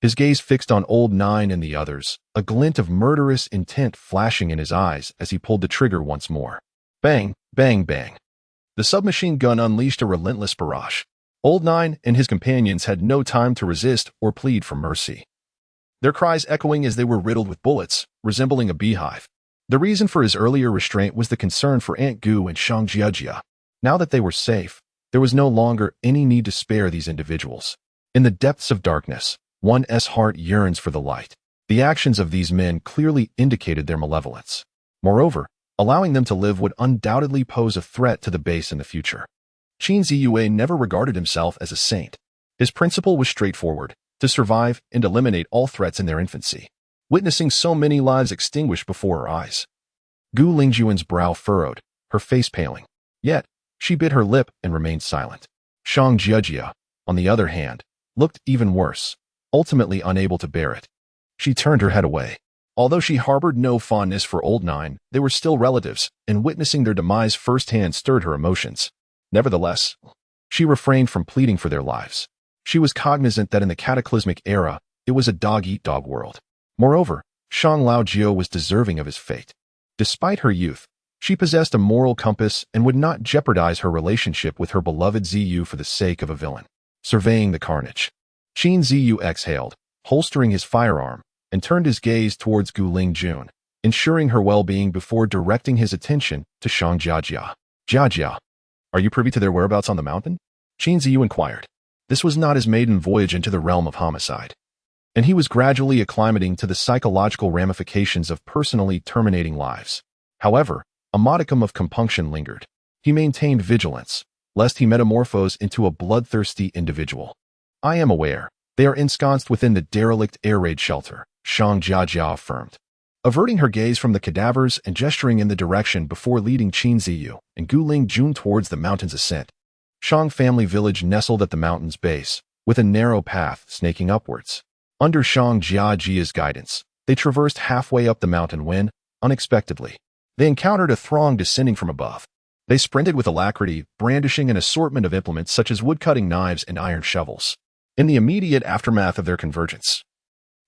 his gaze fixed on Old Nine and the others, a glint of murderous intent flashing in his eyes as he pulled the trigger once more. Bang, bang, bang. The submachine gun unleashed a relentless barrage. Old Nine and his companions had no time to resist or plead for mercy, their cries echoing as they were riddled with bullets, resembling a beehive. The reason for his earlier restraint was the concern for Aunt Gu and Shang Jia. Now that they were safe, there was no longer any need to spare these individuals. In the depths of darkness, one's heart yearns for the light. The actions of these men clearly indicated their malevolence. Moreover, allowing them to live would undoubtedly pose a threat to the base in the future. Qin Ziyue never regarded himself as a saint. His principle was straightforward, to survive and eliminate all threats in their infancy. Witnessing so many lives extinguished before her eyes, Gu Lingjun's brow furrowed, her face paling. Yet, she bit her lip and remained silent. Shang Jia, on the other hand, looked even worse, ultimately unable to bear it. She turned her head away. Although she harbored no fondness for Old Nine, they were still relatives, and witnessing their demise firsthand stirred her emotions. Nevertheless, she refrained from pleading for their lives. She was cognizant that in the cataclysmic era, it was a dog-eat-dog world. Moreover, Shang Laojio was deserving of his fate. Despite her youth, she possessed a moral compass and would not jeopardize her relationship with her beloved Ziyu for the sake of a villain. Surveying the carnage, Qin Ziyu exhaled, holstering his firearm, and turned his gaze towards Gu Lingjun, ensuring her well-being before directing his attention to Shang Jia. Jia, are you privy to their whereabouts on the mountain? Qin Ziyu inquired. This was not his maiden voyage into the realm of homicide, and he was gradually acclimating to the psychological ramifications of personally terminating lives. However, a modicum of compunction lingered. He maintained vigilance, lest he metamorphose into a bloodthirsty individual. I am aware. They are ensconced within the derelict air raid shelter, Shang Jia affirmed, averting her gaze from the cadavers and gesturing in the direction before leading Qin Ziyu and Gu Lingjun towards the mountain's ascent. Shang family village nestled at the mountain's base, with a narrow path snaking upwards. Under Shang Jia's guidance, they traversed halfway up the mountain when, unexpectedly, they encountered a throng descending from above. They sprinted with alacrity, brandishing an assortment of implements such as wood-cutting knives and iron shovels. In the immediate aftermath of their convergence,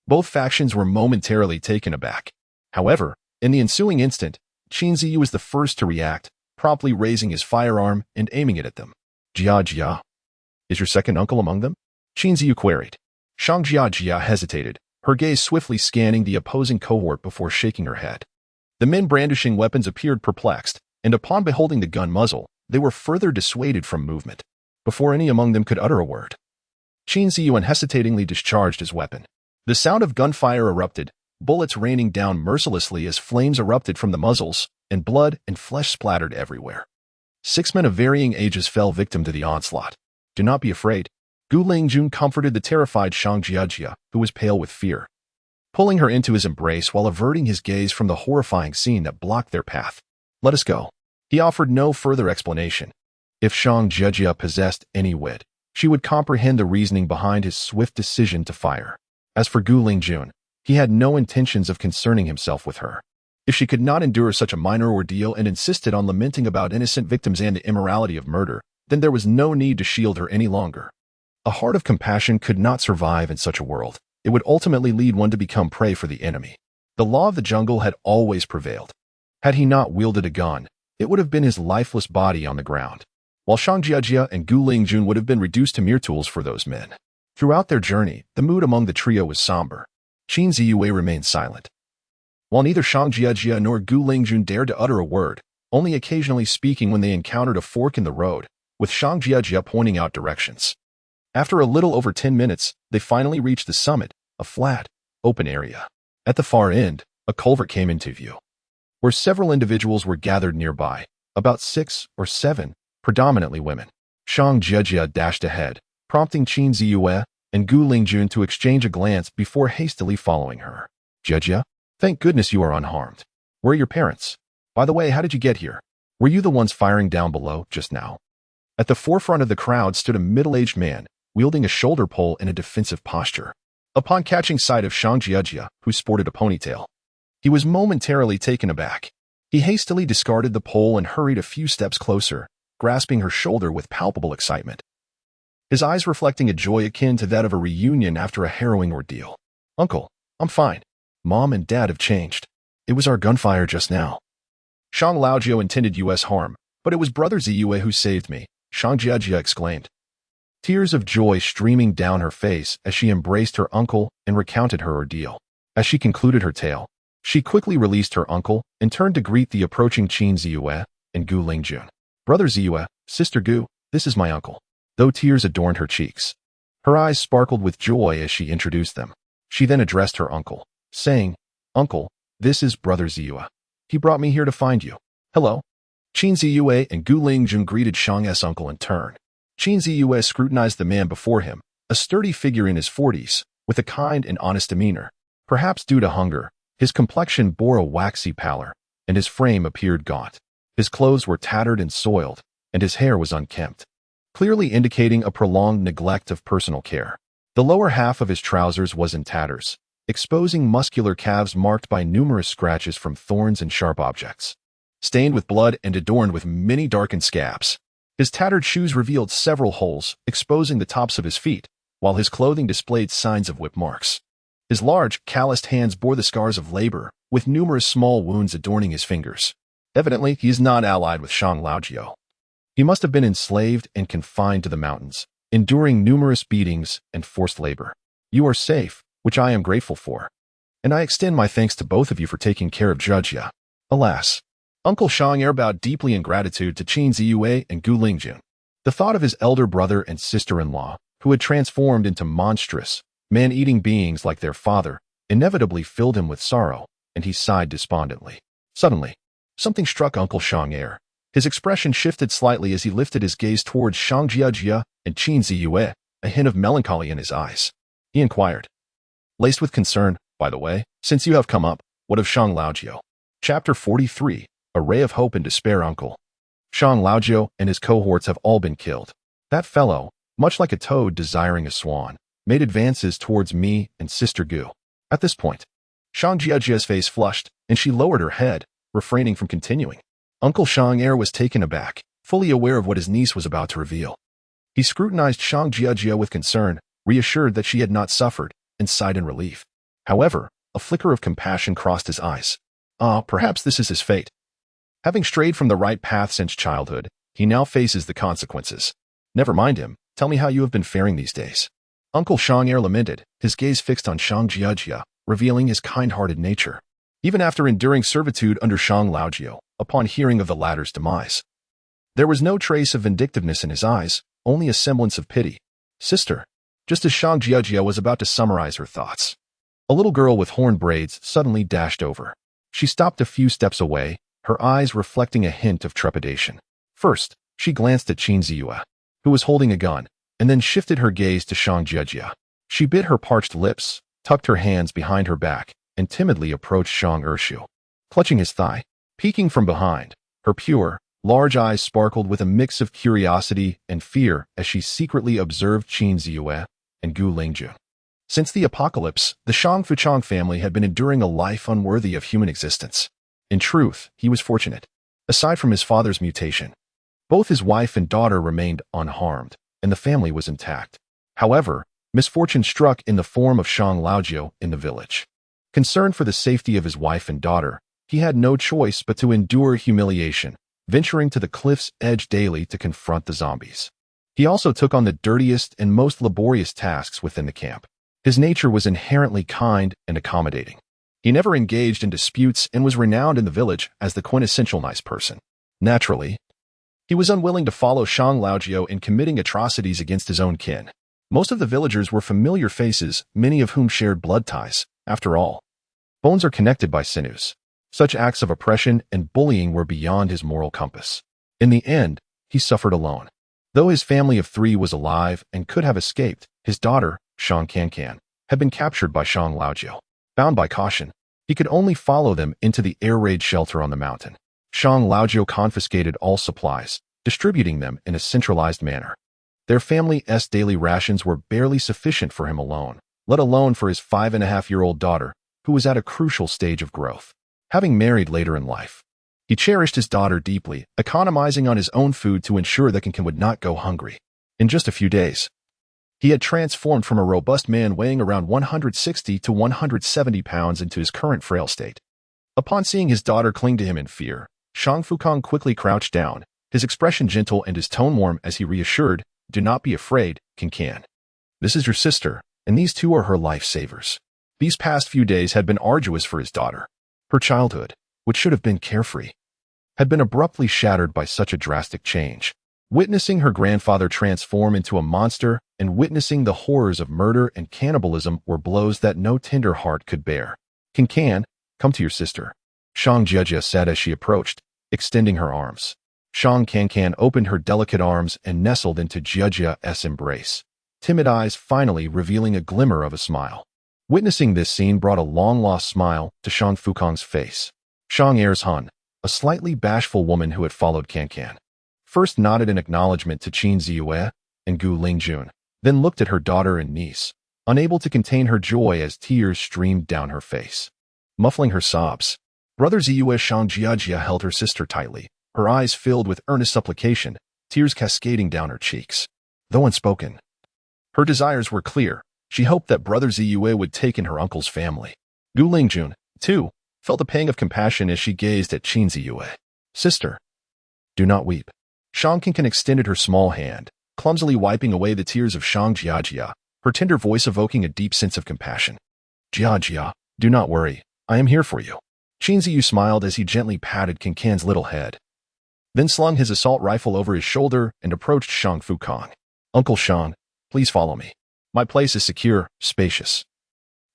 both factions were momentarily taken aback. However, in the ensuing instant, Qin Ziyu was the first to react, promptly raising his firearm and aiming it at them. Jia, is your second uncle among them? Qin Ziyu queried. Shang Jia hesitated, her gaze swiftly scanning the opposing cohort before shaking her head. The men brandishing weapons appeared perplexed, and upon beholding the gun muzzle, they were further dissuaded from movement. Before any among them could utter a word, Qin Ziyu unhesitatingly discharged his weapon. The sound of gunfire erupted, bullets raining down mercilessly as flames erupted from the muzzles, and blood and flesh splattered everywhere. 6 men of varying ages fell victim to the onslaught. Do not be afraid. Gu Lingjun comforted the terrified Shang Jia, who was pale with fear, pulling her into his embrace while averting his gaze from the horrifying scene that blocked their path. Let us go. He offered no further explanation. If Shang Jia possessed any wit, she would comprehend the reasoning behind his swift decision to fire. As for Gu Lingjun, he had no intentions of concerning himself with her. If she could not endure such a minor ordeal and insisted on lamenting about innocent victims and the immorality of murder, then there was no need to shield her any longer. A heart of compassion could not survive in such a world. It would ultimately lead one to become prey for the enemy. The law of the jungle had always prevailed. Had he not wielded a gun, it would have been his lifeless body on the ground, while Shang Jiajia and Gu Lingjun would have been reduced to mere tools for those men. Throughout their journey, the mood among the trio was somber. Qin Ziyue remained silent. While neither Shang Jiajia nor Gu Lingjun dared to utter a word, only occasionally speaking when they encountered a fork in the road, with Shang Jiajia pointing out directions. After a little over 10 minutes, they finally reached the summit, a flat, open area. At the far end, a culvert came into view, where several individuals were gathered nearby, about 6 or 7, predominantly women. Shang Jiajia dashed ahead, prompting Qin Ziyue and Gu Lingjun to exchange a glance before hastily following her. Jiajia, thank goodness you are unharmed. Where are your parents? By the way, how did you get here? Were you the ones firing down below just now? At the forefront of the crowd stood a middle-aged man, wielding a shoulder pole in a defensive posture. Upon catching sight of Shang Jiajia, who sported a ponytail, he was momentarily taken aback. He hastily discarded the pole and hurried a few steps closer, grasping her shoulder with palpable excitement, his eyes reflecting a joy akin to that of a reunion after a harrowing ordeal. Uncle, I'm fine. Mom and Dad have changed. It was our gunfire just now. Shang Laojiu intended us harm, but it was Brother Ziyue who saved me, Shang Jiajia exclaimed, tears of joy streaming down her face as she embraced her uncle and recounted her ordeal. As she concluded her tale, she quickly released her uncle and turned to greet the approaching Qin Ziyue and Gu Lingjun. Brother Ziyue, Sister Gu, this is my uncle. Though tears adorned her cheeks, her eyes sparkled with joy as she introduced them. She then addressed her uncle, saying, Uncle, this is Brother Ziyue. He brought me here to find you. Hello. Qin Ziyue and Gu Lingjun greeted Shang's uncle in turn. Qin Ziyue scrutinized the man before him, a sturdy figure in his 40s, with a kind and honest demeanor. Perhaps due to hunger, his complexion bore a waxy pallor, and his frame appeared gaunt. His clothes were tattered and soiled, and his hair was unkempt, clearly indicating a prolonged neglect of personal care. The lower half of his trousers was in tatters, exposing muscular calves marked by numerous scratches from thorns and sharp objects, stained with blood and adorned with many darkened scabs. His tattered shoes revealed several holes, exposing the tops of his feet, while his clothing displayed signs of whip marks. His large, calloused hands bore the scars of labor, with numerous small wounds adorning his fingers. Evidently, he is not allied with Shang Laojiu. He must have been enslaved and confined to the mountains, enduring numerous beatings and forced labor. You are safe, which I am grateful for, and I extend my thanks to both of you for taking care of Jiajia. Alas, Uncle Shang bowed deeply in gratitude to Qin Ziyue and Gu Lingjun. The thought of his elder brother and sister-in-law, who had transformed into monstrous, man-eating beings like their father, inevitably filled him with sorrow, and he sighed despondently. Suddenly, something struck Uncle Shang. His expression shifted slightly as he lifted his gaze towards Shang Jiajia and Qin Ziyue, a hint of melancholy in his eyes. He inquired, laced with concern, by the way, since you have come up, what of Shang Laojiu? Chapter 43, A Ray of Hope and Despair. Uncle Shang Laojiu and his cohorts have all been killed. That fellow, much like a toad desiring a swan, made advances towards me and Sister Gu. At this point, Shang Jiajia's face flushed, and she lowered her head, refraining from continuing. Uncle Shang was taken aback, fully aware of what his niece was about to reveal. He scrutinized Shang Jiajia with concern, reassured that she had not suffered, and sighed in relief. However, a flicker of compassion crossed his eyes. Perhaps this is his fate. Having strayed from the right path since childhood, he now faces the consequences. Never mind him, tell me how you have been faring these days. Uncle Shang lamented, his gaze fixed on Shang Jiajia, revealing his kind-hearted nature. Even after enduring servitude under Shang Laojiu, upon hearing of the latter's demise, there was no trace of vindictiveness in his eyes, only a semblance of pity. Sister, just as Shang Jiajia was about to summarize her thoughts, a little girl with horn braids suddenly dashed over. She stopped a few steps away, her eyes reflecting a hint of trepidation. First, she glanced at Qin Ziyue, who was holding a gun, and then shifted her gaze to Shang Jiajia. She bit her parched lips, tucked her hands behind her back, and timidly approached Shang Ershu, clutching his thigh. Peeking from behind, her pure, large eyes sparkled with a mix of curiosity and fear as she secretly observed Qin Ziyue and Gu Lingjun. Since the apocalypse, the Shang Fuchang family had been enduring a life unworthy of human existence. In truth, he was fortunate. Aside from his father's mutation, both his wife and daughter remained unharmed, and the family was intact. However, misfortune struck in the form of Shang Laojiu in the village. Concerned for the safety of his wife and daughter, he had no choice but to endure humiliation, venturing to the cliff's edge daily to confront the zombies. He also took on the dirtiest and most laborious tasks within the camp. His nature was inherently kind and accommodating. He never engaged in disputes and was renowned in the village as the quintessential nice person. Naturally, he was unwilling to follow Shang Laojiu in committing atrocities against his own kin. Most of the villagers were familiar faces, many of whom shared blood ties. After all, bones are connected by sinews. Such acts of oppression and bullying were beyond his moral compass. In the end, he suffered alone. Though his family of 3 was alive and could have escaped, his daughter, Shang Cancan, had been captured by Shang Laojiu. Bound by caution, he could only follow them into the air raid shelter on the mountain. Shang Laojiu confiscated all supplies, distributing them in a centralized manner. Their family's daily rations were barely sufficient for him alone, let alone for his 5.5-year-old daughter, who was at a crucial stage of growth. Having married later in life, he cherished his daughter deeply, economizing on his own food to ensure that Cancan would not go hungry. In just a few days, he had transformed from a robust man weighing around 160 to 170 pounds into his current frail state. Upon seeing his daughter cling to him in fear, Shang Fukong quickly crouched down, his expression gentle and his tone warm as he reassured, "Do not be afraid, Cancan. This is your sister, and these 2 are her lifesavers." These past few days had been arduous for his daughter. Her childhood, which should have been carefree, had been abruptly shattered by such a drastic change. Witnessing her grandfather transform into a monster and witnessing the horrors of murder and cannibalism were blows that no tender heart could bear. "Cancan, come to your sister," Shang Jiajia said as she approached, extending her arms. Shang Cancan opened her delicate arms and nestled into Jiajia's embrace, timid eyes finally revealing a glimmer of a smile. Witnessing this scene brought a long-lost smile to Shang Fukong's face. Shang Erzhan, a slightly bashful woman who had followed Cancan, first nodded in acknowledgement to Qin Ziyue and Gu Lingjun, then looked at her daughter and niece, unable to contain her joy as tears streamed down her face. Muffling her sobs, Brother Ziyue Shang Jiajia held her sister tightly, her eyes filled with earnest supplication, tears cascading down her cheeks. Though unspoken, her desires were clear. She hoped that Brother Ziyue would take in her uncle's family. Gu Lingjun, too, felt a pang of compassion as she gazed at Qin Ziyue. "Sister, do not weep." Shang Cancan extended her small hand, clumsily wiping away the tears of Shang Jiajia, her tender voice evoking a deep sense of compassion. "Jiajia, do not worry. I am here for you." Qin Ziyu smiled as he gently patted Cancan's little head, then slung his assault rifle over his shoulder and approached Shang Fukong. "Uncle Shang, please follow me. My place is secure, spacious,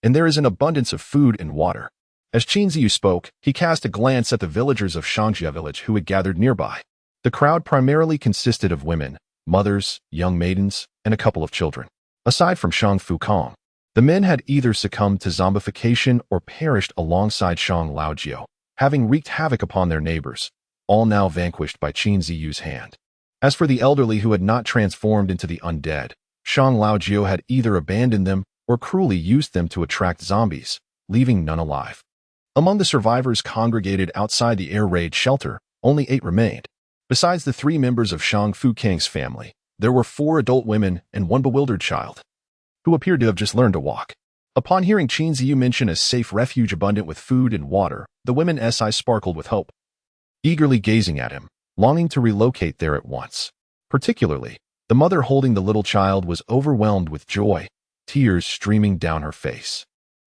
and there is an abundance of food and water." As Qin Ziyu spoke, he cast a glance at the villagers of Shangjia village who had gathered nearby. The crowd primarily consisted of women, mothers, young maidens, and a couple of children. Aside from Shang Fukong, the men had either succumbed to zombification or perished alongside Shang Laojiu, having wreaked havoc upon their neighbors, all now vanquished by Qin Ziyu's hand. As for the elderly who had not transformed into the undead, Shang Laojiu had either abandoned them or cruelly used them to attract zombies, leaving none alive. Among the survivors congregated outside the air raid shelter, only 8 remained. Besides the 3 members of Shang Fukang's family, there were 4 adult women and 1 bewildered child, who appeared to have just learned to walk. Upon hearing Qin Ziyu mention a safe refuge abundant with food and water, the women's eyes sparkled with hope, eagerly gazing at him, longing to relocate there at once. Particularly, the mother holding the little child was overwhelmed with joy, tears streaming down her face.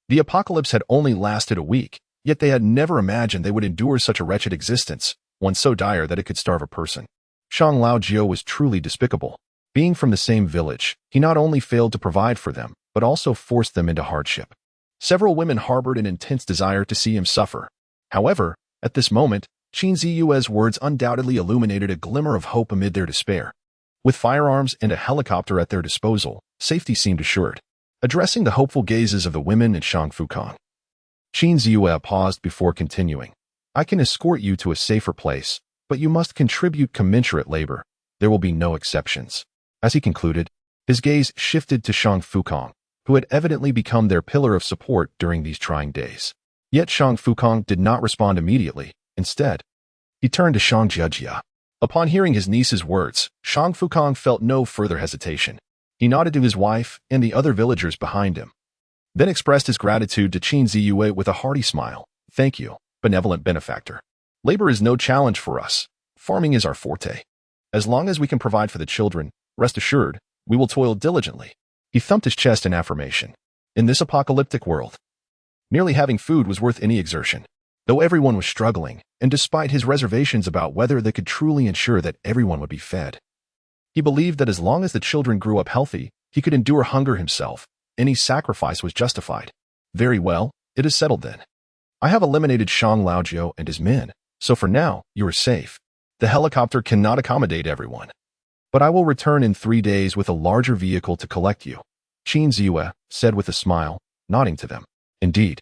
The apocalypse had only lasted a week, yet they had never imagined they would endure such a wretched existence, one so dire that it could starve a person. Shang Laojiu was truly despicable. Being from the same village, he not only failed to provide for them, but also forced them into hardship. Several women harbored an intense desire to see him suffer. However, at this moment, Qin Ziyue's words undoubtedly illuminated a glimmer of hope amid their despair. With firearms and a helicopter at their disposal, safety seemed assured. Addressing the hopeful gazes of the women and Shang Fukong, Qin Ziyue paused before continuing. "I can escort you to a safer place, but you must contribute commensurate labor. There will be no exceptions." As he concluded, his gaze shifted to Shang Fukong, who had evidently become their pillar of support during these trying days. Yet Shang Fukong did not respond immediately. Instead, he turned to Shang Jiejia. Upon hearing his niece's words, Shang Fukong felt no further hesitation. He nodded to his wife and the other villagers behind him, then expressed his gratitude to Qin Ziyue with a hearty smile. Thank you, benevolent benefactor. Labor is no challenge for us. Farming is our forte. As long as we can provide for the children, rest assured, we will toil diligently. He thumped his chest in affirmation. In this apocalyptic world, merely having food was worth any exertion. Though everyone was struggling, and despite his reservations about whether they could truly ensure that everyone would be fed, he believed that as long as the children grew up healthy, he could endure hunger himself. Any sacrifice was justified. Very well, it is settled then. I have eliminated Shang Laojiu and his men, so for now, you are safe. The helicopter cannot accommodate everyone, but I will return in 3 days with a larger vehicle to collect you, Qin Ziyue said with a smile, nodding to them. Indeed.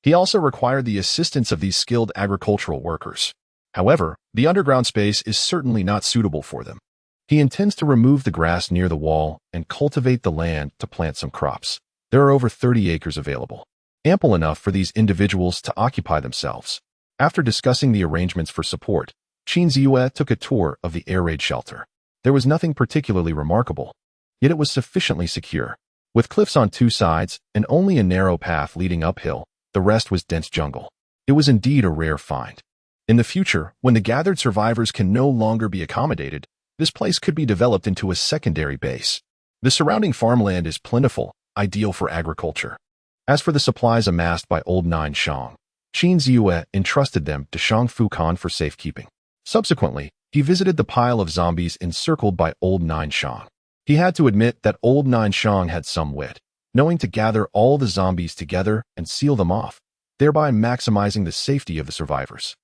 He also required the assistance of these skilled agricultural workers. However, the underground space is certainly not suitable for them. He intends to remove the grass near the wall and cultivate the land to plant some crops. There are over 30 acres available, ample enough for these individuals to occupy themselves. After discussing the arrangements for support, Qin Ziyue took a tour of the air raid shelter. There was nothing particularly remarkable, yet it was sufficiently secure. With cliffs on 2 sides and only a narrow path leading uphill, the rest was dense jungle. It was indeed a rare find. In the future, when the gathered survivors can no longer be accommodated, this place could be developed into a secondary base. The surrounding farmland is plentiful, ideal for agriculture. As for the supplies amassed by Old Nine Shang, Qin Ziyue entrusted them to Shang Fukong for safekeeping. Subsequently, he visited the pile of zombies encircled by Old Nine Shang. He had to admit that Old Nine Shang had some wit, knowing to gather all the zombies together and seal them off, thereby maximizing the safety of the survivors.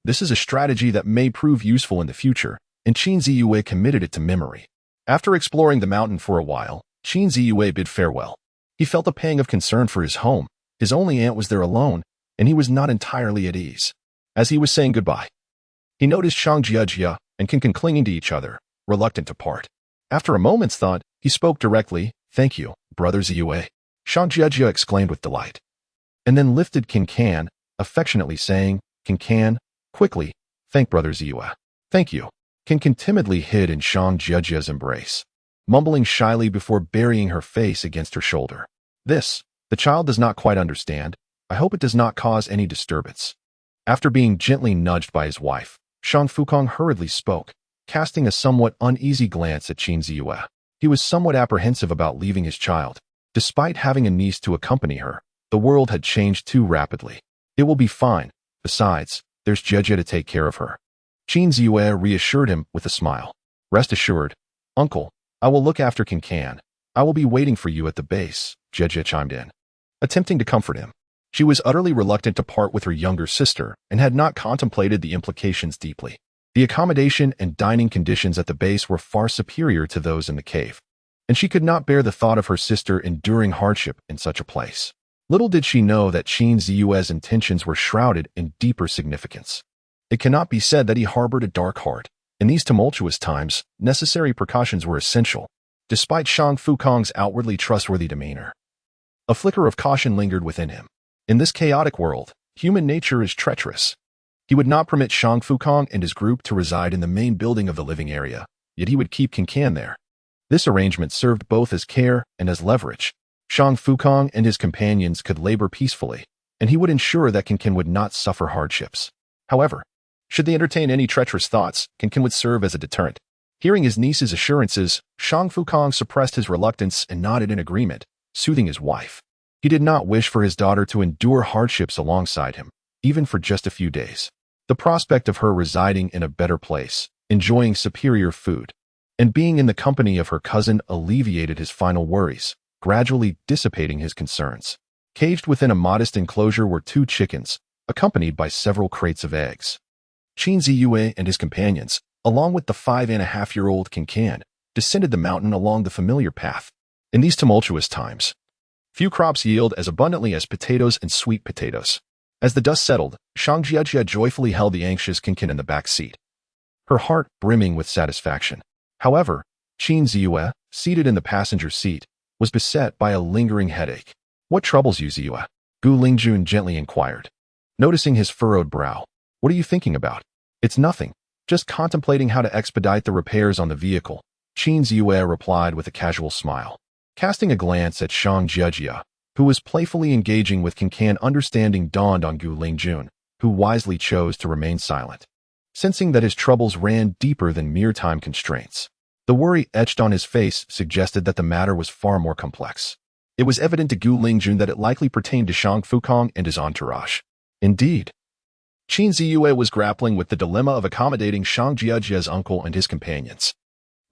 This is a strategy that may prove useful in the future, and Qin Ziyue committed it to memory. After exploring the mountain for a while, Qin Ziyue bid farewell. He felt a pang of concern for his home. His only aunt was there alone, and he was not entirely at ease. As he was saying goodbye, he noticed Shang Jiejia and Qin clinging to each other, reluctant to part. After a moment's thought, he spoke directly. Thank you, Brother Ziyue. Shang Jiejia exclaimed with delight, and then lifted Qin, affectionately saying, Qin, quickly, thank Brother Ziyue. Thank you. Qin timidly hid in Shang Jiejia's embrace, mumbling shyly before burying her face against her shoulder. This, the child does not quite understand. I hope it does not cause any disturbance. After being gently nudged by his wife, Shang Fukong hurriedly spoke, casting a somewhat uneasy glance at Qin Ziyue. He was somewhat apprehensive about leaving his child. Despite having a niece to accompany her, the world had changed too rapidly. It will be fine. Besides, there's Jiejia to take care of her. Qin Ziyue reassured him with a smile. Rest assured, Uncle, I will look after Qin. I will be waiting for you at the base, Jiejia chimed in, attempting to comfort him. She was utterly reluctant to part with her younger sister and had not contemplated the implications deeply. The accommodation and dining conditions at the base were far superior to those in the cave, and she could not bear the thought of her sister enduring hardship in such a place. Little did she know that Qin Ziyue's intentions were shrouded in deeper significance. It cannot be said that he harbored a dark heart. In these tumultuous times, necessary precautions were essential, despite Shang Fukong's outwardly trustworthy demeanor. A flicker of caution lingered within him. In this chaotic world, human nature is treacherous. He would not permit Shang Fukong and his group to reside in the main building of the living area, yet he would keep Qin there. This arrangement served both as care and as leverage. Shang Fukong and his companions could labor peacefully, and he would ensure that Qin would not suffer hardships. However, should they entertain any treacherous thoughts, Qin would serve as a deterrent. Hearing his niece's assurances, Shang Fukong suppressed his reluctance and nodded in agreement, soothing his wife. He did not wish for his daughter to endure hardships alongside him, even for just a few days. The prospect of her residing in a better place, enjoying superior food, and being in the company of her cousin alleviated his final worries, gradually dissipating his concerns. Caged within a modest enclosure were 2 chickens, accompanied by several crates of eggs. Qin Ziyue and his companions, along with the 5.5-year-old Qin, descended the mountain along the familiar path. In these tumultuous times, few crops yield as abundantly as potatoes and sweet potatoes. As the dust settled, Shang Jiejia joyfully held the anxious Qin in the back seat, her heart brimming with satisfaction. However, Qin Ziyue, seated in the passenger seat, was beset by a lingering headache. What troubles you, Ziyue? Gu Lingjun gently inquired. Noticing his furrowed brow, "What are you thinking about?" "It's nothing. Just contemplating how to expedite the repairs on the vehicle," Qin Ziyue replied with a casual smile. Casting a glance at Shang Jiejia, who was playfully engaging with Qingcan, understanding dawned on Gu Lingjun, who wisely chose to remain silent. Sensing that his troubles ran deeper than mere time constraints, the worry etched on his face suggested that the matter was far more complex. It was evident to Gu Lingjun that it likely pertained to Shang Fukong and his entourage. Indeed, Qin Ziyue was grappling with the dilemma of accommodating Shang Jiejia's uncle and his companions.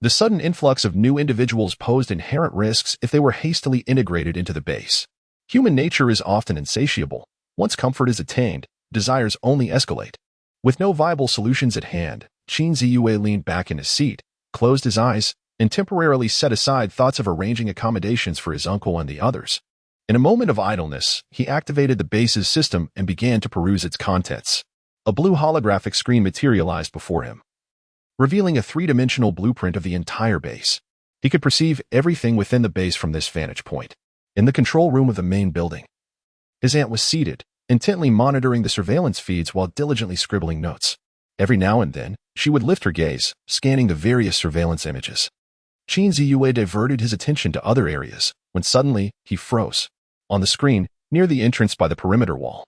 The sudden influx of new individuals posed inherent risks if they were hastily integrated into the base. Human nature is often insatiable. Once comfort is attained, desires only escalate. With no viable solutions at hand, Qin Ziyue leaned back in his seat, closed his eyes, and temporarily set aside thoughts of arranging accommodations for his uncle and the others. In a moment of idleness, he activated the base's system and began to peruse its contents. A blue holographic screen materialized before him, revealing a three-dimensional blueprint of the entire base. He could perceive everything within the base from this vantage point. In the control room of the main building, his aunt was seated, intently monitoring the surveillance feeds while diligently scribbling notes. Every now and then, she would lift her gaze, scanning the various surveillance images. Qin Ziyue diverted his attention to other areas, when suddenly, he froze. On the screen, near the entrance by the perimeter wall,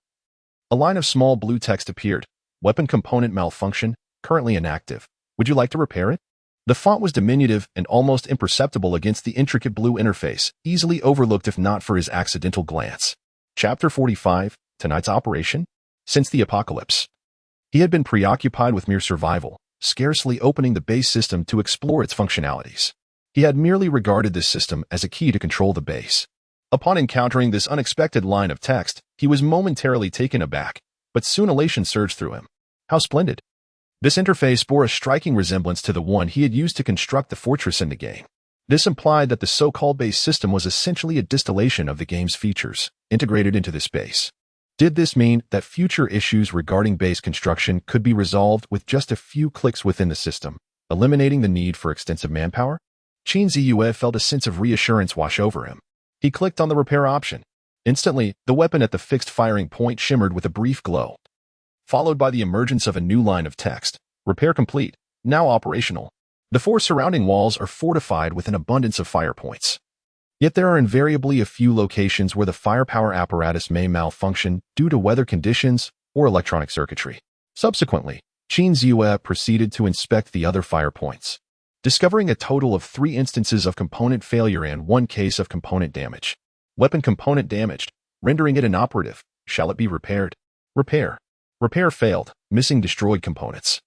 a line of small blue text appeared. "Weapon component malfunction, currently inactive. Would you like to repair it?" The font was diminutive and almost imperceptible against the intricate blue interface, easily overlooked if not for his accidental glance. Chapter 45, Tonight's Operation? Since the apocalypse, he had been preoccupied with mere survival, scarcely opening the base system to explore its functionalities. He had merely regarded this system as a key to control the base. Upon encountering this unexpected line of text, he was momentarily taken aback, but soon elation surged through him. How splendid! This interface bore a striking resemblance to the one he had used to construct the fortress in the game. This implied that the so-called base system was essentially a distillation of the game's features, integrated into this base. Did this mean that future issues regarding base construction could be resolved with just a few clicks within the system, eliminating the need for extensive manpower? Qin Ziyue felt a sense of reassurance wash over him. He clicked on the repair option. Instantly, the weapon at the fixed firing point shimmered with a brief glow, followed by the emergence of a new line of text. "Repair complete. Now operational." The four surrounding walls are fortified with an abundance of fire points. Yet there are invariably a few locations where the firepower apparatus may malfunction due to weather conditions or electronic circuitry. Subsequently, Qin Ziyue proceeded to inspect the other fire points, discovering a total of 3 instances of component failure and 1 case of component damage. Weapon component damaged, rendering it inoperative. Shall it be repaired? Repair. Repair failed, missing destroyed components.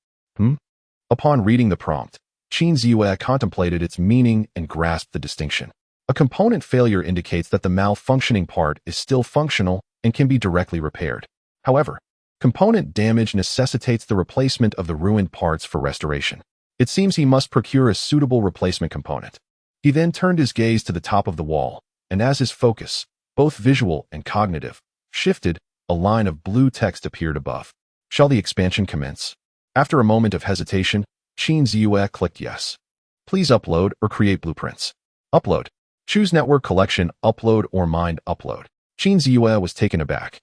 Upon reading the prompt, Qin Ziyue contemplated its meaning and grasped the distinction. A component failure indicates that the malfunctioning part is still functional and can be directly repaired. However, component damage necessitates the replacement of the ruined parts for restoration. It seems he must procure a suitable replacement component. He then turned his gaze to the top of the wall, and as his focus, both visual and cognitive, shifted, a line of blue text appeared above. "Shall the expansion commence?" After a moment of hesitation, Qin Ziyue clicked yes. "Please upload or create blueprints." Upload. Choose network collection, upload or mind upload. Qin Ziyue was taken aback.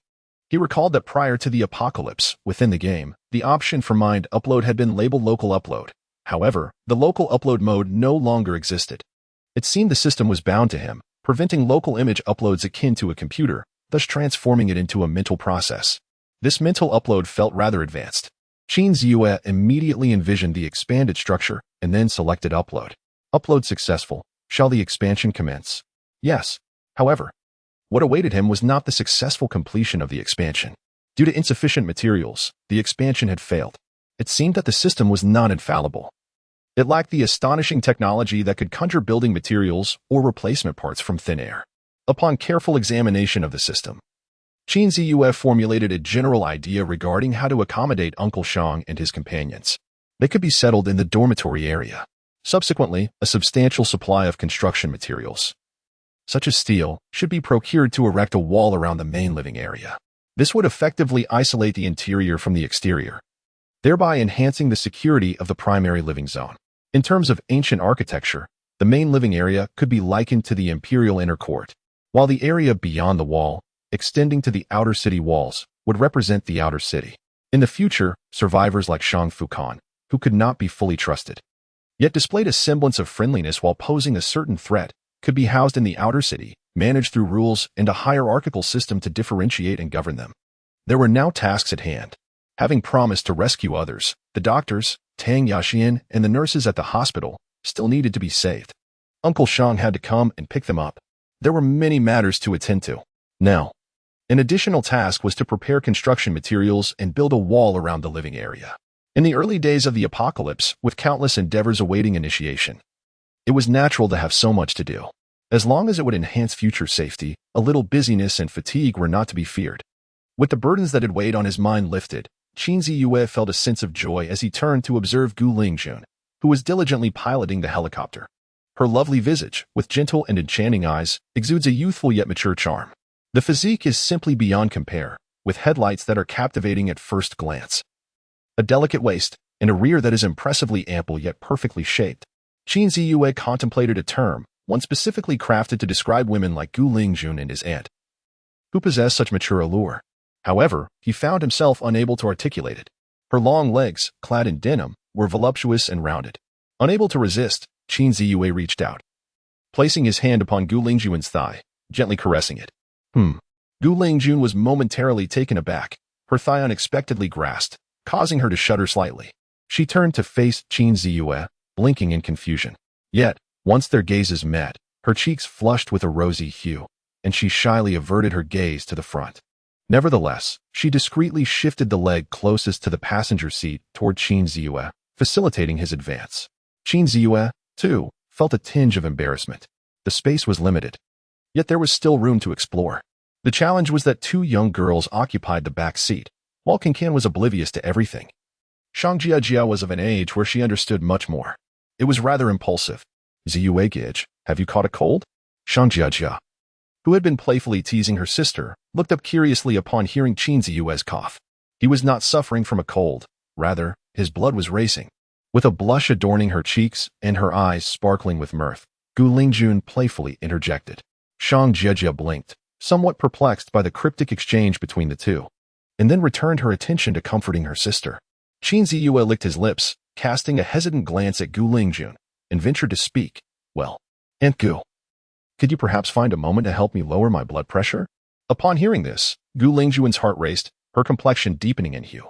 He recalled that prior to the apocalypse, within the game, the option for mind upload had been labeled local upload. However, the local upload mode no longer existed. It seemed the system was bound to him, preventing local image uploads akin to a computer, thus transforming it into a mental process. This mental upload felt rather advanced. Qin Ziyue immediately envisioned the expanded structure and then selected upload. Upload successful. Shall the expansion commence? Yes. However, what awaited him was not the successful completion of the expansion. Due to insufficient materials, the expansion had failed. It seemed that the system was not infallible. It lacked the astonishing technology that could conjure building materials or replacement parts from thin air. Upon careful examination of the system, Qin Ziyue formulated a general idea regarding how to accommodate Uncle Shang and his companions. They could be settled in the dormitory area. Subsequently, a substantial supply of construction materials, such as steel, should be procured to erect a wall around the main living area. This would effectively isolate the interior from the exterior, thereby enhancing the security of the primary living zone. In terms of ancient architecture, the main living area could be likened to the imperial inner court, while the area beyond the wall, extending to the outer city walls, would represent the outer city. In the future, survivors like Shang Fukan, who could not be fully trusted, yet displayed a semblance of friendliness while posing a certain threat, could be housed in the outer city, managed through rules and a hierarchical system to differentiate and govern them. There were now tasks at hand. Having promised to rescue others, the doctors, Tang Yaxian, and the nurses at the hospital still needed to be saved. Uncle Shang had to come and pick them up. There were many matters to attend to. Now, an additional task was to prepare construction materials and build a wall around the living area. In the early days of the apocalypse, with countless endeavors awaiting initiation, it was natural to have so much to do. As long as it would enhance future safety, a little busyness and fatigue were not to be feared. With the burdens that had weighed on his mind lifted, Qin Ziyue felt a sense of joy as he turned to observe Gu Lingjun, who was diligently piloting the helicopter. Her lovely visage, with gentle and enchanting eyes, exudes a youthful yet mature charm. The physique is simply beyond compare, with headlights that are captivating at first glance, a delicate waist, and a rear that is impressively ample yet perfectly shaped. Qin Ziyue contemplated a term, one specifically crafted to describe women like Gu Lingjun and his aunt, who possess such mature allure. However, he found himself unable to articulate it. Her long legs, clad in denim, were voluptuous and rounded. Unable to resist, Qin Ziyue reached out, placing his hand upon Gu Lingjun's thigh, gently caressing it. Gu Lingjun was momentarily taken aback, her thigh unexpectedly grasped, causing her to shudder slightly. She turned to face Qin Ziyue, blinking in confusion. Yet, once their gazes met, her cheeks flushed with a rosy hue, and she shyly averted her gaze to the front. Nevertheless, she discreetly shifted the leg closest to the passenger seat toward Qin Ziyue, facilitating his advance. Qin Ziyue, too, felt a tinge of embarrassment. The space was limited, yet there was still room to explore. The challenge was that two young girls occupied the back seat, while Qinkan was oblivious to everything. Shang Jiajia was of an age where she understood much more. It was rather impulsive. Ziyue Gij, have you caught a cold? Shang Jiajia, who had been playfully teasing her sister, looked up curiously upon hearing Qin Ziyue's cough. He was not suffering from a cold. Rather, his blood was racing. With a blush adorning her cheeks and her eyes sparkling with mirth, Gu Lingjun playfully interjected. Shang Jiajia blinked, somewhat perplexed by the cryptic exchange between the two, and then returned her attention to comforting her sister. Qin Ziyue licked his lips, casting a hesitant glance at Gu Lingjun, and ventured to speak. Well, Aunt Gu, could you perhaps find a moment to help me lower my blood pressure? Upon hearing this, Gu Lingjun's heart raced, her complexion deepening in hue,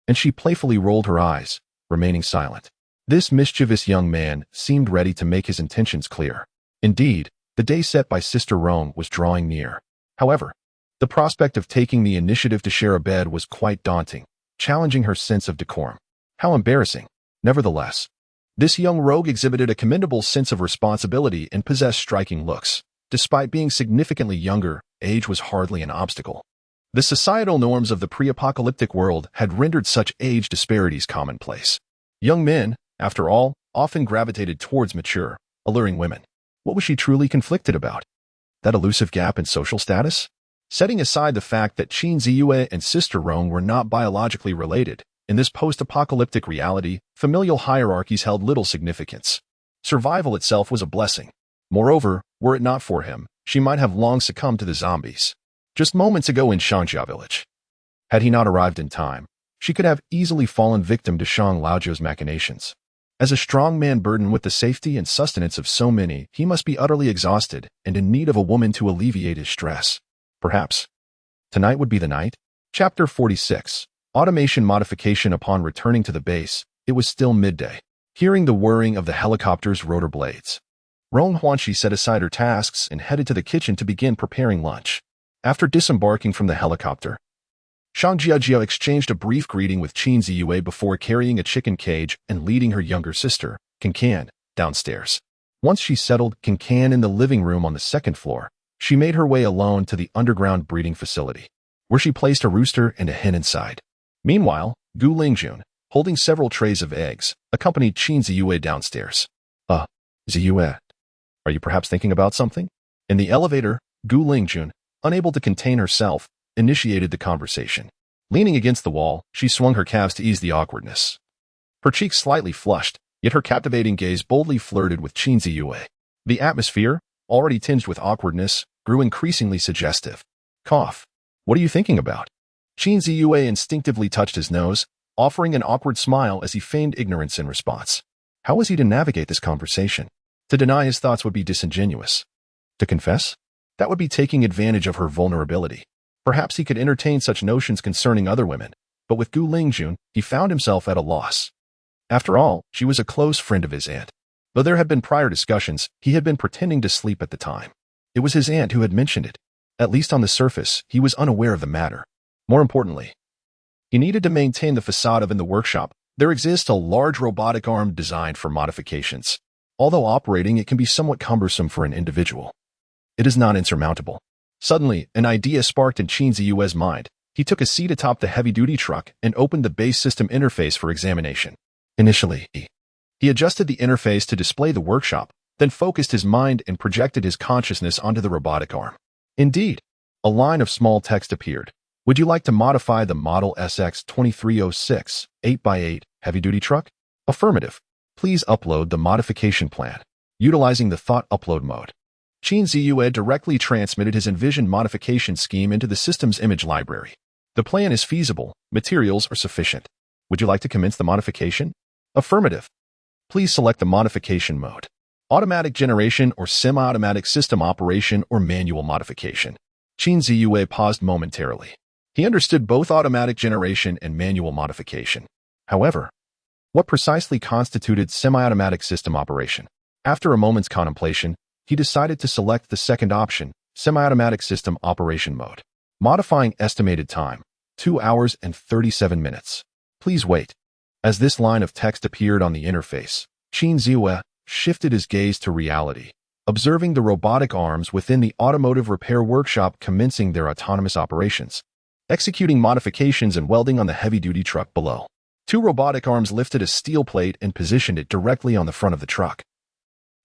and she playfully rolled her eyes, remaining silent. This mischievous young man seemed ready to make his intentions clear. Indeed, the day set by Sister Rong was drawing near. However, the prospect of taking the initiative to share a bed was quite daunting, challenging her sense of decorum. How embarrassing. Nevertheless, this young rogue exhibited a commendable sense of responsibility and possessed striking looks. Despite being significantly younger, age was hardly an obstacle. The societal norms of the pre-apocalyptic world had rendered such age disparities commonplace. Young men, after all, often gravitated towards mature, alluring women. What was she truly conflicted about? That elusive gap in social status? Setting aside the fact that Qin Ziyue and Sister Rong were not biologically related, in this post-apocalyptic reality, familial hierarchies held little significance. Survival itself was a blessing. Moreover, were it not for him, she might have long succumbed to the zombies. Just moments ago in Shangjia village. Had he not arrived in time, she could have easily fallen victim to Shang Laozhou's machinations. As a strong man burdened with the safety and sustenance of so many, he must be utterly exhausted and in need of a woman to alleviate his stress. Perhaps tonight would be the night? Chapter 46. Automation modification. Upon returning to the base, it was still midday. Hearing the whirring of the helicopter's rotor blades, Rong Huanxi set aside her tasks and headed to the kitchen to begin preparing lunch. After disembarking from the helicopter, Shang Jiajia exchanged a brief greeting with Qin Ziyue before carrying a chicken cage and leading her younger sister, Qingcan, downstairs. Once she settled Qingcan in the living room on the second floor, she made her way alone to the underground breeding facility, where she placed a rooster and a hen inside. Meanwhile, Gu Lingjun, holding several trays of eggs, accompanied Qin Ziyue downstairs. Ziyue, are you perhaps thinking about something? In the elevator, Gu Lingjun, unable to contain herself, initiated the conversation. Leaning against the wall, she swung her calves to ease the awkwardness. Her cheeks slightly flushed, yet her captivating gaze boldly flirted with Qin Ziyue. The atmosphere, already tinged with awkwardness, grew increasingly suggestive. Cough. What are you thinking about? Qin Ziyue instinctively touched his nose, offering an awkward smile as he feigned ignorance in response. How was he to navigate this conversation? To deny his thoughts would be disingenuous. To confess? That would be taking advantage of her vulnerability. Perhaps he could entertain such notions concerning other women, but with Gu Lingjun, he found himself at a loss. After all, she was a close friend of his aunt. Though there had been prior discussions, he had been pretending to sleep at the time. It was his aunt who had mentioned it. At least on the surface, he was unaware of the matter. More importantly, he needed to maintain the facade of in the workshop. There exists a large robotic arm designed for modifications. Although operating, it can be somewhat cumbersome for an individual. It is not insurmountable. Suddenly, an idea sparked in Qin Ziyue's mind. He took a seat atop the heavy-duty truck and opened the base system interface for examination. Initially, he adjusted the interface to display the workshop, then focused his mind and projected his consciousness onto the robotic arm. Indeed, a line of small text appeared. Would you like to modify the Model SX2306 8x8 heavy-duty truck? Affirmative. Please upload the modification plan. Utilizing the thought upload mode, Qin Ziyue directly transmitted his envisioned modification scheme into the system's image library. The plan is feasible. Materials are sufficient. Would you like to commence the modification? Affirmative. Please select the modification mode. Automatic generation or semi-automatic system operation or manual modification. Qin Ziyue paused momentarily. He understood both automatic generation and manual modification. However, what precisely constituted semi-automatic system operation? After a moment's contemplation, he decided to select the second option, semi-automatic system operation mode. Modifying estimated time, 2 hours and 37 minutes. Please wait. As this line of text appeared on the interface, Qin Ziyue shifted his gaze to reality, observing the robotic arms within the automotive repair workshop commencing their autonomous operations, executing modifications and welding on the heavy-duty truck below. 2 robotic arms lifted a steel plate and positioned it directly on the front of the truck,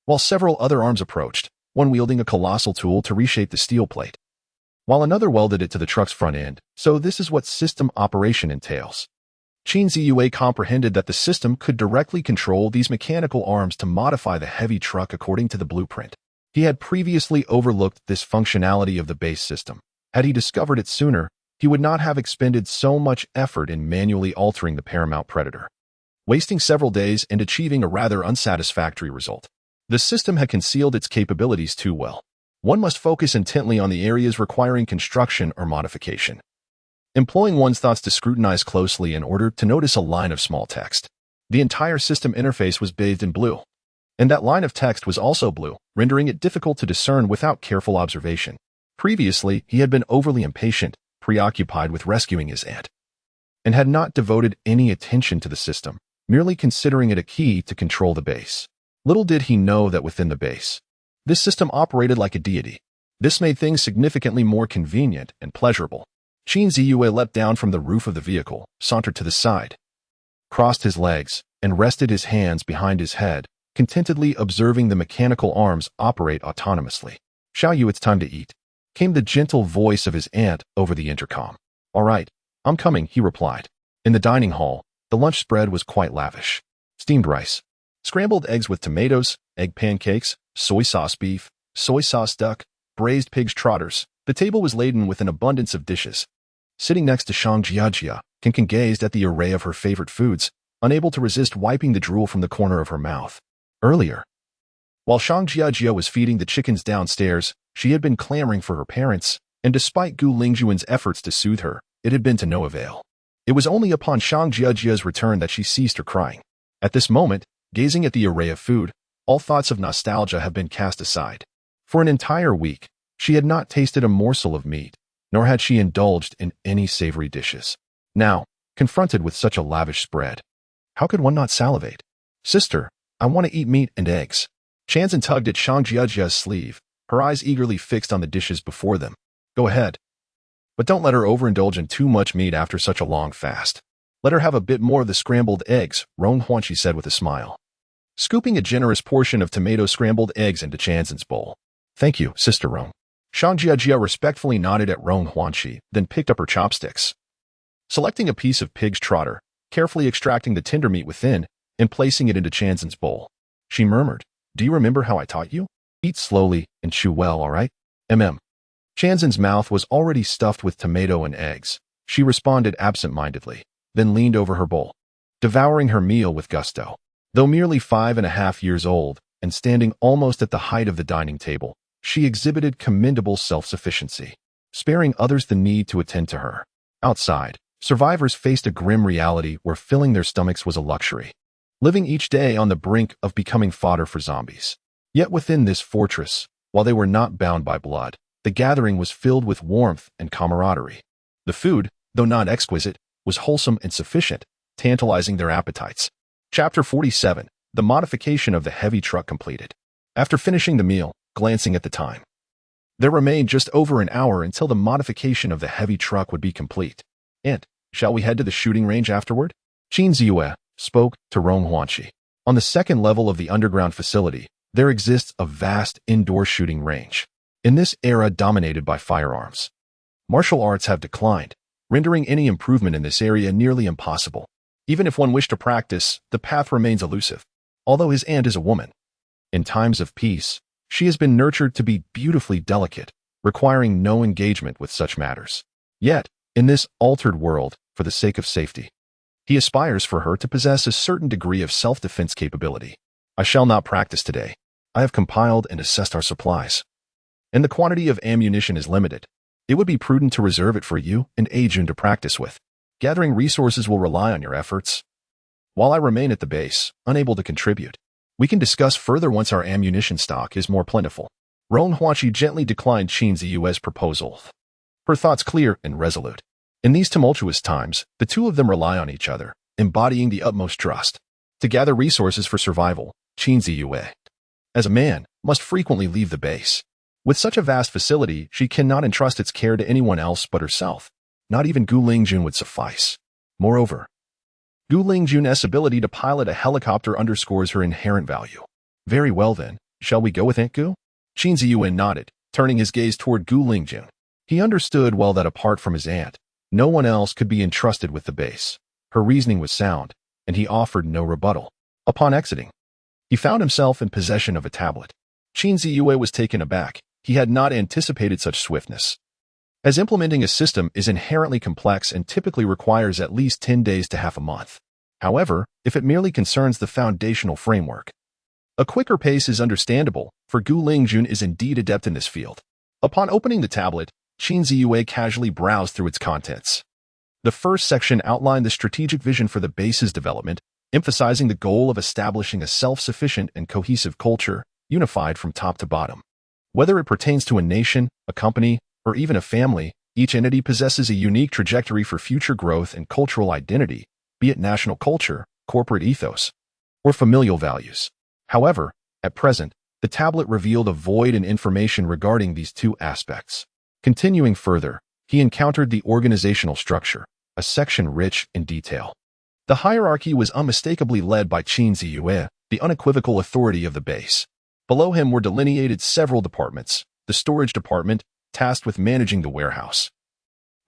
while several other arms approached, one wielding a colossal tool to reshape the steel plate, while another welded it to the truck's front end. So this is what system operation entails. Qin Ziyue comprehended that the system could directly control these mechanical arms to modify the heavy truck according to the blueprint. He had previously overlooked this functionality of the base system. Had he discovered it sooner, he would not have expended so much effort in manually altering the Paramount Predator, wasting several days and achieving a rather unsatisfactory result. The system had concealed its capabilities too well. One must focus intently on the areas requiring construction or modification, employing one's thoughts to scrutinize closely in order to notice a line of small text. The entire system interface was bathed in blue, and that line of text was also blue, rendering it difficult to discern without careful observation. Previously, he had been overly impatient, preoccupied with rescuing his aunt, and had not devoted any attention to the system, merely considering it a key to control the base. Little did he know that within the base, this system operated like a deity. This made things significantly more convenient and pleasurable. Qin Ziyue leapt down from the roof of the vehicle, sauntered to the side, crossed his legs, and rested his hands behind his head, contentedly observing the mechanical arms operate autonomously. Xiaoyu, it's time to eat, came the gentle voice of his aunt over the intercom. All right, I'm coming, he replied. In the dining hall, the lunch spread was quite lavish. Steamed rice, scrambled eggs with tomatoes, egg pancakes, soy sauce beef, soy sauce duck, braised pig's trotters. The table was laden with an abundance of dishes. Sitting next to Shang Jiajia, Kinkin gazed at the array of her favorite foods, unable to resist wiping the drool from the corner of her mouth. Earlier, while Shang Jiajia was feeding the chickens downstairs, she had been clamoring for her parents, and despite Gu Lingjuan's efforts to soothe her, it had been to no avail. It was only upon Shang Jiajia's return that she ceased her crying. At this moment, gazing at the array of food, all thoughts of nostalgia have been cast aside. For an entire week, she had not tasted a morsel of meat, nor had she indulged in any savory dishes. Now, confronted with such a lavish spread, how could one not salivate? Sister, I want to eat meat and eggs. Chanzan tugged at Shang Jiajia's sleeve, her eyes eagerly fixed on the dishes before them. Go ahead. But don't let her overindulge in too much meat after such a long fast. Let her have a bit more of the scrambled eggs, Rong Huanqi said with a smile, scooping a generous portion of tomato scrambled eggs into Chanzan's bowl. Thank you, Sister Rong. Shang Jiajia respectfully nodded at Rong Huanqi, then picked up her chopsticks. Selecting a piece of pig's trotter, carefully extracting the tender meat within, and placing it into Chanzan's bowl, she murmured, Do you remember how I taught you? Eat slowly and chew well, all right? Chanzan's mouth was already stuffed with tomato and eggs. She responded absent-mindedly, then leaned over her bowl, devouring her meal with gusto. Though merely 5.5 years old and standing almost at the height of the dining table, she exhibited commendable self-sufficiency, sparing others the need to attend to her. Outside, survivors faced a grim reality where filling their stomachs was a luxury, living each day on the brink of becoming fodder for zombies. Yet within this fortress, while they were not bound by blood, the gathering was filled with warmth and camaraderie. The food, though not exquisite, was wholesome and sufficient, tantalizing their appetites. Chapter 47. The modification of the heavy truck completed. After finishing the meal, glancing at the time, there remained just over an hour until the modification of the heavy truck would be complete. And, shall we head to the shooting range afterward? Xihe spoke to Rong Huanqi. On the second level of the underground facility, there exists a vast indoor shooting range. In this era dominated by firearms, martial arts have declined, rendering any improvement in this area nearly impossible. Even if one wished to practice, the path remains elusive. Although his aunt is a woman, in times of peace, she has been nurtured to be beautifully delicate, requiring no engagement with such matters. Yet, in this altered world, for the sake of safety, he aspires for her to possess a certain degree of self-defense capability. I shall not practice today. I have compiled and assessed our supplies, and the quantity of ammunition is limited. It would be prudent to reserve it for you and Zhuojun to practice with. Gathering resources will rely on your efforts, while I remain at the base, unable to contribute. We can discuss further once our ammunition stock is more plentiful. Rong Huanqi gently declined Xihe's proposal, her thoughts clear and resolute. In these tumultuous times, the two of them rely on each other, embodying the utmost trust. To gather resources for survival, Xihe, as a man, must frequently leave the base. With such a vast facility, she cannot entrust its care to anyone else but herself. Not even Gu Lingjun would suffice. Moreover, Gu Lingjun's ability to pilot a helicopter underscores her inherent value. Very well then, shall we go with Aunt Gu? Xihe nodded, turning his gaze toward Gu Lingjun. He understood well that apart from his aunt, no one else could be entrusted with the base. Her reasoning was sound, and he offered no rebuttal. Upon exiting, he found himself in possession of a tablet. Xihe was taken aback. He had not anticipated such swiftness, as implementing a system is inherently complex and typically requires at least 10 days to half a month. However, if it merely concerns the foundational framework, a quicker pace is understandable, for Gu Lingjun is indeed adept in this field. Upon opening the tablet, Xihe casually browsed through its contents. The first section outlined the strategic vision for the base's development, emphasizing the goal of establishing a self-sufficient and cohesive culture, unified from top to bottom. Whether it pertains to a nation, a company, or even a family, each entity possesses a unique trajectory for future growth and cultural identity, be it national culture, corporate ethos, or familial values. However, at present, the tablet revealed a void in information regarding these two aspects. Continuing further, he encountered the organizational structure, a section rich in detail. The hierarchy was unmistakably led by Xihe, the unequivocal authority of the base. Below him were delineated several departments: the storage department, tasked with managing the warehouse;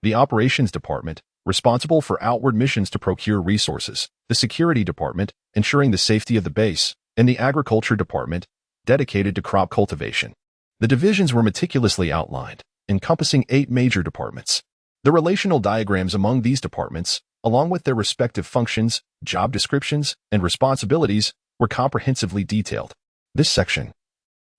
the operations department, responsible for outward missions to procure resources; the security department, ensuring the safety of the base; and the agriculture department, dedicated to crop cultivation. The divisions were meticulously outlined, encompassing 8 major departments. The relational diagrams among these departments, along with their respective functions, job descriptions, and responsibilities, were comprehensively detailed. This section,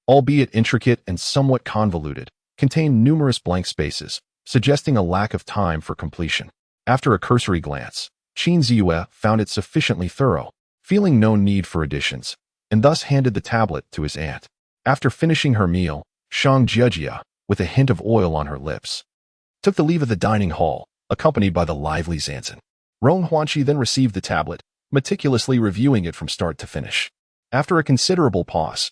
albeit intricate and somewhat convoluted, contained numerous blank spaces, suggesting a lack of time for completion. After a cursory glance, Xihe found it sufficiently thorough, feeling no need for additions, and thus handed the tablet to his aunt. After finishing her meal, Shang Jiejia, with a hint of oil on her lips, took the leave of the dining hall, accompanied by the lively Zanzan. Rong Huanqi then received the tablet, meticulously reviewing it from start to finish. After a considerable pause,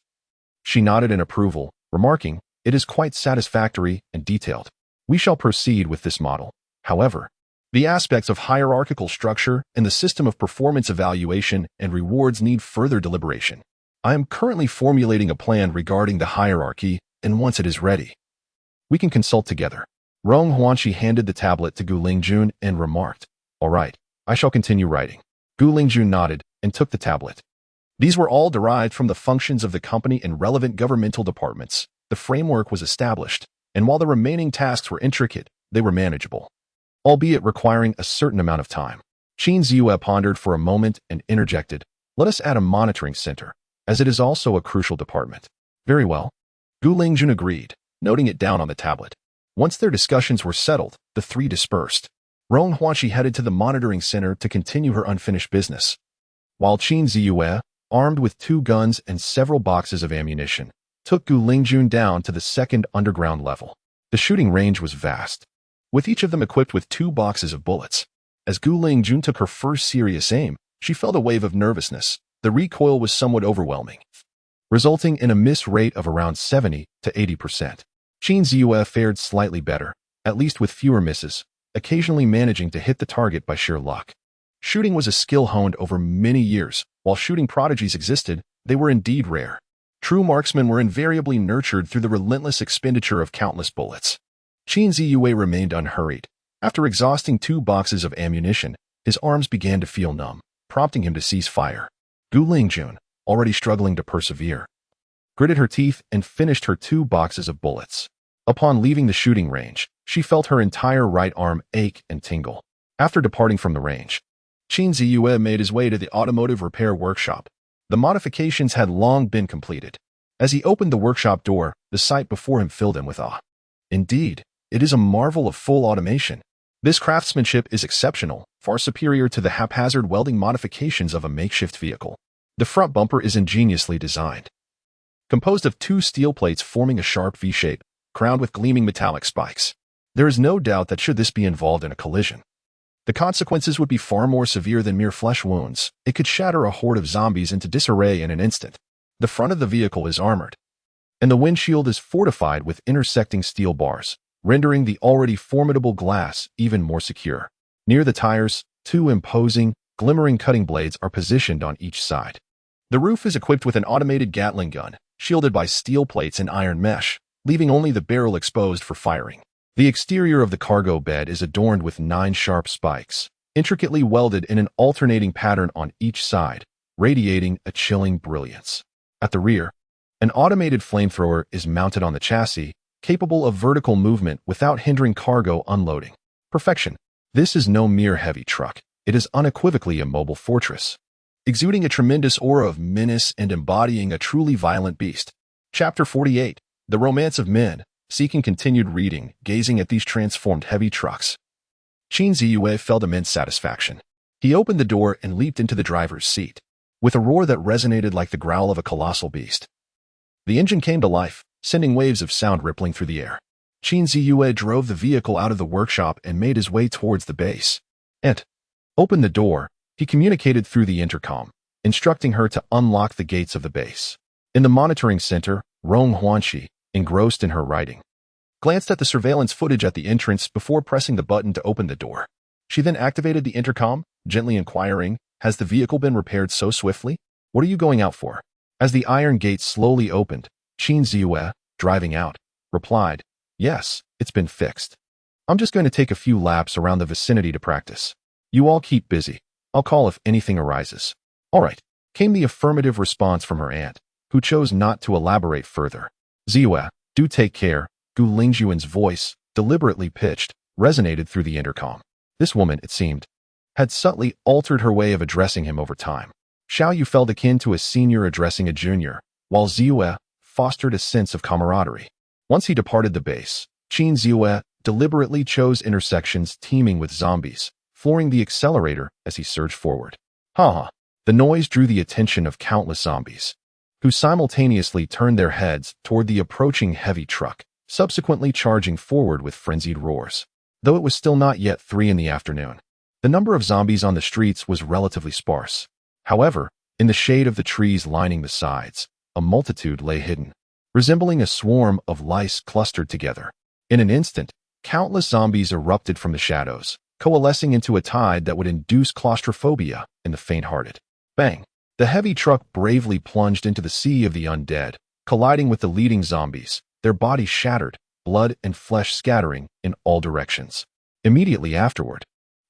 she nodded in approval, remarking, "It is quite satisfactory and detailed. We shall proceed with this model. However, the aspects of hierarchical structure and the system of performance evaluation and rewards need further deliberation. I am currently formulating a plan regarding the hierarchy, and once it is ready, we can consult together." Rong Huanqi handed the tablet to Gu Lingjun and remarked, "All right, I shall continue writing." Gu Lingjun nodded and took the tablet. These were all derived from the functions of the company and relevant governmental departments. The framework was established, and while the remaining tasks were intricate, they were manageable. albeit requiring a certain amount of time. Xihe pondered for a moment and interjected, "Let us add a monitoring center, as it is also a crucial department." "Very well." Gu Lingjun agreed, noting it down on the tablet. Once their discussions were settled, the three dispersed. Rong Huanqi headed to the monitoring center to continue her unfinished business, while Qin Ziyue, armed with 2 guns and several boxes of ammunition, took Gu Lingjun down to the second underground level. The shooting range was vast, with each of them equipped with 2 boxes of bullets. As Gu Lingjun took her first serious aim, she felt a wave of nervousness. The recoil was somewhat overwhelming, resulting in a miss rate of around 70 to 80%. Qin Ziyue fared slightly better, at least with fewer misses, occasionally managing to hit the target by sheer luck. Shooting was a skill honed over many years. While shooting prodigies existed, they were indeed rare. True marksmen were invariably nurtured through the relentless expenditure of countless bullets. Qin Ziyue remained unhurried. After exhausting 2 boxes of ammunition, his arms began to feel numb, prompting him to cease fire. Gu Lingjun, already struggling to persevere, gritted her teeth and finished her 2 boxes of bullets. Upon leaving the shooting range, she felt her entire right arm ache and tingle. After departing from the range, Qin Ziyue made his way to the automotive repair workshop. The modifications had long been completed. As he opened the workshop door, the sight before him filled him with awe. Indeed, it is a marvel of full automation. This craftsmanship is exceptional, far superior to the haphazard welding modifications of a makeshift vehicle. The front bumper is ingeniously designed, composed of 2 steel plates forming a sharp V-shape, crowned with gleaming metallic spikes. There is no doubt that should this be involved in a collision, the consequences would be far more severe than mere flesh wounds. It could shatter a horde of zombies into disarray in an instant. The front of the vehicle is armored, and the windshield is fortified with intersecting steel bars, rendering the already formidable glass even more secure. Near the tires, 2 imposing, glimmering cutting blades are positioned on each side. The roof is equipped with an automated Gatling gun, shielded by steel plates and iron mesh, leaving only the barrel exposed for firing. The exterior of the cargo bed is adorned with 9 sharp spikes, intricately welded in an alternating pattern on each side, radiating a chilling brilliance. At the rear, an automated flamethrower is mounted on the chassis, capable of vertical movement without hindering cargo unloading. Perfection. This is no mere heavy truck. It is unequivocally a mobile fortress, exuding a tremendous aura of menace and embodying a truly violent beast. Chapter 48. The Romance of Men. Seeking continued reading, gazing at these transformed heavy trucks, Qin Ziyue felt immense satisfaction. He opened the door and leaped into the driver's seat, with a roar that resonated like the growl of a colossal beast. The engine came to life, sending waves of sound rippling through the air. Qin Ziyue drove the vehicle out of the workshop and made his way towards the base. Opened the door, he communicated through the intercom, instructing her to unlock the gates of the base. In the monitoring center, Rong Huanqi, engrossed in her writing, glanced at the surveillance footage at the entrance before pressing the button to open the door. She then activated the intercom, gently inquiring, "Has the vehicle been repaired so swiftly? What are you going out for?" As the iron gate slowly opened, Qin Ziyue, driving out, replied, "Yes, it's been fixed. I'm just going to take a few laps around the vicinity to practice. You all keep busy. I'll call if anything arises." "All right," came the affirmative response from her aunt, who chose not to elaborate further. "Ziyue, do take care." Gu Lingjun's voice, deliberately pitched, resonated through the intercom. This woman, it seemed, had subtly altered her way of addressing him over time. Xiaoyu felt akin to a senior addressing a junior, while Ziyue fostered a sense of camaraderie. Once he departed the base, Qin Ziyue deliberately chose intersections teeming with zombies, flooring the accelerator as he surged forward. Ha! The noise drew the attention of countless zombies, who simultaneously turned their heads toward the approaching heavy truck, subsequently charging forward with frenzied roars. Though it was still not yet 3 in the afternoon, the number of zombies on the streets was relatively sparse. However, in the shade of the trees lining the sides, a multitude lay hidden, resembling a swarm of lice clustered together. In an instant, countless zombies erupted from the shadows, coalescing into a tide that would induce claustrophobia in the faint-hearted. Bang! The heavy truck bravely plunged into the sea of the undead, colliding with the leading zombies, their bodies shattered, blood and flesh scattering in all directions. Immediately afterward,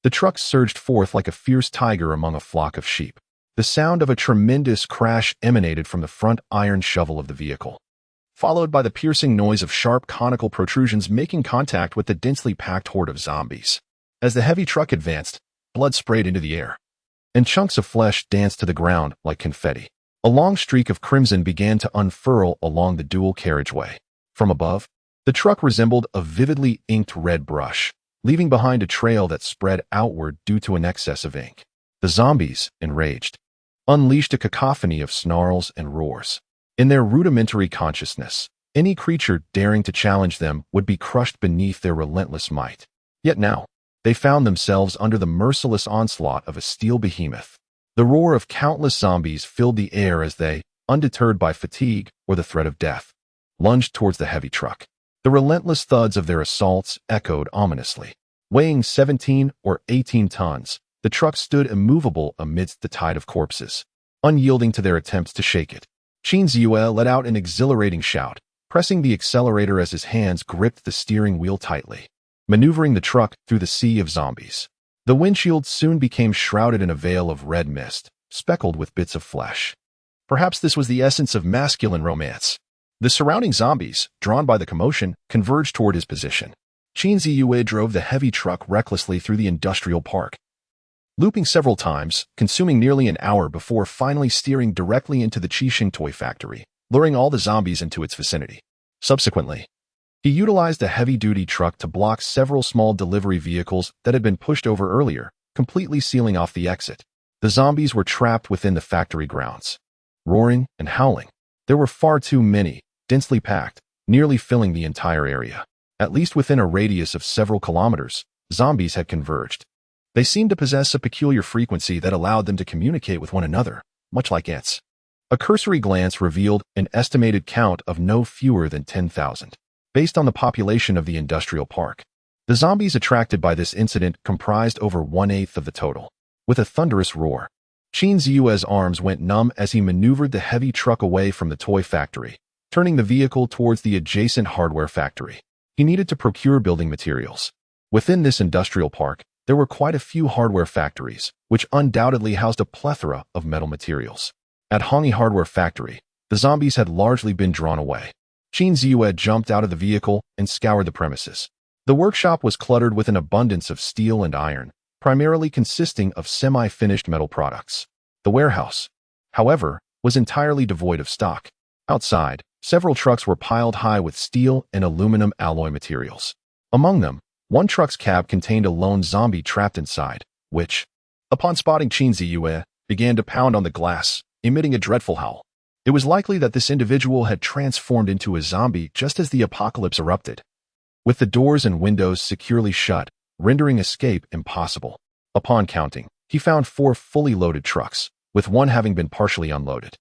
the truck surged forth like a fierce tiger among a flock of sheep. The sound of a tremendous crash emanated from the front iron shovel of the vehicle, followed by the piercing noise of sharp conical protrusions making contact with the densely packed horde of zombies. As the heavy truck advanced, blood sprayed into the air, and chunks of flesh danced to the ground like confetti. A long streak of crimson began to unfurl along the dual carriageway. From above, the truck resembled a vividly inked red brush, leaving behind a trail that spread outward due to an excess of ink. The zombies, enraged, unleashed a cacophony of snarls and roars. In their rudimentary consciousness, any creature daring to challenge them would be crushed beneath their relentless might. Yet now, they found themselves under the merciless onslaught of a steel behemoth. The roar of countless zombies filled the air as they, undeterred by fatigue or the threat of death, lunged towards the heavy truck. The relentless thuds of their assaults echoed ominously. Weighing 17 or 18 tons, the truck stood immovable amidst the tide of corpses, unyielding to their attempts to shake it. Xihe let out an exhilarating shout, pressing the accelerator as his hands gripped the steering wheel tightly, maneuvering the truck through the sea of zombies. The windshield soon became shrouded in a veil of red mist, speckled with bits of flesh. Perhaps this was the essence of masculine romance. The surrounding zombies, drawn by the commotion, converged toward his position. Xihe drove the heavy truck recklessly through the industrial park, looping several times, consuming nearly an hour before finally steering directly into the Qingrong toy factory, luring all the zombies into its vicinity. Subsequently, he utilized a heavy-duty truck to block several small delivery vehicles that had been pushed over earlier, completely sealing off the exit. The zombies were trapped within the factory grounds, roaring and howling. There were far too many, densely packed, nearly filling the entire area. At least within a radius of several kilometers, zombies had converged. They seemed to possess a peculiar frequency that allowed them to communicate with one another, much like ants. A cursory glance revealed an estimated count of no fewer than 10,000. Based on the population of the industrial park, the zombies attracted by this incident comprised over 1/8 of the total. With a thunderous roar, Xihe's arms went numb as he maneuvered the heavy truck away from the toy factory, turning the vehicle towards the adjacent hardware factory. He needed to procure building materials. Within this industrial park, there were quite a few hardware factories, which undoubtedly housed a plethora of metal materials. At Xihe Hardware Factory, the zombies had largely been drawn away. Xihe jumped out of the vehicle and scoured the premises. The workshop was cluttered with an abundance of steel and iron, primarily consisting of semi-finished metal products. The warehouse, however, was entirely devoid of stock. Outside, several trucks were piled high with steel and aluminum alloy materials. Among them, one truck's cab contained a lone zombie trapped inside, which, upon spotting Xihe, began to pound on the glass, emitting a dreadful howl. It was likely that this individual had transformed into a zombie just as the apocalypse erupted, with the doors and windows securely shut, rendering escape impossible. Upon counting, he found 4 fully loaded trucks, with one having been partially unloaded.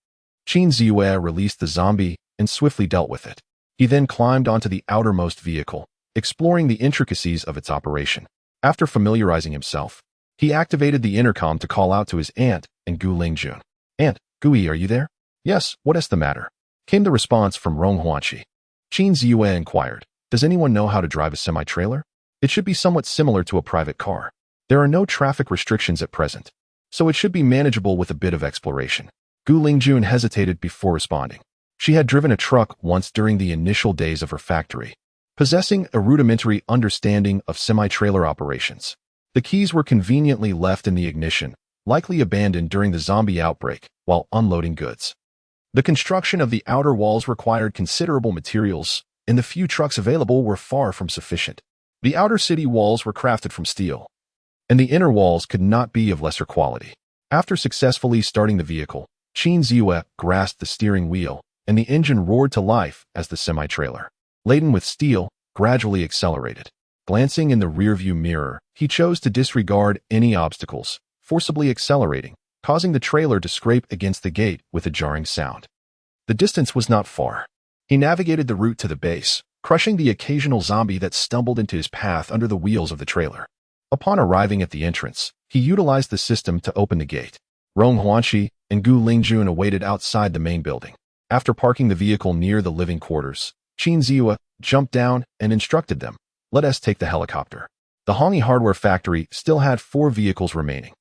Xihe released the zombie and swiftly dealt with it. He then climbed onto the outermost vehicle, exploring the intricacies of its operation. After familiarizing himself, he activated the intercom to call out to his aunt and Gu Lingjun. "Aunt, Gui, are you there?" "Yes, what is the matter?" came the response from Ronghuanqi. Xihe inquired, "Does anyone know how to drive a semi-trailer? It should be somewhat similar to a private car. There are no traffic restrictions at present, so it should be manageable with a bit of exploration." Gu Lingjun hesitated before responding. She had driven a truck once during the initial days of her factory, possessing a rudimentary understanding of semi-trailer operations. The keys were conveniently left in the ignition, likely abandoned during the zombie outbreak, while unloading goods. The construction of the outer walls required considerable materials, and the few trucks available were far from sufficient. The outer city walls were crafted from steel, and the inner walls could not be of lesser quality. After successfully starting the vehicle, Xihe grasped the steering wheel, and the engine roared to life as the semi-trailer, laden with steel, gradually accelerated. Glancing in the rearview mirror, he chose to disregard any obstacles, forcibly accelerating, causing the trailer to scrape against the gate with a jarring sound. The distance was not far. He navigated the route to the base, crushing the occasional zombie that stumbled into his path under the wheels of the trailer. Upon arriving at the entrance, he utilized the system to open the gate. Ronghuanqi and Gu Lingjun awaited outside the main building. After parking the vehicle near the living quarters, Xihe jumped down and instructed them, "Let us take the helicopter." The Xihe Hardware Factory still had 4 vehicles remaining.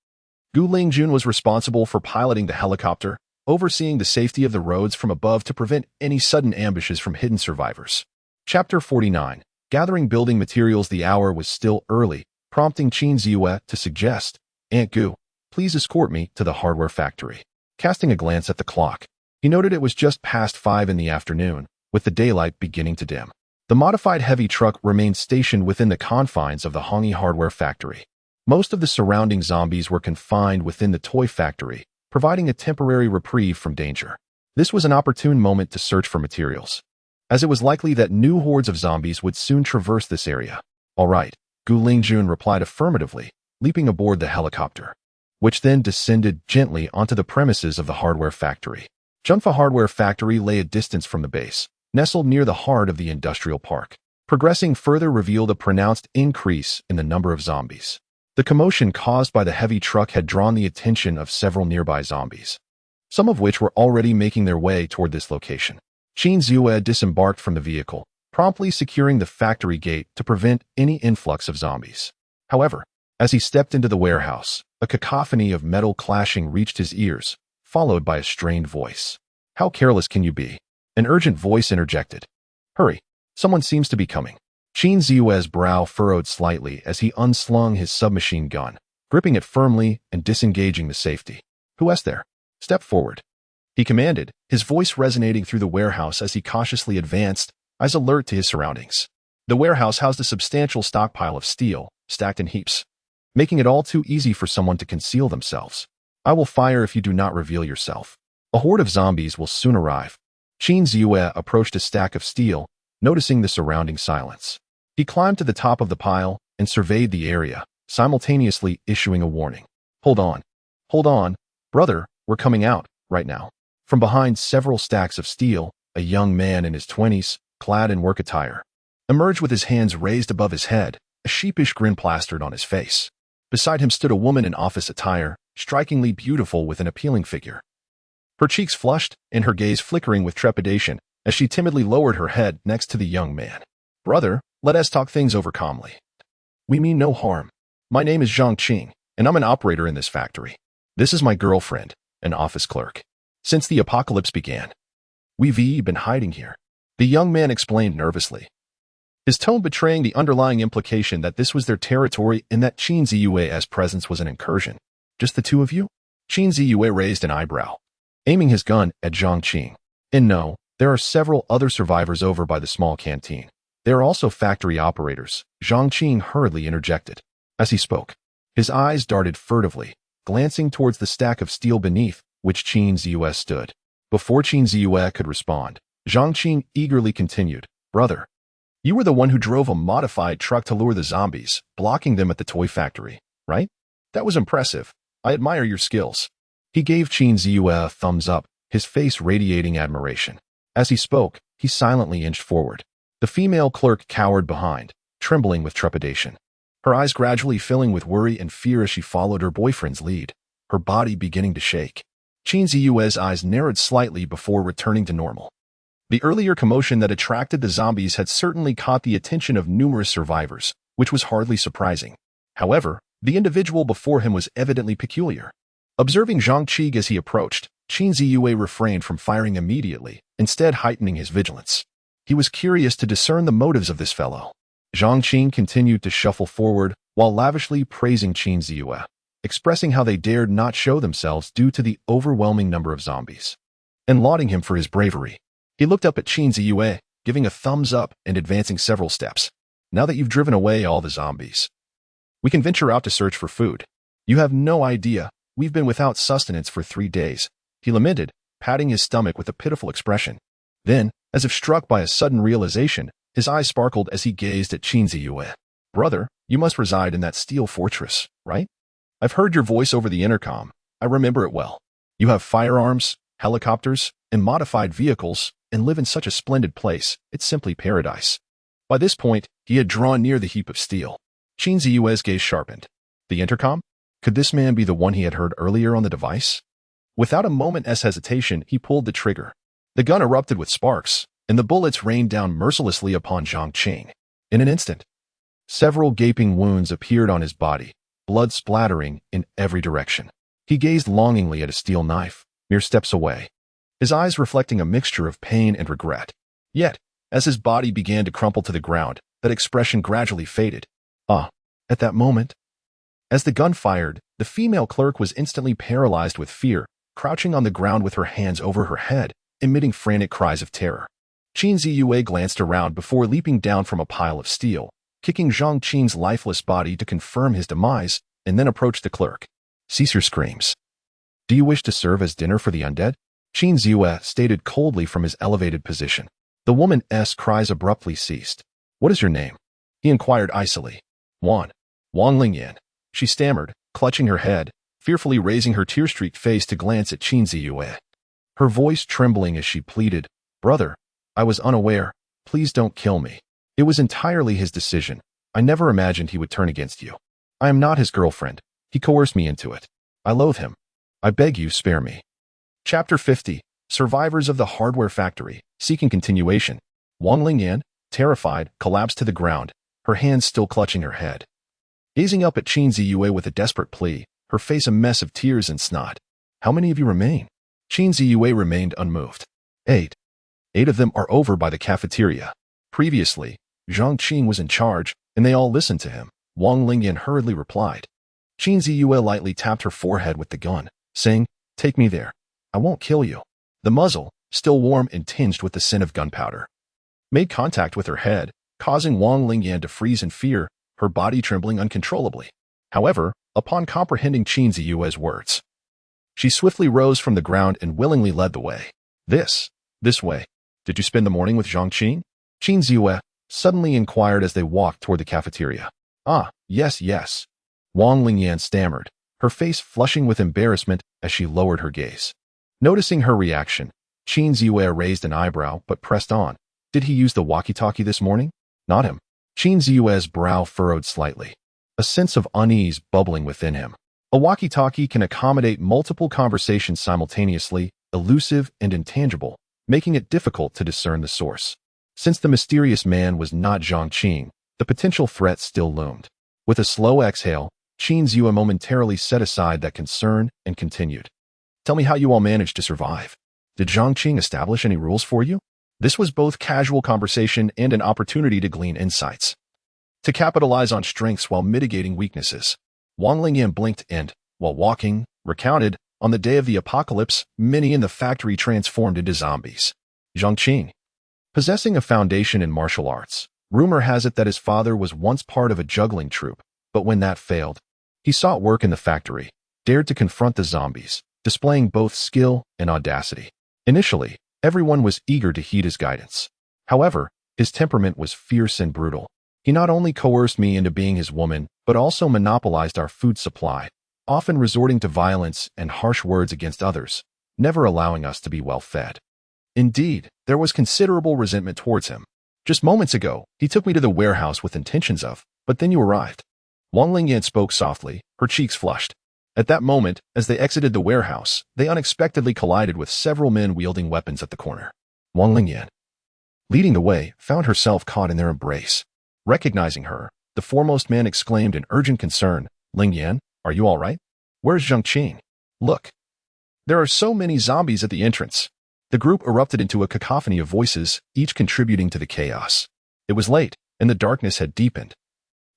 Gu Lingjun was responsible for piloting the helicopter, overseeing the safety of the roads from above to prevent any sudden ambushes from hidden survivors. Chapter 49. Gathering building materials. The hour was still early, prompting Qin Ziyue to suggest, "Aunt Gu, please escort me to the hardware factory." Casting a glance at the clock, he noted it was just past 5 in the afternoon, with the daylight beginning to dim. The modified heavy truck remained stationed within the confines of the Hongyi hardware factory. Most of the surrounding zombies were confined within the toy factory, providing a temporary reprieve from danger. This was an opportune moment to search for materials, as it was likely that new hordes of zombies would soon traverse this area. "All right," Gu Lingjun replied affirmatively, leaping aboard the helicopter, which then descended gently onto the premises of the hardware factory. Zhengfa Hardware Factory lay a distance from the base, nestled near the heart of the industrial park. Progressing further revealed a pronounced increase in the number of zombies. The commotion caused by the heavy truck had drawn the attention of several nearby zombies, some of which were already making their way toward this location. Qin Ziyue disembarked from the vehicle, promptly securing the factory gate to prevent any influx of zombies. However, as he stepped into the warehouse, a cacophony of metal clashing reached his ears, followed by a strained voice. "How careless can you be?" An urgent voice interjected. "Hurry, someone seems to be coming." Qin Ziyue's brow furrowed slightly as he unslung his submachine gun, gripping it firmly and disengaging the safety. "Who is there? Step forward," he commanded, his voice resonating through the warehouse as he cautiously advanced, eyes alert to his surroundings. The warehouse housed a substantial stockpile of steel, stacked in heaps, making it all too easy for someone to conceal themselves. "I will fire if you do not reveal yourself. A horde of zombies will soon arrive." Qin Ziyue approached a stack of steel, noticing the surrounding silence. He climbed to the top of the pile and surveyed the area, simultaneously issuing a warning. Hold on, brother, we're coming out, right now." From behind several stacks of steel, a young man in his 20s, clad in work attire, emerged with his hands raised above his head, a sheepish grin plastered on his face. Beside him stood a woman in office attire, strikingly beautiful with an appealing figure. Her cheeks flushed and her gaze flickering with trepidation as she timidly lowered her head next to the young man. "Brother, let us talk things over calmly. We mean no harm. My name is Zhang Qing, and I'm an operator in this factory. This is my girlfriend, an office clerk. Since the apocalypse began, we've been hiding here," the young man explained nervously, his tone betraying the underlying implication that this was their territory and that Qin Ziyue's presence was an incursion. "Just the two of you?" Qin Ziyue raised an eyebrow, aiming his gun at Zhang Qing. "And no, there are several other survivors over by the small canteen. They are also factory operators," Zhang Qing hurriedly interjected. As he spoke, his eyes darted furtively, glancing towards the stack of steel beneath which Qin Ziyue stood. Before Qin Ziyue could respond, Zhang Qing eagerly continued, "Brother, you were the one who drove a modified truck to lure the zombies, blocking them at the toy factory, right? That was impressive. I admire your skills." He gave Qin Ziyue a thumbs up, his face radiating admiration. As he spoke, he silently inched forward. The female clerk cowered behind, trembling with trepidation, her eyes gradually filling with worry and fear as she followed her boyfriend's lead, her body beginning to shake. Qin Ziyue's eyes narrowed slightly before returning to normal. The earlier commotion that attracted the zombies had certainly caught the attention of numerous survivors, which was hardly surprising. However, the individual before him was evidently peculiar. Observing Zhang Qing as he approached, Qin Ziyue refrained from firing immediately, instead heightening his vigilance. He was curious to discern the motives of this fellow. Zhang Qing continued to shuffle forward while lavishly praising Qin Ziyue, expressing how they dared not show themselves due to the overwhelming number of zombies, and lauding him for his bravery. He looked up at Qin Ziyue, giving a thumbs up and advancing several steps. "Now that you've driven away all the zombies, we can venture out to search for food. You have no idea, we've been without sustenance for 3 days," he lamented, patting his stomach with a pitiful expression. Then, as if struck by a sudden realization, his eyes sparkled as he gazed at Qin Ziyue. "Brother, you must reside in that steel fortress, right? I've heard your voice over the intercom. I remember it well. You have firearms, helicopters, and modified vehicles, and live in such a splendid place. It's simply paradise." By this point, he had drawn near the heap of steel. Qin Ziyue's gaze sharpened. The intercom? Could this man be the one he had heard earlier on the device? Without a moment's hesitation, he pulled the trigger. The gun erupted with sparks, and the bullets rained down mercilessly upon Zhang Qing. In an instant, several gaping wounds appeared on his body, blood splattering in every direction. He gazed longingly at a steel knife, mere steps away, his eyes reflecting a mixture of pain and regret. Yet, as his body began to crumple to the ground, that expression gradually faded. At that moment, as the gun fired, the female clerk was instantly paralyzed with fear, crouching on the ground with her hands over her head, emitting frantic cries of terror. Qin Ziyue glanced around before leaping down from a pile of steel, kicking Zhang Qing's lifeless body to confirm his demise, and then approached the clerk. Cease your screams. Do you wish to serve as dinner for the undead? Qin Ziyue stated coldly from his elevated position. The woman's cries abruptly ceased. What is your name? He inquired icily. Wang Lingyan. She stammered, clutching her head, fearfully raising her tear-streaked face to glance at Qin Ziyue. Her voice trembling as she pleaded, Brother, I was unaware. Please don't kill me. It was entirely his decision. I never imagined he would turn against you. I am not his girlfriend. He coerced me into it. I loathe him. I beg you, spare me. Chapter 50. Survivors of the Hardware Factory, seeking continuation. Wang Lingyan, terrified, collapsed to the ground, her hands still clutching her head. Gazing up at Qin Ziyue with a desperate plea, her face a mess of tears and snot. How many of you remain? Qin Ziyue remained unmoved. 8. 8 of them are over by the cafeteria. Previously, Zhang Qing was in charge, and they all listened to him. Wang Lingyan hurriedly replied. Qin Ziyue lightly tapped her forehead with the gun, saying, Take me there. I won't kill you. The muzzle, still warm and tinged with the scent of gunpowder, made contact with her head, causing Wang Lingyan to freeze in fear, her body trembling uncontrollably. However, upon comprehending Qin Ziyue's words, she swiftly rose from the ground and willingly led the way. This way. Did you spend the morning with Zhang Qing? Qin Ziyue suddenly inquired as they walked toward the cafeteria. Yes. Wang Lingyan stammered, her face flushing with embarrassment as she lowered her gaze. Noticing her reaction, Qin Ziyue raised an eyebrow but pressed on. Did he use the walkie-talkie this morning? Not him. Qin Ziyue's brow furrowed slightly, a sense of unease bubbling within him. A walkie-talkie can accommodate multiple conversations simultaneously, elusive and intangible, making it difficult to discern the source. Since the mysterious man was not Zhang Qing, the potential threat still loomed. With a slow exhale, Qin Ziyue momentarily set aside that concern and continued. Tell me how you all managed to survive. Did Zhang Qing establish any rules for you? This was both casual conversation and an opportunity to glean insights, to capitalize on strengths while mitigating weaknesses. Wang Lingyan blinked and, while walking, recounted, on the day of the apocalypse, many in the factory transformed into zombies. Zhang Qing, possessing a foundation in martial arts, rumor has it that his father was once part of a juggling troupe, but when that failed, he sought work in the factory, dared to confront the zombies, displaying both skill and audacity. Initially, everyone was eager to heed his guidance. However, his temperament was fierce and brutal. He not only coerced me into being his woman, but also monopolized our food supply, often resorting to violence and harsh words against others, never allowing us to be well fed. Indeed, there was considerable resentment towards him. Just moments ago, he took me to the warehouse with intentions of, but then you arrived. Wang Lingyan spoke softly, her cheeks flushed. At that moment, as they exited the warehouse, they unexpectedly collided with several men wielding weapons at the corner. Wang Lingyan, leading the way, found herself caught in their embrace. Recognizing her, the foremost man exclaimed in urgent concern, Lingyan, are you all right? Where's Zhang Qing? Look. There are so many zombies at the entrance. The group erupted into a cacophony of voices, each contributing to the chaos. It was late, and the darkness had deepened,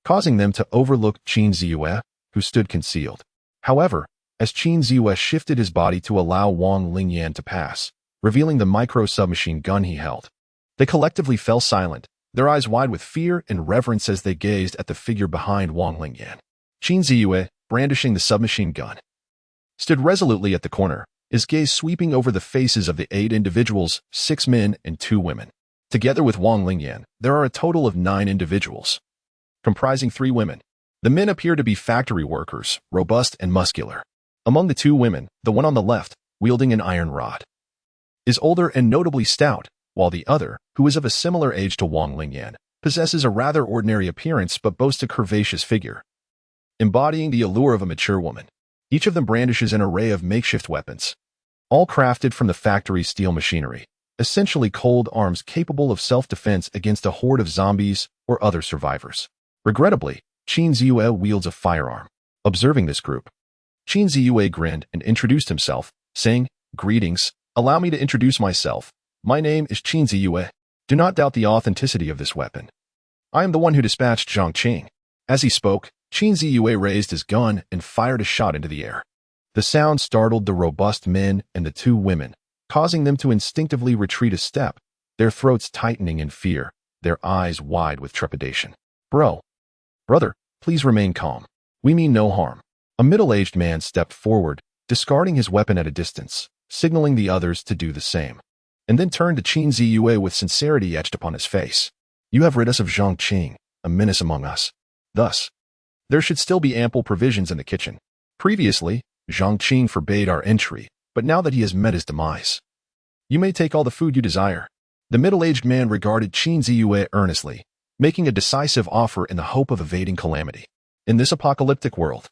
causing them to overlook Qin Ziyue, who stood concealed. However, as Qin Ziyue shifted his body to allow Wang Lingyan to pass, revealing the micro-submachine gun he held, they collectively fell silent, their eyes wide with fear and reverence as they gazed at the figure behind Wang Lingyan. Qin Ziyue, brandishing the submachine gun, stood resolutely at the corner, his gaze sweeping over the faces of the 8 individuals, 6 men and 2 women. Together with Wang Lingyan, there are a total of 9 individuals, comprising 3 women. The men appear to be factory workers, robust and muscular. Among the 2 women, the one on the left, wielding an iron rod, is older and notably stout, while the other, who is of a similar age to Wang Lingyan, possesses a rather ordinary appearance but boasts a curvaceous figure, embodying the allure of a mature woman. Each of them brandishes an array of makeshift weapons, all crafted from the factory's steel machinery, essentially cold arms capable of self-defense against a horde of zombies or other survivors. Regrettably, Qin Ziyue wields a firearm. Observing this group, Qin Ziyue grinned and introduced himself, saying, Greetings, allow me to introduce myself. My name is Qin Ziyue. Do not doubt the authenticity of this weapon. I am the one who dispatched Zhang Qing. As he spoke, Qin Ziyue raised his gun and fired a shot into the air. The sound startled the robust men and the two women, causing them to instinctively retreat a step, their throats tightening in fear, their eyes wide with trepidation. Brother, please remain calm. We mean no harm. A middle-aged man stepped forward, discarding his weapon at a distance, signaling the others to do the same, and then turned to Qin Ziyue with sincerity etched upon his face. You have rid us of Zhang Qing, a menace among us. Thus, there should still be ample provisions in the kitchen. Previously, Zhang Qing forbade our entry, but now that he has met his demise, you may take all the food you desire. The middle-aged man regarded Qin Ziyue earnestly, making a decisive offer in the hope of evading calamity. In this apocalyptic world,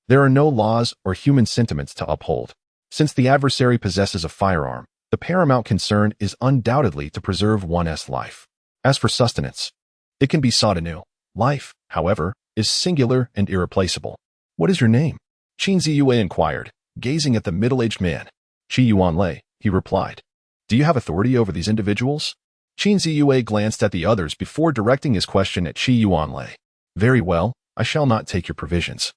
there are no laws or human sentiments to uphold. Since the adversary possesses a firearm, the paramount concern is undoubtedly to preserve one's life. As for sustenance, it can be sought anew. Life, however, is singular and irreplaceable. What is your name? Qin Ziyue inquired, gazing at the middle-aged man. Qi Yuanlei, he replied. Do you have authority over these individuals? Qin Ziyue glanced at the others before directing his question at Qi Yuanlei. Very well, I shall not take your provisions.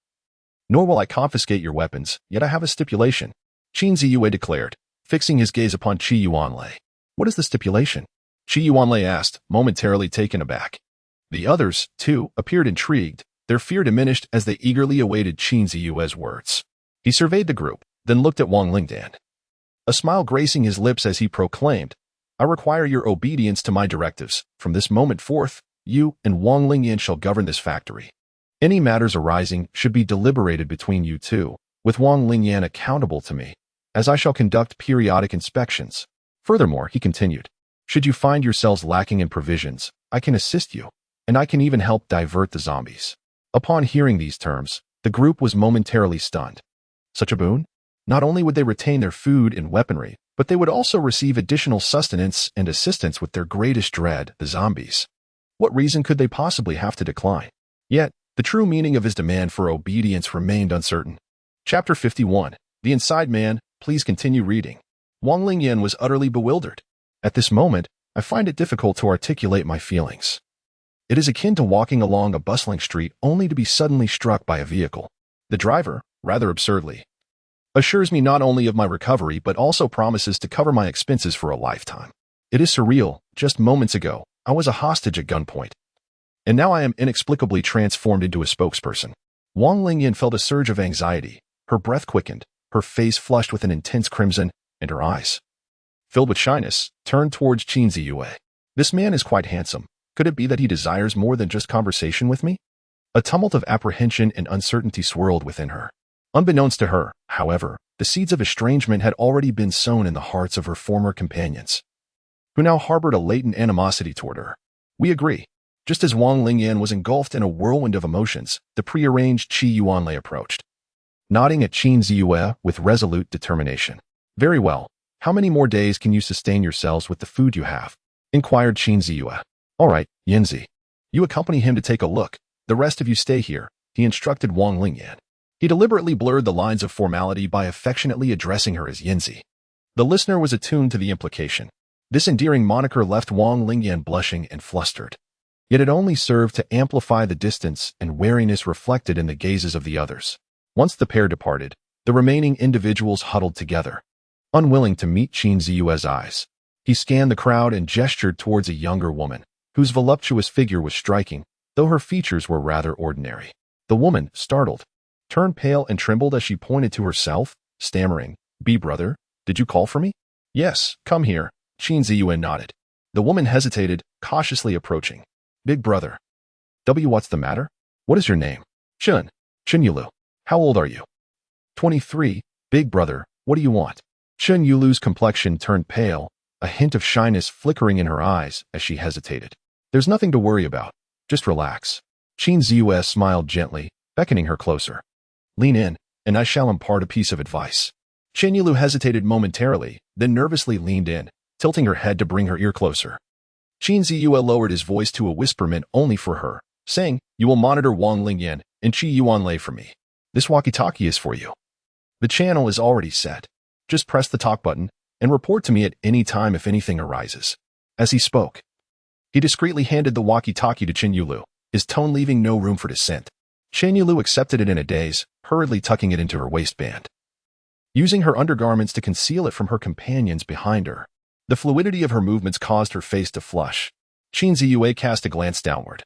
Nor will I confiscate your weapons, yet I have a stipulation. Qin Ziyue declared, fixing his gaze upon Qi Yuanlei. What is the stipulation? Qi Yuanlei asked, momentarily taken aback. The others, too, appeared intrigued, their fear diminished as they eagerly awaited Qin Ziyue's words. He surveyed the group, then looked at Wang Lingdan. A smile gracing his lips as he proclaimed, I require your obedience to my directives. From this moment forth, you and Wang Lingyan shall govern this factory. Any matters arising should be deliberated between you two, with Wang Lingyan accountable to me, as I shall conduct periodic inspections. Furthermore, he continued, should you find yourselves lacking in provisions, I can assist you, and I can even help divert the zombies. Upon hearing these terms, the group was momentarily stunned. Such a boon? Not only would they retain their food and weaponry, but they would also receive additional sustenance and assistance with their greatest dread, the zombies. What reason could they possibly have to decline? Yet, the true meaning of his demand for obedience remained uncertain. Chapter 51. The Inside Man, please continue reading. Wang Lingyan was utterly bewildered. At this moment, I find it difficult to articulate my feelings. It is akin to walking along a bustling street only to be suddenly struck by a vehicle. The driver, rather absurdly, assures me not only of my recovery but also promises to cover my expenses for a lifetime. It is surreal. Just moments ago, I was a hostage at gunpoint, and now I am inexplicably transformed into a spokesperson. Wang Lingyan felt a surge of anxiety. Her breath quickened, her face flushed with an intense crimson, and her eyes, filled with shyness, turned towards Qin Ziyue. This man is quite handsome. Could it be that he desires more than just conversation with me? A tumult of apprehension and uncertainty swirled within her. Unbeknownst to her, however, the seeds of estrangement had already been sown in the hearts of her former companions, who now harbored a latent animosity toward her. We agree. Just as Wang Lingyan was engulfed in a whirlwind of emotions, the prearranged Qi Yuanlei approached, nodding at Qin Ziyue with resolute determination. Very well. How many more days can you sustain yourselves with the food you have? Inquired Qin Ziyue. All right, Yanzi. You accompany him to take a look. The rest of you stay here, he instructed Wang Lingyan. He deliberately blurred the lines of formality by affectionately addressing her as Yanzi. The listener was attuned to the implication. This endearing moniker left Wang Lingyan blushing and flustered. Yet it only served to amplify the distance and wariness reflected in the gazes of the others. Once the pair departed, the remaining individuals huddled together, unwilling to meet Qin Ziyue's eyes. He scanned the crowd and gestured towards a younger woman, whose voluptuous figure was striking, though her features were rather ordinary. The woman, startled, turned pale and trembled as she pointed to herself, stammering, brother, did you call for me? Yes, come here, Qin Ziyue nodded. The woman hesitated, cautiously approaching. Big brother. What's the matter? What is your name? Chun Yulu. How old are you? 23, big brother, what do you want? Chun Yulu's complexion turned pale, a hint of shyness flickering in her eyes as she hesitated. There's nothing to worry about. Just relax. Qin Ziyue smiled gently, beckoning her closer. Lean in, and I shall impart a piece of advice. Qin Yulu hesitated momentarily, then nervously leaned in, tilting her head to bring her ear closer. Qin Ziyue lowered his voice to a whisper meant only for her, saying, You will monitor Wang Lingyan and Qi Yuanlei for me. This walkie-talkie is for you. The channel is already set. Just press the talk button and report to me at any time if anything arises. As he spoke, he discreetly handed the walkie-talkie to Qin Yulu, his tone leaving no room for dissent. Chen Yulu accepted it in a daze, hurriedly tucking it into her waistband, using her undergarments to conceal it from her companions behind her. The fluidity of her movements caused her face to flush. Qin Ziyue cast a glance downward,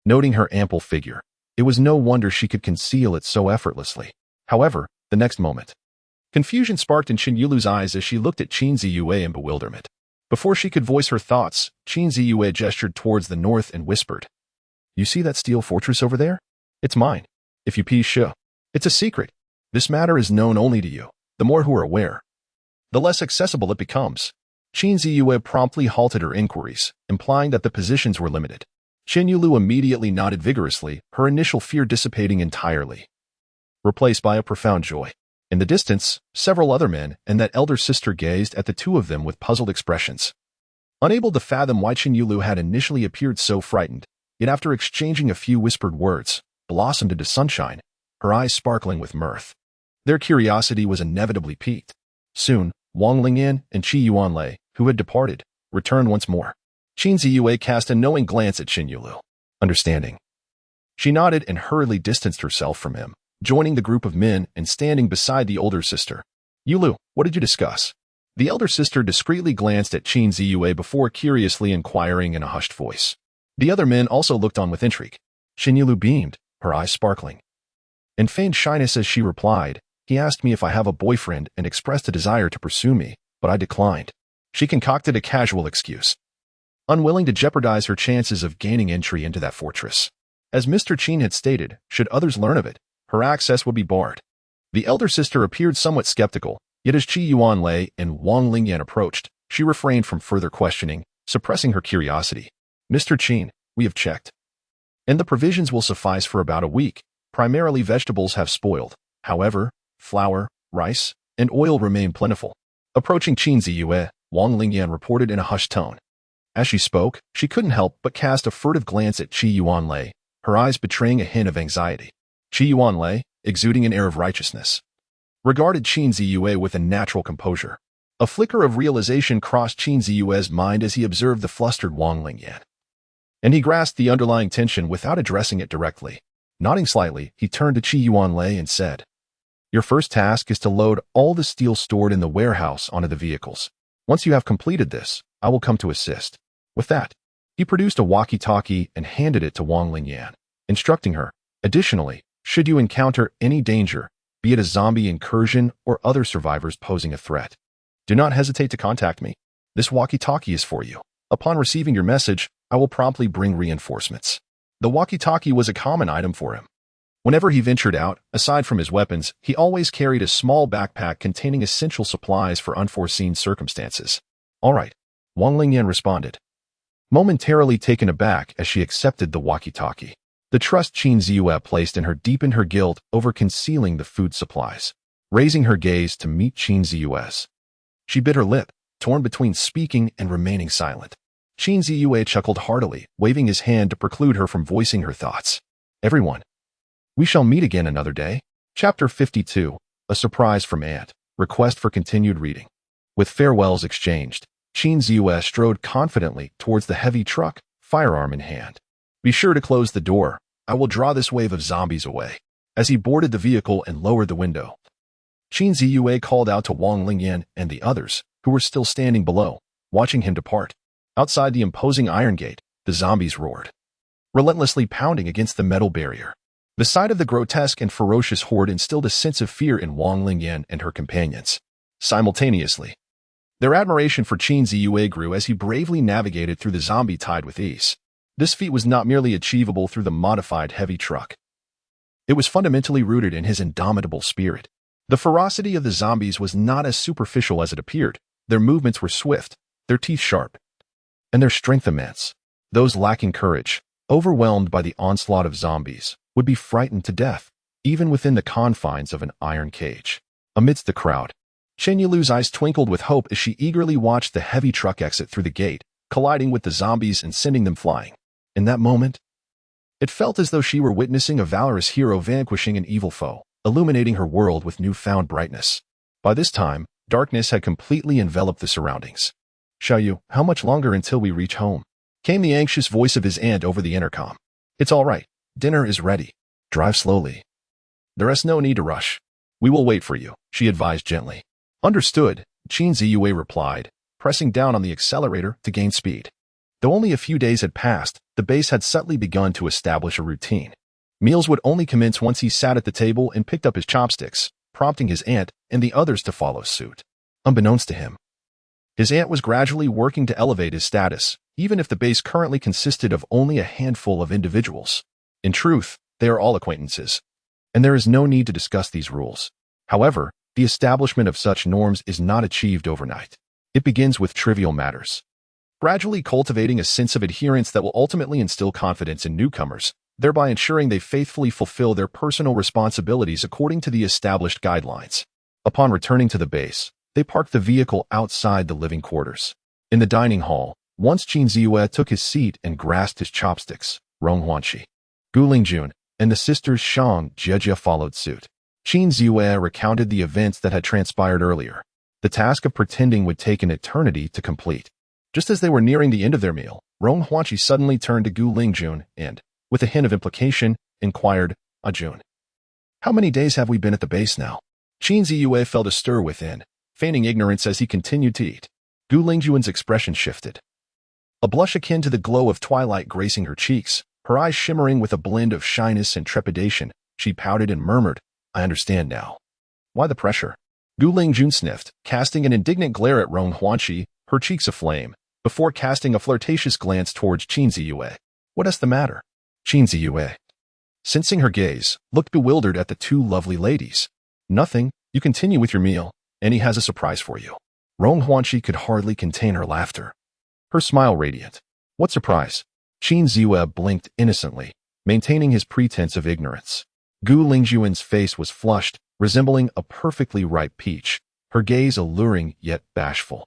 noting her ample figure. It was no wonder she could conceal it so effortlessly. However, the next moment, confusion sparked in Chen Yulu's eyes as she looked at Qin Ziyue in bewilderment. Before she could voice her thoughts, Qin Ziyue gestured towards the north and whispered, "You see that steel fortress over there? It's mine. If you please, it's a secret. This matter is known only to you. The more who are aware, the less accessible it becomes." Qin Ziyue promptly halted her inquiries, implying that the positions were limited. Chen Yulu immediately nodded vigorously, her initial fear dissipating entirely, replaced by a profound joy. In the distance, several other men and that elder sister gazed at the two of them with puzzled expressions, unable to fathom why Chen Yulu had initially appeared so frightened, yet after exchanging a few whispered words, blossomed into sunshine, her eyes sparkling with mirth. Their curiosity was inevitably piqued. Soon, Wang Lingyan and Qi Yuanlei, who had departed, returned once more. Qin Ziyue cast a knowing glance at Chen Yulu. Understanding, she nodded and hurriedly distanced herself from him, joining the group of men and standing beside the older sister. "Yulu, what did you discuss?" The elder sister discreetly glanced at Qin Ziyue before curiously inquiring in a hushed voice. The other men also looked on with intrigue. Chen Yulu beamed, her eyes sparkling. In feigned shyness as she replied, "He asked me if I have a boyfriend and expressed a desire to pursue me, but I declined." She concocted a casual excuse, unwilling to jeopardize her chances of gaining entry into that fortress. As Mr. Qin had stated, should others learn of it, her access would be barred. The elder sister appeared somewhat skeptical, yet as Qi Yuanlei and Wang Lingyan approached, she refrained from further questioning, suppressing her curiosity. "Mr. Qin, we have checked, and the provisions will suffice for about a week. Primarily vegetables have spoiled. However, flour, rice, and oil remain plentiful." Approaching Qin Ziyue, Wang Lingyan reported in a hushed tone. As she spoke, she couldn't help but cast a furtive glance at Qi Yuanlei, her eyes betraying a hint of anxiety. Qi Yuanlei, exuding an air of righteousness, regarded Qin Ziyue with a natural composure. A flicker of realization crossed Qin Ziyue's mind as he observed the flustered Wang Lingyan, and he grasped the underlying tension without addressing it directly. Nodding slightly, he turned to Qi Yuanlei and said, "Your first task is to load all the steel stored in the warehouse onto the vehicles. Once you have completed this, I will come to assist." With that, he produced a walkie-talkie and handed it to Wang Lingyan, instructing her, "Additionally, should you encounter any danger, be it a zombie incursion or other survivors posing a threat, do not hesitate to contact me. This walkie-talkie is for you. Upon receiving your message, I will promptly bring reinforcements." The walkie-talkie was a common item for him. Whenever he ventured out, aside from his weapons, he always carried a small backpack containing essential supplies for unforeseen circumstances. "All right," Wang Lingyan responded, momentarily taken aback as she accepted the walkie-talkie. The trust Qin Ziyue placed in her deepened her guilt over concealing the food supplies. Raising her gaze to meet Qin Ziyue's, she bit her lip, torn between speaking and remaining silent. Qin Ziyue chuckled heartily, waving his hand to preclude her from voicing her thoughts. "Everyone, we shall meet again another day." Chapter 52, A Surprise from Aunt. Request for continued reading. With farewells exchanged, Qin Ziyue strode confidently towards the heavy truck, firearm in hand. "Be sure to close the door. I will draw this wave of zombies away." As he boarded the vehicle and lowered the window, Qin Ziyue called out to Wang Lingyan and the others, who were still standing below, watching him depart. Outside the imposing iron gate, the zombies roared, relentlessly pounding against the metal barrier. The sight of the grotesque and ferocious horde instilled a sense of fear in Wang Lingyan and her companions. Simultaneously, their admiration for Qin Ziyue grew as he bravely navigated through the zombie tide with ease. This feat was not merely achievable through the modified heavy truck. It was fundamentally rooted in his indomitable spirit. The ferocity of the zombies was not as superficial as it appeared. Their movements were swift, their teeth sharp, and their strength immense. Those lacking courage, overwhelmed by the onslaught of zombies, would be frightened to death, even within the confines of an iron cage. Amidst the crowd, Chen Yulu's eyes twinkled with hope as she eagerly watched the heavy truck exit through the gate, colliding with the zombies and sending them flying. In that moment, it felt as though she were witnessing a valorous hero vanquishing an evil foe, illuminating her world with newfound brightness. By this time, darkness had completely enveloped the surroundings. "Xiaoyu, how much longer until we reach home?" came the anxious voice of his aunt over the intercom. "It's all right. Dinner is ready." Drive slowly. There is no need to rush. We will wait for you, she advised gently. Understood, Xihe replied, pressing down on the accelerator to gain speed. Though only a few days had passed, the base had subtly begun to establish a routine. Meals would only commence once he sat at the table and picked up his chopsticks, prompting his aunt and the others to follow suit. Unbeknownst to him, his aunt was gradually working to elevate his status, even if the base currently consisted of only a handful of individuals. In truth, they are all acquaintances, and there is no need to discuss these rules. However, the establishment of such norms is not achieved overnight. It begins with trivial matters, gradually cultivating a sense of adherence that will ultimately instill confidence in newcomers, thereby ensuring they faithfully fulfill their personal responsibilities according to the established guidelines. Upon returning to the base, they parked the vehicle outside the living quarters. In the dining hall, once Xihe took his seat and grasped his chopsticks, Rong Huanqi, Gu Lingjun, and the sisters Shang Jie followed suit. Xihe recounted the events that had transpired earlier. The task of pretending would take an eternity to complete. Just as they were nearing the end of their meal, Rong Huanqi suddenly turned to Gu Lingjun and, with a hint of implication, inquired, Jun, how many days have we been at the base now? Xihe felt a stir within, feigning ignorance as he continued to eat. Gu Lingjun's expression shifted. A blush akin to the glow of twilight gracing her cheeks, her eyes shimmering with a blend of shyness and trepidation, she pouted and murmured, I understand now. Why the pressure? Gu Lingjun sniffed, casting an indignant glare at Rong Huanqi, her cheeks aflame, before casting a flirtatious glance towards Xihe. What is the matter? Xihe, sensing her gaze, looked bewildered at the two lovely ladies. Nothing, you continue with your meal, and he has a surprise for you. Rong Huanqi could hardly contain her laughter, her smile radiant. What surprise? Xihe blinked innocently, maintaining his pretense of ignorance. Gu Lingjun's face was flushed, resembling a perfectly ripe peach, her gaze alluring yet bashful.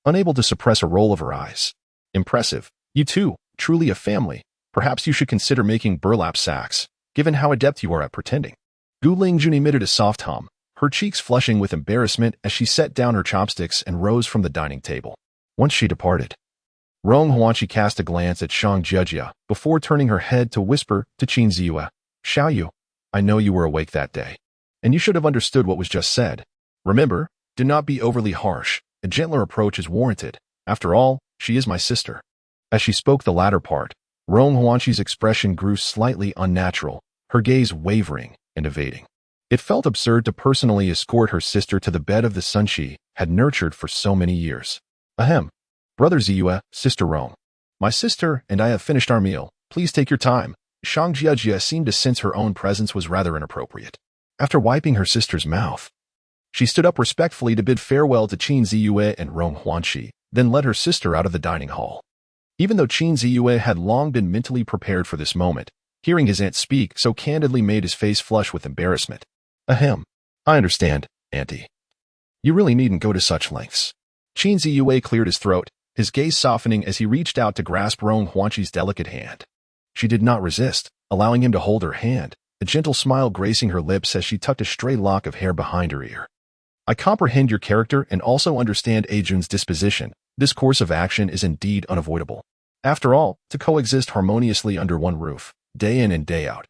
Unable to suppress a roll of her eyes. Impressive. You two, truly a family. Perhaps you should consider making burlap sacks, given how adept you are at pretending. Gu Lingjun emitted a soft hum, her cheeks flushing with embarrassment as she set down her chopsticks and rose from the dining table. Once she departed, Rong Huanqi cast a glance at Shang Jie before turning her head to whisper to Xihe, Xiaoyu, I know you were awake that day, and you should have understood what was just said. Remember, do not be overly harsh. A gentler approach is warranted. After all, she is my sister. As she spoke the latter part, Rong Huanqi's expression grew slightly unnatural, her gaze wavering and evading. It felt absurd to personally escort her sister to the bed of the son she had nurtured for so many years. Ahem. Brother Xihe, sister Rong. My sister and I have finished our meal. Please take your time. Shang Jie seemed to sense her own presence was rather inappropriate. After wiping her sister's mouth, she stood up respectfully to bid farewell to Xihe and Rong Huanqi, then led her sister out of the dining hall. Even though Xihe had long been mentally prepared for this moment, hearing his aunt speak so candidly made his face flush with embarrassment. Ahem. I understand, auntie. You really needn't go to such lengths. Xihe cleared his throat, his gaze softening as he reached out to grasp Rong Huanqi's delicate hand. She did not resist, allowing him to hold her hand, a gentle smile gracing her lips as she tucked a stray lock of hair behind her ear. I comprehend your character and also understand Ajun's disposition. This course of action is indeed unavoidable. After all, to coexist harmoniously under one roof, day in and day out.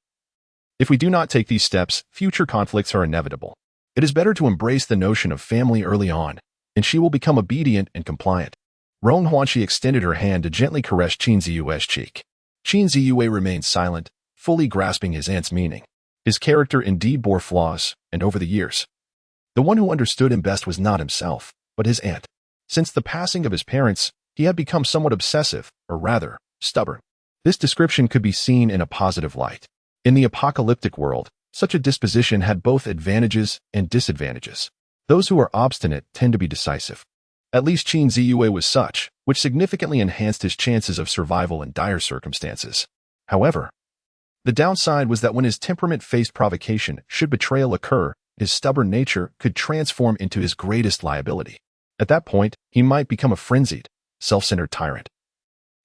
If we do not take these steps, future conflicts are inevitable. It is better to embrace the notion of family early on, and she will become obedient and compliant. Rong Huanqi extended her hand to gently caress Xihe's cheek. Xihe remained silent, fully grasping his aunt's meaning. His character indeed bore flaws, and over the years, the one who understood him best was not himself, but his aunt. Since the passing of his parents, he had become somewhat obsessive, or rather, stubborn. This description could be seen in a positive light. In the apocalyptic world, such a disposition had both advantages and disadvantages. Those who are obstinate tend to be decisive. At least Xihe was such, which significantly enhanced his chances of survival in dire circumstances. However, the downside was that when his temperament faced provocation, should betrayal occur, his stubborn nature could transform into his greatest liability. At that point, he might become a frenzied, self-centered tyrant,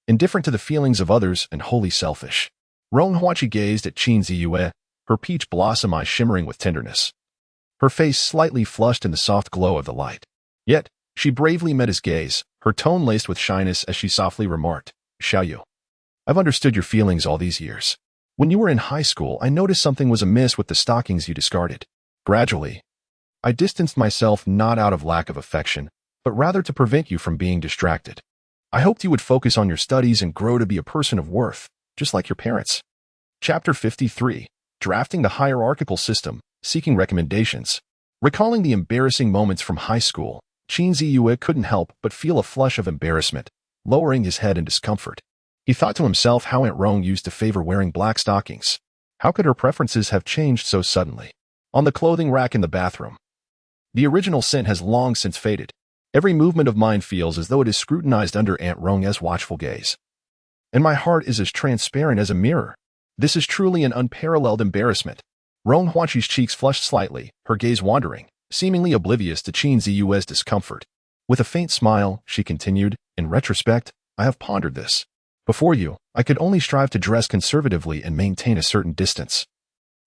indifferent to the feelings of others and wholly selfish. Rong Huanqi gazed at Xihe, her peach blossom eyes shimmering with tenderness. Her face slightly flushed in the soft glow of the light. Yet, she bravely met his gaze, her tone laced with shyness as she softly remarked, Xiaoyu, I've understood your feelings all these years. When you were in high school, I noticed something was amiss with the stockings you discarded. Gradually, I distanced myself not out of lack of affection, but rather to prevent you from being distracted. I hoped you would focus on your studies and grow to be a person of worth, just like your parents. Chapter 53. Drafting the Hierarchical System, Seeking Recommendations. Recalling the embarrassing moments from high school, Xihe couldn't help but feel a flush of embarrassment, lowering his head in discomfort. He thought to himself how Aunt Rong used to favor wearing black stockings. How could her preferences have changed so suddenly? On the clothing rack in the bathroom, the original scent has long since faded. Every movement of mine feels as though it is scrutinized under Aunt Rong's watchful gaze. And my heart is as transparent as a mirror. This is truly an unparalleled embarrassment. Rong Huaqi's cheeks flushed slightly, her gaze wandering, seemingly oblivious to Xihe's discomfort. With a faint smile, she continued, "In retrospect, I have pondered this. Before you, I could only strive to dress conservatively and maintain a certain distance.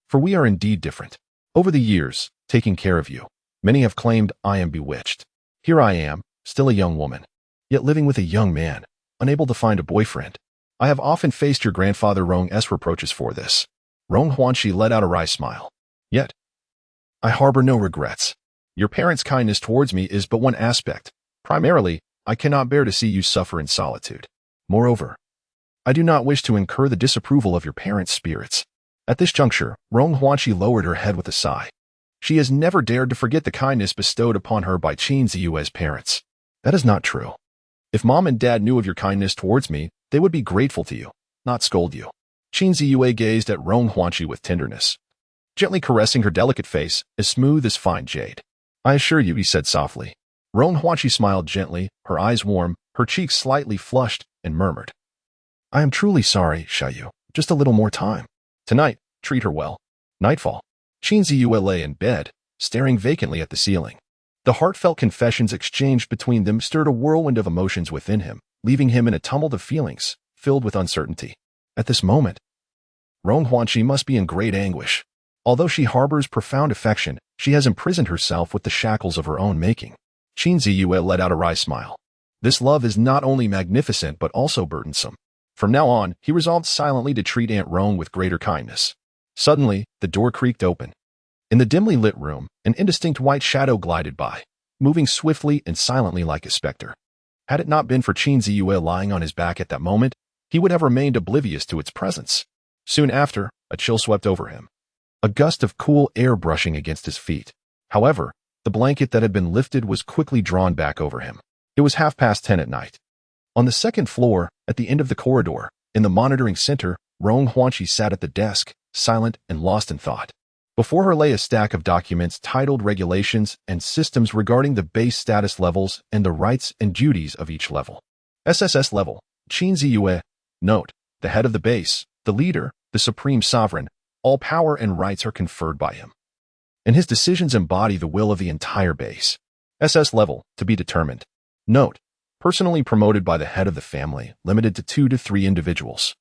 For we are indeed different. Over the years, taking care of you, many have claimed I am bewitched. Here I am, still a young woman, yet living with a young man, unable to find a boyfriend. I have often faced your grandfather Rong's reproaches for this." Rong Huanqi let out a wry smile. "Yet, I harbor no regrets. Your parents' kindness towards me is but one aspect. Primarily, I cannot bear to see you suffer in solitude. Moreover, I do not wish to incur the disapproval of your parents' spirits." At this juncture, Rong Huanqi lowered her head with a sigh. She has never dared to forget the kindness bestowed upon her by Xihe's parents. That is not true. If Mom and Dad knew of your kindness towards me, they would be grateful to you, not scold you. Xihe gazed at Rong Huanqi with tenderness, gently caressing her delicate face, as smooth as fine jade. "I assure you," he said softly. Rong Huanqi smiled gently, her eyes warm, her cheeks slightly flushed, and murmured, "I am truly sorry, Xihe. Just a little more time. Tonight, treat her well." Nightfall. Xihe lay in bed, staring vacantly at the ceiling. The heartfelt confessions exchanged between them stirred a whirlwind of emotions within him, leaving him in a tumult of feelings, filled with uncertainty. At this moment, Rong Huanqi must be in great anguish. Although she harbors profound affection, she has imprisoned herself with the shackles of her own making. Xihe let out a wry smile. This love is not only magnificent but also burdensome. From now on, he resolved silently to treat Aunt Rong with greater kindness. Suddenly, the door creaked open. In the dimly lit room, an indistinct white shadow glided by, moving swiftly and silently like a specter. Had it not been for Xihe lying on his back at that moment, he would have remained oblivious to its presence. Soon after, a chill swept over him, a gust of cool air brushing against his feet. However, the blanket that had been lifted was quickly drawn back over him. It was 10:30 at night. On the second floor, at the end of the corridor, in the monitoring center, Rong Huanqi sat at the desk, silent and lost in thought. Before her lay a stack of documents titled Regulations and Systems regarding the base status levels and the rights and duties of each level. SSS level, Xihe. Note, the head of the base, the leader, the supreme sovereign, all power and rights are conferred by him, and his decisions embody the will of the entire base. SS level, to be determined. Note, personally promoted by the head of the family, limited to 2 to 3 individuals,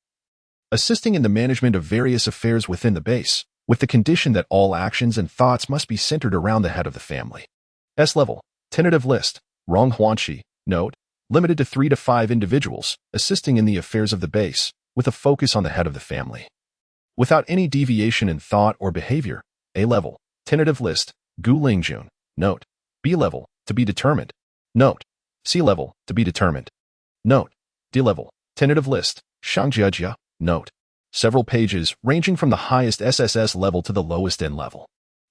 assisting in the management of various affairs within the base, with the condition that all actions and thoughts must be centered around the head of the family. S level, tentative list, Rong Huanqi. Note, limited to 3 to 5 individuals, assisting in the affairs of the base, with a focus on the head of the family. Without any deviation in thought or behavior. A level, tentative list, Gu Lingjun. Note, B level, to be determined. Note, C level, to be determined. Note, D level, tentative list, Shangjia. Note, several pages ranging from the highest SSS level to the lowest N level.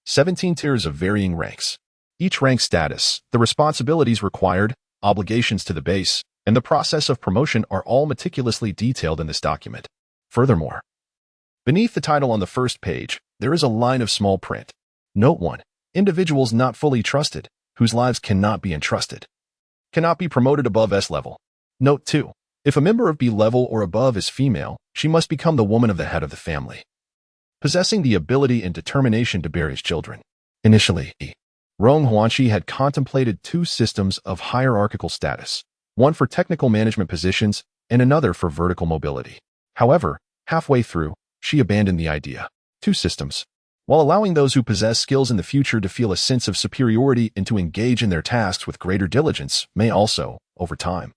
17 tiers of varying ranks. Each rank status, the responsibilities required, obligations to the base, and the process of promotion are all meticulously detailed in this document. Furthermore, beneath the title on the first page, there is a line of small print. Note 1. Individuals not fully trusted, whose lives cannot be entrusted, cannot be promoted above S level. Note 2. If a member of B level or above is female, she must become the woman of the head of the family, possessing the ability and determination to bear his children. Initially, Rong Huanqi had contemplated 2 systems of hierarchical status, one for technical management positions and another for vertical mobility. However, halfway through, she abandoned the idea. 2 systems, while allowing those who possess skills in the future to feel a sense of superiority and to engage in their tasks with greater diligence, may also, over time,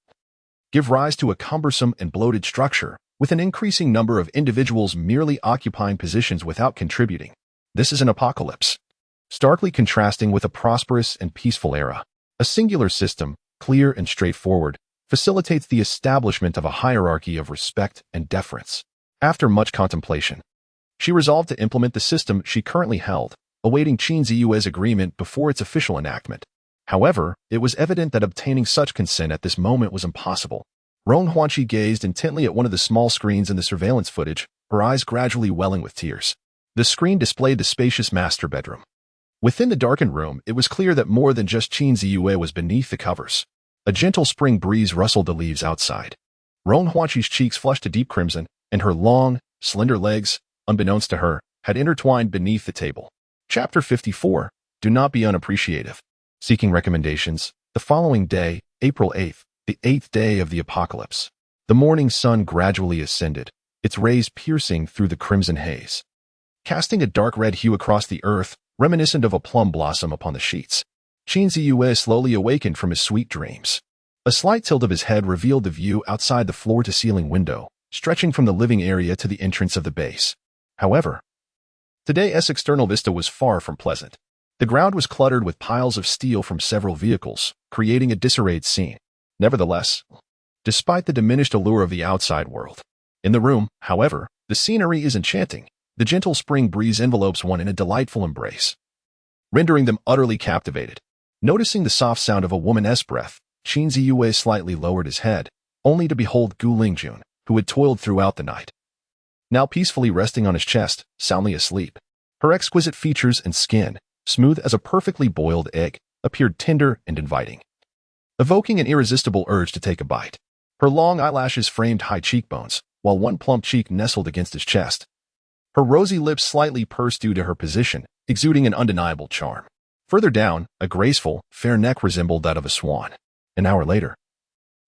give rise to a cumbersome and bloated structure, with an increasing number of individuals merely occupying positions without contributing. This is an apocalypse, starkly contrasting with a prosperous and peaceful era. A singular system, clear and straightforward, facilitates the establishment of a hierarchy of respect and deference. After much contemplation, she resolved to implement the system she currently held, awaiting Qinziue's agreement before its official enactment. However, it was evident that obtaining such consent at this moment was impossible. Rong Huanqi gazed intently at one of the small screens in the surveillance footage, her eyes gradually welling with tears. The screen displayed the spacious master bedroom. Within the darkened room, it was clear that more than just Qinziyue was beneath the covers. A gentle spring breeze rustled the leaves outside. Rong Huanqi's cheeks flushed a deep crimson, and her long, slender legs, unbeknownst to her, had intertwined beneath the table. Chapter 54. Do not be unappreciative. Seeking recommendations. The following day, April 8th, the 8th day of the apocalypse. The morning sun gradually ascended, its rays piercing through the crimson haze, casting a dark red hue across the earth, reminiscent of a plum blossom upon the sheets. Qinziyue slowly awakened from his sweet dreams. A slight tilt of his head revealed the view outside the floor-to-ceiling window, stretching from the living area to the entrance of the base. However, today's external vista was far from pleasant. The ground was cluttered with piles of steel from several vehicles, creating a disarrayed scene. Nevertheless, despite the diminished allure of the outside world, in the room, however, the scenery is enchanting. The gentle spring breeze envelopes one in a delightful embrace, rendering them utterly captivated. Noticing the soft sound of a woman's breath, Qinziyue slightly lowered his head, only to behold Gu Lingjun, who had toiled throughout the night, now peacefully resting on his chest, soundly asleep. Her exquisite features and skin, smooth as a perfectly boiled egg, appeared tender and inviting, evoking an irresistible urge to take a bite. Her long eyelashes framed high cheekbones, while one plump cheek nestled against his chest. Her rosy lips slightly pursed due to her position, exuding an undeniable charm. Further down, a graceful, fair neck resembled that of a swan. An hour later,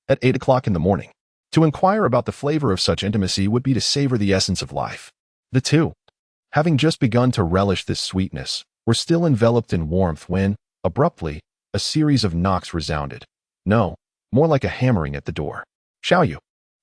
at 8 o'clock in the morning, to inquire about the flavor of such intimacy would be to savor the essence of life. The two, having just begun to relish this sweetness, were still enveloped in warmth when, abruptly, a series of knocks resounded. No, more like a hammering at the door. "Xiaoyu,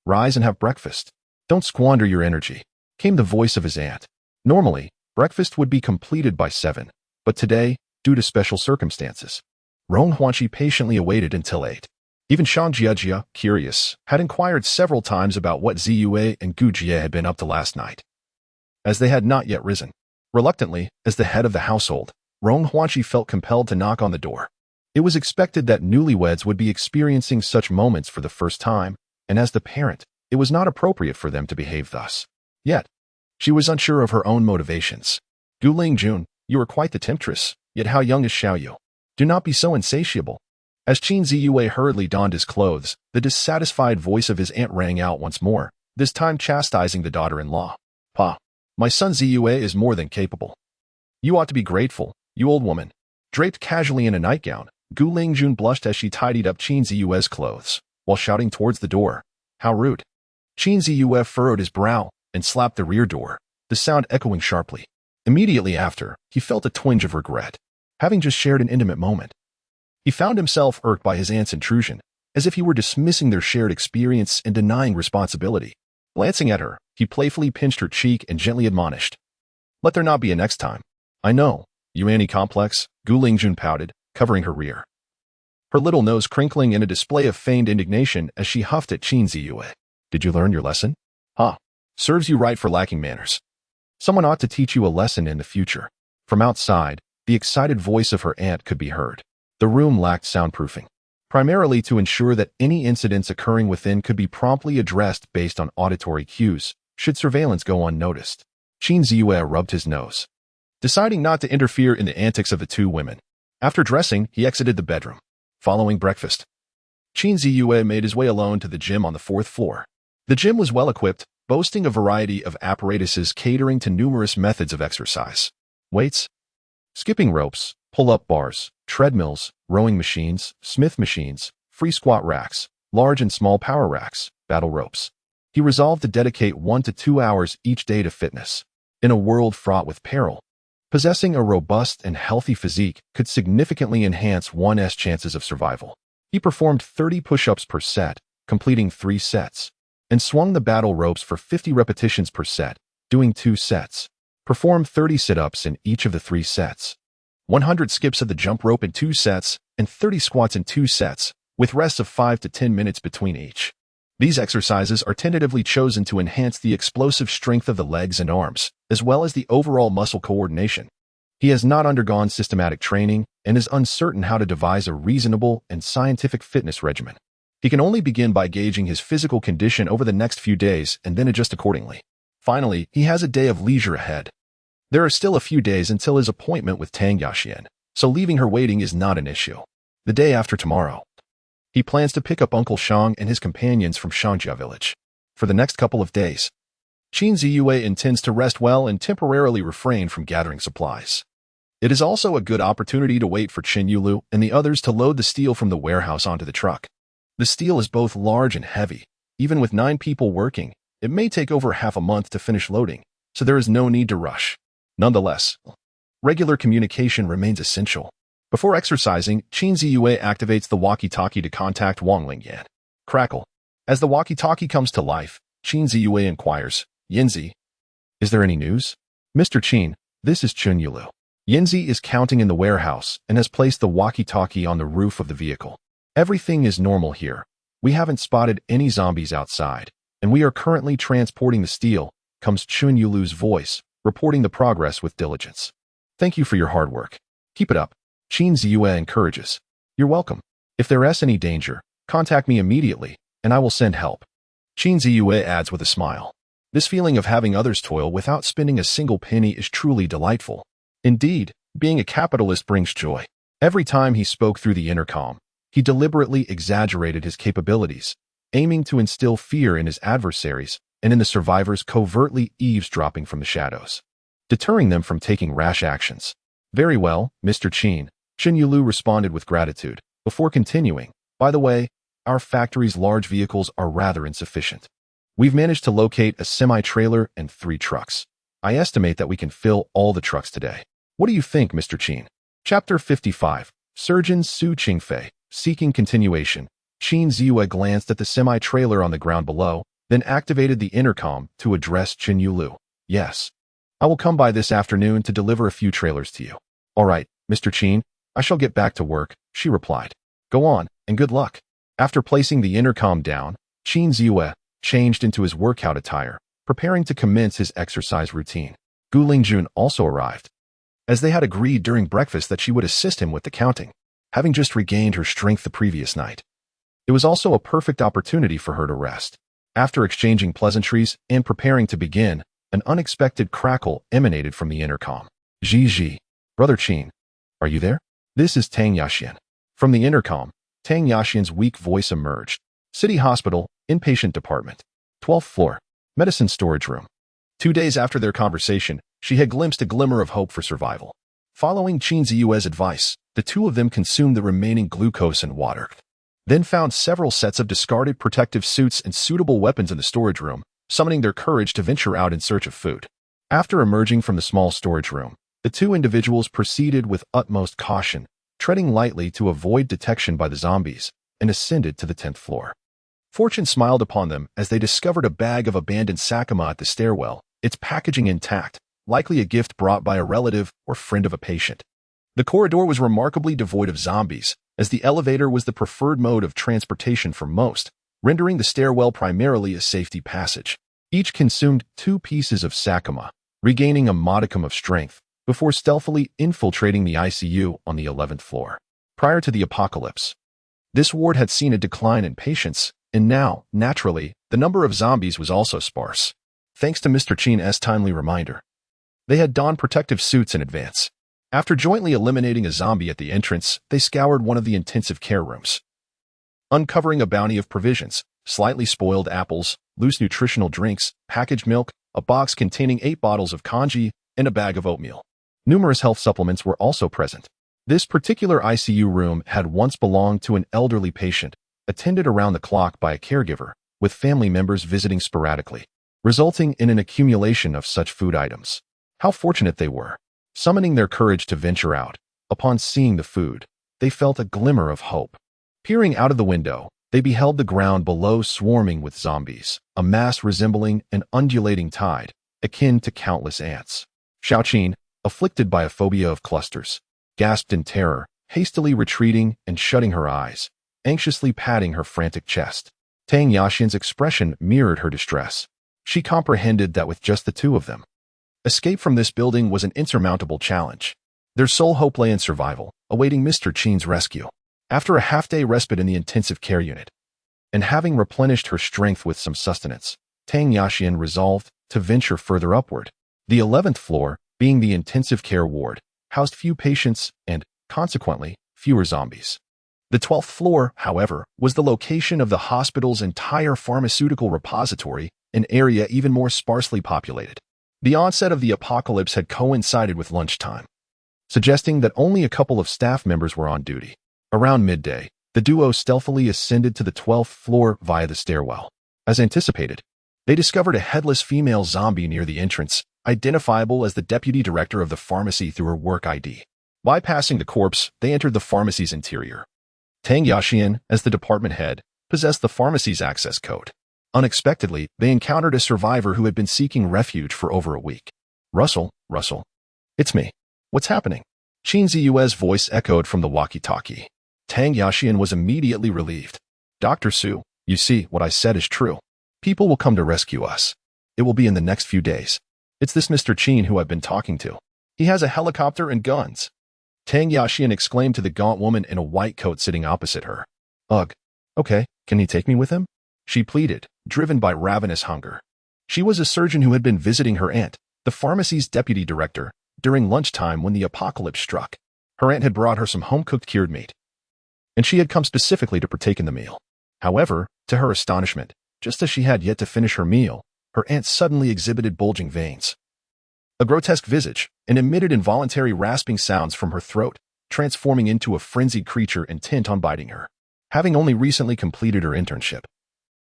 rise and have breakfast. Don't squander your energy," came the voice of his aunt. Normally, breakfast would be completed by 7, but today, due to special circumstances, Rong Huanqi patiently awaited until 8. Even Shang Jiajia, curious, had inquired several times about what Ziyue and Gu Jie had been up to last night, as they had not yet risen. Reluctantly, as the head of the household, Rong Huanqi felt compelled to knock on the door. It was expected that newlyweds would be experiencing such moments for the first time, and as the parent, it was not appropriate for them to behave thus. Yet, she was unsure of her own motivations. "Gu Lingjun, you are quite the temptress, yet how young is Xiaoyu? Do not be so insatiable." As Qinziyue hurriedly donned his clothes, the dissatisfied voice of his aunt rang out once more, this time chastising the daughter-in-law. "Pa, my son Ziyue is more than capable. You ought to be grateful, you old woman." Draped casually in a nightgown, Gu Lingjun blushed as she tidied up Qinziyue's clothes, while shouting towards the door, "How rude." Qinziyue furrowed his brow and slapped the rear door, the sound echoing sharply. Immediately after, he felt a twinge of regret. Having just shared an intimate moment, he found himself irked by his aunt's intrusion, as if he were dismissing their shared experience and denying responsibility. Glancing at her, he playfully pinched her cheek and gently admonished, "Let there not be a next time." "I know, you anti-complex," Gu Lingjun pouted, covering her rear, her little nose crinkling in a display of feigned indignation as she huffed at Qinziyue. "Did you learn your lesson? Ha! Serves you right for lacking manners. Someone ought to teach you a lesson in the future." From outside, the excited voice of her aunt could be heard. The room lacked soundproofing, primarily to ensure that any incidents occurring within could be promptly addressed based on auditory cues, should surveillance go unnoticed. Qinziyue rubbed his nose, deciding not to interfere in the antics of the two women. After dressing, he exited the bedroom. Following breakfast, Qinziyue made his way alone to the gym on the 4th floor. The gym was well-equipped, boasting a variety of apparatuses catering to numerous methods of exercise. Weights, skipping ropes, pull-up bars, treadmills, rowing machines, smith machines, free squat racks, large and small power racks, battle ropes. He resolved to dedicate 1 to 2 hours each day to fitness. In a world fraught with peril, possessing a robust and healthy physique could significantly enhance one's chances of survival. He performed 30 push-ups per set, completing 3 sets. and swung the battle ropes for 50 repetitions per set, doing 2 sets. Perform 30 sit-ups in each of the 3 sets. 100 skips of the jump rope in 2 sets, and 30 squats in 2 sets, with rests of 5 to 10 minutes between each. These exercises are tentatively chosen to enhance the explosive strength of the legs and arms, as well as the overall muscle coordination. He has not undergone systematic training and is uncertain how to devise a reasonable and scientific fitness regimen. He can only begin by gauging his physical condition over the next few days and then adjust accordingly. Finally, he has a day of leisure ahead. There are still a few days until his appointment with Tang Yaxian, so leaving her waiting is not an issue. The day after tomorrow, he plans to pick up Uncle Shang and his companions from Shangjia village. For the next couple of days, Qin Ziyue intends to rest well and temporarily refrain from gathering supplies. It is also a good opportunity to wait for Qin Yulu and the others to load the steel from the warehouse onto the truck. The steel is both large and heavy. Even with 9 people working, it may take over half a month to finish loading, so there is no need to rush. Nonetheless, regular communication remains essential. Before exercising, Qin Ziyue activates the walkie-talkie to contact Wang Lingyan. Crackle. As the walkie-talkie comes to life, Qin Ziyue inquires, Yinzi, is there any news? Mr. Qin, this is Chun Yulu. Yinzi is counting in the warehouse and has placed the walkie-talkie on the roof of the vehicle. Everything is normal here. We haven't spotted any zombies outside, and we are currently transporting the steel, comes Chun Yulu's voice, reporting the progress with diligence. Thank you for your hard work. Keep it up. Qin Ziyue encourages. You're welcome. If there is any danger, contact me immediately, and I will send help. Qin Ziyue adds with a smile. This feeling of having others toil without spending a single penny is truly delightful. Indeed, being a capitalist brings joy. Every time he spoke through the intercom, he deliberately exaggerated his capabilities, aiming to instill fear in his adversaries and in the survivors covertly eavesdropping from the shadows, deterring them from taking rash actions. Very well, Mr. Qin, Qin Yulu responded with gratitude, before continuing. By the way, our factory's large vehicles are rather insufficient. We've managed to locate a semi-trailer and 3 trucks. I estimate that we can fill all the trucks today. What do you think, Mr. Qin? Chapter 55. Surgeon Su Qingfei. Seeking continuation, Qin Ziyue glanced at the semi-trailer on the ground below, then activated the intercom to address Qin Yulu. Yes. I will come by this afternoon to deliver a few trailers to you. All right, Mr. Qin, I shall get back to work, she replied. Go on, and good luck. After placing the intercom down, Qin Ziyue changed into his workout attire, preparing to commence his exercise routine. Gu Lingjun also arrived, as they had agreed during breakfast that she would assist him with the counting, having just regained her strength the previous night. It was also a perfect opportunity for her to rest. After exchanging pleasantries and preparing to begin, an unexpected crackle emanated from the intercom. Xihe, Brother Qin, are you there? This is Tang Yaxian. From the intercom, Tang Yaxian's weak voice emerged. City Hospital, Inpatient Department. 12th floor, Medicine Storage Room. 2 days after their conversation, she had glimpsed a glimmer of hope for survival. Following Qin Ziyue's advice, the 2 of them consumed the remaining glucose and water, then found several sets of discarded protective suits and suitable weapons in the storage room, summoning their courage to venture out in search of food. After emerging from the small storage room, the 2 individuals proceeded with utmost caution, treading lightly to avoid detection by the zombies, and ascended to the 10th floor. Fortune smiled upon them as they discovered a bag of abandoned sakama at the stairwell, its packaging intact, likely a gift brought by a relative or friend of a patient. The corridor was remarkably devoid of zombies, as the elevator was the preferred mode of transportation for most, rendering the stairwell primarily a safety passage. Each consumed 2 pieces of sakama, regaining a modicum of strength, before stealthily infiltrating the ICU on the 11th floor. Prior to the apocalypse, this ward had seen a decline in patients, and now, naturally, the number of zombies was also sparse. Thanks to Mr. Qin's timely reminder, they had donned protective suits in advance. After jointly eliminating a zombie at the entrance, they scoured one of the intensive care rooms, uncovering a bounty of provisions, slightly spoiled apples, loose nutritional drinks, packaged milk, a box containing 8 bottles of congee, and a bag of oatmeal. Numerous health supplements were also present. This particular ICU room had once belonged to an elderly patient, attended around the clock by a caregiver, with family members visiting sporadically, resulting in an accumulation of such food items. How fortunate they were. Summoning their courage to venture out, upon seeing the food, they felt a glimmer of hope. Peering out of the window, They beheld the ground below swarming with zombies, a mass resembling an undulating tide, akin to countless ants. Xiaoqin, afflicted by a phobia of clusters, gasped in terror, hastily retreating and shutting her eyes, anxiously patting her frantic chest. Tang Yaxian's expression mirrored her distress. She comprehended that with just the two of them, escape from this building was an insurmountable challenge. Their sole hope lay in survival, awaiting Mr. Qin's rescue. After a half-day respite in the intensive care unit, and having replenished her strength with some sustenance, Tang Yaxian resolved to venture further upward. The 11th floor, being the intensive care ward, housed few patients and, consequently, fewer zombies. The 12th floor, however, was the location of the hospital's entire pharmaceutical repository, an area even more sparsely populated. The onset of the apocalypse had coincided with lunchtime, suggesting that only a couple of staff members were on duty. Around midday, the duo stealthily ascended to the 12th floor via the stairwell. As anticipated, they discovered a headless female zombie near the entrance, identifiable as the deputy director of the pharmacy through her work ID. Bypassing the corpse, they entered the pharmacy's interior. Tang Yaxian, as the department head, possessed the pharmacy's access code. Unexpectedly, they encountered a survivor who had been seeking refuge for over a week. Russell, it's me. What's happening? Qin Ziyue's voice echoed from the walkie-talkie. Tang Yaxian was immediately relieved. Dr. Su, you see, what I said is true. People will come to rescue us. It will be in the next few days. It's this Mr. Qin who I've been talking to. He has a helicopter and guns. Tang Yaxian exclaimed to the gaunt woman in a white coat sitting opposite her. Ugh. Okay, can he take me with him? She pleaded, driven by ravenous hunger. She was a surgeon who had been visiting her aunt, the pharmacy's deputy director, during lunchtime when the apocalypse struck. Her aunt had brought her some home-cooked cured meat, and she had come specifically to partake in the meal. However, to her astonishment, just as she had yet to finish her meal, her aunt suddenly exhibited bulging veins, a grotesque visage, and emitted involuntary rasping sounds from her throat, transforming into a frenzied creature intent on biting her. Having only recently completed her internship,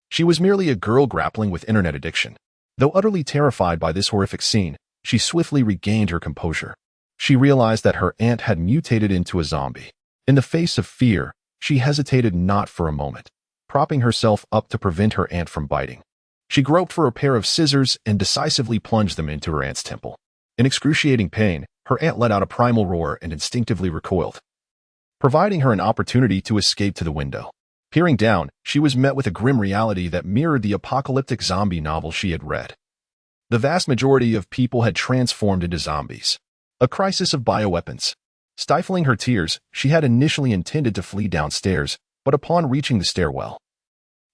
she was merely a girl grappling with internet addiction. Though utterly terrified by this horrific scene, she swiftly regained her composure. She realized that her aunt had mutated into a zombie. In the face of fear, she hesitated not for a moment, propping herself up to prevent her aunt from biting. She groped for a pair of scissors and decisively plunged them into her aunt's temple. In excruciating pain, her aunt let out a primal roar and instinctively recoiled, providing her an opportunity to escape to the window. Peering down, she was met with a grim reality that mirrored the apocalyptic zombie novel she had read. The vast majority of people had transformed into zombies. A crisis of bioweapons. Stifling her tears, she had initially intended to flee downstairs, but upon reaching the stairwell,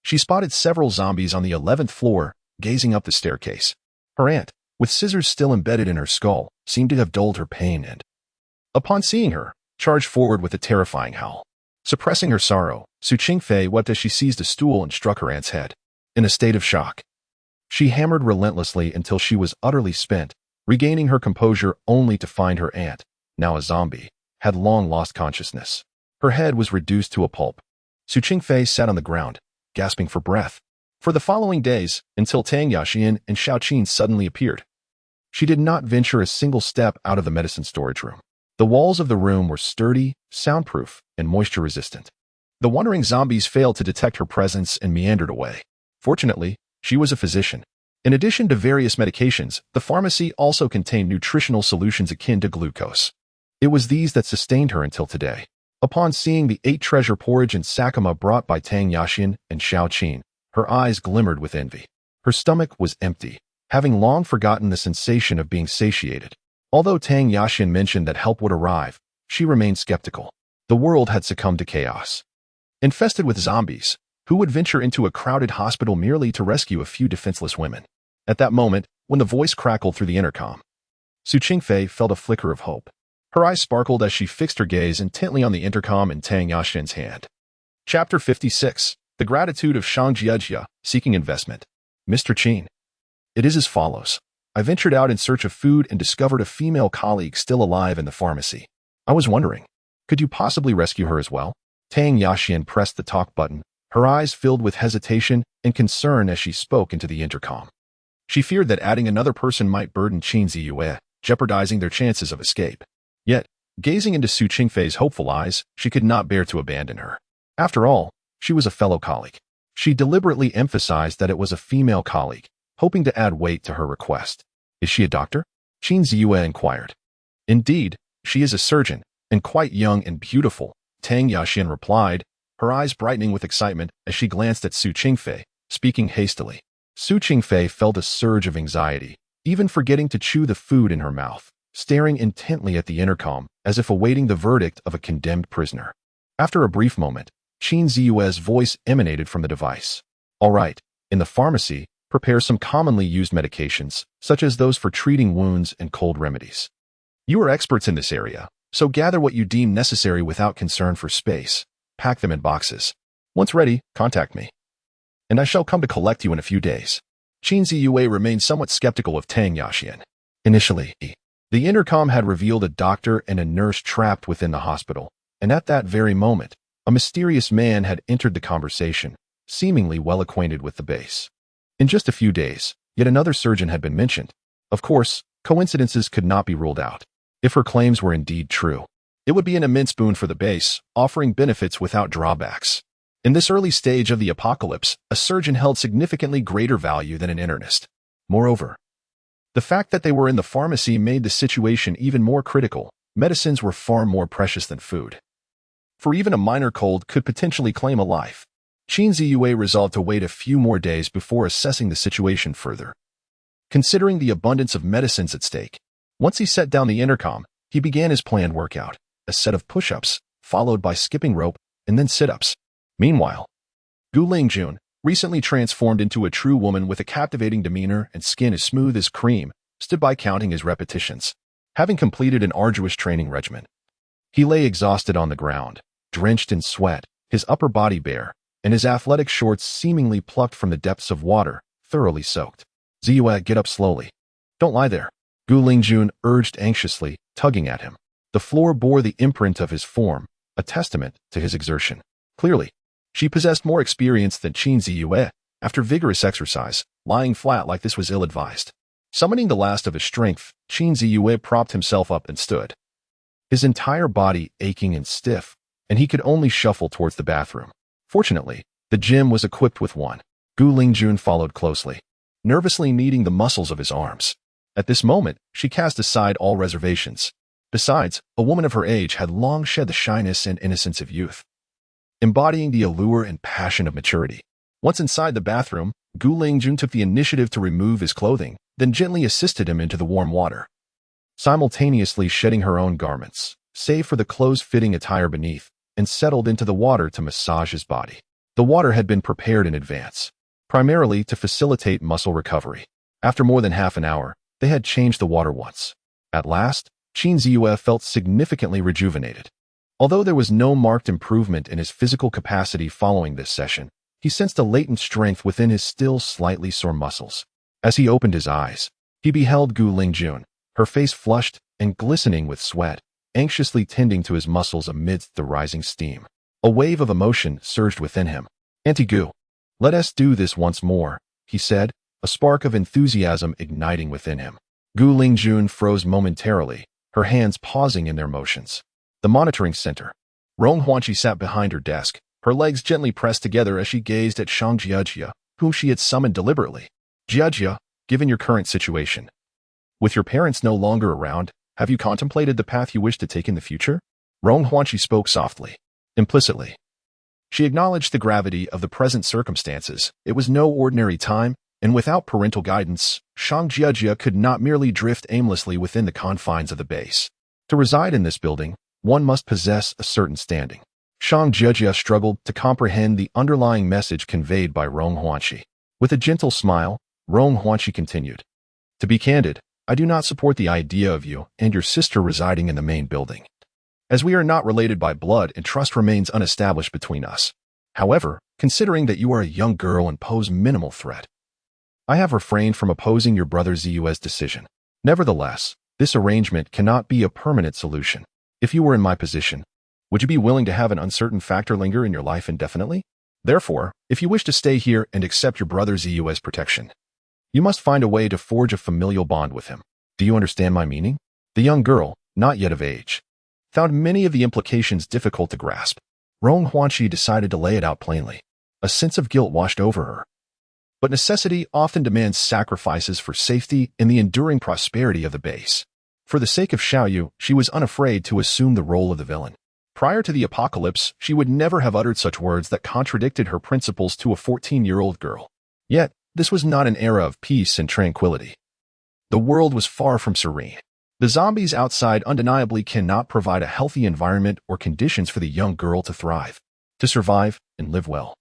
she spotted several zombies on the 11th floor, gazing up the staircase. Her aunt, with scissors still embedded in her skull, seemed to have dulled her pain and, upon seeing her, charged forward with a terrifying howl. Suppressing her sorrow, Su Qingfei wept as she seized a stool and struck her aunt's head. In a state of shock, she hammered relentlessly until she was utterly spent, regaining her composure only to find her aunt, now a zombie, had long lost consciousness. Her head was reduced to a pulp. Su Qingfei sat on the ground, gasping for breath. For the following days, until Tang Yaxian and Xiaoqin suddenly appeared, she did not venture a single step out of the medicine storage room. The walls of the room were sturdy, soundproof, and moisture-resistant. The wandering zombies failed to detect her presence and meandered away. Fortunately, she was a physician. In addition to various medications, the pharmacy also contained nutritional solutions akin to glucose. It was these that sustained her until today. Upon seeing the 8 treasure porridge and sakama brought by Tang Yaxian and Xiaoqin, her eyes glimmered with envy. Her stomach was empty, having long forgotten the sensation of being satiated. Although Tang Yaxian mentioned that help would arrive, she remained skeptical. The world had succumbed to chaos. Infested with zombies, who would venture into a crowded hospital merely to rescue a few defenseless women? At that moment, when the voice crackled through the intercom, Su Qingfei felt a flicker of hope. Her eyes sparkled as she fixed her gaze intently on the intercom in Tang Yaxian's hand. Chapter 56. The Gratitude of Shang Jiejia, Seeking Investment. Mr. Qin. It is as follows. I ventured out in search of food and discovered a female colleague still alive in the pharmacy. I was wondering, could you possibly rescue her as well? Tang Yaxian pressed the talk button, her eyes filled with hesitation and concern as she spoke into the intercom. She feared that adding another person might burden Qin Ziyue, jeopardizing their chances of escape. Yet, gazing into Su Qingfei's hopeful eyes, she could not bear to abandon her. After all, She was a fellow colleague. She deliberately emphasized that it was a female colleague, hoping to add weight to her request. Is she a doctor? Qin Ziyue inquired. Indeed, she is a surgeon, and quite young and beautiful, Tang Yaxian replied, her eyes brightening with excitement as she glanced at Su Qingfei, speaking hastily. Su Qingfei felt a surge of anxiety, even forgetting to chew the food in her mouth, staring intently at the intercom as if awaiting the verdict of a condemned prisoner. After a brief moment, Qin Ziyue's voice emanated from the device. All right, in the pharmacy, prepare some commonly used medications, such as those for treating wounds and cold remedies. You are experts in this area, so gather what you deem necessary without concern for space. Pack them in boxes. Once ready, contact me, and I shall come to collect you in a few days. Qin Ziyue remained somewhat skeptical of Tang Yaxian. Initially, the intercom had revealed a doctor and a nurse trapped within the hospital, and at that very moment, a mysterious man had entered the conversation, seemingly well acquainted with the base. In just a few days, yet another surgeon had been mentioned. Of course, coincidences could not be ruled out. If her claims were indeed true, it would be an immense boon for the base, offering benefits without drawbacks. In this early stage of the apocalypse, a surgeon held significantly greater value than an internist. Moreover, the fact that they were in the pharmacy made the situation even more critical. Medicines were far more precious than food. For even a minor cold could potentially claim a life. Qin Ziyue resolved to wait a few more days before assessing the situation further. Considering the abundance of medicines at stake, once he set down the intercom, he began his planned workout, a set of push-ups, followed by skipping rope, and then sit-ups. Meanwhile, Gu Lingjun, recently transformed into a true woman with a captivating demeanor and skin as smooth as cream, stood by counting his repetitions. Having completed an arduous training regimen, he lay exhausted on the ground, drenched in sweat, his upper body bare, and his athletic shorts seemingly plucked from the depths of water, thoroughly soaked. Ziyue, get up slowly. Don't lie there, Gu Lingjun urged anxiously, tugging at him. The floor bore the imprint of his form, a testament to his exertion. Clearly, she possessed more experience than Qin Ziyue. After vigorous exercise, lying flat like this was ill-advised. Summoning the last of his strength, Qin Ziyue propped himself up and stood, his entire body aching and stiff, and he could only shuffle towards the bathroom. Fortunately, the gym was equipped with one. Gu Lingjun followed closely, nervously kneading the muscles of his arms. At this moment, she cast aside all reservations. Besides, a woman of her age had long shed the shyness and innocence of youth, embodying the allure and passion of maturity. Once inside the bathroom, Gu Lingjun took the initiative to remove his clothing, then gently assisted him into the warm water, simultaneously shedding her own garments, save for the close-fitting attire beneath, and settled into the water to massage his body. The water had been prepared in advance, primarily to facilitate muscle recovery. After more than half an hour, they had changed the water once. At last, Qin Ziyue felt significantly rejuvenated. Although there was no marked improvement in his physical capacity following this session, he sensed a latent strength within his still slightly sore muscles. As he opened his eyes, he beheld Gu Lingjun, her face flushed and glistening with sweat, anxiously tending to his muscles amidst the rising steam. A wave of emotion surged within him. Auntie Gu, let us do this once more, he said, a spark of enthusiasm igniting within him. Gu Lingjun froze momentarily, her hands pausing in their motions. The monitoring center. Rong Huanqi sat behind her desk, her legs gently pressed together as she gazed at Shang Jiajia, whom she had summoned deliberately. Jiajia, given your current situation, with your parents no longer around, have you contemplated the path you wish to take in the future? Rong Huanqi spoke softly, implicitly. She acknowledged the gravity of the present circumstances. It was no ordinary time, and without parental guidance, Shang Jiajia could not merely drift aimlessly within the confines of the base. To reside in this building, one must possess a certain standing. Shang Jiajia struggled to comprehend the underlying message conveyed by Rong Huanqi. With a gentle smile, Rong Huanqi continued. To be candid, I do not support the idea of you and your sister residing in the main building, as we are not related by blood and trust remains unestablished between us. However, considering that you are a young girl and pose minimal threat, I have refrained from opposing your brother Ziyue's decision. Nevertheless, this arrangement cannot be a permanent solution. If you were in my position, would you be willing to have an uncertain factor linger in your life indefinitely? Therefore, if you wish to stay here and accept your brother Ziyue's protection, you must find a way to forge a familial bond with him. Do you understand my meaning? The young girl, not yet of age, found many of the implications difficult to grasp. Rong Huanqi decided to lay it out plainly. A sense of guilt washed over her. But necessity often demands sacrifices for safety and the enduring prosperity of the base. For the sake of Xiaoyu, she was unafraid to assume the role of the villain. Prior to the apocalypse, she would never have uttered such words that contradicted her principles to a 14-year-old girl. Yet, this was not an era of peace and tranquility. The world was far from serene. The zombies outside undeniably cannot provide a healthy environment or conditions for the young girl to thrive, to survive, and live well.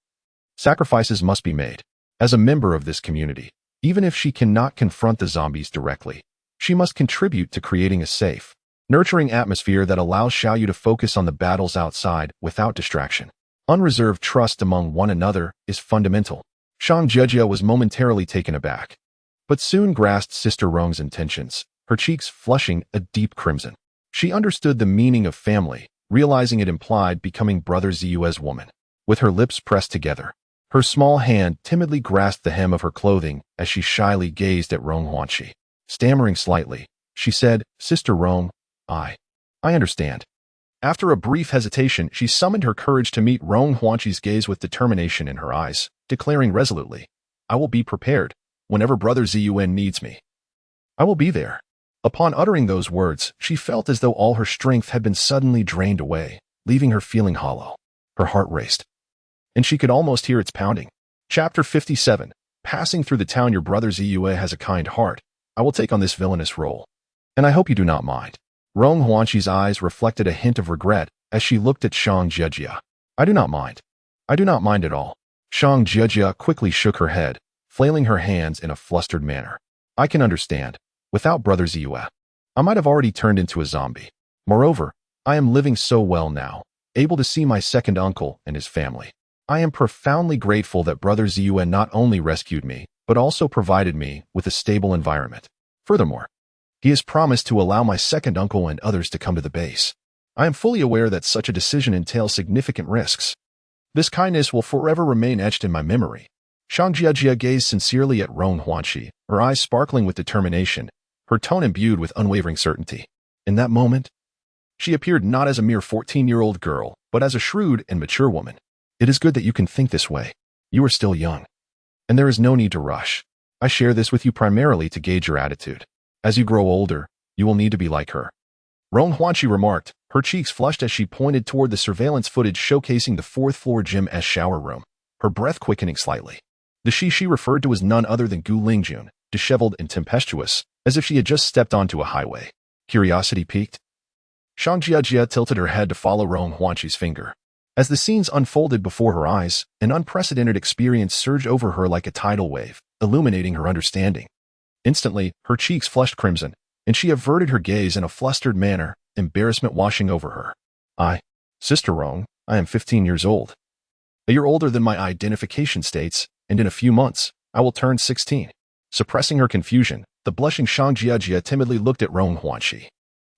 Sacrifices must be made. As a member of this community, even if she cannot confront the zombies directly, she must contribute to creating a safe, nurturing atmosphere that allows Xiaoyu to focus on the battles outside without distraction. Unreserved trust among one another is fundamental. Shang Jejia was momentarily taken aback, but soon grasped Sister Rong's intentions, her cheeks flushing a deep crimson. She understood the meaning of family, realizing it implied becoming Brother Ziyue's woman. With her lips pressed together, her small hand timidly grasped the hem of her clothing as she shyly gazed at Rong Huanqi. Stammering slightly, she said, "Sister Rong, I understand." After a brief hesitation, she summoned her courage to meet Rong Huanqi's gaze with determination in her eyes, declaring resolutely, "I will be prepared. Whenever Brother Ziyuan needs me, I will be there." Upon uttering those words, she felt as though all her strength had been suddenly drained away, leaving her feeling hollow. Her heart raced, and she could almost hear its pounding. Chapter 57. Passing through the town. Your brother Ziyue has a kind heart. I will take on this villainous role, and I hope you do not mind. Rong Huanqi's eyes reflected a hint of regret as she looked at Shang Jejia. I do not mind. I do not mind at all. Shang Jejia quickly shook her head, flailing her hands in a flustered manner. I can understand. Without Brother Ziyue, I might have already turned into a zombie. Moreover, I am living so well now, able to see my second uncle and his family. I am profoundly grateful that Brother Ziyue not only rescued me, but also provided me with a stable environment. Furthermore, he has promised to allow my second uncle and others to come to the base. I am fully aware that such a decision entails significant risks. This kindness will forever remain etched in my memory. Shang Jejia gazed sincerely at Rong Huanqi, her eyes sparkling with determination, her tone imbued with unwavering certainty. In that moment, she appeared not as a mere 14-year-old girl, but as a shrewd and mature woman. It is good that you can think this way. You are still young, and there is no need to rush. I share this with you primarily to gauge your attitude. As you grow older, you will need to be like her. Rong Huanqi remarked, her cheeks flushed as she pointed toward the surveillance footage showcasing the fourth-floor gym-s shower room, her breath quickening slightly. The she referred to as none other than Gu Lingjun, disheveled and tempestuous, as if she had just stepped onto a highway. Curiosity piqued. Shang Jejia tilted her head to follow Rong Huanqi's finger. As the scenes unfolded before her eyes, an unprecedented experience surged over her like a tidal wave, illuminating her understanding. Instantly, her cheeks flushed crimson, and she averted her gaze in a flustered manner, embarrassment washing over her. Sister Rong, I am 15 years old. A year older than my identification states, and in a few months, I will turn 16. Suppressing her confusion, the blushing Shang Jejia timidly looked at Rong Huanqi.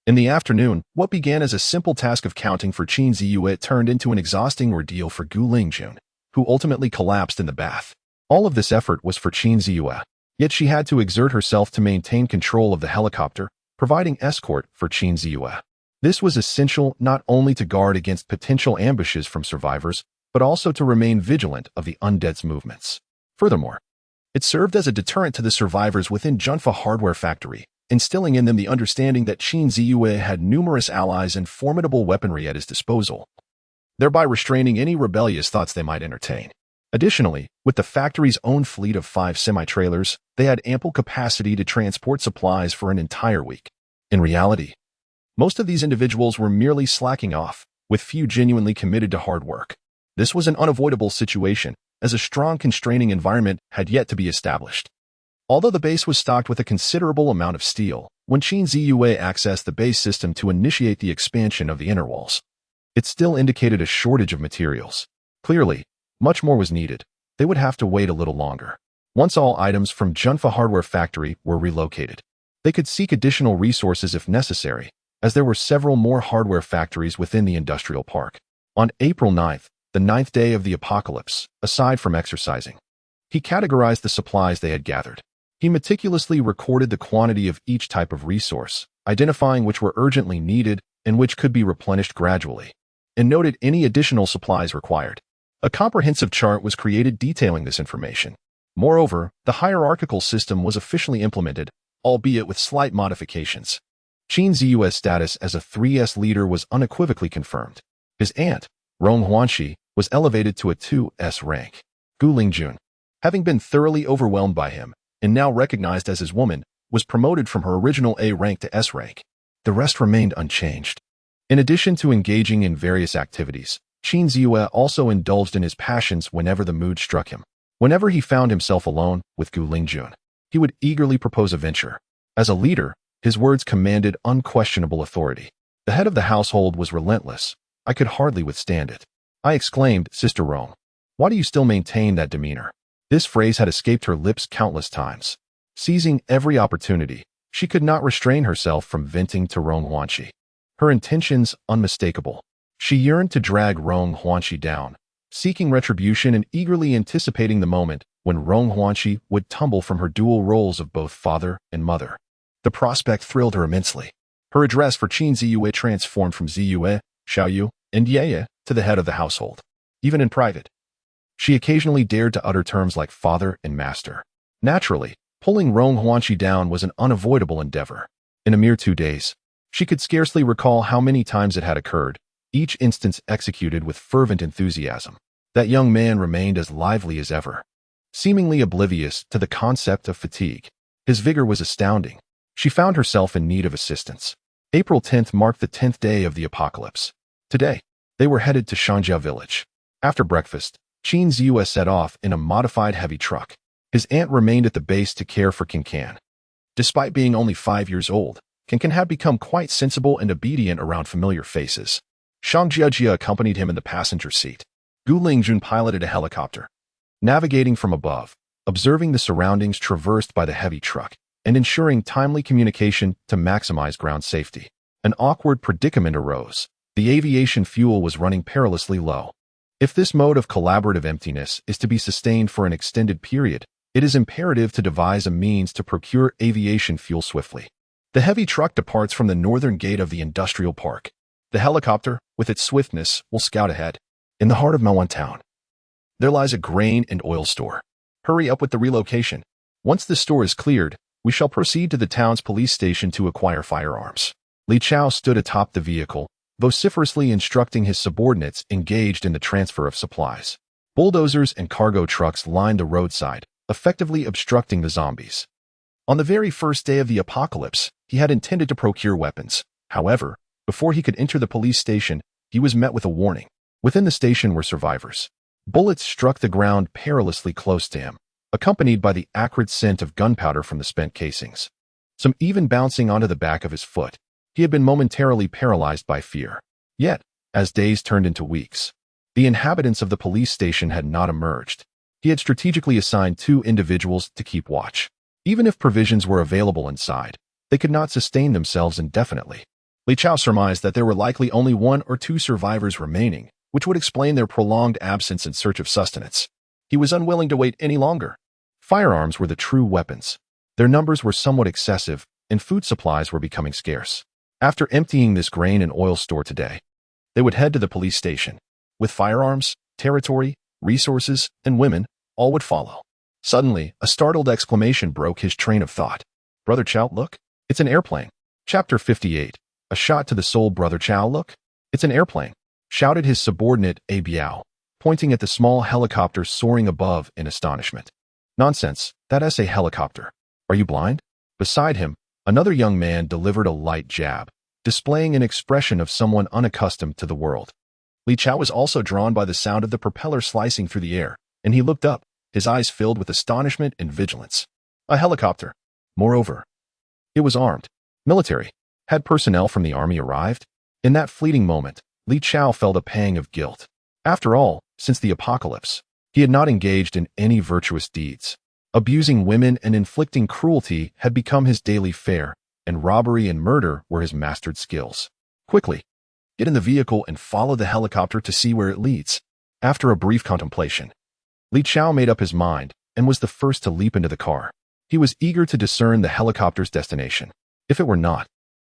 In the afternoon, what began as a simple task of counting for Qin Ziyue turned into an exhausting ordeal for Gu Lingjun, who ultimately collapsed in the bath. All of this effort was for Qin Ziyue, yet she had to exert herself to maintain control of the helicopter, providing escort for Qin Ziyue. This was essential not only to guard against potential ambushes from survivors, but also to remain vigilant of the undead's movements. Furthermore, it served as a deterrent to the survivors within Junfa Hardware Factory, instilling in them the understanding that Qin Ziyue had numerous allies and formidable weaponry at his disposal, thereby restraining any rebellious thoughts they might entertain. Additionally, with the factory's own fleet of 5 semi-trailers, they had ample capacity to transport supplies for an entire week. In reality, most of these individuals were merely slacking off, with few genuinely committed to hard work. This was an unavoidable situation, as a strong constraining environment had yet to be established. Although the base was stocked with a considerable amount of steel, when Qin Ziyue accessed the base system to initiate the expansion of the inner walls, it still indicated a shortage of materials. Clearly, much more was needed. They would have to wait a little longer. Once all items from Junfa Hardware Factory were relocated, they could seek additional resources if necessary, as there were several more hardware factories within the industrial park. On April 9th, the 9th day of the apocalypse, aside from exercising, he categorized the supplies they had gathered. He meticulously recorded the quantity of each type of resource, identifying which were urgently needed and which could be replenished gradually. and noted any additional supplies required. A comprehensive chart was created detailing this information. Moreover, the hierarchical system was officially implemented, albeit with slight modifications. Qinzi's status as a 3S leader was unequivocally confirmed. His aunt, Rong Huanxi, was elevated to a 2S rank. Gu Lingjun, having been thoroughly overwhelmed by him, and now recognized as his woman, was promoted from her original A rank to S rank. The rest remained unchanged. In addition to engaging in various activities, Qin Ziyue also indulged in his passions whenever the mood struck him. Whenever he found himself alone with Gu Lingjun, he would eagerly propose a venture. As a leader, his words commanded unquestionable authority. The head of the household was relentless. I could hardly withstand it. I exclaimed, Sister Rong, why do you still maintain that demeanor? This phrase had escaped her lips countless times. Seizing every opportunity, she could not restrain herself from venting to Rong Huanxi. Her intentions unmistakable. She yearned to drag Rong Huanxi down, seeking retribution and eagerly anticipating the moment when Rong Huanxi would tumble from her dual roles of both father and mother. The prospect thrilled her immensely. Her address for Qin Ziyue transformed from Ziyue, Xiaoyu, and Yeye to the head of the household. Even in private, she occasionally dared to utter terms like father and master. Naturally, pulling Rong Huanxi down was an unavoidable endeavor. In a mere 2 days, she could scarcely recall how many times it had occurred, each instance executed with fervent enthusiasm. That young man remained as lively as ever, seemingly oblivious to the concept of fatigue. His vigor was astounding. She found herself in need of assistance. April 10th marked the 10th day of the apocalypse. Today, they were headed to Shangjia village. After breakfast, Qin Ziyue set off in a modified heavy truck. His aunt remained at the base to care for Qingcan. Despite being only 5 years old, Qingcan had become quite sensible and obedient around familiar faces. Shang Jiajia accompanied him in the passenger seat. Gu Lingjun piloted a helicopter, navigating from above, observing the surroundings traversed by the heavy truck, and ensuring timely communication to maximize ground safety. An awkward predicament arose. The aviation fuel was running perilously low. If this mode of collaborative emptiness is to be sustained for an extended period, it is imperative to devise a means to procure aviation fuel swiftly. The heavy truck departs from the northern gate of the industrial park. The helicopter, with its swiftness, will scout ahead. In the heart of Mawan town, there lies a grain and oil store. Hurry up with the relocation. Once the store is cleared, we shall proceed to the town's police station to acquire firearms. Li Chao stood atop the vehicle, vociferously instructing his subordinates engaged in the transfer of supplies. Bulldozers and cargo trucks lined the roadside, effectively obstructing the zombies. On the very first day of the apocalypse, he had intended to procure weapons. However, before he could enter the police station, he was met with a warning. Within the station were survivors. Bullets struck the ground perilously close to him, accompanied by the acrid scent of gunpowder from the spent casings. Some even bouncing onto the back of his foot. He had been momentarily paralyzed by fear. Yet, as days turned into weeks, the inhabitants of the police station had not emerged. He had strategically assigned 2 individuals to keep watch. Even if provisions were available inside, they could not sustain themselves indefinitely. Li Chao surmised that there were likely only 1 or 2 survivors remaining, which would explain their prolonged absence in search of sustenance. He was unwilling to wait any longer. Firearms were the true weapons. Their numbers were somewhat excessive, and food supplies were becoming scarce. After emptying this grain and oil store today, they would head to the police station. With firearms, territory, resources, and women, all would follow. Suddenly, a startled exclamation broke his train of thought. Brother Chow, look, it's an airplane. Chapter 58. A shot to the soul. Brother Chow, look, it's an airplane, shouted his subordinate A Biao, pointing at the small helicopter soaring above in astonishment. Nonsense, that's a helicopter. Are you blind? Beside him, another young man delivered a light jab, displaying an expression of someone unaccustomed to the world. Li Chao was also drawn by the sound of the propeller slicing through the air, and he looked up, his eyes filled with astonishment and vigilance. A helicopter. Moreover, it was armed. Military. Had personnel from the army arrived? In that fleeting moment, Li Chao felt a pang of guilt. After all, since the apocalypse, he had not engaged in any virtuous deeds. Abusing women and inflicting cruelty had become his daily fare, and robbery and murder were his mastered skills. Quickly, get in the vehicle and follow the helicopter to see where it leads. After a brief contemplation, Li Chao made up his mind and was the first to leap into the car. He was eager to discern the helicopter's destination. If it were not,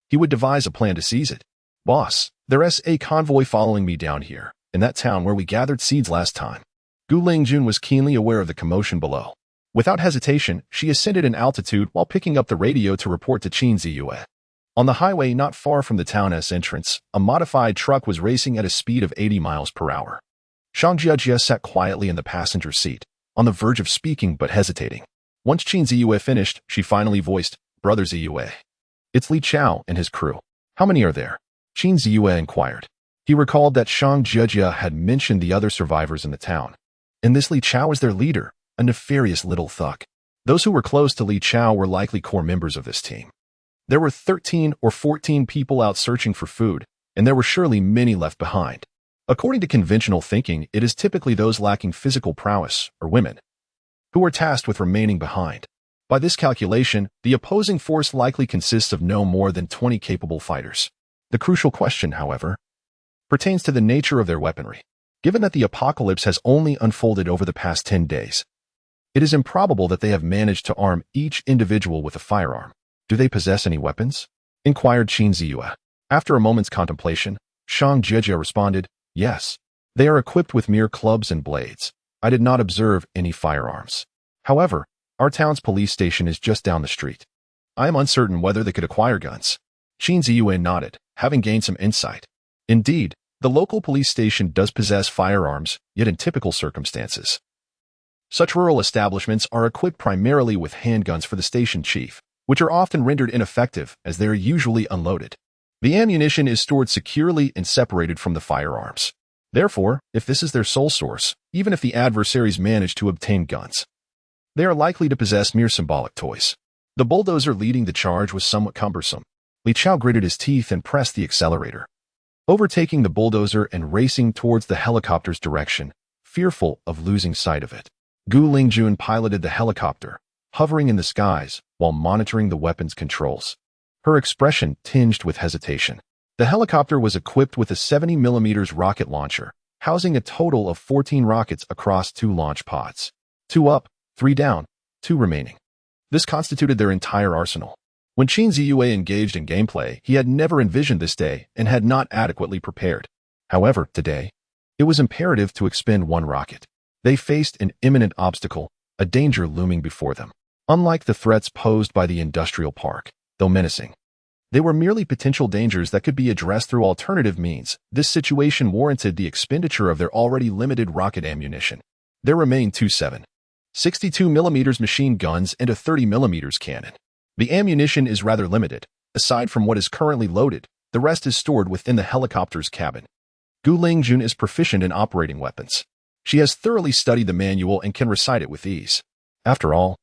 he would devise a plan to seize it. Boss, there's a convoy following me down here, in that town where we gathered seeds last time. Gu Lingjun was keenly aware of the commotion below. Without hesitation, she ascended in altitude while picking up the radio to report to Qin Ziyue. On the highway not far from the town's entrance, a modified truck was racing at a speed of 80 miles per hour. Shang Jiajie sat quietly in the passenger seat, on the verge of speaking but hesitating. Once Qin Ziyue finished, she finally voiced, "Brother Ziyue. It's Li Chao and his crew. How many are there?" Qin Ziyue inquired. He recalled that Shang Jiajie had mentioned the other survivors in the town. And this Li Chao is their leader, a nefarious little thug. Those who were close to Li Chao were likely core members of this team. There were 13 or 14 people out searching for food, and there were surely many left behind. According to conventional thinking, it is typically those lacking physical prowess, or women, who are tasked with remaining behind. By this calculation, the opposing force likely consists of no more than 20 capable fighters. The crucial question, however, pertains to the nature of their weaponry. Given that the apocalypse has only unfolded over the past 10 days, it is improbable that they have managed to arm each individual with a firearm. Do they possess any weapons? Inquired Qin Ziyue. After a moment's contemplation, Shang Jiajie responded, "Yes. They are equipped with mere clubs and blades. I did not observe any firearms. However, our town's police station is just down the street. I am uncertain whether they could acquire guns." Qin Ziyue nodded, having gained some insight. Indeed, the local police station does possess firearms, yet in typical circumstances, such rural establishments are equipped primarily with handguns for the station chief, which are often rendered ineffective as they are usually unloaded. The ammunition is stored securely and separated from the firearms. Therefore, if this is their sole source, even if the adversaries manage to obtain guns, they are likely to possess mere symbolic toys. The bulldozer leading the charge was somewhat cumbersome. Li Chao gritted his teeth and pressed the accelerator, overtaking the bulldozer and racing towards the helicopter's direction, fearful of losing sight of it. Gu Lingjun piloted the helicopter, hovering in the skies while monitoring the weapon's controls. Her expression tinged with hesitation. The helicopter was equipped with a 70mm rocket launcher, housing a total of 14 rockets across 2 launch pods. 2 up, 3 down, 2 remaining. This constituted their entire arsenal. When Qin Ziyue engaged in gameplay, he had never envisioned this day and had not adequately prepared. However, today, it was imperative to expend 1 rocket. They faced an imminent obstacle, a danger looming before them. Unlike the threats posed by the industrial park, though menacing, they were merely potential dangers that could be addressed through alternative means. This situation warranted the expenditure of their already limited rocket ammunition. There remained 2 7.62mm machine guns and a 30mm cannon. The ammunition is rather limited. Aside from what is currently loaded, the rest is stored within the helicopter's cabin. Gu Lingjun is proficient in operating weapons. She has thoroughly studied the manual and can recite it with ease. After all,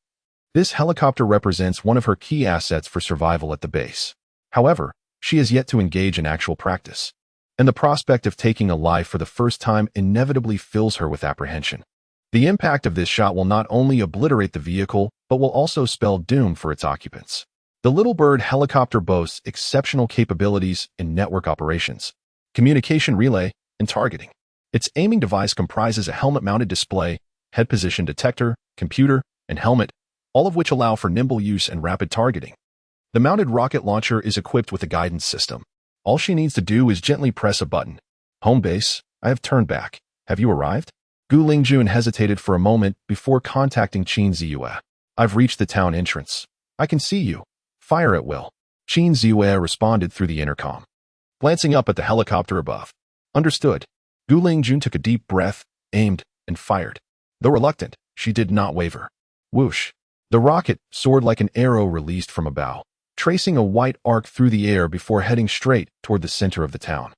this helicopter represents one of her key assets for survival at the base. However, she has yet to engage in actual practice, and the prospect of taking a life for the first time inevitably fills her with apprehension. The impact of this shot will not only obliterate the vehicle, but will also spell doom for its occupants. The Little Bird helicopter boasts exceptional capabilities in network operations, communication relay, and targeting. Its aiming device comprises a helmet-mounted display, head position detector, computer, and helmet, all of which allow for nimble use and rapid targeting. The mounted rocket launcher is equipped with a guidance system. All she needs to do is gently press a button. "Home base, I have turned back. Have you arrived?" Gu Lingjun hesitated for a moment before contacting Qin Ziyue. "I've reached the town entrance. I can see you. Fire at will." Qin Ziyue responded through the intercom, glancing up at the helicopter above. "Understood." Gu Lingjun took a deep breath, aimed, and fired. Though reluctant, she did not waver. Whoosh! The rocket soared like an arrow released from a bow, tracing a white arc through the air before heading straight toward the center of the town,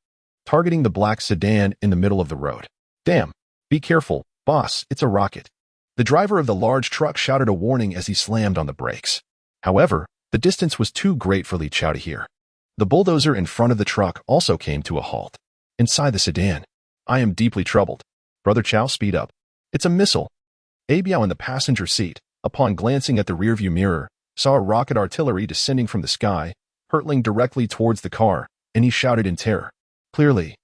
targeting the black sedan in the middle of the road. "Damn! Be careful, boss, it's a rocket." The driver of the large truck shouted a warning as he slammed on the brakes. However, the distance was too great for Li Chao to hear. The bulldozer in front of the truck also came to a halt. Inside the sedan, "I am deeply troubled. Brother Chao, speed up. It's a missile." Abiao in the passenger seat, upon glancing at the rearview mirror, saw a rocket artillery descending from the sky, hurtling directly towards the car, and he shouted in terror. Clearly,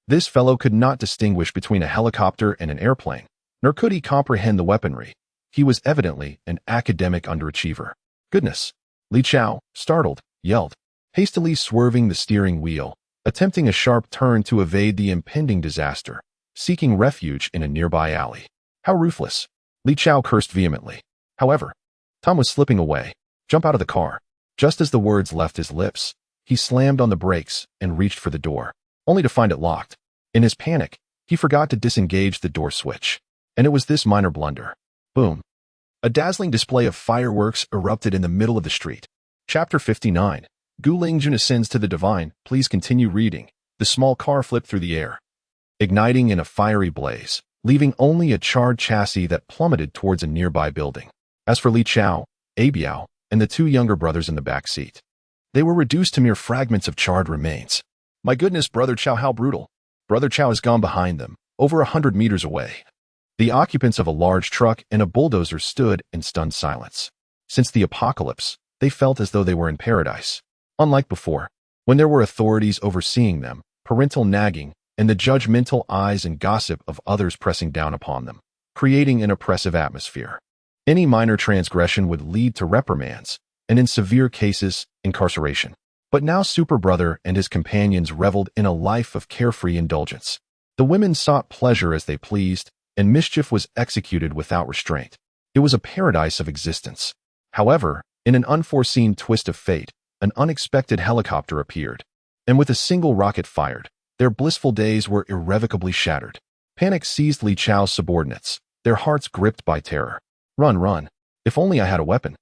this fellow could not distinguish between a helicopter and an airplane, nor could he comprehend the weaponry. He was evidently an academic underachiever. "Goodness!" Li Chao, startled, yelled, hastily swerving the steering wheel, attempting a sharp turn to evade the impending disaster, seeking refuge in a nearby alley. How ruthless! Li Chao cursed vehemently. However, Tom was slipping away. Jump out of the car. Just as the words left his lips, he slammed on the brakes and reached for the door, only to find it locked. In his panic, he forgot to disengage the door switch. And it was this minor blunder. Boom. A dazzling display of fireworks erupted in the middle of the street. Chapter 59. Gu Lingjun ascends to the divine. Please continue reading. The small car flipped through the air, igniting in a fiery blaze, leaving only a charred chassis that plummeted towards a nearby building. As for Li Chao, Abiao, and the two younger brothers in the back seat, they were reduced to mere fragments of charred remains. My goodness, Brother Chao, how brutal. Brother Chao has gone behind them, over 100 meters away. The occupants of a large truck and a bulldozer stood in stunned silence. Since the apocalypse, they felt as though they were in paradise. Unlike before, when there were authorities overseeing them, parental nagging, and the judgmental eyes and gossip of others pressing down upon them, creating an oppressive atmosphere. Any minor transgression would lead to reprimands, and in severe cases, incarceration. But now Super Brother and his companions reveled in a life of carefree indulgence. The women sought pleasure as they pleased, and mischief was executed without restraint. It was a paradise of existence. However, in an unforeseen twist of fate, an unexpected helicopter appeared, and with a single rocket fired, their blissful days were irrevocably shattered. Panic seized Li Chao's subordinates, their hearts gripped by terror. Run, run. If only I had a weapon.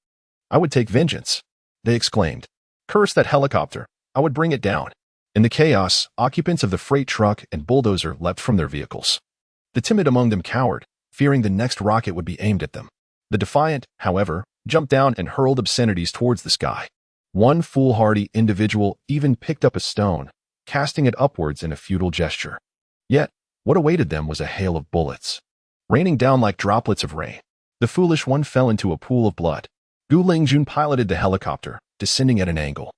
I would take vengeance, they exclaimed. Curse that helicopter. I would bring it down. In the chaos, occupants of the freight truck and bulldozer leapt from their vehicles. The timid among them cowered, fearing the next rocket would be aimed at them. The defiant, however, jumped down and hurled obscenities towards the sky. One foolhardy individual even picked up a stone, casting it upwards in a futile gesture. Yet, what awaited them was a hail of bullets, raining down like droplets of rain. The foolish one fell into a pool of blood. Gu Lingjun piloted the helicopter, descending at an angle,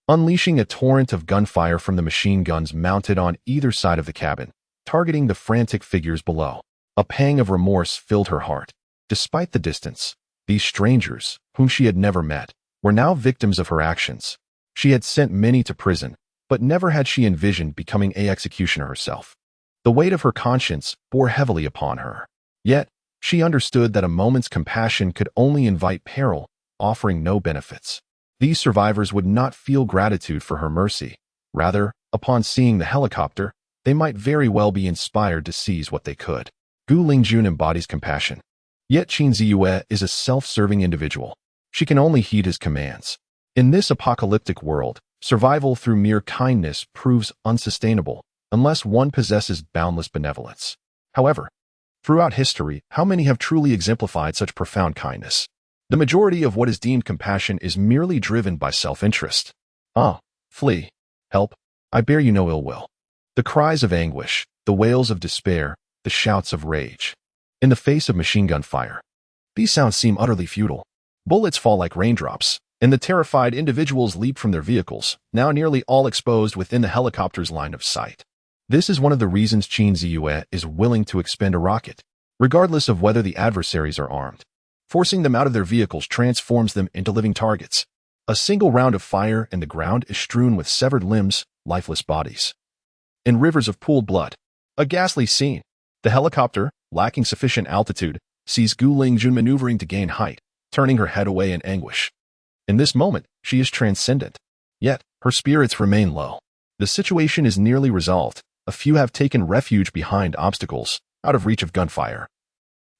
unleashing a torrent of gunfire from the machine guns mounted on either side of the cabin, targeting the frantic figures below. A pang of remorse filled her heart. Despite the distance, these strangers, whom she had never met, were now victims of her actions. She had sent many to prison, but never had she envisioned becoming an executioner herself. The weight of her conscience bore heavily upon her. Yet, she understood that a moment's compassion could only invite peril, offering no benefits. These survivors would not feel gratitude for her mercy. Rather, upon seeing the helicopter, they might very well be inspired to seize what they could. Gu Lingjun embodies compassion. Yet Qin Ziyue is a self-serving individual. She can only heed his commands. In this apocalyptic world, survival through mere kindness proves unsustainable, unless one possesses boundless benevolence. However, throughout history, how many have truly exemplified such profound kindness? The majority of what is deemed compassion is merely driven by self-interest. Flee. Help. I bear you no ill will. The cries of anguish, the wails of despair, the shouts of rage. In the face of machine gun fire, these sounds seem utterly futile. Bullets fall like raindrops, and the terrified individuals leap from their vehicles, now nearly all exposed within the helicopter's line of sight. This is one of the reasons Qin Ziyue is willing to expend a rocket, regardless of whether the adversaries are armed. Forcing them out of their vehicles transforms them into living targets. A single round of fire and the ground is strewn with severed limbs, lifeless bodies, and rivers of pooled blood. A ghastly scene. The helicopter, lacking sufficient altitude, sees Gu Lingjun maneuvering to gain height, turning her head away in anguish. In this moment, she is transcendent. Yet, her spirits remain low. The situation is nearly resolved. A few have taken refuge behind obstacles, out of reach of gunfire.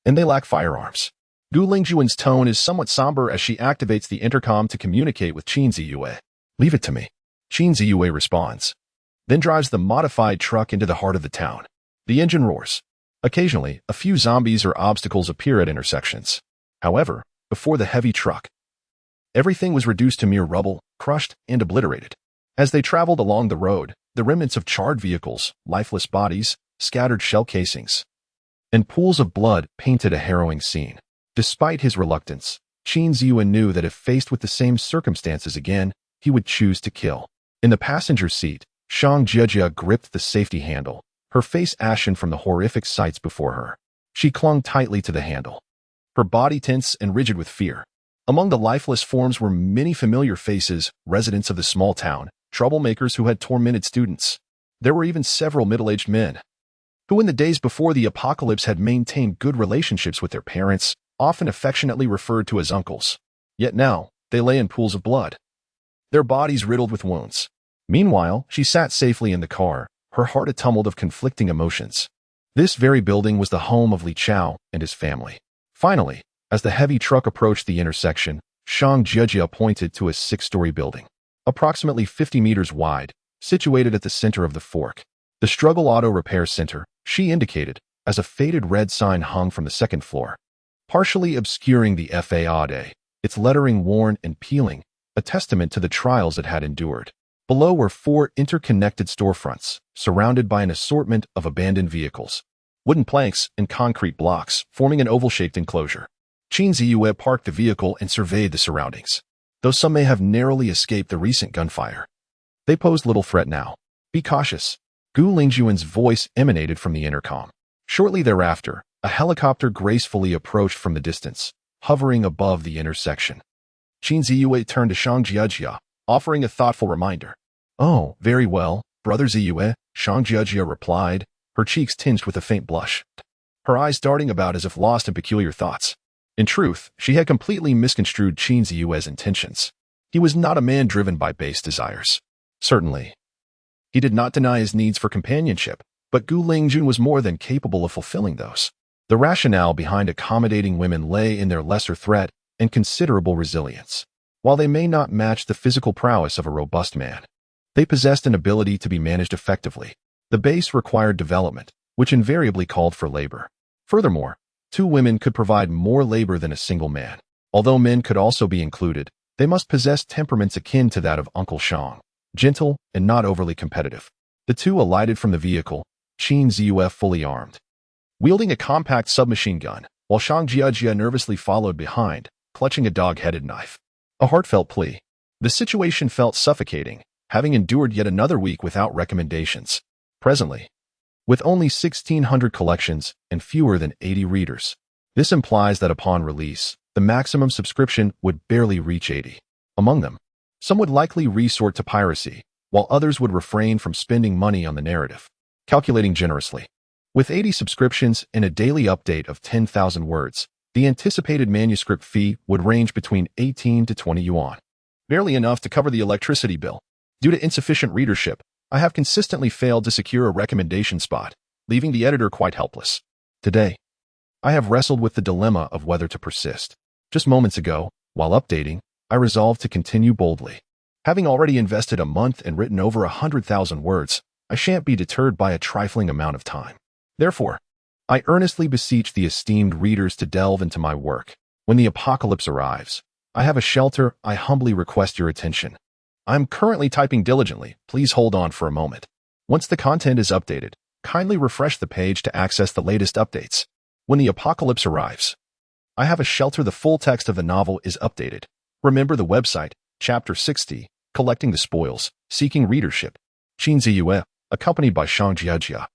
And they lack firearms. Gu Lingjun's tone is somewhat somber as she activates the intercom to communicate with Qin Ziyue. Leave it to me. Qin Ziyue responds, then drives the modified truck into the heart of the town. The engine roars. Occasionally, a few zombies or obstacles appear at intersections. However, before the heavy truck, everything was reduced to mere rubble, crushed and obliterated. As they traveled along the road, the remnants of charred vehicles, lifeless bodies, scattered shell casings, and pools of blood painted a harrowing scene. Despite his reluctance, Qin Ziyue knew that if faced with the same circumstances again, he would choose to kill. In the passenger seat, Shang Jiejia gripped the safety handle, her face ashen from the horrific sights before her. She clung tightly to the handle, her body tense and rigid with fear. Among the lifeless forms were many familiar faces, residents of the small town, troublemakers who had tormented students. There were even several middle-aged men who in the days before the apocalypse had maintained good relationships with their parents, often affectionately referred to as uncles. Yet now, they lay in pools of blood, their bodies riddled with wounds. Meanwhile, she sat safely in the car, her heart a tumult of conflicting emotions. This very building was the home of Li Chao and his family. Finally, as the heavy truck approached the intersection, Shang Jiejia pointed to a 6-story building, approximately 50 meters wide, situated at the center of the fork. The Struggle Auto Repair Center, she indicated, as a faded red sign hung from the second floor, partially obscuring the FAAD, its lettering worn and peeling, a testament to the trials it had endured. Below were 4 interconnected storefronts, surrounded by an assortment of abandoned vehicles, wooden planks and concrete blocks, forming an oval-shaped enclosure. Qin Ziyue parked the vehicle and surveyed the surroundings. Though some may have narrowly escaped the recent gunfire, they posed little threat now. Be cautious. Gu Lingjuan's voice emanated from the intercom. Shortly thereafter, a helicopter gracefully approached from the distance, hovering above the intersection. Qin Ziyue turned to Shang Jiejia, offering a thoughtful reminder. Oh, very well, Brother Ziyue, Shang Jiejia replied, her cheeks tinged with a faint blush, her eyes darting about as if lost in peculiar thoughts. In truth, she had completely misconstrued Qin Ziyue's intentions. He was not a man driven by base desires. Certainly, he did not deny his needs for companionship, but Gu Lingjun was more than capable of fulfilling those. The rationale behind accommodating women lay in their lesser threat and considerable resilience. While they may not match the physical prowess of a robust man, they possessed an ability to be managed effectively. The base required development, which invariably called for labor. Furthermore, 2 women could provide more labor than a single man. Although men could also be included, they must possess temperaments akin to that of Uncle Shang, gentle and not overly competitive. The 2 alighted from the vehicle, Qin Ziyue fully armed, wielding a compact submachine gun, while Shang Jiejia nervously followed behind, clutching a dog-headed knife. A heartfelt plea. The situation felt suffocating, having endured yet another week without recommendations. Presently, with only 1,600 collections and fewer than 80 readers, this implies that upon release, the maximum subscription would barely reach 80. Among them, some would likely resort to piracy, while others would refrain from spending money on the narrative. Calculating generously, with 80 subscriptions and a daily update of 10,000 words, the anticipated manuscript fee would range between 18 to 20 yuan. Barely enough to cover the electricity bill. Due to insufficient readership, I have consistently failed to secure a recommendation spot, leaving the editor quite helpless. Today, I have wrestled with the dilemma of whether to persist. Just moments ago, while updating, I resolved to continue boldly. Having already invested a month and written over 100,000 words, I shan't be deterred by a trifling amount of time. Therefore, I earnestly beseech the esteemed readers to delve into my work. When the apocalypse arrives, I have a shelter. I humbly request your attention. I am currently typing diligently. Please hold on for a moment. Once the content is updated, kindly refresh the page to access the latest updates. When the apocalypse arrives, I have a shelter. The full text of the novel is updated. Remember the website, Chapter 60, Collecting the Spoils, Seeking Readership. Qin Ziyue, accompanied by Shang Jiejia,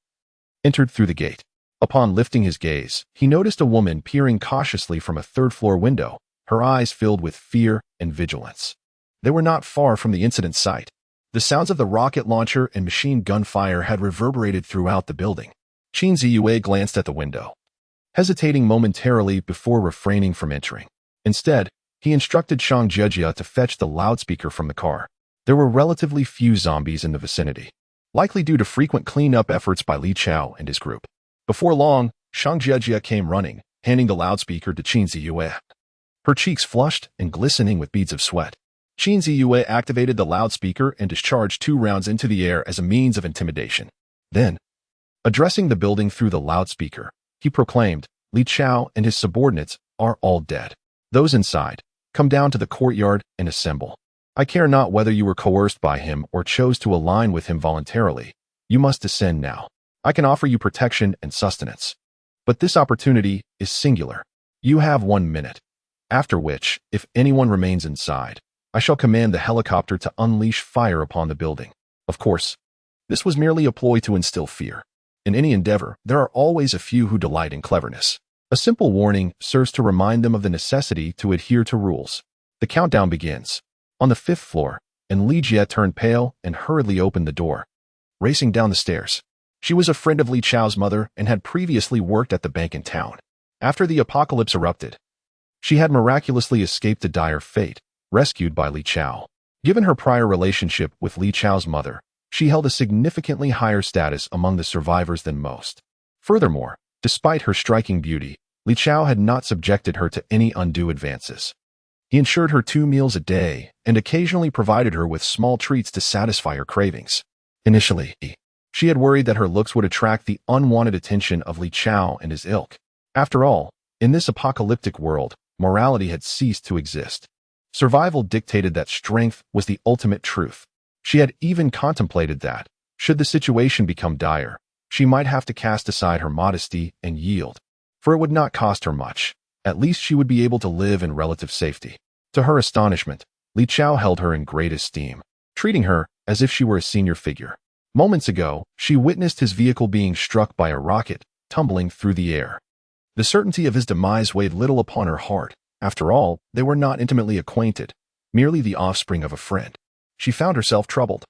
entered through the gate. Upon lifting his gaze, he noticed a woman peering cautiously from a third-floor window, her eyes filled with fear and vigilance. They were not far from the incident site. The sounds of the rocket launcher and machine gun fire had reverberated throughout the building. Qin Ziyue glanced at the window, hesitating momentarily before refraining from entering. Instead, he instructed Shang Jiejia to fetch the loudspeaker from the car. There were relatively few zombies in the vicinity, likely due to frequent cleanup efforts by Li Chao and his group. Before long, Shang Jiejia came running, handing the loudspeaker to Qin Ziyue. Her cheeks flushed and glistening with beads of sweat. Qin Ziyue activated the loudspeaker and discharged 2 rounds into the air as a means of intimidation. Then, addressing the building through the loudspeaker, he proclaimed, Li Chao and his subordinates are all dead. Those inside, come down to the courtyard and assemble. I care not whether you were coerced by him or chose to align with him voluntarily. You must descend now. I can offer you protection and sustenance. But this opportunity is singular. You have 1 minute. After which, if anyone remains inside, I shall command the helicopter to unleash fire upon the building. Of course, this was merely a ploy to instill fear. In any endeavor, there are always a few who delight in cleverness. A simple warning serves to remind them of the necessity to adhere to rules. The countdown begins. On the 5th floor, and Li Jie turned pale and hurriedly opened the door, racing down the stairs. She was a friend of Li Chao's mother and had previously worked at the bank in town. After the apocalypse erupted, she had miraculously escaped a dire fate, rescued by Li Chao. Given her prior relationship with Li Chao's mother, she held a significantly higher status among the survivors than most. Furthermore, despite her striking beauty, Li Chao had not subjected her to any undue advances. He ensured her 2 meals a day and occasionally provided her with small treats to satisfy her cravings. Initially, she had worried that her looks would attract the unwanted attention of Li Chao and his ilk. After all, in this apocalyptic world, morality had ceased to exist. Survival dictated that strength was the ultimate truth. She had even contemplated that, should the situation become dire, she might have to cast aside her modesty and yield. For it would not cost her much. At least she would be able to live in relative safety. To her astonishment, Li Chao held her in great esteem, treating her as if she were a senior figure. Moments ago, she witnessed his vehicle being struck by a rocket, tumbling through the air. The certainty of his demise weighed little upon her heart. After all, they were not intimately acquainted, merely the offspring of a friend. She found herself troubled,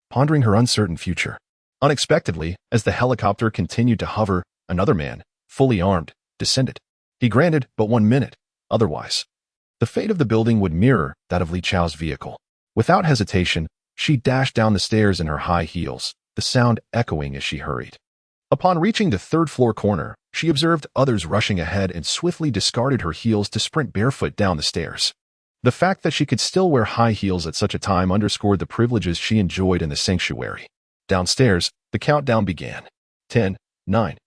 pondering her uncertain future. Unexpectedly, as the helicopter continued to hover, another man, fully armed, descended. He granted but 1 minute. Otherwise, the fate of the building would mirror that of Li Chao's vehicle. Without hesitation, she dashed down the stairs in her high heels, the sound echoing as she hurried. Upon reaching the 3rd-floor corner, she observed others rushing ahead and swiftly discarded her heels to sprint barefoot down the stairs. The fact that she could still wear high heels at such a time underscored the privileges she enjoyed in the sanctuary. Downstairs, the countdown began. 10, 9,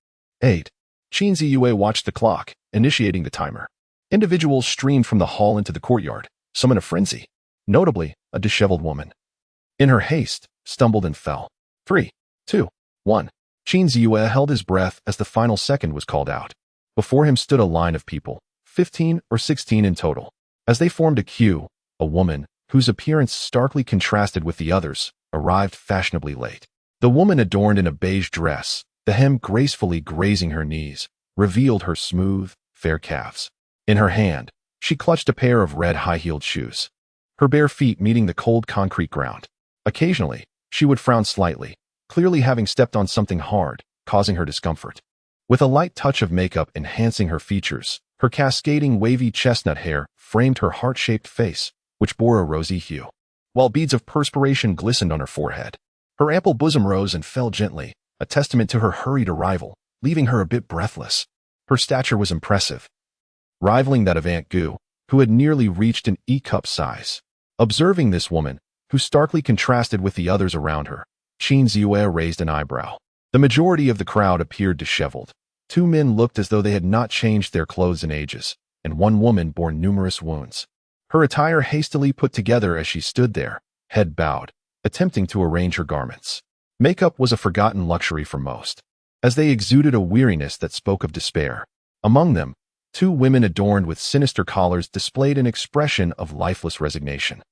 8. Qin Ziyue watched the clock, initiating the timer. Individuals streamed from the hall into the courtyard, some in a frenzy, notably a disheveled woman. In her haste, stumbled and fell. 3, 2, 1. Qin Ziyue held his breath as the final second was called out. Before him stood a line of people, 15 or 16 in total. As they formed a queue, a woman, whose appearance starkly contrasted with the others, arrived fashionably late. The woman, adorned in a beige dress, the hem gracefully grazing her knees, revealed her smooth, fair calves. In her hand, she clutched a pair of red high-heeled shoes, her bare feet meeting the cold concrete ground. Occasionally, she would frown slightly, clearly having stepped on something hard, causing her discomfort. With a light touch of makeup enhancing her features, her cascading wavy chestnut hair framed her heart-shaped face, which bore a rosy hue, while beads of perspiration glistened on her forehead. Her ample bosom rose and fell gently, a testament to her hurried arrival, leaving her a bit breathless. Her stature was impressive, rivaling that of Aunt Gu, who had nearly reached an E-cup size. Observing this woman, who starkly contrasted with the others around her, Qin Ziyue raised an eyebrow. The majority of the crowd appeared disheveled. 2 men looked as though they had not changed their clothes in ages, and 1 woman bore numerous wounds. Her attire hastily put together as she stood there, head bowed, attempting to arrange her garments. Makeup was a forgotten luxury for most, as they exuded a weariness that spoke of despair. Among them, 2 women adorned with sinister collars displayed an expression of lifeless resignation.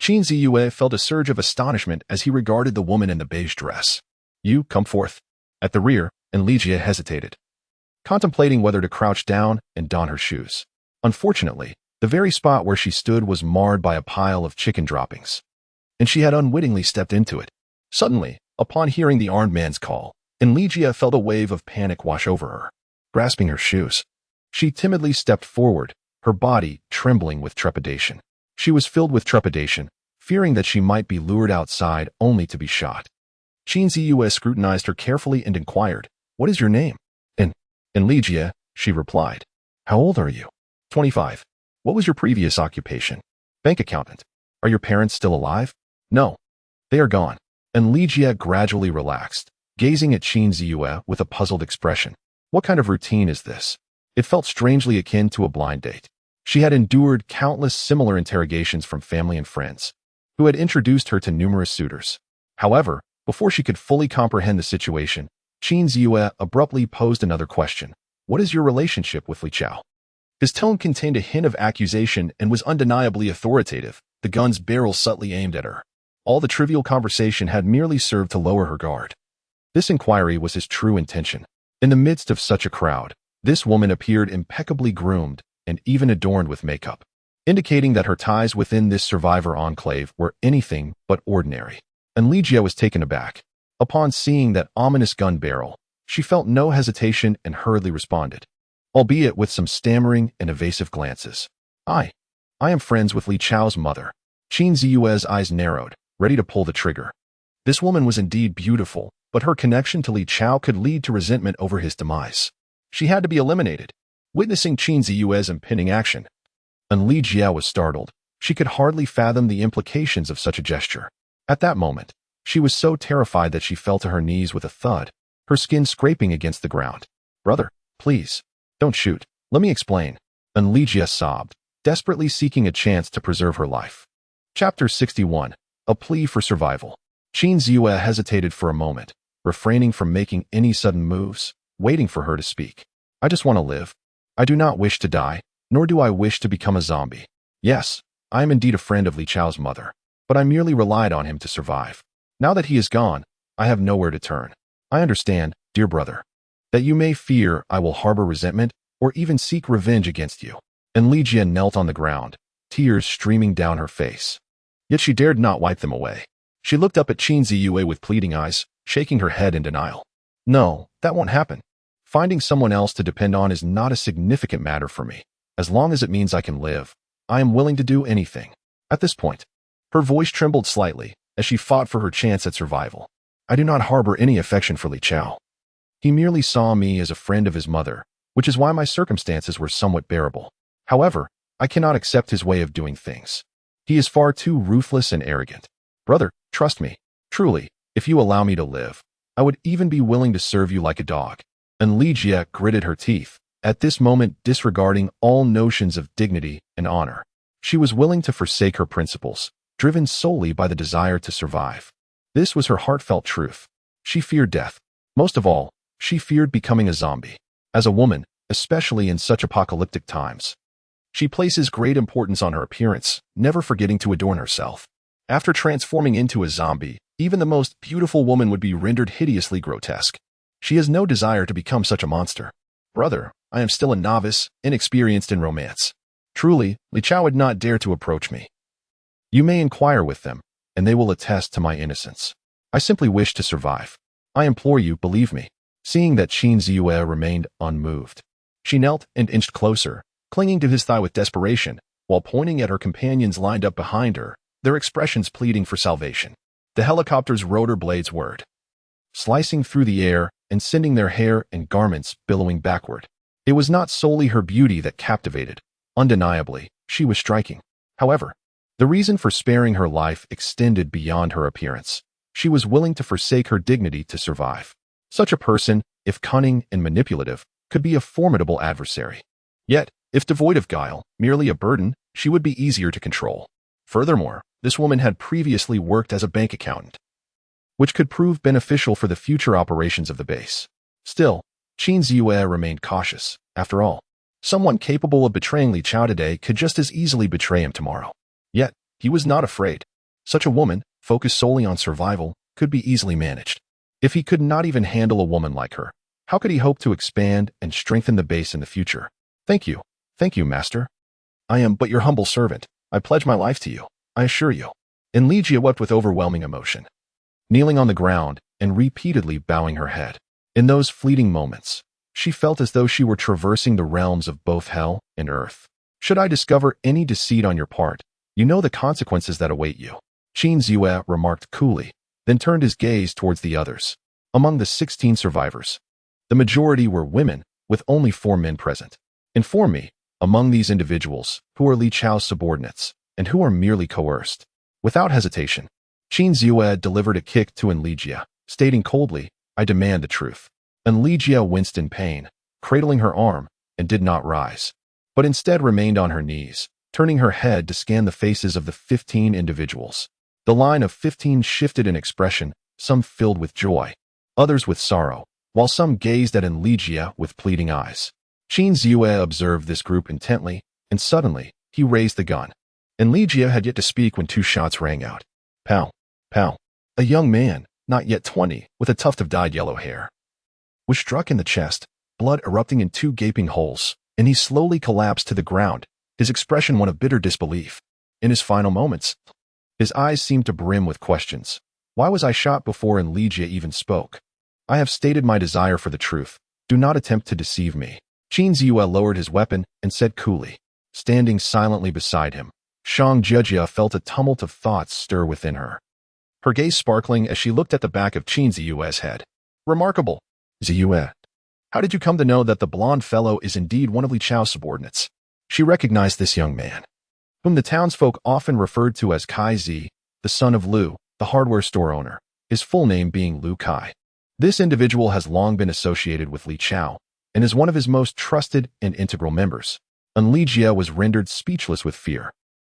Qin Ziyue felt a surge of astonishment as he regarded the woman in the beige dress. "You come forth." At the rear, and Li Jie hesitated, contemplating whether to crouch down and don her shoes. Unfortunately, the very spot where she stood was marred by a pile of chicken droppings, and she had unwittingly stepped into it. Suddenly, upon hearing the armed man's call, and Li Jie felt a wave of panic wash over her. Grasping her shoes, she timidly stepped forward, her body trembling with trepidation. She was filled with trepidation, fearing that she might be lured outside only to be shot. Qin Ziyue scrutinized her carefully and inquired, "What is your name?" In Li Jie, she replied. "How old are you?" 25. "What was your previous occupation?" "Bank accountant." "Are your parents still alive?" "No. They are gone." And Li Jie gradually relaxed, gazing at Qin Ziyue with a puzzled expression. What kind of routine is this? It felt strangely akin to a blind date. She had endured countless similar interrogations from family and friends, who had introduced her to numerous suitors. However, before she could fully comprehend the situation, Qin Ziyue abruptly posed another question. "What is your relationship with Li Chao?" His tone contained a hint of accusation and was undeniably authoritative, the gun's barrel subtly aimed at her. All the trivial conversation had merely served to lower her guard. This inquiry was his true intention. In the midst of such a crowd, this woman appeared impeccably groomed and even adorned with makeup. indicating that her ties within this survivor enclave were anything but ordinary. And Ligia was taken aback. Upon seeing that ominous gun barrel, she felt no hesitation and hurriedly responded, albeit with some stammering and evasive glances. I am friends with Li Chao's mother. Qin Ziyue's eyes narrowed, ready to pull the trigger. This woman was indeed beautiful, but her connection to Li Chao could lead to resentment over his demise. She had to be eliminated. Witnessing Qin Ziyue's impending action, and Li Jia was startled. She could hardly fathom the implications of such a gesture. At that moment, she was so terrified that she fell to her knees with a thud, her skin scraping against the ground. Brother, please, don't shoot. Let me explain. And Li Jia sobbed, desperately seeking a chance to preserve her life. Chapter 61. A Plea for Survival. Qin Ziyue hesitated for a moment, refraining from making any sudden moves, waiting for her to speak. I just want to live. I do not wish to die, nor do I wish to become a zombie. Yes, I am indeed a friend of Li Chao's mother, but I merely relied on him to survive. Now that he is gone, I have nowhere to turn. I understand, dear brother, that you may fear I will harbor resentment or even seek revenge against you. And Li Jia knelt on the ground, tears streaming down her face. Yet she dared not wipe them away. She looked up at Qin Ziyue with pleading eyes, shaking her head in denial. No, that won't happen. Finding someone else to depend on is not a significant matter for me. As long as it means I can live, I am willing to do anything. At this point, her voice trembled slightly as she fought for her chance at survival. I do not harbor any affection for Li Chao. He merely saw me as a friend of his mother, which is why my circumstances were somewhat bearable. However, I cannot accept his way of doing things. He is far too ruthless and arrogant. Brother, trust me. Truly, if you allow me to live, I would even be willing to serve you like a dog. And Li Jia gritted her teeth, at this moment disregarding all notions of dignity and honor. She was willing to forsake her principles, driven solely by the desire to survive. This was her heartfelt truth. She feared death. Most of all, she feared becoming a zombie. As a woman, especially in such apocalyptic times, she places great importance on her appearance, never forgetting to adorn herself. After transforming into a zombie, even the most beautiful woman would be rendered hideously grotesque. She has no desire to become such a monster. Brother, I am still a novice, inexperienced in romance. Truly, Li Chao would not dare to approach me. You may inquire with them, and they will attest to my innocence. I simply wish to survive. I implore you, believe me. Seeing that Qin Ziyue remained unmoved, she knelt and inched closer, clinging to his thigh with desperation, while pointing at her companions lined up behind her, their expressions pleading for salvation. The helicopter's rotor blades whirred, slicing through the air and sending their hair and garments billowing backward. It was not solely her beauty that captivated. Undeniably, she was striking. However, the reason for sparing her life extended beyond her appearance. She was willing to forsake her dignity to survive. Such a person, if cunning and manipulative, could be a formidable adversary. Yet, if devoid of guile, merely a burden, she would be easier to control. Furthermore, this woman had previously worked as a bank accountant, which could prove beneficial for the future operations of the base. Still, Qin Ziyue remained cautious. After all, someone capable of betraying Li Chao today could just as easily betray him tomorrow. Yet, he was not afraid. Such a woman, focused solely on survival, could be easily managed. If he could not even handle a woman like her, how could he hope to expand and strengthen the base in the future? Thank you, master. I am but your humble servant. I pledge my life to you, I assure you. And Li Jia wept with overwhelming emotion, kneeling on the ground and repeatedly bowing her head. In those fleeting moments, she felt as though she were traversing the realms of both hell and earth. Should I discover any deceit on your part, you know the consequences that await you. Qin Ziyue remarked coolly, then turned his gaze towards the others. Among the 16 survivors, the majority were women, with only 4 men present. Inform me, among these individuals, who are Li Chao's subordinates, and who are merely coerced. Without hesitation, Qin Ziyue delivered a kick to Li Jia, stating coldly, I demand the truth. And Li Jia winced in pain, cradling her arm, and did not rise, but instead remained on her knees, turning her head to scan the faces of the 15 individuals. The line of 15 shifted in expression, some filled with joy, others with sorrow, while some gazed at Li Jia with pleading eyes. Qin Ziyue observed this group intently, and suddenly, he raised the gun. And Li Jia had yet to speak when 2 shots rang out. Pow, pow. A young man, not yet 20, with a tuft of dyed yellow hair, was struck in the chest, blood erupting in 2 gaping holes, and he slowly collapsed to the ground, his expression one of bitter disbelief. In his final moments, his eyes seemed to brim with questions. Why was I shot before Xihe even spoke? I have stated my desire for the truth. Do not attempt to deceive me. Qinziue lowered his weapon and said coolly. Standing silently beside him, Shang Jejia felt a tumult of thoughts stir within her. Her gaze sparkling as she looked at the back of Qinziue's head. Remarkable. Ziyue, how did you come to know that the blonde fellow is indeed one of Li Chao's subordinates? She recognized this young man, whom the townsfolk often referred to as Kai Zi, the son of Lu, the hardware store owner, his full name being Lu Kai. This individual has long been associated with Li Chao and is one of his most trusted and integral members. Xihe was rendered speechless with fear.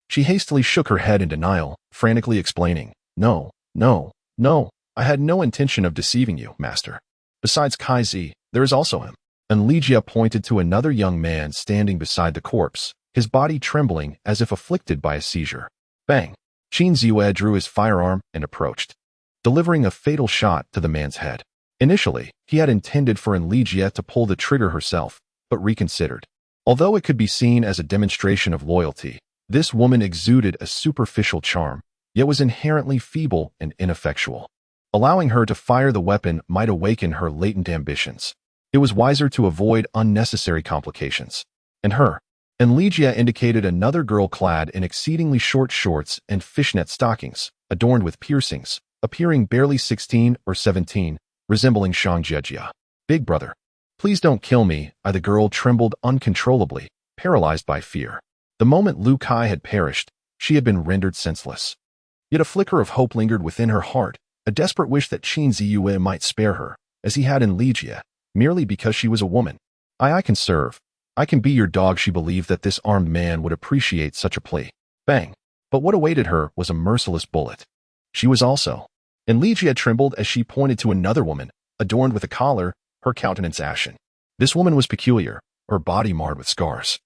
She hastily shook her head in denial, frantically explaining, No, I had no intention of deceiving you, master. Besides Kai Zi, there is also him. Xihe pointed to another young man standing beside the corpse, his body trembling as if afflicted by a seizure. Bang! Qinziue drew his firearm and approached, delivering a fatal shot to the man's head. Initially, he had intended for Xihe to pull the trigger herself, but reconsidered. Although it could be seen as a demonstration of loyalty, this woman exuded a superficial charm, yet was inherently feeble and ineffectual. Allowing her to fire the weapon might awaken her latent ambitions. It was wiser to avoid unnecessary complications. And Xihe indicated another girl clad in exceedingly short shorts and fishnet stockings, adorned with piercings, appearing barely 16 or 17, resembling Shang Jejia. Big brother, please don't kill me. The girl trembled uncontrollably, paralyzed by fear. The moment Lu Kai had perished, she had been rendered senseless. Yet a flicker of hope lingered within her heart, a desperate wish that Qinziue might spare her, as he had in Xihe, merely because she was a woman. I can serve. I can be your dog. She believed that this armed man would appreciate such a plea. Bang! But what awaited her was a merciless bullet. She was also. Xihe trembled as she pointed to another woman, adorned with a collar, her countenance ashen. This woman was peculiar, her body marred with scars,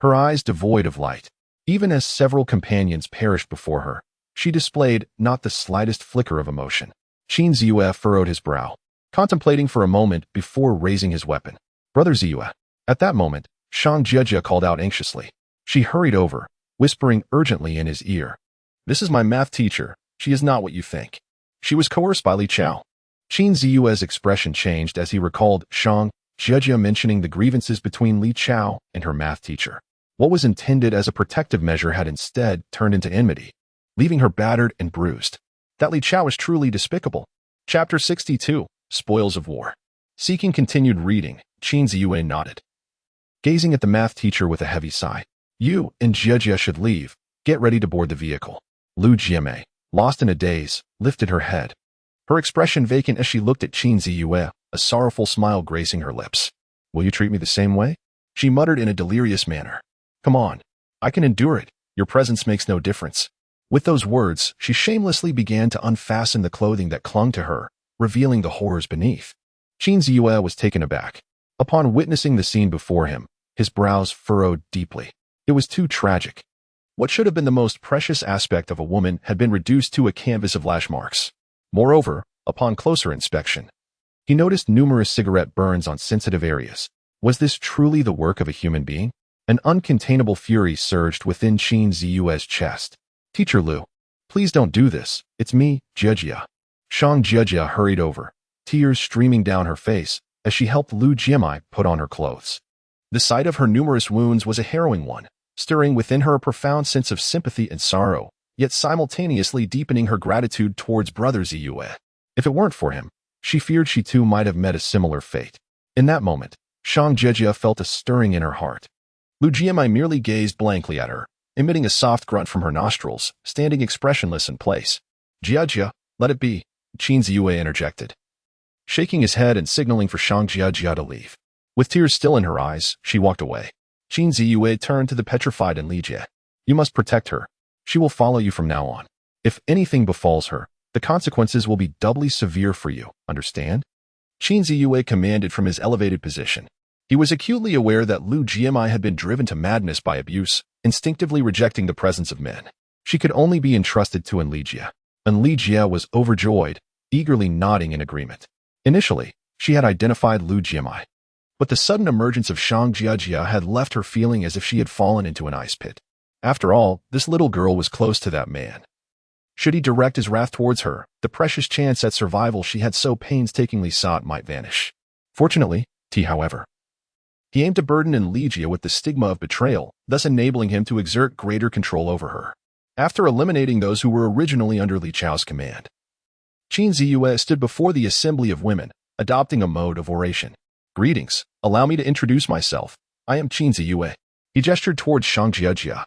her eyes devoid of light. Even as several companions perished before her, she displayed not the slightest flicker of emotion. Qinziue furrowed his brow, contemplating for a moment before raising his weapon. Brother Ziyue. At that moment, Shang Jejia called out anxiously. She hurried over, whispering urgently in his ear. This is my math teacher. She is not what you think. She was coerced by Li Chao. Qinziue's expression changed as he recalled Shang Jejia mentioning the grievances between Li Chao and her math teacher. What was intended as a protective measure had instead turned into enmity, leaving her battered and bruised. That Li Chao is truly despicable. Chapter 62, Spoils of War. Seeking continued reading, Qinziue nodded, gazing at the math teacher with a heavy sigh. You and Jejia should leave. Get ready to board the vehicle. Lu Jieme, lost in a daze, lifted her head, her expression vacant as she looked at Qinziue, a sorrowful smile gracing her lips. Will you treat me the same way? She muttered in a delirious manner. Come on. I can endure it. Your presence makes no difference. With those words, she shamelessly began to unfasten the clothing that clung to her, revealing the horrors beneath. Qinziue was taken aback. Upon witnessing the scene before him, his brows furrowed deeply. It was too tragic. What should have been the most precious aspect of a woman had been reduced to a canvas of lash marks. Moreover, upon closer inspection, he noticed numerous cigarette burns on sensitive areas. Was this truly the work of a human being? An uncontainable fury surged within Qinziue's chest. Teacher Lu, please don't do this. It's me, Jejia. Shang Jejia hurried over, tears streaming down her face as she helped Lu Jiemai put on her clothes. The sight of her numerous wounds was a harrowing one, stirring within her a profound sense of sympathy and sorrow, yet simultaneously deepening her gratitude towards brother Ziyue. If it weren't for him, she feared she too might have met a similar fate. In that moment, Shang Jejia felt a stirring in her heart. Lu Jiemai merely gazed blankly at her, emitting a soft grunt from her nostrils, standing expressionless in place. Jejia, let it be, Qinziue interjected, shaking his head and signaling for Shang Jejia to leave. With tears still in her eyes, she walked away. Qinziue turned to the petrified Xihe. You must protect her. She will follow you from now on. If anything befalls her, the consequences will be doubly severe for you, understand? Qinziue commanded from his elevated position. He was acutely aware that Lu Jiemai had been driven to madness by abuse, instinctively rejecting the presence of men. She could only be entrusted to Xihe. Xihe was overjoyed, eagerly nodding in agreement. Initially, she had identified Lu Jiemai But the sudden emergence of Shang Jiajia had left her feeling as if she had fallen into an ice pit. After all, this little girl was close to that man. Should he direct his wrath towards her, the precious chance at survival she had so painstakingly sought might vanish. Fortunately, however, he aimed to burden in Ligia with the stigma of betrayal, thus enabling him to exert greater control over her. After eliminating those who were originally under Li Chao's command, Qin Ziyue stood before the assembly of women, adopting a mode of oration. Greetings, allow me to introduce myself. I am Qin Ziyue. He gestured towards Shang Jiajia.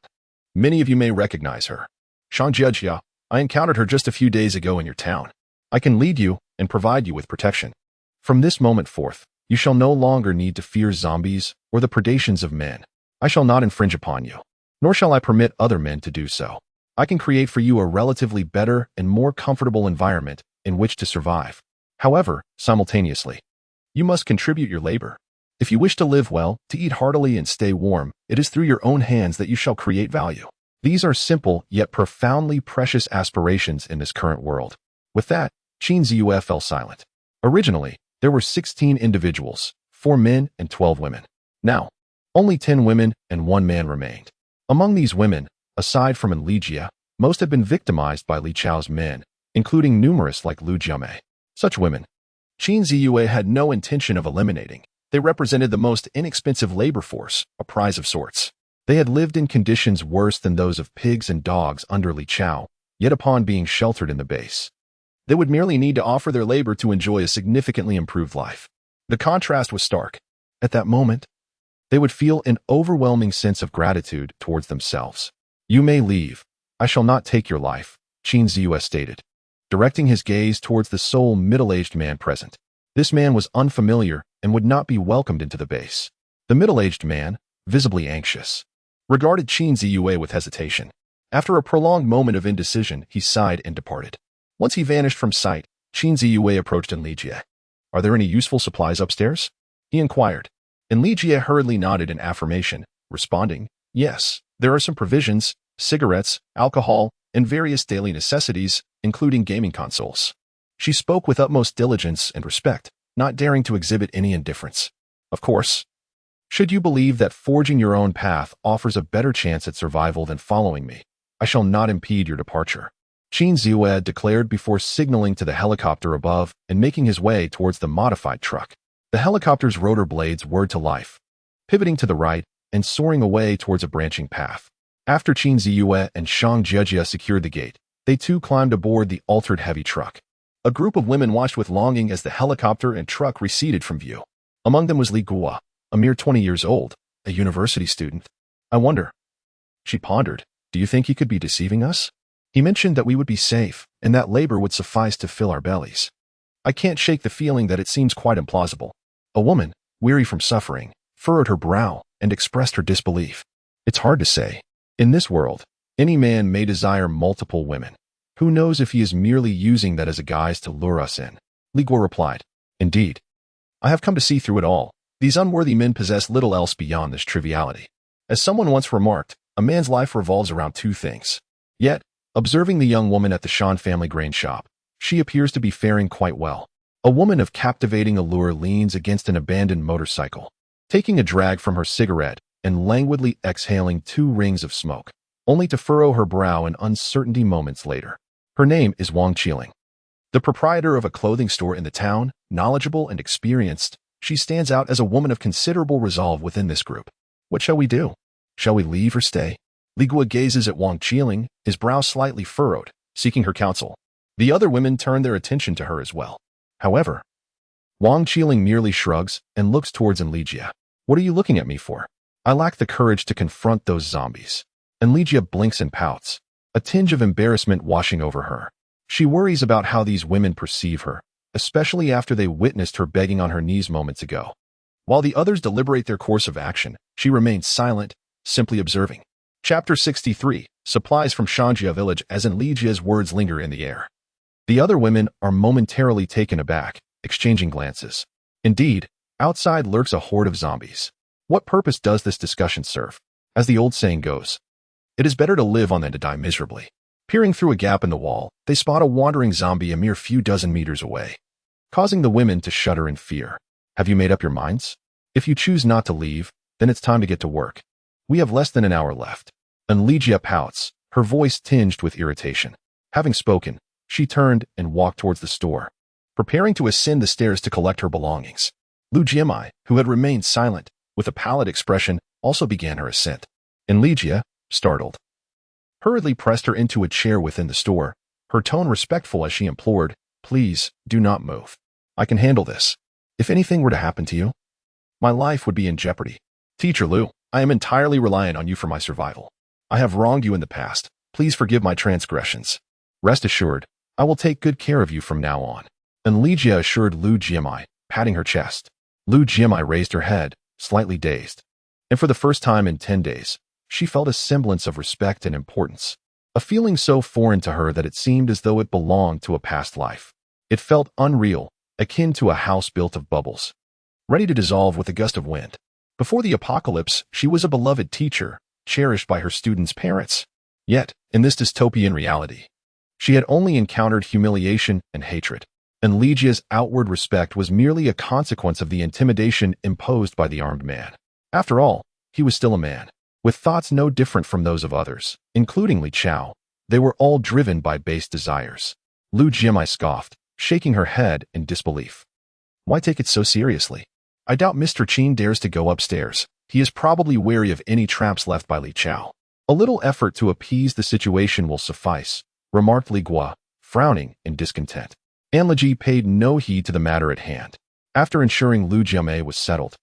Many of you may recognize her. Shang Jiajia, I encountered her just a few days ago in your town. I can lead you and provide you with protection. From this moment forth, you shall no longer need to fear zombies or the predations of men. I shall not infringe upon you, nor shall I permit other men to do so. I can create for you a relatively better and more comfortable environment in which to survive. However, simultaneously, you must contribute your labor. If you wish to live well, to eat heartily and stay warm, it is through your own hands that you shall create value. These are simple yet profoundly precious aspirations in this current world. With that, Qin Ziyue fell silent. Originally, there were 16 individuals, 4 men and 12 women. Now, only 10 women and 1 man remained. Among these women, aside from Ligia, most had been victimized by Li Chao's men, including numerous like Lu Jiamei. Such women, Qin Ziyue had no intention of eliminating. They represented the most inexpensive labor force, a prize of sorts. They had lived in conditions worse than those of pigs and dogs under Li Chao, yet upon being sheltered in the base, they would merely need to offer their labor to enjoy a significantly improved life. The contrast was stark. At that moment, they would feel an overwhelming sense of gratitude towards themselves. You may leave. I shall not take your life, Qin Ziyue stated, directing his gaze towards the sole middle-aged man present. This man was unfamiliar and would not be welcomed into the base. The middle-aged man, visibly anxious, regarded Qin Ziyue with hesitation. After a prolonged moment of indecision, he sighed and departed. Once he vanished from sight, Qin Ziyue approached Ligia. Are there any useful supplies upstairs? He inquired. Ligia hurriedly nodded in affirmation, responding, yes, there are some provisions, cigarettes, alcohol, and various daily necessities, including gaming consoles. She spoke with utmost diligence and respect, not daring to exhibit any indifference. Of course, should you believe that forging your own path offers a better chance at survival than following me, I shall not impede your departure, Qin Ziyue declared before signaling to the helicopter above and making his way towards the modified truck. The helicopter's rotor blades whirred to life, pivoting to the right and soaring away towards a branching path. After Qin Ziyue and Shang Jiajia secured the gate, they too climbed aboard the altered heavy truck. A group of women watched with longing as the helicopter and truck receded from view. Among them was Li Guo, a mere 20 years old, a university student. I wonder, she pondered, do you think he could be deceiving us? He mentioned that we would be safe and that labor would suffice to fill our bellies. I can't shake the feeling that it seems quite implausible. A woman, weary from suffering, furrowed her brow and expressed her disbelief. It's hard to say. In this world, any man may desire multiple women. Who knows if he is merely using that as a guise to lure us in? Li Guo replied. Indeed. I have come to see through it all. These unworthy men possess little else beyond this triviality. As someone once remarked, a man's life revolves around 2 things. Yet, observing the young woman at the Shan family grain shop, she appears to be faring quite well. A woman of captivating allure leans against an abandoned motorcycle, taking a drag from her cigarette and languidly exhaling 2 rings of smoke, only to furrow her brow in uncertainty moments later. Her name is Wang Qiling. The proprietor of a clothing store in the town, knowledgeable and experienced, she stands out as a woman of considerable resolve within this group. What shall we do? Shall we leave or stay? Li Guo gazes at Wang Qiling, his brow slightly furrowed, seeking her counsel. The other women turn their attention to her as well. However, Wang Qiling merely shrugs and looks towards Ligia. What are you looking at me for? I lack the courage to confront those zombies. Ligia blinks and pouts, a tinge of embarrassment washing over her. She worries about how these women perceive her, especially after they witnessed her begging on her knees moments ago. While the others deliberate their course of action, she remains silent, simply observing. Chapter 63, Supplies from Shanjia village as Ligia's words linger in the air. The other women are momentarily taken aback, exchanging glances. Indeed, outside lurks a horde of zombies. What purpose does this discussion serve? As the old saying goes, it is better to live on than to die miserably. Peering through a gap in the wall, they spot a wandering zombie a mere few dozen meters away, causing the women to shudder in fear. Have you made up your minds? If you choose not to leave, then it's time to get to work. We have less than an hour left. And Ligia pouts, her voice tinged with irritation. Having spoken, she turned and walked towards the store, preparing to ascend the stairs to collect her belongings. Lu Jiamai, who had remained silent, with a pallid expression, also began her ascent. And Ligia, startled, hurriedly pressed her into a chair within the store, her tone respectful as she implored, "Please, do not move. I can handle this. If anything were to happen to you, my life would be in jeopardy. Teacher Lu, I am entirely reliant on you for my survival. I have wronged you in the past. Please forgive my transgressions. Rest assured, I will take good care of you from now on." And Ligia assured Lu Jiamai, patting her chest. Lu Jiamai raised her head, slightly dazed. And for the first time in 10 days, she felt a semblance of respect and importance, a feeling so foreign to her that it seemed as though it belonged to a past life. It felt unreal, akin to a house built of bubbles, ready to dissolve with a gust of wind. Before the apocalypse, she was a beloved teacher, cherished by her students' parents. Yet, in this dystopian reality, she had only encountered humiliation and hatred, and Ligia's outward respect was merely a consequence of the intimidation imposed by the armed man. After all, he was still a man, with thoughts no different from those of others, including Li Chao. They were all driven by base desires. Lu Jiamai scoffed, shaking her head in disbelief. Why take it so seriously? I doubt Mr. Qin dares to go upstairs. He is probably wary of any traps left by Li Chao. A little effort to appease the situation will suffice, remarked Li Gua, frowning in discontent. Anliji paid no heed to the matter at hand. After ensuring Lu Jiamai was settled,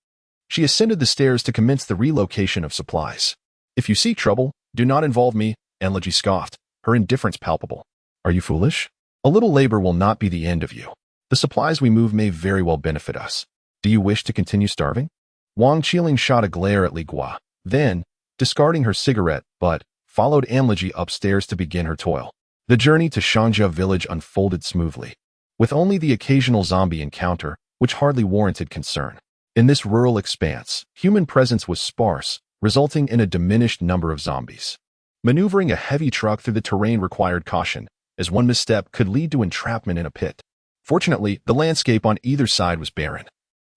she ascended the stairs to commence the relocation of supplies. "If you seek trouble, do not involve me," Anliji scoffed, her indifference palpable. "Are you foolish? A little labor will not be the end of you. The supplies we move may very well benefit us. Do you wish to continue starving?" Wang Qiling shot a glare at Li Gua, then, discarding her cigarette butt, followed Anliji upstairs to begin her toil. The journey to Xihe village unfolded smoothly, with only the occasional zombie encounter, which hardly warranted concern. In this rural expanse, human presence was sparse, resulting in a diminished number of zombies. Maneuvering a heavy truck through the terrain required caution, as one misstep could lead to entrapment in a pit. Fortunately, the landscape on either side was barren,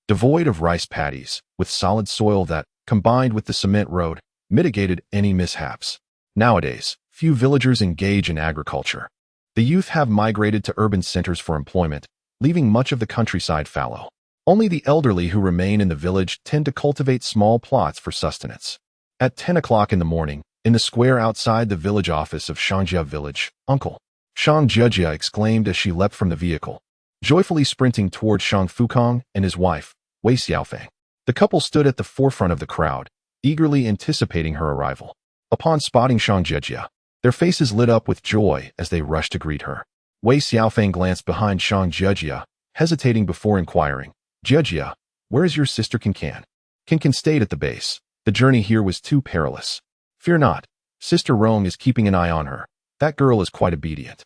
devoid of rice paddies, with solid soil that, combined with the cement road, mitigated any mishaps. Nowadays, few villagers engage in agriculture. The youth have migrated to urban centers for employment, leaving much of the countryside fallow. Only the elderly who remain in the village tend to cultivate small plots for sustenance. At 10 o'clock in the morning, in the square outside the village office of Xihe village, Uncle Shang Jejia exclaimed as she leapt from the vehicle, joyfully sprinting toward Shang Fukong and his wife, Wei Xiaofeng. The couple stood at the forefront of the crowd, eagerly anticipating her arrival. Upon spotting Shang Jejia, their faces lit up with joy as they rushed to greet her. Wei Xiaofeng glanced behind Shang Jejia, hesitating before inquiring, "Jejia, where is your sister Can? Can stayed at the base. The journey here was too perilous. Fear not, Sister Rong is keeping an eye on her. That girl is quite obedient."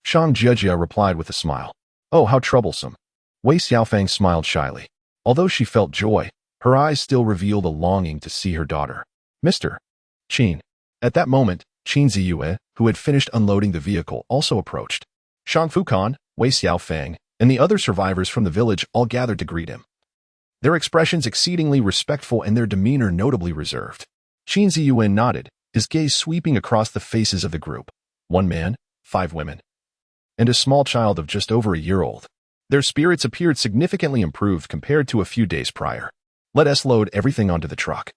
Shang Jejia replied with a smile. "Oh, how troublesome." Wei Xiaofeng smiled shyly. Although she felt joy, her eyes still revealed a longing to see her daughter. "Mr. Qin." At that moment, Qin Ziyue, who had finished unloading the vehicle, also approached. Shang Fukong, Wei Xiaofeng, and the other survivors from the village all gathered to greet him, their expressions exceedingly respectful and their demeanor notably reserved. Qin Ziyue nodded, his gaze sweeping across the faces of the group. 1 man, 5 women, and a small child of just over a year old. Their spirits appeared significantly improved compared to a few days prior. "Let us load everything onto the truck.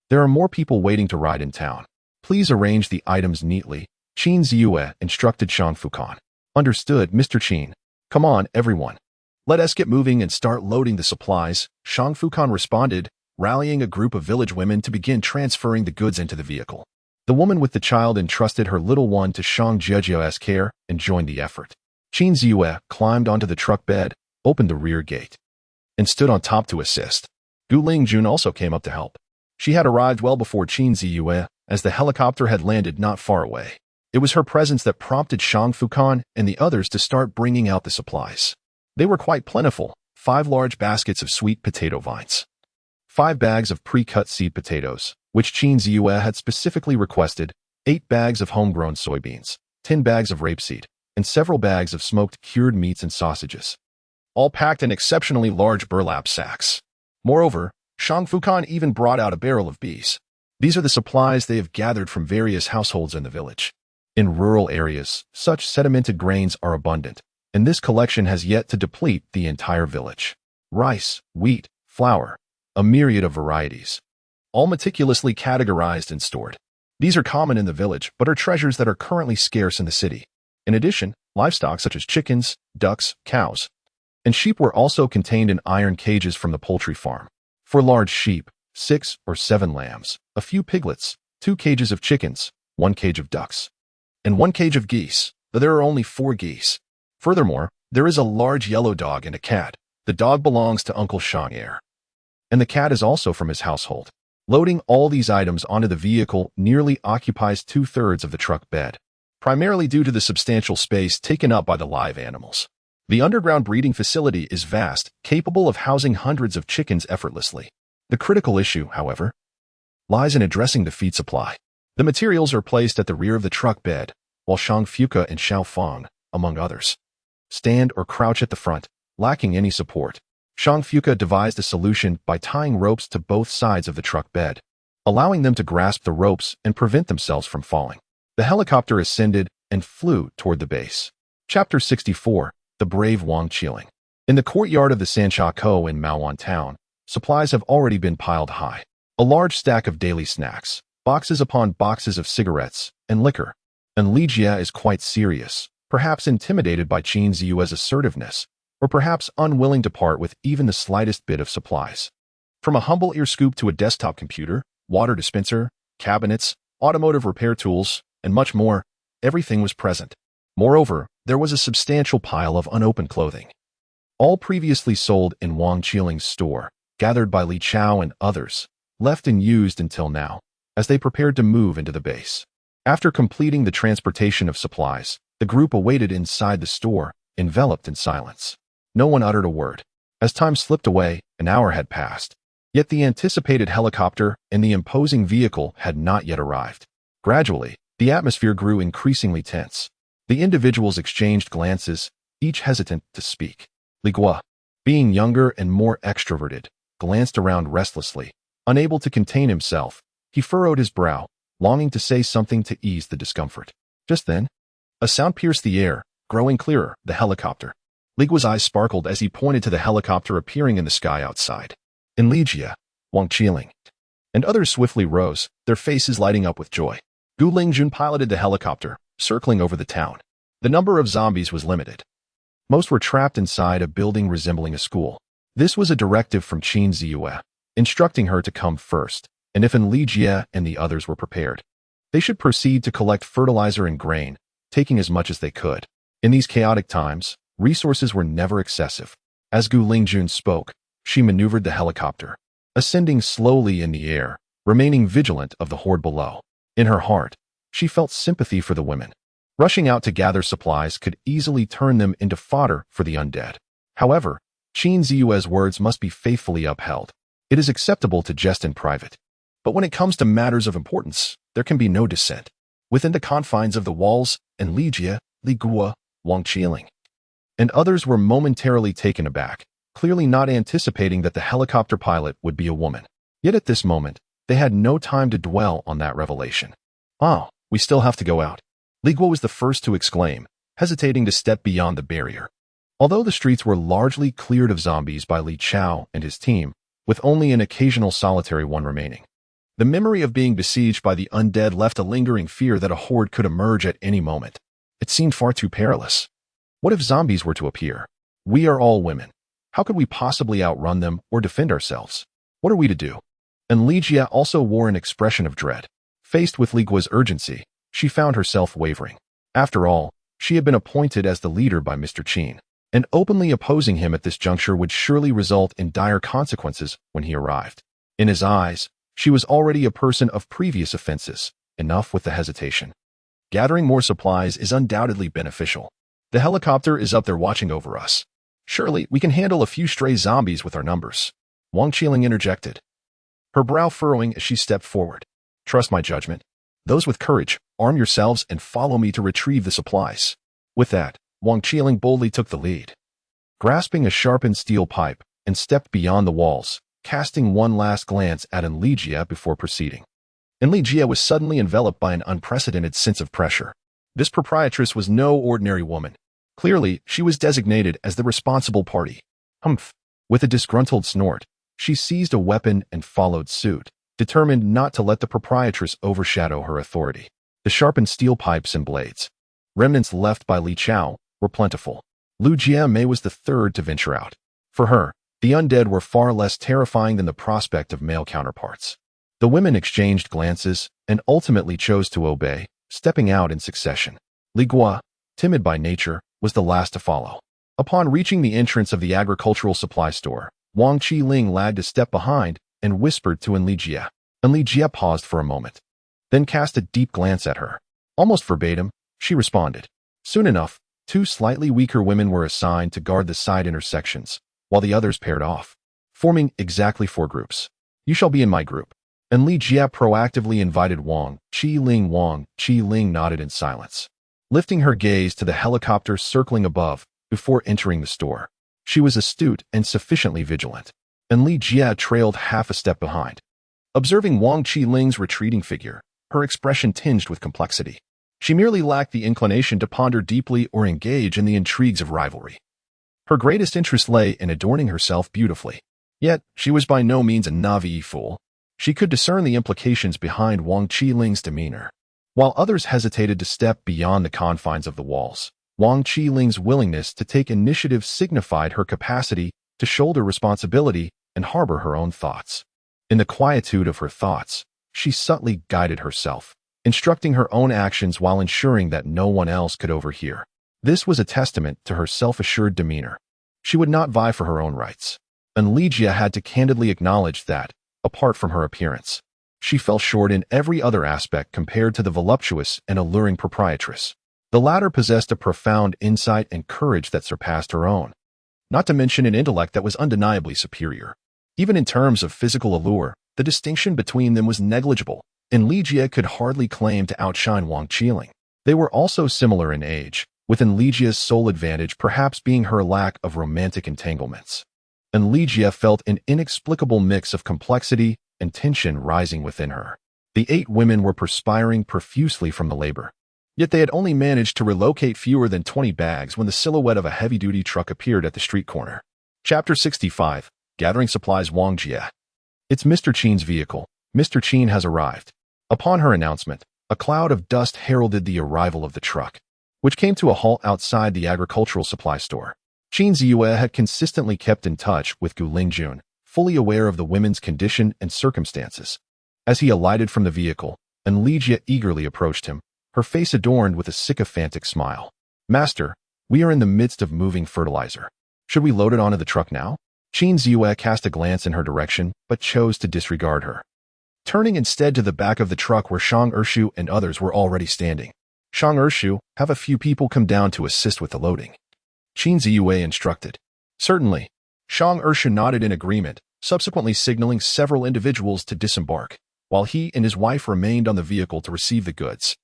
There are more people waiting to ride in town. Please arrange the items neatly," Qin Ziyue instructed Shang Fukong. "Understood, Mr. Qin. Come on, everyone. Let us get moving and start loading the supplies," Shang Fukong responded, rallying a group of village women to begin transferring the goods into the vehicle. The woman with the child entrusted her little one to Shang Jejia's care and joined the effort. Qin Ziyue climbed onto the truck bed, opened the rear gate, and stood on top to assist. Gu Lingjun also came up to help. She had arrived well before Qin Ziyue, as the helicopter had landed not far away. It was her presence that prompted Shang Fukong and the others to start bringing out the supplies. They were quite plentiful: 5 large baskets of sweet potato vines, 5 bags of pre-cut seed potatoes, which Qin Ziyue had specifically requested, 8 bags of homegrown soybeans, 10 bags of rapeseed, and several bags of smoked cured meats and sausages, all packed in exceptionally large burlap sacks. Moreover, Shang Fukan even brought out a barrel of bees. These are the supplies they have gathered from various households in the village. In rural areas, such sedimented grains are abundant, and this collection has yet to deplete the entire village. Rice, wheat, flour, a myriad of varieties, all meticulously categorized and stored. These are common in the village, but are treasures that are currently scarce in the city. In addition, livestock such as chickens, ducks, cows, and sheep were also contained in iron cages from the poultry farm. For large sheep, 6 or 7 lambs, a few piglets, 2 cages of chickens, 1 cage of ducks, and 1 cage of geese, though there are only 4 geese. Furthermore, there is a large yellow dog and a cat. The dog belongs to Uncle Xihe, and the cat is also from his household. Loading all these items onto the vehicle nearly occupies 2/3 of the truck bed, primarily due to the substantial space taken up by the live animals. The underground breeding facility is vast, capable of housing hundreds of chickens effortlessly. The critical issue, however, lies in addressing the feed supply. The materials are placed at the rear of the truck bed, while Shang Fuka and Xiao Fang, among others, stand or crouch at the front, lacking any support. Shang Fuka devised a solution by tying ropes to both sides of the truck bed, allowing them to grasp the ropes and prevent themselves from falling. The helicopter ascended and flew toward the base. Chapter 64, The Brave Wang Qiling. In the courtyard of the Sanchakou in Maoan town, supplies have already been piled high. A large stack of daily snacks, boxes upon boxes of cigarettes, and liquor. And Li Jie is quite serious, perhaps intimidated by Qin Ziyue's assertiveness, or perhaps unwilling to part with even the slightest bit of supplies. From a humble ear scoop to a desktop computer, water dispenser, cabinets, automotive repair tools, and much more, everything was present. Moreover, there was a substantial pile of unopened clothing, all previously sold in Wang Qiling's store, gathered by Li Chao and others, left unused until now, as they prepared to move into the base. After completing the transportation of supplies, the group awaited inside the store, enveloped in silence. No one uttered a word. As time slipped away, an hour had passed. Yet the anticipated helicopter and the imposing vehicle had not yet arrived. Gradually, the atmosphere grew increasingly tense. The individuals exchanged glances, each hesitant to speak. Li Guo, being younger and more extroverted, glanced around restlessly. Unable to contain himself, he furrowed his brow, longing to say something to ease the discomfort. Just then, a sound pierced the air, growing clearer, the helicopter. Li Guo's eyes sparkled as he pointed to the helicopter appearing in the sky outside. In Li Jie, Wang Qiling, and others swiftly rose, their faces lighting up with joy. Gu Lingjun piloted the helicopter, circling over the town. The number of zombies was limited. Most were trapped inside a building resembling a school. This was a directive from Qin Ziyue, instructing her to come first, and if Li Jie and the others were prepared, they should proceed to collect fertilizer and grain, taking as much as they could. In these chaotic times, resources were never excessive. As Gu Lingjun spoke, she maneuvered the helicopter, ascending slowly in the air, remaining vigilant of the horde below. In her heart, she felt sympathy for the women. Rushing out to gather supplies could easily turn them into fodder for the undead. However, Qin Ziyue's words must be faithfully upheld. It is acceptable to jest in private, but when it comes to matters of importance, there can be no dissent. Within the confines of the walls, and Li Jie, Li Guo, Wang Qiling, and others were momentarily taken aback, clearly not anticipating that the helicopter pilot would be a woman. Yet at this moment, they had no time to dwell on that revelation. "Oh, we still have to go out." Li Guo was the first to exclaim, hesitating to step beyond the barrier. Although the streets were largely cleared of zombies by Li Chao and his team, with only an occasional solitary one remaining, the memory of being besieged by the undead left a lingering fear that a horde could emerge at any moment. It seemed far too perilous. What if zombies were to appear? We are all women. How could we possibly outrun them or defend ourselves? What are we to do? And Li Jie also wore an expression of dread. Faced with Li Guo's urgency, she found herself wavering. After all, she had been appointed as the leader by Mr. Qin, and openly opposing him at this juncture would surely result in dire consequences when he arrived. In his eyes, she was already a person of previous offenses. Enough with the hesitation. Gathering more supplies is undoubtedly beneficial. The helicopter is up there watching over us. Surely we can handle a few stray zombies with our numbers. Wang Qiling interjected, her brow furrowing as she stepped forward. Trust my judgment. Those with courage, arm yourselves and follow me to retrieve the supplies. With that, Wang Qiling boldly took the lead. Grasping a sharpened steel pipe and stepped beyond the walls, casting one last glance at Xihe before proceeding. Xihe was suddenly enveloped by an unprecedented sense of pressure. This proprietress was no ordinary woman. Clearly, she was designated as the responsible party. Humph! With a disgruntled snort, she seized a weapon and followed suit, determined not to let the proprietress overshadow her authority. The sharpened steel pipes and blades, remnants left by Li Chao, were plentiful. Lu Jiamei was the third to venture out. For her, the undead were far less terrifying than the prospect of male counterparts. The women exchanged glances and ultimately chose to obey, stepping out in succession. Li Gua, timid by nature, was the last to follow. Upon reaching the entrance of the agricultural supply store, Wang Qiling lagged a step behind and whispered to Xihe. Xihe paused for a moment, then cast a deep glance at her. Almost verbatim, she responded. Soon enough, two slightly weaker women were assigned to guard the side intersections, while the others paired off, forming exactly 4 groups. You shall be in my group. Xihe proactively invited Wang Qiling. Wang Qiling nodded in silence, lifting her gaze to the helicopter circling above before entering the store. She was astute and sufficiently vigilant. Xihe trailed half a step behind. Observing Wang Qiling's retreating figure, her expression tinged with complexity. She merely lacked the inclination to ponder deeply or engage in the intrigues of rivalry. Her greatest interest lay in adorning herself beautifully. Yet, she was by no means a naive fool. She could discern the implications behind Wang Qiling's demeanor. While others hesitated to step beyond the confines of the walls, Wang Qiling's willingness to take initiative signified her capacity to shoulder responsibility and harbor her own thoughts. In the quietude of her thoughts, she subtly guided herself, instructing her own actions while ensuring that no one else could overhear. This was a testament to her self-assured demeanor. She would not vie for her own rights. Xihe had to candidly acknowledge that, apart from her appearance, she fell short in every other aspect compared to the voluptuous and alluring proprietress. The latter possessed a profound insight and courage that surpassed her own, not to mention an intellect that was undeniably superior. Even in terms of physical allure, the distinction between them was negligible, and Xihe could hardly claim to outshine Wang Qiling. They were also similar in age, with Xihe's sole advantage perhaps being her lack of romantic entanglements. Xihe felt an inexplicable mix of complexity and tension rising within her. The 8 women were perspiring profusely from the labor. Yet they had only managed to relocate fewer than 20 bags when the silhouette of a heavy-duty truck appeared at the street corner. Chapter 65, Gathering Supplies. Wang Jie. It's Mr. Qin's vehicle. Mr. Qin has arrived. Upon her announcement, a cloud of dust heralded the arrival of the truck, which came to a halt outside the agricultural supply store. Qin Ziyue had consistently kept in touch with Gu Lingjun, fully aware of the women's condition and circumstances. As he alighted from the vehicle, Lijia eagerly approached him, her face adorned with a sycophantic smile. Master, we are in the midst of moving fertilizer. Should we load it onto the truck now? Qin Ziyue cast a glance in her direction, but chose to disregard her, turning instead to the back of the truck where Shang Ershu and others were already standing. Shang Ershu, have a few people come down to assist with the loading. Qin Ziyue instructed. Certainly. Shang Ershu nodded in agreement, subsequently signaling several individuals to disembark, while he and his wife remained on the vehicle to receive the goods.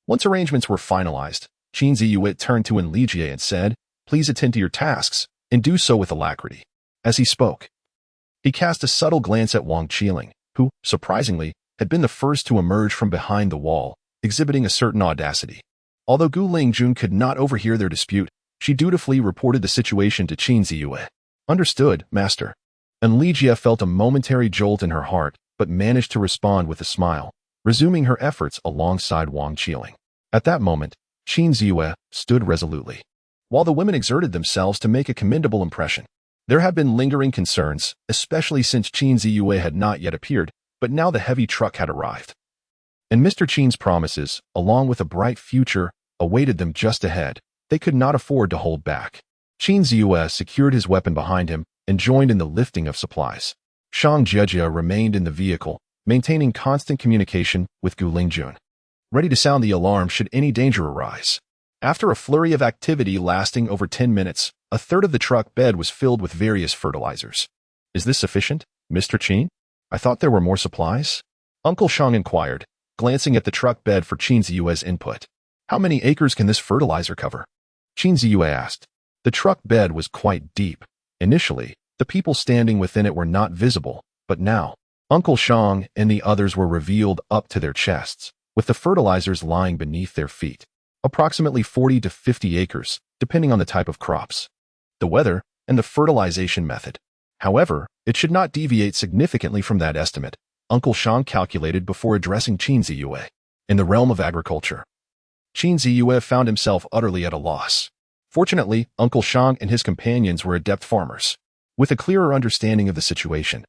Once arrangements were finalized, Qin Ziyue turned to Lijie and said, "Please attend to your tasks, and do so with alacrity." As he spoke, he cast a subtle glance at Wang Qiling, who, surprisingly, had been the first to emerge from behind the wall, exhibiting a certain audacity. Although Gu Lingjun could not overhear their dispute, she dutifully reported the situation to Qin Ziyue. Understood, master. Lijie felt a momentary jolt in her heart, but managed to respond with a smile, resuming her efforts alongside Wang Qiling. At that moment, Qin Ziyue stood resolutely, while the women exerted themselves to make a commendable impression. There had been lingering concerns, especially since Qin Ziyue had not yet appeared, but now the heavy truck had arrived. And Mr. Qin's promises, along with a bright future, awaited them just ahead. They could not afford to hold back. Qin Ziyue secured his weapon behind him and joined in the lifting of supplies. Shang Jejia remained in the vehicle, maintaining constant communication with Gu Lingjun, ready to sound the alarm should any danger arise. After a flurry of activity lasting over 10 minutes, a third of the truck bed was filled with various fertilizers. Is this sufficient, Mr. Qin? I thought there were more supplies? Uncle Shang inquired, glancing at the truck bed for Qin Ziyue's input. How many acres can this fertilizer cover? Qin Ziyue asked. The truck bed was quite deep. Initially, the people standing within it were not visible, But now, Uncle Shang and the others were revealed up to their chests, with the fertilizers lying beneath their feet. Approximately 40 to 50 acres, depending on the type of crops, the weather, and the fertilization method. However, it should not deviate significantly from that estimate, Uncle Shang calculated before addressing Qin Ziyue. In the realm of agriculture, Qin Ziyue found himself utterly at a loss. Fortunately, Uncle Shang and his companions were adept farmers, with a clearer understanding of the situation.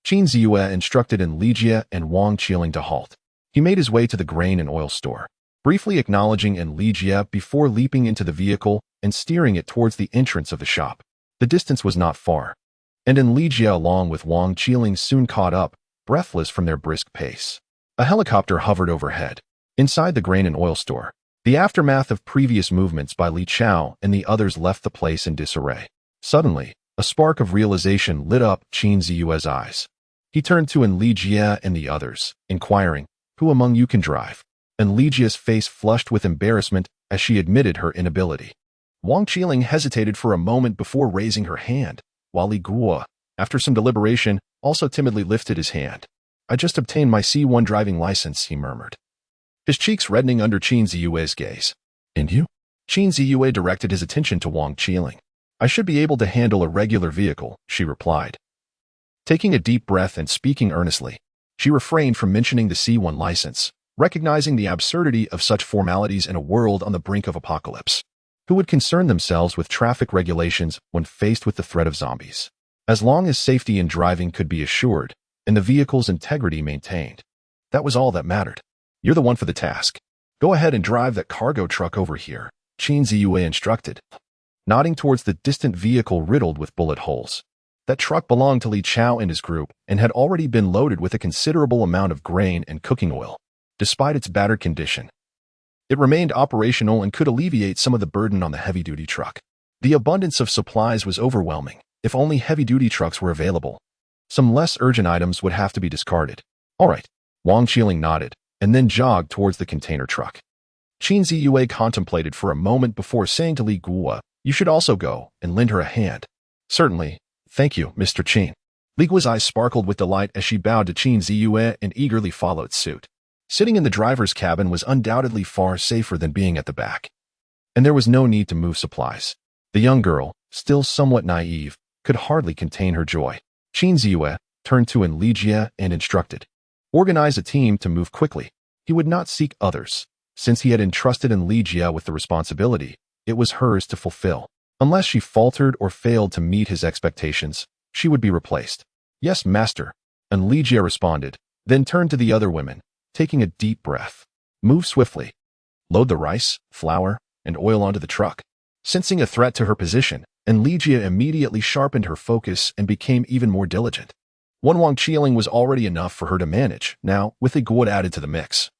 Qin Ziyue instructed in Lijie and Wang Qiling to halt. He made his way to the grain and oil store, briefly acknowledging in Lijie before leaping into the vehicle and steering it towards the entrance of the shop. The distance was not far, and in Lijie along with Wang Qiling soon caught up, breathless from their brisk pace. A helicopter hovered overhead. Inside the grain and oil store, the aftermath of previous movements by Li Chao and the others left the place in disarray. Suddenly, a spark of realization lit up Qin Ziyue's eyes. He turned to Enlijie and the others, inquiring, "Who among you can drive?" Enlijie's face flushed with embarrassment as she admitted her inability. Wang Qiling hesitated for a moment before raising her hand, while Li Guo, after some deliberation, also timidly lifted his hand. "I just obtained my C1 driving license," he murmured, his cheeks reddening under Qin Ziyue's gaze. "And you?" Qin Ziyue directed his attention to Wang Qiling. "I should be able to handle a regular vehicle," she replied. Taking a deep breath and speaking earnestly, she refrained from mentioning the C1 license, recognizing the absurdity of such formalities in a world on the brink of apocalypse. Who would concern themselves with traffic regulations when faced with the threat of zombies? As long as safety in driving could be assured and the vehicle's integrity maintained, that was all that mattered. "You're the one for the task. Go ahead and drive that cargo truck over here," Qin Ziyue instructed, nodding towards the distant vehicle riddled with bullet holes. That truck belonged to Li Chao and his group and had already been loaded with a considerable amount of grain and cooking oil. Despite its battered condition, it remained operational and could alleviate some of the burden on the heavy-duty truck. The abundance of supplies was overwhelming. If only heavy-duty trucks were available, some less urgent items would have to be discarded. "All right," Wang Qiling nodded, and then jogged towards the container truck. Qin Ziyue contemplated for a moment before saying to Li Guo, "You should also go and lend her a hand." "Certainly. Thank you, Mr. Qin." Li Guo's eyes sparkled with delight as she bowed to Qin Ziyue and eagerly followed suit. Sitting in the driver's cabin was undoubtedly far safer than being at the back, and there was no need to move supplies. The young girl, still somewhat naive, could hardly contain her joy. Qin Ziyue turned to Enlijie and instructed, "Organize a team to move quickly." He would not seek others. Since he had entrusted Enlijie with the responsibility, it was hers to fulfill. Unless she faltered or failed to meet his expectations, she would be replaced. "Yes, master," Enlijie responded, then turned to the other women, taking a deep breath. "Move swiftly. Load the rice, flour, and oil onto the truck." Sensing a threat to her position, Enlijie immediately sharpened her focus and became even more diligent. One Wang Qiling was already enough for her to manage, now with Li Guo added to the mix.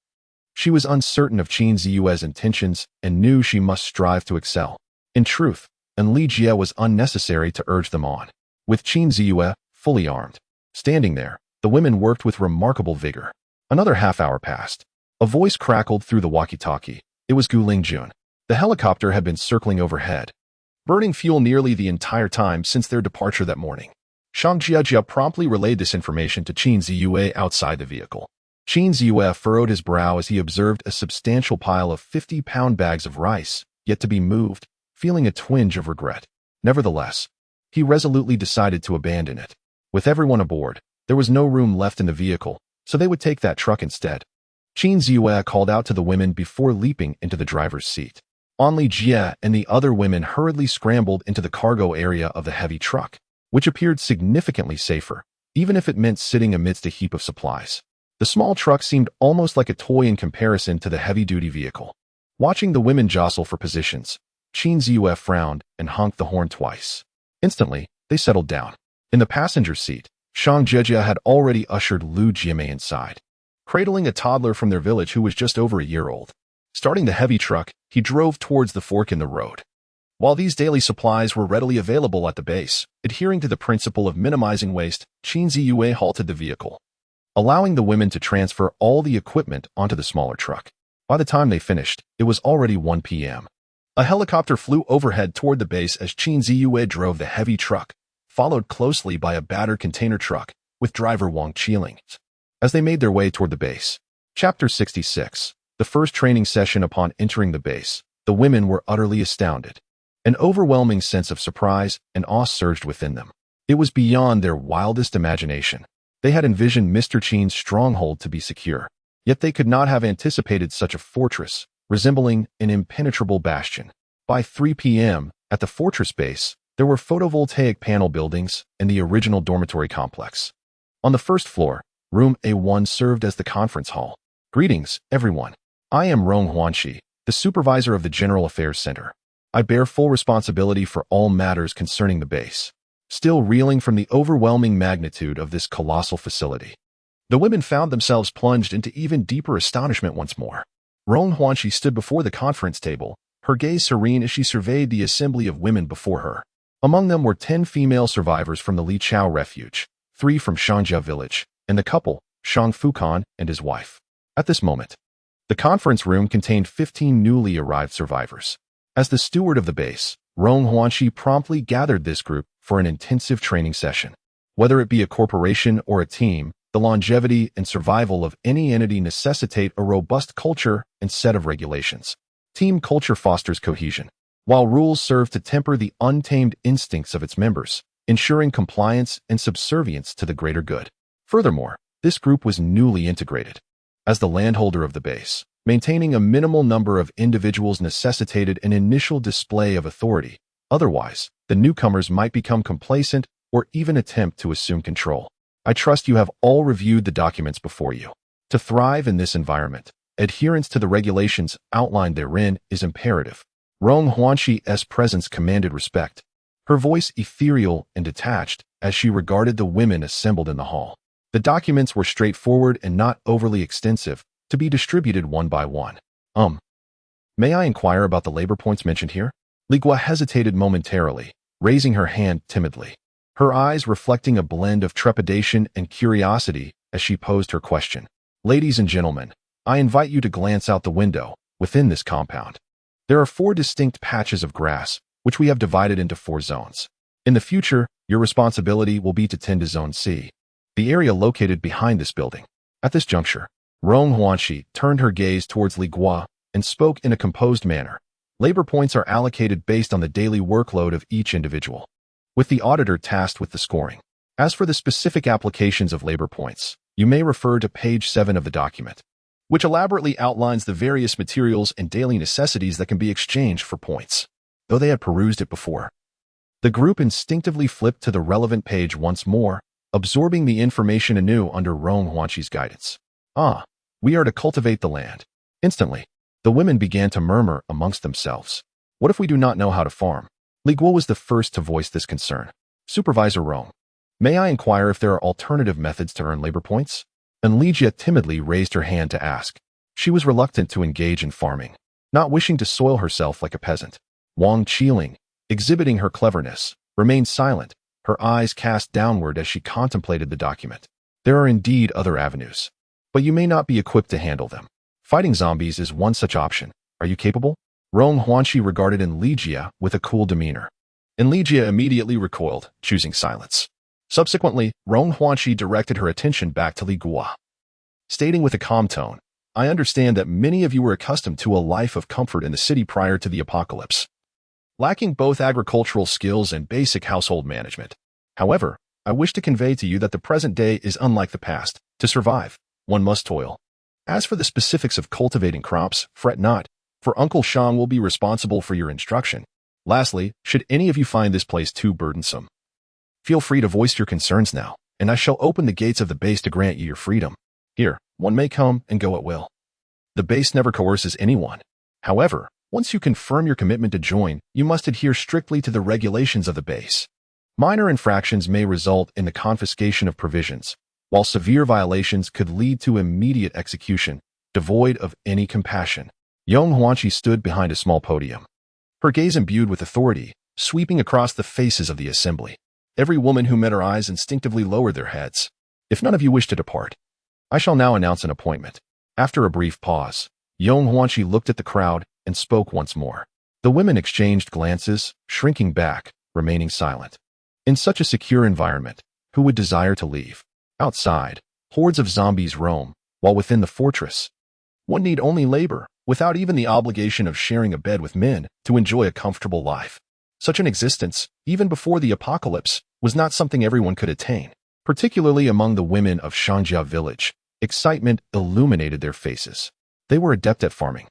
She was uncertain of Qin Ziyue's intentions and knew she must strive to excel. In truth, Enlijie was unnecessary to urge them on. With Qin Ziyue fully armed, standing there, the women worked with remarkable vigor. Another half-hour passed. A voice crackled through the walkie-talkie. It was Gu Lingjun. The helicopter had been circling overhead, burning fuel nearly the entire time since their departure that morning. Shang Jiajia promptly relayed this information to Qin Ziyue outside the vehicle. Qin Ziyue furrowed his brow as he observed a substantial pile of 50-pound bags of rice, yet to be moved, feeling a twinge of regret. Nevertheless, he resolutely decided to abandon it. With everyone aboard, there was no room left in the vehicle, so they would take that truck instead. Qin Ziyue called out to the women before leaping into the driver's seat. Li Jie and the other women hurriedly scrambled into the cargo area of the heavy truck, which appeared significantly safer, even if it meant sitting amidst a heap of supplies. The small truck seemed almost like a toy in comparison to the heavy-duty vehicle. Watching the women jostle for positions, Qin Ziyue frowned and honked the horn twice. Instantly, they settled down. In the passenger seat, Shang Jiejia had already ushered Lu Jiamei inside, cradling a toddler from their village who was just over a year old. Starting the heavy truck, he drove towards the fork in the road. While these daily supplies were readily available at the base, adhering to the principle of minimizing waste, Qin Ziyue halted the vehicle, allowing the women to transfer all the equipment onto the smaller truck. By the time they finished, it was already 1 p.m. A helicopter flew overhead toward the base as Qin Ziyue drove the heavy truck, followed closely by a battered container truck, with driver Wang Qiling. As they made their way toward the base. Chapter 66. The first training session. Upon entering the base, the women were utterly astounded. An overwhelming sense of surprise and awe surged within them. It was beyond their wildest imagination. They had envisioned Mr. Qin's stronghold to be secure, yet they could not have anticipated such a fortress, resembling an impenetrable bastion. By 3 p.m., at the fortress base, there were photovoltaic panel buildings and the original dormitory complex. On the first floor, Room A1 served as the conference hall. Greetings, everyone. I am Rong Huanxi, the supervisor of the General Affairs Center. I bear full responsibility for all matters concerning the base. Still reeling from the overwhelming magnitude of this colossal facility, the women found themselves plunged into even deeper astonishment once more. Rong Huanxi stood before the conference table, her gaze serene as she surveyed the assembly of women before her. Among them were 10 female survivors from the Li Chao refuge, 3 from Shangjia village, and the couple, Shang Fukan and his wife. At this moment, the conference room contained 15 newly arrived survivors. As the steward of the base, Rong Huanxi promptly gathered this group for an intensive training session. Whether it be a corporation or a team, the longevity and survival of any entity necessitate a robust culture and set of regulations. Team culture fosters cohesion, while rules serve to temper the untamed instincts of its members, ensuring compliance and subservience to the greater good. Furthermore, this group was newly integrated. As the landholder of the base, maintaining a minimal number of individuals necessitated an initial display of authority. Otherwise, the newcomers might become complacent or even attempt to assume control. I trust you have all reviewed the documents before you. To thrive in this environment, adherence to the regulations outlined therein is imperative. Rong Huanxi's presence commanded respect, her voice ethereal and detached as she regarded the women assembled in the hall. The documents were straightforward and not overly extensive, to be distributed one by one. May I inquire about the labor points mentioned here? Li Gua hesitated momentarily, raising her hand timidly, her eyes reflecting a blend of trepidation and curiosity as she posed her question. Ladies and gentlemen, I invite you to glance out the window within this compound. There are 4 distinct patches of grass, which we have divided into 4 zones. In the future, your responsibility will be to tend to Zone C, the area located behind this building. At this juncture, Rong Huanxi turned her gaze towards Li Gua and spoke in a composed manner. Labor points are allocated based on the daily workload of each individual, with the auditor tasked with the scoring. As for the specific applications of labor points, you may refer to page 7 of the document, which elaborately outlines the various materials and daily necessities that can be exchanged for points. Though they had perused it before, the group instinctively flipped to the relevant page once more, absorbing the information anew under Rong Huanxi's guidance. We are to cultivate the land. Instantly, the women began to murmur amongst themselves. What if we do not know how to farm? Li Guo was the first to voice this concern. Supervisor Rong, may I inquire if there are alternative methods to earn labor points? And Li Jia timidly raised her hand to ask. She was reluctant to engage in farming, not wishing to soil herself like a peasant. Wang Qiling, exhibiting her cleverness, remained silent, her eyes cast downward as she contemplated the document. There are indeed other avenues, but you may not be equipped to handle them. Fighting zombies is one such option. Are you capable? Rong Huanxi regarded Li Jia with a cool demeanor, and Li Jia immediately recoiled, choosing silence. Subsequently, Rong Huanxi directed her attention back to Li Gua, stating with a calm tone, I understand that many of you were accustomed to a life of comfort in the city prior to the apocalypse, lacking both agricultural skills and basic household management. However, I wish to convey to you that the present day is unlike the past. To survive, one must toil. As for the specifics of cultivating crops, fret not, for Uncle Shang will be responsible for your instruction. Lastly, should any of you find this place too burdensome, feel free to voice your concerns now, and I shall open the gates of the base to grant you your freedom. Here, one may come and go at will. The base never coerces anyone. However, once you confirm your commitment to join, you must adhere strictly to the regulations of the base. Minor infractions may result in the confiscation of provisions, while severe violations could lead to immediate execution, devoid of any compassion. Rong Huanxi stood behind a small podium, her gaze imbued with authority, sweeping across the faces of the assembly. Every woman who met her eyes instinctively lowered their heads. If none of you wish to depart, I shall now announce an appointment. After a brief pause, Rong Huanxi looked at the crowd and spoke once more. The women exchanged glances, shrinking back, remaining silent. In such a secure environment, who would desire to leave? Outside, hordes of zombies roam, while within the fortress, one need only labor, without even the obligation of sharing a bed with men, to enjoy a comfortable life. Such an existence, even before the apocalypse, was not something everyone could attain. Particularly among the women of Xihe village, excitement illuminated their faces. They were adept at farming.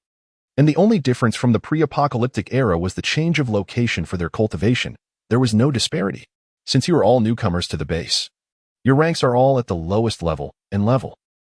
And the only difference from the pre-apocalyptic era was the change of location for their cultivation. There was no disparity. Since you are all newcomers to the base, your ranks are all at the lowest level,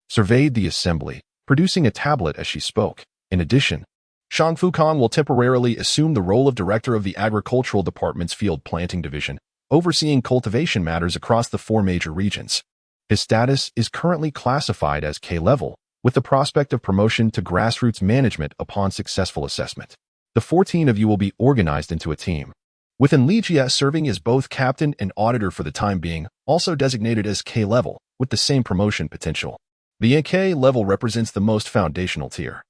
surveyed the assembly, producing a tablet as she spoke. In addition, Shang Fukan will temporarily assume the role of director of the agricultural department's field planting division, overseeing cultivation matters across the 4 major regions. His status is currently classified as K-level, with the prospect of promotion to grassroots management upon successful assessment. The 14 of you will be organized into a team, with Xihe serving as both captain and auditor for the time being, also designated as K-level, with the same promotion potential. The K-level represents the most foundational tier,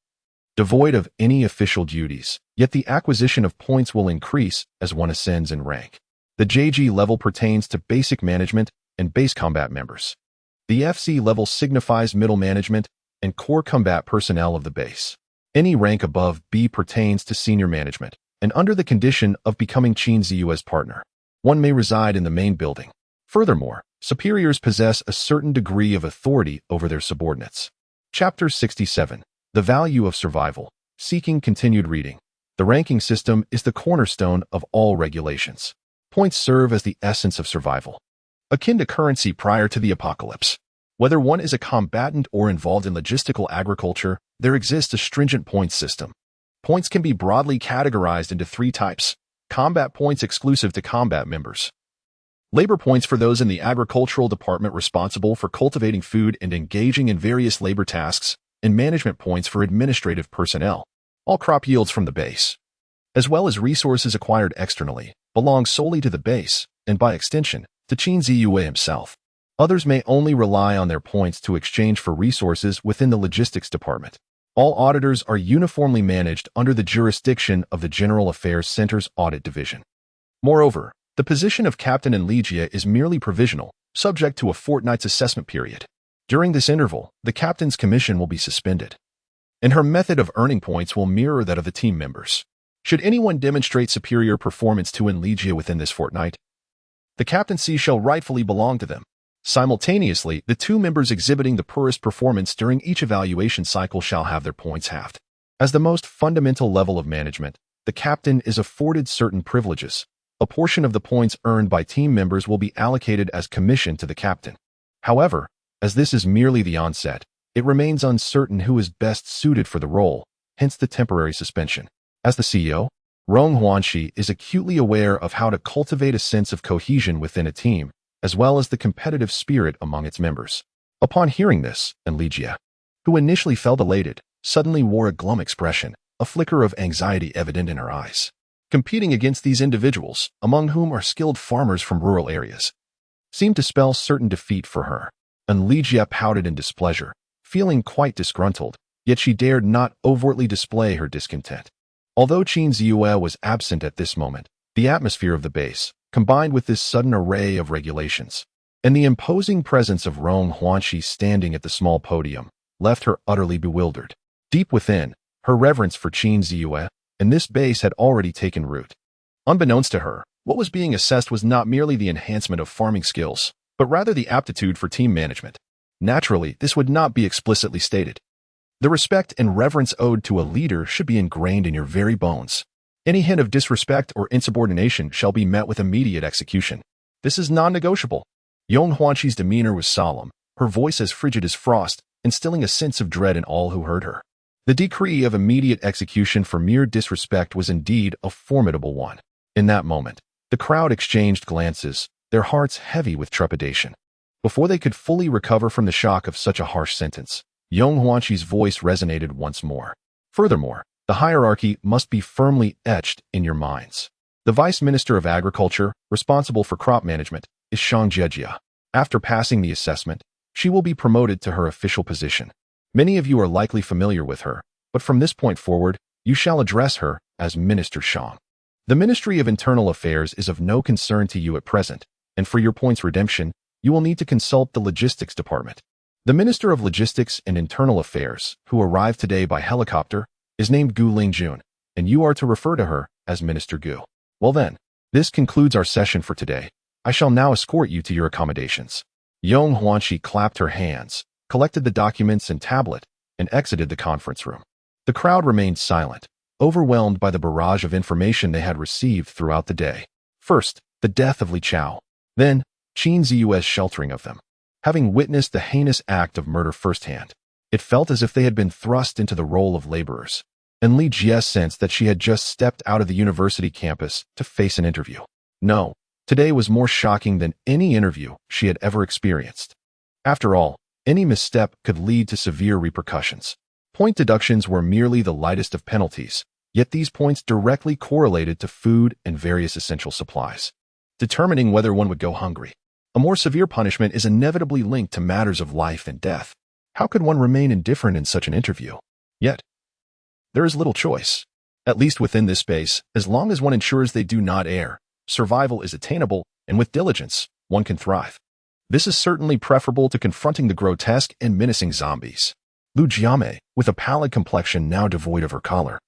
devoid of any official duties, yet the acquisition of points will increase as one ascends in rank. The JG level pertains to basic management and base combat members. The FC level signifies middle management and core combat personnel of the base. Any rank above B pertains to senior management, and under the condition of becoming Qingrong's partner, one may reside in the main building. Furthermore, superiors possess a certain degree of authority over their subordinates. Chapter 67. The Value of Survival. Seeking continued reading. The ranking system is the cornerstone of all regulations. Points serve as the essence of survival, akin to currency prior to the apocalypse. Whether one is a combatant or involved in logistical agriculture, there exists a stringent points system. Points can be broadly categorized into 3 types. Combat points exclusive to combat members. Labor points for those in the agricultural department responsible for cultivating food and engaging in various labor tasks, and management points for administrative personnel. All crop yields from the base, as well as resources acquired externally, belong solely to the base, and by extension, to Qingrong himself. Others may only rely on their points to exchange for resources within the logistics department. All auditors are uniformly managed under the jurisdiction of the General Affairs Center's Audit Division. Moreover, the position of captain in Xihe is merely provisional, subject to a fortnight's assessment period. During this interval, the captain's commission will be suspended, and her method of earning points will mirror that of the team members. Should anyone demonstrate superior performance to Xihe within this fortnight, the captaincy shall rightfully belong to them. Simultaneously, the 2 members exhibiting the poorest performance during each evaluation cycle shall have their points halved. As the most fundamental level of management, the captain is afforded certain privileges. A portion of the points earned by team members will be allocated as commission to the captain. However, as this is merely the onset, it remains uncertain who is best suited for the role, hence the temporary suspension. As the CEO, Rong Huanxi is acutely aware of how to cultivate a sense of cohesion within a team, as well as the competitive spirit among its members. Upon hearing this, Xihe, who initially felt elated, suddenly wore a glum expression, a flicker of anxiety evident in her eyes. Competing against these individuals, among whom are skilled farmers from rural areas, seemed to spell certain defeat for her. Xihe pouted in displeasure, feeling quite disgruntled, yet she dared not overtly display her discontent. Although Qingrong was absent at this moment, the atmosphere of the base, combined with this sudden array of regulations, and the imposing presence of Rong Huanxi standing at the small podium, left her utterly bewildered. Deep within, her reverence for Qingrong and this base had already taken root. Unbeknownst to her, what was being assessed was not merely the enhancement of farming skills, but rather the aptitude for team management. Naturally, this would not be explicitly stated. The respect and reverence owed to a leader should be ingrained in your very bones. Any hint of disrespect or insubordination shall be met with immediate execution. This is non-negotiable. Yong Huanxi's demeanor was solemn, her voice as frigid as frost, instilling a sense of dread in all who heard her. The decree of immediate execution for mere disrespect was indeed a formidable one. In that moment, the crowd exchanged glances, their hearts heavy with trepidation. Before they could fully recover from the shock of such a harsh sentence, Yong Huanxi's voice resonated once more. Furthermore, the hierarchy must be firmly etched in your minds. The Vice Minister of Agriculture, responsible for crop management, is Shang Jie. After passing the assessment, she will be promoted to her official position. Many of you are likely familiar with her, but from this point forward, you shall address her as Minister Shang. The Ministry of Internal Affairs is of no concern to you at present, and for your points redemption, you will need to consult the logistics department. The Minister of Logistics and Internal Affairs, who arrived today by helicopter, is named Gu Lingjun, and you are to refer to her as Minister Gu. Well then, this concludes our session for today. I shall now escort you to your accommodations. Yong Huanxi clapped her hands, collected the documents and tablet, and exited the conference room. The crowd remained silent, overwhelmed by the barrage of information they had received throughout the day. First, the death of Li Chao. Then, Qin Ziyue's sheltering of them. Having witnessed the heinous act of murder firsthand, it felt as if they had been thrust into the role of laborers, and Li Jie sensed that she had just stepped out of the university campus to face an interview. No, today was more shocking than any interview she had ever experienced. After all, any misstep could lead to severe repercussions. Point deductions were merely the lightest of penalties, yet these points directly correlated to food and various essential supplies, determining whether one would go hungry. A more severe punishment is inevitably linked to matters of life and death. How could one remain indifferent in such an interview? Yet, there is little choice. At least within this space, as long as one ensures they do not err, survival is attainable, and with diligence, one can thrive. This is certainly preferable to confronting the grotesque and menacing zombies. Lu Jiame, with a pallid complexion now devoid of her color,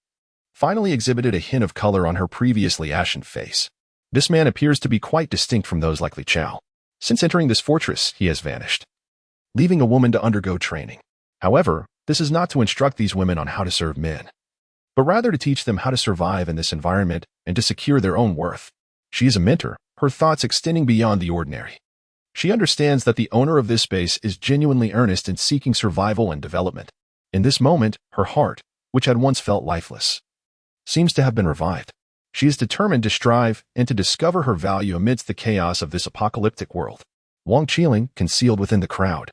finally exhibited a hint of color on her previously ashen face. This man appears to be quite distinct from those like Li Chao. Since entering this fortress, he has vanished, leaving a woman to undergo training. However, this is not to instruct these women on how to serve men, but rather to teach them how to survive in this environment and to secure their own worth. She is a mentor, her thoughts extending beyond the ordinary. She understands that the owner of this space is genuinely earnest in seeking survival and development. In this moment, her heart, which had once felt lifeless, seems to have been revived. She is determined to strive and to discover her value amidst the chaos of this apocalyptic world. Wang Qiling, concealed within the crowd,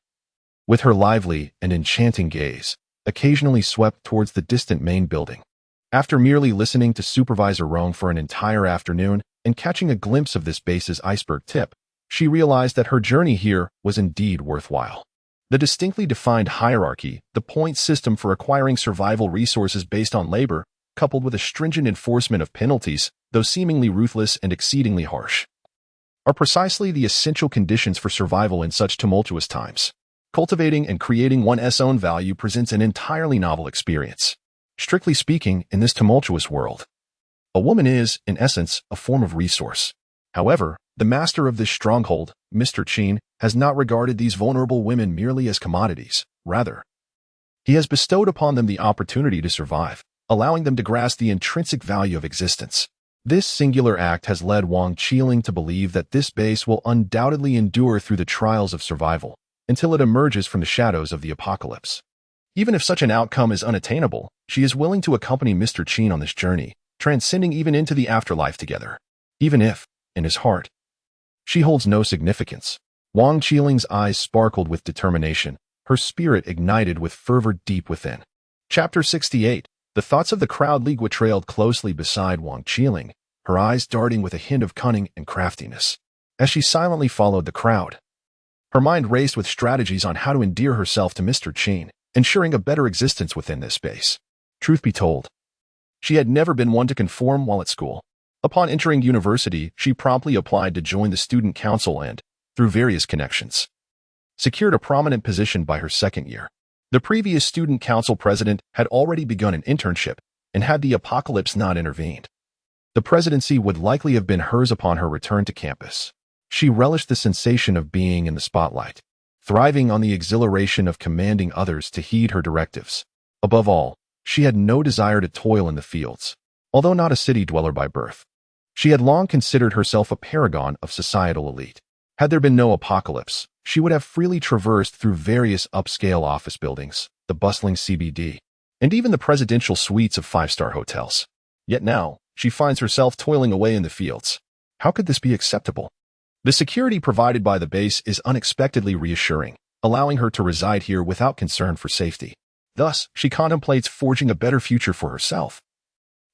with her lively and enchanting gaze, occasionally swept towards the distant main building. After merely listening to Supervisor Rong for an entire afternoon and catching a glimpse of this base's iceberg tip, she realized that her journey here was indeed worthwhile. The distinctly defined hierarchy, the point system for acquiring survival resources based on labor, coupled with a stringent enforcement of penalties, though seemingly ruthless and exceedingly harsh, are precisely the essential conditions for survival in such tumultuous times. Cultivating and creating one's own value presents an entirely novel experience. Strictly speaking, in this tumultuous world, a woman is, in essence, a form of resource. However, the master of this stronghold, Mr. Qin, has not regarded these vulnerable women merely as commodities. Rather, he has bestowed upon them the opportunity to survive, allowing them to grasp the intrinsic value of existence. This singular act has led Wang Qiling to believe that this base will undoubtedly endure through the trials of survival until it emerges from the shadows of the apocalypse. Even if such an outcome is unattainable, she is willing to accompany Mr. Qin on this journey, transcending even into the afterlife together. Even if, in his heart, she holds no significance. Wang Qiling's eyes sparkled with determination, her spirit ignited with fervor deep within. Chapter 68. The thoughts of the crowd Ligua trailed closely beside Wang Qiling, her eyes darting with a hint of cunning and craftiness. As she silently followed the crowd, her mind raced with strategies on how to endear herself to Mr. Qin, ensuring a better existence within this space. Truth be told, she had never been one to conform while at school. Upon entering university, she promptly applied to join the student council and, through various connections, secured a prominent position by her second year. The previous student council president had already begun an internship, and had the apocalypse not intervened, the presidency would likely have been hers upon her return to campus. She relished the sensation of being in the spotlight, thriving on the exhilaration of commanding others to heed her directives. Above all, she had no desire to toil in the fields. Although not a city dweller by birth, she had long considered herself a paragon of societal elite. Had there been no apocalypse, she would have freely traversed through various upscale office buildings, the bustling CBD, and even the presidential suites of five-star hotels. Yet now, she finds herself toiling away in the fields. How could this be acceptable? The security provided by the base is unexpectedly reassuring, allowing her to reside here without concern for safety. Thus, she contemplates forging a better future for herself,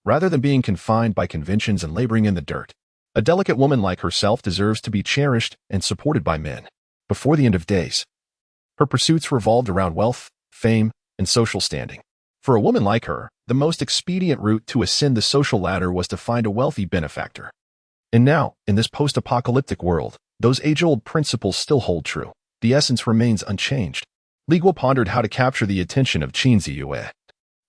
rather than being confined by conventions and laboring in the dirt. A delicate woman like herself deserves to be cherished and supported by men. Before the end of days, her pursuits revolved around wealth, fame, and social standing. For a woman like her, the most expedient route to ascend the social ladder was to find a wealthy benefactor. And now, in this post-apocalyptic world, Those age-old principles still hold true. The essence remains unchanged. Li Guo pondered how to capture the attention of Qin Ziyue,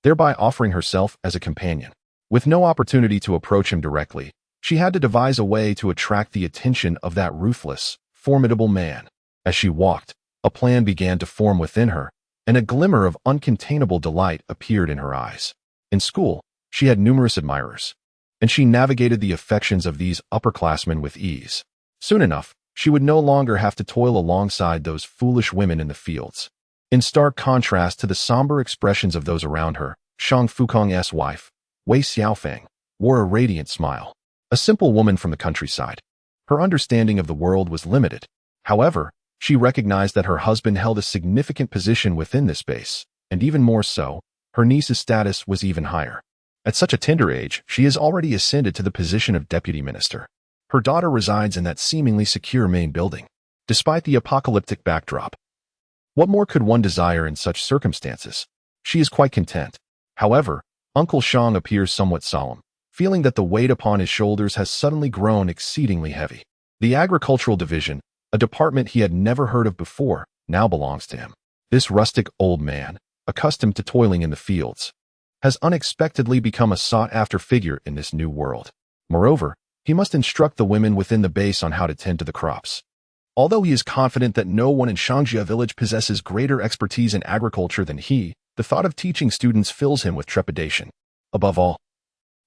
thereby offering herself as a companion. With no opportunity to approach him directly, she had to devise a way to attract the attention of that ruthless, formidable man. As she walked, a plan began to form within her, and a glimmer of uncontainable delight appeared in her eyes. In school, she had numerous admirers, and she navigated the affections of these upperclassmen with ease. Soon enough, she would no longer have to toil alongside those foolish women in the fields. In stark contrast to the somber expressions of those around her, Shang Fukong's wife, Wei Xiaofeng, wore a radiant smile. A simple woman from the countryside, her understanding of the world was limited. However, she recognized that her husband held a significant position within this space, and even more so, her niece's status was even higher. At such a tender age, she has already ascended to the position of deputy minister. Her daughter resides in that seemingly secure main building. Despite the apocalyptic backdrop, what more could one desire in such circumstances? She is quite content. However, Uncle Shang appears somewhat solemn, feeling that the weight upon his shoulders has suddenly grown exceedingly heavy. The agricultural division, a department he had never heard of before, now belongs to him. This rustic old man, accustomed to toiling in the fields, has unexpectedly become a sought-after figure in this new world. Moreover, he must instruct the women within the base on how to tend to the crops. Although he is confident that no one in Shangjia village possesses greater expertise in agriculture than he, the thought of teaching students fills him with trepidation. Above all,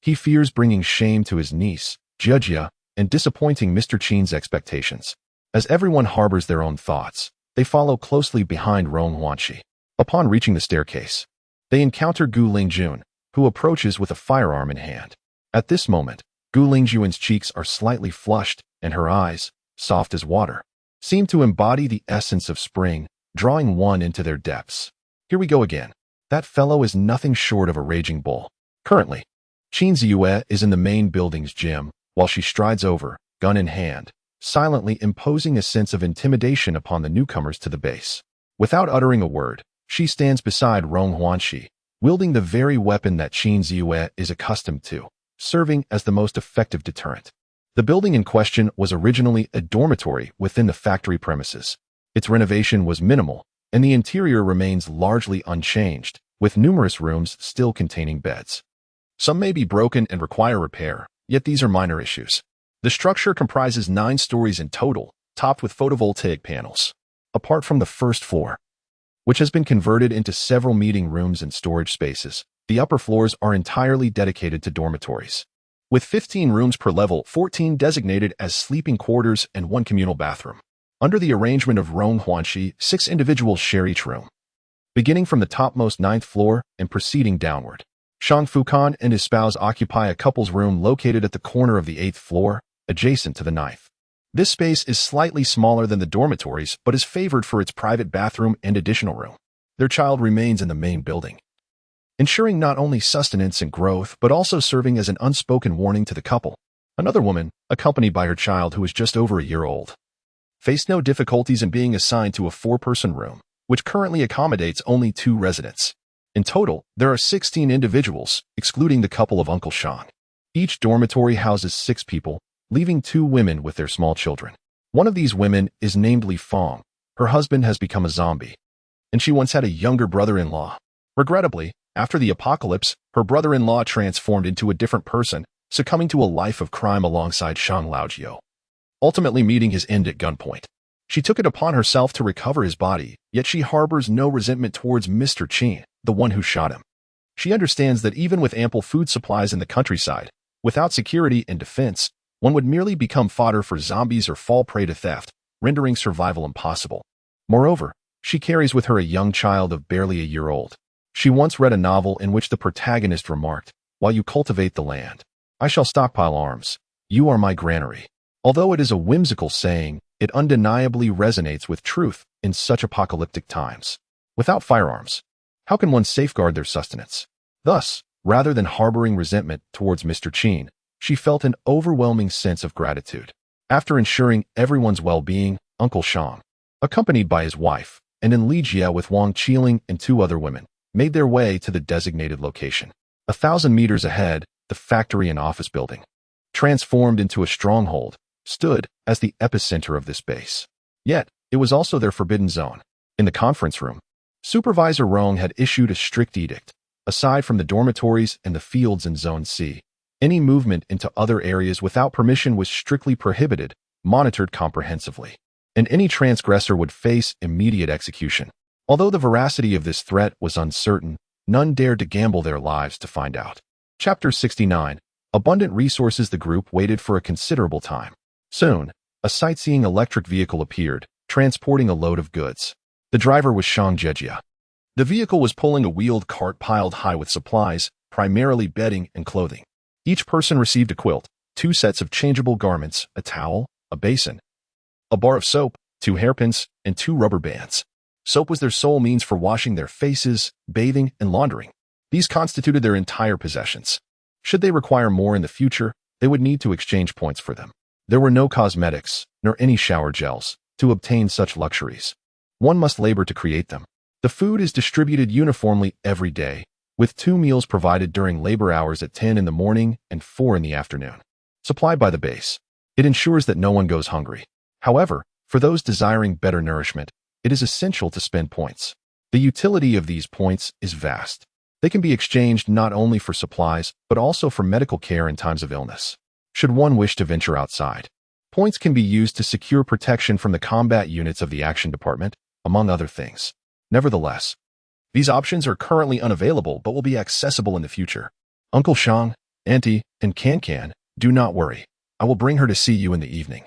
he fears bringing shame to his niece, Jiejia, and disappointing Mr. Qin's expectations. As everyone harbors their own thoughts, they follow closely behind Rong Huanxi. Upon reaching the staircase, they encounter Gu Lingjun, who approaches with a firearm in hand. At this moment, Gu Lingjun's cheeks are slightly flushed, and her eyes, soft as water, seem to embody the essence of spring, drawing one into their depths. Here we go again. That fellow is nothing short of a raging bull. Currently, Qin Ziyue is in the main building's gym, while she strides over, gun in hand, silently imposing a sense of intimidation upon the newcomers to the base. Without uttering a word, she stands beside Rong Huanxi, wielding the very weapon that Qin Ziyue is accustomed to, serving as the most effective deterrent. The building in question was originally a dormitory within the factory premises. Its renovation was minimal, and the interior remains largely unchanged, with numerous rooms still containing beds. Some may be broken and require repair, yet these are minor issues. The structure comprises 9 stories in total, topped with photovoltaic panels. Apart from the first floor, which has been converted into several meeting rooms and storage spaces, the upper floors are entirely dedicated to dormitories. With 15 rooms per level, 14 designated as sleeping quarters and 1 communal bathroom. Under the arrangement of Rong Huanxi, 6 individuals share each room, beginning from the topmost 9th floor and proceeding downward. Shang Fukan and his spouse occupy a couple's room located at the corner of the 8th floor, adjacent to the 9th. This space is slightly smaller than the dormitories, but is favored for its private bathroom and additional room. Their child remains in the main building, ensuring not only sustenance and growth, but also serving as an unspoken warning to the couple. Another woman, accompanied by her child who is just over a year old, faced no difficulties in being assigned to a 4-person room, which currently accommodates only 2 residents. In total, there are 16 individuals, excluding the couple of Uncle Shang. Each dormitory houses 6 people, leaving 2 women with their small children. One of these women is named Li Fong. Her husband has become a zombie, and she once had a younger brother-in-law. Regrettably, after the apocalypse, her brother-in-law transformed into a different person, succumbing to a life of crime alongside Shang Laojiu, ultimately meeting his end at gunpoint. She took it upon herself to recover his body, yet she harbors no resentment towards Mr. Qin, the one who shot him. She understands that even with ample food supplies in the countryside, without security and defense, one would merely become fodder for zombies or fall prey to theft, rendering survival impossible. Moreover, she carries with her a young child of barely a year old. She once read a novel in which the protagonist remarked, "While you cultivate the land, I shall stockpile arms. You are my granary." Although it is a whimsical saying, it undeniably resonates with truth in such apocalyptic times. Without firearms, how can one safeguard their sustenance? Thus, rather than harboring resentment towards Mr. Qin, she felt an overwhelming sense of gratitude. After ensuring everyone's well-being, Uncle Shang, accompanied by his wife, and in Li Jia with Wang Qiling and 2 other women, made their way to the designated location. 1,000 meters ahead, the factory and office building, transformed into a stronghold, stood as the epicenter of this base. Yet, it was also their forbidden zone. In the conference room, Supervisor Rong had issued a strict edict. Aside from the dormitories and the fields in Zone C, any movement into other areas without permission was strictly prohibited, monitored comprehensively, and any transgressor would face immediate execution. Although the veracity of this threat was uncertain, none dared to gamble their lives to find out. Chapter 69. Abundant resources. The group waited for a considerable time. Soon, a sightseeing electric vehicle appeared, transporting a load of goods. The driver was Shang Jejia. The vehicle was pulling a wheeled cart piled high with supplies, primarily bedding and clothing. Each person received a quilt, 2 sets of changeable garments, a towel, a basin, a bar of soap, 2 hairpins, and 2 rubber bands. Soap was their sole means for washing their faces, bathing, and laundering. These constituted their entire possessions. Should they require more in the future, they would need to exchange points for them. There were no cosmetics, nor any shower gels, to obtain such luxuries. One must labor to create them. The food is distributed uniformly every day, with 2 meals provided during labor hours at 10 in the morning and 4 in the afternoon. Supplied by the base, it ensures that no one goes hungry. However, for those desiring better nourishment, it is essential to spend points. The utility of these points is vast. They can be exchanged not only for supplies, but also for medical care in times of illness. Should one wish to venture outside, points can be used to secure protection from the combat units of the Action Department, among other things. Nevertheless, these options are currently unavailable but will be accessible in the future. Uncle Shang, Auntie, and Can, do not worry. I will bring her to see you in the evening.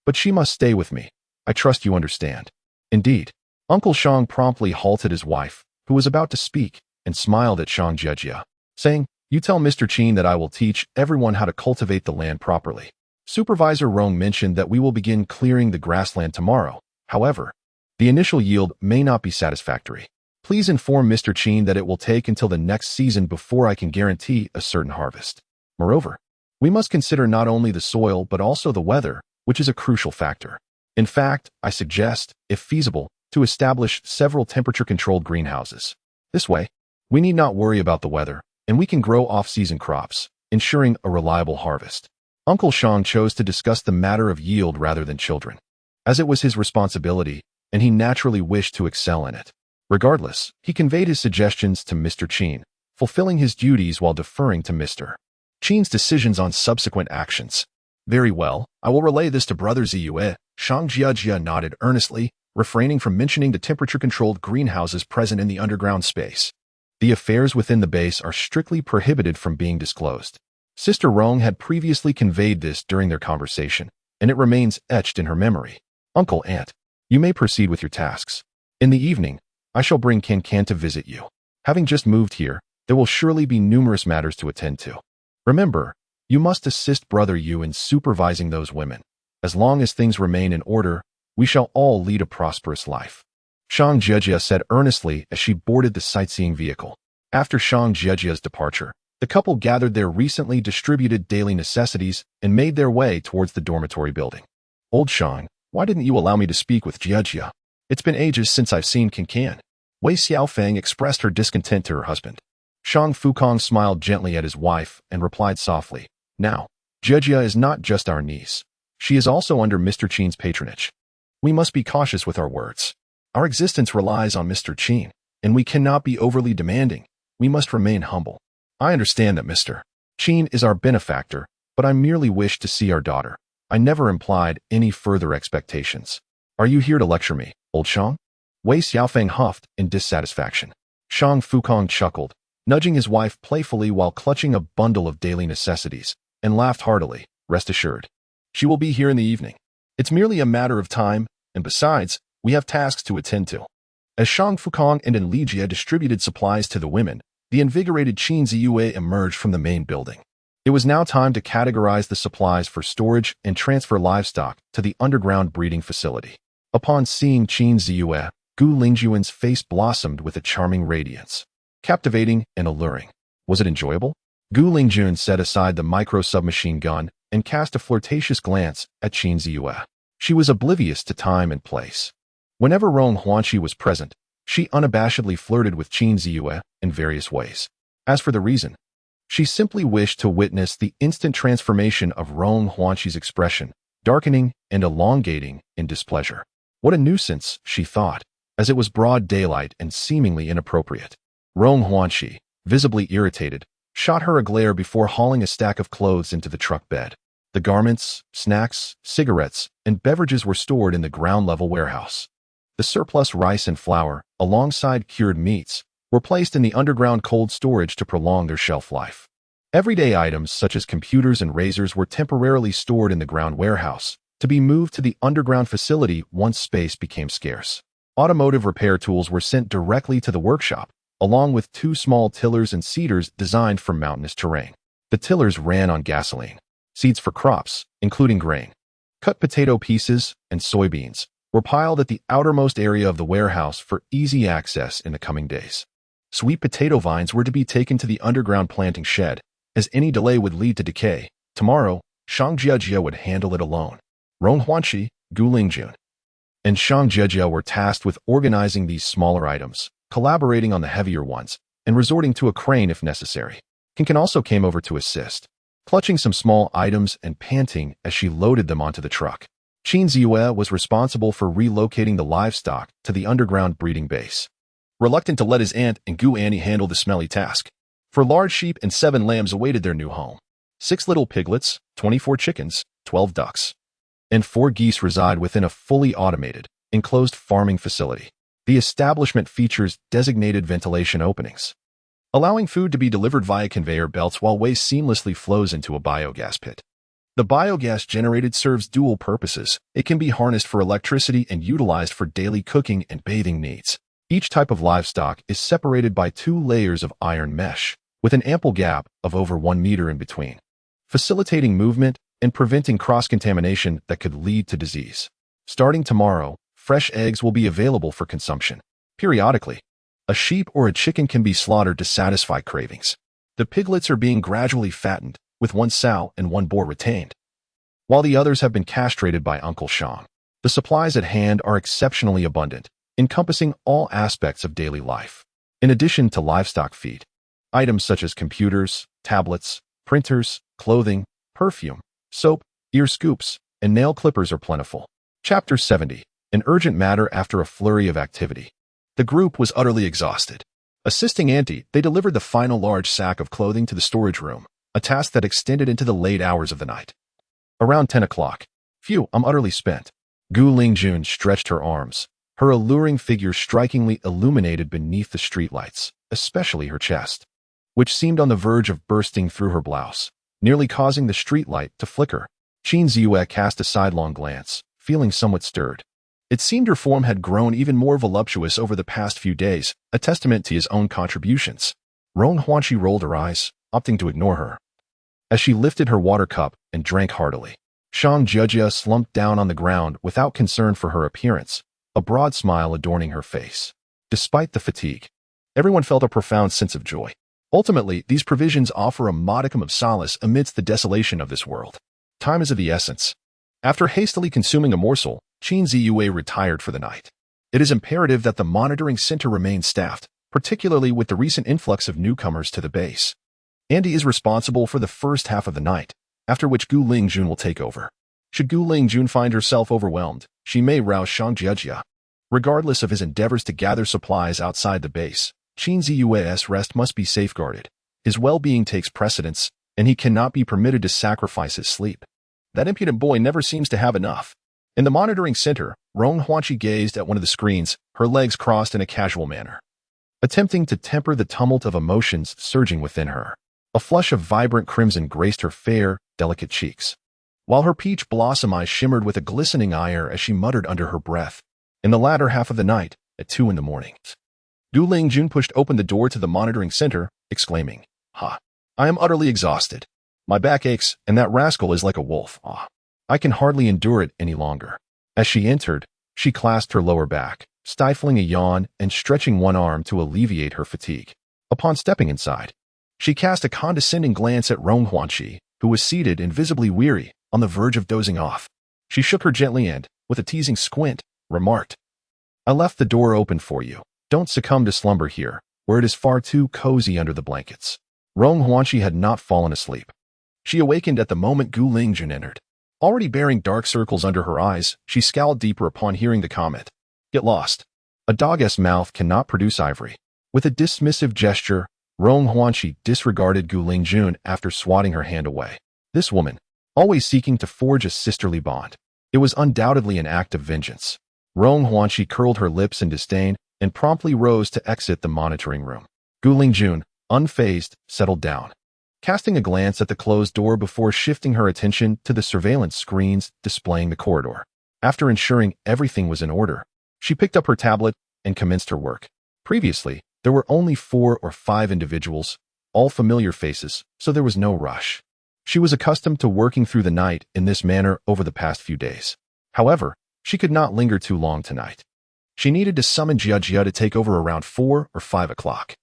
But she must stay with me. I trust you understand. Indeed. Uncle Shang promptly halted his wife, who was about to speak, and smiled at Shang Jejia, saying, "You tell Mr. Qin that I will teach everyone how to cultivate the land properly." Supervisor Rong mentioned that we will begin clearing the grassland tomorrow. However, the initial yield may not be satisfactory. Please inform Mr. Qin that it will take until the next season before I can guarantee a certain harvest. Moreover, we must consider not only the soil but also the weather, which is a crucial factor. In fact, I suggest, if feasible, to establish several temperature-controlled greenhouses. This way, we need not worry about the weather, and we can grow off-season crops, ensuring a reliable harvest. Uncle Shang chose to discuss the matter of yield rather than children, as it was his responsibility, and he naturally wished to excel in it. Regardless, he conveyed his suggestions to Mr. Qin, fulfilling his duties while deferring to Mr. Qin's decisions on subsequent actions. Very well, I will relay this to Brother Xihe. Shang Jejia nodded earnestly, refraining from mentioning the temperature-controlled greenhouses present in the underground space. The affairs within the base are strictly prohibited from being disclosed. Sister Rong had previously conveyed this during their conversation, and it remains etched in her memory. Uncle, Aunt, you may proceed with your tasks. In the evening, I shall bring Can to visit you. Having just moved here, there will surely be numerous matters to attend to. Remember, you must assist Brother Yu in supervising those women. As long as things remain in order, we shall all lead a prosperous life. Shang Jejia said earnestly as she boarded the sightseeing vehicle. After Shang Jejia's departure, the couple gathered their recently distributed daily necessities and made their way towards the dormitory building. Old Shang, why didn't you allow me to speak with Jejia? It's been ages since I've seen Can. Wei Xiaofeng expressed her discontent to her husband. Shang Fukong smiled gently at his wife and replied softly, "Now, Jejia is not just our niece. She is also under Mr. Qin's patronage. We must be cautious with our words. Our existence relies on Mr. Qin, and we cannot be overly demanding. We must remain humble. I understand that Mr. Qin is our benefactor, but I merely wish to see our daughter. I never implied any further expectations. Are you here to lecture me, old Shang?" Wei Xiaofeng huffed in dissatisfaction. Shang Fukong chuckled, nudging his wife playfully while clutching a bundle of daily necessities, and laughed heartily. "Rest assured, she will be here in the evening. It's merely a matter of time, and besides, we have tasks to attend to." As Shang Fukong and Enlijia distributed supplies to the women, the invigorated Qin Ziyue emerged from the main building. It was now time to categorize the supplies for storage and transfer livestock to the underground breeding facility. Upon seeing Qin Ziyue, Gu Lingjuan's face blossomed with a charming radiance. Captivating and alluring. Was it enjoyable? Gu Lingjun set aside the micro-submachine gun and cast a flirtatious glance at Qin Ziyue. She was oblivious to time and place. Whenever Rong Huanqi was present, she unabashedly flirted with Qin Ziyue in various ways. As for the reason, she simply wished to witness the instant transformation of Rong Huanqi's expression darkening and elongating in displeasure. What a nuisance, she thought, as it was broad daylight and seemingly inappropriate. Rong Huanxi, visibly irritated, shot her a glare before hauling a stack of clothes into the truck bed. The garments, snacks, cigarettes, and beverages were stored in the ground-level warehouse. The surplus rice and flour, alongside cured meats, were placed in the underground cold storage to prolong their shelf life. Everyday items such as computers and razors were temporarily stored in the ground warehouse, to be moved to the underground facility once space became scarce. Automotive repair tools were sent directly to the workshop, along with 2 small tillers and seeders designed for mountainous terrain. The tillers ran on gasoline. Seeds for crops, including grain, cut potato pieces, and soybeans, were piled at the outermost area of the warehouse for easy access in the coming days. Sweet potato vines were to be taken to the underground planting shed, as any delay would lead to decay. Tomorrow, Shang Jiejia would handle it alone. Rong Huanxi, Gu Lingjun, and Shang Jiejia were tasked with organizing these smaller items, collaborating on the heavier ones, and resorting to a crane if necessary. Kinkan also came over to assist, clutching some small items and panting as she loaded them onto the truck. Qin Ziyue was responsible for relocating the livestock to the underground breeding base. Reluctant to let his aunt and Gu Annie handle the smelly task, 4 large sheep and 7 lambs awaited their new home. 6 little piglets, 24 chickens, 12 ducks, and 4 geese reside within a fully automated, enclosed farming facility. The establishment features designated ventilation openings, allowing food to be delivered via conveyor belts while waste seamlessly flows into a biogas pit. The biogas generated serves dual purposes. It can be harnessed for electricity and utilized for daily cooking and bathing needs. Each type of livestock is separated by 2 layers of iron mesh, with an ample gap of over 1 meter in between, facilitating movement and preventing cross-contamination that could lead to disease. Starting tomorrow, fresh eggs will be available for consumption. Periodically, a sheep or a chicken can be slaughtered to satisfy cravings. The piglets are being gradually fattened, with 1 sow and 1 boar retained, while the others have been castrated by Uncle Shang. The supplies at hand are exceptionally abundant, encompassing all aspects of daily life. In addition to livestock feed, items such as computers, tablets, printers, clothing, perfume, soap, ear scoops, and nail clippers are plentiful. Chapter 70. An urgent matter after a flurry of activity. The group was utterly exhausted. Assisting Auntie, they delivered the final large sack of clothing to the storage room, a task that extended into the late hours of the night. Around 10 o'clock. Phew, I'm utterly spent. Gu Lingjun stretched her arms, her alluring figure strikingly illuminated beneath the streetlights, especially her chest, which seemed on the verge of bursting through her blouse, nearly causing the streetlight to flicker. Qin Ziyue cast a sidelong glance, feeling somewhat stirred. It seemed her form had grown even more voluptuous over the past few days, a testament to his own contributions. Rong Huanxi rolled her eyes, opting to ignore her, as she lifted her water cup and drank heartily. Shang Jiejia slumped down on the ground without concern for her appearance, a broad smile adorning her face. Despite the fatigue, everyone felt a profound sense of joy. Ultimately, these provisions offer a modicum of solace amidst the desolation of this world. Time is of the essence. After hastily consuming a morsel, Qin Ziyue retired for the night. It is imperative that the monitoring center remain staffed, particularly with the recent influx of newcomers to the base. Andy is responsible for the first half of the night, after which Gu Lingjun will take over. Should Gu Lingjun find herself overwhelmed, she may rouse Shang Jiejia. Regardless of his endeavors to gather supplies outside the base, Qin Ziyue's rest must be safeguarded. His well-being takes precedence, and he cannot be permitted to sacrifice his sleep. That impudent boy never seems to have enough. In the monitoring center, Rong Huanxi gazed at one of the screens, her legs crossed in a casual manner, attempting to temper the tumult of emotions surging within her. A flush of vibrant crimson graced her fair, delicate cheeks, while her peach blossom eyes shimmered with a glistening ire as she muttered under her breath. In the latter half of the night, at 2 in the morning, Gu Lingjun pushed open the door to the monitoring center, exclaiming, "Ha! I am utterly exhausted. My back aches, and that rascal is like a wolf. Ah! I can hardly endure it any longer." As she entered, she clasped her lower back, stifling a yawn and stretching one arm to alleviate her fatigue. Upon stepping inside, she cast a condescending glance at Rong Huanxi, who was seated and visibly weary, on the verge of dozing off. She shook her gently and, with a teasing squint, remarked, "I left the door open for you. Don't succumb to slumber here, where it is far too cozy under the blankets." Rong Huanxi had not fallen asleep. She awakened at the moment Gu Lingjun entered. Already bearing dark circles under her eyes, she scowled deeper upon hearing the comment. Get lost. A dog's mouth cannot produce ivory. With a dismissive gesture, Rong Huanqi disregarded Gu Lingjun after swatting her hand away. This woman, always seeking to forge a sisterly bond. It was undoubtedly an act of vengeance. Rong Huanqi curled her lips in disdain and promptly rose to exit the monitoring room. Gu Lingjun, unfazed, settled down, casting a glance at the closed door before shifting her attention to the surveillance screens displaying the corridor. After ensuring everything was in order, she picked up her tablet and commenced her work. Previously, there were only 4 or 5 individuals, all familiar faces, so there was no rush. She was accustomed to working through the night in this manner over the past few days. However, she could not linger too long tonight. She needed to summon Xihe to take over around 4 or 5 o'clock,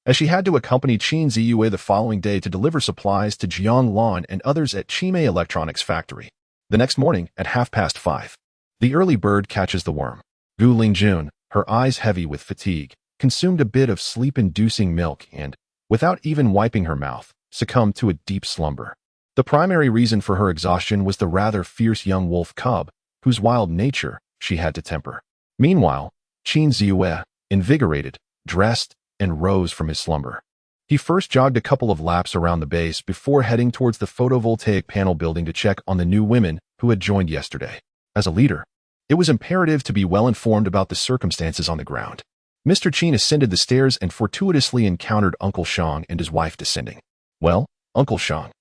as she had to accompany Qin Ziyue the following day to deliver supplies to Jiang Lan and others at Xihe Electronics Factory. The next morning, at 5:30, the early bird catches the worm. Gu Lingjun, her eyes heavy with fatigue, consumed a bit of sleep-inducing milk and, without even wiping her mouth, succumbed to a deep slumber. The primary reason for her exhaustion was the rather fierce young wolf cub, whose wild nature she had to temper. Meanwhile, Qin Ziyue, invigorated, dressed, and rose from his slumber. He first jogged a couple of laps around the base before heading towards the photovoltaic panel building to check on the new women who had joined yesterday. As a leader, it was imperative to be well informed about the circumstances on the ground. Mr. Qin ascended the stairs and fortuitously encountered Uncle Shang and his wife descending. Well, Uncle Shang,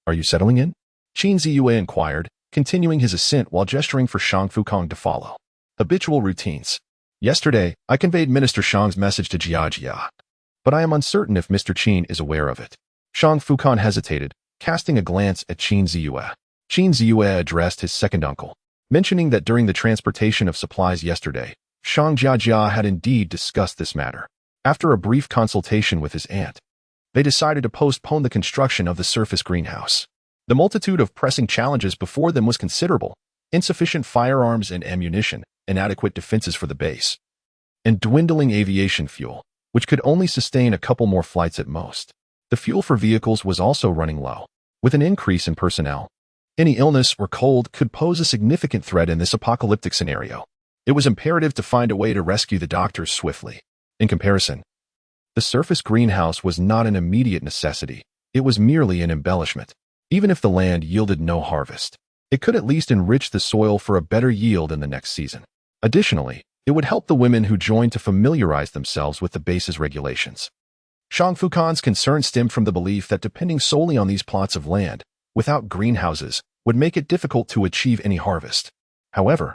are you settling in? Qin Ziyue inquired, continuing his ascent while gesturing for Shang Fukong to follow. Habitual routines. Yesterday, I conveyed Minister Shang's message to Xihe, but I am uncertain if Mr. Qin is aware of it. Shang Fukong hesitated, casting a glance at Qin Ziyue. Qin Ziyue addressed his second uncle, mentioning that during the transportation of supplies yesterday, Shang Jiajia had indeed discussed this matter. After a brief consultation with his aunt, they decided to postpone the construction of the surface greenhouse. The multitude of pressing challenges before them was considerable: insufficient firearms and ammunition, inadequate defenses for the base, and dwindling aviation fuel, which could only sustain a couple more flights at most. The fuel for vehicles was also running low. With an increase in personnel, any illness or cold could pose a significant threat in this apocalyptic scenario. It was imperative to find a way to rescue the doctors swiftly. In comparison, the surface greenhouse was not an immediate necessity. It was merely an embellishment. Even if the land yielded no harvest, it could at least enrich the soil for a better yield in the next season. Additionally, it would help the women who joined to familiarize themselves with the base's regulations. Shang Fukong's concern stemmed from the belief that depending solely on these plots of land, without greenhouses, would make it difficult to achieve any harvest. However,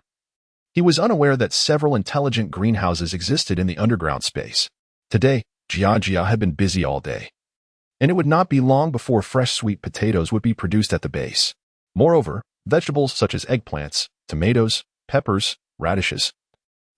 he was unaware that several intelligent greenhouses existed in the underground space. Today, Jiajia had been busy all day, and it would not be long before fresh sweet potatoes would be produced at the base. Moreover, vegetables such as eggplants, tomatoes, peppers, radishes,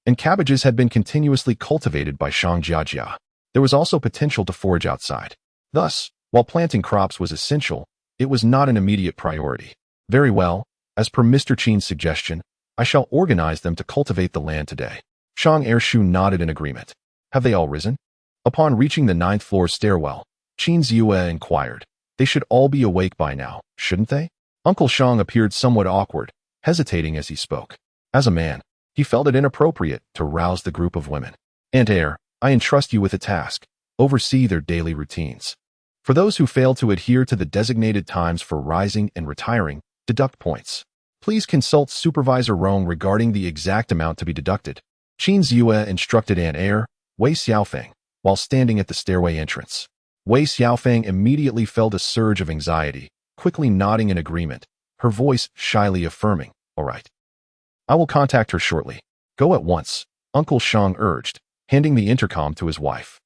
and cabbages had been continuously cultivated by Shang Jiajia. There was also potential to forage outside. Thus, while planting crops was essential, it was not an immediate priority. Very well, as per Mr. Qin's suggestion, I shall organize them to cultivate the land today. Shang Ershu nodded in agreement. Have they all risen? Upon reaching the 9th floor stairwell, Qin Ziyue inquired. They should all be awake by now, shouldn't they? Uncle Shang appeared somewhat awkward, hesitating as he spoke. As a man, he felt it inappropriate to rouse the group of women. Aunt Air, I entrust you with a task. Oversee their daily routines. For those who fail to adhere to the designated times for rising and retiring, deduct points. Please consult Supervisor Rong regarding the exact amount to be deducted. Qin Ziyue instructed Aunt Air, Wei Xiaofeng, while standing at the stairway entrance. Wei Xiaofeng immediately felt a surge of anxiety, quickly nodding in agreement, her voice shyly affirming, all right. I will contact her shortly. Go at once, Uncle Shang urged, handing the intercom to his wife.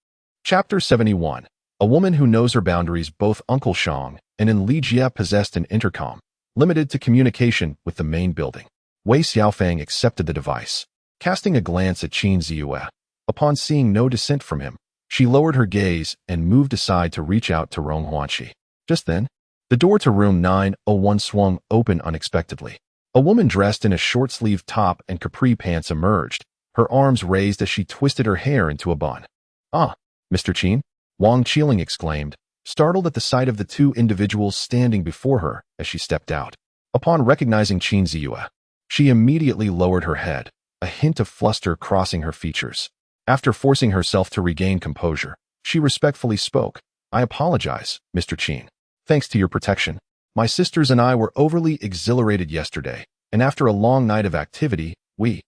Chapter 71. A woman who knows her boundaries. Both Uncle Shang and Li Jie possessed an intercom, limited to communication with the main building. Wei Xiaofeng accepted the device, casting a glance at Qin Ziyue. Upon seeing no dissent from him, she lowered her gaze and moved aside to reach out to Rong Huanqi. Just then, the door to room 901 swung open unexpectedly. A woman dressed in a short-sleeved top and capri pants emerged, her arms raised as she twisted her hair into a bun. Ah, Mr. Qin, Wang Qiling exclaimed, startled at the sight of the two individuals standing before her as she stepped out. Upon recognizing Qin Ziyue, she immediately lowered her head, a hint of fluster crossing her features. After forcing herself to regain composure, she respectfully spoke. I apologize, Mr. Qin. Thanks to your protection, my sisters and I were overly exhilarated yesterday, and after a long night of activity, we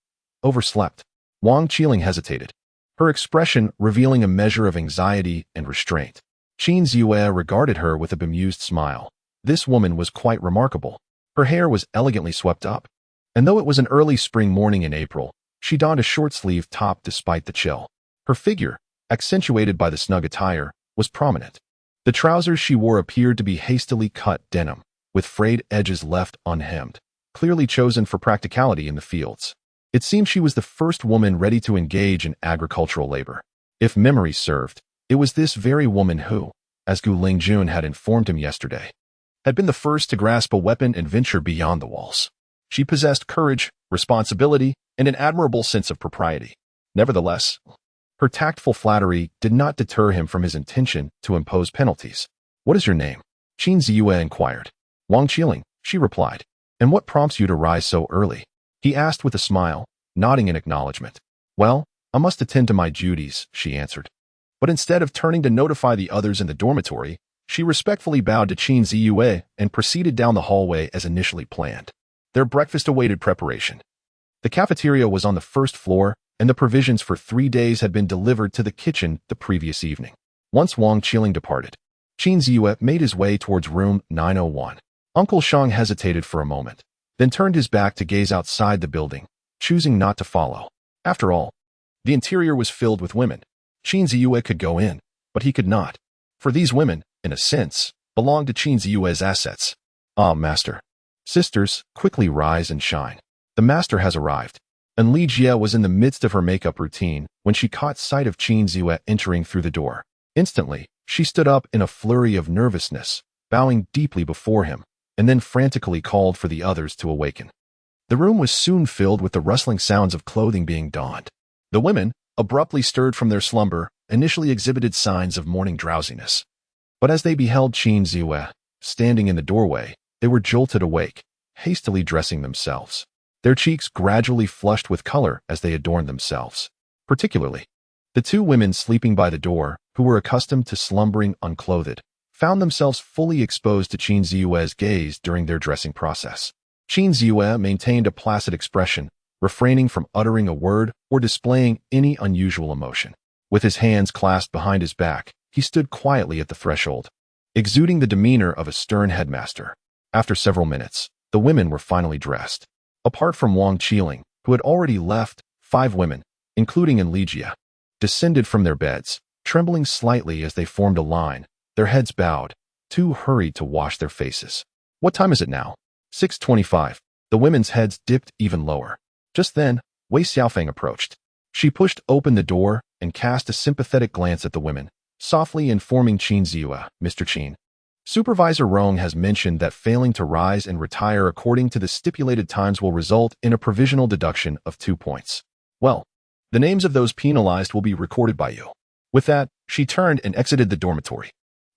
overslept. Wang Qiling hesitated, her expression revealing a measure of anxiety and restraint. Qin Ziyue regarded her with a bemused smile. This woman was quite remarkable. Her hair was elegantly swept up, and though it was an early spring morning in April, she donned a short-sleeved top despite the chill. Her figure, accentuated by the snug attire, was prominent. The trousers she wore appeared to be hastily cut denim, with frayed edges left unhemmed, clearly chosen for practicality in the fields. It seemed she was the first woman ready to engage in agricultural labor. If memory served, it was this very woman who, as Gu Lingjun had informed him yesterday, had been the first to grasp a weapon and venture beyond the walls. She possessed courage, responsibility, and an admirable sense of propriety. Nevertheless, her tactful flattery did not deter him from his intention to impose penalties. What is your name? Qin Ziyue inquired. Wang Qiling, she replied. And what prompts you to rise so early? He asked with a smile, nodding in acknowledgement. Well, I must attend to my duties, she answered. But instead of turning to notify the others in the dormitory, she respectfully bowed to Qin Ziyue and proceeded down the hallway as initially planned. Their breakfast awaited preparation. The cafeteria was on the first floor, and the provisions for 3 days had been delivered to the kitchen the previous evening. Once Wang Qiling departed, Qin Ziyue made his way towards room 901. Uncle Shang hesitated for a moment, then turned his back to gaze outside the building, choosing not to follow. After all, the interior was filled with women. Qin Ziyue could go in, but he could not. For these women, in a sense, belonged to Qin Ziyue's assets. Ah, master. Sisters, quickly rise and shine. The master has arrived. And Li Jie was in the midst of her makeup routine when she caught sight of Qin Ziyue entering through the door. Instantly, she stood up in a flurry of nervousness, bowing deeply before him, and then frantically called for the others to awaken. The room was soon filled with the rustling sounds of clothing being donned. The women, abruptly stirred from their slumber, initially exhibited signs of morning drowsiness. But as they beheld Qin Ziyue standing in the doorway, they were jolted awake, hastily dressing themselves. Their cheeks gradually flushed with color as they adorned themselves. Particularly, the two women sleeping by the door, who were accustomed to slumbering unclothed, found themselves fully exposed to Qin Ziyue's gaze during their dressing process. Qin Ziyue maintained a placid expression, refraining from uttering a word or displaying any unusual emotion. With his hands clasped behind his back, he stood quietly at the threshold, exuding the demeanor of a stern headmaster. After several minutes, the women were finally dressed. Apart from Wang Qiling, who had already left, 5 women, including Li Jie, descended from their beds, trembling slightly as they formed a line, their heads bowed, too hurried to wash their faces. What time is it now? 6:25. The women's heads dipped even lower. Just then, Wei Xiaofeng approached. She pushed open the door and cast a sympathetic glance at the women, softly informing Qin Ziyue, Mr. Qin. Supervisor Rong has mentioned that failing to rise and retire according to the stipulated times will result in a provisional deduction of 2 points. Well, the names of those penalized will be recorded by you. With that, she turned and exited the dormitory.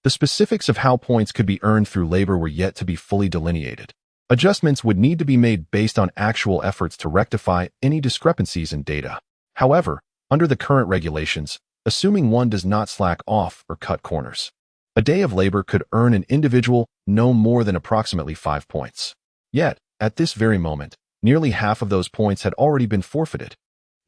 The specifics of how points could be earned through labor were yet to be fully delineated. Adjustments would need to be made based on actual efforts to rectify any discrepancies in data. However, under the current regulations, assuming one does not slack off or cut corners, a day of labor could earn an individual no more than approximately 5 points. Yet, at this very moment, nearly half of those points had already been forfeited.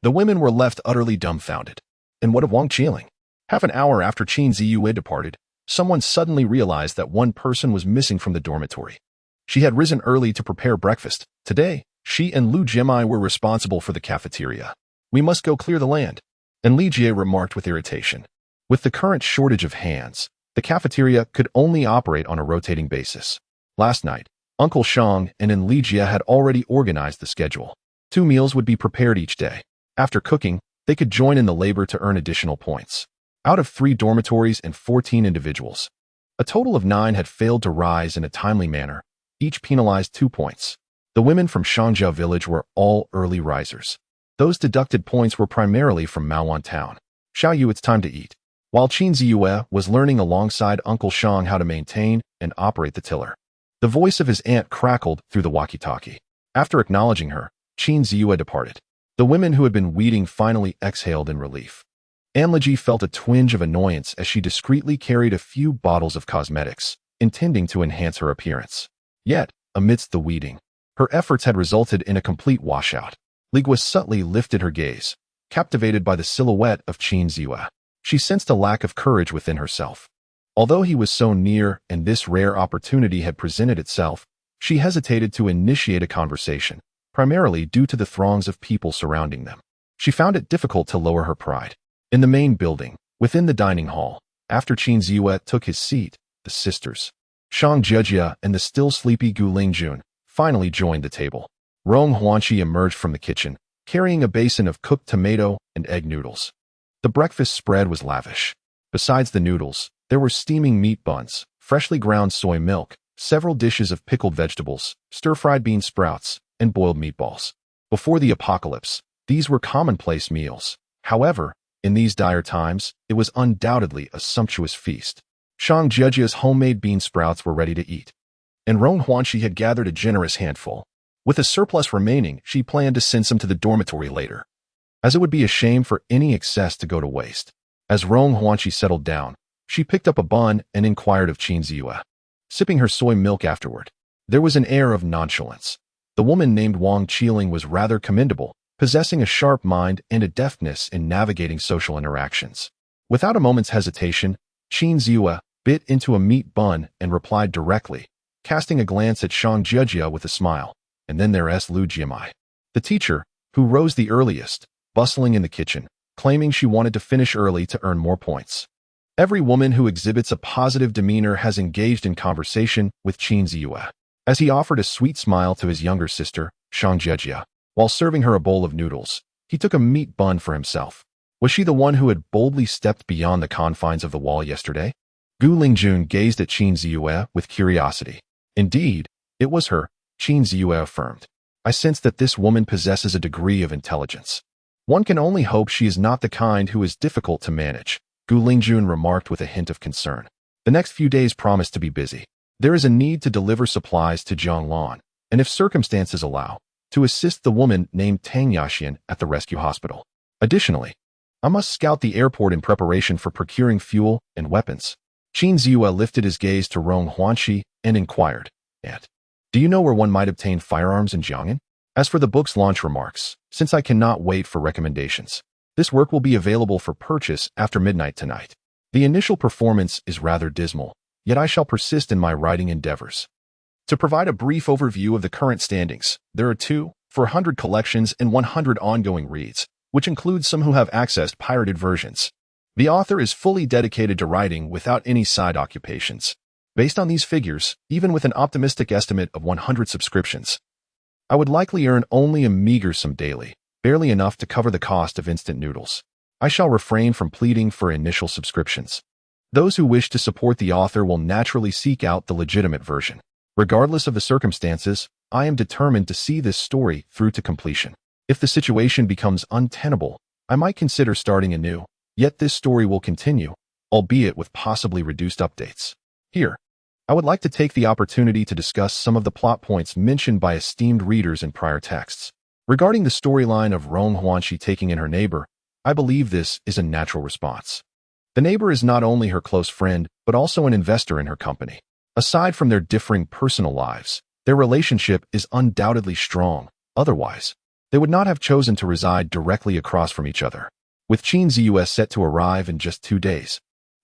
The women were left utterly dumbfounded. And what of Wang Qiling? Half an hour after Qin Ziyue departed, someone suddenly realized that one person was missing from the dormitory. She had risen early to prepare breakfast. Today, she and Lu Jiemai were responsible for the cafeteria. We must go clear the land, and Li Jie remarked with irritation. With the current shortage of hands, the cafeteria could only operate on a rotating basis. Last night, Uncle Shang and Li Jie had already organized the schedule. 2 meals would be prepared each day. After cooking, they could join in the labor to earn additional points. Out of 3 dormitories and 14 individuals, a total of 9 had failed to rise in a timely manner, each penalized 2 points. The women from Shangzhou village were all early risers. Those deducted points were primarily from Maoan town. Xiaoyu, it's time to eat. While Qin Ziyue was learning alongside Uncle Shang how to maintain and operate the tiller, The voice of his aunt crackled through the walkie-talkie. After acknowledging her, Xihe departed. The women who had been weeding finally exhaled in relief. Anlaji felt a twinge of annoyance as she discreetly carried a few bottles of cosmetics, intending to enhance her appearance. Yet, amidst the weeding, her efforts had resulted in a complete washout. Ligua subtly lifted her gaze, captivated by the silhouette of Xihe. She sensed a lack of courage within herself. Although he was so near and this rare opportunity had presented itself, she hesitated to initiate a conversation, primarily due to the throngs of people surrounding them. She found it difficult to lower her pride. In the main building, within the dining hall, after Xihe took his seat, the sisters, Shang Jejia and the still sleepy Gu Lingjun, finally joined the table. Rong Huanqi emerged from the kitchen, carrying a basin of cooked tomato and egg noodles. The breakfast spread was lavish. Besides the noodles, there were steaming meat buns, freshly ground soy milk, several dishes of pickled vegetables, stir-fried bean sprouts, and boiled meatballs. Before the apocalypse, these were commonplace meals. However, in these dire times, it was undoubtedly a sumptuous feast. Shang Jejia's homemade bean sprouts were ready to eat, and Rong Huanqi had gathered a generous handful. With a surplus remaining, she planned to send some to the dormitory later, as it would be a shame for any excess to go to waste. As Rong Huanqi settled down, she picked up a bun and inquired of Xihe, sipping her soy milk afterward. There was an air of nonchalance. The woman named Wang Qiling was rather commendable, possessing a sharp mind and a deftness in navigating social interactions. Without a moment's hesitation, Xihe bit into a meat bun and replied directly, casting a glance at Shang Jejia with a smile, and then there's Lu Jiamai, the teacher, who rose the earliest, bustling in the kitchen, claiming she wanted to finish early to earn more points. Every woman who exhibits a positive demeanor has engaged in conversation with Xihe, as he offered a sweet smile to his younger sister, Shang Jejia. While serving her a bowl of noodles, he took a meat bun for himself. Was she the one who had boldly stepped beyond the confines of the wall yesterday? Gu Lingjun gazed at Xihe with curiosity. Indeed, it was her, Xihe affirmed. I sense that this woman possesses a degree of intelligence. One can only hope she is not the kind who is difficult to manage, Gu Lingjun remarked with a hint of concern. The next few days promise to be busy. There is a need to deliver supplies to Jianglan, and if circumstances allow, to assist the woman named Tang Yaxian at the rescue hospital. Additionally, I must scout the airport in preparation for procuring fuel and weapons. Xihe lifted his gaze to Rong Huanqi and inquired, Aunt, do you know where one might obtain firearms in Jiangnan? As for the book's launch remarks, since I cannot wait for recommendations, this work will be available for purchase after midnight tonight. The initial performance is rather dismal, yet I shall persist in my writing endeavors. To provide a brief overview of the current standings, there are 400 collections and 100 ongoing reads, which includes some who have accessed pirated versions. The author is fully dedicated to writing without any side occupations. Based on these figures, even with an optimistic estimate of 100 subscriptions, I would likely earn only a meager sum daily, barely enough to cover the cost of instant noodles. I shall refrain from pleading for initial subscriptions. Those who wish to support the author will naturally seek out the legitimate version. Regardless of the circumstances, I am determined to see this story through to completion. If the situation becomes untenable, I might consider starting anew, yet this story will continue, albeit with possibly reduced updates. Here, I would like to take the opportunity to discuss some of the plot points mentioned by esteemed readers in prior texts. Regarding the storyline of Rong Huanqi taking in her neighbor, I believe this is a natural response. The neighbor is not only her close friend, but also an investor in her company. Aside from their differing personal lives, their relationship is undoubtedly strong. Otherwise, they would not have chosen to reside directly across from each other. With Xihe set to arrive in just 2 days,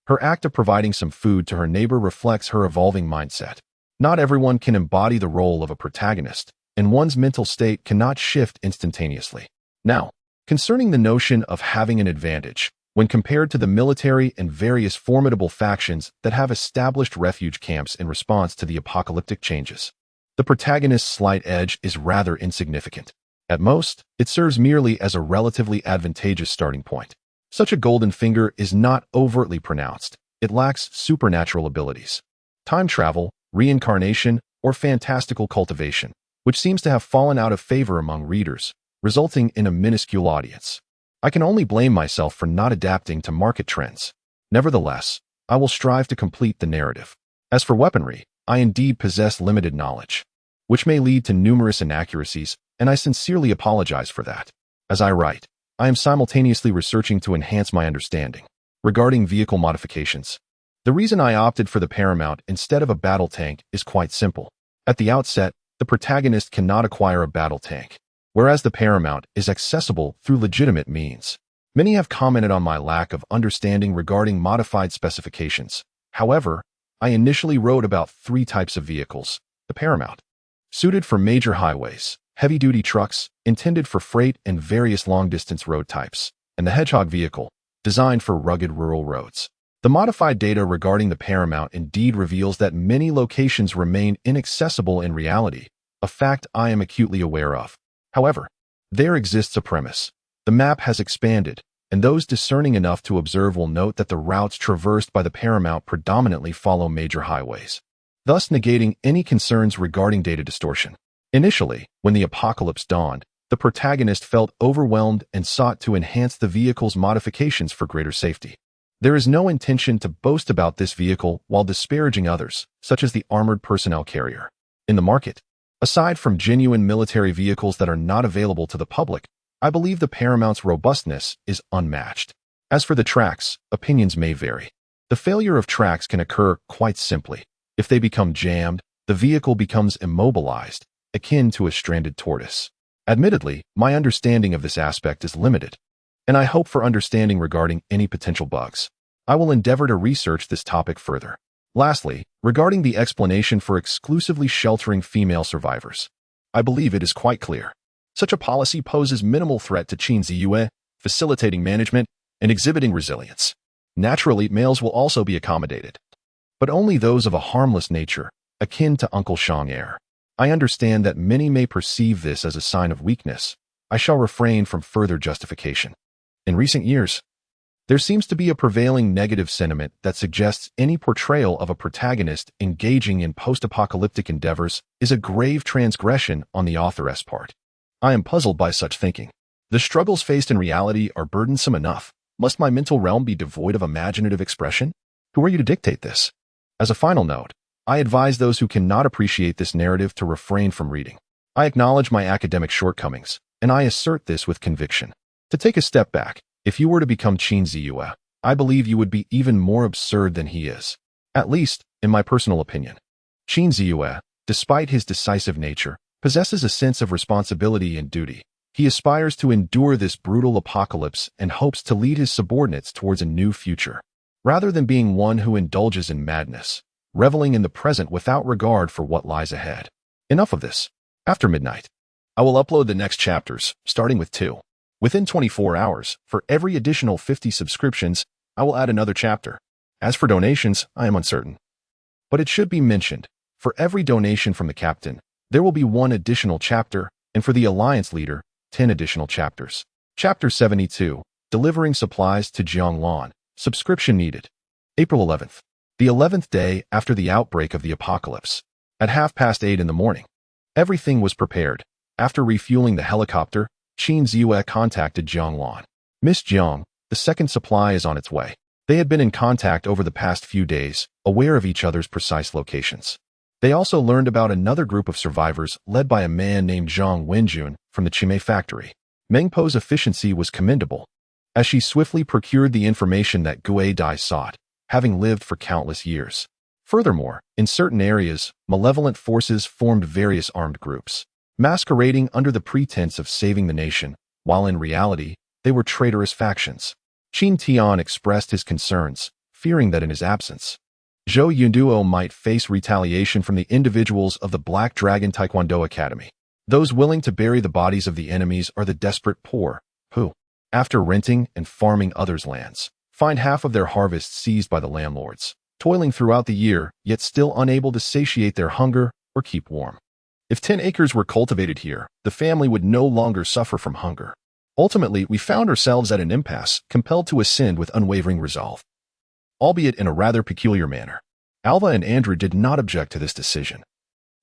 her act of providing some food to her neighbor reflects her evolving mindset. Not everyone can embody the role of a protagonist, and one's mental state cannot shift instantaneously. Now, concerning the notion of having an advantage, when compared to the military and various formidable factions that have established refuge camps in response to the apocalyptic changes, the protagonist's slight edge is rather insignificant. At most, it serves merely as a relatively advantageous starting point. Such a golden finger is not overtly pronounced. It lacks supernatural abilities, time travel, reincarnation, or fantastical cultivation, which seems to have fallen out of favor among readers, resulting in a minuscule audience. I can only blame myself for not adapting to market trends. Nevertheless, I will strive to complete the narrative. As for weaponry, I indeed possess limited knowledge, which may lead to numerous inaccuracies, and I sincerely apologize for that. As I write, I am simultaneously researching to enhance my understanding regarding vehicle modifications. The reason I opted for the Paramount instead of a battle tank is quite simple. At the outset, the protagonist cannot acquire a battle tank, whereas the Paramount is accessible through legitimate means. Many have commented on my lack of understanding regarding modified specifications. However, I initially wrote about 3 types of vehicles. The Paramount, suited for major highways, heavy-duty trucks, intended for freight and various long-distance road types, and the Hedgehog vehicle, designed for rugged rural roads. The modified data regarding the Paramount indeed reveals that many locations remain inaccessible in reality, a fact I am acutely aware of. However, there exists a premise. The map has expanded, and those discerning enough to observe will note that the routes traversed by the Paramount predominantly follow major highways, thus negating any concerns regarding data distortion. Initially, when the apocalypse dawned, the protagonist felt overwhelmed and sought to enhance the vehicle's modifications for greater safety. There is no intention to boast about this vehicle while disparaging others, such as the armored personnel carrier. In the market, aside from genuine military vehicles that are not available to the public, I believe the Paramount's robustness is unmatched. As for the tracks, opinions may vary. The failure of tracks can occur quite simply. If they become jammed, the vehicle becomes immobilized, akin to a stranded tortoise. Admittedly, my understanding of this aspect is limited, and I hope for understanding regarding any potential bugs. I will endeavor to research this topic further. Lastly, regarding the explanation for exclusively sheltering female survivors, I believe it is quite clear. Such a policy poses minimal threat to Xihe, facilitating management and exhibiting resilience. Naturally, males will also be accommodated, but only those of a harmless nature, akin to Uncle Shang Air. I understand that many may perceive this as a sign of weakness. I shall refrain from further justification. In recent years, there seems to be a prevailing negative sentiment that suggests any portrayal of a protagonist engaging in post-apocalyptic endeavors is a grave transgression on the author's part. I am puzzled by such thinking. The struggles faced in reality are burdensome enough. Must my mental realm be devoid of imaginative expression? Who are you to dictate this? As a final note, I advise those who cannot appreciate this narrative to refrain from reading. I acknowledge my academic shortcomings, and I assert this with conviction. To take a step back, if you were to become Xihe, I believe you would be even more absurd than he is. At least, in my personal opinion. Xihe, despite his decisive nature, possesses a sense of responsibility and duty. He aspires to endure this brutal apocalypse and hopes to lead his subordinates towards a new future, rather than being one who indulges in madness, reveling in the present without regard for what lies ahead. Enough of this. After midnight, I will upload the next chapters, starting with 2. Within 24 hours, for every additional 50 subscriptions, I will add another chapter. As for donations, I am uncertain. But it should be mentioned, for every donation from the captain, there will be 1 additional chapter, and for the alliance leader, 10 additional chapters. Chapter 72, Delivering Supplies to Qingrong, subscription needed. April 11th, the 11th day after the outbreak of the apocalypse. At 8:30 in the morning, everything was prepared. After refueling the helicopter, Xihe contacted Qingrong. Miss Jiang, the second supply is on its way. They had been in contact over the past few days, aware of each other's precise locations. They also learned about another group of survivors led by a man named Zhang Wenjun from the Xihe factory. Meng Po's efficiency was commendable, as she swiftly procured the information that Gui Dai sought, having lived for countless years. Furthermore, in certain areas, malevolent forces formed various armed groups, masquerading under the pretense of saving the nation, while in reality, they were traitorous factions. Qin Tian expressed his concerns, fearing that in his absence, Zhou Yunduo might face retaliation from the individuals of the Black Dragon Taekwondo Academy. Those willing to bury the bodies of the enemies are the desperate poor, who, after renting and farming others' lands, find half of their harvests seized by the landlords, toiling throughout the year, yet still unable to satiate their hunger or keep warm. If 10 acres were cultivated here, the family would no longer suffer from hunger. Ultimately, we found ourselves at an impasse, compelled to ascend with unwavering resolve, albeit in a rather peculiar manner. Alva and Andrew did not object to this decision.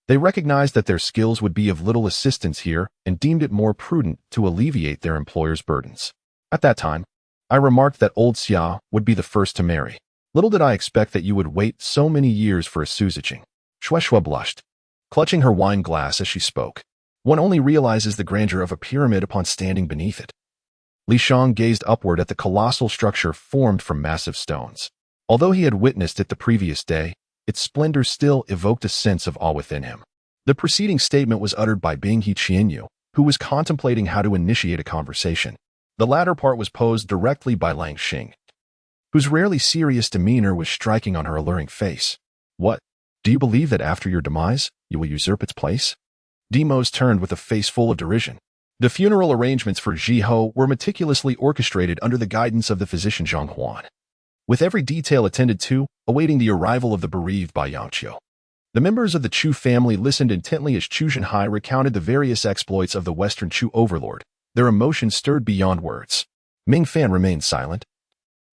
They recognized that their skills would be of little assistance here and deemed it more prudent to alleviate their employer's burdens. At that time, I remarked that old Xihe would be the first to marry. Little did I expect that you would wait so many years for a suzhing. Shueshua blushed, clutching her wine glass as she spoke. One only realizes the grandeur of a pyramid upon standing beneath it. Li Shang gazed upward at the colossal structure formed from massive stones. Although he had witnessed it the previous day, its splendor still evoked a sense of awe within him. The preceding statement was uttered by Binghe Qianyu, who was contemplating how to initiate a conversation. The latter part was posed directly by Lang Xing, whose rarely serious demeanor was striking on her alluring face. What? Do you believe that after your demise, you will usurp its place? Demos turned with a face full of derision. The funeral arrangements for Xihe were meticulously orchestrated under the guidance of the physician Zhang Huan, with every detail attended to, awaiting the arrival of the bereaved by Yang Qiu. The members of the Chu family listened intently as Chu Zhenhai recounted the various exploits of the Western Chu overlord, their emotions stirred beyond words. Ming Fan remained silent,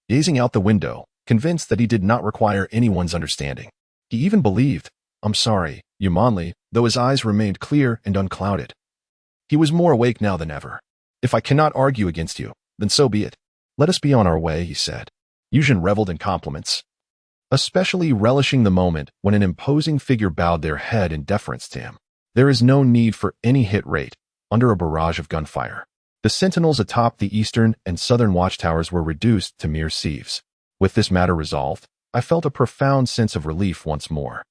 gazing out the window, convinced that he did not require anyone's understanding. He even believed, "I'm sorry, humanly," though his eyes remained clear and unclouded. He was more awake now than ever. "If I cannot argue against you, then so be it. Let us be on our way," he said. Yuzhen reveled in compliments, especially relishing the moment when an imposing figure bowed their head in deference to him. There is no need for any hit rate under a barrage of gunfire. The sentinels atop the eastern and southern watchtowers were reduced to mere sieves. With this matter resolved, I felt a profound sense of relief once more.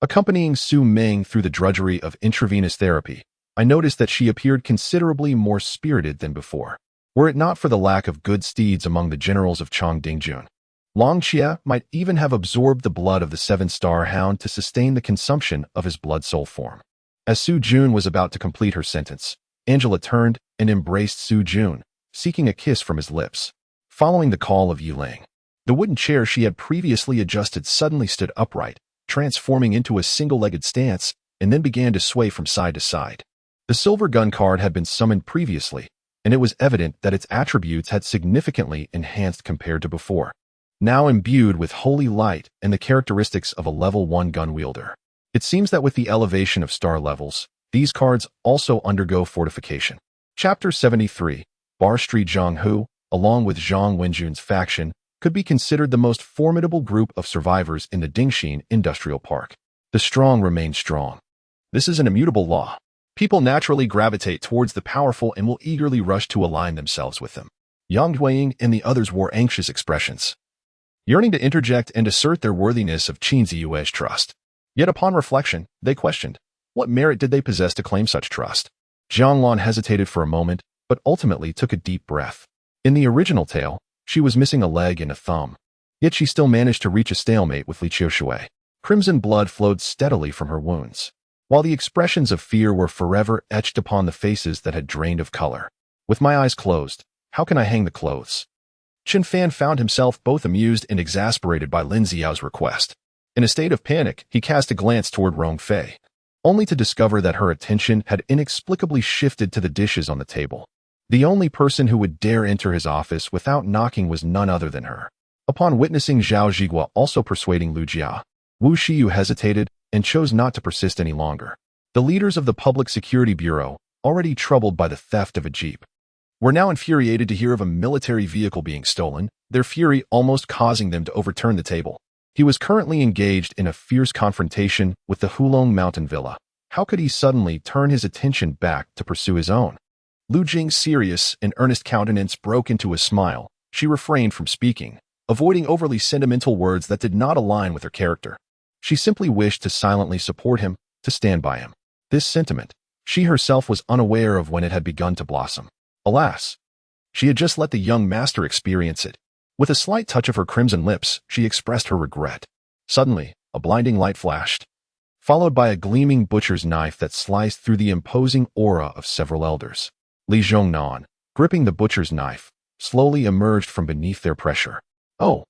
Accompanying Su Ming through the drudgery of intravenous therapy, I noticed that she appeared considerably more spirited than before. Were it not for the lack of good steeds among the generals of Chongdingjun, Long Xie might even have absorbed the blood of the seven-star hound to sustain the consumption of his blood-soul form. As Su Jun was about to complete her sentence, Angela turned and embraced Su Jun, seeking a kiss from his lips. Following the call of Yuling, the wooden chair she had previously adjusted suddenly stood upright, transforming into a single-legged stance, and then began to sway from side to side. The silver gun card had been summoned previously, and it was evident that its attributes had significantly enhanced compared to before. Now imbued with holy light and the characteristics of a level 1 gun wielder. It seems that with the elevation of star levels, these cards also undergo fortification. Chapter 73, Bar Street Zhang Hu, along with Zhang Wenjun's faction, could be considered the most formidable group of survivors in the Dingxin Industrial Park. The strong remain strong. This is an immutable law. People naturally gravitate towards the powerful and will eagerly rush to align themselves with them. Yang Huiying and the others wore anxious expressions, yearning to interject and assert their worthiness of Qin Ziyue's trust. Yet upon reflection, they questioned, what merit did they possess to claim such trust? Zhang Lan hesitated for a moment, but ultimately took a deep breath. In the original tale, she was missing a leg and a thumb. Yet she still managed to reach a stalemate with Li Qiushui. Crimson blood flowed steadily from her wounds, while the expressions of fear were forever etched upon the faces that had drained of color. With my eyes closed, how can I hang the clothes? Qin Fan found himself both amused and exasperated by Lin Xiao's request. In a state of panic, he cast a glance toward Rong Fei, only to discover that her attention had inexplicably shifted to the dishes on the table. The only person who would dare enter his office without knocking was none other than her. Upon witnessing Zhao Zhigua also persuading Lu Jia, Wu Shiyu hesitated and chose not to persist any longer. The leaders of the Public Security Bureau, already troubled by the theft of a jeep, were now infuriated to hear of a military vehicle being stolen, their fury almost causing them to overturn the table. He was currently engaged in a fierce confrontation with the Hulong Mountain Villa. How could he suddenly turn his attention back to pursue his own? Lu Jing's serious and earnest countenance broke into a smile. She refrained from speaking, avoiding overly sentimental words that did not align with her character. She simply wished to silently support him, to stand by him. This sentiment, she herself was unaware of when it had begun to blossom. Alas, she had just let the young master experience it. With a slight touch of her crimson lips, she expressed her regret. Suddenly, a blinding light flashed, followed by a gleaming butcher's knife that sliced through the imposing aura of several elders. Li Zhongnan, gripping the butcher's knife, slowly emerged from beneath their pressure. Oh!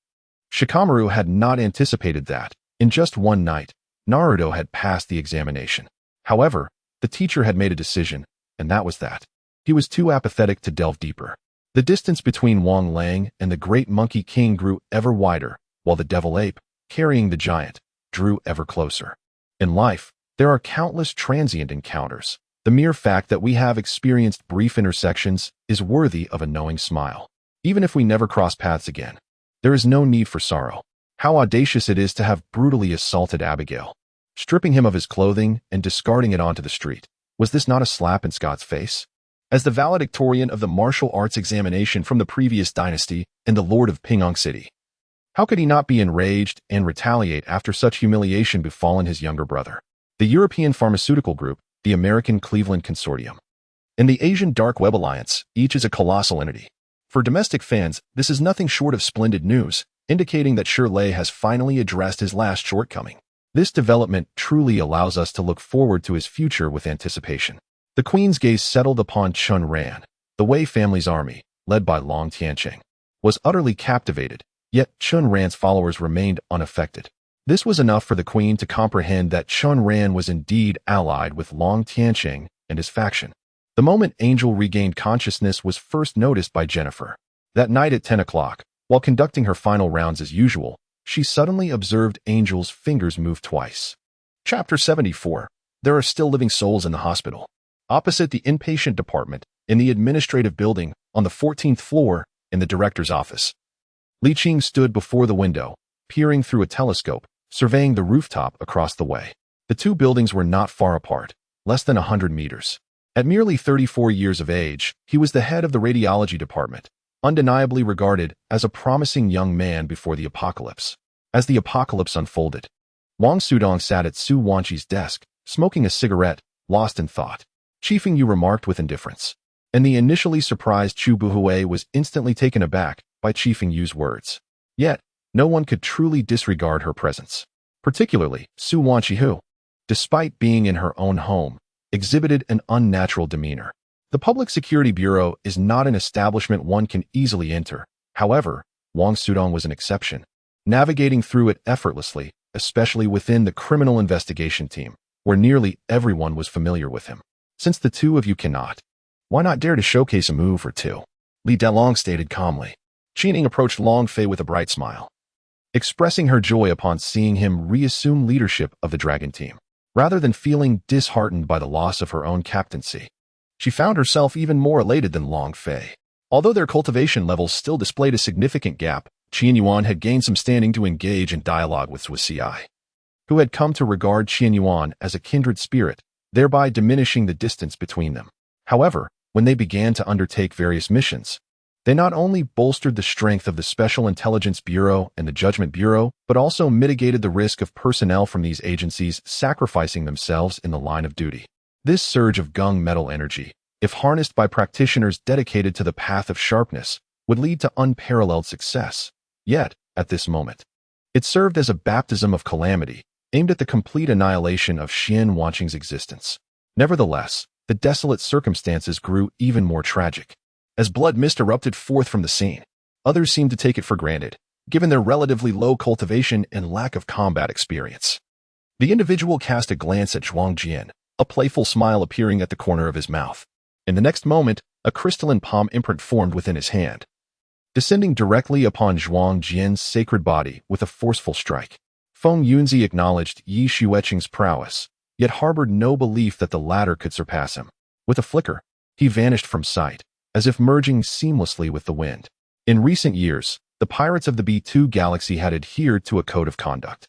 Shikamaru had not anticipated that, in just one night, Naruto had passed the examination. However, the teacher had made a decision, and that was that. He was too apathetic to delve deeper. The distance between Wang Lang and the great monkey king grew ever wider, while the devil ape, carrying the giant, drew ever closer. In life, there are countless transient encounters. The mere fact that we have experienced brief intersections is worthy of a knowing smile. Even if we never cross paths again, there is no need for sorrow. How audacious it is to have brutally assaulted Abigail. stripping him of his clothing and discarding it onto the street. Was this not a slap in Scott's face? As the valedictorian of the martial arts examination from the previous dynasty and the lord of Pingong City, how could he not be enraged and retaliate after such humiliation befallen his younger brother? The European Pharmaceutical Group, the American Cleveland Consortium, and the Asian Dark Web Alliance, each is a colossal entity. For domestic fans, this is nothing short of splendid news, indicating that Xihe has finally addressed his last shortcoming. This development truly allows us to look forward to his future with anticipation. The Queen's gaze settled upon Qingrong. The Wei family's army, led by Long Tianqing, was utterly captivated, yet Qingrong's followers remained unaffected. This was enough for the Queen to comprehend that Qingrong was indeed allied with Long Tianqing and his faction. The moment Angel regained consciousness was first noticed by Jennifer. That night at 10 o'clock, while conducting her final rounds as usual, she suddenly observed Angel's fingers move twice. Chapter 74. There are still living souls in the hospital. Opposite the inpatient department, in the administrative building, on the 14th floor, in the director's office, Li Qing stood before the window, peering through a telescope, surveying the rooftop across the way. The two buildings were not far apart, less than 100 meters. At merely 34 years of age, he was the head of the radiology department, undeniably regarded as a promising young man before the apocalypse. As the apocalypse unfolded, Wang Sudong sat at Su Wanqi's desk, smoking a cigarette, lost in thought. Qifeng Yu remarked with indifference, and the initially surprised Chu Buhui was instantly taken aback by Qifeng Yu's words. Yet, no one could truly disregard her presence, particularly Su Wanqi who, despite being in her own home, exhibited an unnatural demeanor. The Public Security Bureau is not an establishment one can easily enter. However, Wang Sudong was an exception, navigating through it effortlessly, especially within the criminal investigation team, where nearly everyone was familiar with him. Since the two of you cannot, why not dare to showcase a move or two? Li Delong stated calmly. Qining approached Long Fei with a bright smile, expressing her joy upon seeing him reassume leadership of the dragon team. Rather than feeling disheartened by the loss of her own captaincy, she found herself even more elated than Long Fei. Although their cultivation levels still displayed a significant gap, Qian Yuan had gained some standing to engage in dialogue with Xihe, who had come to regard Qian Yuan as a kindred spirit, thereby diminishing the distance between them. However, when they began to undertake various missions, they not only bolstered the strength of the Special Intelligence Bureau and the Judgment Bureau, but also mitigated the risk of personnel from these agencies sacrificing themselves in the line of duty. This surge of gung metal energy, if harnessed by practitioners dedicated to the path of sharpness, would lead to unparalleled success. Yet, at this moment, it served as a baptism of calamity, aimed at the complete annihilation of Xian Wanqing's existence. Nevertheless, the desolate circumstances grew even more tragic. As blood mist erupted forth from the scene, others seemed to take it for granted, given their relatively low cultivation and lack of combat experience. The individual cast a glance at Zhuang Jian, a playful smile appearing at the corner of his mouth. In the next moment, a crystalline palm imprint formed within his hand, descending directly upon Zhuang Jian's sacred body with a forceful strike. Feng Yunzi acknowledged Yi Xueqing's prowess, yet harbored no belief that the latter could surpass him. With a flicker, he vanished from sight, as if merging seamlessly with the wind. In recent years, the pirates of the B2 galaxy had adhered to a code of conduct,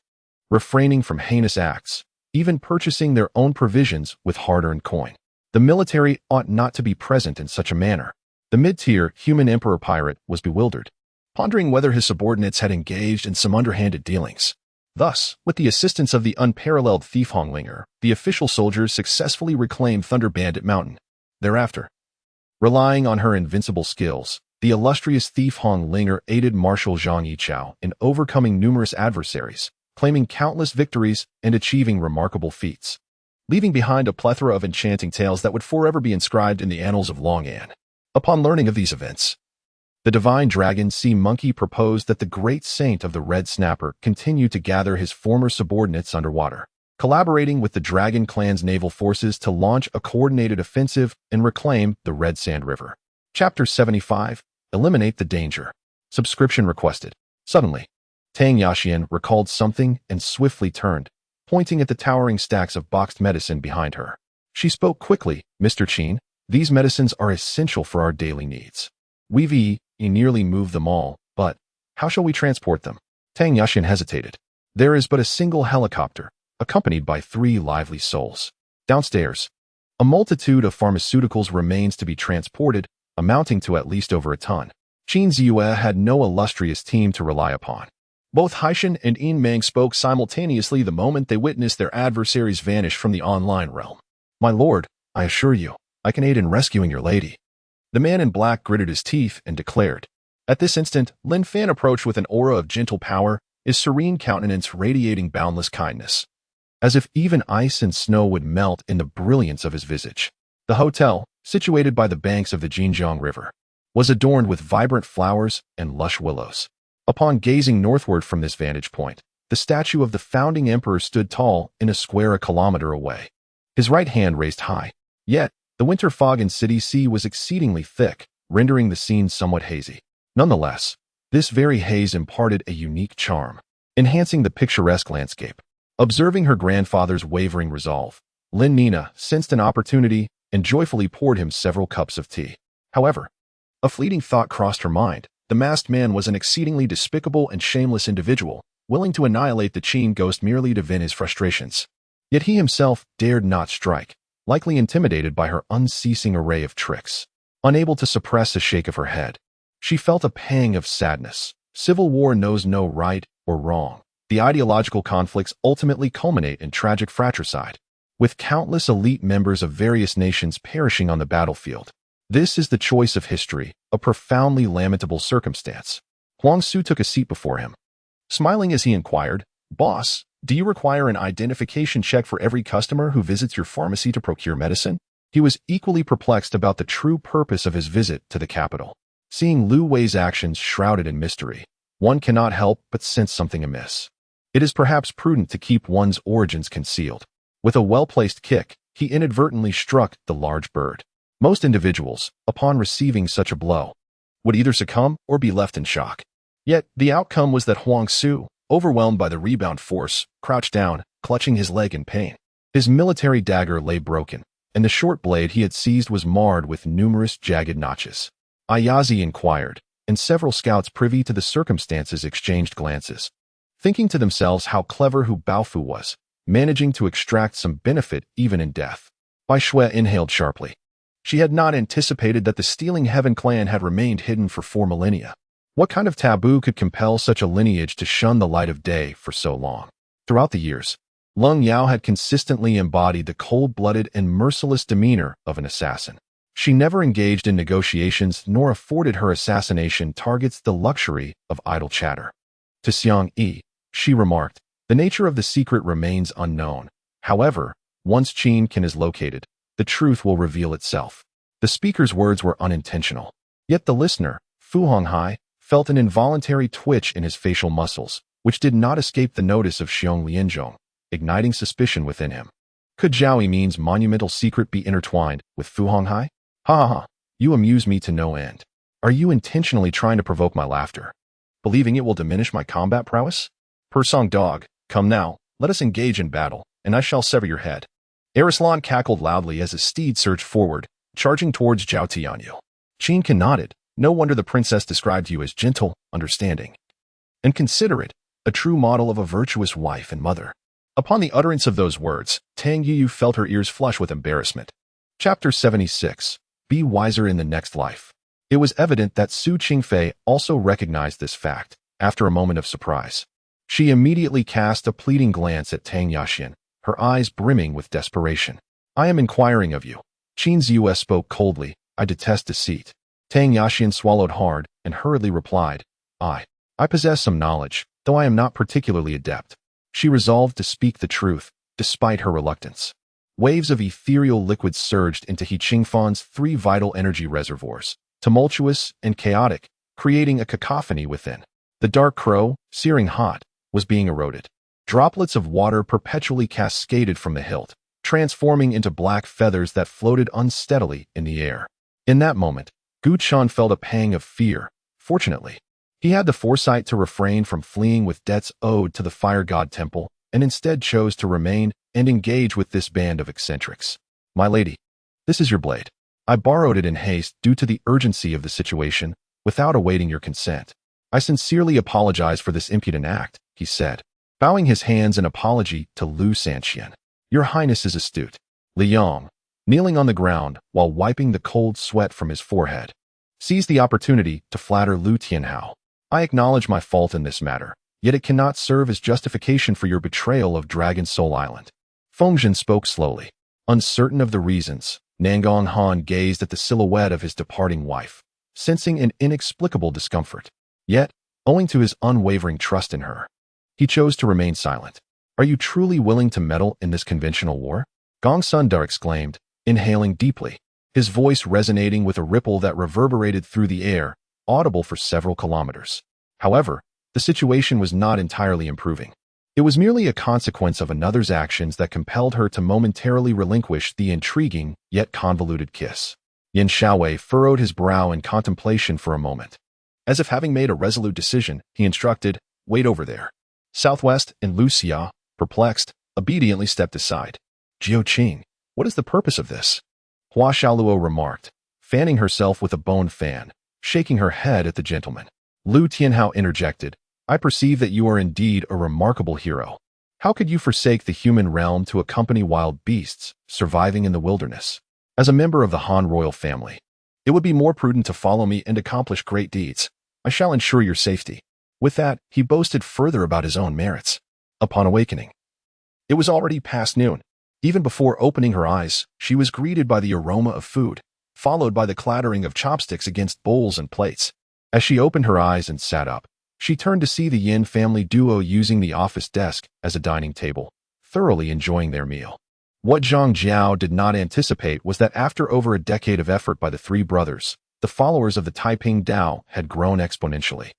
refraining from heinous acts, even purchasing their own provisions with hard-earned coin. The military ought not to be present in such a manner. The mid-tier human emperor pirate was bewildered, pondering whether his subordinates had engaged in some underhanded dealings. Thus, with the assistance of the unparalleled thief Honglinger, the official soldiers successfully reclaimed Thunder Bandit Mountain. Thereafter, relying on her invincible skills, the illustrious thief Honglinger aided Marshal Zhang Yichao in overcoming numerous adversaries, claiming countless victories and achieving remarkable feats, leaving behind a plethora of enchanting tales that would forever be inscribed in the annals of Longan. Upon learning of these events, the divine dragon Sea Monkey proposed that the great saint of the Red Snapper continue to gather his former subordinates underwater, collaborating with the Dragon Clan's naval forces to launch a coordinated offensive and reclaim the Red Sand River. Chapter 75. Eliminate the danger. Subscription requested. Suddenly, Tang Yaxian recalled something and swiftly turned, pointing at the towering stacks of boxed medicine behind her. She spoke quickly. Mr. Qin, these medicines are essential for our daily needs. We've nearly moved them all, but how shall we transport them? Tang Yaxian hesitated. There is but a single helicopter, accompanied by 3 lively souls. Downstairs, a multitude of pharmaceuticals remains to be transported, amounting to at least over a ton. Xihe had no illustrious team to rely upon. Both Haishan and Meng spoke simultaneously the moment they witnessed their adversaries vanish from the online realm. "My lord, I assure you, I can aid in rescuing your lady." The man in black gritted his teeth and declared. At this instant, Lin Fan approached with an aura of gentle power, his serene countenance radiating boundless kindness, as if even ice and snow would melt in the brilliance of his visage. The hotel, situated by the banks of the Qingrong River, was adorned with vibrant flowers and lush willows. Upon gazing northward from this vantage point, the statue of the founding emperor stood tall in a square a kilometer away, his right hand raised high. Yet, the winter fog in City C was exceedingly thick, rendering the scene somewhat hazy. Nonetheless, this very haze imparted a unique charm, enhancing the picturesque landscape. Observing her grandfather's wavering resolve, Lin Nina sensed an opportunity and joyfully poured him several cups of tea. However, a fleeting thought crossed her mind. The masked man was an exceedingly despicable and shameless individual, willing to annihilate the Qin ghost merely to vent his frustrations. Yet he himself dared not strike, likely intimidated by her unceasing array of tricks. Unable to suppress a shake of her head, she felt a pang of sadness. Civil war knows no right or wrong. The ideological conflicts ultimately culminate in tragic fratricide, with countless elite members of various nations perishing on the battlefield. This is the choice of history, a profoundly lamentable circumstance. Huang Su took a seat before him, smiling as he inquired, "Boss, do you require an identification check for every customer who visits your pharmacy to procure medicine?" He was equally perplexed about the true purpose of his visit to the capital. Seeing Lu Wei's actions shrouded in mystery, one cannot help but sense something amiss. It is perhaps prudent to keep one's origins concealed. With a well-placed kick, he inadvertently struck the large bird. Most individuals, upon receiving such a blow, would either succumb or be left in shock. Yet, the outcome was that Huang Su, overwhelmed by the rebound force, crouched down, clutching his leg in pain. His military dagger lay broken, and the short blade he had seized was marred with numerous jagged notches. Ayazi inquired, and several scouts privy to the circumstances exchanged glances, thinking to themselves how clever Hu Baofu was, managing to extract some benefit even in death. Bai Shui inhaled sharply. She had not anticipated that the Stealing Heaven clan had remained hidden for 4 millennia. What kind of taboo could compel such a lineage to shun the light of day for so long? Throughout the years, Lung Yao had consistently embodied the cold-blooded and merciless demeanor of an assassin. She never engaged in negotiations nor afforded her assassination targets the luxury of idle chatter. To Xiang Yi, she remarked, "The nature of the secret remains unknown. However, once Qin is located, the truth will reveal itself." The speaker's words were unintentional. Yet the listener, Fu Honghai, felt an involuntary twitch in his facial muscles, which did not escape the notice of Xiong Lianzhong, igniting suspicion within him. Could Zhao Yimin's monumental secret be intertwined with Fu Honghai? Ha ha ha, you amuse me to no end. Are you intentionally trying to provoke my laughter, believing it will diminish my combat prowess? Persong dog, come now, let us engage in battle, and I shall sever your head. Arislan cackled loudly as his steed surged forward, charging towards Zhao Tianyu. Qin nodded. No wonder the princess described you as gentle, understanding, and considerate, a true model of a virtuous wife and mother. Upon the utterance of those words, Tang Yu felt her ears flush with embarrassment. Chapter 76. Be wiser in the next life. It was evident that Su Qingfei also recognized this fact. After a moment of surprise, she immediately cast a pleading glance at Tang Yaxian, her eyes brimming with desperation. "I am inquiring of you." Qin Ziyue spoke coldly. "I detest deceit." Tang Yaxian swallowed hard and hurriedly replied, I possess some knowledge, though I am not particularly adept." She resolved to speak the truth, despite her reluctance. Waves of ethereal liquid surged into He Qingfan's 3 vital energy reservoirs, tumultuous and chaotic, creating a cacophony within. The dark crow, searing hot, was being eroded. Droplets of water perpetually cascaded from the hilt, transforming into black feathers that floated unsteadily in the air. In that moment, Gu Chan felt a pang of fear. Fortunately, he had the foresight to refrain from fleeing with debts owed to the fire god temple, and instead chose to remain and engage with this band of eccentrics. "My lady, this is your blade. I borrowed it in haste due to the urgency of the situation, without awaiting your consent. I sincerely apologize for this impudent act," he said. bowing his hands in apology to Lu Sanqian. Your Highness is astute. Li Yong, kneeling on the ground while wiping the cold sweat from his forehead, seized the opportunity to flatter Lu Tianhao. I acknowledge my fault in this matter, yet it cannot serve as justification for your betrayal of Dragon Soul Island. Fengzhen spoke slowly. Uncertain of the reasons, Nangong Han gazed at the silhouette of his departing wife, sensing an inexplicable discomfort. Yet, owing to his unwavering trust in her, he chose to remain silent. Are you truly willing to meddle in this conventional war? Gong Sundar exclaimed, inhaling deeply, his voice resonating with a ripple that reverberated through the air, audible for several kilometers. However, the situation was not entirely improving. It was merely a consequence of another's actions that compelled her to momentarily relinquish the intriguing yet convoluted kiss. Yin Xiaowei furrowed his brow in contemplation for a moment. As if having made a resolute decision, he instructed, wait over there. Southwest and Lu Xia, perplexed, obediently stepped aside. Jiao Qing, what is the purpose of this? Hua Xiaoluo remarked, fanning herself with a bone fan, shaking her head at the gentleman. Lu Tianhao interjected, I perceive that you are indeed a remarkable hero. How could you forsake the human realm to accompany wild beasts surviving in the wilderness? As a member of the Han royal family, it would be more prudent to follow me and accomplish great deeds. I shall ensure your safety. With that, he boasted further about his own merits. Upon awakening, it was already past noon. Even before opening her eyes, she was greeted by the aroma of food, followed by the clattering of chopsticks against bowls and plates. As she opened her eyes and sat up, she turned to see the Yin family duo using the office desk as a dining table, thoroughly enjoying their meal. What Zhang Jiao did not anticipate was that after over a decade of effort by the three brothers, the followers of the Taiping Dao had grown exponentially,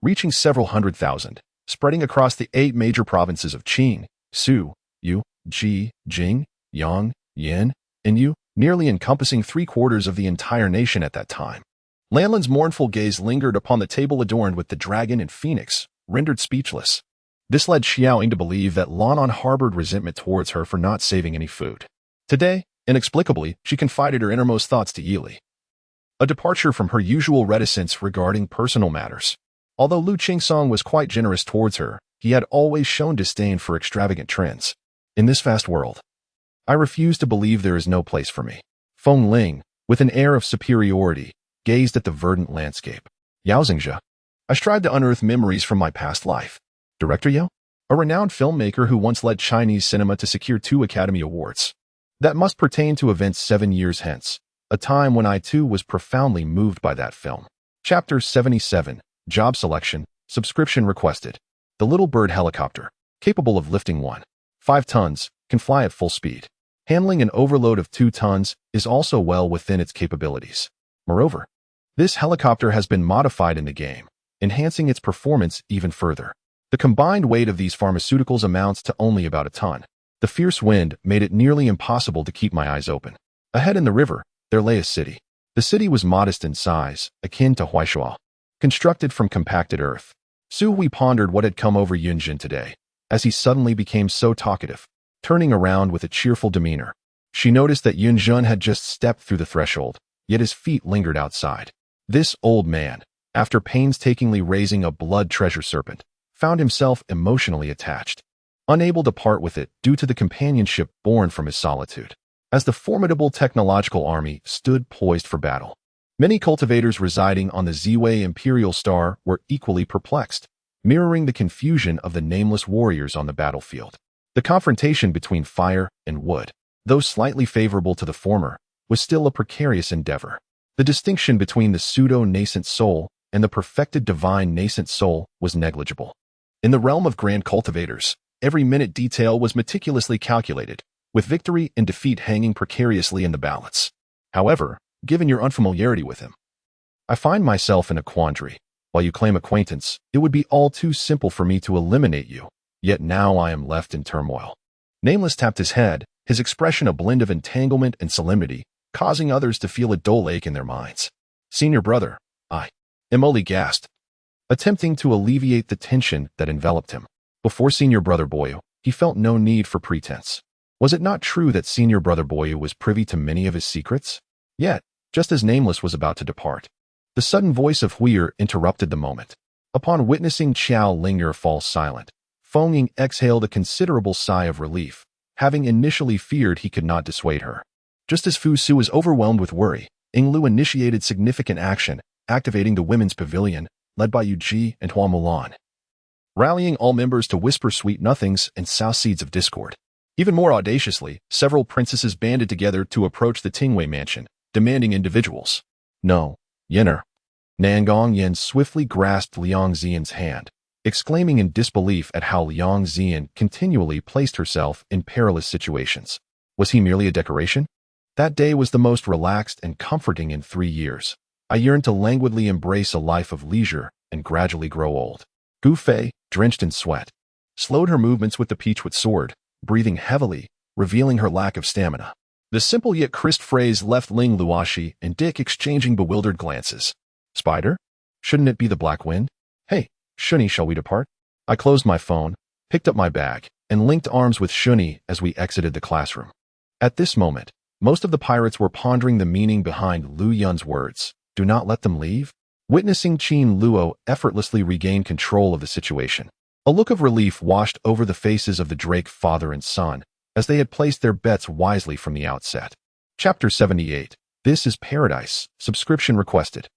reaching several 100,000, spreading across the 8 major provinces of Qing, Su, Yu, Ji, Jing, Yang, Yin, and Yu, nearly encompassing 3/4 of the entire nation at that time. Lanlin's mournful gaze lingered upon the table adorned with the dragon and phoenix, rendered speechless. This led Xiaoying to believe that Lan'an harbored resentment towards her for not saving any food. Today, inexplicably, she confided her innermost thoughts to Yili, a departure from her usual reticence regarding personal matters. Although Lu Qingsong was quite generous towards her, he had always shown disdain for extravagant trends. In this vast world, I refuse to believe there is no place for me. Feng Ling, with an air of superiority, gazed at the verdant landscape. Yao Xingzhe. I strive to unearth memories from my past life. Director Yao? A renowned filmmaker who once led Chinese cinema to secure 2 Academy Awards. That must pertain to events 7 years hence, a time when I too was profoundly moved by that film. Chapter 77, Job Selection, Subscription Requested. The Little Bird Helicopter, capable of lifting 1.5 tons, can fly at full speed. Handling an overload of 2 tons is also well within its capabilities. Moreover, this helicopter has been modified in the game, enhancing its performance even further. The combined weight of these pharmaceuticals amounts to only about a ton. The fierce wind made it nearly impossible to keep my eyes open. Ahead in the river, there lay a city. The city was modest in size, akin to Huaishuo, constructed from compacted earth. Su Hui pondered what had come over Yunjin today, as he suddenly became so talkative, turning around with a cheerful demeanor. She noticed that Yunjin had just stepped through the threshold, yet his feet lingered outside. This old man, after painstakingly raising a blood treasure serpent, found himself emotionally attached, unable to part with it due to the companionship born from his solitude. As the formidable technological army stood poised for battle, many cultivators residing on the Xihe imperial star were equally perplexed, mirroring the confusion of the nameless warriors on the battlefield. The confrontation between fire and wood, though slightly favorable to the former, was still a precarious endeavor. The distinction between the pseudo-nascent soul and the perfected divine nascent soul was negligible. In the realm of grand cultivators, every minute detail was meticulously calculated, with victory and defeat hanging precariously in the balance. However, given your unfamiliarity with him, I find myself in a quandary. While you claim acquaintance, it would be all too simple for me to eliminate you, yet now I am left in turmoil. Nameless tapped his head, his expression a blend of entanglement and solemnity, causing others to feel a dull ache in their minds. Senior brother, Emily gasped, attempting to alleviate the tension that enveloped him. Before Senior Brother Boyu, he felt no need for pretense. Was it not true that Senior Brother Boyu was privy to many of his secrets? Yet, just as Nameless was about to depart, the sudden voice of Huir interrupted the moment. Upon witnessing Qiao Ling'er fall silent, Feng Ying exhaled a considerable sigh of relief, having initially feared he could not dissuade her. Just as Fu Su was overwhelmed with worry, Ying Lu initiated significant action, activating the women's pavilion, led by Yu Ji and Hua Mulan, rallying all members to whisper sweet nothings and sow seeds of discord. Even more audaciously, several princesses banded together to approach the Tingwei mansion, demanding individuals. No, Yenner. Nangong Yen swiftly grasped Liang Xian's hand, exclaiming in disbelief at how Liang Xian continually placed herself in perilous situations. Was he merely a decoration? That day was the most relaxed and comforting in 3 years. I yearned to languidly embrace a life of leisure and gradually grow old. Gu Fei, drenched in sweat, slowed her movements with the Peachwood sword, breathing heavily, revealing her lack of stamina. The simple yet crisp phrase left Ling Luoxi and Dick exchanging bewildered glances. Spider? Shouldn't it be the Black Wind? Hey, Shuni, shall we depart? I closed my phone, picked up my bag, and linked arms with Shuni as we exited the classroom. At this moment, most of the pirates were pondering the meaning behind Lu Yun's words. Do not let them leave? Witnessing Qin Luo effortlessly regain control of the situation, a look of relief washed over the faces of the Drake father and son, as they had placed their bets wisely from the outset. Chapter 78. This is Paradise. Subscription requested.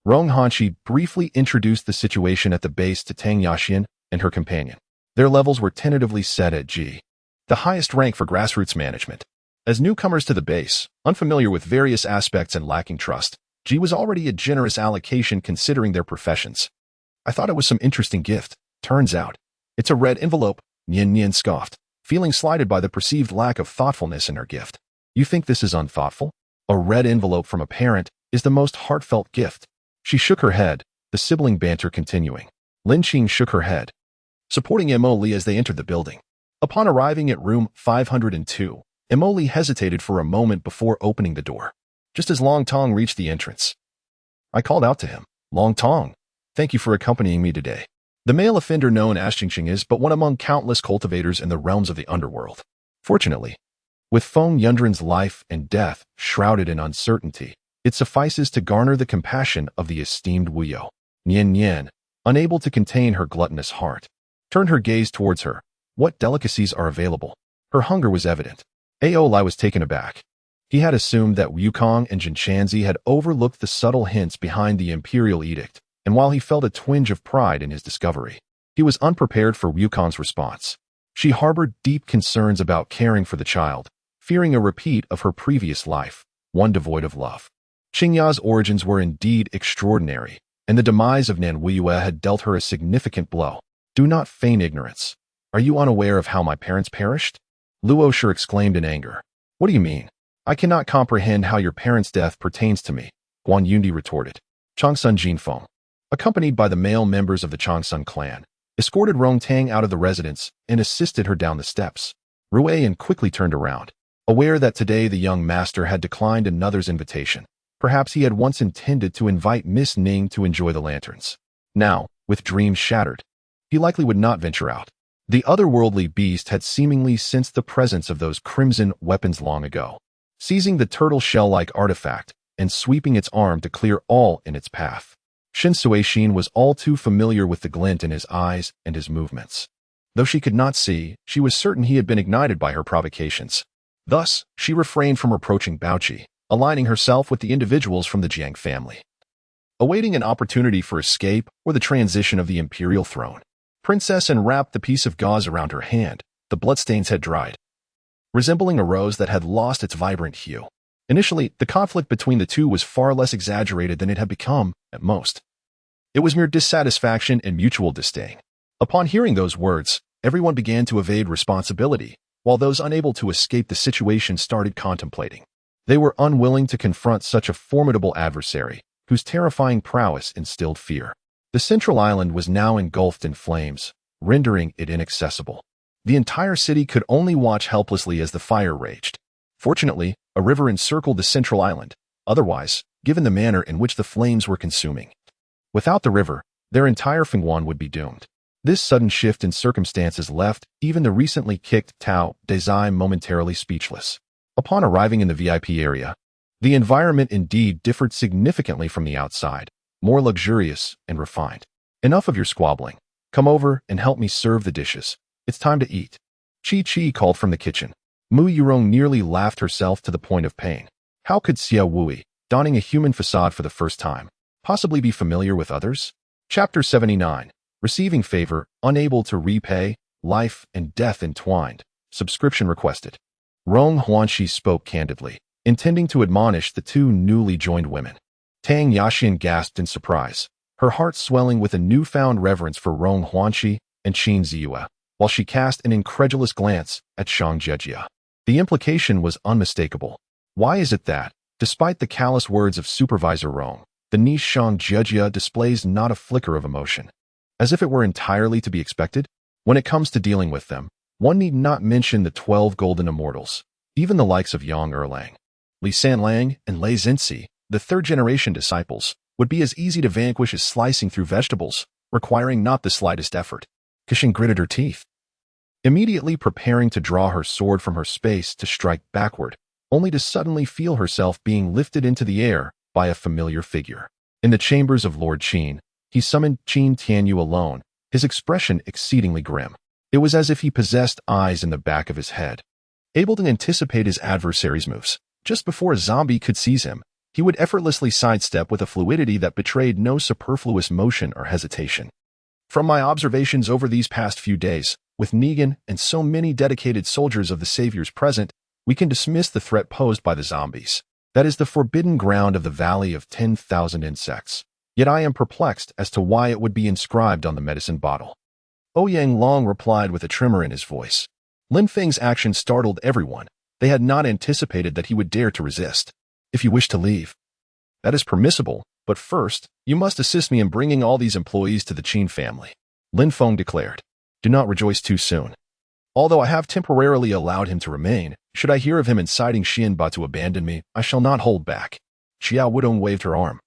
Rong Hanshi briefly introduced the situation at the base to Tang Yaxian and her companion. Their levels were tentatively set at G, the highest rank for grassroots management. As newcomers to the base, unfamiliar with various aspects and lacking trust, G was already a generous allocation considering their professions. I thought it was some interesting gift. Turns out, it's a red envelope, Nian Nian scoffed, feeling slighted by the perceived lack of thoughtfulness in her gift. You think this is unthoughtful? A red envelope from a parent is the most heartfelt gift. She shook her head, the sibling banter continuing. Lin Qing shook her head, supporting Emily as they entered the building. Upon arriving at room 502, Emily hesitated for a moment before opening the door, just as Long Tong reached the entrance. I called out to him, Long Tong, thank you for accompanying me today. The male offender known as Qingqing is but one among countless cultivators in the realms of the underworld. Fortunately, with Feng Yundrang's life and death shrouded in uncertainty, it suffices to garner the compassion of the esteemed Wuyo. Nian Nian, unable to contain her gluttonous heart, turned her gaze towards her. What delicacies are available? Her hunger was evident. Aolai was taken aback. He had assumed that Wukong and Jinshanzi had overlooked the subtle hints behind the imperial edict, and while he felt a twinge of pride in his discovery, he was unprepared for Wukong's response. She harbored deep concerns about caring for the child, fearing a repeat of her previous life, one devoid of love. Qingya's origins were indeed extraordinary, and the demise of Nan Wuyue had dealt her a significant blow. Do not feign ignorance. Are you unaware of how my parents perished? Luosher exclaimed in anger. What do you mean? I cannot comprehend how your parents' death pertains to me, Guan Yundi retorted. Changsun Jinfeng, accompanied by the male members of the Changsun clan, escorted Rong Tang out of the residence and assisted her down the steps. Ruian quickly turned around, aware that today the young master had declined another's invitation. Perhaps he had once intended to invite Miss Ning to enjoy the lanterns. Now, with dreams shattered, he likely would not venture out. The otherworldly beast had seemingly sensed the presence of those crimson weapons long ago, seizing the turtle shell-like artifact and sweeping its arm to clear all in its path. Shin Suixin was all too familiar with the glint in his eyes and his movements. Though she could not see, she was certain he had been ignited by her provocations. Thus, she refrained from approaching Baoqi, aligning herself with the individuals from the Jiang family, awaiting an opportunity for escape or the transition of the imperial throne. Princess unwrapped the piece of gauze around her hand. The bloodstains had dried, resembling a rose that had lost its vibrant hue. Initially, the conflict between the two was far less exaggerated than it had become, at most. It was mere dissatisfaction and mutual disdain. Upon hearing those words, everyone began to evade responsibility, while those unable to escape the situation started contemplating. They were unwilling to confront such a formidable adversary, whose terrifying prowess instilled fear. The central island was now engulfed in flames, rendering it inaccessible. The entire city could only watch helplessly as the fire raged. Fortunately, a river encircled the central island. Otherwise, given the manner in which the flames were consuming, without the river, their entire Fengwan would be doomed. This sudden shift in circumstances left even the recently kicked Tao Dezai momentarily speechless. Upon arriving in the VIP area, the environment indeed differed significantly from the outside, more luxurious and refined. Enough of your squabbling. Come over and help me serve the dishes. It's time to eat. Chi called from the kitchen. Mu Yurong nearly laughed herself to the point of pain. How could Xie Wui, donning a human facade for the first time, possibly be familiar with others? Chapter 79. Receiving favor, unable to repay, life and death entwined. Subscription requested. Rong Huanxi spoke candidly, intending to admonish the two newly joined women. Tang Yaxian gasped in surprise, her heart swelling with a newfound reverence for Rong Huanxi and Qin Ziyue, while she cast an incredulous glance at Shang Jejia. The implication was unmistakable. Why is it that, despite the callous words of Supervisor Rong, the niche Shang Jejia displays not a flicker of emotion? As if it were entirely to be expected? When it comes to dealing with them, one need not mention the 12 golden immortals, even the likes of Yang Erlang. Li Sanlang and Lei Zhenxi, the third-generation disciples, would be as easy to vanquish as slicing through vegetables, requiring not the slightest effort. Qixing gritted her teeth, immediately preparing to draw her sword from her space to strike backward, only to suddenly feel herself being lifted into the air by a familiar figure. In the chambers of Lord Qin, he summoned Qin Tianyu alone, his expression exceedingly grim. It was as if he possessed eyes in the back of his head. Able to anticipate his adversary's moves, just before a zombie could seize him, he would effortlessly sidestep with a fluidity that betrayed no superfluous motion or hesitation. From my observations over these past few days, with Negan and so many dedicated soldiers of the Saviors present, we can dismiss the threat posed by the zombies. That is the forbidden ground of the Valley of 10,000 Insects. Yet I am perplexed as to why it would be inscribed on the medicine bottle. Ouyang Long replied with a tremor in his voice. Lin Feng's action startled everyone. They had not anticipated that he would dare to resist. If you wish to leave, that is permissible, but first, you must assist me in bringing all these employees to the Qin family, Lin Feng declared. Do not rejoice too soon. Although I have temporarily allowed him to remain, should I hear of him inciting Xianba to abandon me, I shall not hold back. Xiao Wudong waved her arm,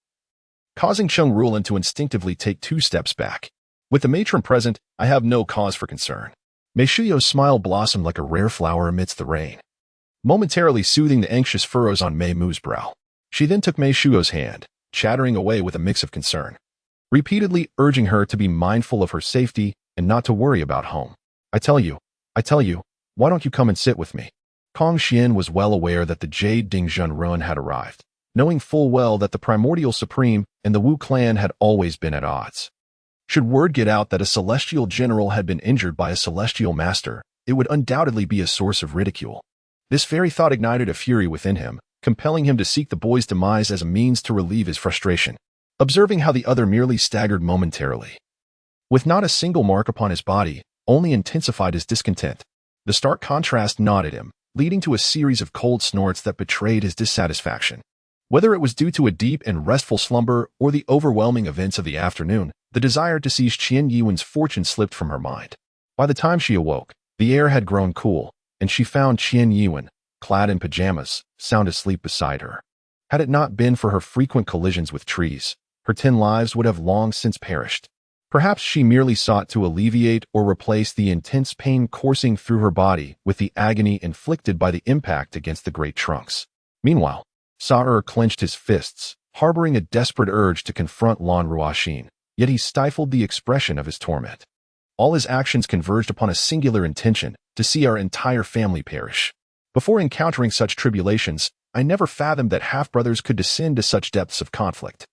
causing Cheng Rulan to instinctively take 2 steps back. With the matron present, I have no cause for concern. Mei Shuyo's smile blossomed like a rare flower amidst the rain, momentarily soothing the anxious furrows on Mei Mu's brow. She then took Mei Shuyo's hand, chattering away with a mix of concern, repeatedly urging her to be mindful of her safety and not to worry about home. I tell you, why don't you come and sit with me? Kong Xian was well aware that the Jade Dingjun Run had arrived, knowing full well that the Primordial Supreme and the Wu clan had always been at odds. Should word get out that a celestial general had been injured by a celestial master, it would undoubtedly be a source of ridicule. This very thought ignited a fury within him, compelling him to seek the boy's demise as a means to relieve his frustration, observing how the other merely staggered momentarily, with not a single mark upon his body, only intensified his discontent. The stark contrast gnawed him, leading to a series of cold snorts that betrayed his dissatisfaction. Whether it was due to a deep and restful slumber or the overwhelming events of the afternoon, the desire to seize Qian Yuan's fortune slipped from her mind. By the time she awoke, the air had grown cool, and she found Qian Yuan, clad in pajamas, sound asleep beside her. Had it not been for her frequent collisions with trees, her 10 lives would have long since perished. Perhaps she merely sought to alleviate or replace the intense pain coursing through her body with the agony inflicted by the impact against the great trunks. Meanwhile, Sa-Er clenched his fists, harboring a desperate urge to confront Lan Ruoxin, yet he stifled the expression of his torment. All his actions converged upon a singular intention, to see our entire family perish. Before encountering such tribulations, I never fathomed that half-brothers could descend to such depths of conflict.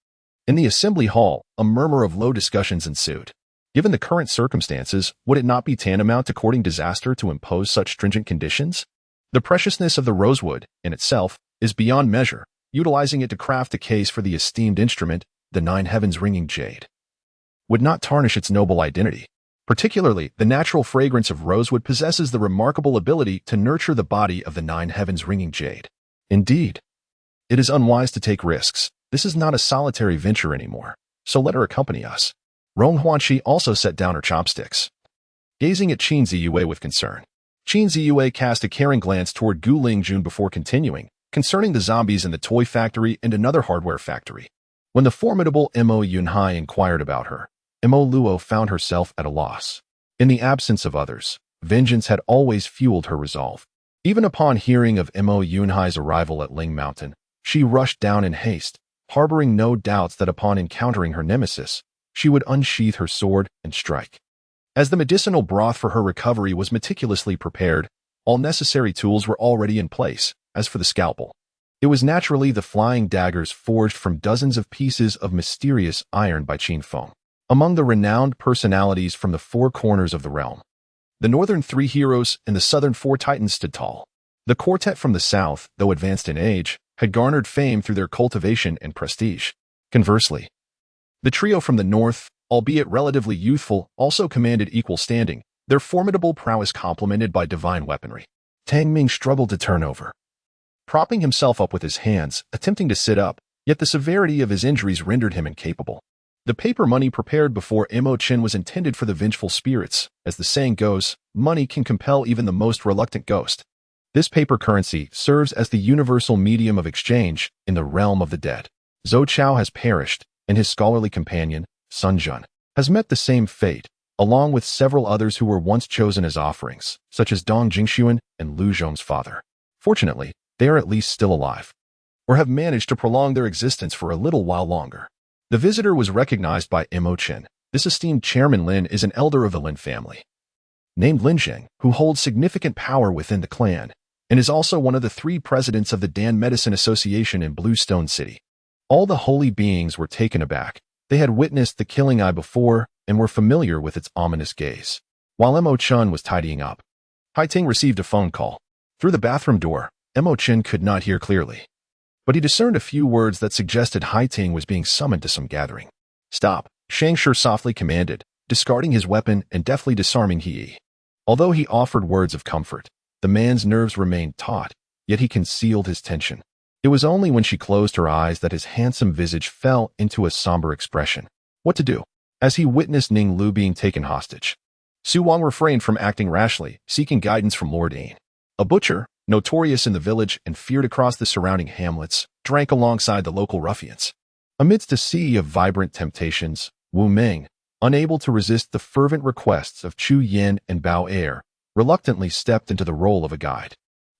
In the assembly hall, a murmur of low discussions ensued. Given the current circumstances, would it not be tantamount to courting disaster to impose such stringent conditions? The preciousness of the rosewood, in itself, is beyond measure, utilizing it to craft a case for the esteemed instrument, the 9 heavens ringing jade, would not tarnish its noble identity. Particularly, the natural fragrance of rosewood possesses the remarkable ability to nurture the body of the 9 heavens ringing jade. Indeed, it is unwise to take risks. This is not a solitary venture anymore, so let her accompany us. Rong Huanxi also set down her chopsticks, gazing at Qin Ziyue with concern. Qin Ziyue cast a caring glance toward Gu Lingjun before continuing, concerning the zombies in the toy factory and another hardware factory. When the formidable Mo Yunhai inquired about her, Mo Luo found herself at a loss. In the absence of others, vengeance had always fueled her resolve. Even upon hearing of Mo Yunhai's arrival at Ling Mountain, she rushed down in haste, harboring no doubts that upon encountering her nemesis, she would unsheath her sword and strike. As the medicinal broth for her recovery was meticulously prepared, all necessary tools were already in place. As for the scalpel, it was naturally the flying daggers forged from dozens of pieces of mysterious iron by Qingrong. Among the renowned personalities from the four corners of the realm, the northern three heroes and the southern four titans stood tall. The quartet from the south, though advanced in age, had garnered fame through their cultivation and prestige. Conversely, the trio from the north, albeit relatively youthful, also commanded equal standing, their formidable prowess complemented by divine weaponry. Tang Ming struggled to turn over, propping himself up with his hands, attempting to sit up, yet the severity of his injuries rendered him incapable. The paper money prepared before Mo Chen was intended for the vengeful spirits. As the saying goes, money can compel even the most reluctant ghost. This paper currency serves as the universal medium of exchange in the realm of the dead. Zhou Chao has perished, and his scholarly companion, Sun Jun, has met the same fate, along with several others who were once chosen as offerings, such as Dong Jingxuan and Lu Zhong's father. Fortunately, they are at least still alive, or have managed to prolong their existence for a little while longer. The visitor was recognized by Mo Chen. This esteemed Chairman Lin is an elder of the Lin family, named Lin Zheng, who holds significant power within the clan, and is also one of the 3 presidents of the Dan Medicine Association in Bluestone City. All the holy beings were taken aback. They had witnessed the killing eye before and were familiar with its ominous gaze. While Mo Chen was tidying up, Hai Ting received a phone call. Through the bathroom door, Mo Chen could not hear clearly, but he discerned a few words that suggested Hai Ting was being summoned to some gathering. "Stop," Shang Shi softly commanded, discarding his weapon and deftly disarming Xihe. Although he offered words of comfort, the man's nerves remained taut, yet he concealed his tension. It was only when she closed her eyes that his handsome visage fell into a somber expression. What to do? As he witnessed Ning Lu being taken hostage, Su Wang refrained from acting rashly, seeking guidance from Lord Ain. A butcher, notorious in the village and feared across the surrounding hamlets, drank alongside the local ruffians. Amidst a sea of vibrant temptations, Wu Meng, unable to resist the fervent requests of Chu Yin and Bao Er, reluctantly stepped into the role of a guide.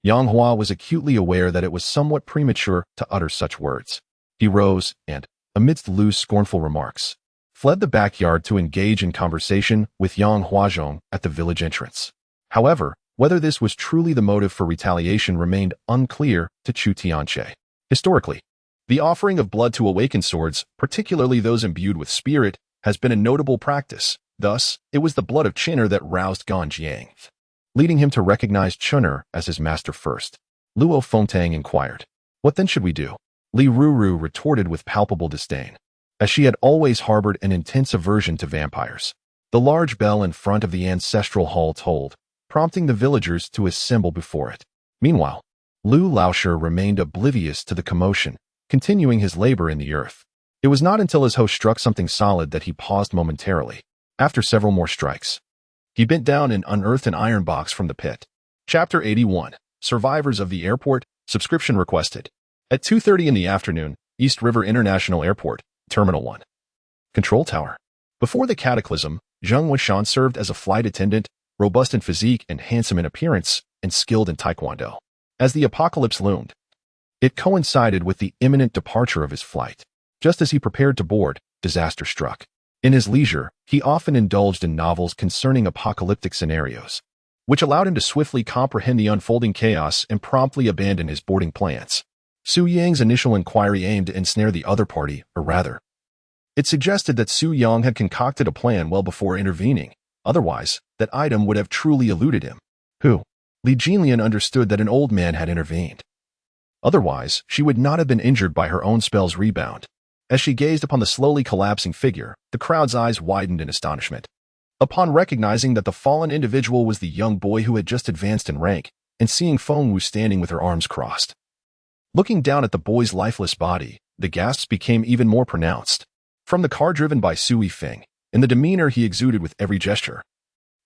Yang Hua was acutely aware that it was somewhat premature to utter such words. He rose and, amidst Lu's scornful remarks, fled the backyard to engage in conversation with Yang Huazhong at the village entrance. However, whether this was truly the motive for retaliation remained unclear to Chu Tianche. Historically, the offering of blood to awaken swords, particularly those imbued with spirit, has been a notable practice. Thus, it was the blood of Qin'er that roused Gan Jiang, leading him to recognize Qin'er as his master first. Luo Fengtang inquired, "What then should we do?" Li Ruru retorted with palpable disdain, as she had always harbored an intense aversion to vampires. The large bell in front of the ancestral hall tolled, prompting the villagers to assemble before it. Meanwhile, Lu Laoshi remained oblivious to the commotion, continuing his labor in the earth. It was not until his host struck something solid that he paused momentarily. After several more strikes, he bent down and unearthed an iron box from the pit. Chapter 81. Survivors of the Airport. Subscription requested. At 2:30 in the afternoon, East River International Airport, Terminal 1. Control Tower. Before the cataclysm, Zheng Weishan served as a flight attendant, robust in physique and handsome in appearance, and skilled in taekwondo. As the apocalypse loomed, it coincided with the imminent departure of his flight. Just as he prepared to board, disaster struck. In his leisure, he often indulged in novels concerning apocalyptic scenarios, which allowed him to swiftly comprehend the unfolding chaos and promptly abandon his boarding plans. Su Yang's initial inquiry aimed to ensnare the other party, or rather, it suggested that Su Yang had concocted a plan well before intervening. Otherwise, that item would have truly eluded him. Who? Li Jinlian understood that an old man had intervened. Otherwise, she would not have been injured by her own spell's rebound. As she gazed upon the slowly collapsing figure, the crowd's eyes widened in astonishment. Upon recognizing that the fallen individual was the young boy who had just advanced in rank, and seeing Feng Wu standing with her arms crossed. Looking down at the boy's lifeless body, the gasps became even more pronounced. From the car driven by Su Yifeng, and the demeanor he exuded with every gesture,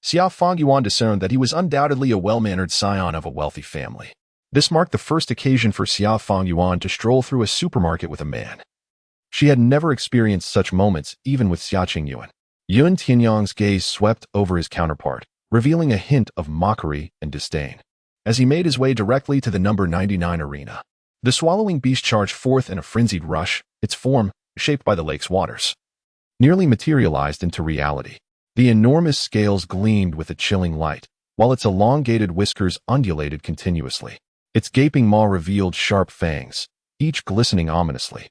Xiao Fengyuan discerned that he was undoubtedly a well-mannered scion of a wealthy family. This marked the first occasion for Xiao Fengyuan to stroll through a supermarket with a man. She had never experienced such moments, even with Xia Qingyuan. Yun Tianyang's gaze swept over his counterpart, revealing a hint of mockery and disdain. As he made his way directly to the number 99 arena, the swallowing beast charged forth in a frenzied rush, its form, shaped by the lake's waters, nearly materialized into reality. The enormous scales gleamed with a chilling light, while its elongated whiskers undulated continuously. Its gaping maw revealed sharp fangs, each glistening ominously.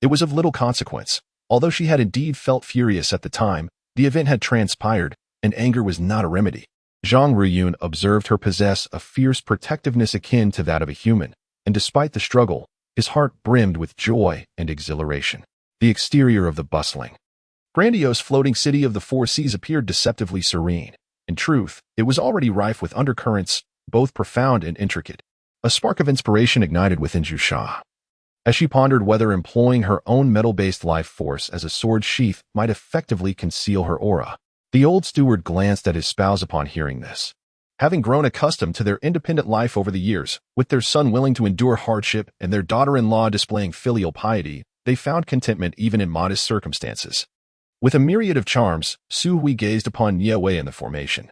It was of little consequence. Although she had indeed felt furious at the time, the event had transpired, and anger was not a remedy. Zhang Ruyun observed her possess a fierce protectiveness akin to that of a human, and despite the struggle, his heart brimmed with joy and exhilaration. The exterior of the bustling, grandiose floating city of the four seas appeared deceptively serene. In truth, it was already rife with undercurrents, both profound and intricate. A spark of inspiration ignited within Xihe, as she pondered whether employing her own metal-based life force as a sword sheath might effectively conceal her aura. The old steward glanced at his spouse upon hearing this. Having grown accustomed to their independent life over the years, with their son willing to endure hardship and their daughter-in-law displaying filial piety, they found contentment even in modest circumstances. With a myriad of charms, Su Hui gazed upon Xihe in the formation,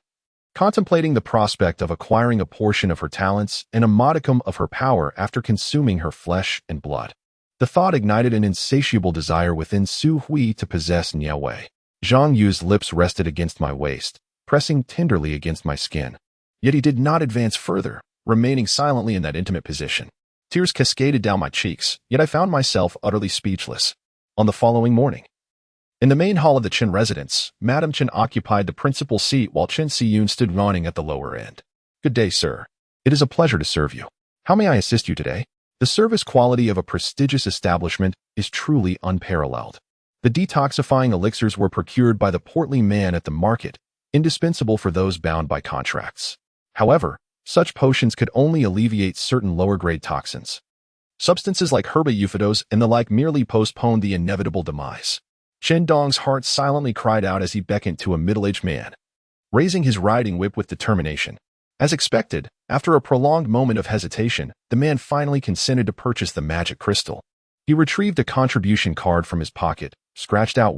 contemplating the prospect of acquiring a portion of her talents and a modicum of her power after consuming her flesh and blood. The thought ignited an insatiable desire within Su Hui to possess Xihe. Zhang Yu's lips rested against my waist, pressing tenderly against my skin. Yet he did not advance further, remaining silently in that intimate position. Tears cascaded down my cheeks, yet I found myself utterly speechless. On the following morning, in the main hall of the Qin residence, Madame Qin occupied the principal seat while Qin Siyun stood yawning at the lower end. "Good day, sir. It is a pleasure to serve you. How may I assist you today?" The service quality of a prestigious establishment is truly unparalleled. The detoxifying elixirs were procured by the portly man at the market, indispensable for those bound by contracts. However, such potions could only alleviate certain lower-grade toxins. Substances like herba and the like merely postponed the inevitable demise. Chen Dong's heart silently cried out as he beckoned to a middle-aged man, raising his riding whip with determination. As expected, after a prolonged moment of hesitation, the man finally consented to purchase the magic crystal. He retrieved a contribution card from his pocket, scratched out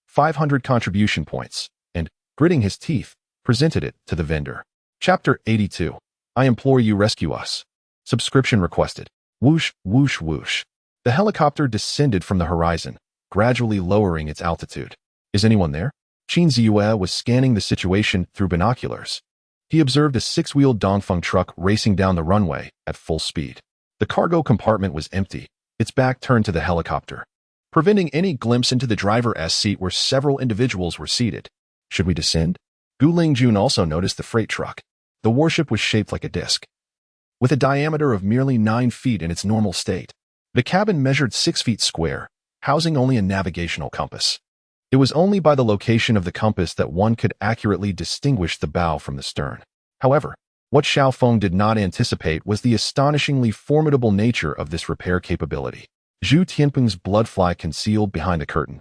500 contribution points, and, gritting his teeth, presented it to the vendor. Chapter 82. I implore you, rescue us. Subscription requested. Whoosh, whoosh, whoosh. The helicopter descended from the horizon, gradually lowering its altitude. Is anyone there? Qin Ziyue was scanning the situation through binoculars. He observed a six-wheeled Dongfeng truck racing down the runway at full speed. The cargo compartment was empty, its back turned to the helicopter, preventing any glimpse into the driver's seat where several individuals were seated. Should we descend? Gu Lingjun also noticed the freight truck. The warship was shaped like a disc, with a diameter of merely 9 feet in its normal state. The cabin measured 6 feet square, housing only a navigational compass. It was only by the location of the compass that one could accurately distinguish the bow from the stern. However, what Xiao Feng did not anticipate was the astonishingly formidable nature of this repair capability. Zhu Tianpeng's bloodfly concealed behind a curtain,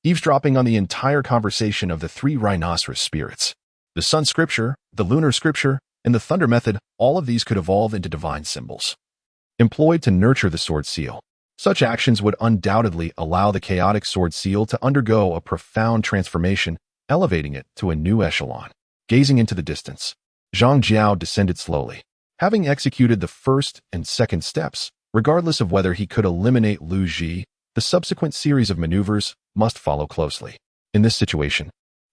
eavesdropping on the entire conversation of the 3 rhinoceros spirits. The sun scripture, the lunar scripture, and the thunder method, all of these could evolve into divine symbols, employed to nurture the sword seal. Such actions would undoubtedly allow the chaotic sword seal to undergo a profound transformation, elevating it to a new echelon. Gazing into the distance, Zhang Jiao descended slowly. Having executed the first and second steps, regardless of whether he could eliminate Lu Ji, the subsequent series of maneuvers must follow closely. In this situation,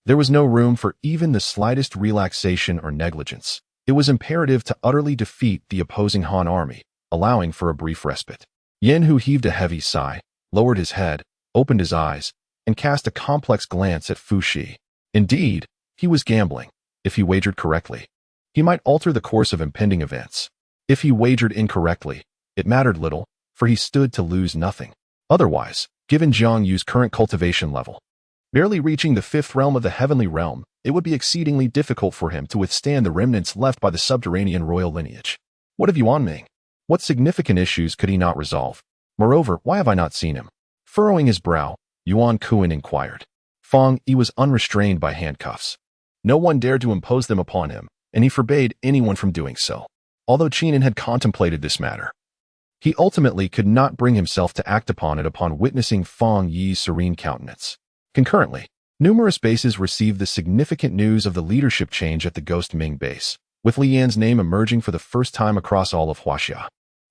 there was no room for even the slightest relaxation or negligence. It was imperative to utterly defeat the opposing Han army, allowing for a brief respite. Yen Hu heaved a heavy sigh, lowered his head, opened his eyes, and cast a complex glance at Fu Shi. Indeed, he was gambling. If he wagered correctly, he might alter the course of impending events. If he wagered incorrectly, it mattered little, for he stood to lose nothing. Otherwise, given Zhang Yu's current cultivation level, barely reaching the 5th realm of the heavenly realm, it would be exceedingly difficult for him to withstand the remnants left by the subterranean royal lineage. What have you on Ming? What significant issues could he not resolve? Moreover, why have I not seen him? Furrowing his brow, Yuan Kuan inquired. Feng Yi was unrestrained by handcuffs. No one dared to impose them upon him, and he forbade anyone from doing so. Although Qinan had contemplated this matter, he ultimately could not bring himself to act upon it upon witnessing Feng Yi's serene countenance. Concurrently, numerous bases received the significant news of the leadership change at the Ghost Ming base, with Li Yan's name emerging for the first time across all of Huaxia.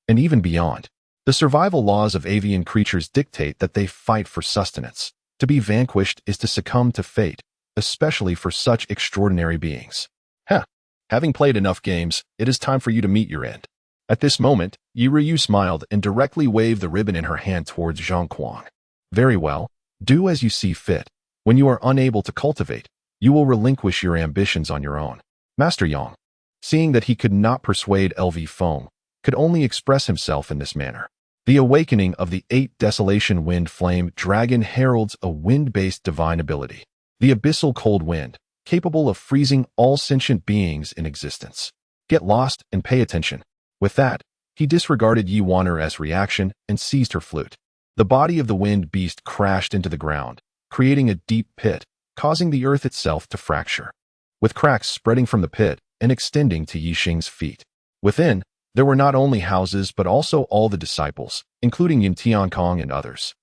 And even beyond, the survival laws of avian creatures dictate that they fight for sustenance. To be vanquished is to succumb to fate, especially for such extraordinary beings. Heh, having played enough games, it is time for you to meet your end. At this moment, Yiruyu smiled and directly waved the ribbon in her hand towards Zhang Kuang. Very well, do as you see fit. When you are unable to cultivate, you will relinquish your ambitions on your own. Master Yang, seeing that he could not persuade LV Feng, could only express himself in this manner. The awakening of the 8 Desolation Wind Flame Dragon heralds a wind-based divine ability. The abyssal cold wind, capable of freezing all sentient beings in existence. Get lost and pay attention. With that, he disregarded Yi Wan'er's reaction and seized her flute. The body of the wind beast crashed into the ground, creating a deep pit, causing the earth itself to fracture, with cracks spreading from the pit and extending to Yixing's feet. Within, there were not only houses but also all the disciples, including Yin Tiankong and others,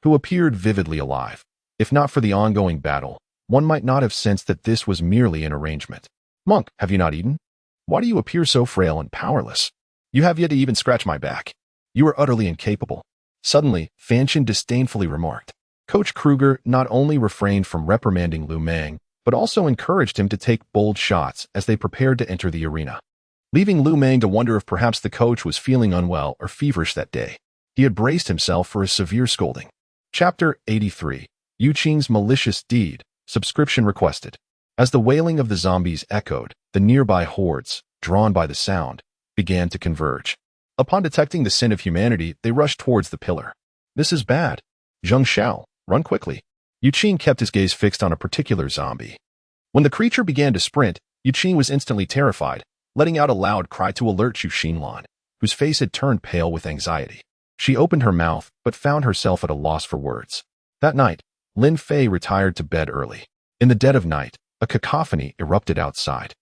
who appeared vividly alive. If not for the ongoing battle, one might not have sensed that this was merely an arrangement. Monk, have you not eaten? Why do you appear so frail and powerless? You have yet to even scratch my back. You are utterly incapable. Suddenly, Fanchen disdainfully remarked. Coach Kruger not only refrained from reprimanding Lu Meng, but also encouraged him to take bold shots as they prepared to enter the arena, leaving Lu Meng to wonder if perhaps the coach was feeling unwell or feverish that day. He had braced himself for a severe scolding. Chapter 83. Yu Qing's Malicious Deed. Subscription requested. As the wailing of the zombies echoed, the nearby hordes, drawn by the sound, began to converge. Upon detecting the sin of humanity, they rushed towards the pillar. This is bad. Zheng Xiao, run quickly. Yu Qing kept his gaze fixed on a particular zombie. When the creature began to sprint, Yu Qing was instantly terrified, letting out a loud cry to alert Xu Xinlan, whose face had turned pale with anxiety. She opened her mouth, but found herself at a loss for words. That night, Lin Fei retired to bed early. In the dead of night, a cacophony erupted outside.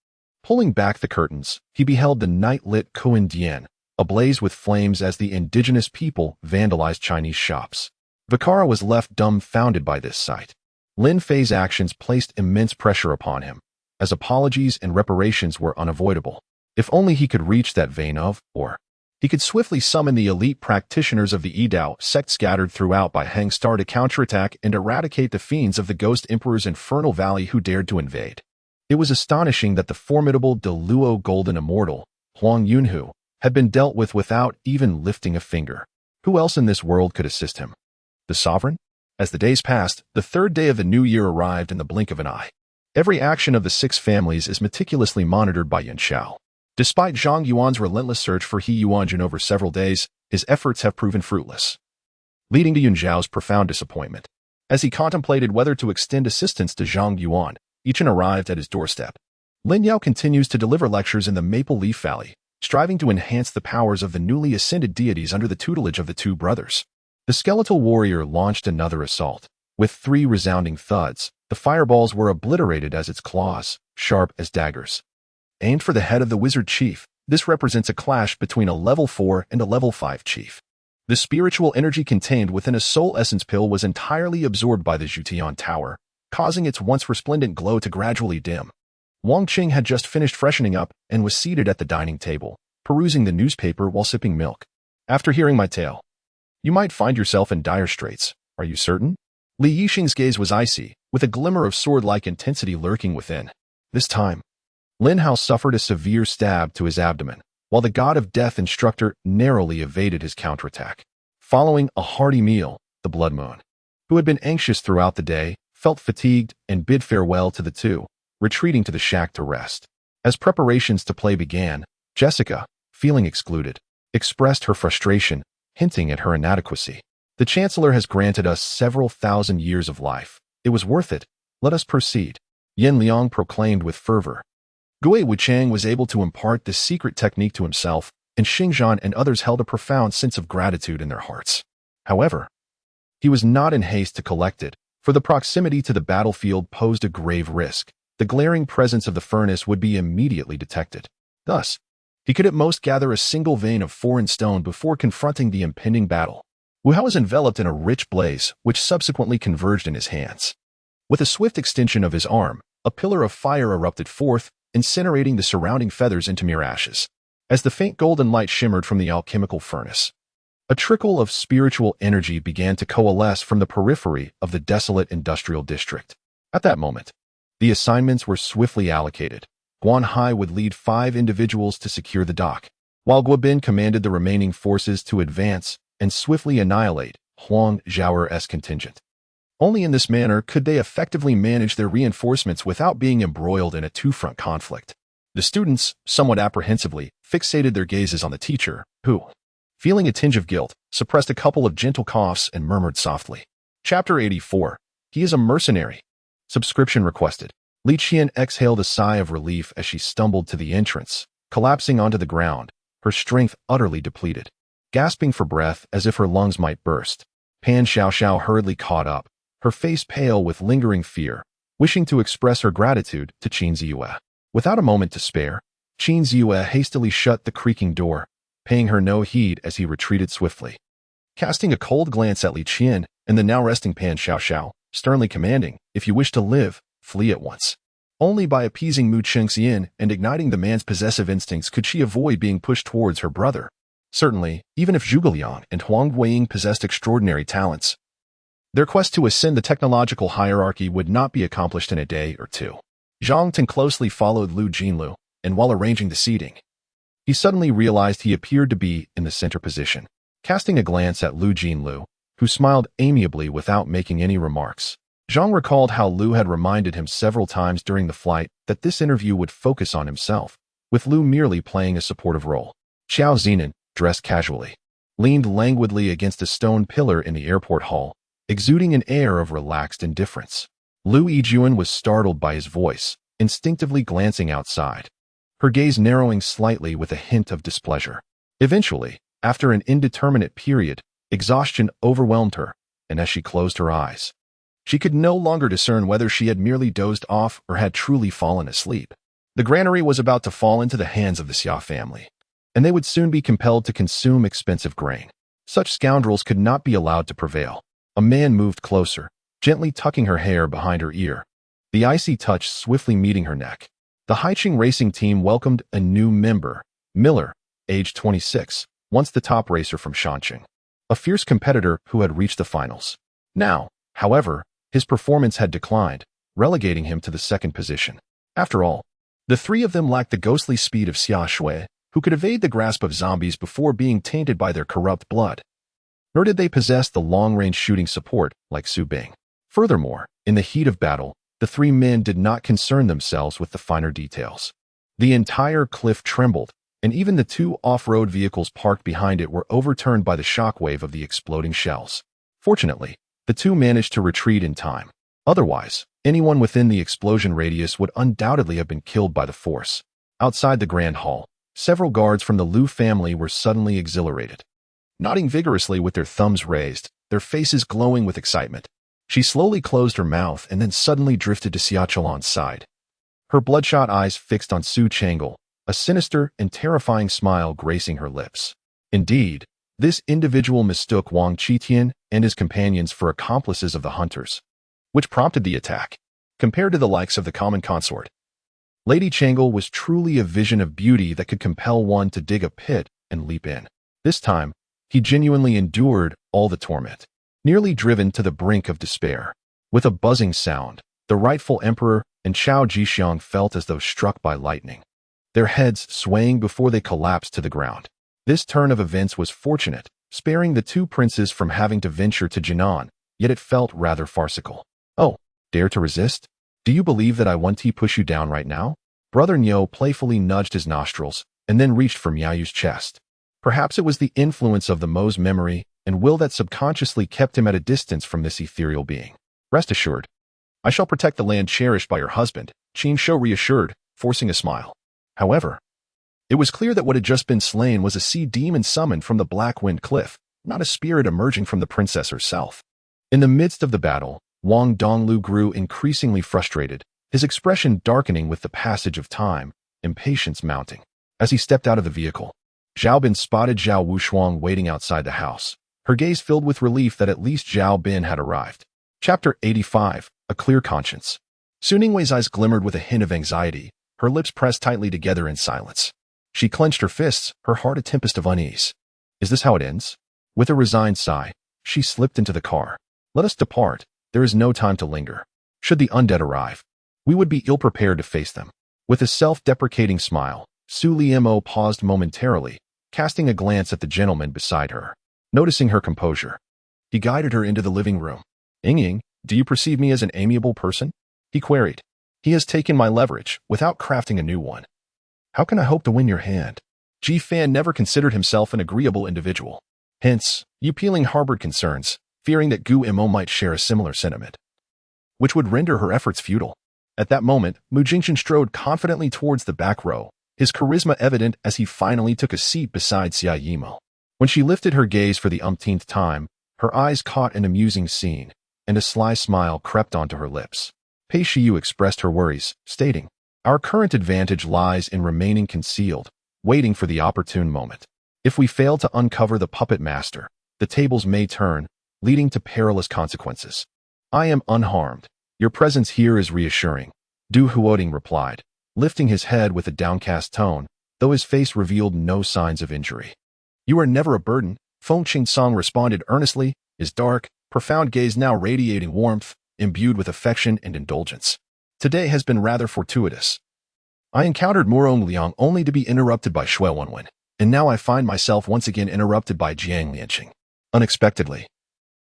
Pulling back the curtains, he beheld the night-lit Kuan-Dian, ablaze with flames as the indigenous people vandalized Chinese shops. Vicara was left dumbfounded by this sight. Lin Fei's actions placed immense pressure upon him, as apologies and reparations were unavoidable. If only he could reach that vein of, or he could swiftly summon the elite practitioners of the Yidao sect scattered throughout by Hang Star to counterattack and eradicate the fiends of the Ghost Emperor's infernal valley who dared to invade. It was astonishing that the formidable Deluo Golden Immortal, Huang Yunhu, had been dealt with without even lifting a finger. Who else in this world could assist him? The sovereign? As the days passed, the 3rd day of the new year arrived in the blink of an eye. Every action of the 6 families is meticulously monitored by Yin Xiao. Despite Zhang Yuan's relentless search for He Yuanjun over several days, his efforts have proven fruitless, leading to Yun Zhao's profound disappointment. As he contemplated whether to extend assistance to Zhang Yuan, Yichin arrived at his doorstep. Lin Yao continues to deliver lectures in the Maple Leaf Valley, striving to enhance the powers of the newly ascended deities under the tutelage of the 2 brothers. The skeletal warrior launched another assault. With 3 resounding thuds, the fireballs were obliterated as its claws, sharp as daggers, aimed for the head of the wizard chief. This represents a clash between a level 4 and a level 5 chief. The spiritual energy contained within a soul essence pill was entirely absorbed by the Zhutian Tower, causing its once resplendent glow to gradually dim. Wang Qing had just finished freshening up and was seated at the dining table, perusing the newspaper while sipping milk. After hearing my tale, you might find yourself in dire straits. Are you certain? Li Yixing's gaze was icy, with a glimmer of sword-like intensity lurking within. This time, Lin Hao suffered a severe stab to his abdomen, while the god of death instructor narrowly evaded his counterattack. Following a hearty meal, the Blood Moon, who had been anxious throughout the day, felt fatigued and bid farewell to the 2, retreating to the shack to rest. As preparations to play began, Jessica, feeling excluded, expressed her frustration, hinting at her inadequacy. The Chancellor has granted us several thousand years of life. It was worth it. Let us proceed. Yin Liang proclaimed with fervor. Gui Wuchang was able to impart this secret technique to himself, and Xingzhan and others held a profound sense of gratitude in their hearts. However, he was not in haste to collect it, for the proximity to the battlefield posed a grave risk. The glaring presence of the furnace would be immediately detected. Thus, he could at most gather a single vein of foreign stone before confronting the impending battle. Wu Hao was enveloped in a rich blaze, which subsequently converged in his hands. With a swift extension of his arm, a pillar of fire erupted forth, incinerating the surrounding feathers into mere ashes. As the faint golden light shimmered from the alchemical furnace, a trickle of spiritual energy began to coalesce from the periphery of the desolate industrial district. At that moment, The assignments were swiftly allocated. Guan Hai would lead 5 individuals to secure the dock, while Guobin commanded the remaining forces to advance and swiftly annihilate Huang Zhaoer's contingent. Only in this manner could they effectively manage their reinforcements without being embroiled in a two-front conflict. The students, somewhat apprehensively, fixated their gazes on the teacher, who, feeling a tinge of guilt, suppressed a couple of gentle coughs and murmured softly. Chapter 84. He is a mercenary. Subscription requested. Li Qian exhaled a sigh of relief as she stumbled to the entrance, collapsing onto the ground, her strength utterly depleted. Gasping for breath as if her lungs might burst, Pan Xiaoxiao hurriedly caught up, her face pale with lingering fear, wishing to express her gratitude to Qin Ziyue. Without a moment to spare, Qin Ziyue hastily shut the creaking door, paying her no heed as he retreated swiftly. Casting a cold glance at Li Qian and the now resting Pan Xiaoxiao, sternly commanding, "If you wish to live, flee at once." Only by appeasing Mu Chengxian and igniting the man's possessive instincts could she avoid being pushed towards her brother. Certainly, even if Zhuge Liang and Huang Guiying possessed extraordinary talents, their quest to ascend the technological hierarchy would not be accomplished in a day or two. Zhang Teng closely followed Lu Jinlu, and while arranging the seating, he suddenly realized he appeared to be in the center position. Casting a glance at Lu Jinlu, who smiled amiably without making any remarks, Zhang recalled how Lu had reminded him several times during the flight that this interview would focus on himself, with Lu merely playing a supportive role. Xiao Zinan, dressed casually, leaned languidly against a stone pillar in the airport hall, exuding an air of relaxed indifference. Lu Yijuan was startled by his voice, instinctively glancing outside, her gaze narrowing slightly with a hint of displeasure. Eventually, after an indeterminate period, exhaustion overwhelmed her, and as she closed her eyes, she could no longer discern whether she had merely dozed off or had truly fallen asleep. The granary was about to fall into the hands of the Xia family, and they would soon be compelled to consume expensive grain. Such scoundrels could not be allowed to prevail. A man moved closer, gently tucking her hair behind her ear, the icy touch swiftly meeting her neck. The Haiqing racing team welcomed a new member, Miller, age 26, once the top racer from Shanqing, a fierce competitor who had reached the finals. Now, however, his performance had declined, relegating him to the second position. After all, the three of them lacked the ghostly speed of Xia Shui, who could evade the grasp of zombies before being tainted by their corrupt blood. Nor did they possess the long-range shooting support like Su Bing. Furthermore, in the heat of battle, the three men did not concern themselves with the finer details. The entire cliff trembled, and even the 2 off-road vehicles parked behind it were overturned by the shockwave of the exploding shells. Fortunately, the 2 managed to retreat in time. Otherwise, anyone within the explosion radius would undoubtedly have been killed by the force. Outside the grand hall, several guards from the Lu family were suddenly exhilarated, nodding vigorously with their thumbs raised, their faces glowing with excitement. She slowly closed her mouth and then suddenly drifted to Xia Chelan's side, her bloodshot eyes fixed on Su Chang'e, a sinister and terrifying smile gracing her lips. Indeed, this individual mistook Wang Qitian and his companions for accomplices of the hunters, which prompted the attack. Compared to the likes of the common consort, Lady Chang'e was truly a vision of beauty that could compel one to dig a pit and leap in. This time, he genuinely endured all the torment, nearly driven to the brink of despair. With a buzzing sound, the rightful emperor and Chao Jixiang felt as though struck by lightning, their heads swaying before they collapsed to the ground. This turn of events was fortunate, sparing the 2 princes from having to venture to Jinan, yet it felt rather farcical. "Oh, dare to resist? Do you believe that I want to push you down right now?" Brother Niu playfully nudged his nostrils and then reached for Miaoyu's chest. Perhaps it was the influence of the Mo's memory and will that subconsciously kept him at a distance from this ethereal being. "Rest assured, I shall protect the land cherished by your husband," Qin Shou reassured, forcing a smile. However, it was clear that what had just been slain was a sea demon summoned from the Black Wind Cliff, not a spirit emerging from the princess herself. In the midst of the battle, Wang Donglu grew increasingly frustrated, his expression darkening with the passage of time, impatience mounting. As he stepped out of the vehicle, Zhao Bin spotted Zhao Wushuang waiting outside the house, her gaze filled with relief that at least Zhao Bin had arrived. Chapter 85. A Clear Conscience. Su Ningwei's eyes glimmered with a hint of anxiety, her lips pressed tightly together in silence. She clenched her fists, her heart a tempest of unease. Is this how it ends? With a resigned sigh, she slipped into the car. "Let us depart. There is no time to linger. Should the undead arrive, We would be ill-prepared to face them. With a self-deprecating smile, Su Liemo paused momentarily, casting a glance at the gentleman beside her. Noticing her composure, he guided her into the living room. Ying, do you perceive me as an amiable person? He queried. He has taken my leverage without crafting a new one. How can I hope to win your hand? Ji Fan never considered himself an agreeable individual. Hence, Yu Peeling harbored concerns, fearing that Gu Imo might share a similar sentiment, which would render her efforts futile. At that moment, Mu Jingchen strode confidently towards the back row, his charisma evident as he finally took a seat beside Xia Yimo. When she lifted her gaze for the umpteenth time, her eyes caught an amusing scene, and a sly smile crept onto her lips. Pei Shiyu expressed her worries, stating, our current advantage lies in remaining concealed, waiting for the opportune moment. If we fail to uncover the puppet master, the tables may turn, leading to perilous consequences. I am unharmed. Your presence here is reassuring, Du Huoding replied, lifting his head with a downcast tone, though his face revealed no signs of injury. You are never a burden, Feng Qingsong responded earnestly, his dark, profound gaze now radiating warmth, imbued with affection and indulgence. Today has been rather fortuitous. I encountered Murong Liang only to be interrupted by Shui Wenwen, and now I find myself once again interrupted by Jiang Lianqing. Unexpectedly,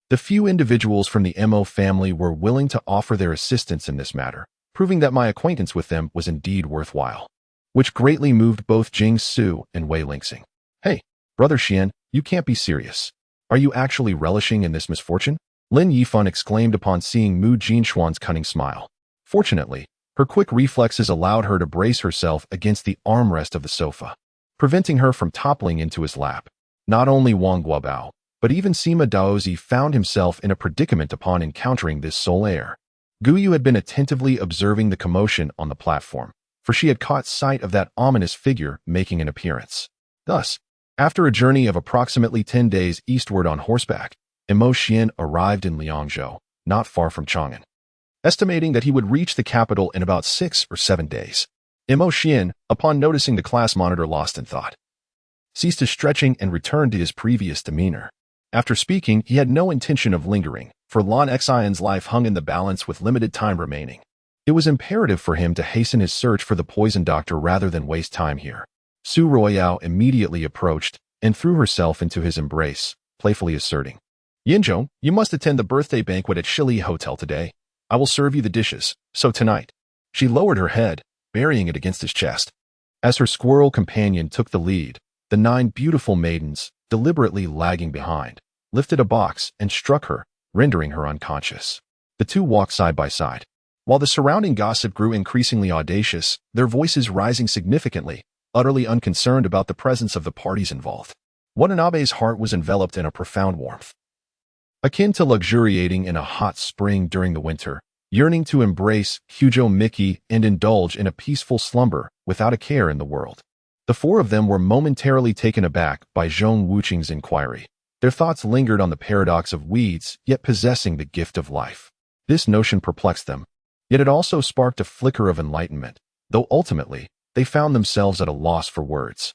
the few individuals from the Mo family were willing to offer their assistance in this matter, proving that my acquaintance with them was indeed worthwhile, which greatly moved both Jing Su and Wei Lingxing. Hey, Brother Xian, you can't be serious. Are you actually relishing in this misfortune? Lin Yifan exclaimed upon seeing Mu Jinshuan's cunning smile. Fortunately, her quick reflexes allowed her to brace herself against the armrest of the sofa, preventing her from toppling into his lap. Not only Wang Guobao, but even Sima Daozi found himself in a predicament upon encountering this sole heir. Guyu had been attentively observing the commotion on the platform, for she had caught sight of that ominous figure making an appearance. Thus, after a journey of approximately 10 days eastward on horseback, Mo Xian arrived in Liangzhou, not far from Chang'an, estimating that he would reach the capital in about 6 or 7 days. Mo Xian, upon noticing the class monitor lost in thought, ceased his stretching and returned to his previous demeanor. After speaking, he had no intention of lingering, for Lan Xian's life hung in the balance with limited time remaining. It was imperative for him to hasten his search for the poison doctor rather than waste time here. Su Royao immediately approached and threw herself into his embrace, playfully asserting, Yinzhong, you must attend the birthday banquet at Xihe Hotel today. I will serve you the dishes, so tonight. She lowered her head, burying it against his chest. As her squirrel companion took the lead, the 9 beautiful maidens, deliberately lagging behind, lifted a box and struck her, rendering her unconscious. The two walked side by side. While the surrounding gossip grew increasingly audacious, their voices rising significantly, utterly unconcerned about the presence of the parties involved. Watanabe's heart was enveloped in a profound warmth, akin to luxuriating in a hot spring during the winter, yearning to embrace Hujo Mickey and indulge in a peaceful slumber without a care in the world. The 4 of them were momentarily taken aback by Zhong Wuqing's inquiry. Their thoughts lingered on the paradox of weeds yet possessing the gift of life. This notion perplexed them, yet it also sparked a flicker of enlightenment, though ultimately, they found themselves at a loss for words.